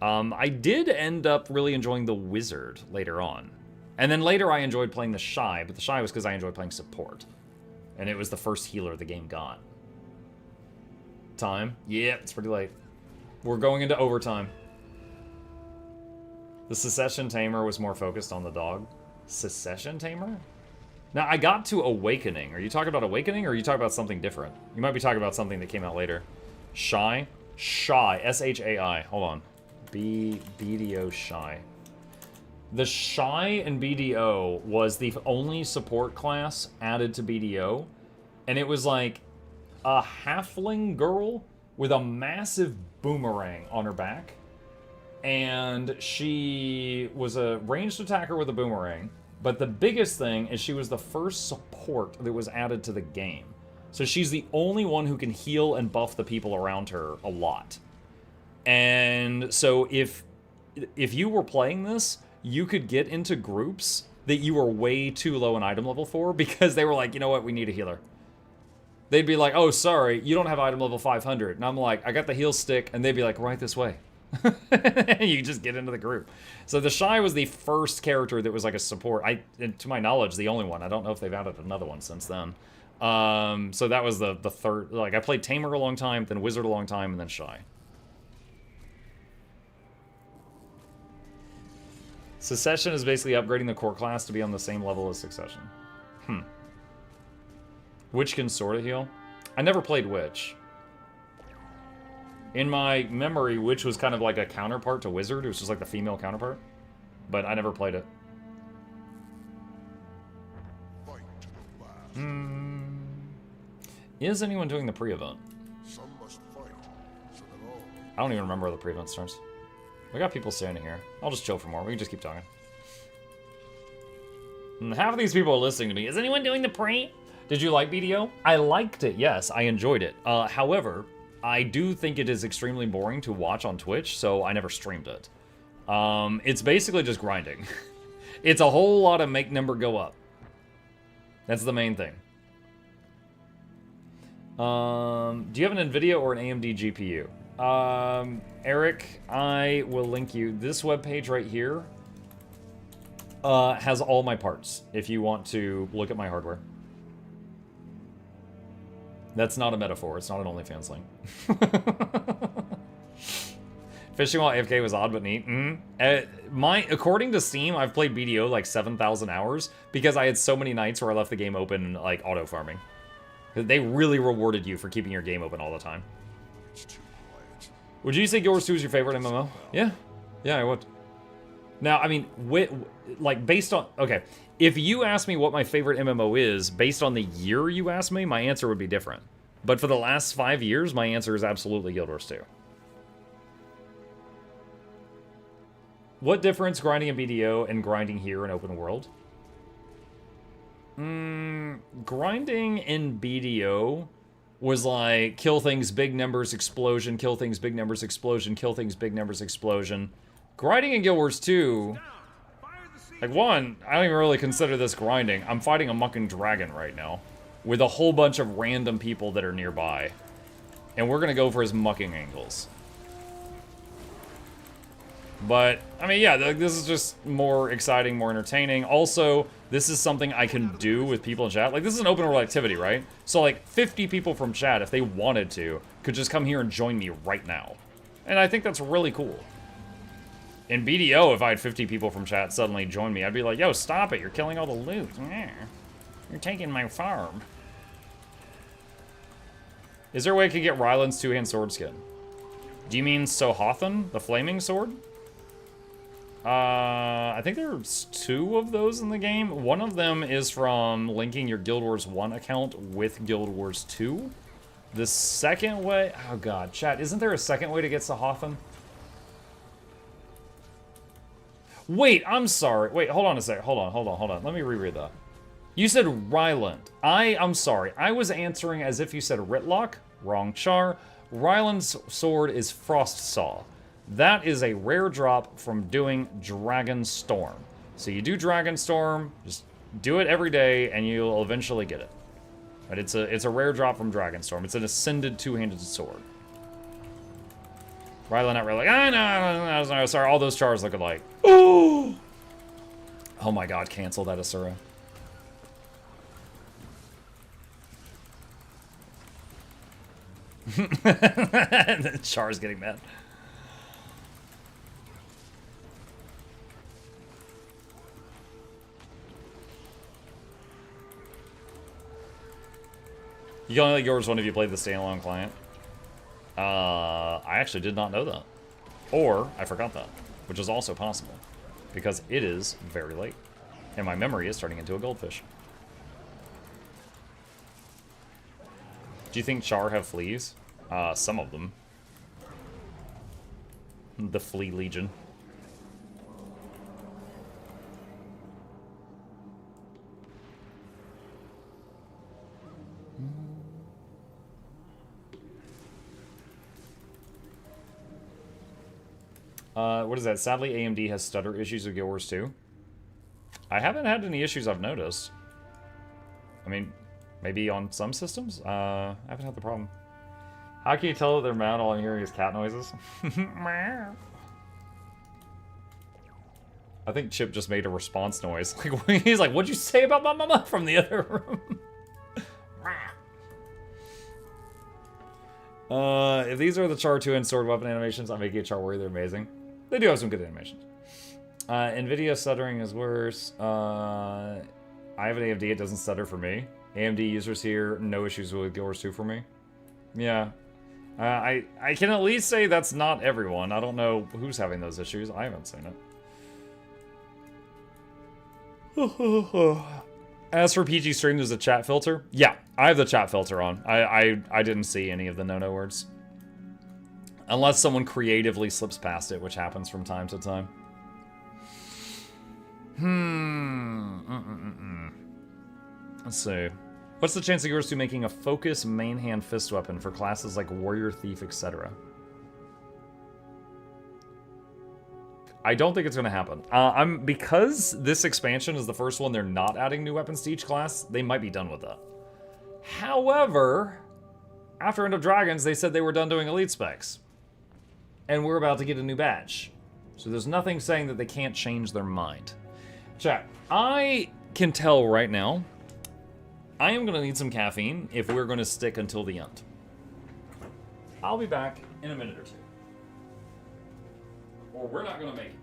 I did end up really enjoying the wizard later on. And then later I enjoyed playing the shy, but the shy was because I enjoyed playing support. And it was the first healer the game got. Time? Yeah, it's pretty late. We're going into overtime. The Secession Tamer was more focused on the dog. Secession Tamer? Now, I got to Awakening. Are you talking about Awakening, or are you talking about something different? You might be talking about something that came out later. Shy? Shy. S-H-A-I. Hold on. BDO Shy. The Shy in BDO was the only support class added to BDO, and it was like a halfling girl with a massive boomerang on her back, and she was a ranged attacker with a boomerang, but the biggest thing is she was the first support that was added to the game. So she's the only one who can heal and buff the people around her a lot. And so if you were playing this, you could get into groups that you were way too low in item level for because they were like, you know what, we need a healer. They'd be like, oh, sorry, you don't have item level 500. And I'm like, I got the heal stick. And they'd be like, right this way. You just get into the group. So the Shy was the first character that was like a support. To my knowledge, the only one. I don't know if they've added another one since then. So that was the third. Like, I played Tamer a long time, then Wizard a long time, and then Shy. Secession is basically upgrading the core class to be on the same level as Succession. Witch can sort of heal. I never played Witch. In my memory, Witch was kind of like a counterpart to Wizard. It was just like the female counterpart. But I never played it. Is anyone doing the pre-event? I don't even remember where the pre-event starts. We got people standing here. I'll just chill for more. We can just keep talking. And half of these people are listening to me. Is anyone doing the pre? Did you like BDO? I liked it, yes. I enjoyed it. However, I do think it is extremely boring to watch on Twitch, so I never streamed it. It's basically just grinding. It's a whole lot of make number go up. That's the main thing. Do you have an NVIDIA or an AMD GPU? Eric, I will link you. This webpage right here has all my parts if you want to look at my hardware. That's not a metaphor. It's not an OnlyFans link. Fishing while AFK was odd but neat. According to Steam, I've played BDO like 7,000 hours because I had so many nights where I left the game open like auto farming. They really rewarded you for keeping your game open all the time. Would you say Guild Wars 2 is your favorite MMO? Yeah. Yeah, I would. Now, I mean, like, based on... Okay, If you ask me what my favorite MMO is, based on the year you asked me, my answer would be different. But for the last 5 years, my answer is absolutely Guild Wars 2. What difference grinding in BDO and grinding here in open world? Grinding in BDO was like kill things, big numbers, explosion, kill things, big numbers, explosion, kill things, big numbers, explosion. Grinding in Guild Wars 2, like one, I don't even really consider this grinding. I'm fighting a mucking dragon right now with a whole bunch of random people that are nearby. And we're gonna go for his mucking angles. But, I mean, yeah, this is just more exciting, more entertaining. Also, this is something I can do with people in chat. Like, this is an open world activity, right? So, like, 50 people from chat, if they wanted to, could just come here and join me right now. And I think that's really cool. In BDO, if I had 50 people from chat suddenly join me, I'd be like, yo, stop it, you're killing all the loot. Yeah. You're taking my farm. Is there a way I could get Ryland's two-hand sword skin? Do you mean Sohothan, the flaming sword? I think there's 2 of those in the game. One of them is from linking your Guild Wars 1 account with Guild Wars 2. The second way... Oh god, chat, isn't there a second way to get Sohothan? Wait, I'm sorry. Wait, hold on a sec. Hold on. Let me reread that. You said Ryland. I'm sorry. I was answering as if you said Ritlock. Wrong char. Ryland's sword is Frost Saw. That is a rare drop from doing Dragon Storm. So you do Dragon Storm, just do it every day, and you'll eventually get it. But it's a rare drop from Dragon Storm. It's an ascended two-handed sword. Ryland not really like, no, sorry, all those chars look alike. Oh! Oh my god, cancel that Asura. The char's getting mad. You can only let yours one if you played the standalone client. I actually did not know that. Or, I forgot that. Which is also possible. Because it is very late. And my memory is turning into a goldfish. Do you think char have fleas? Some of them. The Flea Legion. What is that? Sadly, AMD has stutter issues with Guild Wars 2. I haven't had any issues I've noticed. I mean, maybe on some systems? I haven't had the problem. How can you tell that they're mad all I'm hearing is cat noises? I think Chip just made a response noise. Like, he's like, what'd you say about my mama from the other room? If these are the Char 2 and sword weapon animations, I'm making a Char worry they're amazing. They do have some good animations. NVIDIA stuttering is worse. I have an AMD, it doesn't stutter for me. AMD users here, no issues with Guild Wars 2 for me. Yeah. I can at least say that's not everyone. I don't know who's having those issues. I haven't seen it. As for PG stream, there's a chat filter. Yeah, I have the chat filter on. I didn't see any of the no-no words. Unless someone creatively slips past it, which happens from time to time. Let's see. What's the chance of yours to making a focus main hand fist weapon for classes like Warrior, Thief, etc.? I don't think it's going to happen. Because this expansion is the first one they're not adding new weapons to each class, they might be done with that. However, after End of Dragons, they said they were done doing elite specs. And we're about to get a new badge. So there's nothing saying that they can't change their mind. Chat, I can tell right now, I am going to need some caffeine if we're going to stick until the end. I'll be back in a minute or two. Or we're not going to make it.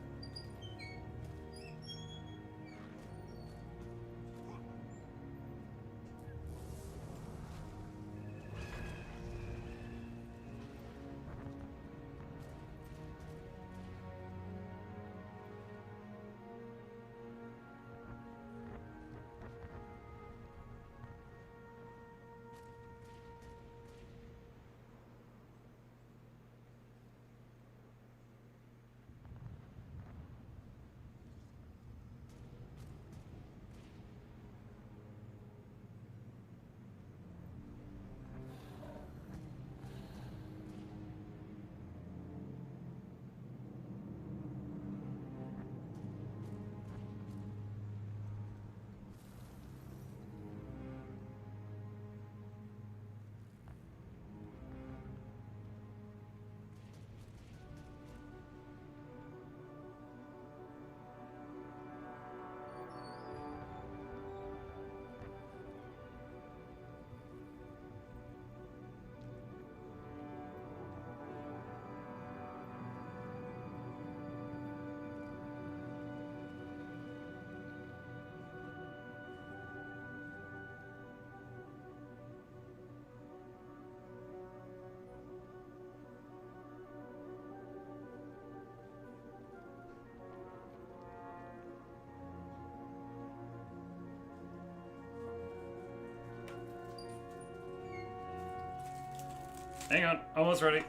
Hang on, almost ready.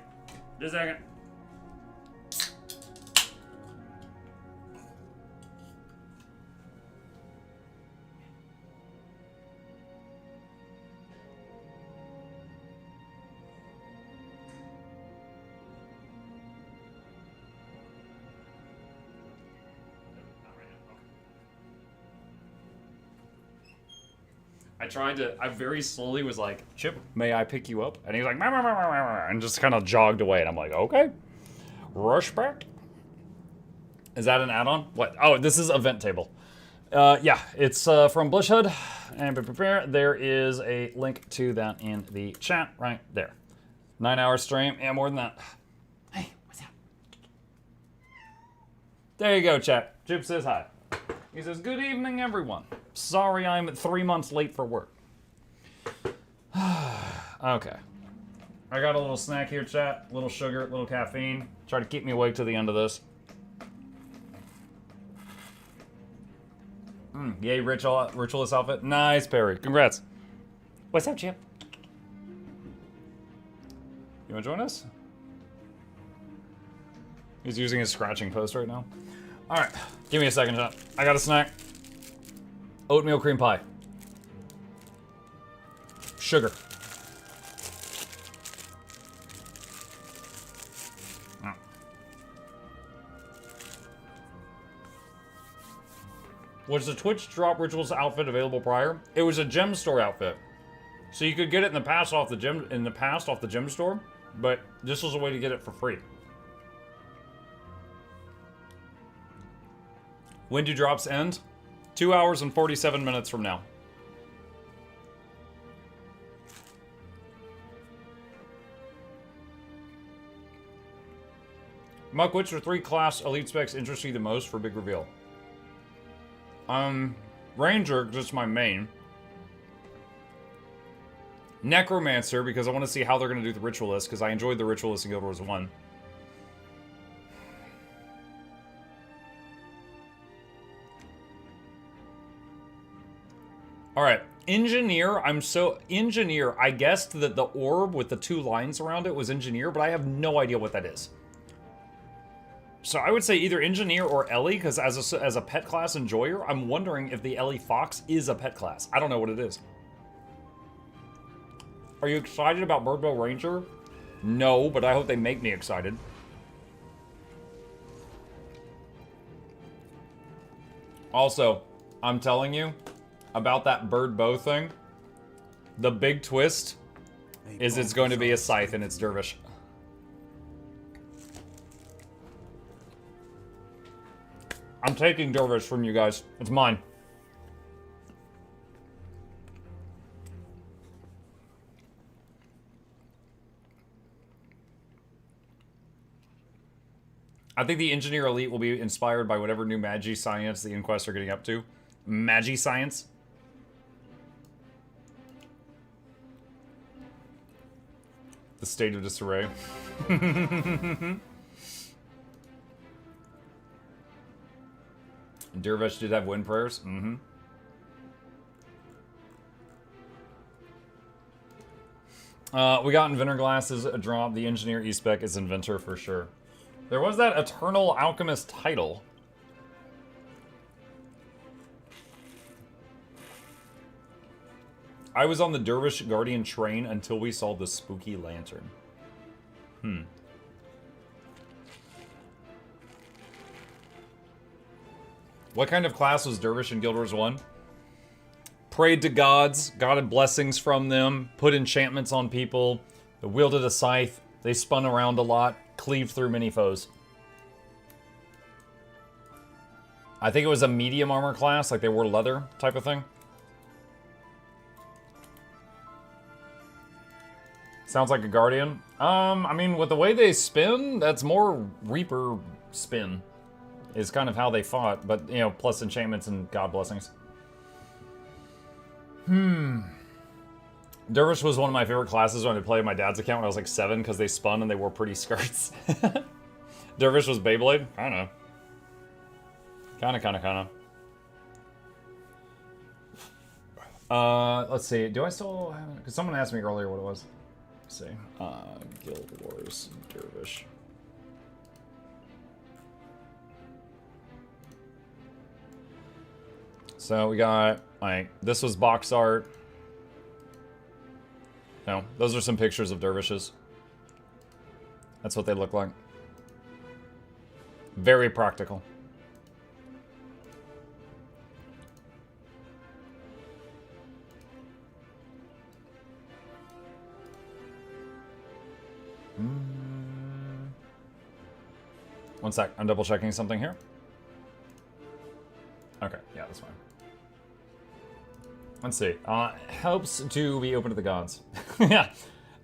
Just a second. I very slowly was like, Chip, may I pick you up? And he was like, "Meh, meh, meh, meh, meh, meh," and just kind of jogged away. And I'm like, okay. Rush back. Is that an add-on? What? Oh, this is event table. Yeah, it's from Blishhood. And there is a link to that in the chat right there. 9-hour stream. Yeah, more than that. Hey, what's up? There you go, chat. Chip says hi. He says, good evening, everyone. Sorry I'm 3 months late for work. Okay. I got a little snack here, chat. A little sugar, a little caffeine. Try to keep me awake to the end of this. Yay, ritualist outfit. Nice, Perry. Congrats. What's up, Chip? You want to join us? He's using his scratching post right now. All right, give me a second, chat. I got a snack. Oatmeal cream pie. Sugar. Was the Twitch drop rituals outfit available prior? It was a gem store outfit, so you could get it in the past off the gem store, but this was a way to get it for free. When do drops end? 2 hours and 47 minutes from now. Muck, which of 3 class elite specs interest you the most for big reveal? Ranger, just my main. Necromancer, because I want to see how they're going to do the Ritualist, because I enjoyed the Ritualist in Guild Wars 1. Alright, Engineer, Engineer, I guessed that the orb with the 2 lines around it was Engineer, but I have no idea what that is. So I would say either Engineer or Ellie, because as a pet class enjoyer, I'm wondering if the Ellie Fox is a pet class. I don't know what it is. Are you excited about Birdbow Ranger? No, but I hope they make me excited. Also, I'm telling you, about that bird bow thing, the big twist is it's going to be a scythe and it's Dervish. I'm taking Dervish from you guys. It's mine. I think the Engineer Elite will be inspired by whatever new Magi science the Inquests are getting up to. Magi science? The state of disarray. Dervish did have wind prayers. Mm-hmm. We got Inventor Glasses, a drop. The Engineer E-Spec is Inventor for sure. There was that Eternal Alchemist title. I was on the Dervish Guardian train until we saw the spooky lantern. What kind of class was Dervish in Guild Wars 1? Prayed to gods, got blessings from them, put enchantments on people, they wielded a scythe, they spun around a lot, cleaved through many foes. I think it was a medium armor class, like they wore leather type of thing. Sounds like a Guardian. I mean, with the way they spin, that's more Reaper spin. Is kind of how they fought, but, you know, plus enchantments and god blessings. Dervish was one of my favorite classes when I played my dad's account when I was like 7, because they spun and they wore pretty skirts. Dervish was Beyblade? I don't know. Kinda. Let's see. Do I still have it? Because someone asked me earlier what it was. Let's see. Guild Wars Dervish. So we got, like, this was box art. No, those are some pictures of dervishes. That's what they look like. Very practical. One sec, I'm double checking something here. Okay, yeah, that's fine. Let's see. Helps to be open to the gods. Yeah,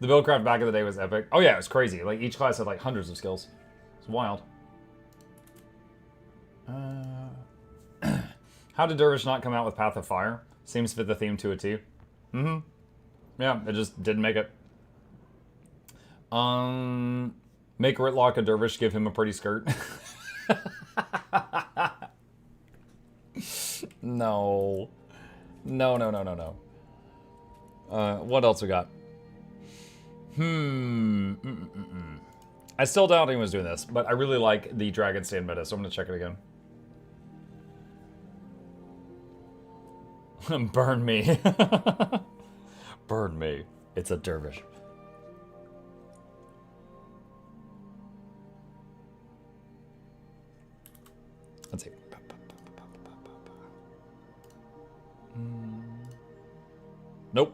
the buildcraft back in the day was epic. Oh yeah, it was crazy. Like each class had like hundreds of skills. It's wild. How did Dervish not come out with Path of Fire? Seems to fit the theme to a T. Mm-hmm. Yeah, it just didn't make it. Make Ritlock a dervish, give him a pretty skirt. No. No. What else we got? I still doubt anyone's doing this, but I really like the Dragon Stand meta, so I'm gonna check it again. Burn me. Burn me. It's a dervish. Let's see. Nope.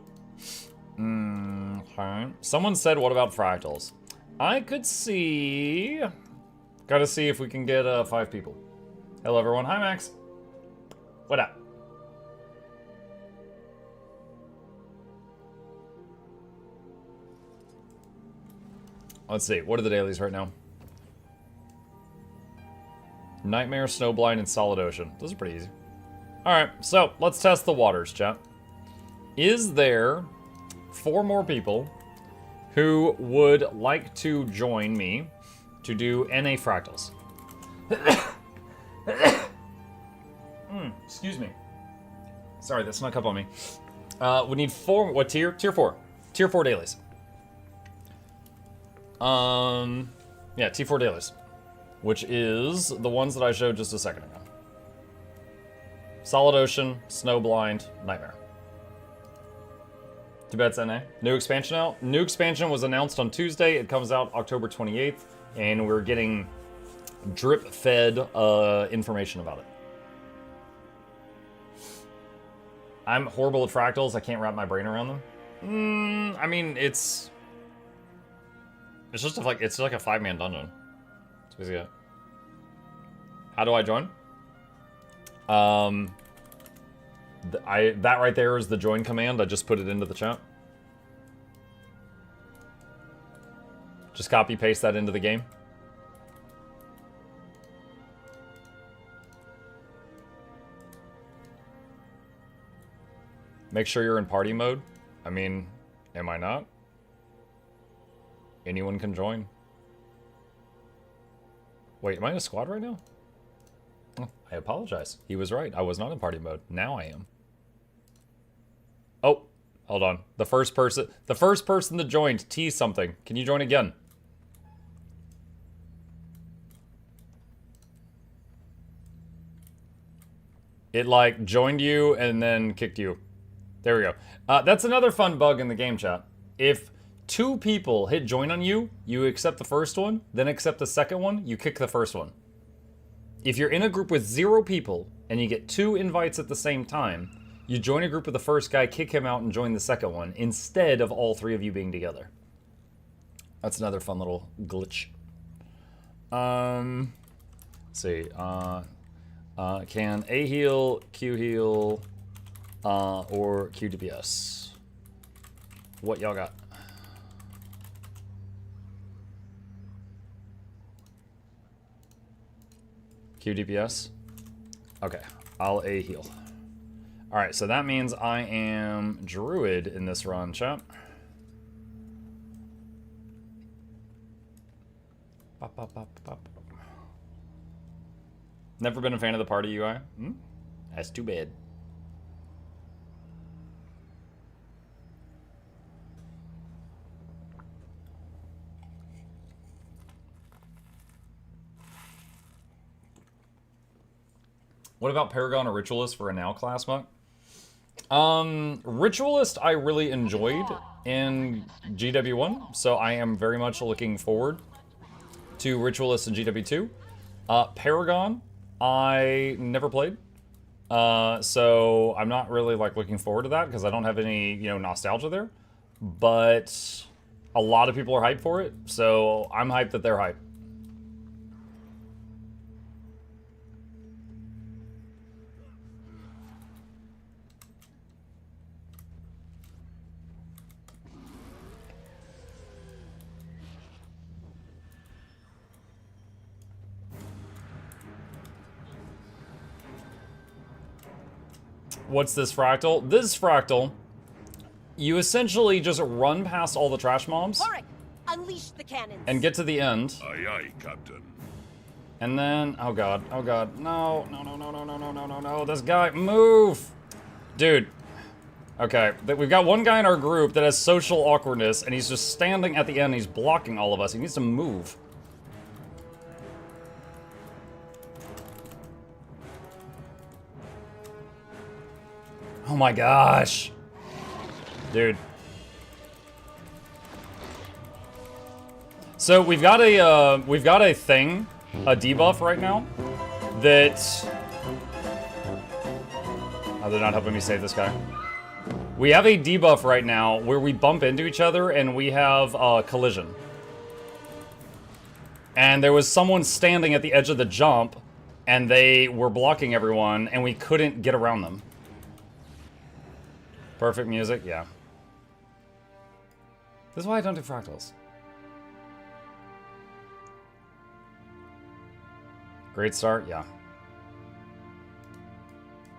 Okay. Someone said, what about fractals? I could see... Gotta see if we can get 5 people. Hello, everyone. Hi, Max. What up? Let's see. What are the dailies right now? Nightmare, Snowblind, and Solid Ocean. Those are pretty easy. Alright, so let's test the waters, chat. Is there 4 more people who would like to join me to do NA Fractals? Excuse me. Sorry, that snuck up on me. We need 4... What tier? Tier 4. Tier 4 dailies. Yeah, T4 dailies. Which is the ones that I showed just a second ago. Solid Ocean, Snowblind, Nightmare. Tibet's NA. New expansion out. New expansion was announced on Tuesday. It comes out October 28th. And we're getting drip-fed information about it. I'm horrible at fractals. I can't wrap my brain around them. I mean, it's just like, it's like a 5-man dungeon. That's basically it. How do I join? That right there is the join command. I just put it into the chat. Just copy paste that into the game. Make sure you're in party mode. I mean, am I not? Anyone can join. Wait, am I in a squad right now? Oh, I apologize. He was right. I was not in party mode. Now I am. Oh, hold on. The first person that joined, T something. Can you join again? It like joined you and then kicked you. There we go. That's another fun bug in the game chat. If 2 people hit join on you, you accept the first one, then accept the second one, you kick the first one. If you're in a group with 0 people and you get 2 invites at the same time, you join a group with the first guy, kick him out, and join the second one instead of all 3 of you being together. That's another fun little glitch. Let's see. Can A heal, Q heal, or Q DPS? What y'all got? Q DPS? Okay, I'll A heal. Alright, so that means I am Druid in this run, chat. Never been a fan of the party UI? That's too bad. What about Paragon or Ritualist for a now class monk? Ritualist I really enjoyed in GW1, so I am very much looking forward to Ritualist in GW2. Paragon I never played, so I'm not really like looking forward to that because I don't have any, you know, nostalgia there. But a lot of people are hyped for it, so I'm hyped that they're hyped. What's this fractal? This fractal, you essentially just run past all the trash mobs Horik, unleash the cannons. and get to the end. Aye, aye, Captain. And then, oh god, no, this guy, move! Dude, okay, we've got one guy in our group that has social awkwardness, and he's just standing at the end, he's blocking all of us, he needs to move. Oh my gosh. Dude. So we've got a thing, a debuff right now that... Oh, they're not helping me save this guy. We have a debuff right now where we bump into each other and we have a collision. And there was someone standing at the edge of the jump and they were blocking everyone and we couldn't get around them. Perfect music, yeah. This is why I don't do fractals. Great start, yeah.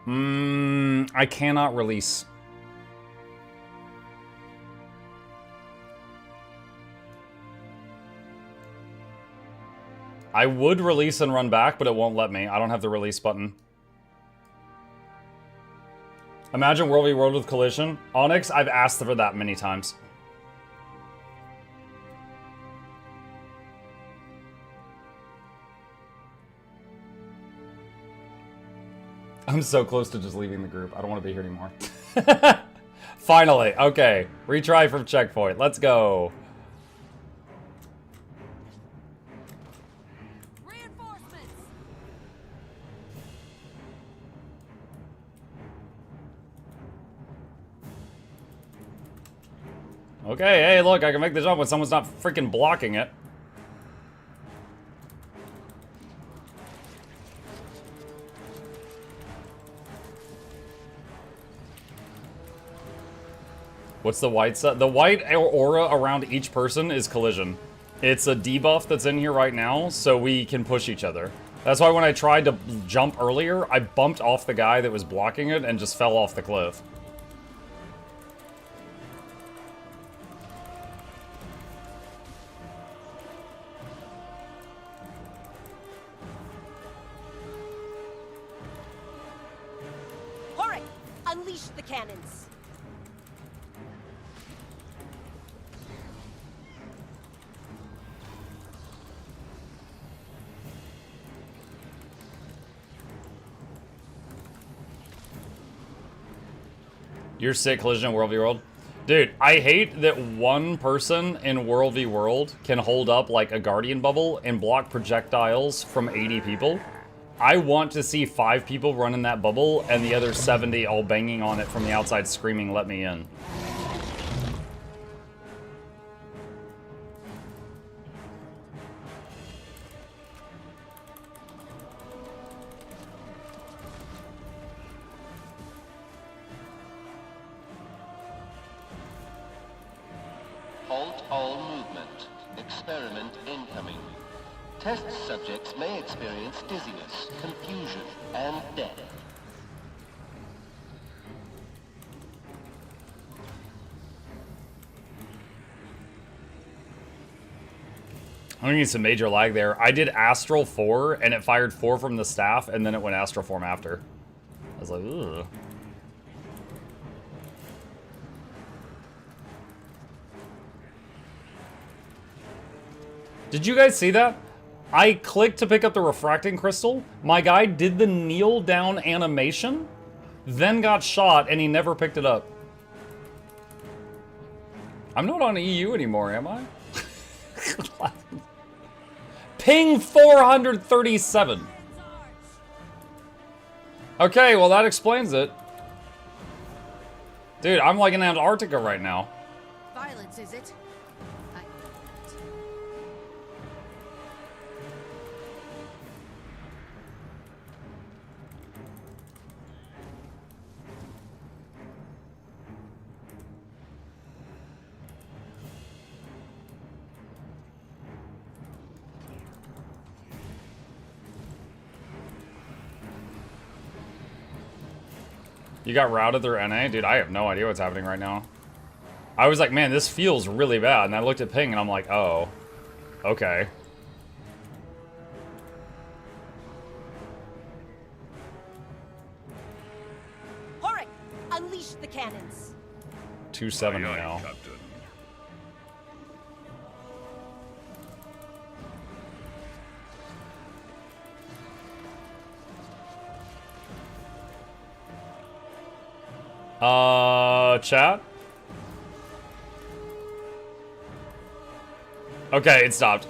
I cannot release. I would release and run back, but it won't let me. I don't have the release button. Imagine World v World with Collision. Onyx, I've asked for that many times. I'm so close to just leaving the group. I don't want to be here anymore. Finally, okay. Retry from checkpoint. Let's go. Okay, hey, look, I can make the jump when someone's not freaking blocking it. What's the white set? The white aura around each person is collision. It's a debuff that's in here right now, so we can push each other. That's why when I tried to jump earlier, I bumped off the guy that was blocking it and just fell off the cliff. Unleash the cannons. You're sick, Collision in World v World. Dude, I hate that one person in World v World can hold up like a Guardian bubble and block projectiles from 80 people. I want to see 5 people run in that bubble and the other 70 all banging on it from the outside screaming, "Let me in." Halt all movement. Experiment incoming. Test subjects may experience dizziness, confusion, and death. I need some major lag there. I did Astral 4, and it fired 4 from the staff, and then it went Astral Form after. I was like, ugh. Did you guys see that? I clicked to pick up the refracting crystal. My guy did the kneel down animation, then got shot, and he never picked it up. I'm not on EU anymore, am I? Ping 437. Okay, well that explains it. Dude, I'm like in Antarctica right now. Violence, is it? You got routed through NA? Dude, I have no idea what's happening right now. I was like, man, this feels really bad. And I looked at ping and I'm like, oh, okay. Horik, unleash the cannons. 270 now. Chat? Okay, it stopped.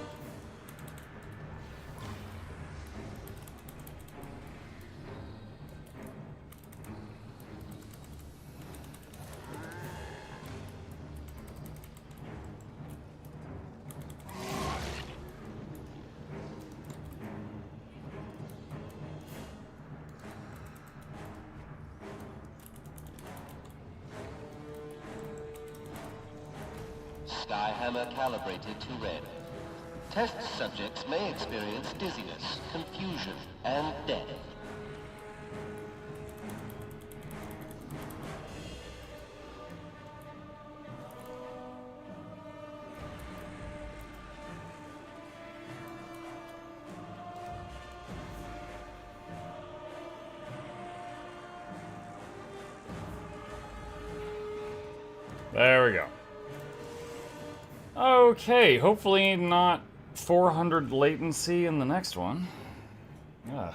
Skyhammer calibrated to red. Test subjects may experience dizziness, confusion, and death. There we go. Okay, hopefully not 400 latency in the next one. Ugh.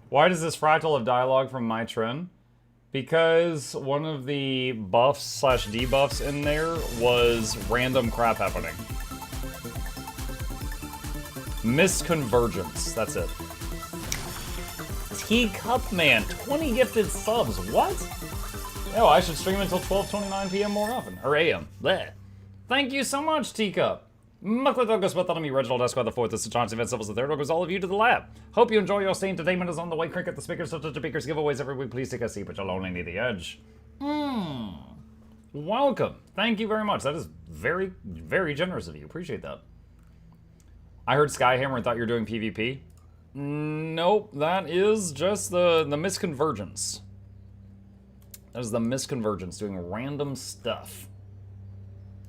Why does this fractal have dialogue from my trend? Because one of the buffs slash debuffs in there was random crap happening. Misconvergence, that's it. Teacup Man, 20 gifted subs, what? Oh, I should stream until 12:29 p.m. more often, or a.m. Bleh. Thank you so much, Teacup. MuklukYoutube, Bartholomew, Reginald Esquire the Fourth, this is Chauncey Van Sybil's the Third, welcomes all of you to the lab. Hope you enjoy your stay. Entertainment is on the way. Cricket the speakers, such as speakers giveaways every week. Please take a seat, but you'll only need the edge. Welcome. Thank you very much. That is very, very generous of you. Appreciate that. I heard Skyhammer and thought you were doing PvP. Nope, that is just the misconvergence. That is the misconvergence, doing random stuff.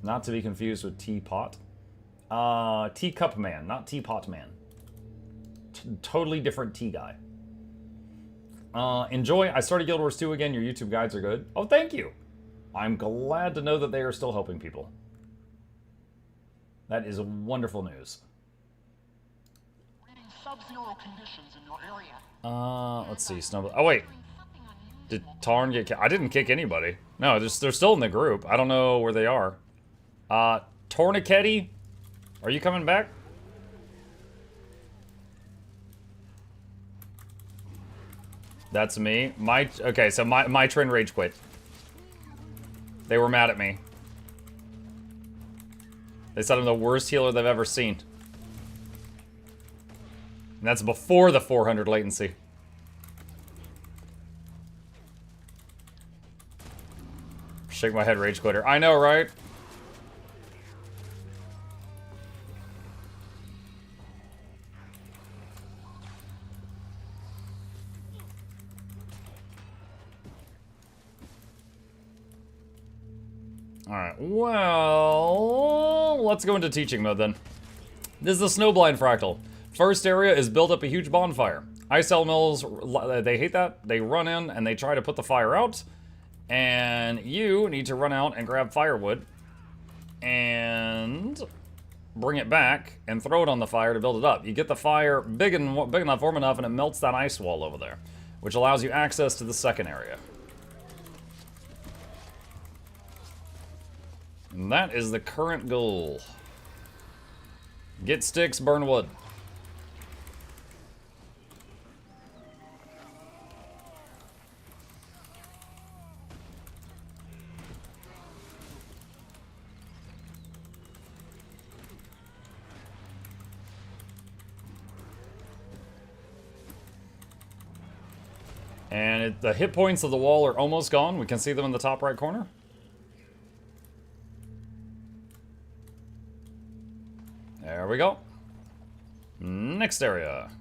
Not to be confused with Teapot. Teacup Man, not Teapot Man. Totally different tea guy. Enjoy. I started Guild Wars 2 again. Your YouTube guides are good. Oh, thank you. I'm glad to know that they are still helping people. That is wonderful news. Sub-zero conditions in your area. Let's see. Oh, wait. Did Tarn get kicked? I didn't kick anybody. No, they're still in the group. I don't know where they are. Tornicetti, are you coming back? That's me. Okay, so my trend rage quit. They were mad at me. They said I'm the worst healer they've ever seen. And that's before the 400 latency. Shake my head, rage quitter. I know, right? Alright, well, let's go into teaching mode then. This is the Snowblind Fractal. First area is build up a huge bonfire. Ice mills, they hate that. They run in and they try to put the fire out. And you need to run out and grab firewood. And bring it back and throw it on the fire to build it up. You get the fire big enough, warm enough, and it melts that ice wall over there, which allows you access to the second area. And that is the current goal. Get sticks, burn wood. And the hit points of the wall are almost gone. We can see them in the top right corner. There we go. Next area.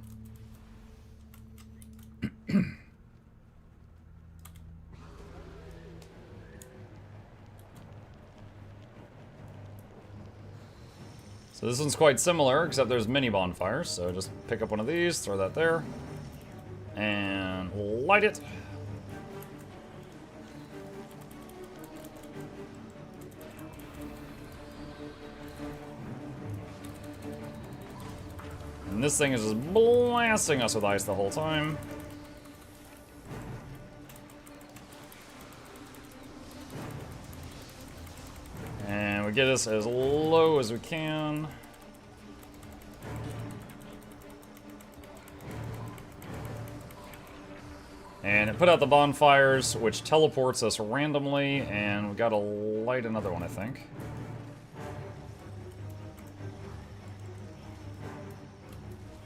So this one's quite similar, except there's mini bonfires. So just pick up one of these, throw that there, and light it. And this thing is just blasting us with ice the whole time. And we get us as low as we can. And it put out the bonfires, which teleports us randomly, and we gotta light another one, I think.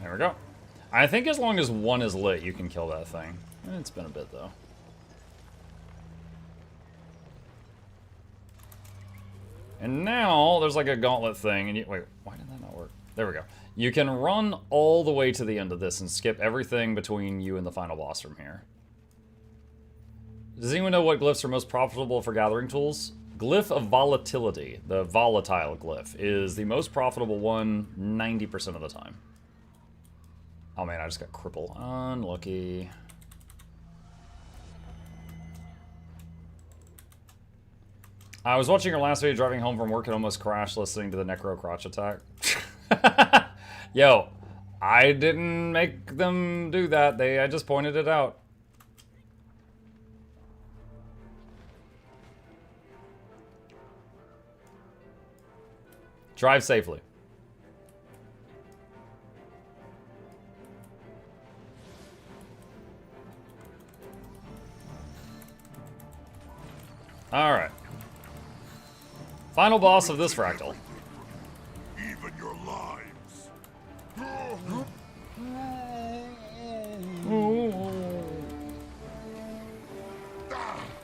There we go. I think as long as one is lit, you can kill that thing. It's been a bit, though. And now, there's like a gauntlet thing, and you... Wait, why did that not work? There we go. You can run all the way to the end of this and skip everything between you and the final boss from here. Does anyone know what glyphs are most profitable for gathering tools? Glyph of Volatility, the volatile glyph, is the most profitable one 90% of the time. Oh man, I just got crippled. Unlucky. I was watching your last video driving home from work and almost crashed listening to the Necro crotch attack. Yo, I didn't make them do that. I just pointed it out. Drive safely. Alright. Final boss of this fractal. Even your lives.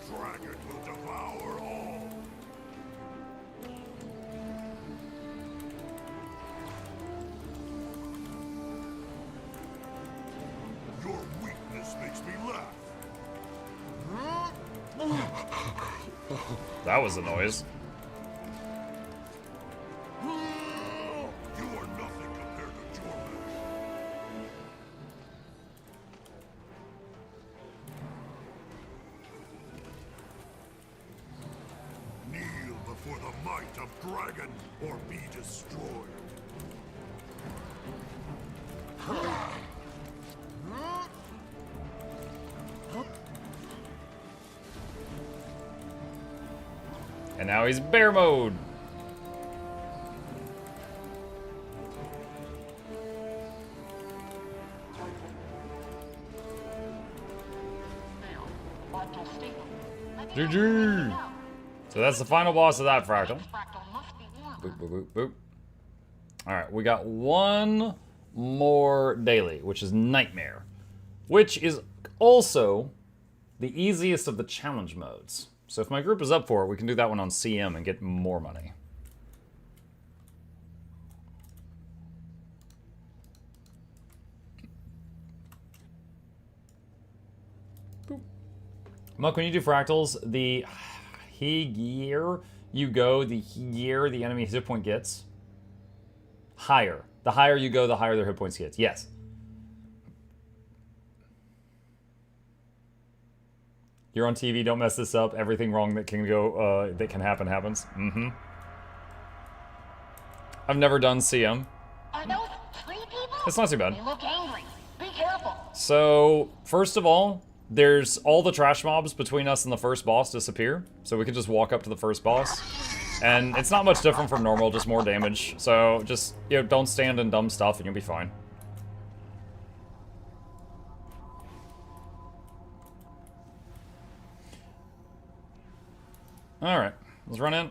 Dragon will devour all. Your weakness makes me laugh. That was the noise. You are nothing compared to Jordan. Kneel before the might of Dragon, or be destroyed. And now he's bear mode. GG. So that's the final boss of that fractal. Boop, boop, boop, boop. Alright, we got one more daily, which is Nightmare. Which is also the easiest of the challenge modes. So if my group is up for it, we can do that one on CM and get more money. Boop. Muck, when you do fractals, the higher you go, the higher the enemy hit point gets. Higher. The higher you go, the higher their hit points gets. Yes. You're on TV, don't mess this up. Everything wrong that can go, that can happen happens. Mm-hmm. I've never done CM. Are those tree people? It's not too bad. They look angry. Be careful. So, first of all, there's all the trash mobs between us and the first boss disappear. So we can just walk up to the first boss. And it's not much different from normal, just more damage. So just, you know, don't stand in dumb stuff and you'll be fine. Alright, let's run in.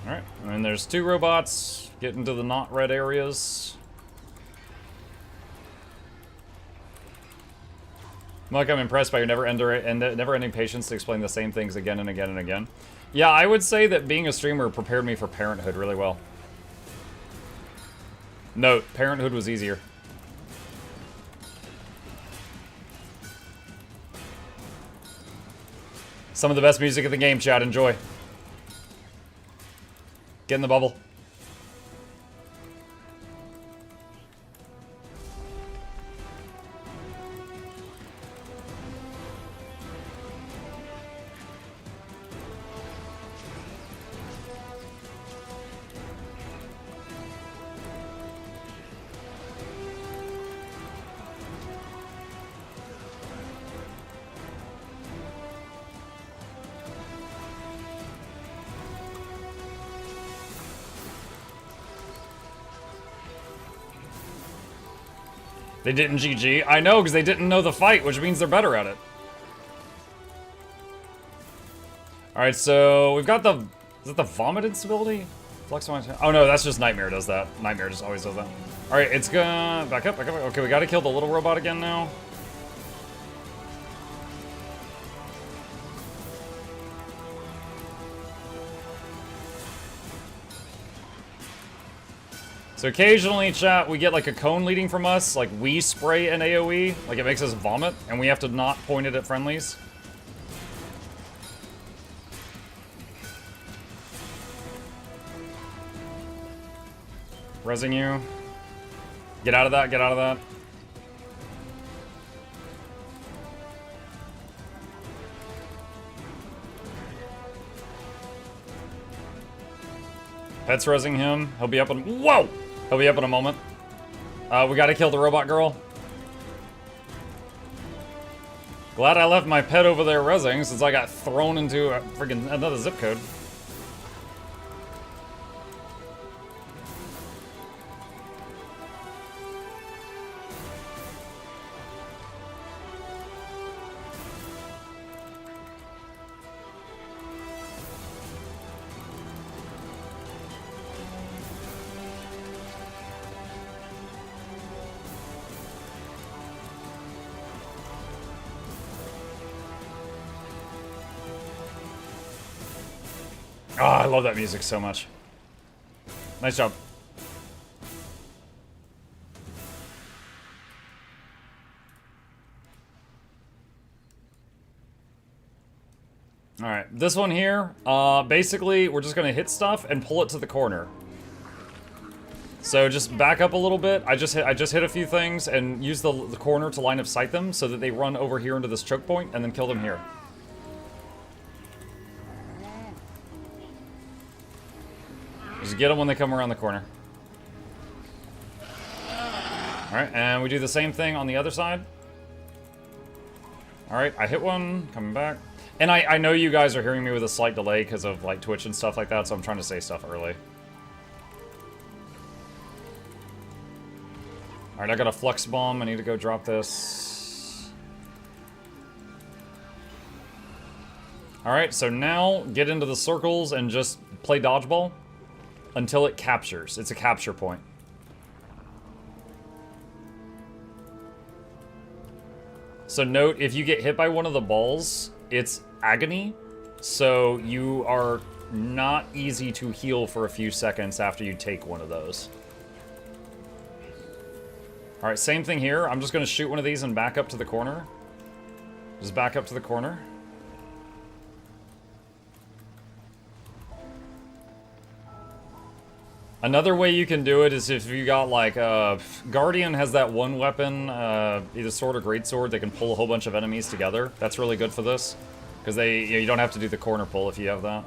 Alright, and there's 2 robots. Get into the not red areas. Mike, I'm impressed by your never-ending patience to explain the same things again and again and again. Yeah, I would say that being a streamer prepared me for parenthood really well. Note, parenthood was easier. Some of the best music in the game, chat. Enjoy. Get in the bubble. They didn't GG. I know, because they didn't know the fight, which means they're better at it. Alright, so we've got the... Is it the vomit instability? Oh no, that's just Nightmare does that. Nightmare just always does that. Alright, it's gonna... Back up, back up. Okay, we gotta kill the little robot again now. So occasionally, chat, we get like a cone leading from us, like we spray an AoE, like it makes us vomit, and we have to not point it at friendlies. Rezzing you. Get out of that, get out of that. Pet's rezzing him. He'll be up in... Whoa! He'll be up in a moment. We gotta kill the robot girl. Glad I left my pet over there rezzing since I got thrown into a friggin' another zip code. Oh, I love that music so much. Nice job. Alright, this one here, basically, we're just gonna hit stuff and pull it to the corner. So just back up a little bit. I just hit a few things and use the corner to line of sight them so that they run over here into this choke point and then kill them here. Just get them when they come around the corner. Alright, and we do the same thing on the other side. Alright, I hit one, coming back. And I know you guys are hearing me with a slight delay because of like Twitch and stuff like that, so I'm trying to say stuff early. Alright, I got a flux bomb. I need to go drop this. Alright, so now get into the circles and just play dodgeball until it captures. It's a capture point. So note, if you get hit by one of the balls, it's agony, so you are not easy to heal for a few seconds after you take one of those. Alright, same thing here. I'm just going to shoot one of these and back up to the corner. Just back up to the corner. Another way you can do it is if you got like Guardian has that one weapon, either sword or greatsword, that can pull a whole bunch of enemies together. That's really good for this because you don't have to do the corner pull if you have that.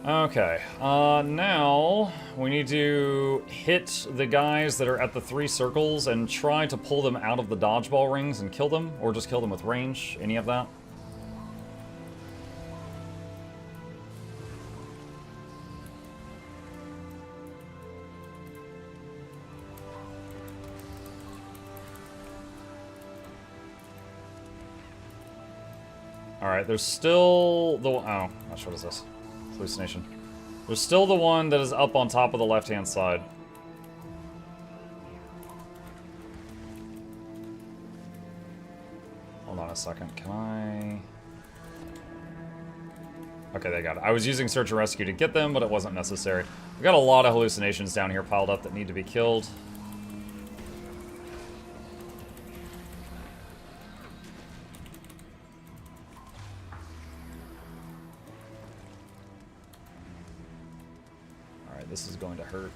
Okay, now we need to hit the guys that are at the 3 circles and try to pull them out of the dodgeball rings and kill them, or just kill them with range, any of that. Alright, there's still the... Oh, gosh, what is this? Hallucination. There's still the one that is up on top of the left-hand side. Hold on a second. Can I... Okay, they got it. I was using search and rescue to get them, but it wasn't necessary. We've got a lot of hallucinations down here piled up that need to be killed. This is going to hurt.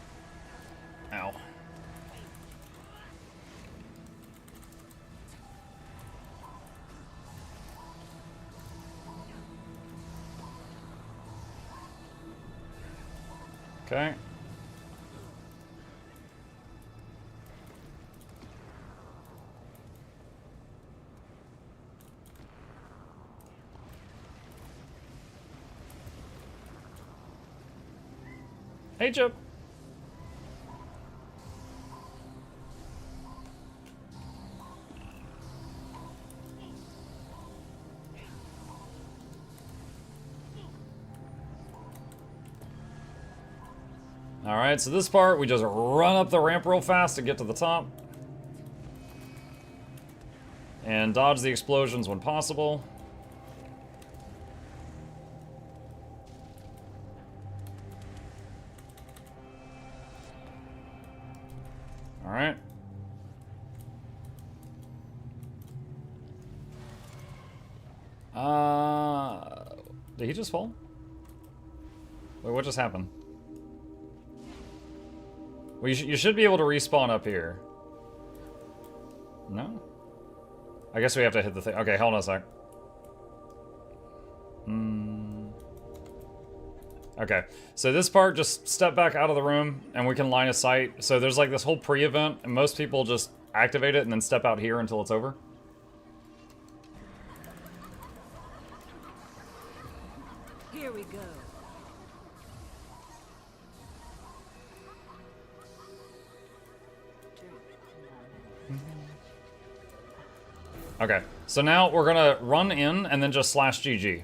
Ow. Okay. Hey, Chip. Alright, so this part, we just run up the ramp real fast to get to the top. And dodge the explosions when possible. Alright. Did he just fall? Wait, what just happened? Well, you should be able to respawn up here. No? I guess we have to hit the thing. Okay, hold on a sec. Okay, so this part, just step back out of the room, and we can line of sight. So there's like this whole pre-event, and most people just activate it and then step out here until it's over. Here we go. Okay, so now we're gonna run in and then just slash GG.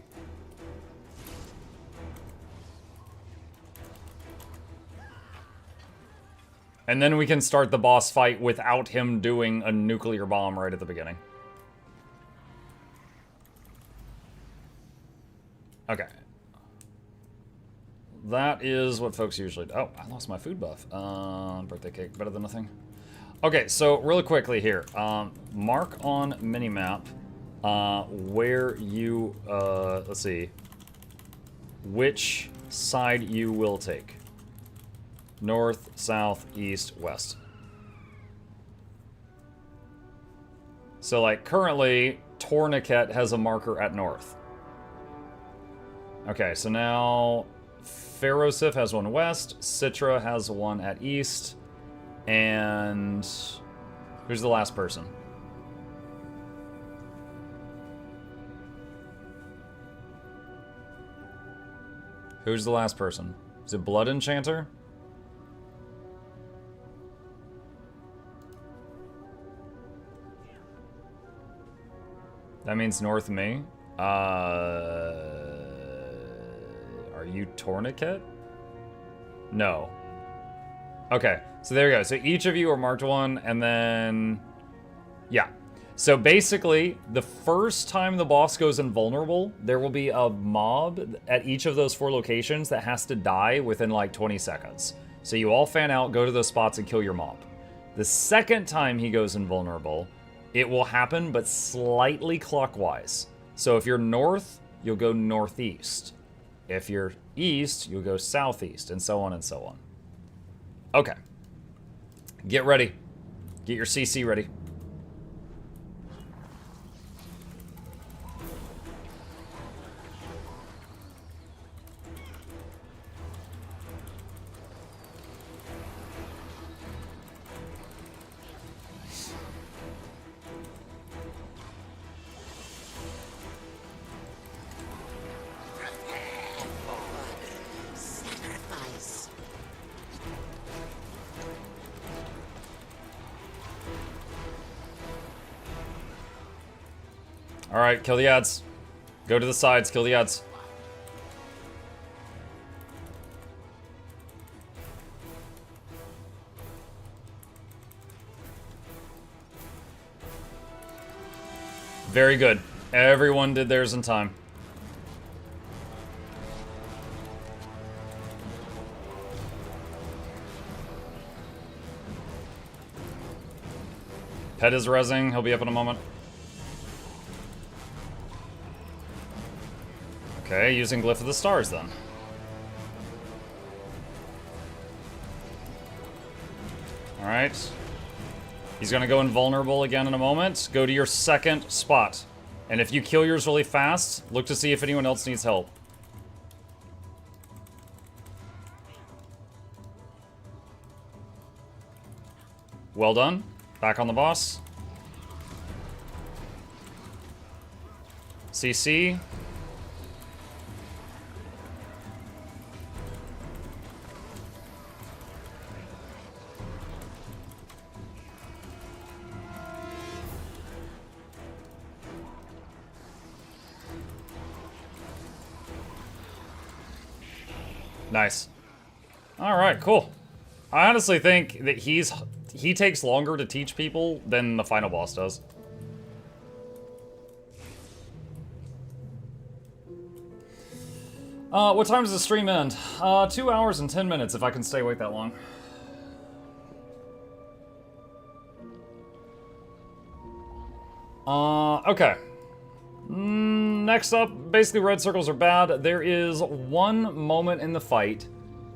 And then we can start the boss fight without him doing a nuclear bomb right at the beginning. Okay. That is what folks usually do. Oh, I lost my food buff. Birthday cake, better than nothing. Okay, so really quickly here. Mark on minimap where you, let's see, which side you will take. North, south, east, west. So, like, currently, Tourniquet has a marker at north. Okay, so now Ferrosif has one west, Citra has one at east, and who's the last person? Who's the last person? Is it Blood Enchanter? That means north me. Are you Tourniquet? No. Okay, so there you go. So each of you are marked one, and then... Yeah. So basically, the first time the boss goes invulnerable, there will be a mob at each of those 4 locations that has to die within like 20 seconds. So you all fan out, go to those spots, and kill your mob. The second time he goes invulnerable, it will happen, but slightly clockwise. So if you're north, you'll go northeast. If you're east, you'll go southeast, and so on and so on. Okay. Get ready. Get your CC ready. Alright, kill the ads. Go to the sides, kill the ads. Very good. Everyone did theirs in time. Pet is rezzing. He'll be up in a moment. Okay, using Glyph of the Stars then. Alright. He's gonna go invulnerable again in a moment. Go to your second spot. And if you kill yours really fast, look to see if anyone else needs help. Well done. Back on the boss. CC. Nice. Alright, cool. I honestly think that he takes longer to teach people than the final boss does. What time does the stream end? 2 hours and 10 minutes if I can stay awake that long. Okay. Next up, basically red circles are bad. There is one moment in the fight,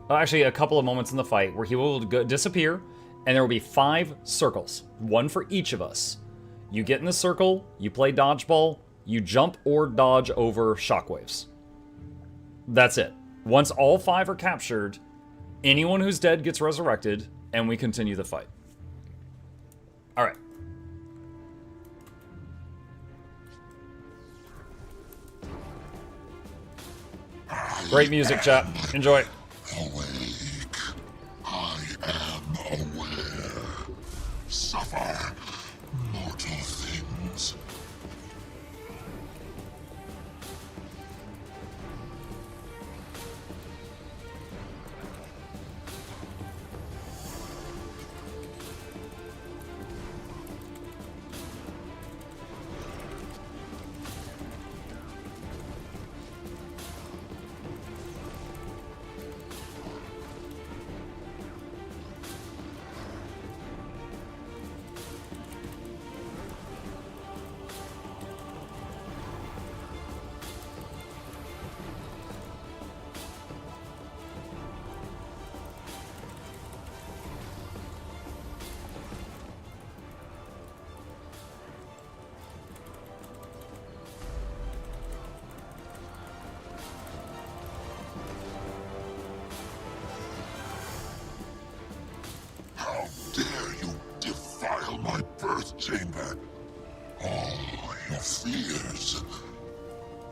actually a couple of moments in the fight, where he will disappear, and there will be 5 circles, one for each of us. You get in the circle, you play dodgeball, you jump or dodge over shockwaves. That's it. Once all 5 are captured, anyone who's dead gets resurrected, and we continue the fight. Alright. Great music, chat. Enjoy. Awake. I am aware. Suffer mortal things. Chamber. All your fears.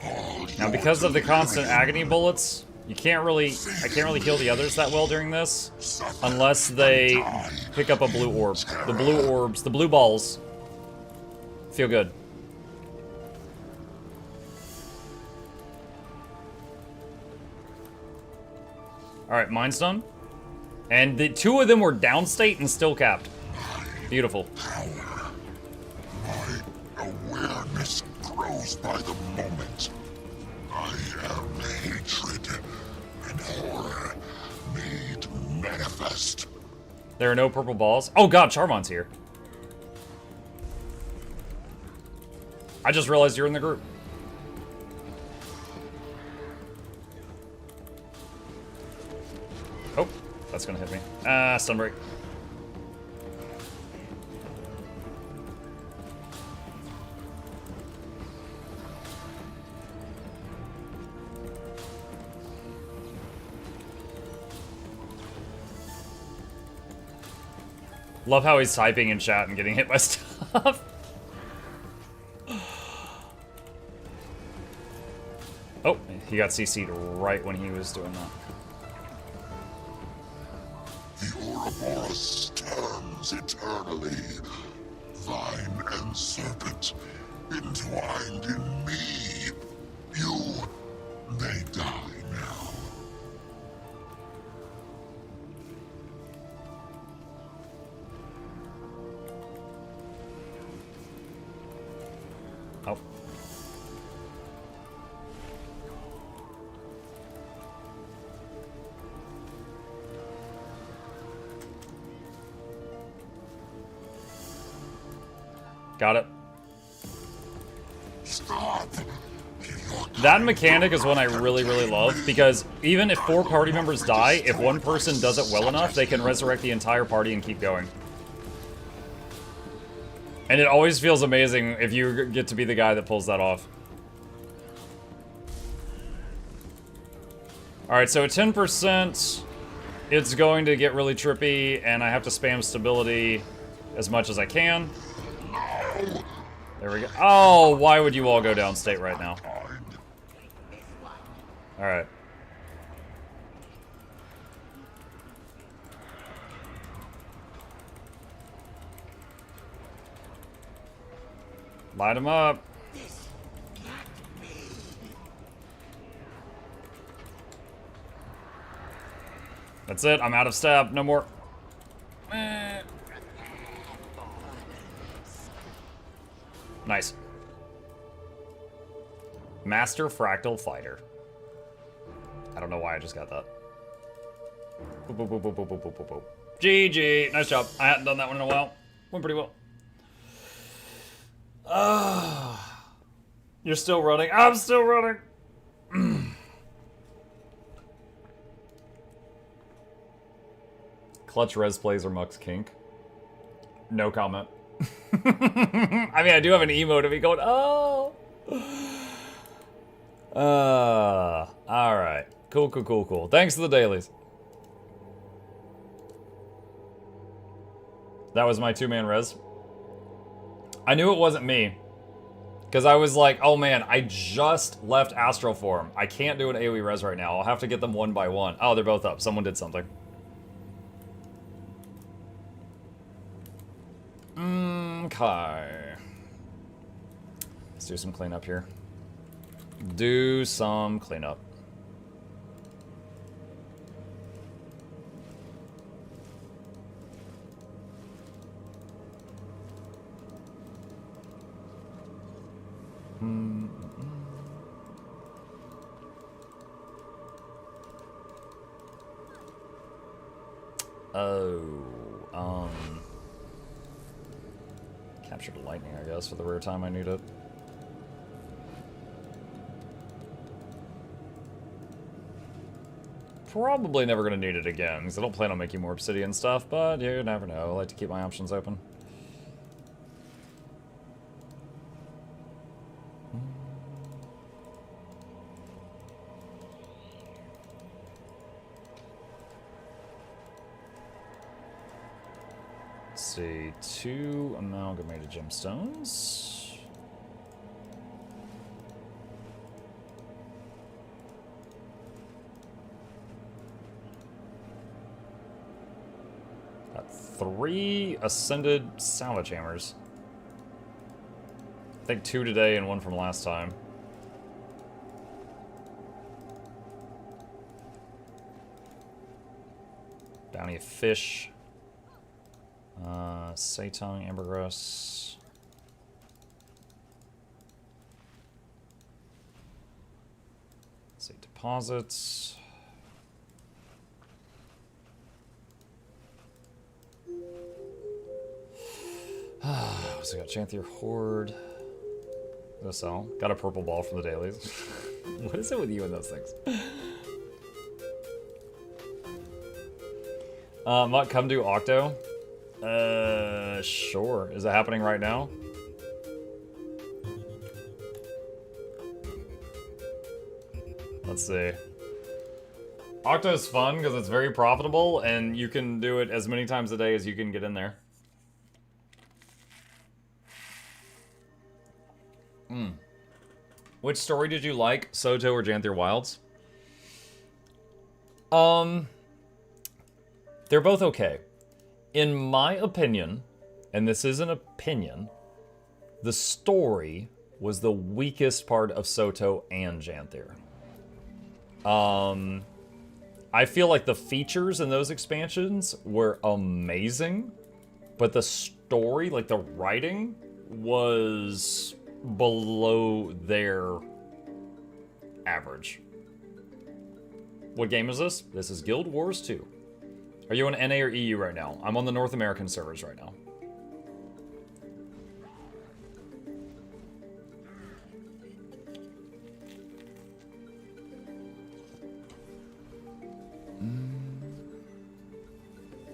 All now, because of the constant agony bullets, I can't really heal the others that well during this, unless they pick up a blue orb. The blue orbs, the blue balls, feel good. All right, mine's done, and the 2 of them were downstate and still capped. Beautiful. Awareness grows by the moment. I am hatred and horror made manifest. There are no purple balls. Oh god, Charmon's here. I just realized you're in the group. Oh, that's gonna hit me. Ah, stun break. Love how he's typing in chat and getting hit by stuff. Oh, he got CC'd right when he was doing that. The Ouroboros stands eternally, vine and serpent entwined in me. You may die now. Oh. Got it. Stop. That mechanic is one I really, really love, because even if 4 party members die, if one person does it well enough, they can resurrect the entire party and keep going. And it always feels amazing if you get to be the guy that pulls that off. Alright, so at 10%, it's going to get really trippy, and I have to spam stability as much as I can. There we go. Oh, why would you all go downstate right now? Alright. Light him up. That's it. I'm out of stab. No more. Nice. Master Fractal Fighter. I don't know why I just got that. Boop, boop, boop, boop, boop, boop, boop, boop. GG. Nice job. I hadn't done that one in a while. Went pretty well. You're still running. I'm still running. Clutch res plays or Mux Kink. No comment. I mean, I do have an emote of me going, oh. Alright. Cool, cool, cool, cool. Thanks to the dailies. That was my 2-man res. I knew it wasn't me. Because I was like, oh man, I just left Astral Form. I can't do an AoE res right now. I'll have to get them one by one. Oh, they're both up. Someone did something. Okay. Let's do some cleanup here. Do some cleanup. Captured lightning, I guess, for the rare time I need it. Probably never gonna need it again, because I don't plan on making more obsidian stuff, but you never know. I like to keep my options open. Let's see, 2 amalgamated gemstones. Got 3 ascended salvage hammers. I think 2 today and 1 from last time. Bounty of fish. Satong, ambergris. Let's see, deposits. So we got Chanthier Horde. So, got a purple ball from the dailies. What is it with you and those things? Muck, come do Octo? Sure. Is it happening right now? Let's see. Octo is fun because it's very profitable and you can do it as many times a day as you can get in there. Which story did you like, Soto or Janthier Wilds? They're both okay. In my opinion, and this is an opinion, the story was the weakest part of Soto and Janthier. I feel like the features in those expansions were amazing, but the story, like the writing, was below their average. What game is this? This is Guild Wars 2. Are you on NA or EU right now? I'm on the North American servers right now.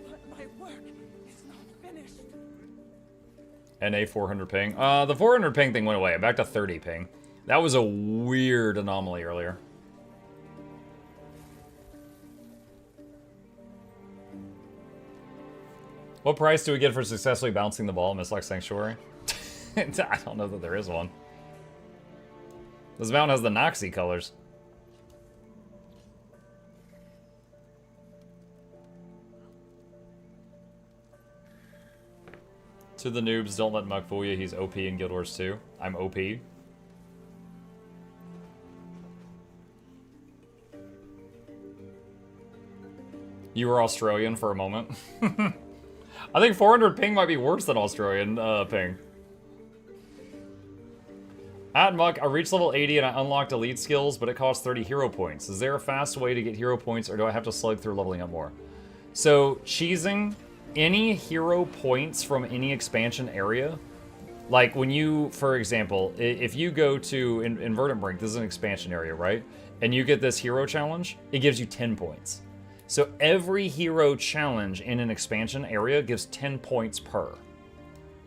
But my work is not finished. NA 400 ping. The 400 ping thing went away. I'm back to 30 ping. That was a weird anomaly earlier. What price do we get for successfully bouncing the ball in Mistlock Sanctuary? I don't know that there is one. This mountain has the Noxxi colors. To the noobs, don't let Muck fool you. He's OP in Guild Wars 2. I'm OP. You were Australian for a moment. I think 400 ping might be worse than Australian ping. At Muck, I reached level 80 and I unlocked elite skills, but it costs 30 hero points. Is there a fast way to get hero points, or do I have to slug through leveling up more? So, cheesing any hero points from any expansion area, like when you, for example, if you go to Verdant Brink, this is an expansion area, right? And you get this hero challenge, it gives you 10 points. So every hero challenge in an expansion area gives 10 points per.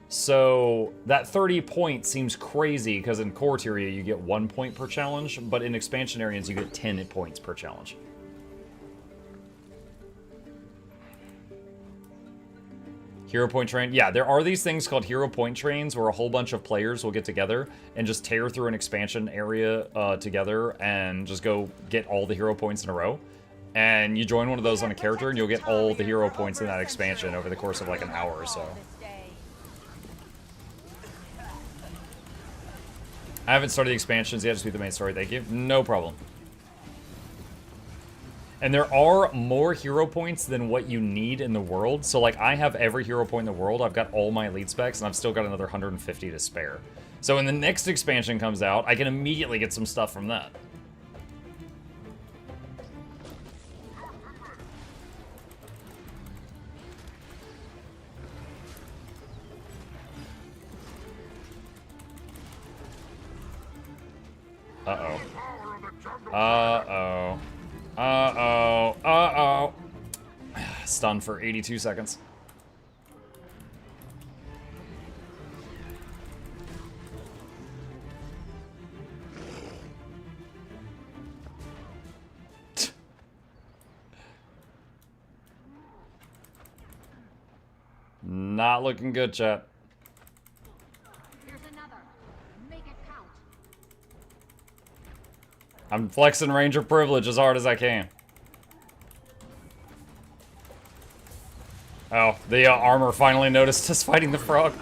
So that 30 points seems crazy because in core area you get 1 point per challenge, but in expansion areas you get 10 points per challenge. Hero point train. Yeah, there are these things called hero point trains where a whole bunch of players will get together and just tear through an expansion area together and just go get all the hero points in a row. And you join one of those on a character and you'll get all the hero points in that expansion over the course of like an hour or so. I haven't started the expansions yet, just beat the main story, thank you. No problem. And there are more hero points than what you need in the world. So like I have every hero point in the world, I've got all my elite specs, and I've still got another 150 to spare. So when the next expansion comes out, I can immediately get some stuff from that. Uh-oh. Uh-oh. Uh-oh. Uh-oh. Stunned for 82 seconds. Not looking good, chat. I'm flexing Ranger privilege as hard as I can. Oh, the armor finally noticed us fighting the frog.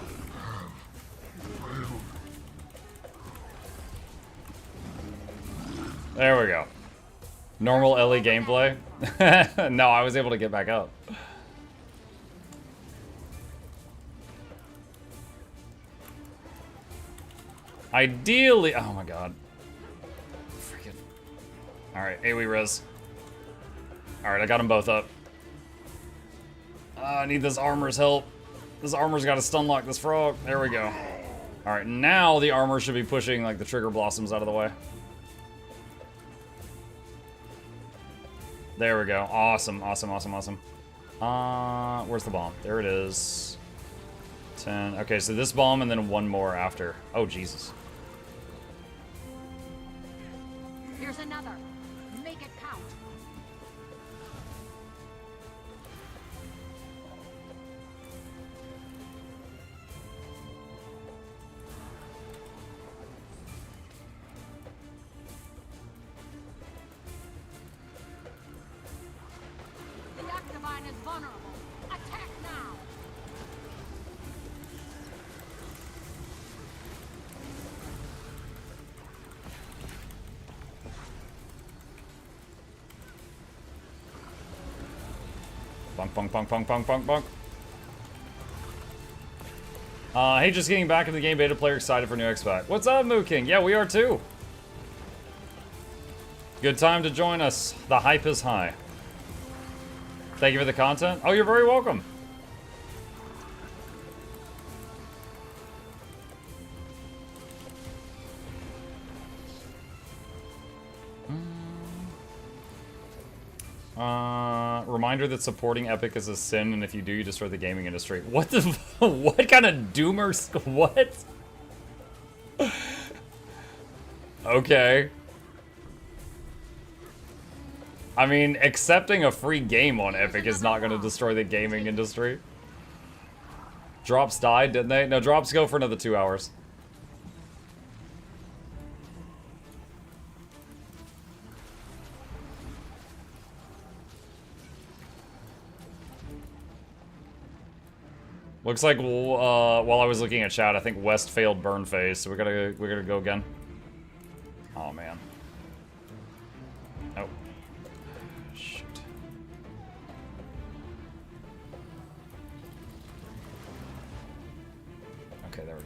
There we go. Normal Ellie gameplay. No, I was able to get back up. Ideally, oh my god. Alright, AoE res. Alright, I got them both up. I need this armor's help. This armor's got to stun lock this frog. There we go. Alright, now the armor should be pushing, like, the trigger blossoms out of the way. There we go. Awesome, awesome, awesome, awesome. Where's the bomb? There it is. 10. Okay, so this bomb and then one more after. Oh, Jesus. Here's another. Make it count. The Octavine is vulnerable. Attack now. Bonk, bonk, bonk, bonk, bonk, bonk, bonk. Hey, just getting back into the game, beta player excited for new X-Pac. What's up, Moo King? Yeah, we are too. Good time to join us. The hype is high. Thank you for the content. Oh, you're very welcome. Reminder that supporting Epic is a sin, and if you do, you destroy the gaming industry. What the? What kind of doomer? What? Okay. I mean, accepting a free game on Epic is not going to destroy the gaming industry. Drops died, didn't they? No, drops go for another 2 hours. Looks like while I was looking at chat, I think West failed burn phase, so we gotta go again. Oh man. Oh. Shoot. Okay, there we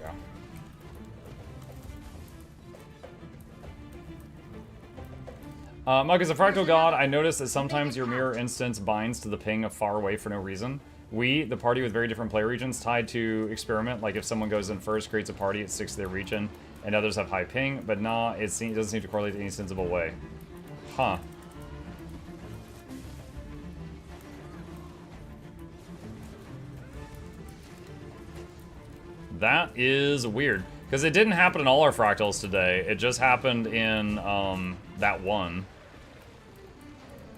go. Mug, as a fractal god, I noticed that sometimes your mirror instance binds to the ping of far away for no reason. We, the party with very different player regions, tied to experiment, like if someone goes in first, creates a party, it sticks to their region, and others have high ping, but nah, it doesn't seem to correlate in any sensible way. Huh. That is weird, because it didn't happen in all our fractals today, it just happened in that one.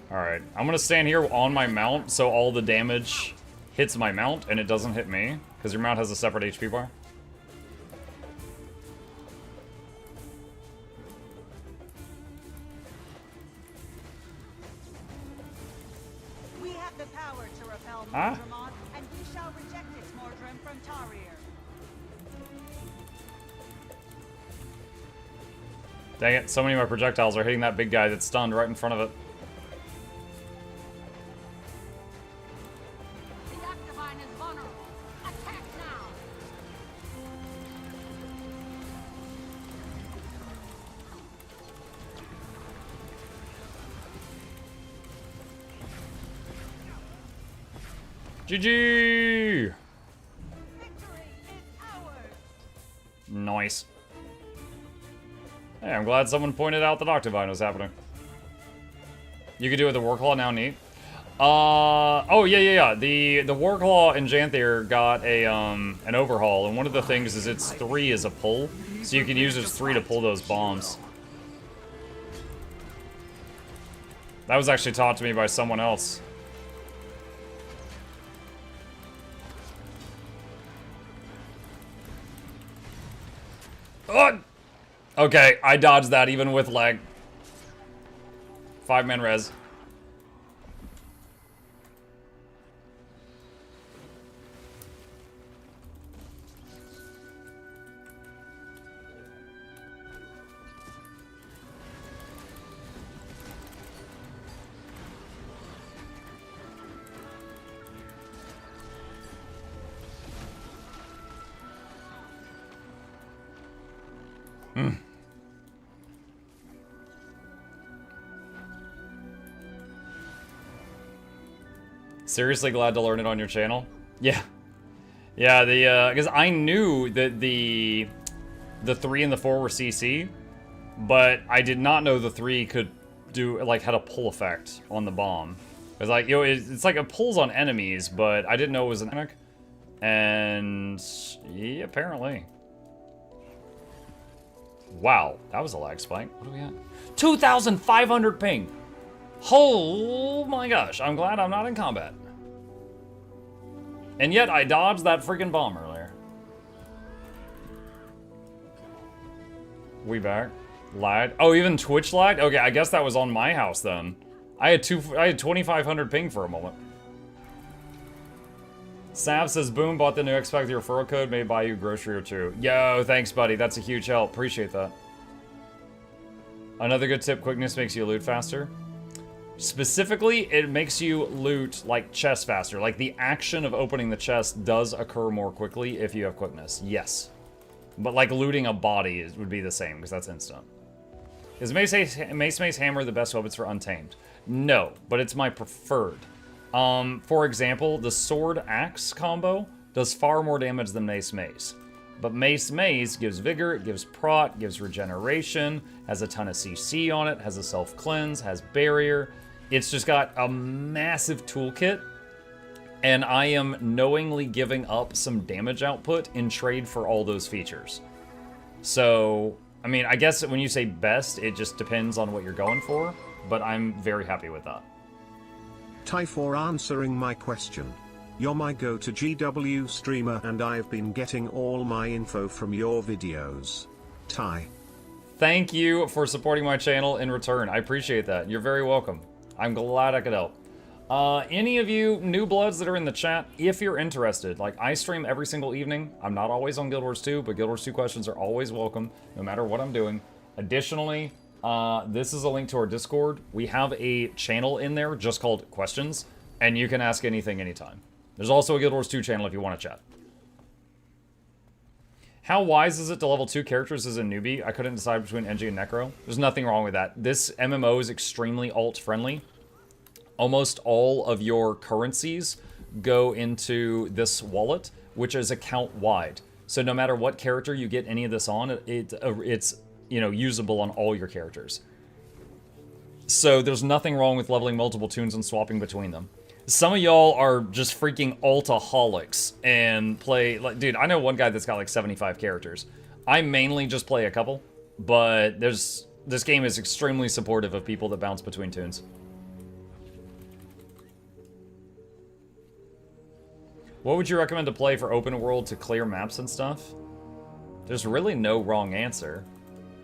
Alright, I'm gonna stand here on my mount so all the damage hits my mount and it doesn't hit me, because your mount has a separate HP bar. We have the power to repel Mordramon, and we shall reject its Mordram from Tarir. Dang it, so many of my projectiles are hitting that big guy that's stunned right in front of it. GG! Nice. Hey, I'm glad someone pointed out that Octavine was happening. You could do it with the Warclaw now, neat. Oh yeah. The Warclaw and Janthier got a an overhaul, and one of the things is it's 3 as a pull, so you can use its 3 to pull those bombs. That was actually taught to me by someone else. Oh! Okay, I dodged that even with lag. 5-man res. Seriously glad to learn it on your channel. Yeah. Yeah, because I knew that the 3 and the 4 were CC, but I did not know the 3 could do, like, had a pull effect on the bomb. It's like, yo, it's like it pulls on enemies, but I didn't know it was an enemy. And yeah, apparently. Wow, that was a lag spike. What do we got? 2,500 ping. Oh my gosh, I'm glad I'm not in combat. And yet I dodged that freaking bomb earlier. We back? Lagged? Oh, even Twitch lagged? Okay, I guess that was on my house then. I had 2,500 ping for a moment. Sav says, boom, bought the new Expect the referral code, may buy you a grocery or two. Yo, thanks, buddy. That's a huge help. Appreciate that. Another good tip, quickness makes you loot faster. Specifically, it makes you loot, like, chest faster. Like, the action of opening the chest does occur more quickly if you have quickness. Yes. But, like, looting a body would be the same, because that's instant. Is Mace Hammer the best weapons for Untamed? No, but it's my preferred. For example, the Sword Axe combo does far more damage than Mace. But Mace gives vigor, it gives prot, gives regeneration, has a ton of CC on it, has a self-cleanse, has barrier. It's just got a massive toolkit, and I am knowingly giving up some damage output in trade for all those features. So, I mean, I guess when you say best, it just depends on what you're going for, but I'm very happy with that. Ty for answering my question. You're my go-to GW streamer and I've been getting all my info from your videos. Ty. Thank you for supporting my channel in return. I appreciate that. You're very welcome. I'm glad I could help. Any of you new bloods that are in the chat, if you're interested, like I stream every single evening. I'm not always on Guild Wars 2, but Guild Wars 2 questions are always welcome, no matter what I'm doing. Additionally, this is a link to our Discord. We have a channel in there just called Questions, and you can ask anything anytime. There's also a Guild Wars 2 channel if you want to chat. How wise is it to level 2 characters as a newbie? I couldn't decide between NG and Necro. There's nothing wrong with that. This MMO is extremely alt-friendly. Almost all of your currencies go into this wallet, which is account-wide. So no matter what character you get any of this on, it's you know, usable on all your characters. So there's nothing wrong with leveling multiple tunes and swapping between them. Some of y'all are just freaking altaholics and play, like, dude, I know one guy that's got like 75 characters. I mainly just play a couple, but this game is extremely supportive of people that bounce between tunes. What would you recommend to play for open world to clear maps and stuff? There's really no wrong answer.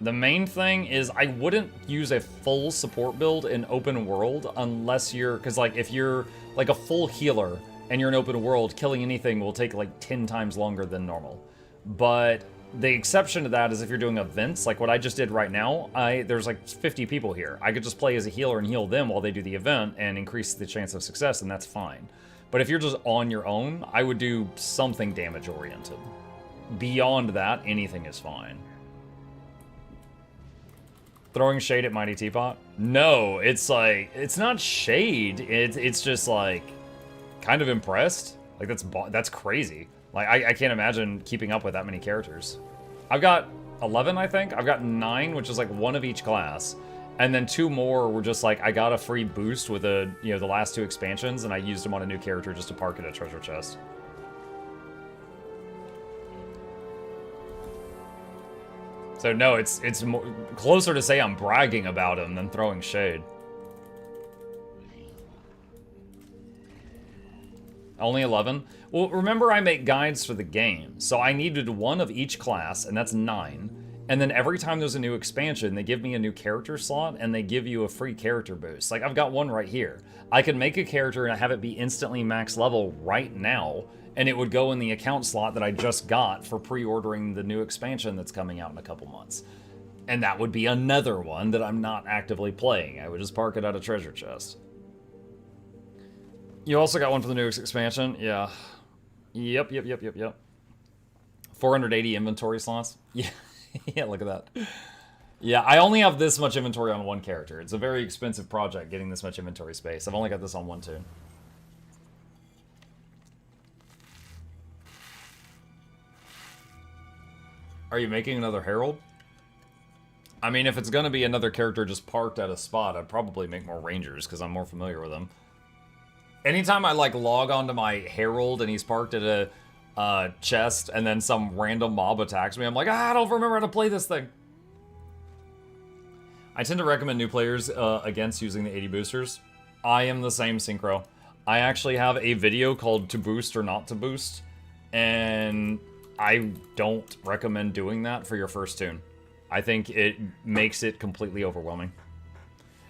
The main thing is I wouldn't use a full support build in open world unless you're, because like if you're like a full healer and you're in open world, killing anything will take like 10 times longer than normal. But the exception to that is if you're doing events, like what I just did right now, there's like 50 people here. I could just play as a healer and heal them while they do the event and increase the chance of success, and that's fine. But if you're just on your own, I would do something damage oriented. Beyond that, anything is fine. Throwing shade at Mighty Teapot? No, it's like, it's not shade. It's just like, kind of impressed. Like that's crazy. Like I can't imagine keeping up with that many characters. I've got 11, I think. I've got 9, which is like one of each class. And then 2 more were just like, I got a free boost with the last 2 expansions, and I used them on a new character just to park at a treasure chest. So no, it's more, closer to say I'm bragging about him than throwing shade. Only 11? Well, remember I make guides for the game, so I needed 1 of each class, and that's 9. And then every time there's a new expansion, they give me a new character slot, and they give you a free character boost. Like, I've got one right here. I could make a character and have it be instantly max level right now, and it would go in the account slot that I just got for pre-ordering the new expansion that's coming out in a couple months. And that would be another one that I'm not actively playing. I would just park it at a treasure chest. You also got one for the new expansion? Yeah. Yep. 480 inventory slots? Yeah. Yeah, look at that. Yeah, I only have this much inventory on one character. It's a very expensive project getting this much inventory space. I've only got this on one tune. Are you making another Herald? I mean, if it's gonna be another character just parked at a spot, I'd probably make more Rangers, because I'm more familiar with them. Anytime I, like, log onto my Herald and he's parked at a chest and then some random mob attacks me, I'm like, I don't remember how to play this thing. I tend to recommend new players against using the 80 boosters. I am the same, Synchro. I actually have a video called To Boost or Not to Boost, and I don't recommend doing that for your first tune. I think it makes it completely overwhelming.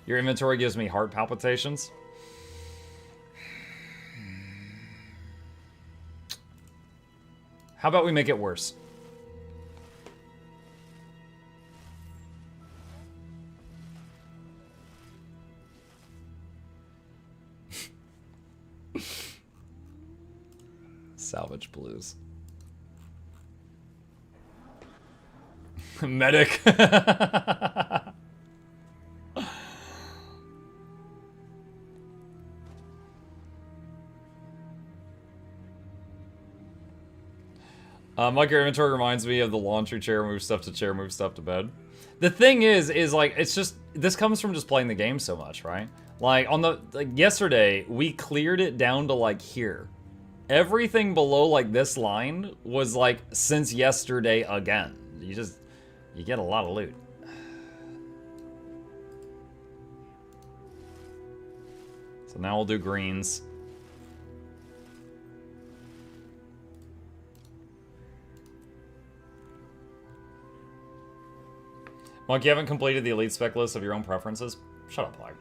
Your inventory gives me heart palpitations. How about we make it worse? Salvage blues. Medic. Like, your inventory reminds me of the laundry chair, move stuff to chair, move stuff to bed. The thing is like, it's just, this comes from just playing the game so much, right? Like, on the, like, yesterday, we cleared it down to, like, here. Everything below, like, this line was, like, since yesterday again. You get a lot of loot. So now we'll do greens. Monk, you haven't completed the elite spec list of your own preferences? Shut up, Plag.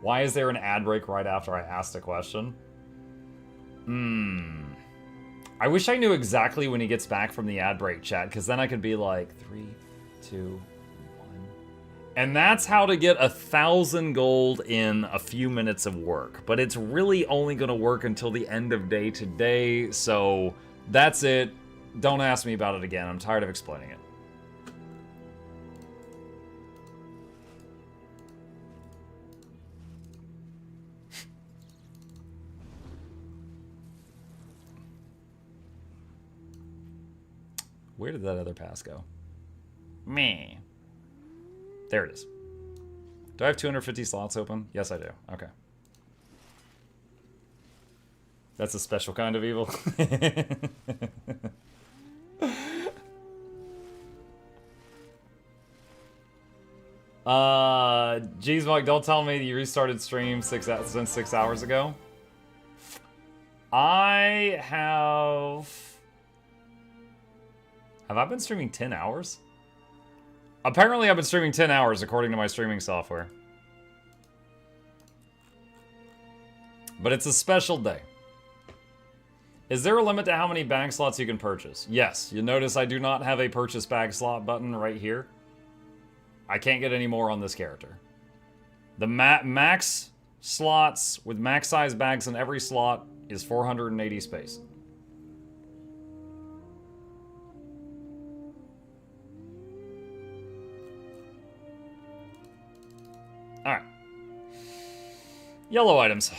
Why is there an ad break right after I asked a question? I wish I knew exactly when he gets back from the ad break, chat, because then I could be like, 3, 2, 1. And that's how to get 1,000 gold in a few minutes of work. But it's really only going to work until the end of day today, so that's it. Don't ask me about it again. I'm tired of explaining it. Where did that other pass go? Me. There it is. Do I have 250 slots open? Yes, I do. Okay. That's a special kind of evil. Jeez, Mike, don't tell me you restarted stream since 6 hours ago. Have I been streaming 10 hours? Apparently I've been streaming 10 hours according to my streaming software. But it's a special day. Is there a limit to how many bag slots you can purchase? Yes. You notice I do not have a purchase bag slot button right here. I can't get any more on this character. The max slots with max size bags in every slot is 480 space. Alright. Yellow items.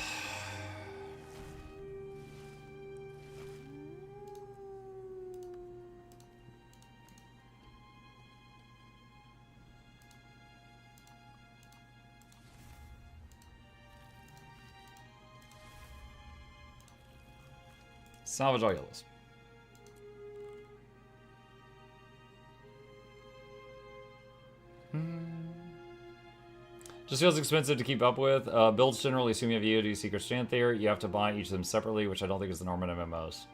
Salvage all yellows. Just feels expensive to keep up with. Builds generally assume you have EOD Secret Stand there. You have to buy each of them separately, which I don't think is the norm in MMOs.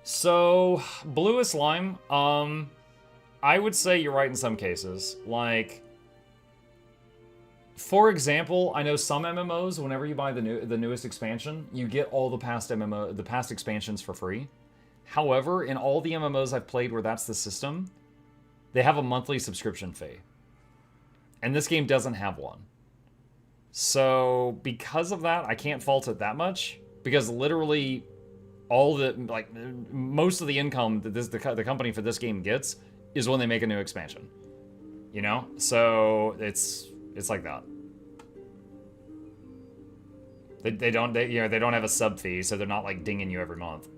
So, Bluest Lime, I would say you're right in some cases. Like, for example, I know some MMOs, whenever you buy the newest expansion, you get all the past expansions for free. However, in all the MMOs I've played where that's the system, they have a monthly subscription fee. And this game doesn't have one. So, because of that, I can't fault it that much. Because literally, most of the income that the company for this game gets is when they make a new expansion. You know? So, it's like that. They don't have a sub fee, so they're not like dinging you every month.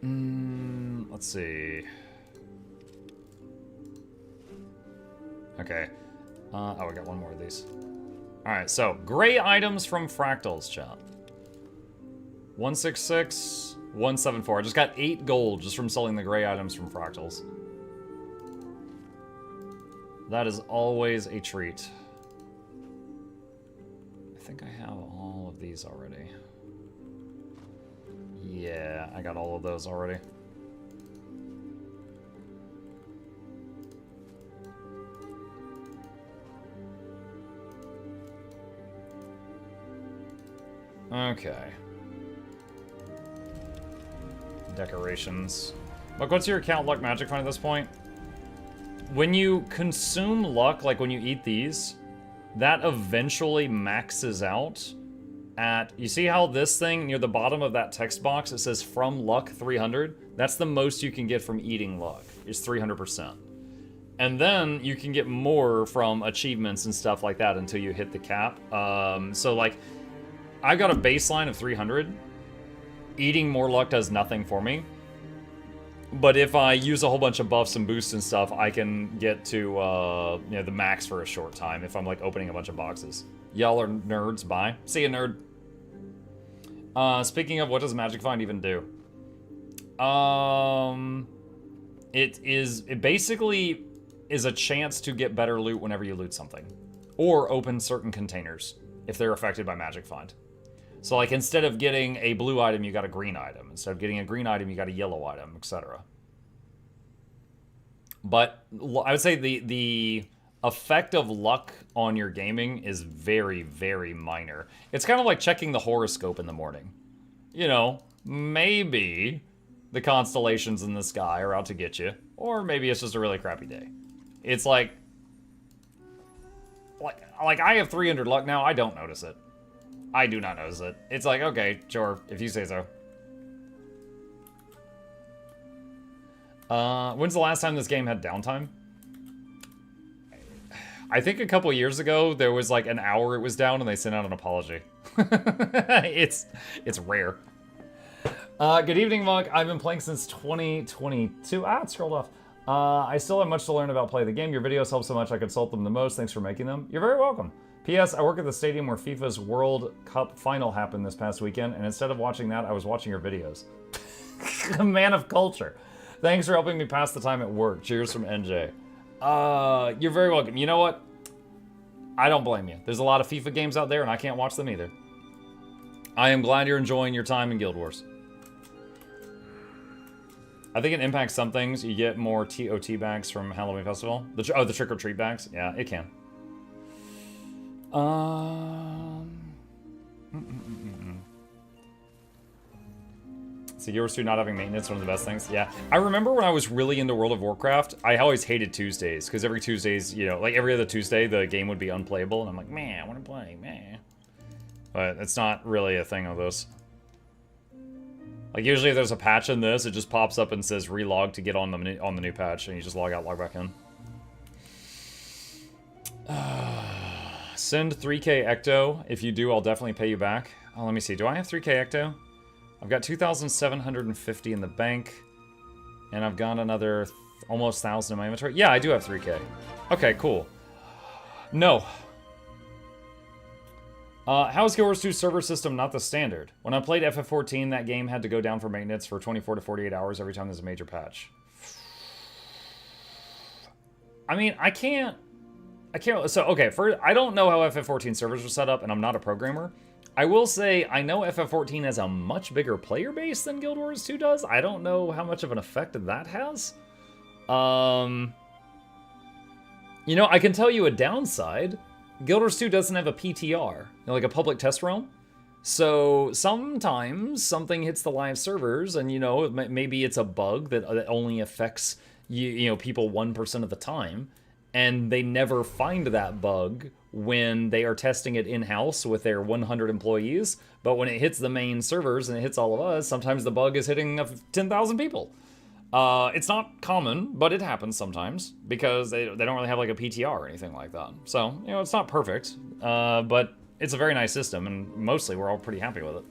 Let's see. Okay. Oh, we got one more of these. Alright, so, gray items from fractals, chat. 166, 174. I just got 8 gold just from selling the gray items from fractals. That is always a treat. I think I have all of these already. Yeah, I got all of those already. Okay. Decorations. Look, what's your account luck magic find at this point? When you consume luck, like when you eat these, that eventually maxes out at... You see how this thing, near the bottom of that text box, it says from luck 300? That's the most you can get from eating luck, is 300%. And then you can get more from achievements and stuff like that until you hit the cap. So, like, I got a baseline of 300. Eating more luck does nothing for me. But if I use a whole bunch of buffs and boosts and stuff, I can get to, you know, the max for a short time if I'm, like, opening a bunch of boxes. Y'all are nerds. Bye. See ya, nerd. Speaking of, what does Magic Find even do? It basically is a chance to get better loot whenever you loot something. Or open certain containers if they're affected by Magic Find. So, like, instead of getting a blue item, you got a green item. Instead of getting a green item, you got a yellow item, etc. But I would say the effect of luck on your gaming is very, very minor. It's kind of like checking the horoscope in the morning. You know, maybe the constellations in the sky are out to get you. Or maybe it's just a really crappy day. It's like I have 300 luck now, I don't notice it. I do not notice it. It's like, okay, sure, if you say so. When's the last time this game had downtime? I think a couple years ago, there was like an hour it was down and they sent out an apology. It's rare. Good evening, Monk. I've been playing since 2022. It scrolled off. I still have much to learn about play the game. Your videos help so much I consult them the most. Thanks for making them. You're very welcome. P.S. I work at the stadium where FIFA's World Cup final happened this past weekend, and instead of watching that, I was watching your videos. A man of culture. Thanks for helping me pass the time at work. Cheers from NJ. You're very welcome. You know what? I don't blame you. There's a lot of FIFA games out there, and I can't watch them either. I am glad you're enjoying your time in Guild Wars. I think it impacts some things. You get more TOT bags from Halloween Festival. The trick-or-treat bags? Yeah, it can. So Guild Wars 2 not having maintenance, one of the best things. Yeah. I remember when I was really into World of Warcraft, I always hated Tuesdays, because every Tuesdays, you know, like every other Tuesday, the game would be unplayable, and I'm like, man, I want to play, man. But it's not really a thing of those. Like, usually if there's a patch in this, it just pops up and says relog to get on the new patch, and you just log out, log back in. Send 3k Ecto. If you do, I'll definitely pay you back. Oh, let me see. Do I have 3k Ecto? I've got 2,750 in the bank. And I've got another almost 1,000 in my inventory. Yeah, I do have 3k. Okay, cool. No. How is Guild Wars 2 server system not the standard? When I played FF14, that game had to go down for maintenance for 24 to 48 hours every time there's a major patch. I mean, I can't... So, okay, I don't know how FF14 servers are set up, and I'm not a programmer. I will say, I know FF14 has a much bigger player base than Guild Wars 2 does. I don't know how much of an effect that has. You know, I can tell you a downside. Guild Wars 2 doesn't have a PTR, you know, like a public test realm. So sometimes something hits the live servers, and, you know, maybe it's a bug that only affects, you know, people 1% of the time. And they never find that bug when they are testing it in-house with their 100 employees. But when it hits the main servers and it hits all of us, sometimes the bug is hitting 10,000 people. It's not common, but it happens sometimes because they don't really have like a PTR or anything like that. So, you know, it's not perfect, but it's a very nice system, and mostly we're all pretty happy with it.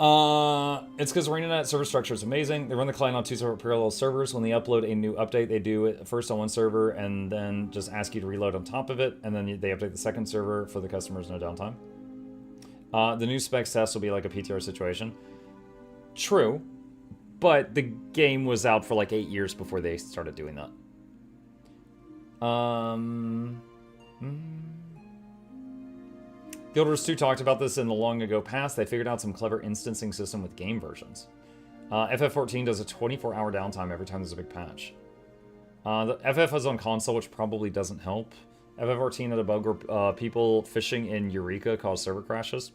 It's because ArenaNet server structure is amazing. They run the client on 2 separate parallel servers. When they upload a new update, they do it first on one server and then just ask you to reload on top of it, and then they update the second server for the customers, no downtime. The new specs test will be like a PTR situation. True, but the game was out for like 8 years before they started doing that. Guild Wars 2 talked about this in the long ago past. They figured out some clever instancing system with game versions. FF14 does a 24-hour downtime every time there's a big patch. The FF is on console, which probably doesn't help. FF14 had a bug where people fishing in Eureka caused server crashes.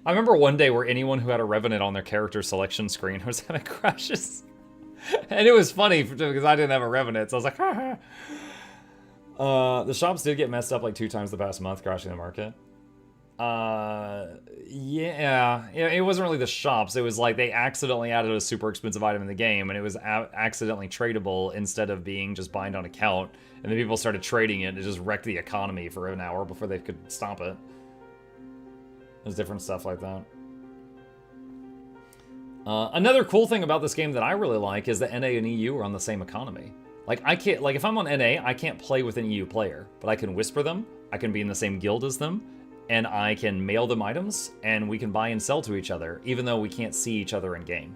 I remember one day where anyone who had a Revenant on their character selection screen was having crashes. And it was funny because I didn't have a Revenant, so I was like, haha. The shops did get messed up like 2 times the past month, crashing the market. Yeah, it wasn't really the shops. It was like they accidentally added a super expensive item in the game, and it was accidentally tradable instead of being just bind on account. And then people started trading it, and it just wrecked the economy for an hour before they could stop it. There's different stuff like that. Another cool thing about this game that I really like is that NA and EU are on the same economy. Like, I can't, like, if I'm on NA, I can't play with an EU player, but I can whisper them, I can be in the same guild as them, and I can mail them items, and we can buy and sell to each other, even though we can't see each other in game.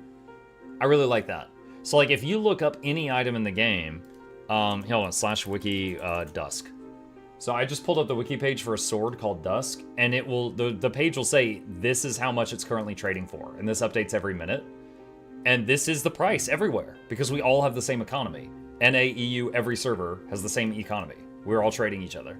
I really like that. So, like, if you look up any item in the game, hold on, /wiki dusk. So I just pulled up the wiki page for a sword called Dusk, and it will, the page will say, this is how much it's currently trading for, and this updates every minute. And this is the price everywhere, because we all have the same economy. NA, EU, every server has the same economy. We're all trading each other.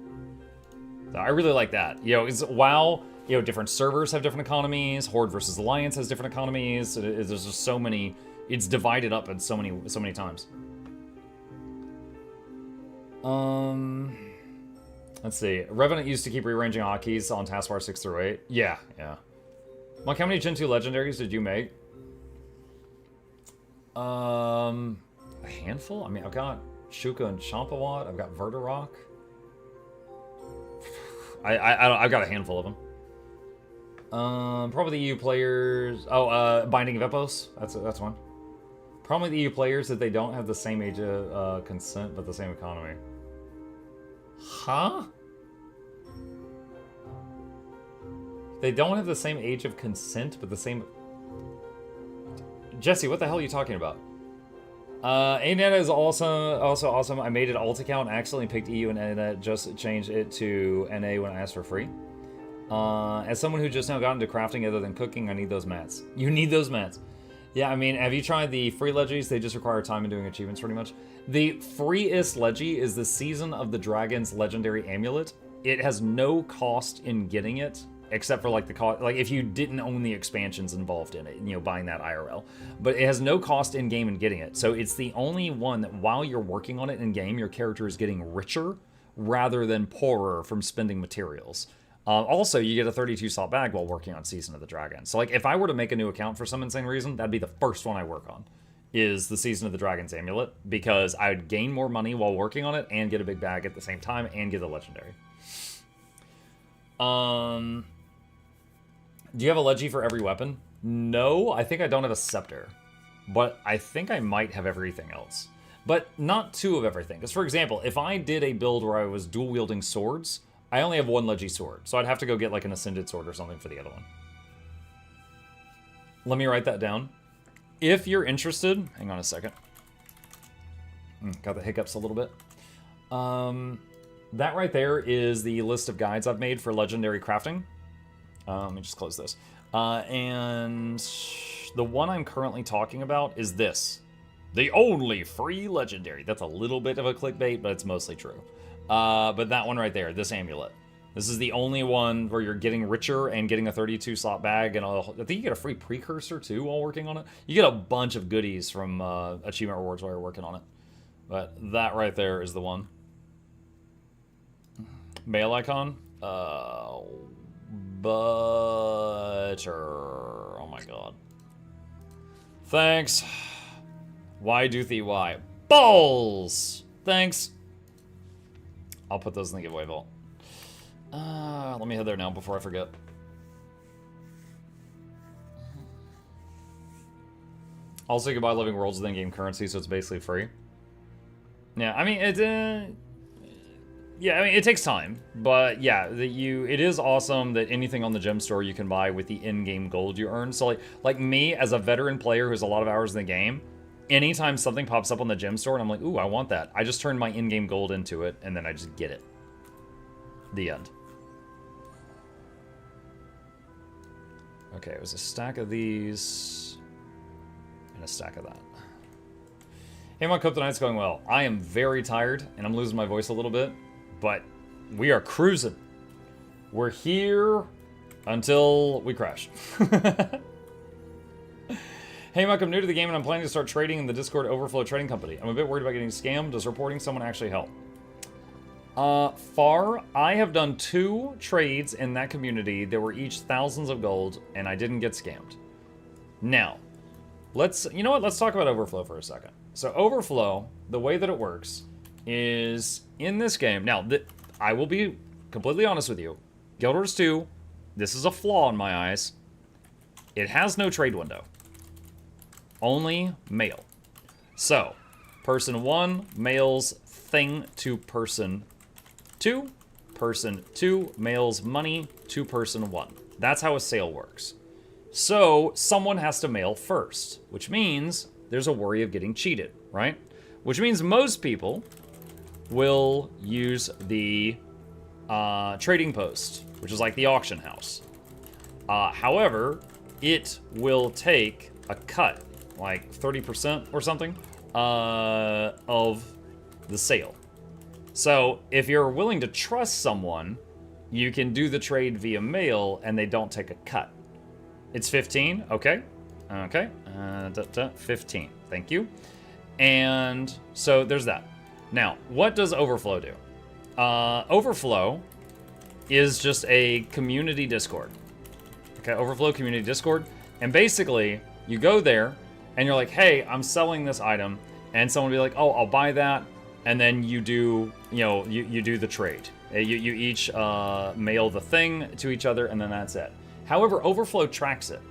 So I really like that. You know, WoW, you know, different servers have different economies. Horde versus Alliance has different economies. There's just so many. It's divided up in so many times. Let's see. Revenant used to keep rearranging hotkeys on taskbar 6 through 8. Yeah. Like, how many Gen 2 legendaries did you make? A handful? I mean, I've got Shuka and Champawat. I've got Verderok. I've got a handful of them. Probably the EU players. Oh, Binding of Epos. That's one. Probably the EU players that they don't have the same age of consent, but the same economy. Huh? They don't have the same age of consent, but the same... Jesse, what the hell are you talking about? ANET is also awesome. I made an alt account and accidentally picked EU and ANET, just changed it to NA when I asked for free. As someone who just now got into crafting other than cooking, I need those mats. You need those mats. Yeah, I mean, have you tried the free legis? They just require time and doing achievements pretty much. The freest legi is the Season of the Dragon's Legendary Amulet. It has no cost in getting it, except for like the cost, like if you didn't own the expansions involved in it, you know, buying that IRL. But it has no cost in game in getting it. So it's the only one that while you're working on it in game, your character is getting richer rather than poorer from spending materials. Also, you get a 32 slot bag while working on Season of the Dragon. So like if I were to make a new account for some insane reason, that'd be the first one I work on, is the Season of the Dragon's Amulet, because I would gain more money while working on it and get a big bag at the same time and get a legendary. Do you have a legi for every weapon? No, I think I don't have a scepter, but I think I might have everything else. But not 2 of everything. Because for example, if I did a build where I was dual wielding swords, I only have 1 legi sword, so I'd have to go get like an ascended sword or something for the other one. Let me write that down. If you're interested, hang on a second. Got the hiccups a little bit. That right there is the list of guides I've made for legendary crafting. Let me just close this. And the one I'm currently talking about is this. The only free legendary. That's a little bit of a clickbait, but it's mostly true. But that one right there, this amulet. This is the only one where you're getting richer and getting a 32 slot bag, and I think you get a free precursor too while working on it. You get a bunch of goodies from achievement rewards while you're working on it. But that right there is the one. Mail icon. Butter. Oh my god. Thanks. Why do the why? Balls! Thanks. I'll put those in the giveaway vault. Let me head there now before I forget. Also, you can buy Living Worlds with in-game currency, so it's basically free. Yeah, I mean, yeah, I mean, it takes time, but yeah, it is awesome that anything on the gem store you can buy with the in-game gold you earn. So like me, as a veteran player who has a lot of hours in the game, anytime something pops up on the gem store and I'm like, ooh, I want that, I just turn my in-game gold into it, and then I just get it. The end. Okay, it was a stack of these, and a stack of that. Hey, my hope tonight's going well. I am very tired, and I'm losing my voice a little bit, but we are cruising. We're here until we crash. Hey, Mike, I'm new to the game, and I'm planning to start trading in the Discord Overflow Trading Company. I'm a bit worried about getting scammed. Does reporting someone actually help? I have done 2 trades in that community that were each thousands of gold, and I didn't get scammed. Now, you know what? Let's talk about Overflow for a second. So Overflow, the way that it works is in this game. Now, I will be completely honest with you. Guild Wars 2, this is a flaw in my eyes. It has no trade window. Only mail. So, person 1 mails thing to person 2. Person 2 mails money to person 1. That's how a sale works. So, someone has to mail first, which means there's a worry of getting cheated, right? Which means most people will use the trading post, which is like the auction house. However, it will take a cut, like 30% or something, of the sale. So if you're willing to trust someone, you can do the trade via mail and they don't take a cut. It's 15, okay. Okay, 15, thank you. And so there's that. Now, what does Overflow do? Overflow is just a community Discord. Okay, Overflow community Discord. And basically, you go there and you're like, hey, I'm selling this item. And someone will be like, oh, I'll buy that. And then you do, you do the trade. You each mail the thing to each other, and then that's it. However, Overflow tracks it.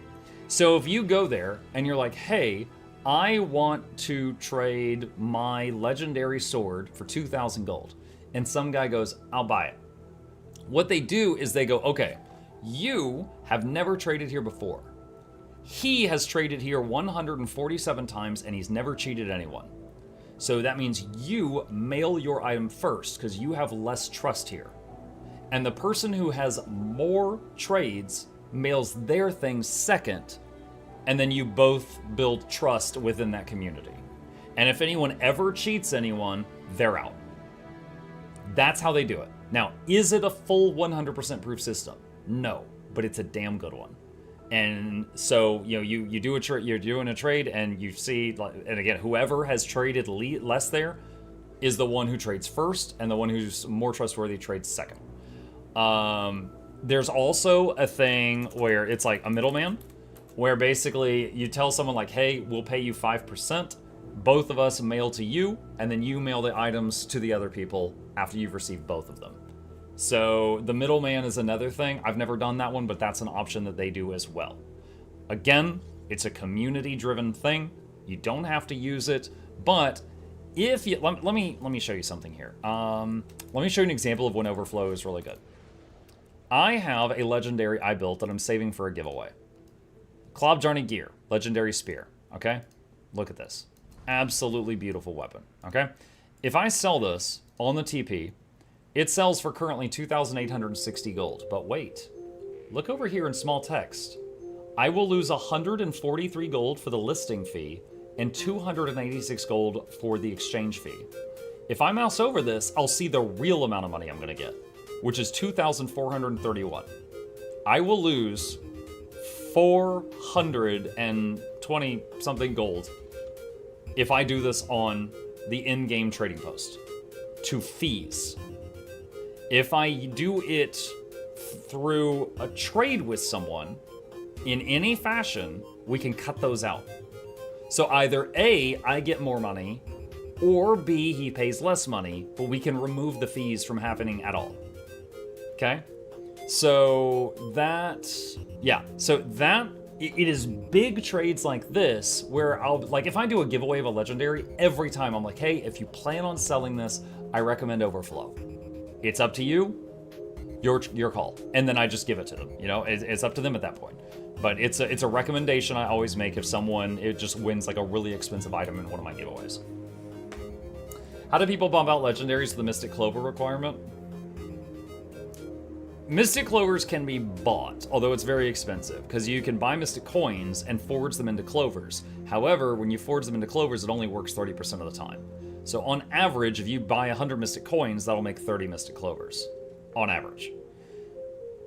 So if you go there and you're like, hey, I want to trade my legendary sword for 2,000 gold. And some guy goes, I'll buy it. What they do is they go, okay, you have never traded here before. He has traded here 147 times and he's never cheated anyone. So that means you mail your item first because you have less trust here. And the person who has more trades mails their thing second, and then you both build trust within that community. And if anyone ever cheats anyone, they're out. That's how they do it. Now, is it a full 100% proof system? No, but it's a damn good one. And so, you do you're doing a trade, and you see, and again, whoever has traded less there is the one who trades first, and the one who's more trustworthy trades second. There's also a thing where it's like a middleman, where basically you tell someone like, hey, we'll pay you 5%. Both of us mail to you, and then you mail the items to the other people after you've received both of them. So the middleman is another thing. I've never done that one, but that's an option that they do as well. Again, it's a community-driven thing. You don't have to use it, but if you let me show you something here. Let me show you an example of when Overflow is really good. I have a legendary I built that I'm saving for a giveaway. Klob Jarny Gear, legendary spear. Okay, look at this, absolutely beautiful weapon. Okay, if I sell this on the TP, it sells for currently 2,860 gold. But wait, look over here in small text. I will lose 143 gold for the listing fee and 286 gold for the exchange fee. If I mouse over this, I'll see the real amount of money I'm going to get, which is 2,431. I will lose 420 something gold if I do this on the in-game trading post to fees. If I do it through a trade with someone in any fashion, we can cut those out. So either A, I get more money, or B, he pays less money, but we can remove the fees from happening at all. Okay? So that it is big trades like this where I'll, like, if I do a giveaway of a legendary, every time I'm like, hey, if you plan on selling this, I recommend Overflow. It's up to you, your call. And then I just give it to them, you know, it's up to them at that point. But it's a recommendation I always make if someone, it just wins like a really expensive item in one of my giveaways. How do people bump out legendaries with the Mystic Clover requirement? Mystic Clovers can be bought, although it's very expensive, because you can buy Mystic Coins and forge them into Clovers. However, when you forge them into Clovers, it only works 30% of the time. So on average, if you buy 100 Mystic Coins, that'll make 30 Mystic Clovers, on average.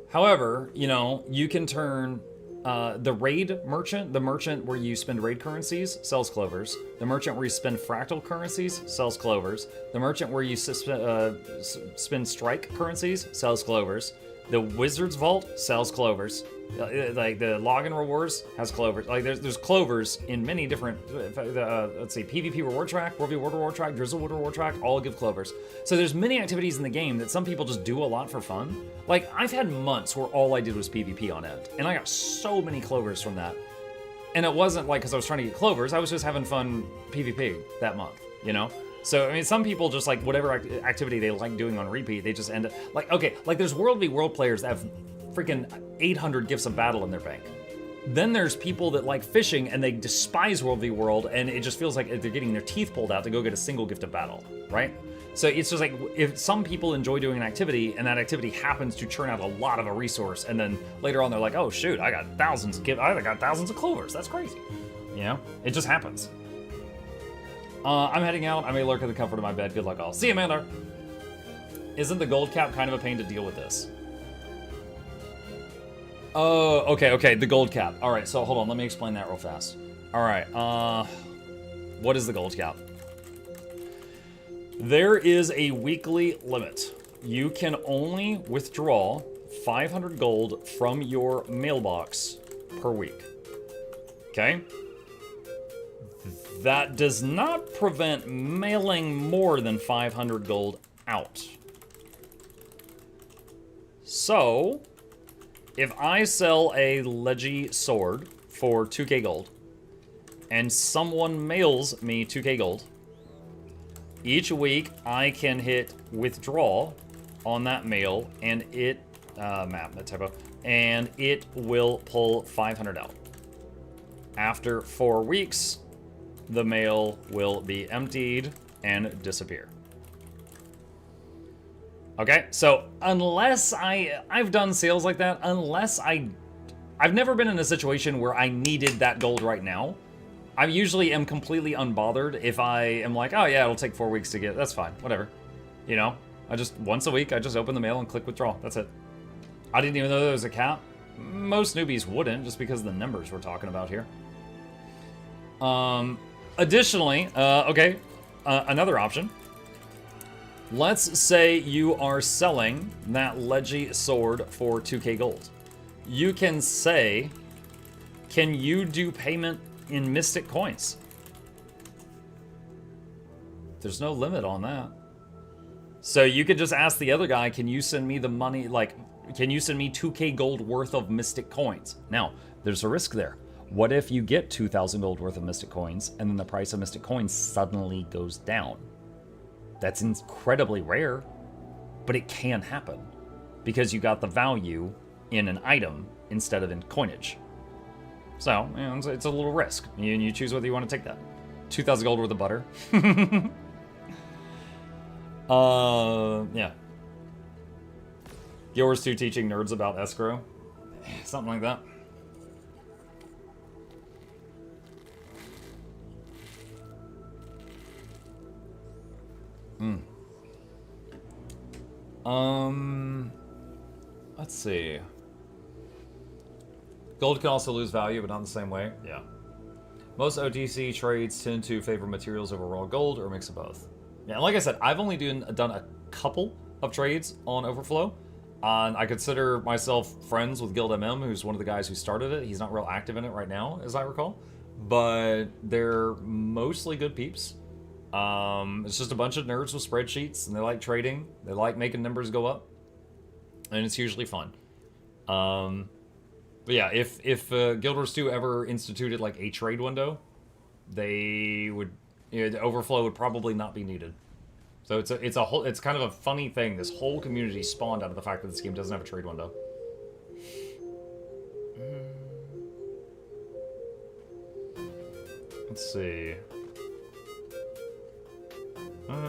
However, you know, you can turn the raid merchant, the merchant where you spend raid currencies, sells Clovers. The merchant where you spend fractal currencies, sells Clovers. The merchant where you spend strike currencies, sells Clovers. The Wizard's Vault sells Clovers. Like the login rewards has Clovers. Like there's Clovers in many different, let's see, PvP reward track, World War reward track, Drizzlewood reward track, all give Clovers. So there's many activities in the game that some people just do a lot for fun. Like I've had months where all I did was PvP on end, and I got so many Clovers from that. And it wasn't like because I was trying to get Clovers, I was just having fun PvP that month, you know? So, I mean, some people just like whatever activity they like doing on repeat, they just end up, like, okay, like there's World v World players that have freaking 800 gifts of battle in their bank. Then there's people that like fishing and they despise World v World and it just feels like they're getting their teeth pulled out to go get a single gift of battle, right? So it's just like, if some people enjoy doing an activity and that activity happens to churn out a lot of a resource and then later on they're like, oh shoot, I got thousands of Clovers, that's crazy. You know, it just happens. I'm heading out. I may lurk in the comfort of my bed. Good luck all. See you, Amanda. Isn't the gold cap kind of a pain to deal with this? Oh, okay, the gold cap. All right, so hold on. Let me explain that real fast. All right, what is the gold cap? There is a weekly limit. You can only withdraw 500 gold from your mailbox per week. Okay? That does not prevent mailing more than 500 gold out. So, if I sell a Legi sword for 2k gold, and someone mails me 2k gold, each week I can hit withdraw on that mail, and it, and it will pull 500 out. After 4 weeks, the mail will be emptied and disappear. Okay, so unless I've done sales like that, I've never been in a situation where I needed that gold right now. I usually am completely unbothered if I am like, oh yeah, it'll take 4 weeks to get, that's fine, whatever. You know, once a week, I just open the mail and click withdraw, that's it. I didn't even know there was a cap. Most newbies wouldn't, just because of the numbers we're talking about here. Additionally, another option. Let's say you are selling that Legi sword for 2k gold. You can say, can you do payment in Mystic Coins? There's no limit on that. So you could just ask the other guy, can you send me the money, like, can you send me 2k gold worth of Mystic Coins? Now, there's a risk there. What if you get 2,000 gold worth of Mystic Coins, and then the price of Mystic Coins suddenly goes down? That's incredibly rare, but it can happen, because you got the value in an item instead of in coinage. So, you know, it's a little risk. You choose whether you want to take that. 2,000 gold worth of butter. Yeah. Yours 2 teaching nerds about escrow. Something like that. Let's see. Gold can also lose value, but not in the same way. Yeah. Most OTC trades tend to favor materials over raw gold, or a mix of both. Yeah, and like I said, I've only done a couple of trades on Overflow. I consider myself friends with Guild MM, who's one of the guys who started it. He's not real active in it right now, as I recall. But they're mostly good peeps. It's just a bunch of nerds with spreadsheets, and they like trading. They like making numbers go up. And it's usually fun. But But yeah, if Guild Wars 2 ever instituted like a trade window, they would, the overflow would probably not be needed. So it's kind of a funny thing. This whole community spawned out of the fact that this game doesn't have a trade window. Let's see.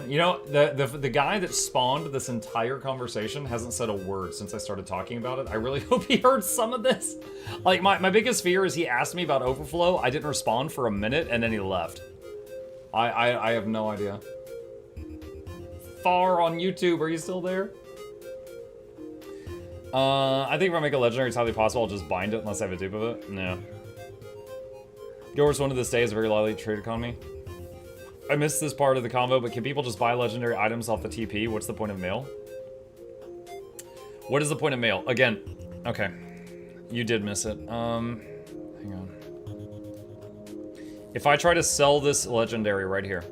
You know, the guy that spawned this entire conversation hasn't said a word since I started talking about it. I really hope he heard some of this. Like, my biggest fear is he asked me about overflow, I didn't respond for a minute, and then he left. I have no idea. Far on YouTube, are you still there? I think if I make a legendary, it's highly possible I'll just bind it unless I have a dupe of it. No. Guild Wars 1 to this day is a very lively trade economy. I missed this part of the convo, but can people just buy legendary items off the TP? What's the point of mail? What is the point of mail? Again, okay. You did miss it. Hang on. If I try to sell this legendary right here,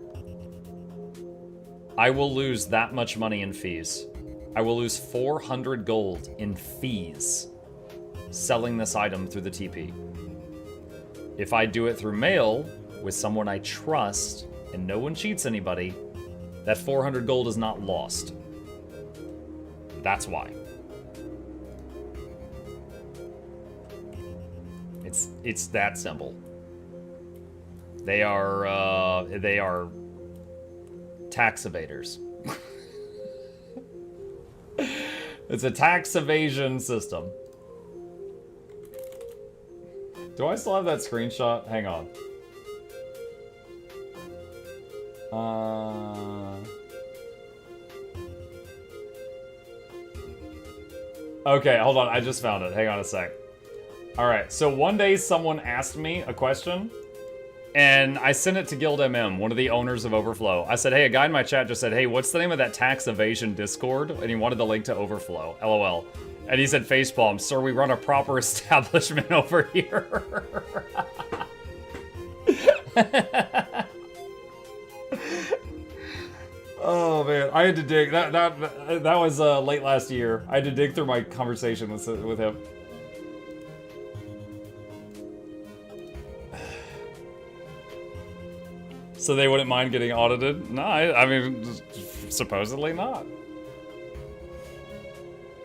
I will lose that much money in fees. I will lose 400 gold in fees selling this item through the TP. If I do it through mail with someone I trust and no one cheats anybody, that 400 gold is not lost. That's why. It's that simple. They are tax evaders. It's a tax evasion system. Do I still have that screenshot? Hang on. Okay, hold on. I just found it. Hang on a sec. Alright, so one day someone asked me a question, and I sent it to Guild MM, one of the owners of Overflow. I said, hey, a guy in my chat just said, hey, what's the name of that tax evasion Discord? And he wanted the link to Overflow. LOL. And he said, facepalm, sir, we run a proper establishment over here. Oh man, I had to dig. That was late last year. I had to dig through my conversation with him. So they wouldn't mind getting audited? No, I mean, supposedly not.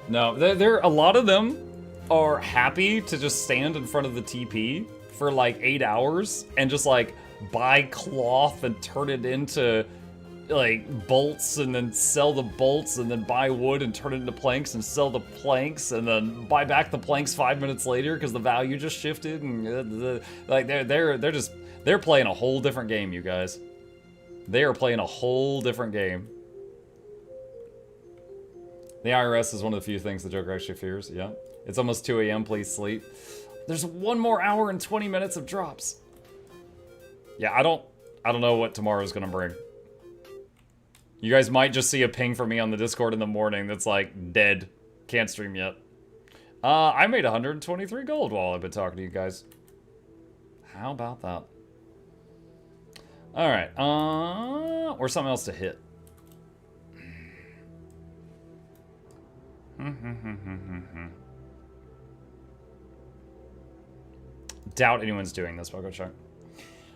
No, there a lot of them are happy to just stand in front of the TP for like 8 hours and just like buy cloth and turn it into like bolts and then sell the bolts and then buy wood and turn it into planks and sell the planks and then buy back the planks 5 minutes later because the value just shifted and like they're playing a whole different game, you guys. They are playing a whole different game. The IRS is one of the few things the Joker actually fears. Yeah. It's almost 2 a.m. Please sleep. There's 1 more hour and 20 minutes of drops. Yeah, I don't know what tomorrow's gonna bring. You guys might just see a ping from me on the Discord in the morning that's like, dead. Can't stream yet. I made 123 gold while I've been talking to you guys. How about that? Alright, or something else to hit. Doubt anyone's doing this, but I'll go check.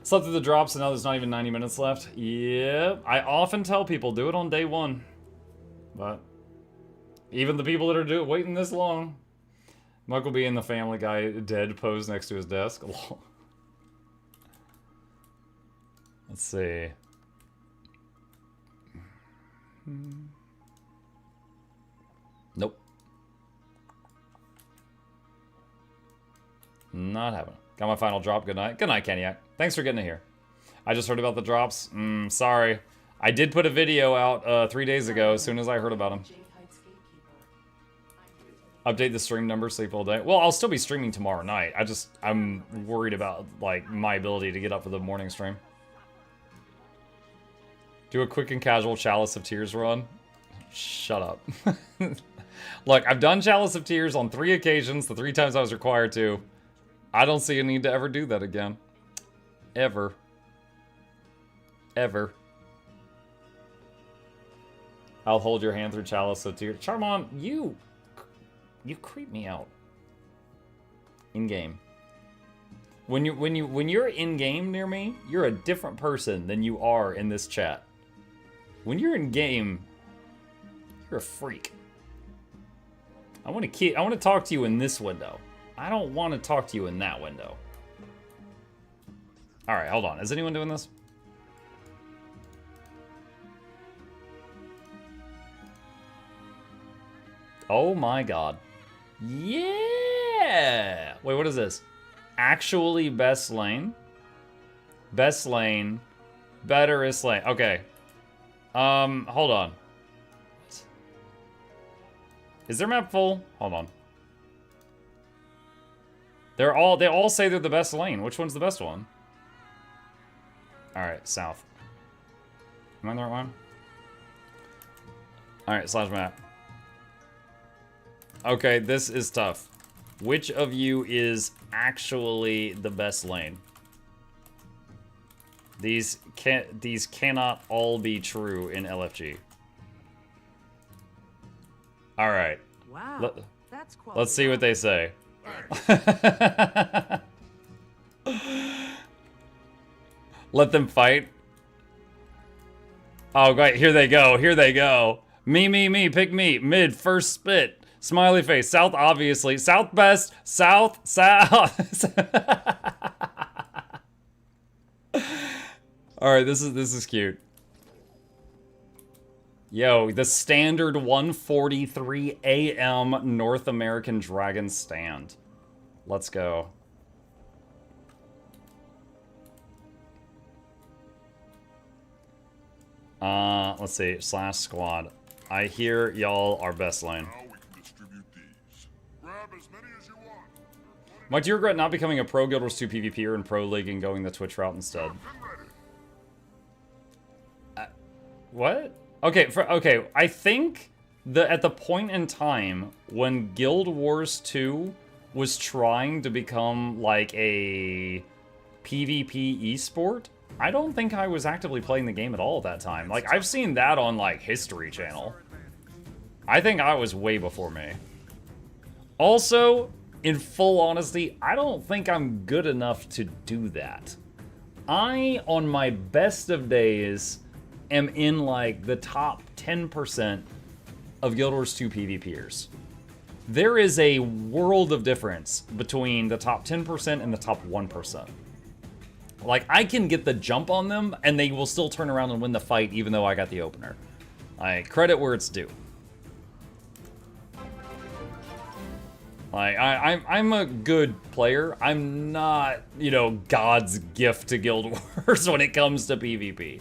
Slept through the drops and now there's not even 90 minutes left. Yep, I often tell people do it on day 1. But even the people that are waiting this long. Muggle being the Family Guy dead pose next to his desk. Let's see. Nope. Not happening. Got my final drop. Good night. Good night, Kenyak. Thanks for getting it here. I just heard about the drops. Sorry. I did put a video out 3 days ago as soon as I heard about them. Update the stream number, sleep all day. Well, I'll still be streaming tomorrow night. I'm worried about, like, my ability to get up for the morning stream. Do a quick and casual Chalice of Tears run. Shut up. Look, I've done Chalice of Tears on 3 occasions, the 3 times I was required to. I don't see a need to ever do that again. Ever. Ever. I'll hold your hand through Chalice of Tears. Charmon, you creep me out. In game. When you're in game near me, you're a different person than you are in this chat. When you're in game, you're a freak. I want to talk to you in this window. I don't want to talk to you in that window. All right, hold on. Is anyone doing this? Oh my god. Yeah! Wait, what is this? Actually best lane? Best lane. Betterest lane. Okay. Hold on. Is their map full? Hold on. They all say they're the best lane. Which one's the best one? Alright, south. Am I on the right one? Alright, slash map. Okay, this is tough. Which of you is actually the best lane? These cannot all be true in LFG. All right. Wow. That's quality. Let's see what they say. Let them fight. Oh, great. Here they go. Here they go. Me, pick me. Mid, first spit. Smiley face. South, obviously. South best. South. All right, this is cute. Yo, the standard 1:43 a.m. North American Dragon stand. Let's go. Let's see. Slash squad. I hear y'all are best lane. Mike, do you regret not becoming a pro Guild Wars 2 PvPer in Pro League and going the Twitch route instead? What? Okay, okay. I think at the point in time when Guild Wars 2 was trying to become like a PvP esport, I don't think I was actively playing the game at all at that time. Like, I've seen that on like History Channel. I think I was way before me. Also, in full honesty, I don't think I'm good enough to do that. I, on my best of days, am in like the top 10% of Guild Wars 2 PvPers. There is a world of difference between the top 10% and the top 1%. Like, I can get the jump on them, and they will still turn around and win the fight, even though I got the opener. Like, credit where it's due. Like, I'm a good player. I'm not, you know, God's gift to Guild Wars when it comes to PvP.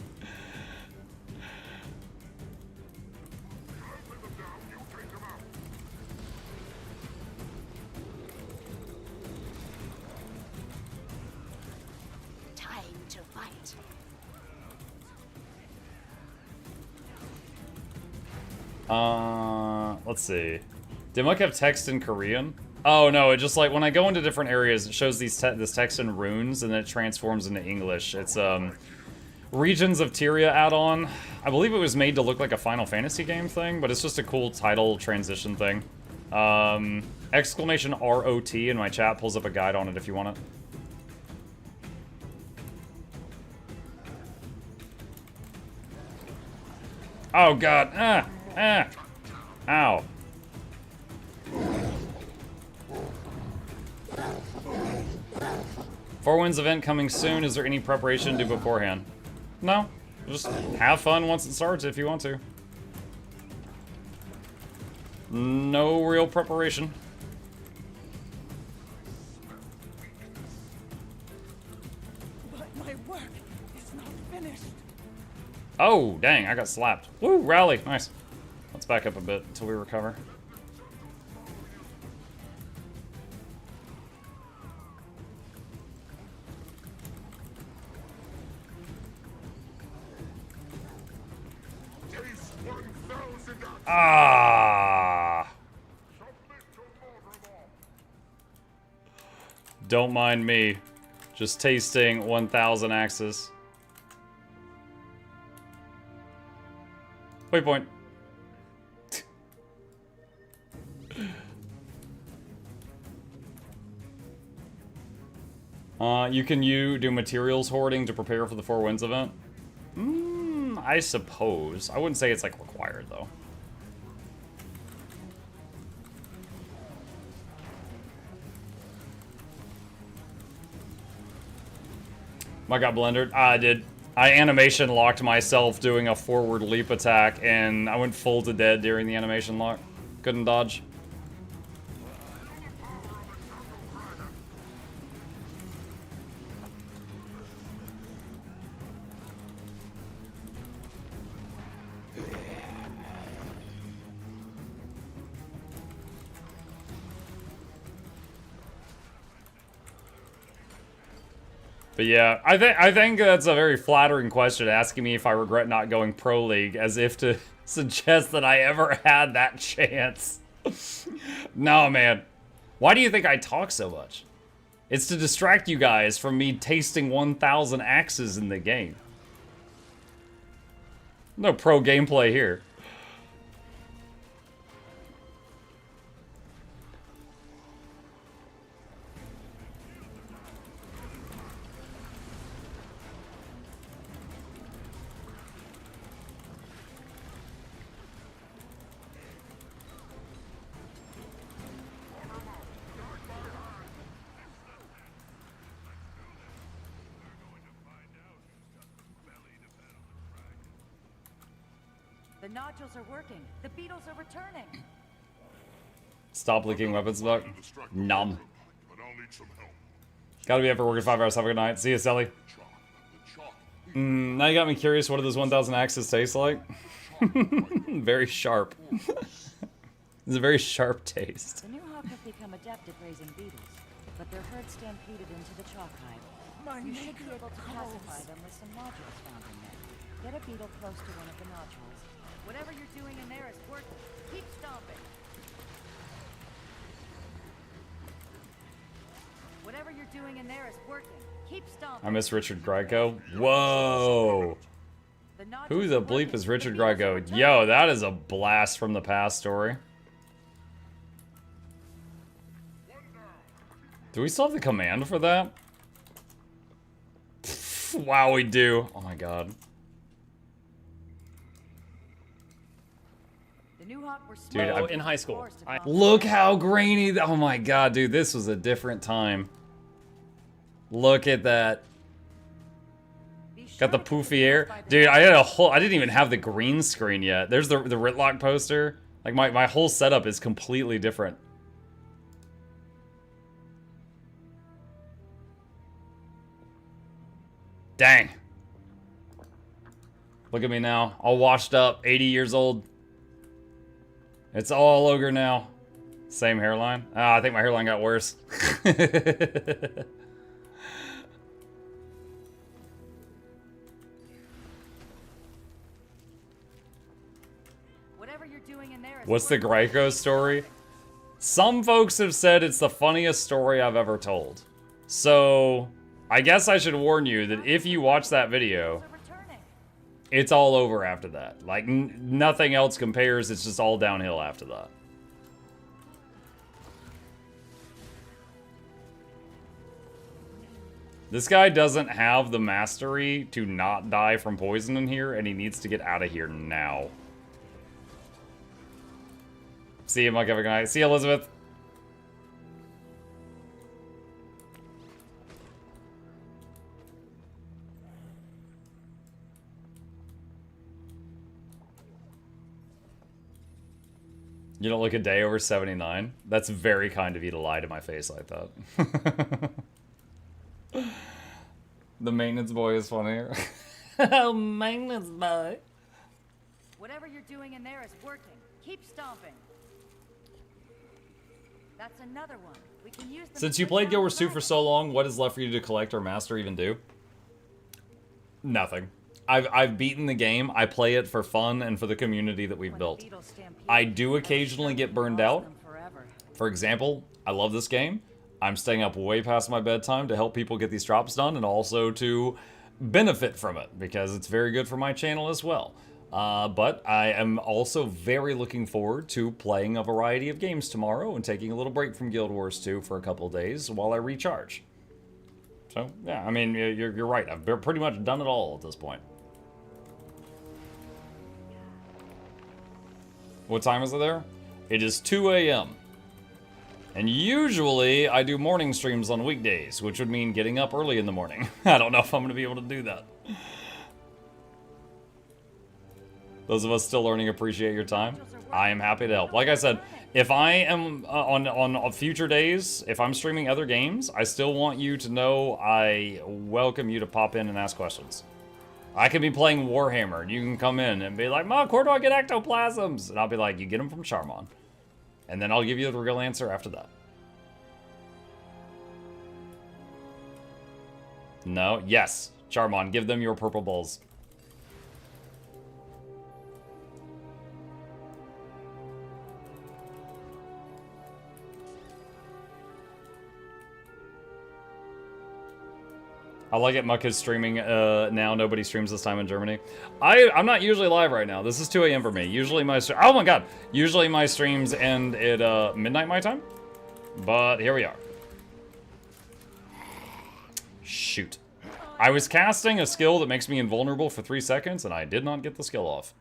Time to fight. Let's see. Did Mike have text in Korean? Oh no, it just like when I go into different areas, it shows this text in runes and then it transforms into English. It's Regions of Tyria add-on. I believe it was made to look like a Final Fantasy game thing, but it's just a cool title transition thing. Exclamation ROT in my chat pulls up a guide on it if you want it. Oh god, ow. Four Winds event coming soon. Is there any preparation to do beforehand? No. Just have fun once it starts if you want to. No real preparation. But my work is not finished. Oh, dang, I got slapped. Woo, rally. Nice. Let's back up a bit until we recover. Ah! Don't mind me. Just tasting 1,000 axes. Waypoint. You do materials hoarding to prepare for the Four Winds event? I suppose. I wouldn't say it's like required though. I got blendered. I did. I animation locked myself doing a forward leap attack, and I went full to dead during the animation lock. Couldn't dodge. But yeah, I think that's a very flattering question, asking me if I regret not going Pro League, as if to suggest that I ever had that chance. No, man. Why do you think I talk so much? It's to distract you guys from me tasting 1,000 axes in the game. No pro gameplay here. The nodules are working. The beetles are returning. Stop leaking weapons buck. Numb. Gotta be up for working 5 hours. Have a good night. See you, Sally. Now you got me curious. What do those 1,000 axes taste like? Very sharp. It's a very sharp taste. The new hawk have become adept at raising beetles, but their herd stampeded into the chalk hive. You should be able to pacify them with some nodules found in there. Get a beetle close to one of the nodules. Whatever you're doing in there is working. Keep stomping. Whatever you're doing in there is working. Keep stomping. I miss Richard Grieco. Whoa. Who the bleep is Richard Grieco? Yo, that is a blast from the past story. Do we still have the command for that? Wow, we do. Oh my god. Dude, in high school. Look how grainy. Oh my god, dude, this was a different time. Look at that. Got the poofy air. Dude, I had a whole. I didn't even have the green screen yet. There's the Ritlock poster. Like my whole setup is completely different. Dang. Look at me now, all washed up, 80 years old. It's all ogre now. Same hairline. Ah, I think my hairline got worse. Whatever you're doing in there is What's the Grieco story? Some folks have said it's the funniest story I've ever told. So, I guess I should warn you that if you watch that video, it's all over after that. Like, nothing else compares. It's just all downhill after that. This guy doesn't have the mastery to not die from poison in here, and he needs to get out of here now. See you, Mike. Have a good night. See you, Elizabeth. You don't look a day over 79? That's very kind of you to lie to my face like that. The maintenance boy is funnier. Oh, maintenance boy. Whatever you're doing in there is working. Keep stomping. That's another one. We can use them. Since you played Guild Wars 2 for so long, what is left for you to collect or master even do? Nothing. I've beaten the game. I play it for fun and for the community that we've built. I do occasionally get burned out. For example, I love this game. I'm staying up way past my bedtime to help people get these drops done and also to benefit from it because it's very good for my channel as well. But I am also very looking forward to playing a variety of games tomorrow and taking a little break from Guild Wars 2 for a couple of days while I recharge. So, yeah, I mean, you're right. I've pretty much done it all at this point. What time is it there? It is 2 a.m. And usually I do morning streams on weekdays, which would mean getting up early in the morning. I don't know if I'm going to be able to do that. Those of us still learning appreciate your time. I am happy to help. Like I said, if I am on future days, if I'm streaming other games, I still want you to know I welcome you to pop in and ask questions. I could be playing Warhammer, and you can come in and be like, Mom, where do I get ectoplasms? And I'll be like, you get them from Charmon. And then I'll give you the real answer after that. No? Yes. Charmon, give them your purple balls. I like it. Muck is streaming now. Nobody streams this time in Germany. I'm not usually live right now. This is 2 a.m. for me. Usually my oh my god. Usually my streams end at midnight my time. But here we are. Shoot. I was casting a skill that makes me invulnerable for 3 seconds, and I did not get the skill off.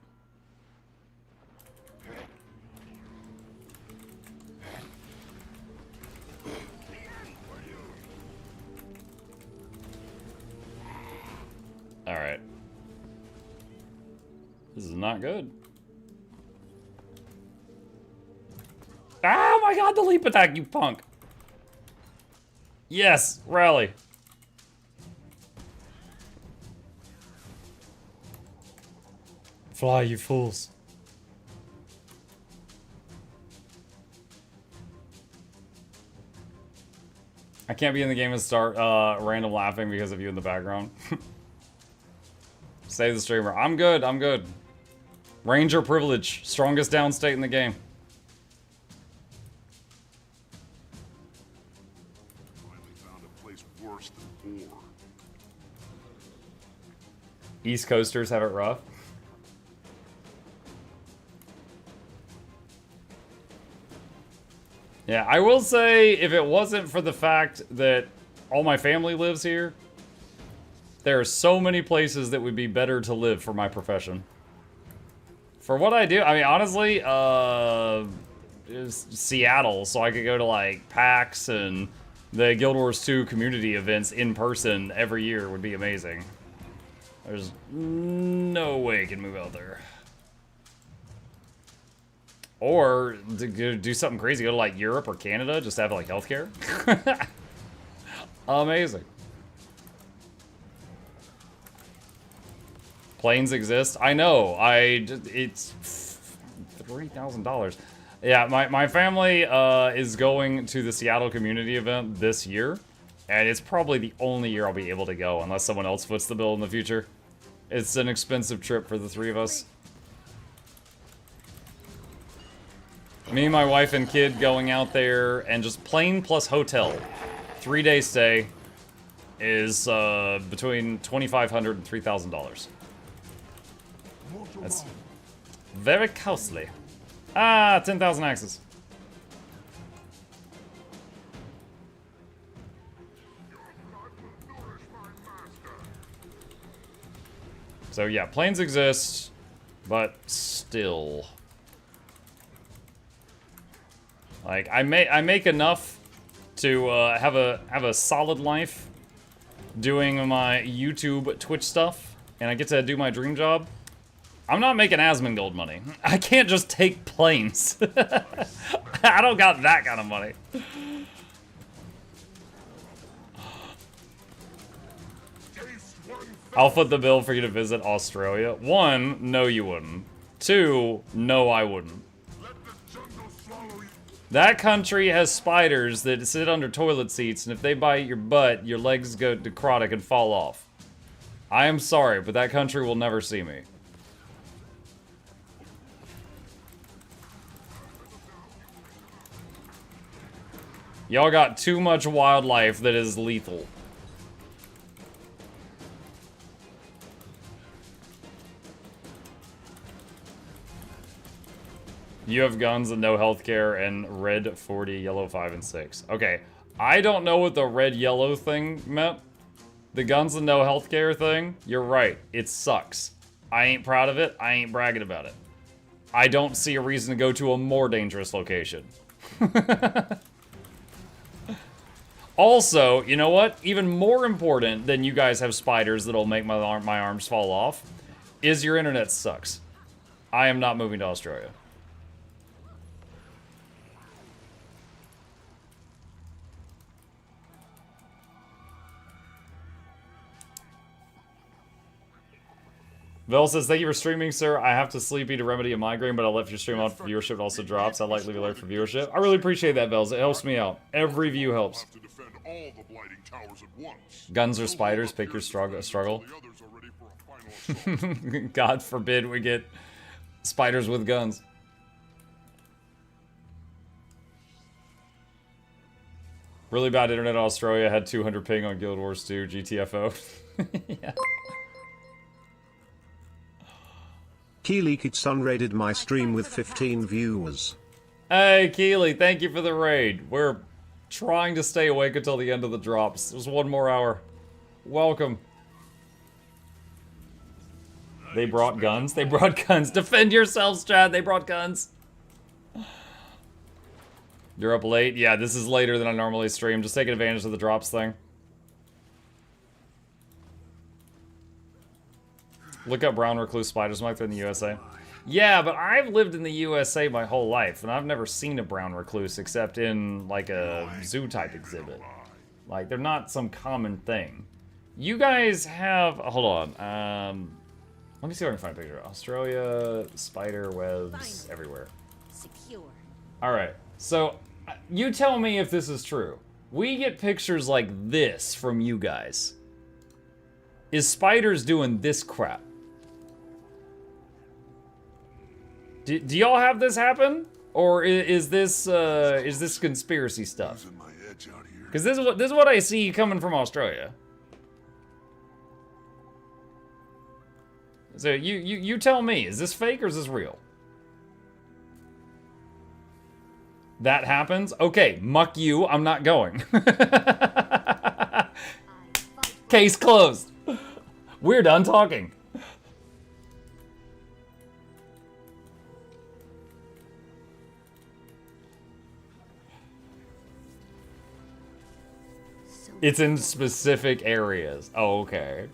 Alright. This is not good. Oh my god, the leap attack, you punk! Yes, rally. Fly, you fools. I can't be in the game and start random laughing because of you in the background. Save the streamer. I'm good, I'm good. Ranger privilege. Strongest downstate in the game. Finally found a place worse than war. East Coasters have it rough. Yeah, I will say, if it wasn't for the fact that all my family lives here, there are so many places that would be better to live for my profession. For what I do, I mean, honestly, Seattle, so I could go to, like, PAX and the Guild Wars 2 community events in person every year would be amazing. There's no way I can move out there. Or to do something crazy, go to, like, Europe or Canada, just to have, like, healthcare. Amazing. Planes exist. I know. It's $3,000. Yeah, my family is going to the Seattle community event this year, and it's probably the only year I'll be able to go unless someone else foots the bill in the future. It's an expensive trip for the three of us. Me, my wife, and kid going out there, and just plane plus hotel. 3-day stay is between $2,500 and $3,000. That's very costly. Ah, 10,000 axes. So yeah, planes exist, but still. Like, I make enough to have a solid life doing my YouTube, Twitch stuff, and I get to do my dream job. I'm not making Asmongold money. I can't just take planes. I don't got that kind of money. I'll foot the bill for you to visit Australia. 1, no you wouldn't. 2, no I wouldn't. That country has spiders that sit under toilet seats, and if they bite your butt, your legs go necrotic and fall off. I am sorry, but that country will never see me. Y'all got too much wildlife that is lethal. You have guns and no healthcare, and red 40, yellow 5 and 6. Okay, I don't know what the red-yellow thing meant. The guns and no healthcare thing, you're right. It sucks. I ain't proud of it. I ain't bragging about it. I don't see a reason to go to a more dangerous location. Also, you know what? Even more important than you guys have spiders that'll make my arms fall off is your internet sucks. I am not moving to Australia. Vel says, thank you for streaming, sir. I have to sleepy to remedy a migraine, but I left your stream on for viewership. It also drops. I like leaving alert for viewership. I really appreciate that, Vels. It helps me out. Every view helps. Guns or spiders, pick your struggle. God forbid we get spiders with guns. Really bad internet in Australia. Had 200 ping on Guild Wars 2, GTFO. Yeah. Keely Kitsun raided my stream with 15 viewers. Hey, Keely, thank you for the raid. We're trying to stay awake until the end of the drops. There's one more hour. Welcome. They brought guns? They brought guns. Defend yourselves, Chad. They brought guns. You're up late? Yeah, this is later than I normally stream. Just taking advantage of the drops thing. Look up brown recluse spiders. Like they're in the USA. Yeah, but I've lived in the USA my whole life, and I've never seen a brown recluse except in, like, a zoo-type exhibit. Like, they're not some common thing. You guys have... Hold on. Let me see if I can find a picture. Australia, spider webs everywhere. Secure. Alright, so you tell me if this is true. We get pictures like this from you guys. Is spiders doing this crap? Do y'all have this happen? Or is this conspiracy stuff? Because this is what I see coming from Australia. So you tell me, is this fake or is this real? That happens? Okay, muck you, I'm not going. Case closed. We're done talking. It's in specific areas. Oh, okay.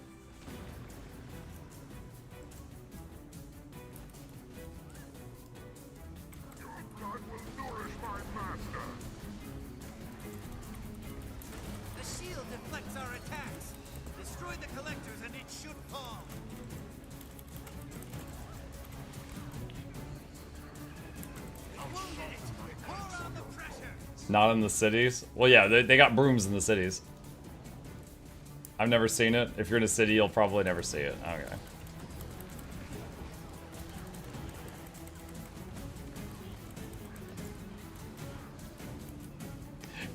The shield deflects our attacks. Destroy the collectors and it should fall. Pour on the pressure. Not in the cities? Well, yeah, they got brooms in the cities. I've never seen it. If you're in a city, you'll probably never see it. Okay.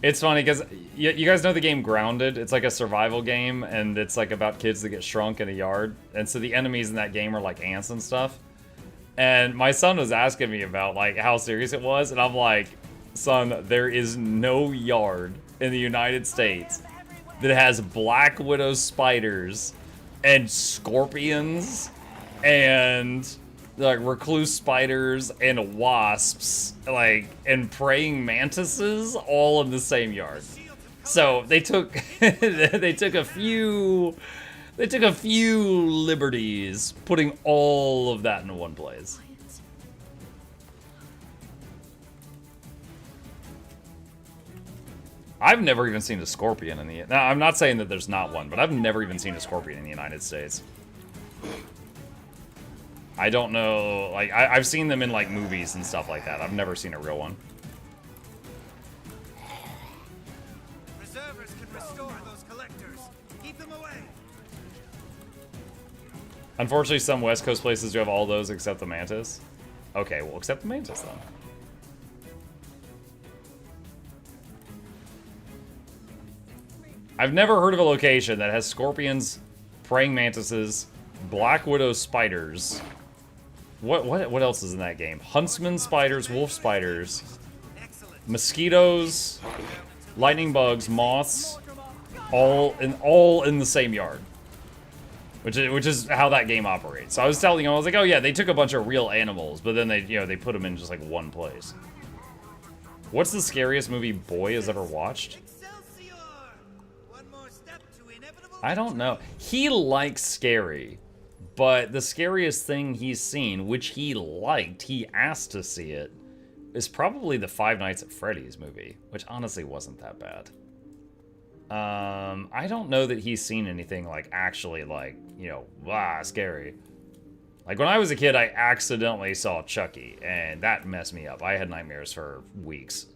It's funny because you guys know the game Grounded. It's like a survival game, and it's like about kids that get shrunk in a yard. And so the enemies in that game are like ants and stuff. And my son was asking me about like how serious it was, and I'm like, son, there is no yard in the United States that has black widow spiders and scorpions and like recluse spiders and wasps, like, and praying mantises all in the same yard. So they took they took a few liberties putting all of that in one place. I've never even seen a scorpion in the... Now, I'm not saying that there's not one, but I've never even seen a scorpion in the United States. I don't know... Like, I've seen them in, like, movies and stuff like that. I've never seen a real one. Preservers can restore those collectors. Keep them away. Unfortunately, some West Coast places do have all those except the mantis. Okay, well, except the mantis, then. I've never heard of a location that has scorpions, praying mantises, black widow spiders. What else is in that game? Huntsman spiders, wolf spiders, mosquitoes, lightning bugs, moths, all in the same yard. Which is how that game operates. So I was telling him, I was like, oh yeah, they took a bunch of real animals, but then they, you know, they put them in just like one place. What's the scariest movie Boy has ever watched? I don't know. He likes scary, but the scariest thing he's seen, which he liked, he asked to see it, is probably the Five Nights at Freddy's movie, which honestly wasn't that bad. I don't know that he's seen anything like actually like, you know, wow, scary. Like when I was a kid, I accidentally saw Chucky, and that messed me up. I had nightmares for weeks.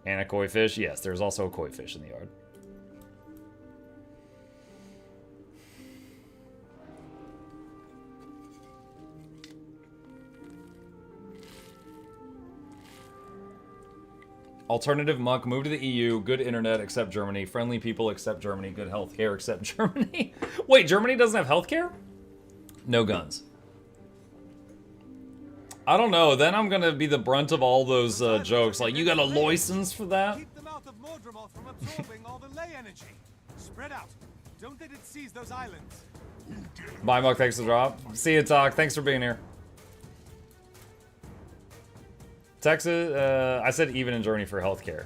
And a koi fish? Yes, there's also a koi fish in the yard. Alternative Monk, move to the EU, good internet except Germany, friendly people except Germany, good healthcare except Germany. Wait, Germany doesn't have healthcare? No guns. I don't know, then I'm gonna be the brunt of all those jokes, like, you got a license for that? Keep the mouth of Mordremoth from absorbing all the ley energy. Spread out. Don't let it seize those islands. Bye, Muck, thanks for the drop. See you, Talk, thanks for being here. Texas, I said even in Germany for healthcare.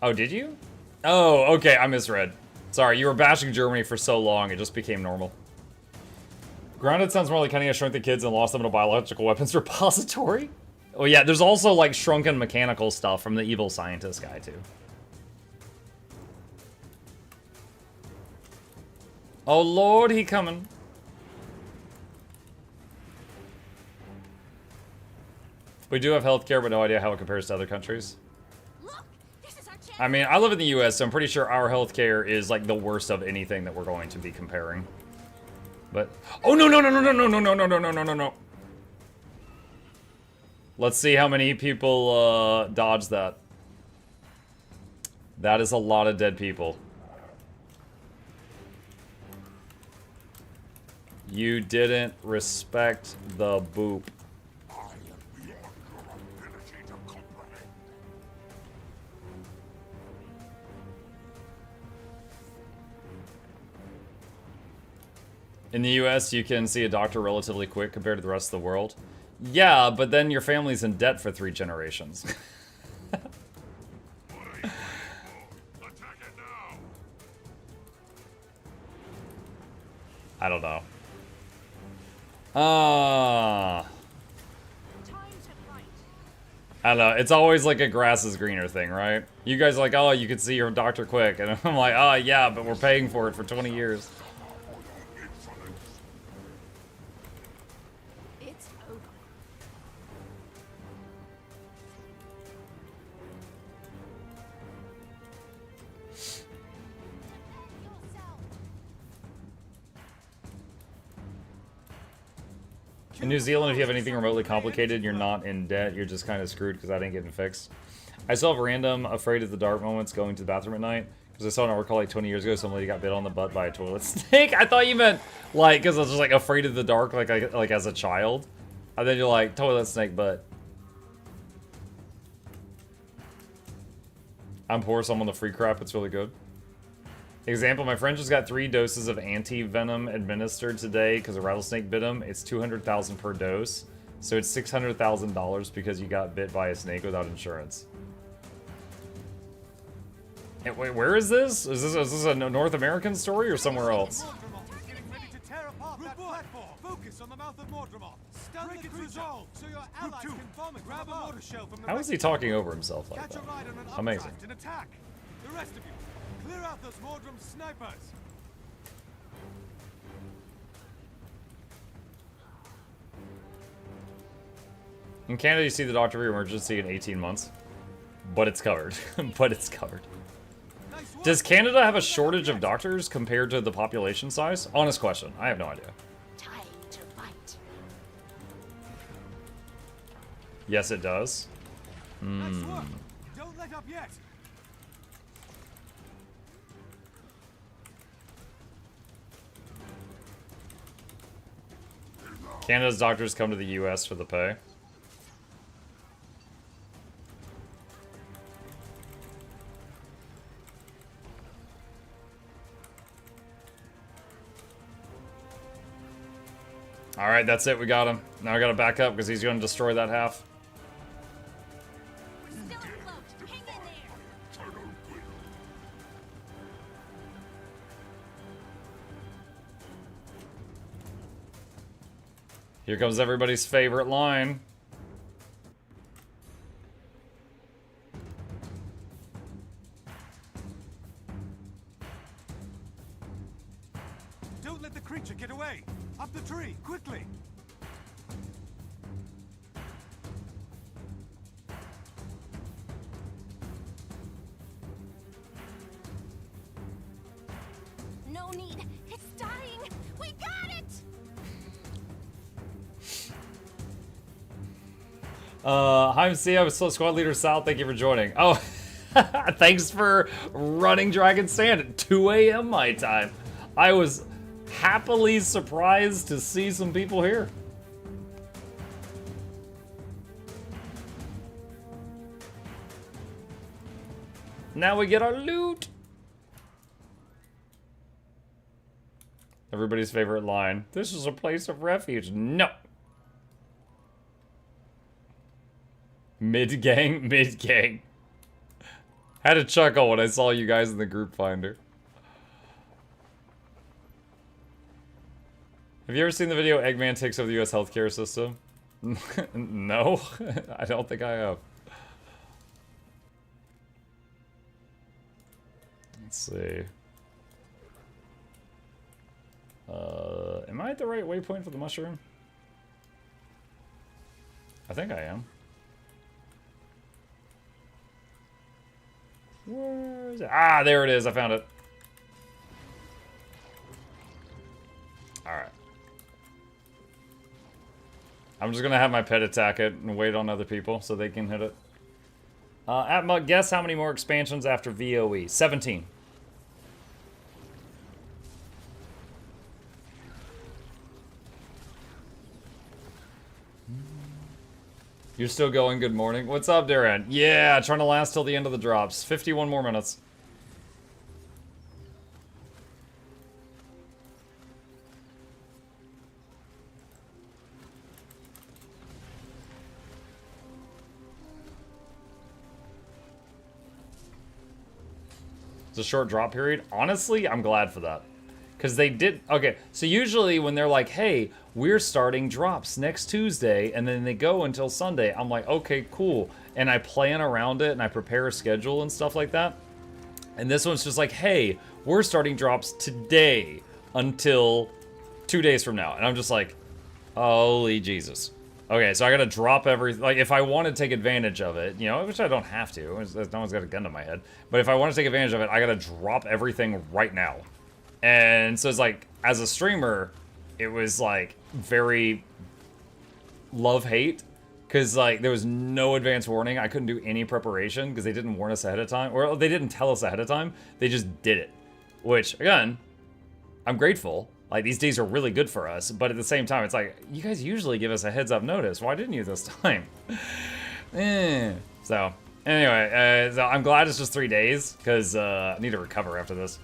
Oh, did you? Oh, okay, I misread. Sorry, you were bashing Germany for so long, it just became normal. Grounded sounds more like Kenny has shrunk the kids and lost them in a biological weapons repository. Oh yeah, there's also like shrunken mechanical stuff from the evil scientist guy too. Oh Lord, he coming. We do have healthcare, but no idea how it compares to other countries. I mean, I live in the US, so I'm pretty sure our healthcare is like the worst of anything that we're going to be comparing. But oh no. Let's see how many people dodge that. That is a lot of dead people. You didn't respect the boop. In the US, you can see a doctor relatively quick compared to the rest of the world. Yeah, but then your family's in debt for 3 generations. I don't know. I don't know. It's always like a grass is greener thing, right? You guys are like, oh, you could see your doctor quick. And I'm like, oh, yeah, but we're paying for it for 20 years. In New Zealand, if you have anything remotely complicated, you're not in debt. You're just kind of screwed because I didn't get it fixed. I still have random afraid of the dark moments going to the bathroom at night. Because I saw an article like 20 years ago, some lady got bit on the butt by a toilet snake. I thought you meant, like, because I was just, like, afraid of the dark, like as a child. And then you're like, toilet snake butt. I'm poor, so I'm on the free crap. It's really good. Example, my friend just got 3 doses of anti-venom administered today because a rattlesnake bit him. It's $200,000 per dose. So it's $600,000 because you got bit by a snake without insurance. And wait, where is this? Is this a North American story or somewhere else? How is he talking over himself like that? Amazing. The rest of you, clear out those Mordrum snipers. In Canada, you see the doctor for your emergency in 18 months. But it's covered. But it's covered. Does Canada have a shortage of doctors compared to the population size? Honest question. I have no idea. Time to fight. Yes, it does. Don't let up yet. Canada's doctors come to the US for the pay. Alright, that's it. We got him. Now I gotta back up because he's gonna destroy that half. Here comes everybody's favorite line. Don't let the creature get away! Up the tree, quickly! No need. It's dying. We got it. Hi, CEO, Squad Leader Sal, thank you for joining. Oh, thanks for running Dragon Stand at 2 a.m. my time. I was happily surprised to see some people here. Now we get our loot. Everybody's favorite line. This is a place of refuge. No. Mid-gang, mid-gang. Had a chuckle when I saw you guys in the group finder. Have you ever seen the video Eggman takes over the US healthcare system? No, I don't think I have. Let's see. Am I at the right waypoint for the mushroom? I think I am. Where is it? Ah, there it is. I found it. Alright. I'm just gonna have my pet attack it and wait on other people so they can hit it. Atmug, guess how many more expansions after VOE? 17. You're still going, good morning. What's up, Darren? Yeah, trying to last till the end of the drops. 51 more minutes. It's a short drop period. Honestly, I'm glad for that. Because they did... Okay, so usually when they're like, hey, we're starting drops next Tuesday, and then they go until Sunday, I'm like, okay, cool. And I plan around it, and I prepare a schedule and stuff like that. And this one's just like, hey, we're starting drops today until 2 days from now. And I'm just like, holy Jesus. Okay, so I gotta drop everything. Like, if I want to take advantage of it, you know, which I don't have to. No one's got a gun to my head. But if I want to take advantage of it, I gotta drop everything right now. And so it's like, as a streamer, it was like very love-hate. Because like, there was no advance warning. I couldn't do any preparation because they didn't warn us ahead of time. Or they didn't tell us ahead of time. They just did it. Which, again, I'm grateful. Like, these days are really good for us. But at the same time, it's like, you guys usually give us a heads-up notice. Why didn't you this time? So, anyway, so I'm glad it's just 3 days. Because I need to recover after this.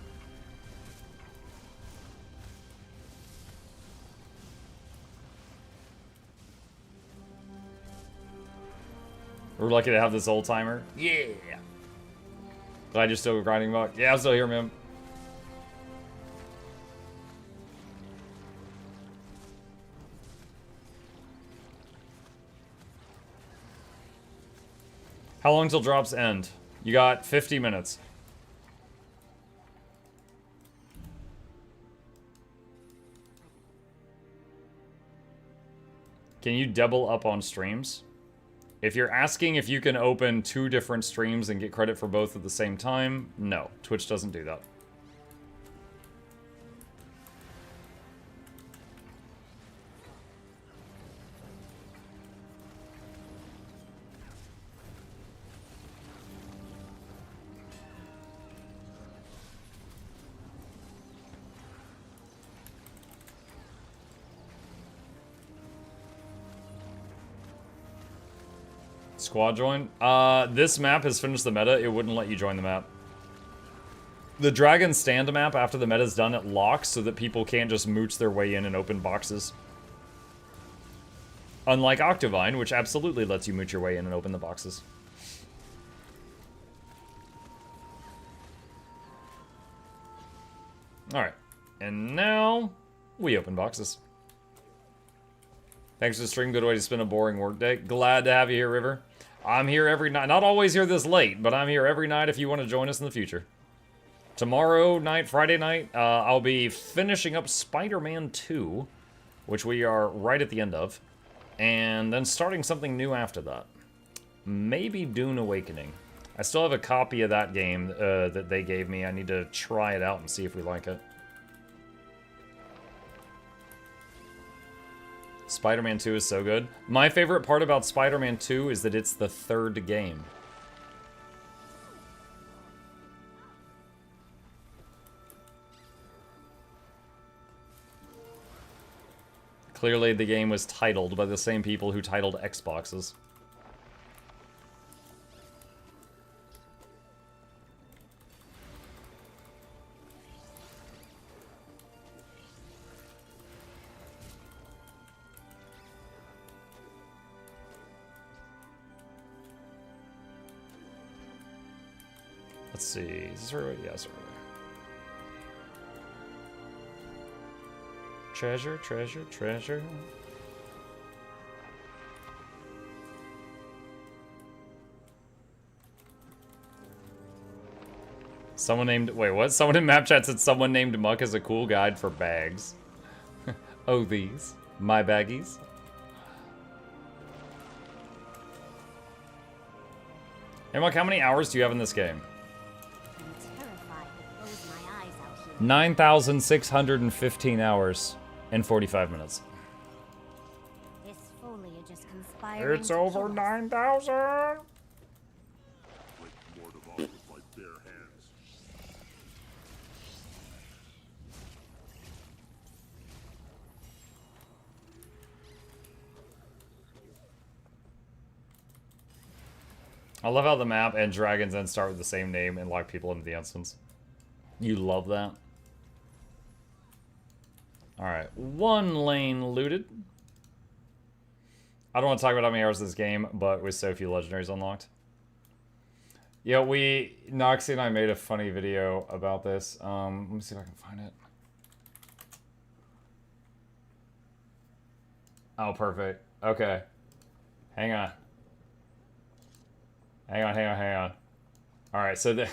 We're lucky to have this old timer. Yeah. Glad you're still grinding, Buck. Yeah, I'm still here, man. How long till drops end? You got 50 minutes. Can you double up on streams? If you're asking if you can open 2 different streams and get credit for both at the same time, no. Twitch doesn't do that. Squad join? This map has finished the meta. It wouldn't let you join the map. The Dragon Stand map, after the meta's done, it locks so that people can't just mooch their way in and open boxes. Unlike Octavine, which absolutely lets you mooch your way in and open the boxes. Alright. And now, we open boxes. Thanks for the stream. Good way to spend a boring workday. Glad to have you here, River. I'm here every night. Not always here this late, but I'm here every night if you want to join us in the future. Tomorrow night, Friday night, I'll be finishing up Spider-Man 2, which we are right at the end of, and then starting something new after that. Maybe Dune Awakening. I still have a copy of that game that they gave me. I need to try it out and see if we like it. Spider-Man 2 is so good. My favorite part about Spider-Man 2 is that it's the third game. Clearly the game was titled by the same people who titled Xboxes. Let's see, is this right? Yeah, sorry. Treasure, treasure, treasure. Someone named, wait, what? Someone in map chat said someone named Muck is a cool guide for bags. Oh, these. My baggies. Hey, Muck, how many hours do you have in this game? 9,615 hours and 45 minutes. This foliage is conspiring. It's over 9,000! I love how the map and Dragon's End start with the same name and lock people into the instance. You love that? Alright, one lane looted. I don't want to talk about how many hours this game, but with so few legendaries unlocked. Yeah, Noxxi and I made a funny video about this. Let me see if I can find it. Oh, perfect. Okay. Hang on. Hang on. Alright, so this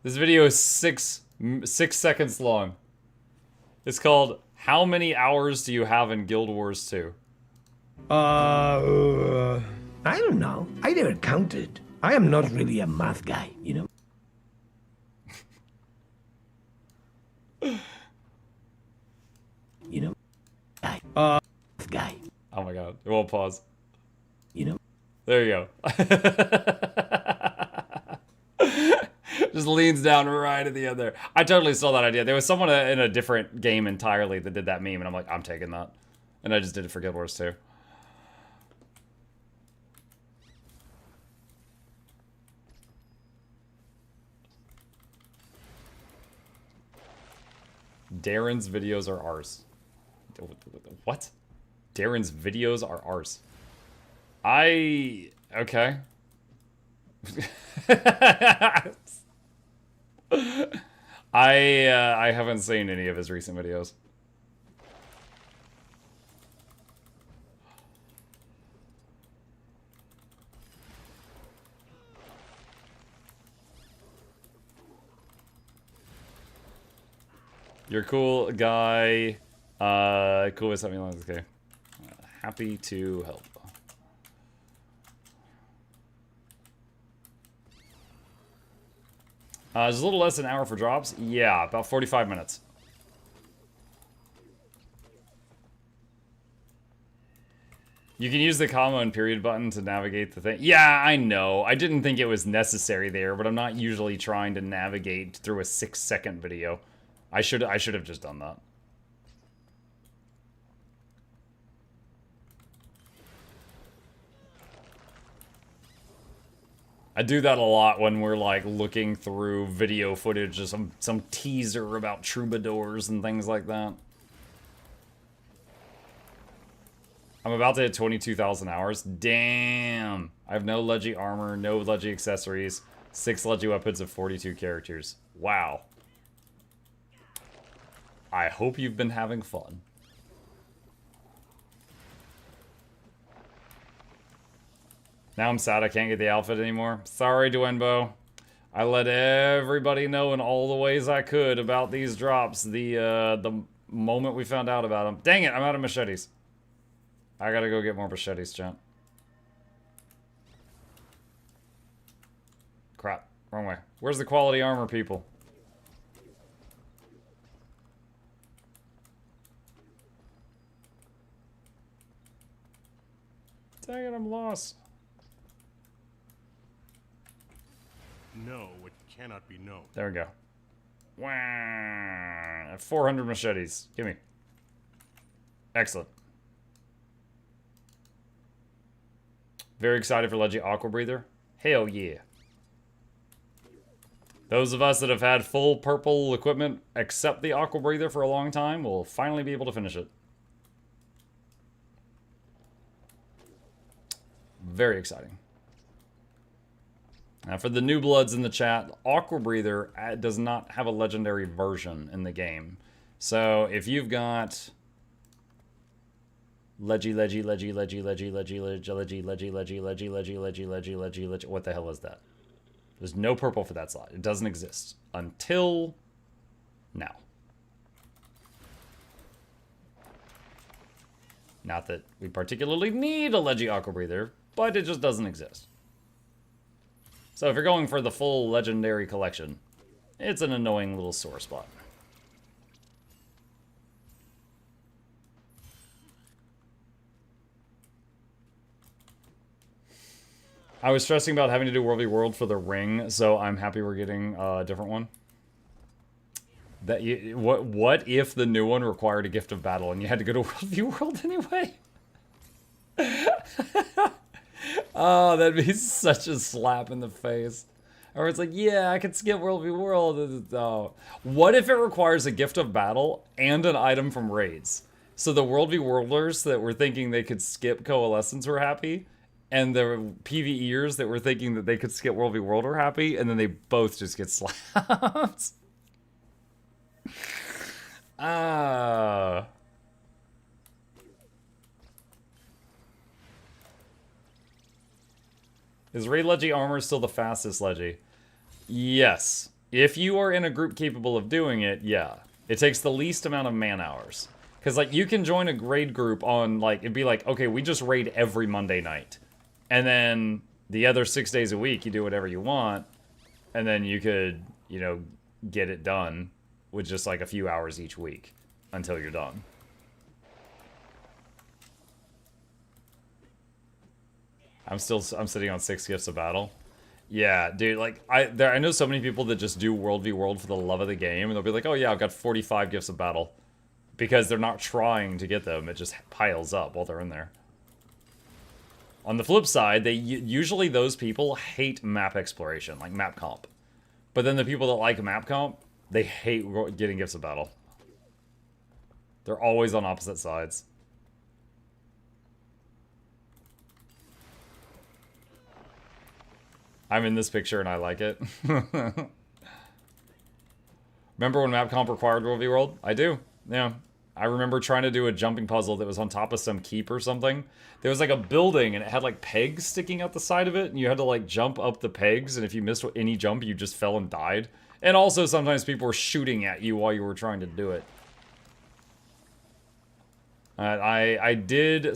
video is six seconds long. It's called, How Many Hours Do You Have in Guild Wars 2? I don't know. I never counted. I am not really a math guy, you know? You know? Guy. Oh my god. It won't pause. You know? There you go. Just leans down right at the end there. I totally stole that idea. There was someone in a different game entirely that did that meme, and I'm like, I'm taking that. And I just did it for Guild Wars 2. Darren's videos are ours. What? Darren's videos are ours. Okay. I haven't seen any of his recent videos. You're a cool guy. Cool with something like this. Okay. Happy to help. There's a little less than an hour for drops. Yeah, about 45 minutes. You can use the comma and period button to navigate the thing. Yeah, I know. I didn't think it was necessary there, but I'm not usually trying to navigate through a 6-second video. I should have just done that. I do that a lot when we're like looking through video footage of some teaser about troubadours and things like that. I'm about to hit 22,000 hours. Damn. I have no Leggy armor, no Leggy accessories, 6 Leggy weapons, and 42 characters. Wow. I hope you've been having fun. Now I'm sad I can't get the outfit anymore. Sorry, Dwenbo. I let everybody know in all the ways I could about these drops the moment we found out about them. Dang it, I'm out of machetes. I gotta go get more machetes, champ. Crap, wrong way. Where's the quality armor, people? Dang it, I'm lost. No, it cannot be known. There we go. Wow, 400 machetes. Give me. Excellent. Very excited for Leggy Aqua Breather. Hell yeah. Those of us that have had full purple equipment except the Aqua Breather for a long time will finally be able to finish it. Very exciting. Now for the new bloods in the chat, Aqua Breather does not have a legendary version in the game. So if you've got Leggy, what the hell is that? There's no purple for that slot. It doesn't exist until now. Not that we particularly need a Leggy Aqua Breather, but it just doesn't exist. So if you're going for the full legendary collection, it's an annoying little sore spot. I was stressing about having to do World v World for the ring, so I'm happy we're getting a different one. What if the new one required a gift of battle and you had to go to World v World anyway? Oh, that'd be such a slap in the face. Or it's like, yeah, I could skip World v World. Oh. What if it requires a gift of battle and an item from raids? So the World v Worlders that were thinking they could skip Coalescence were happy, and the PvEers that were thinking that they could skip World v World are happy, and then they both just get slapped. Ah. Is Raid Leggy armor still the fastest Leggy? Yes. If you are in a group capable of doing it, yeah. It takes the least amount of man hours. Because, like, you can join a raid group on, like, it'd be like, okay, we just raid every Monday night. And then the other 6 days a week, you do whatever you want. And then you could, you know, get it done with just, like, a few hours each week until you're done. I'm sitting on 6 gifts of battle. Yeah, dude, like, I know so many people that just do World v World for the love of the game, and they'll be like, oh yeah, I've got 45 gifts of battle. Because they're not trying to get them, it just piles up while they're in there. On the flip side, usually those people hate map exploration, like map comp. But then the people that like map comp, they hate getting gifts of battle. They're always on opposite sides. I'm in this picture and I like it. Remember when map comp required World v World? I do. Yeah. I remember trying to do a jumping puzzle that was on top of some keep or something. There was like a building and it had like pegs sticking out the side of it, and you had to like jump up the pegs, and if you missed any jump, you just fell and died. And also sometimes people were shooting at you while you were trying to do it. I did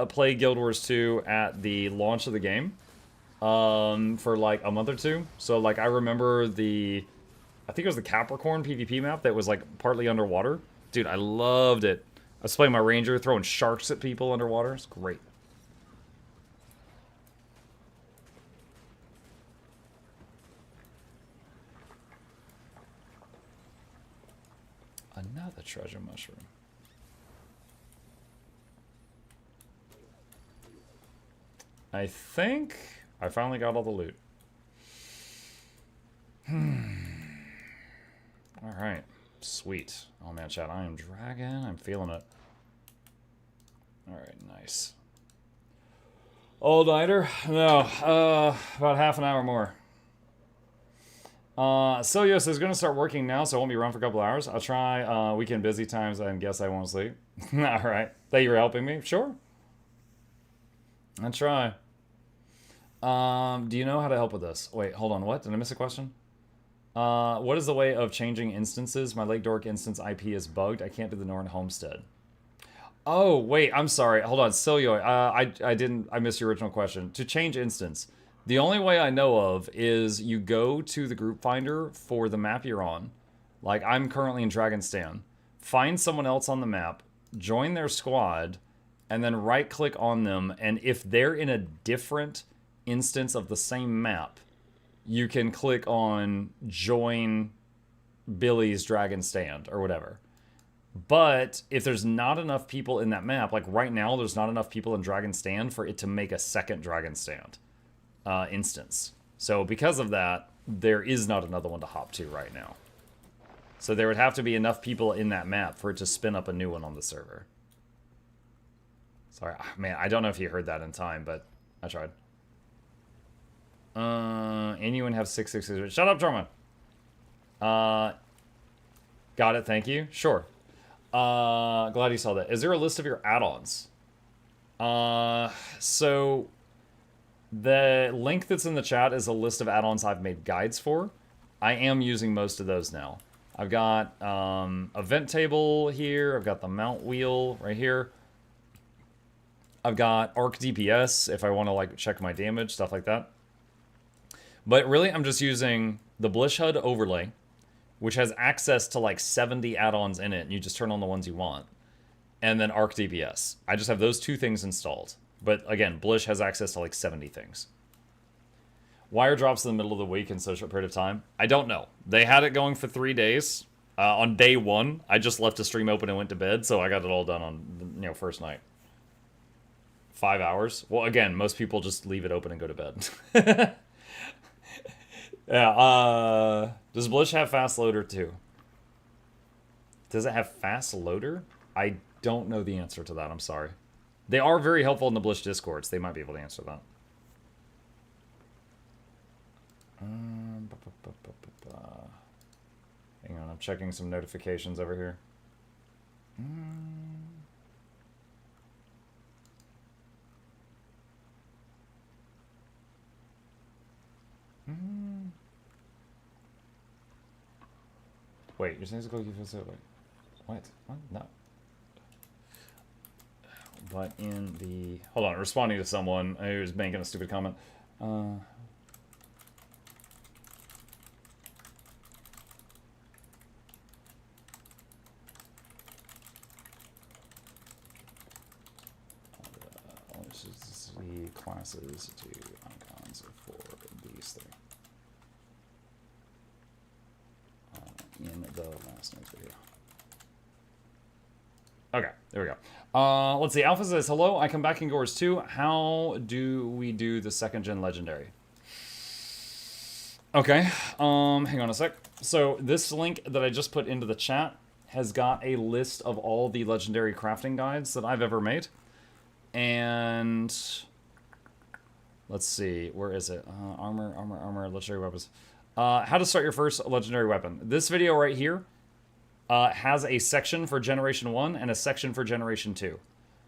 play Guild Wars 2 at the launch of the game for like a month or two. So like I remember I think it was the Capricorn PvP map that was like partly underwater. Dude, I loved it. I was playing my ranger, throwing sharks at people underwater. It's great. Another treasure mushroom. I think I finally got all the loot. Alright. Sweet. Oh man, chat, I am dragging. I'm feeling it. Alright, nice. All-nighter? No, about half an hour more. Celia says, gonna start working now, so I won't be around for a couple hours. I'll try weekend busy times and guess I won't sleep. Alright. Thank you for helping me. Sure. I'll try. Do you know how to help with this? Wait, hold on. What? Did I miss a question? What is the way of changing instances? My Lake Dork instance IP is bugged. I can't do the Norn Homestead. Oh, wait, I'm sorry. Hold on, Silio. I missed your original question. To change instance, the only way I know of is you go to the group finder for the map you're on. Like, I'm currently in Dragon's find someone else on the map, join their squad, and then right-click on them, and if they're in a different instance of the same map, you can click on join Billy's Dragon Stand, or whatever. But if there's not enough people in that map, like right now there's not enough people in Dragon Stand for it to make a second Dragon Stand instance. So because of that, there is not another one to hop to right now. So there would have to be enough people in that map for it to spin up a new one on the server. Sorry, man, I don't know if you heard that in time, but I tried. Anyone have 666? Shut up, Drummond. Got it, thank you. Sure. Glad you saw that. Is there a list of your add-ons? So the link that's in the chat is a list of add-ons I've made guides for. I am using most of those now. I've got event table here. I've got the mount wheel right here. I've got arc DPS if I want to like check my damage, stuff like that. But really, I'm just using the Blish HUD overlay, which has access to like 70 add-ons in it, and you just turn on the ones you want. And then Arc DPS. I just have those two things installed. But again, Blish has access to like 70 things. Wire drops in the middle of the week in such a short period of time. I don't know. They had it going for 3 days. On day 1, I just left the stream open and went to bed, so I got it all done on the first night. 5 hours. Well, again, most people just leave it open and go to bed. Yeah, does Blish have fast loader too? Does it have fast loader? I don't know the answer to that, I'm sorry. They are very helpful in the Blish Discords. They might be able to answer that. Hang on, I'm checking some notifications over here. Wait, you're saying it's going to go wait. What? What? No. But in the... Hold on, responding to someone who was making a stupid comment. Let's just see classes to icons for these things. In the last night's video. Okay, there we go. Let's see. Alpha says, hello, I come back in Gores 2. How do we do the 2nd gen legendary? Okay, hang on a sec. So this link that I just put into the chat has got a list of all the legendary crafting guides that I've ever made. And let's see, where is it? Armor, legendary weapons. How to start your first legendary weapon. This video right here has a section for Generation 1 and a section for Generation 2.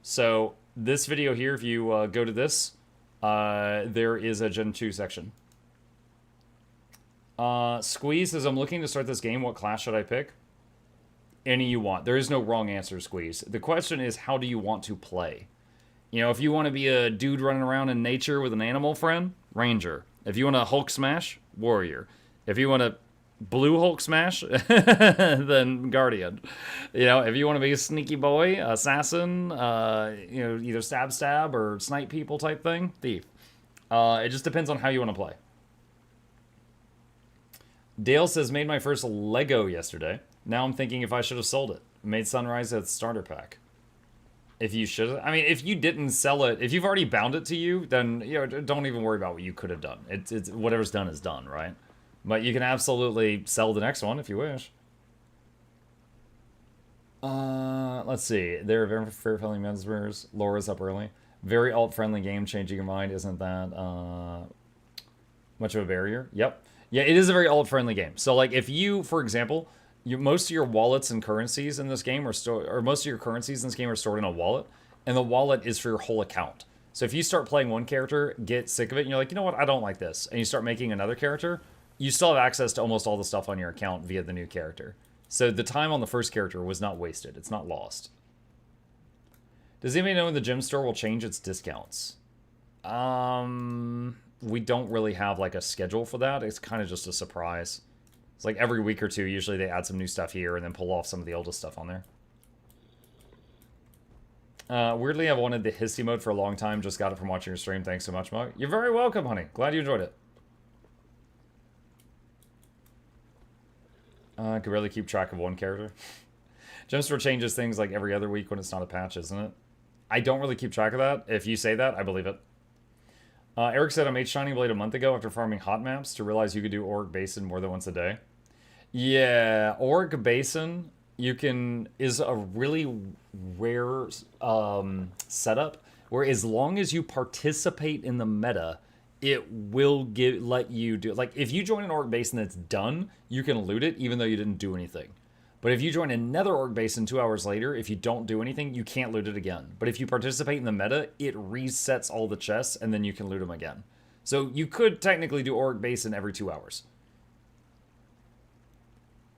So this video here, if you go to this, there is a Gen 2 section. Squeeze says, I'm looking to start this game. What class should I pick? Any you want. There is no wrong answer, Squeeze. The question is, how do you want to play? You know, if you want to be a dude running around in nature with an animal friend, Ranger. If you want to Hulk smash, Warrior. If you want to blue Hulk smash, then Guardian. You know, if you want to be a sneaky boy, assassin, you know, either stab or snipe people type thing, Thief. It just depends on how you want to play. Dale says, made my first Lego yesterday. Now I'm thinking if I should have sold it. Made Sunrise at starter pack. If you should, I mean, if you didn't sell it, if you've already bound it to you, then, you know, don't even worry about what you could have done. It's whatever's done is done, right? But you can absolutely sell the next one if you wish. Let's see. They're very friendly members. Laura's up early. Very alt-friendly game. Changing your mind isn't that much of a barrier. Yep. Yeah, it is a very alt-friendly game. So, like, if you, for example, most of your wallets and currencies in this game are stored, or most of your currencies in this game are stored in a wallet, and the wallet is for your whole account. So if you start playing one character, get sick of it, and you're like, you know what, I don't like this, and you start making another character, you still have access to almost all the stuff on your account via the new character. So the time on the first character was not wasted. It's not lost. Does anybody know when the gem store will change its discounts? We don't really have like a schedule for that. It's kind of just a surprise. It's like every week or two, usually they add some new stuff here and then pull off some of the oldest stuff on there. Weirdly, I've wanted the hissy mode for a long time. Just got it from watching your stream. Thanks so much, Mug. You're very welcome, honey. Glad you enjoyed it. I could really keep track of one character. Gemstore changes things like every other week when it's not a patch, isn't it? I don't really keep track of that. If you say that, I believe it. Eric said I made Shining Blade a month ago after farming hot maps to realize you could do Auric Basin more than once a day. Yeah, Auric Basin is a really rare setup where as long as you participate in the meta, it will let you do, like, if you join an Auric Basin that's done, you can loot it even though you didn't do anything. But if you join another Auric Basin 2 hours later, if you don't do anything, you can't loot it again. But if you participate in the meta, it resets all the chests and then you can loot them again. So you could technically do Auric Basin every 2 hours.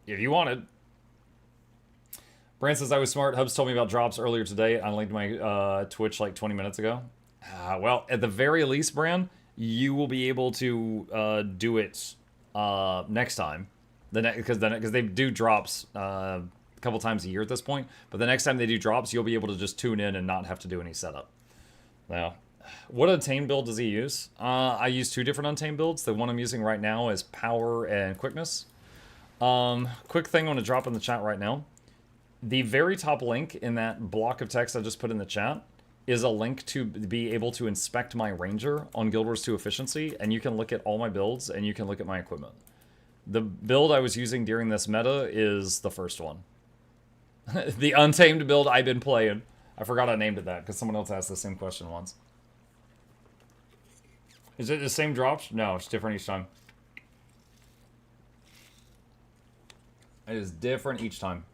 If you wanted. Brand says I was smart. Hubs told me about drops earlier today. I linked my Twitch like 20 minutes ago. Well, at the very least, Brand, you will be able to do it next time. Because they do drops a couple times a year at this point. But the next time they do drops, you'll be able to just tune in and not have to do any setup. Now, what Untamed build does he use? I use 2 different Untamed builds. The one I'm using right now is Power and Quickness. Quick thing I want to drop in the chat right now. The very top link in that block of text I just put in the chat is a link to be able to inspect my Ranger on Guild Wars 2 Efficiency, and you can look at all my builds, and you can look at my equipment. The build I was using during this meta is the first one. The Untamed build I've been playing. I forgot I named it that, because someone else asked the same question once. Is it the same drops? No, it's different each time. It is different each time.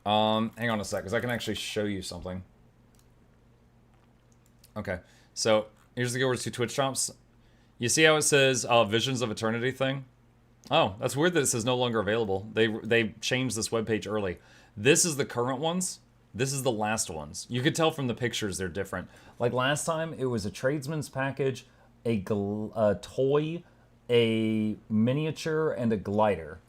Hang on a sec, because I can actually show you something. Okay, so here's the Guild Wars 2 Twitch drops. You see how it says Visions of Eternity thing? Oh, that's weird that it says no longer available. They changed this webpage early. This is the current ones. This is the last ones. You could tell from the pictures they're different. Like last time, it was a tradesman's package, a toy, a miniature, and a glider.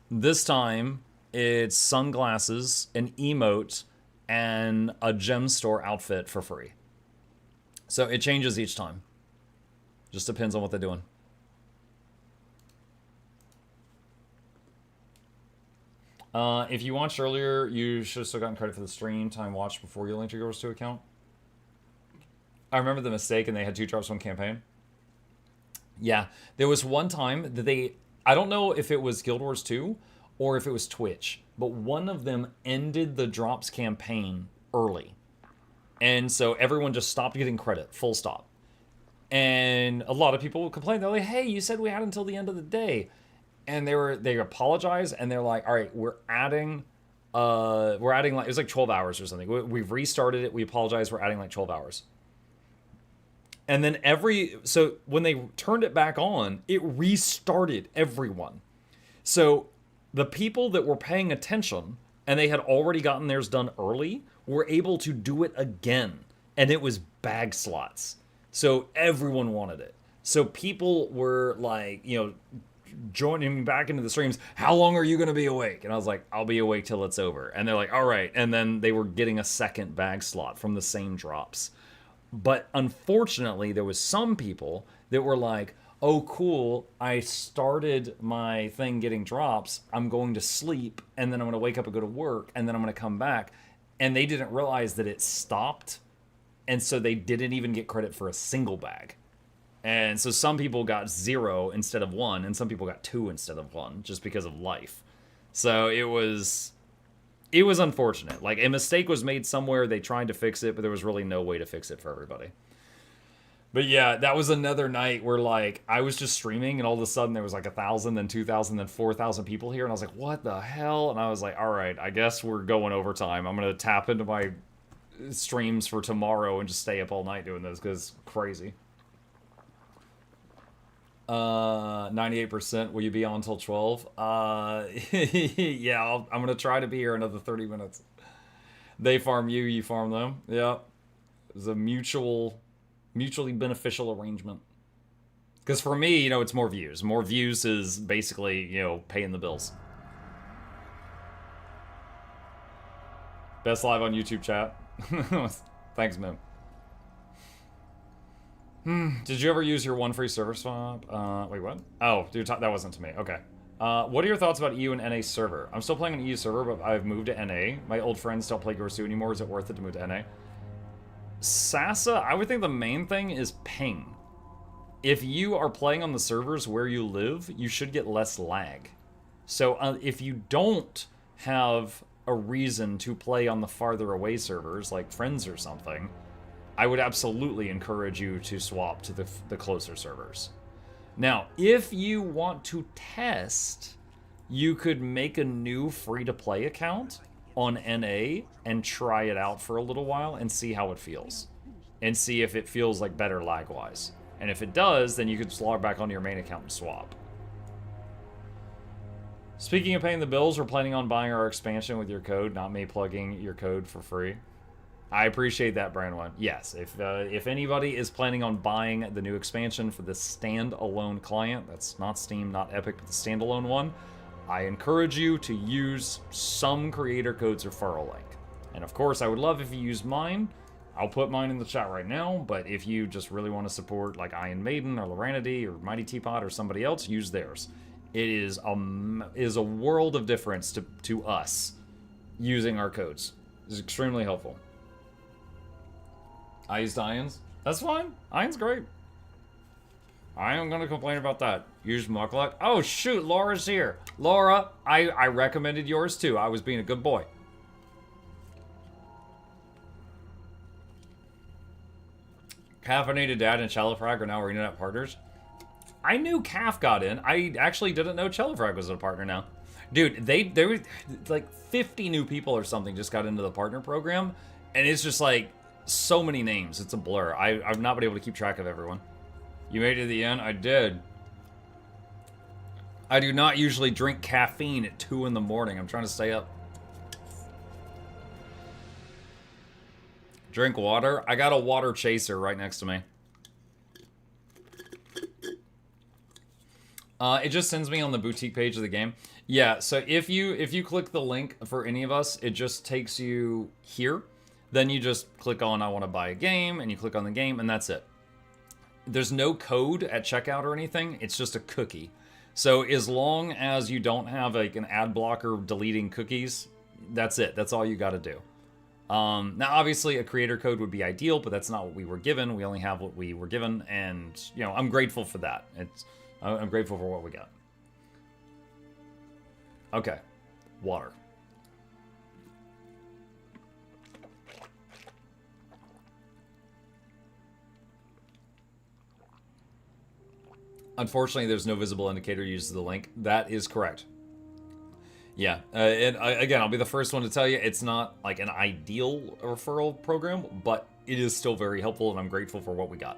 This time, it's sunglasses, an emote, and a gem store outfit for free. So it changes each time. Just depends on what they're doing. If you watched earlier, you should have still gotten credit for the stream time watched before you linked your Guild Wars 2 account. I remember the mistake and they had 2 drops one campaign. Yeah, there was one time that I don't know if it was Guild Wars 2 or if it was Twitch, but one of them ended the drops campaign early. And so everyone just stopped getting credit, full stop. And a lot of people complained. They're like, hey, you said we had until the end of the day. And they apologized, and they're like, all right, we're adding like, it was like 12 hours or something. We've restarted it. We apologize. We're adding like 12 hours. And then so when they turned it back on, it restarted everyone. So the people that were paying attention, and they had already gotten theirs done early, were able to do it again. And it was bag slots. So everyone wanted it. So people were like, joining back into the streams. How long are you going to be awake? And I was like, I'll be awake till it's over. And they're like, all right. And then they were getting a second bag slot from the same drops. But unfortunately, there was some people that were like, oh, cool. I started my thing getting drops. I'm going to sleep. And then I'm going to wake up and go to work. And then I'm going to come back. And they didn't realize that it stopped. And so they didn't even get credit for a single bag. And so some people got 0 instead of 1, and some people got 2 instead of 1, just because of life. So it was it was unfortunate. Like, a mistake was made somewhere. They tried to fix it, but there was really no way to fix it for everybody. But yeah, that was another night where, like, I was just streaming, and all of a sudden there was like 1,000, then 2,000, then 4,000 people here, and I was like, what the hell? And I was like, all right, I guess we're going overtime. I'm going to tap into my streams for tomorrow and just stay up all night doing this, because crazy. 98%, will you be on until 12? Yeah, I'm going to try to be here another 30 minutes. They farm you, you farm them. Yeah. It's a mutually beneficial arrangement. Because for me, you know, it's more views. More views is basically, you know, paying the bills. Best live on YouTube chat. Thanks, man. Did you ever use your one free server swap? Wait, what? Oh, dude, that wasn't to me. Okay. What are your thoughts about EU and NA server? I'm still playing an EU server, but I've moved to NA. My old friends don't play Gorsu anymore. Is it worth it to move to NA? Sasa, I would think the main thing is ping. If you are playing on the servers where you live, you should get less lag. So if you don't have a reason to play on the farther away servers, like Friends or something, I would absolutely encourage you to swap to the closer servers. Now, if you want to test, you could make a new free-to-play account on NA and try it out for a little while and see how it feels. And see if it feels like better lag-wise. And if it does, then you could just log back onto your main account and swap. Speaking of paying the bills, we're planning on buying our expansion with your code, not me plugging your code for free. I appreciate that, Brand One. Yes, if anybody is planning on buying the new expansion for the standalone client, that's not Steam, not Epic, but the standalone one, I encourage you to use some creator codes referral link. And of course, I would love if you use mine. I'll put mine in the chat right now, but if you just really want to support like Iron Maiden or Loranity or Mighty Teapot or somebody else, use theirs. It is a world of difference to us using our codes. It's extremely helpful. I used Ions. That's fine. Ions great. I am gonna complain about that. Use Mukluk. Oh shoot, Laura's here. Laura, I recommended yours too. I was being a good boy. Caffeinated Dad and Chelifrag are now internet partners. I knew Calf got in. I actually didn't know Chelifrag was a partner now. Dude, there were like 50 new people or something just got into the partner program, and it's just like so many names. It's a blur. I've not been able to keep track of everyone. You made it to the end? I did. I do not usually drink caffeine at 2 in the morning. I'm trying to stay up. Drink water? I got a water chaser right next to me. It just sends me on the boutique page of the game. Yeah, so if you click the link for any of us, it just takes you here. Then you just click on I want to buy a game, and you click on the game, and that's it. There's no code at checkout or anything. It's just a cookie. So as long as you don't have like an ad blocker deleting cookies, that's it. That's all you got to do. Now, obviously, a creator code would be ideal, but that's not what we were given. We only have what we were given, and you know, I'm grateful for that. I'm grateful for what we got. Okay, water. Unfortunately, there's no visible indicator uses the link. That is correct. Yeah, and again, I'll be the first one to tell you it's not like an ideal referral program, but it is still very helpful, and I'm grateful for what we got.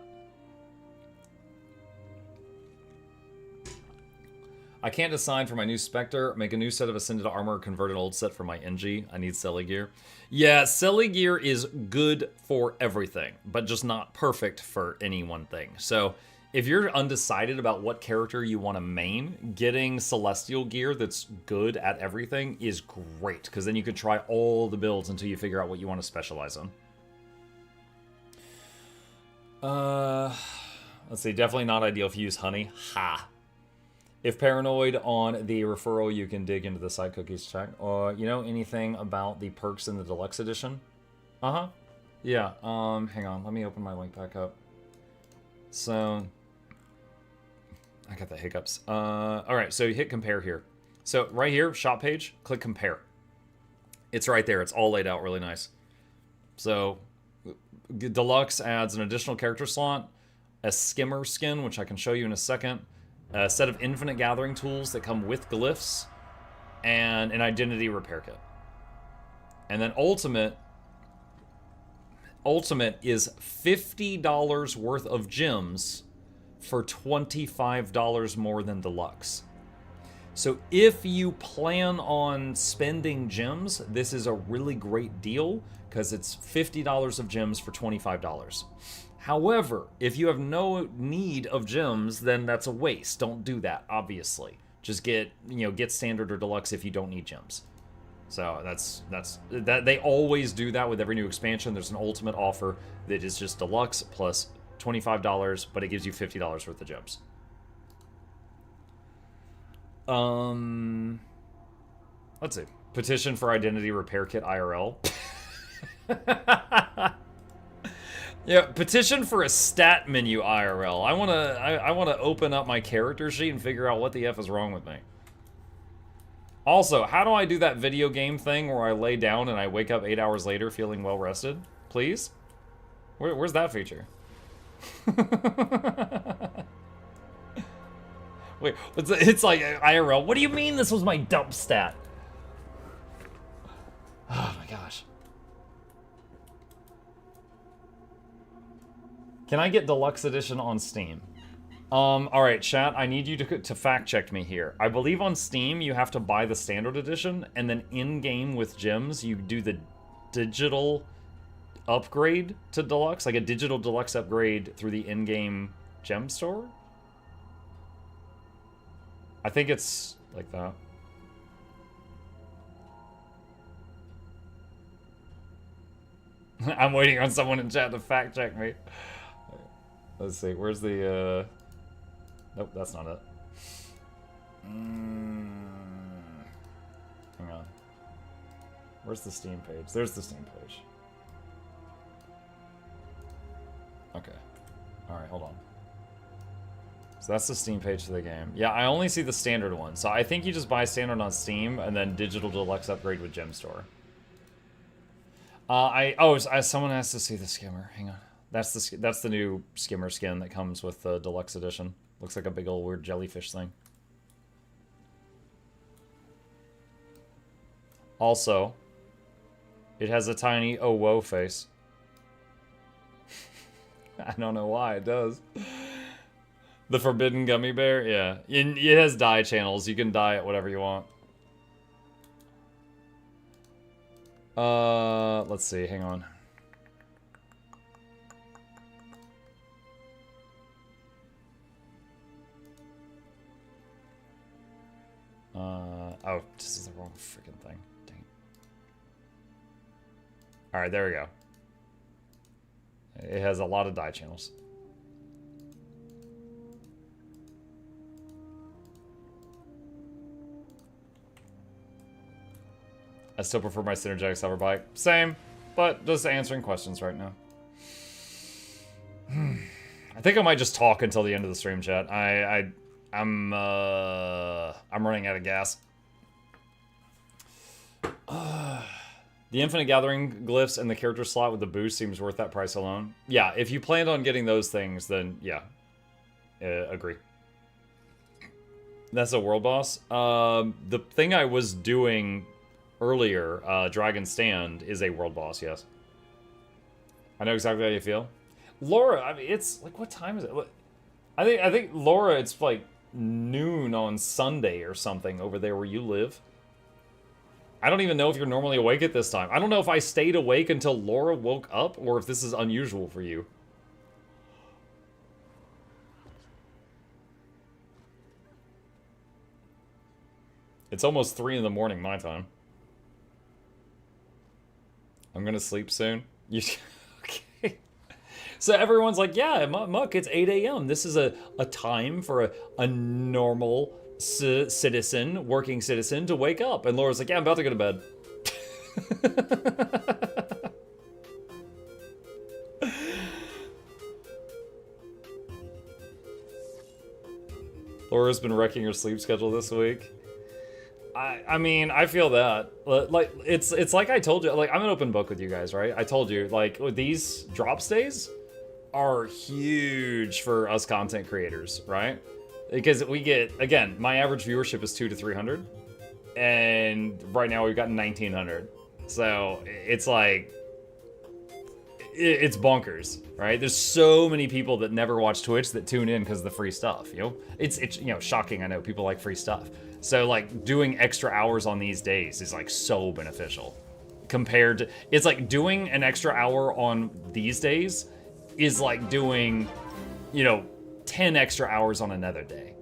I can't decide for my new Spectre. Make a new set of Ascended Armor, convert an old set for my NG. I need Selly Gear. Yeah, Selly Gear is good for everything, but just not perfect for any one thing. So if you're undecided about what character you want to main, getting Celestial Gear that's good at everything is great, because then you can try all the builds until you figure out what you want to specialize on. Let's see, definitely not ideal if you use honey. Ha! If paranoid on the referral, you can dig into the side cookies check. You know anything about the perks in the deluxe edition? Uh-huh. Yeah, hang on, let me open my link back up. So I got the hiccups. All right, so you hit compare here. So right here, shop page, click compare. It's right there. It's all laid out really nice. So, Deluxe adds an additional character slot, a skimmer skin, which I can show you in a second, a set of infinite gathering tools that come with glyphs, and an identity repair kit. And then Ultimate is $50 worth of gems for $25 more than Deluxe. So if you plan on spending gems, this is a really great deal because it's $50 of gems for $25. However, if you have no need of gems, then that's a waste. Don't do that, obviously. Just get standard or deluxe if you don't need gems. So that's they always do that with every new expansion. There's an ultimate offer that is just deluxe plus $25, but it gives you $50 worth of gems. Let's see. Petition for identity repair kit IRL. Yeah, petition for a stat menu IRL. I wanna open up my character sheet and figure out what the F is wrong with me. Also, how do I do that video game thing where I lay down and I wake up 8 hours later feeling well rested? Please? Where's that feature? Wait, it's like IRL. What do you mean this was my dump stat? Oh my gosh. Can I get Deluxe Edition on Steam? Alright, chat, I need you to fact check me here. I believe on Steam you have to buy the Standard Edition, and then in-game with gems, you do the digital upgrade to Deluxe, like a digital Deluxe upgrade through the in-game gem store? I think it's like that. I'm waiting on someone in chat to fact check me. Let's see, where's the, Nope, that's not it. Hang on. Where's the Steam page? There's the Steam page. Okay. Alright, hold on. So that's the Steam page for the game. Yeah, I only see the standard one. So I think you just buy standard on Steam and then digital deluxe upgrade with Gem Store. Someone has to see the skimmer. Hang on. That's the new skimmer skin that comes with the deluxe edition. Looks like a big old weird jellyfish thing. Also, it has a tiny oh whoa face. I don't know why it does. The forbidden gummy bear, yeah. It has dye channels. You can dye it whatever you want. Let's see. Hang on. Oh, this is the wrong freaking thing. Dang it. Alright, there we go. It has a lot of dye channels. I still prefer my synergetic hover bike. Same, but just answering questions right now. I think I might just talk until the end of the stream, chat. I'm running out of gas. The Infinite Gathering glyphs and the character slot with the boost seems worth that price alone. Yeah, if you planned on getting those things, then yeah. Agree. That's a world boss. The thing I was doing earlier, Dragon Stand, is a world boss, yes. I know exactly how you feel. Laura, I mean, it's like, what time is it? I think Laura, it's like noon on Sunday or something over there where you live. I don't even know if you're normally awake at this time. I don't know if I stayed awake until Laura woke up or if this is unusual for you. It's almost 3 in the morning my time. I'm gonna sleep soon. Okay. So everyone's like, yeah, Muck, it's 8 a.m. This is a time for a normal citizen, working citizen, to wake up. And Laura's like, yeah, I'm about to go to bed. Laura's been wrecking her sleep schedule this week. I I mean, I feel that. Like, it's like I told you, like, I'm an open book with you guys, right? I told you, like, these drops days are huge for us content creators, right? Because we get, again, my average viewership is 200 to 300, and right now we've got 1,900. So it's like, it's bonkers, right? There's so many people that never watch Twitch that tune in because of the free stuff, you know? It's you know, shocking, I know, people like free stuff. So, like, doing extra hours on these days is, like, so beneficial. Compared to, it's like doing an extra hour on these days is like doing, you know, 10 extra hours on another day.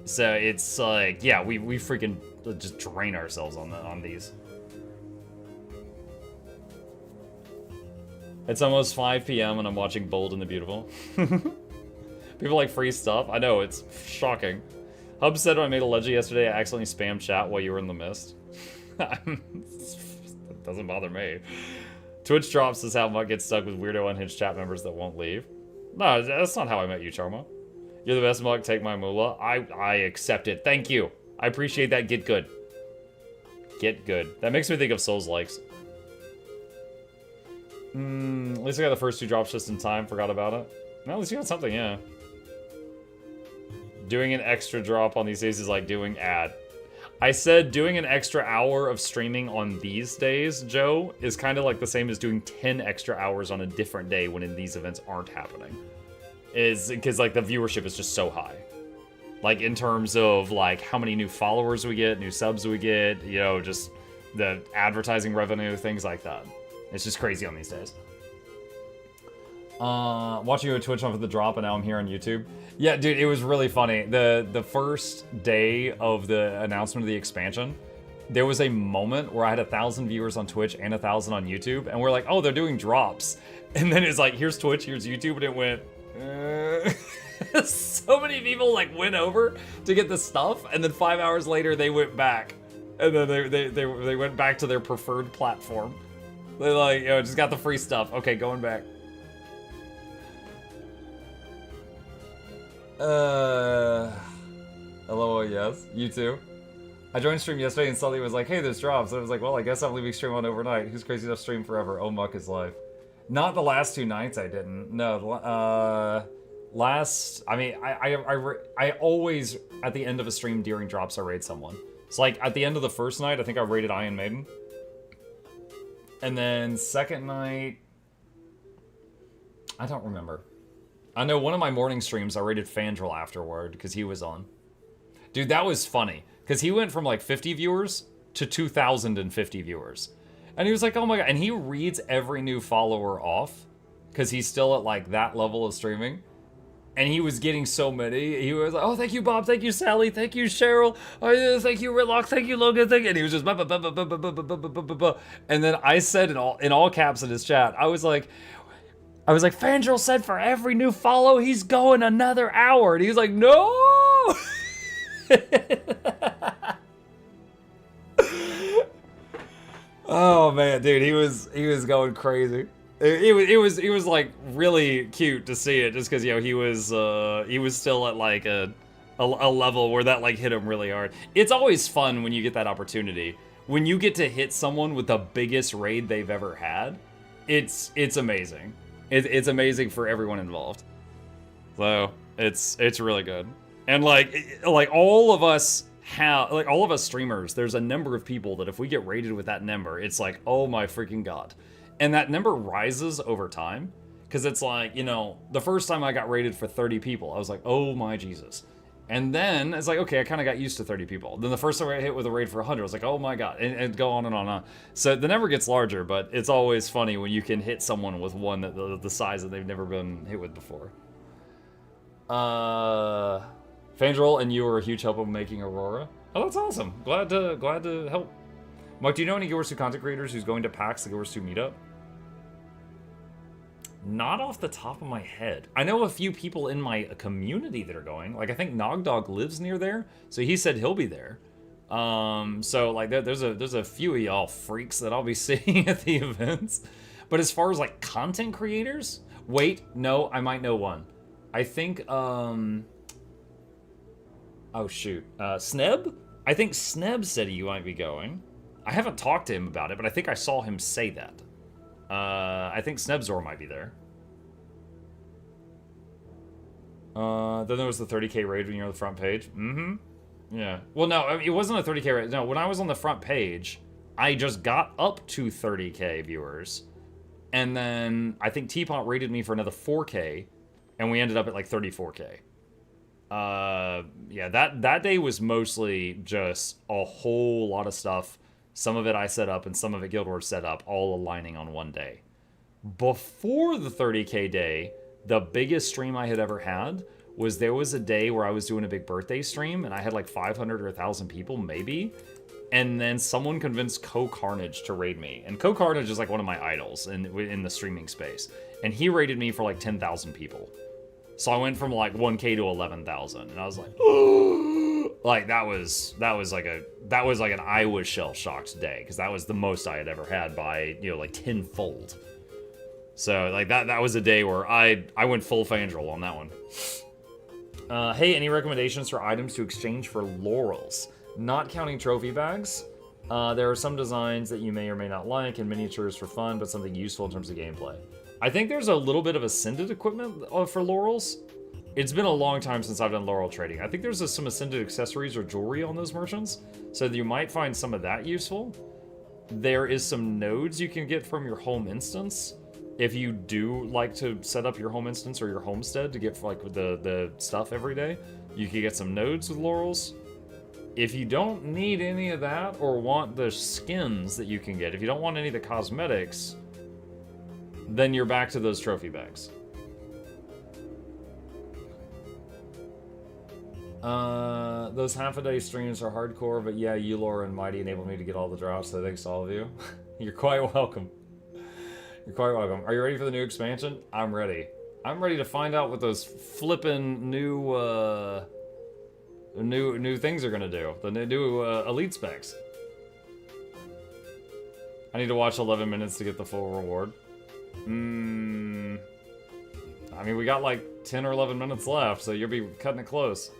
So it's like, yeah, we freaking just drain ourselves on these. It's almost 5 p.m. and I'm watching Bold and the Beautiful. People like free stuff. I know, it's shocking. Hub said when I made a legend yesterday, I accidentally spammed chat while you were in the mist. That doesn't bother me. Twitch drops is how Muck gets stuck with weirdo unhinged chat members that won't leave. No, that's not how I met you, Charma. You're the best, Muck. Take my moolah. I accept it. Thank you. I appreciate that. Get good. Get good. That makes me think of Souls likes. At least I got the first 2 drops just in time. Forgot about it. No, at least you got something, yeah. Doing an extra drop on these days is like doing ad. I said doing an extra hour of streaming on these days, Joe, is kind of like the same as doing 10 extra hours on a different day when these events aren't happening. Is because, like, the viewership is just so high. Like, in terms of, like, how many new followers we get, new subs we get, you know, just the advertising revenue, things like that. It's just crazy on these days. Watching you on Twitch for the drop, and now I'm here on YouTube. Yeah, dude, it was really funny. The first day of the announcement of the expansion, there was a moment where I had 1,000 viewers on Twitch and 1,000 on YouTube, and we're like, oh, they're doing drops. And then it's like, here's Twitch, here's YouTube, and it went, so many people like went over to get the stuff, and then 5 hours later they went back, and then they went back to their preferred platform. They like, you know, just got the free stuff. Okay, going back. LOL, yes. You too. I joined stream yesterday and suddenly was like, hey, there's drops. And I was like, well, I guess I'm leaving stream on overnight. Who's crazy enough to stream forever? Oh, Muck is live. Not the last 2 nights I didn't. No, I mean, I always, at the end of a stream during drops, I raid someone. It's like, at the end of the first night, I think I raided Iron Maiden. And then second night, I don't remember. I know one of my morning streams, I rated Fandral afterward, because he was on. Dude, that was funny. Because he went from like 50 viewers to 2,050 viewers. And he was like, oh my god. And he reads every new follower off. Because he's still at like that level of streaming. And he was getting so many. He was like, oh, thank you, Bob. Thank you, Sally. Thank you, Cheryl. Oh, thank you, Ritlock. Thank you, Logan. Thank you. And he was just... And then I said in all caps in his chat, I was like, Fandral said for every new follow, he's going another hour. And he was like, no! Oh man, dude, he was going crazy. It was like really cute to see it, just because, you know, he was still at like a level where that like hit him really hard. It's always fun when you get that opportunity. When you get to hit someone with the biggest raid they've ever had, it's amazing. It's amazing for everyone involved. So it's really good. And like all of us streamers, there's a number of people that if we get rated with that number, it's like, oh my freaking god. And that number rises over time. Because it's like, you know, the first time I got rated for 30 people, I was like, oh my Jesus. And then it's like, okay, I kind of got used to 30 people. Then the first time I hit with a raid for 100, I was like, oh my god, and go on and on and on. So the number gets larger, but it's always funny when you can hit someone with one that the size that they've never been hit with before. Fandral and you were a huge help in making Aurora. Oh, that's awesome. Glad to help. Mike, do you know any GW2 content creators who's going to PAX, the GW2 meetup? Not off the top of my head. I know a few people in my community that are going. Like, I think Nogdog lives near there, so he said he'll be there. So like there's a few of y'all freaks that I'll be seeing at the events. But as far as like content creators, wait, no, I might know one. I think oh shoot, Sneb I think Sneb said he might be going. I haven't talked to him about it, but I think I saw him say that. I think Snebzor might be there. Then there was the 30k raid when you're on the front page. Mm-hmm. Yeah. Well, no, I mean, it wasn't a 30k raid. No, when I was on the front page, I just got up to 30k viewers. And then I think Teapot raided me for another 4k. And we ended up at like 34k. Yeah, that day was mostly just a whole lot of stuff. Some of it I set up and some of it Guild Wars set up, all aligning on one day. Before the 30k day, the biggest stream I had ever had was there was a day where I was doing a big birthday stream and I had like 500 or 1,000 people, maybe. And then someone convinced Co-Carnage to raid me. And Co-Carnage is like one of my idols in the streaming space. And he raided me for like 10,000 people. So I went from like 1k to 11,000. And I was like, oh! Like that was like an I was shell shocked day. Because that was the most I had ever had by, you know, like tenfold. So like that was a day where I went full Fangirl on that one. Hey, any recommendations for items to exchange for laurels? Not counting trophy bags. There are some designs that you may or may not like and miniatures for fun, but something useful in terms of gameplay. I think there's a little bit of Ascended equipment for laurels. It's been a long time since I've done laurel trading. I think there's some Ascended accessories or jewelry on those merchants, so you might find some of that useful. There is some nodes you can get from your home instance. If you do like to set up your home instance or your homestead to get like the stuff every day, you can get some nodes with laurels. If you don't need any of that or want the skins that you can get, if you don't want any of the cosmetics, then you're back to those trophy bags. Those half-a-day streams are hardcore, but yeah, you, Laura, and Mighty enabled me to get all the drops, so thanks to all of you. You're quite welcome. You're quite welcome. Are you ready for the new expansion? I'm ready. I'm ready to find out what those flippin' new things are gonna do. The new elite specs. I need to watch 11 minutes to get the full reward. I mean, we got like 10 or 11 minutes left, so you'll be cutting it close.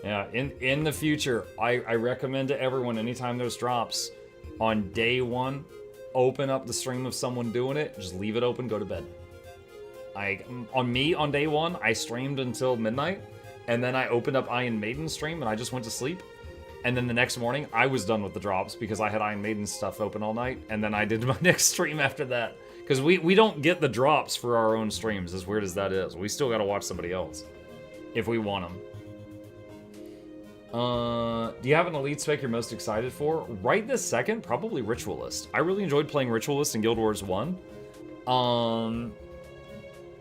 Yeah, in the future, I recommend to everyone, anytime there's drops, on day one, open up the stream of someone doing it, just leave it open, go to bed. On day one, I streamed until midnight, and then I opened up Iron Maiden stream, and I just went to sleep. And then the next morning, I was done with the drops, because I had Iron Maiden stuff open all night, and then I did my next stream after that. Because we don't get the drops for our own streams, as weird as that is. We still gotta watch somebody else, if we want them. Do you have an elite spec you're most excited for? Right this second, probably Ritualist. I really enjoyed playing Ritualist in Guild Wars 1.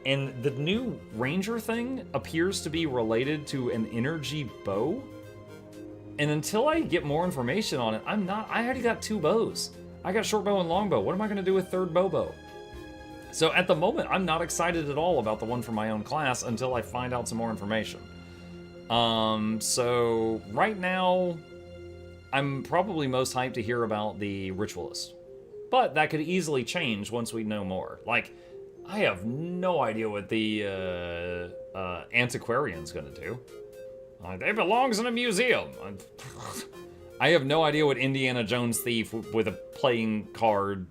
And the new Ranger thing appears to be related to an energy bow. And until I get more information on it, I already got 2 bows. I got short bow and long bow. What am I gonna do with third bow? So at the moment, I'm not excited at all about the one for my own class until I find out some more information. So right now, I'm probably most hyped to hear about the Ritualist. But that could easily change once we know more. Like, I have no idea what the Antiquarian's gonna do. It belongs in a museum. I have no idea what Indiana Jones Thief with a playing card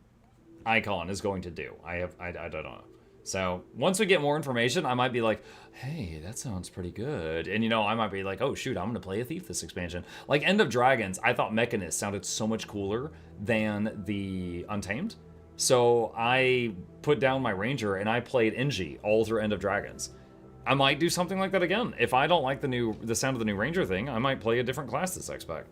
icon is going to do. I don't know. So once we get more information, I might be like, hey, that sounds pretty good. And, you know, I might be like, oh, shoot, I'm going to play a thief this expansion. Like, End of Dragons, I thought Mechanist sounded so much cooler than the Untamed. So I put down my Ranger and I played Engie all through End of Dragons. I might do something like that again. If I don't like the sound of the new Ranger thing, I might play a different class this X-Pack.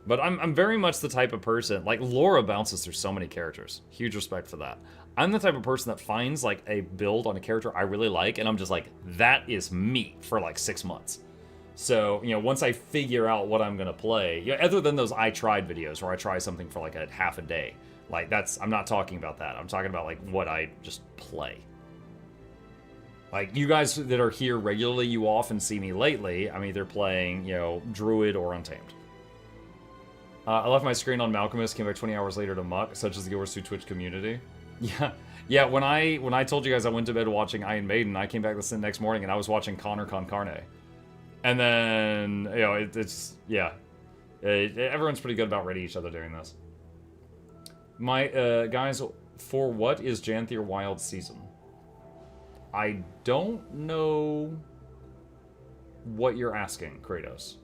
But I'm very much the type of person, like, Laura bounces through so many characters. Huge respect for that. I'm the type of person that finds, like, a build on a character I really like, and I'm just like, that is me for, like, 6 months. So, you know, once I figure out what I'm gonna play, you know, other than those I tried videos where I try something for, like, a half a day, like, I'm not talking about that. I'm talking about, like, what I just play. Like, you guys that are here regularly, you often see me lately. I'm either playing, you know, Druid or Untamed. I left my screen on Malcolmist, came back 20 hours later to Muck, such as the Guild Wars 2 Twitch community. Yeah. When I told you guys I went to bed watching Iron Maiden, I came back the next morning and I was watching Connor Con Carne. And then, you know, it's yeah. Everyone's pretty good about rating each other doing this. My, guys, for what is Janthier Wild Season? I don't know what you're asking, Kratos.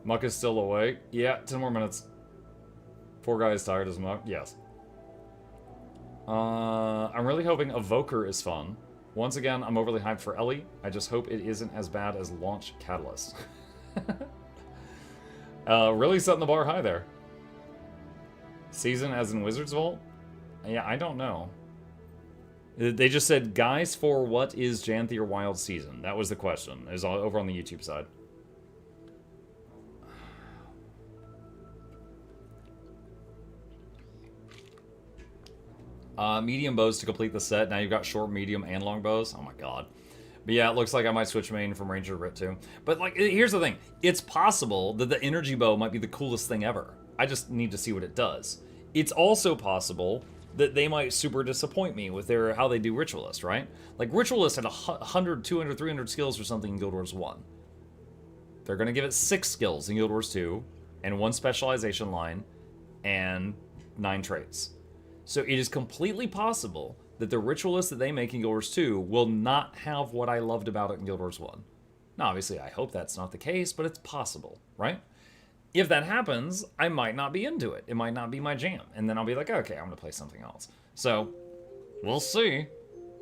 Muck is still awake. Yeah, 10 more minutes. Poor guy is tired as Muck. Yes. I'm really hoping Evoker is fun. Once again, I'm overly hyped for Ellie. I just hope it isn't as bad as Launch Catalyst. Really setting the bar high there. Season as in Wizard's Vault? Yeah, I don't know. They just said, guys, for what is Janthier Wild Season? That was the question. It was over on the YouTube side. Medium bows to complete the set. Now you've got short, medium, and long bows. Oh my god. But yeah, it looks like I might switch main from Ranger to Rit too. But like, here's the thing. It's possible that the energy bow might be the coolest thing ever. I just need to see what it does. It's also possible that they might super disappoint me with their how they do Ritualist, right? Like, Ritualist had 100, 200, 300 skills or something in Guild Wars 1. They're going to give it 6 skills in Guild Wars 2, and 1 specialization line, and 9 traits. So it is completely possible that the Ritualist that they make in Guild Wars 2 will not have what I loved about it in Guild Wars 1. Now, obviously, I hope that's not the case, but it's possible, right? If that happens, I might not be into it. It might not be my jam. And then I'll be like, okay, I'm going to play something else. So, we'll see.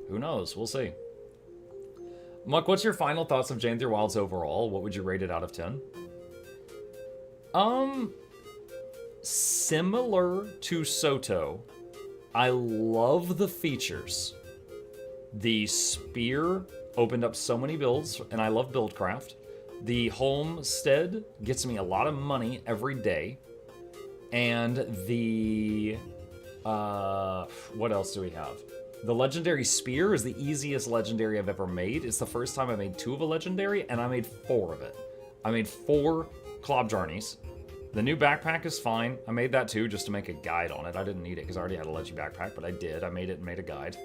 Who knows? We'll see. Muck, what's your final thoughts of Janthier Wilds overall? What would you rate it out of 10? Similar to Soto, I love the features. The spear opened up so many builds, and I love buildcraft. The homestead gets me a lot of money every day. And the... what else do we have? The legendary spear is the easiest legendary I've ever made. It's the first time I made 2 of a legendary, and I made 4 of it. I made 4 Clobjarnies. The new backpack is fine. I made that too, just to make a guide on it. I didn't need it, because I already had a Leggy backpack, but I did. I made it and made a guide.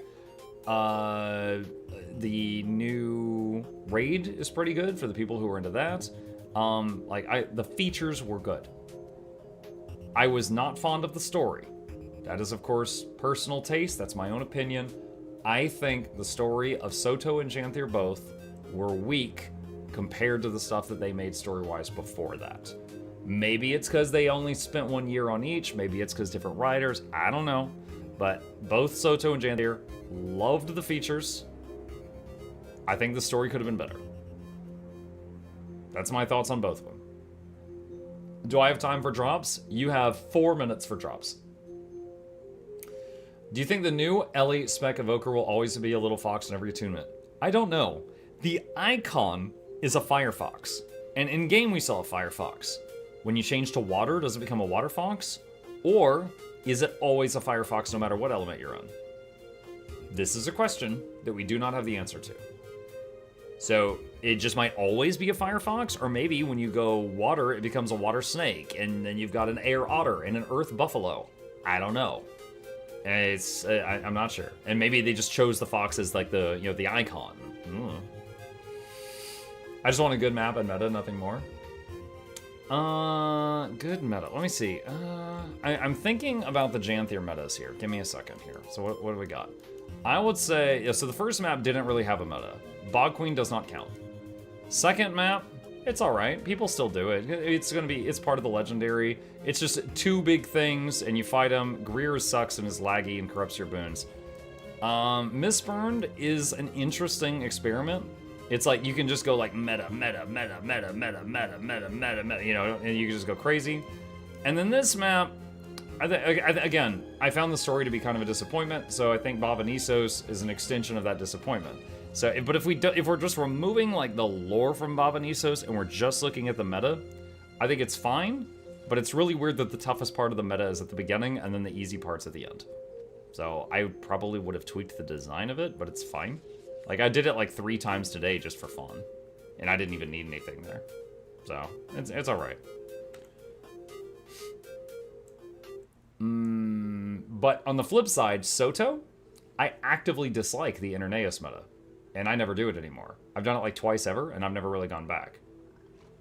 The new raid is pretty good for the people who are into that. The features were good. I was not fond of the story. That is, of course, personal taste. That's my own opinion. I think the story of Soto and Janthier both were weak compared to the stuff that they made story-wise before that. Maybe it's because they only spent 1 year on each. Maybe it's because different writers. I don't know. But both Soto and Janthier loved the features. I think the story could have been better. That's my thoughts on both of them. Do I have time for drops? You have 4 minutes for drops. Do you think the new Ellie spec evoker will always be a little fox in every attunement? I don't know. The icon is a firefox. And in-game we saw a firefox. When you change to water, does it become a water fox? Or is it always a firefox no matter what element you're on? This is a question that we do not have the answer to. So it just might always be a firefox, or maybe when you go water, it becomes a water snake, and then you've got an air otter and an earth buffalo. I don't know. I'm not sure. And maybe they just chose the fox as like the, you know, the icon. I just want a good map and meta, nothing more. Good meta. Let me see. I'm thinking about the Janthier metas here. Give me a second here. So what do we got? I would say, yeah, so the first map didn't really have a meta. Bog Queen does not count. Second map, it's alright. People still do it. It's part of the legendary. It's just 2 big things, and you fight them. Greer sucks and is laggy and corrupts your boons. Mistburned is an interesting experiment. It's like you can just go like meta, you know, and you can just go crazy. And then this map, again, I found the story to be kind of a disappointment, so I think Baba Nisos is an extension of that disappointment. So, but if we're just removing like the lore from Baba Nisos and we're just looking at the meta, I think it's fine. But it's really weird that the toughest part of the meta is at the beginning and then the easy parts at the end. So I probably would have tweaked the design of it, but it's fine. Like, I did it like 3 times today just for fun. And I didn't even need anything there. So, it's alright. But on the flip side, Soto, I actively dislike the Interneus meta. And I never do it anymore. I've done it like twice ever, and I've never really gone back.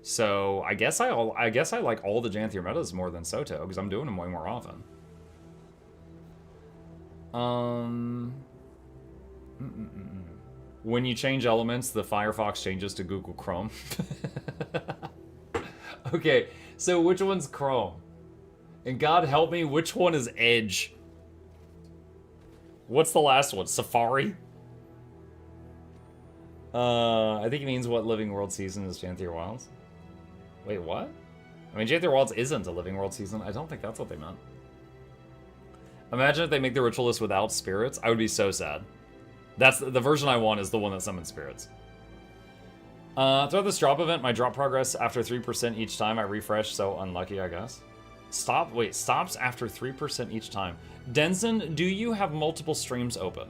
So I guess I like all the Janthier metas more than Soto because I'm doing them way more often. When you change elements, the Firefox changes to Google Chrome. Okay, so which one's Chrome? And God help me, which one is Edge? What's the last one? Safari? I think it means what Living World season is Janthier Wilds. Wait, what? I mean, Janthier Wilds isn't a Living World season. I don't think that's what they meant. Imagine if they make the ritualist without spirits. I would be so sad. That's the version I want is the one that summons spirits. Throughout this drop event, my drop progress after 3% each time I refresh, so unlucky, I guess. Stops after 3% each time. Denson, do you have multiple streams open?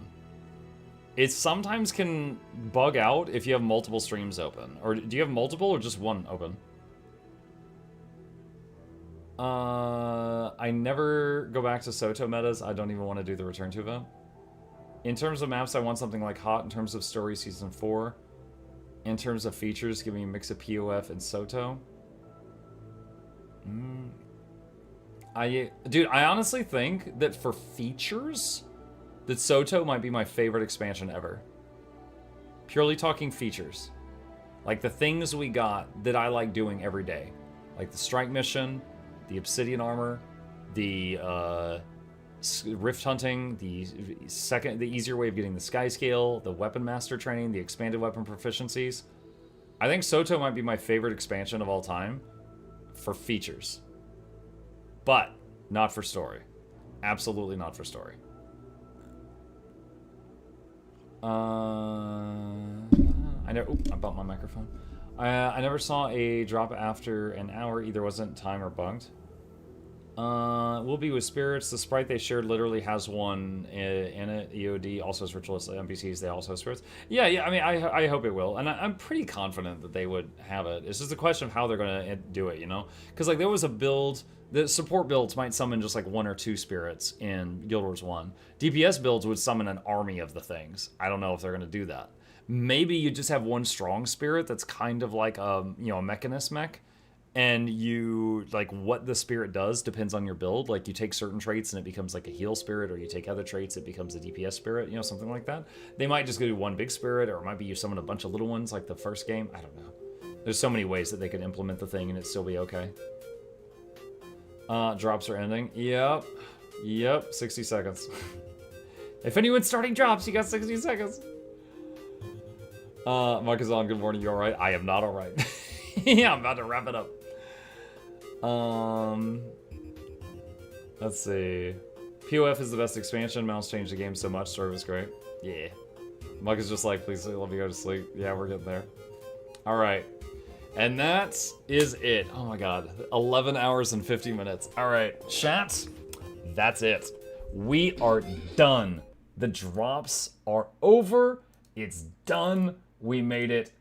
It sometimes can bug out if you have multiple streams open. Or do you have multiple or just one open? I never go back to Soto metas. I don't even want to do the return to event. In terms of maps, I want something like Hot. In terms of story, Season 4. In terms of features, give me a mix of POF and Soto. Dude, I honestly think that for features, that Soto might be my favorite expansion ever. Purely talking features. Like the things we got that I like doing every day. Like the strike mission, the obsidian armor, the rift hunting, the easier way of getting the sky scale, the weapon master training, the expanded weapon proficiencies. I think Soto might be my favorite expansion of all time for features. But not for story. Absolutely not for story. I bumped my microphone. I never saw a drop after an hour. Either wasn't time or bugged. We'll be with spirits. The sprite they shared literally has one in it. EOD also has ritualist NPCs. They also have spirits. Yeah. I mean, I hope it will, and I'm pretty confident that they would have it. It's just a question of how they're gonna do it, you know? Because like there was a build. The support builds might summon just like 1 or 2 spirits in Guild Wars 1. DPS builds would summon an army of the things. I don't know if they're gonna do that. Maybe you just have 1 strong spirit that's kind of like a mechanist mech. And you, like, what the spirit does depends on your build. Like, you take certain traits and it becomes like a heal spirit, or you take other traits, it becomes a DPS spirit, something like that. They might just go do 1 big spirit, or it might be you summon a bunch of little ones like the first game. I don't know. There's so many ways that they could implement the thing and it still be okay. Drops are ending. Yep, 60 seconds. If anyone's starting drops, you got 60 seconds. Mike is on, good morning, you alright? I am not alright. Yeah, I'm about to wrap it up. Let's see. POF is the best expansion. Mounts changed the game so much. Story was great. Yeah. Mike is just like, please let me go to sleep. Yeah, we're getting there. All right. And that is it. Oh my God. 11 hours and 50 minutes. All right. Chat. That's it. We are done. The drops are over. It's done. We made it.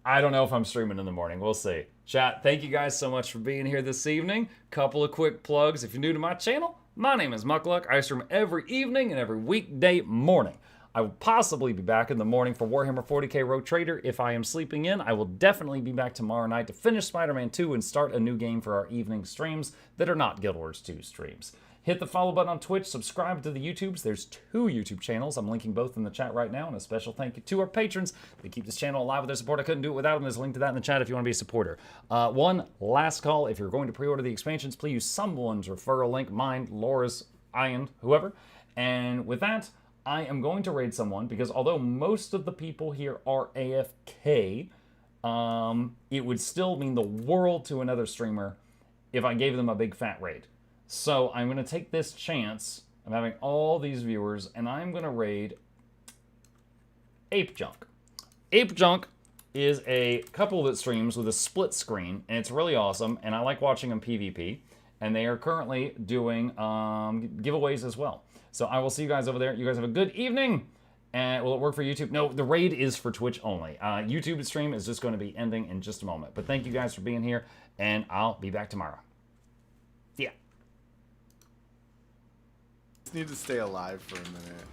I don't know if I'm streaming in the morning. We'll see. Chat, thank you guys so much for being here this evening. Couple of quick plugs. If you're new to my channel, my name is Mukluk. I stream every evening and every weekday morning. I will possibly be back in the morning for Warhammer 40k Rogue Trader. If I am sleeping in, I will definitely be back tomorrow night to finish Spider-Man 2 and start a new game for our evening streams that are not Guild Wars 2 streams. Hit the follow button on Twitch, subscribe to the YouTubes. There's 2 YouTube channels. I'm linking both in the chat right now. And a special thank you to our patrons. They keep this channel alive with their support. I couldn't do it without them. There's a link to that in the chat if you want to be a supporter. One last call. If you're going to pre-order the expansions, please use someone's referral link. Mine, Laura's, Ian, whoever. And with that, I am going to raid someone because although most of the people here are AFK, it would still mean the world to another streamer if I gave them a big fat raid. So I'm going to take this chance of having all these viewers, and I'm going to raid Ape Junk. Ape Junk is a couple that streams with a split screen, and it's really awesome, and I like watching them PvP, and they are currently doing giveaways as well. So I will see you guys over there. You guys have a good evening. And will it work for YouTube? No, the raid is for Twitch only. YouTube stream is just going to be ending in just a moment. But thank you guys for being here, and I'll be back tomorrow. Yeah. Need to stay alive for a minute.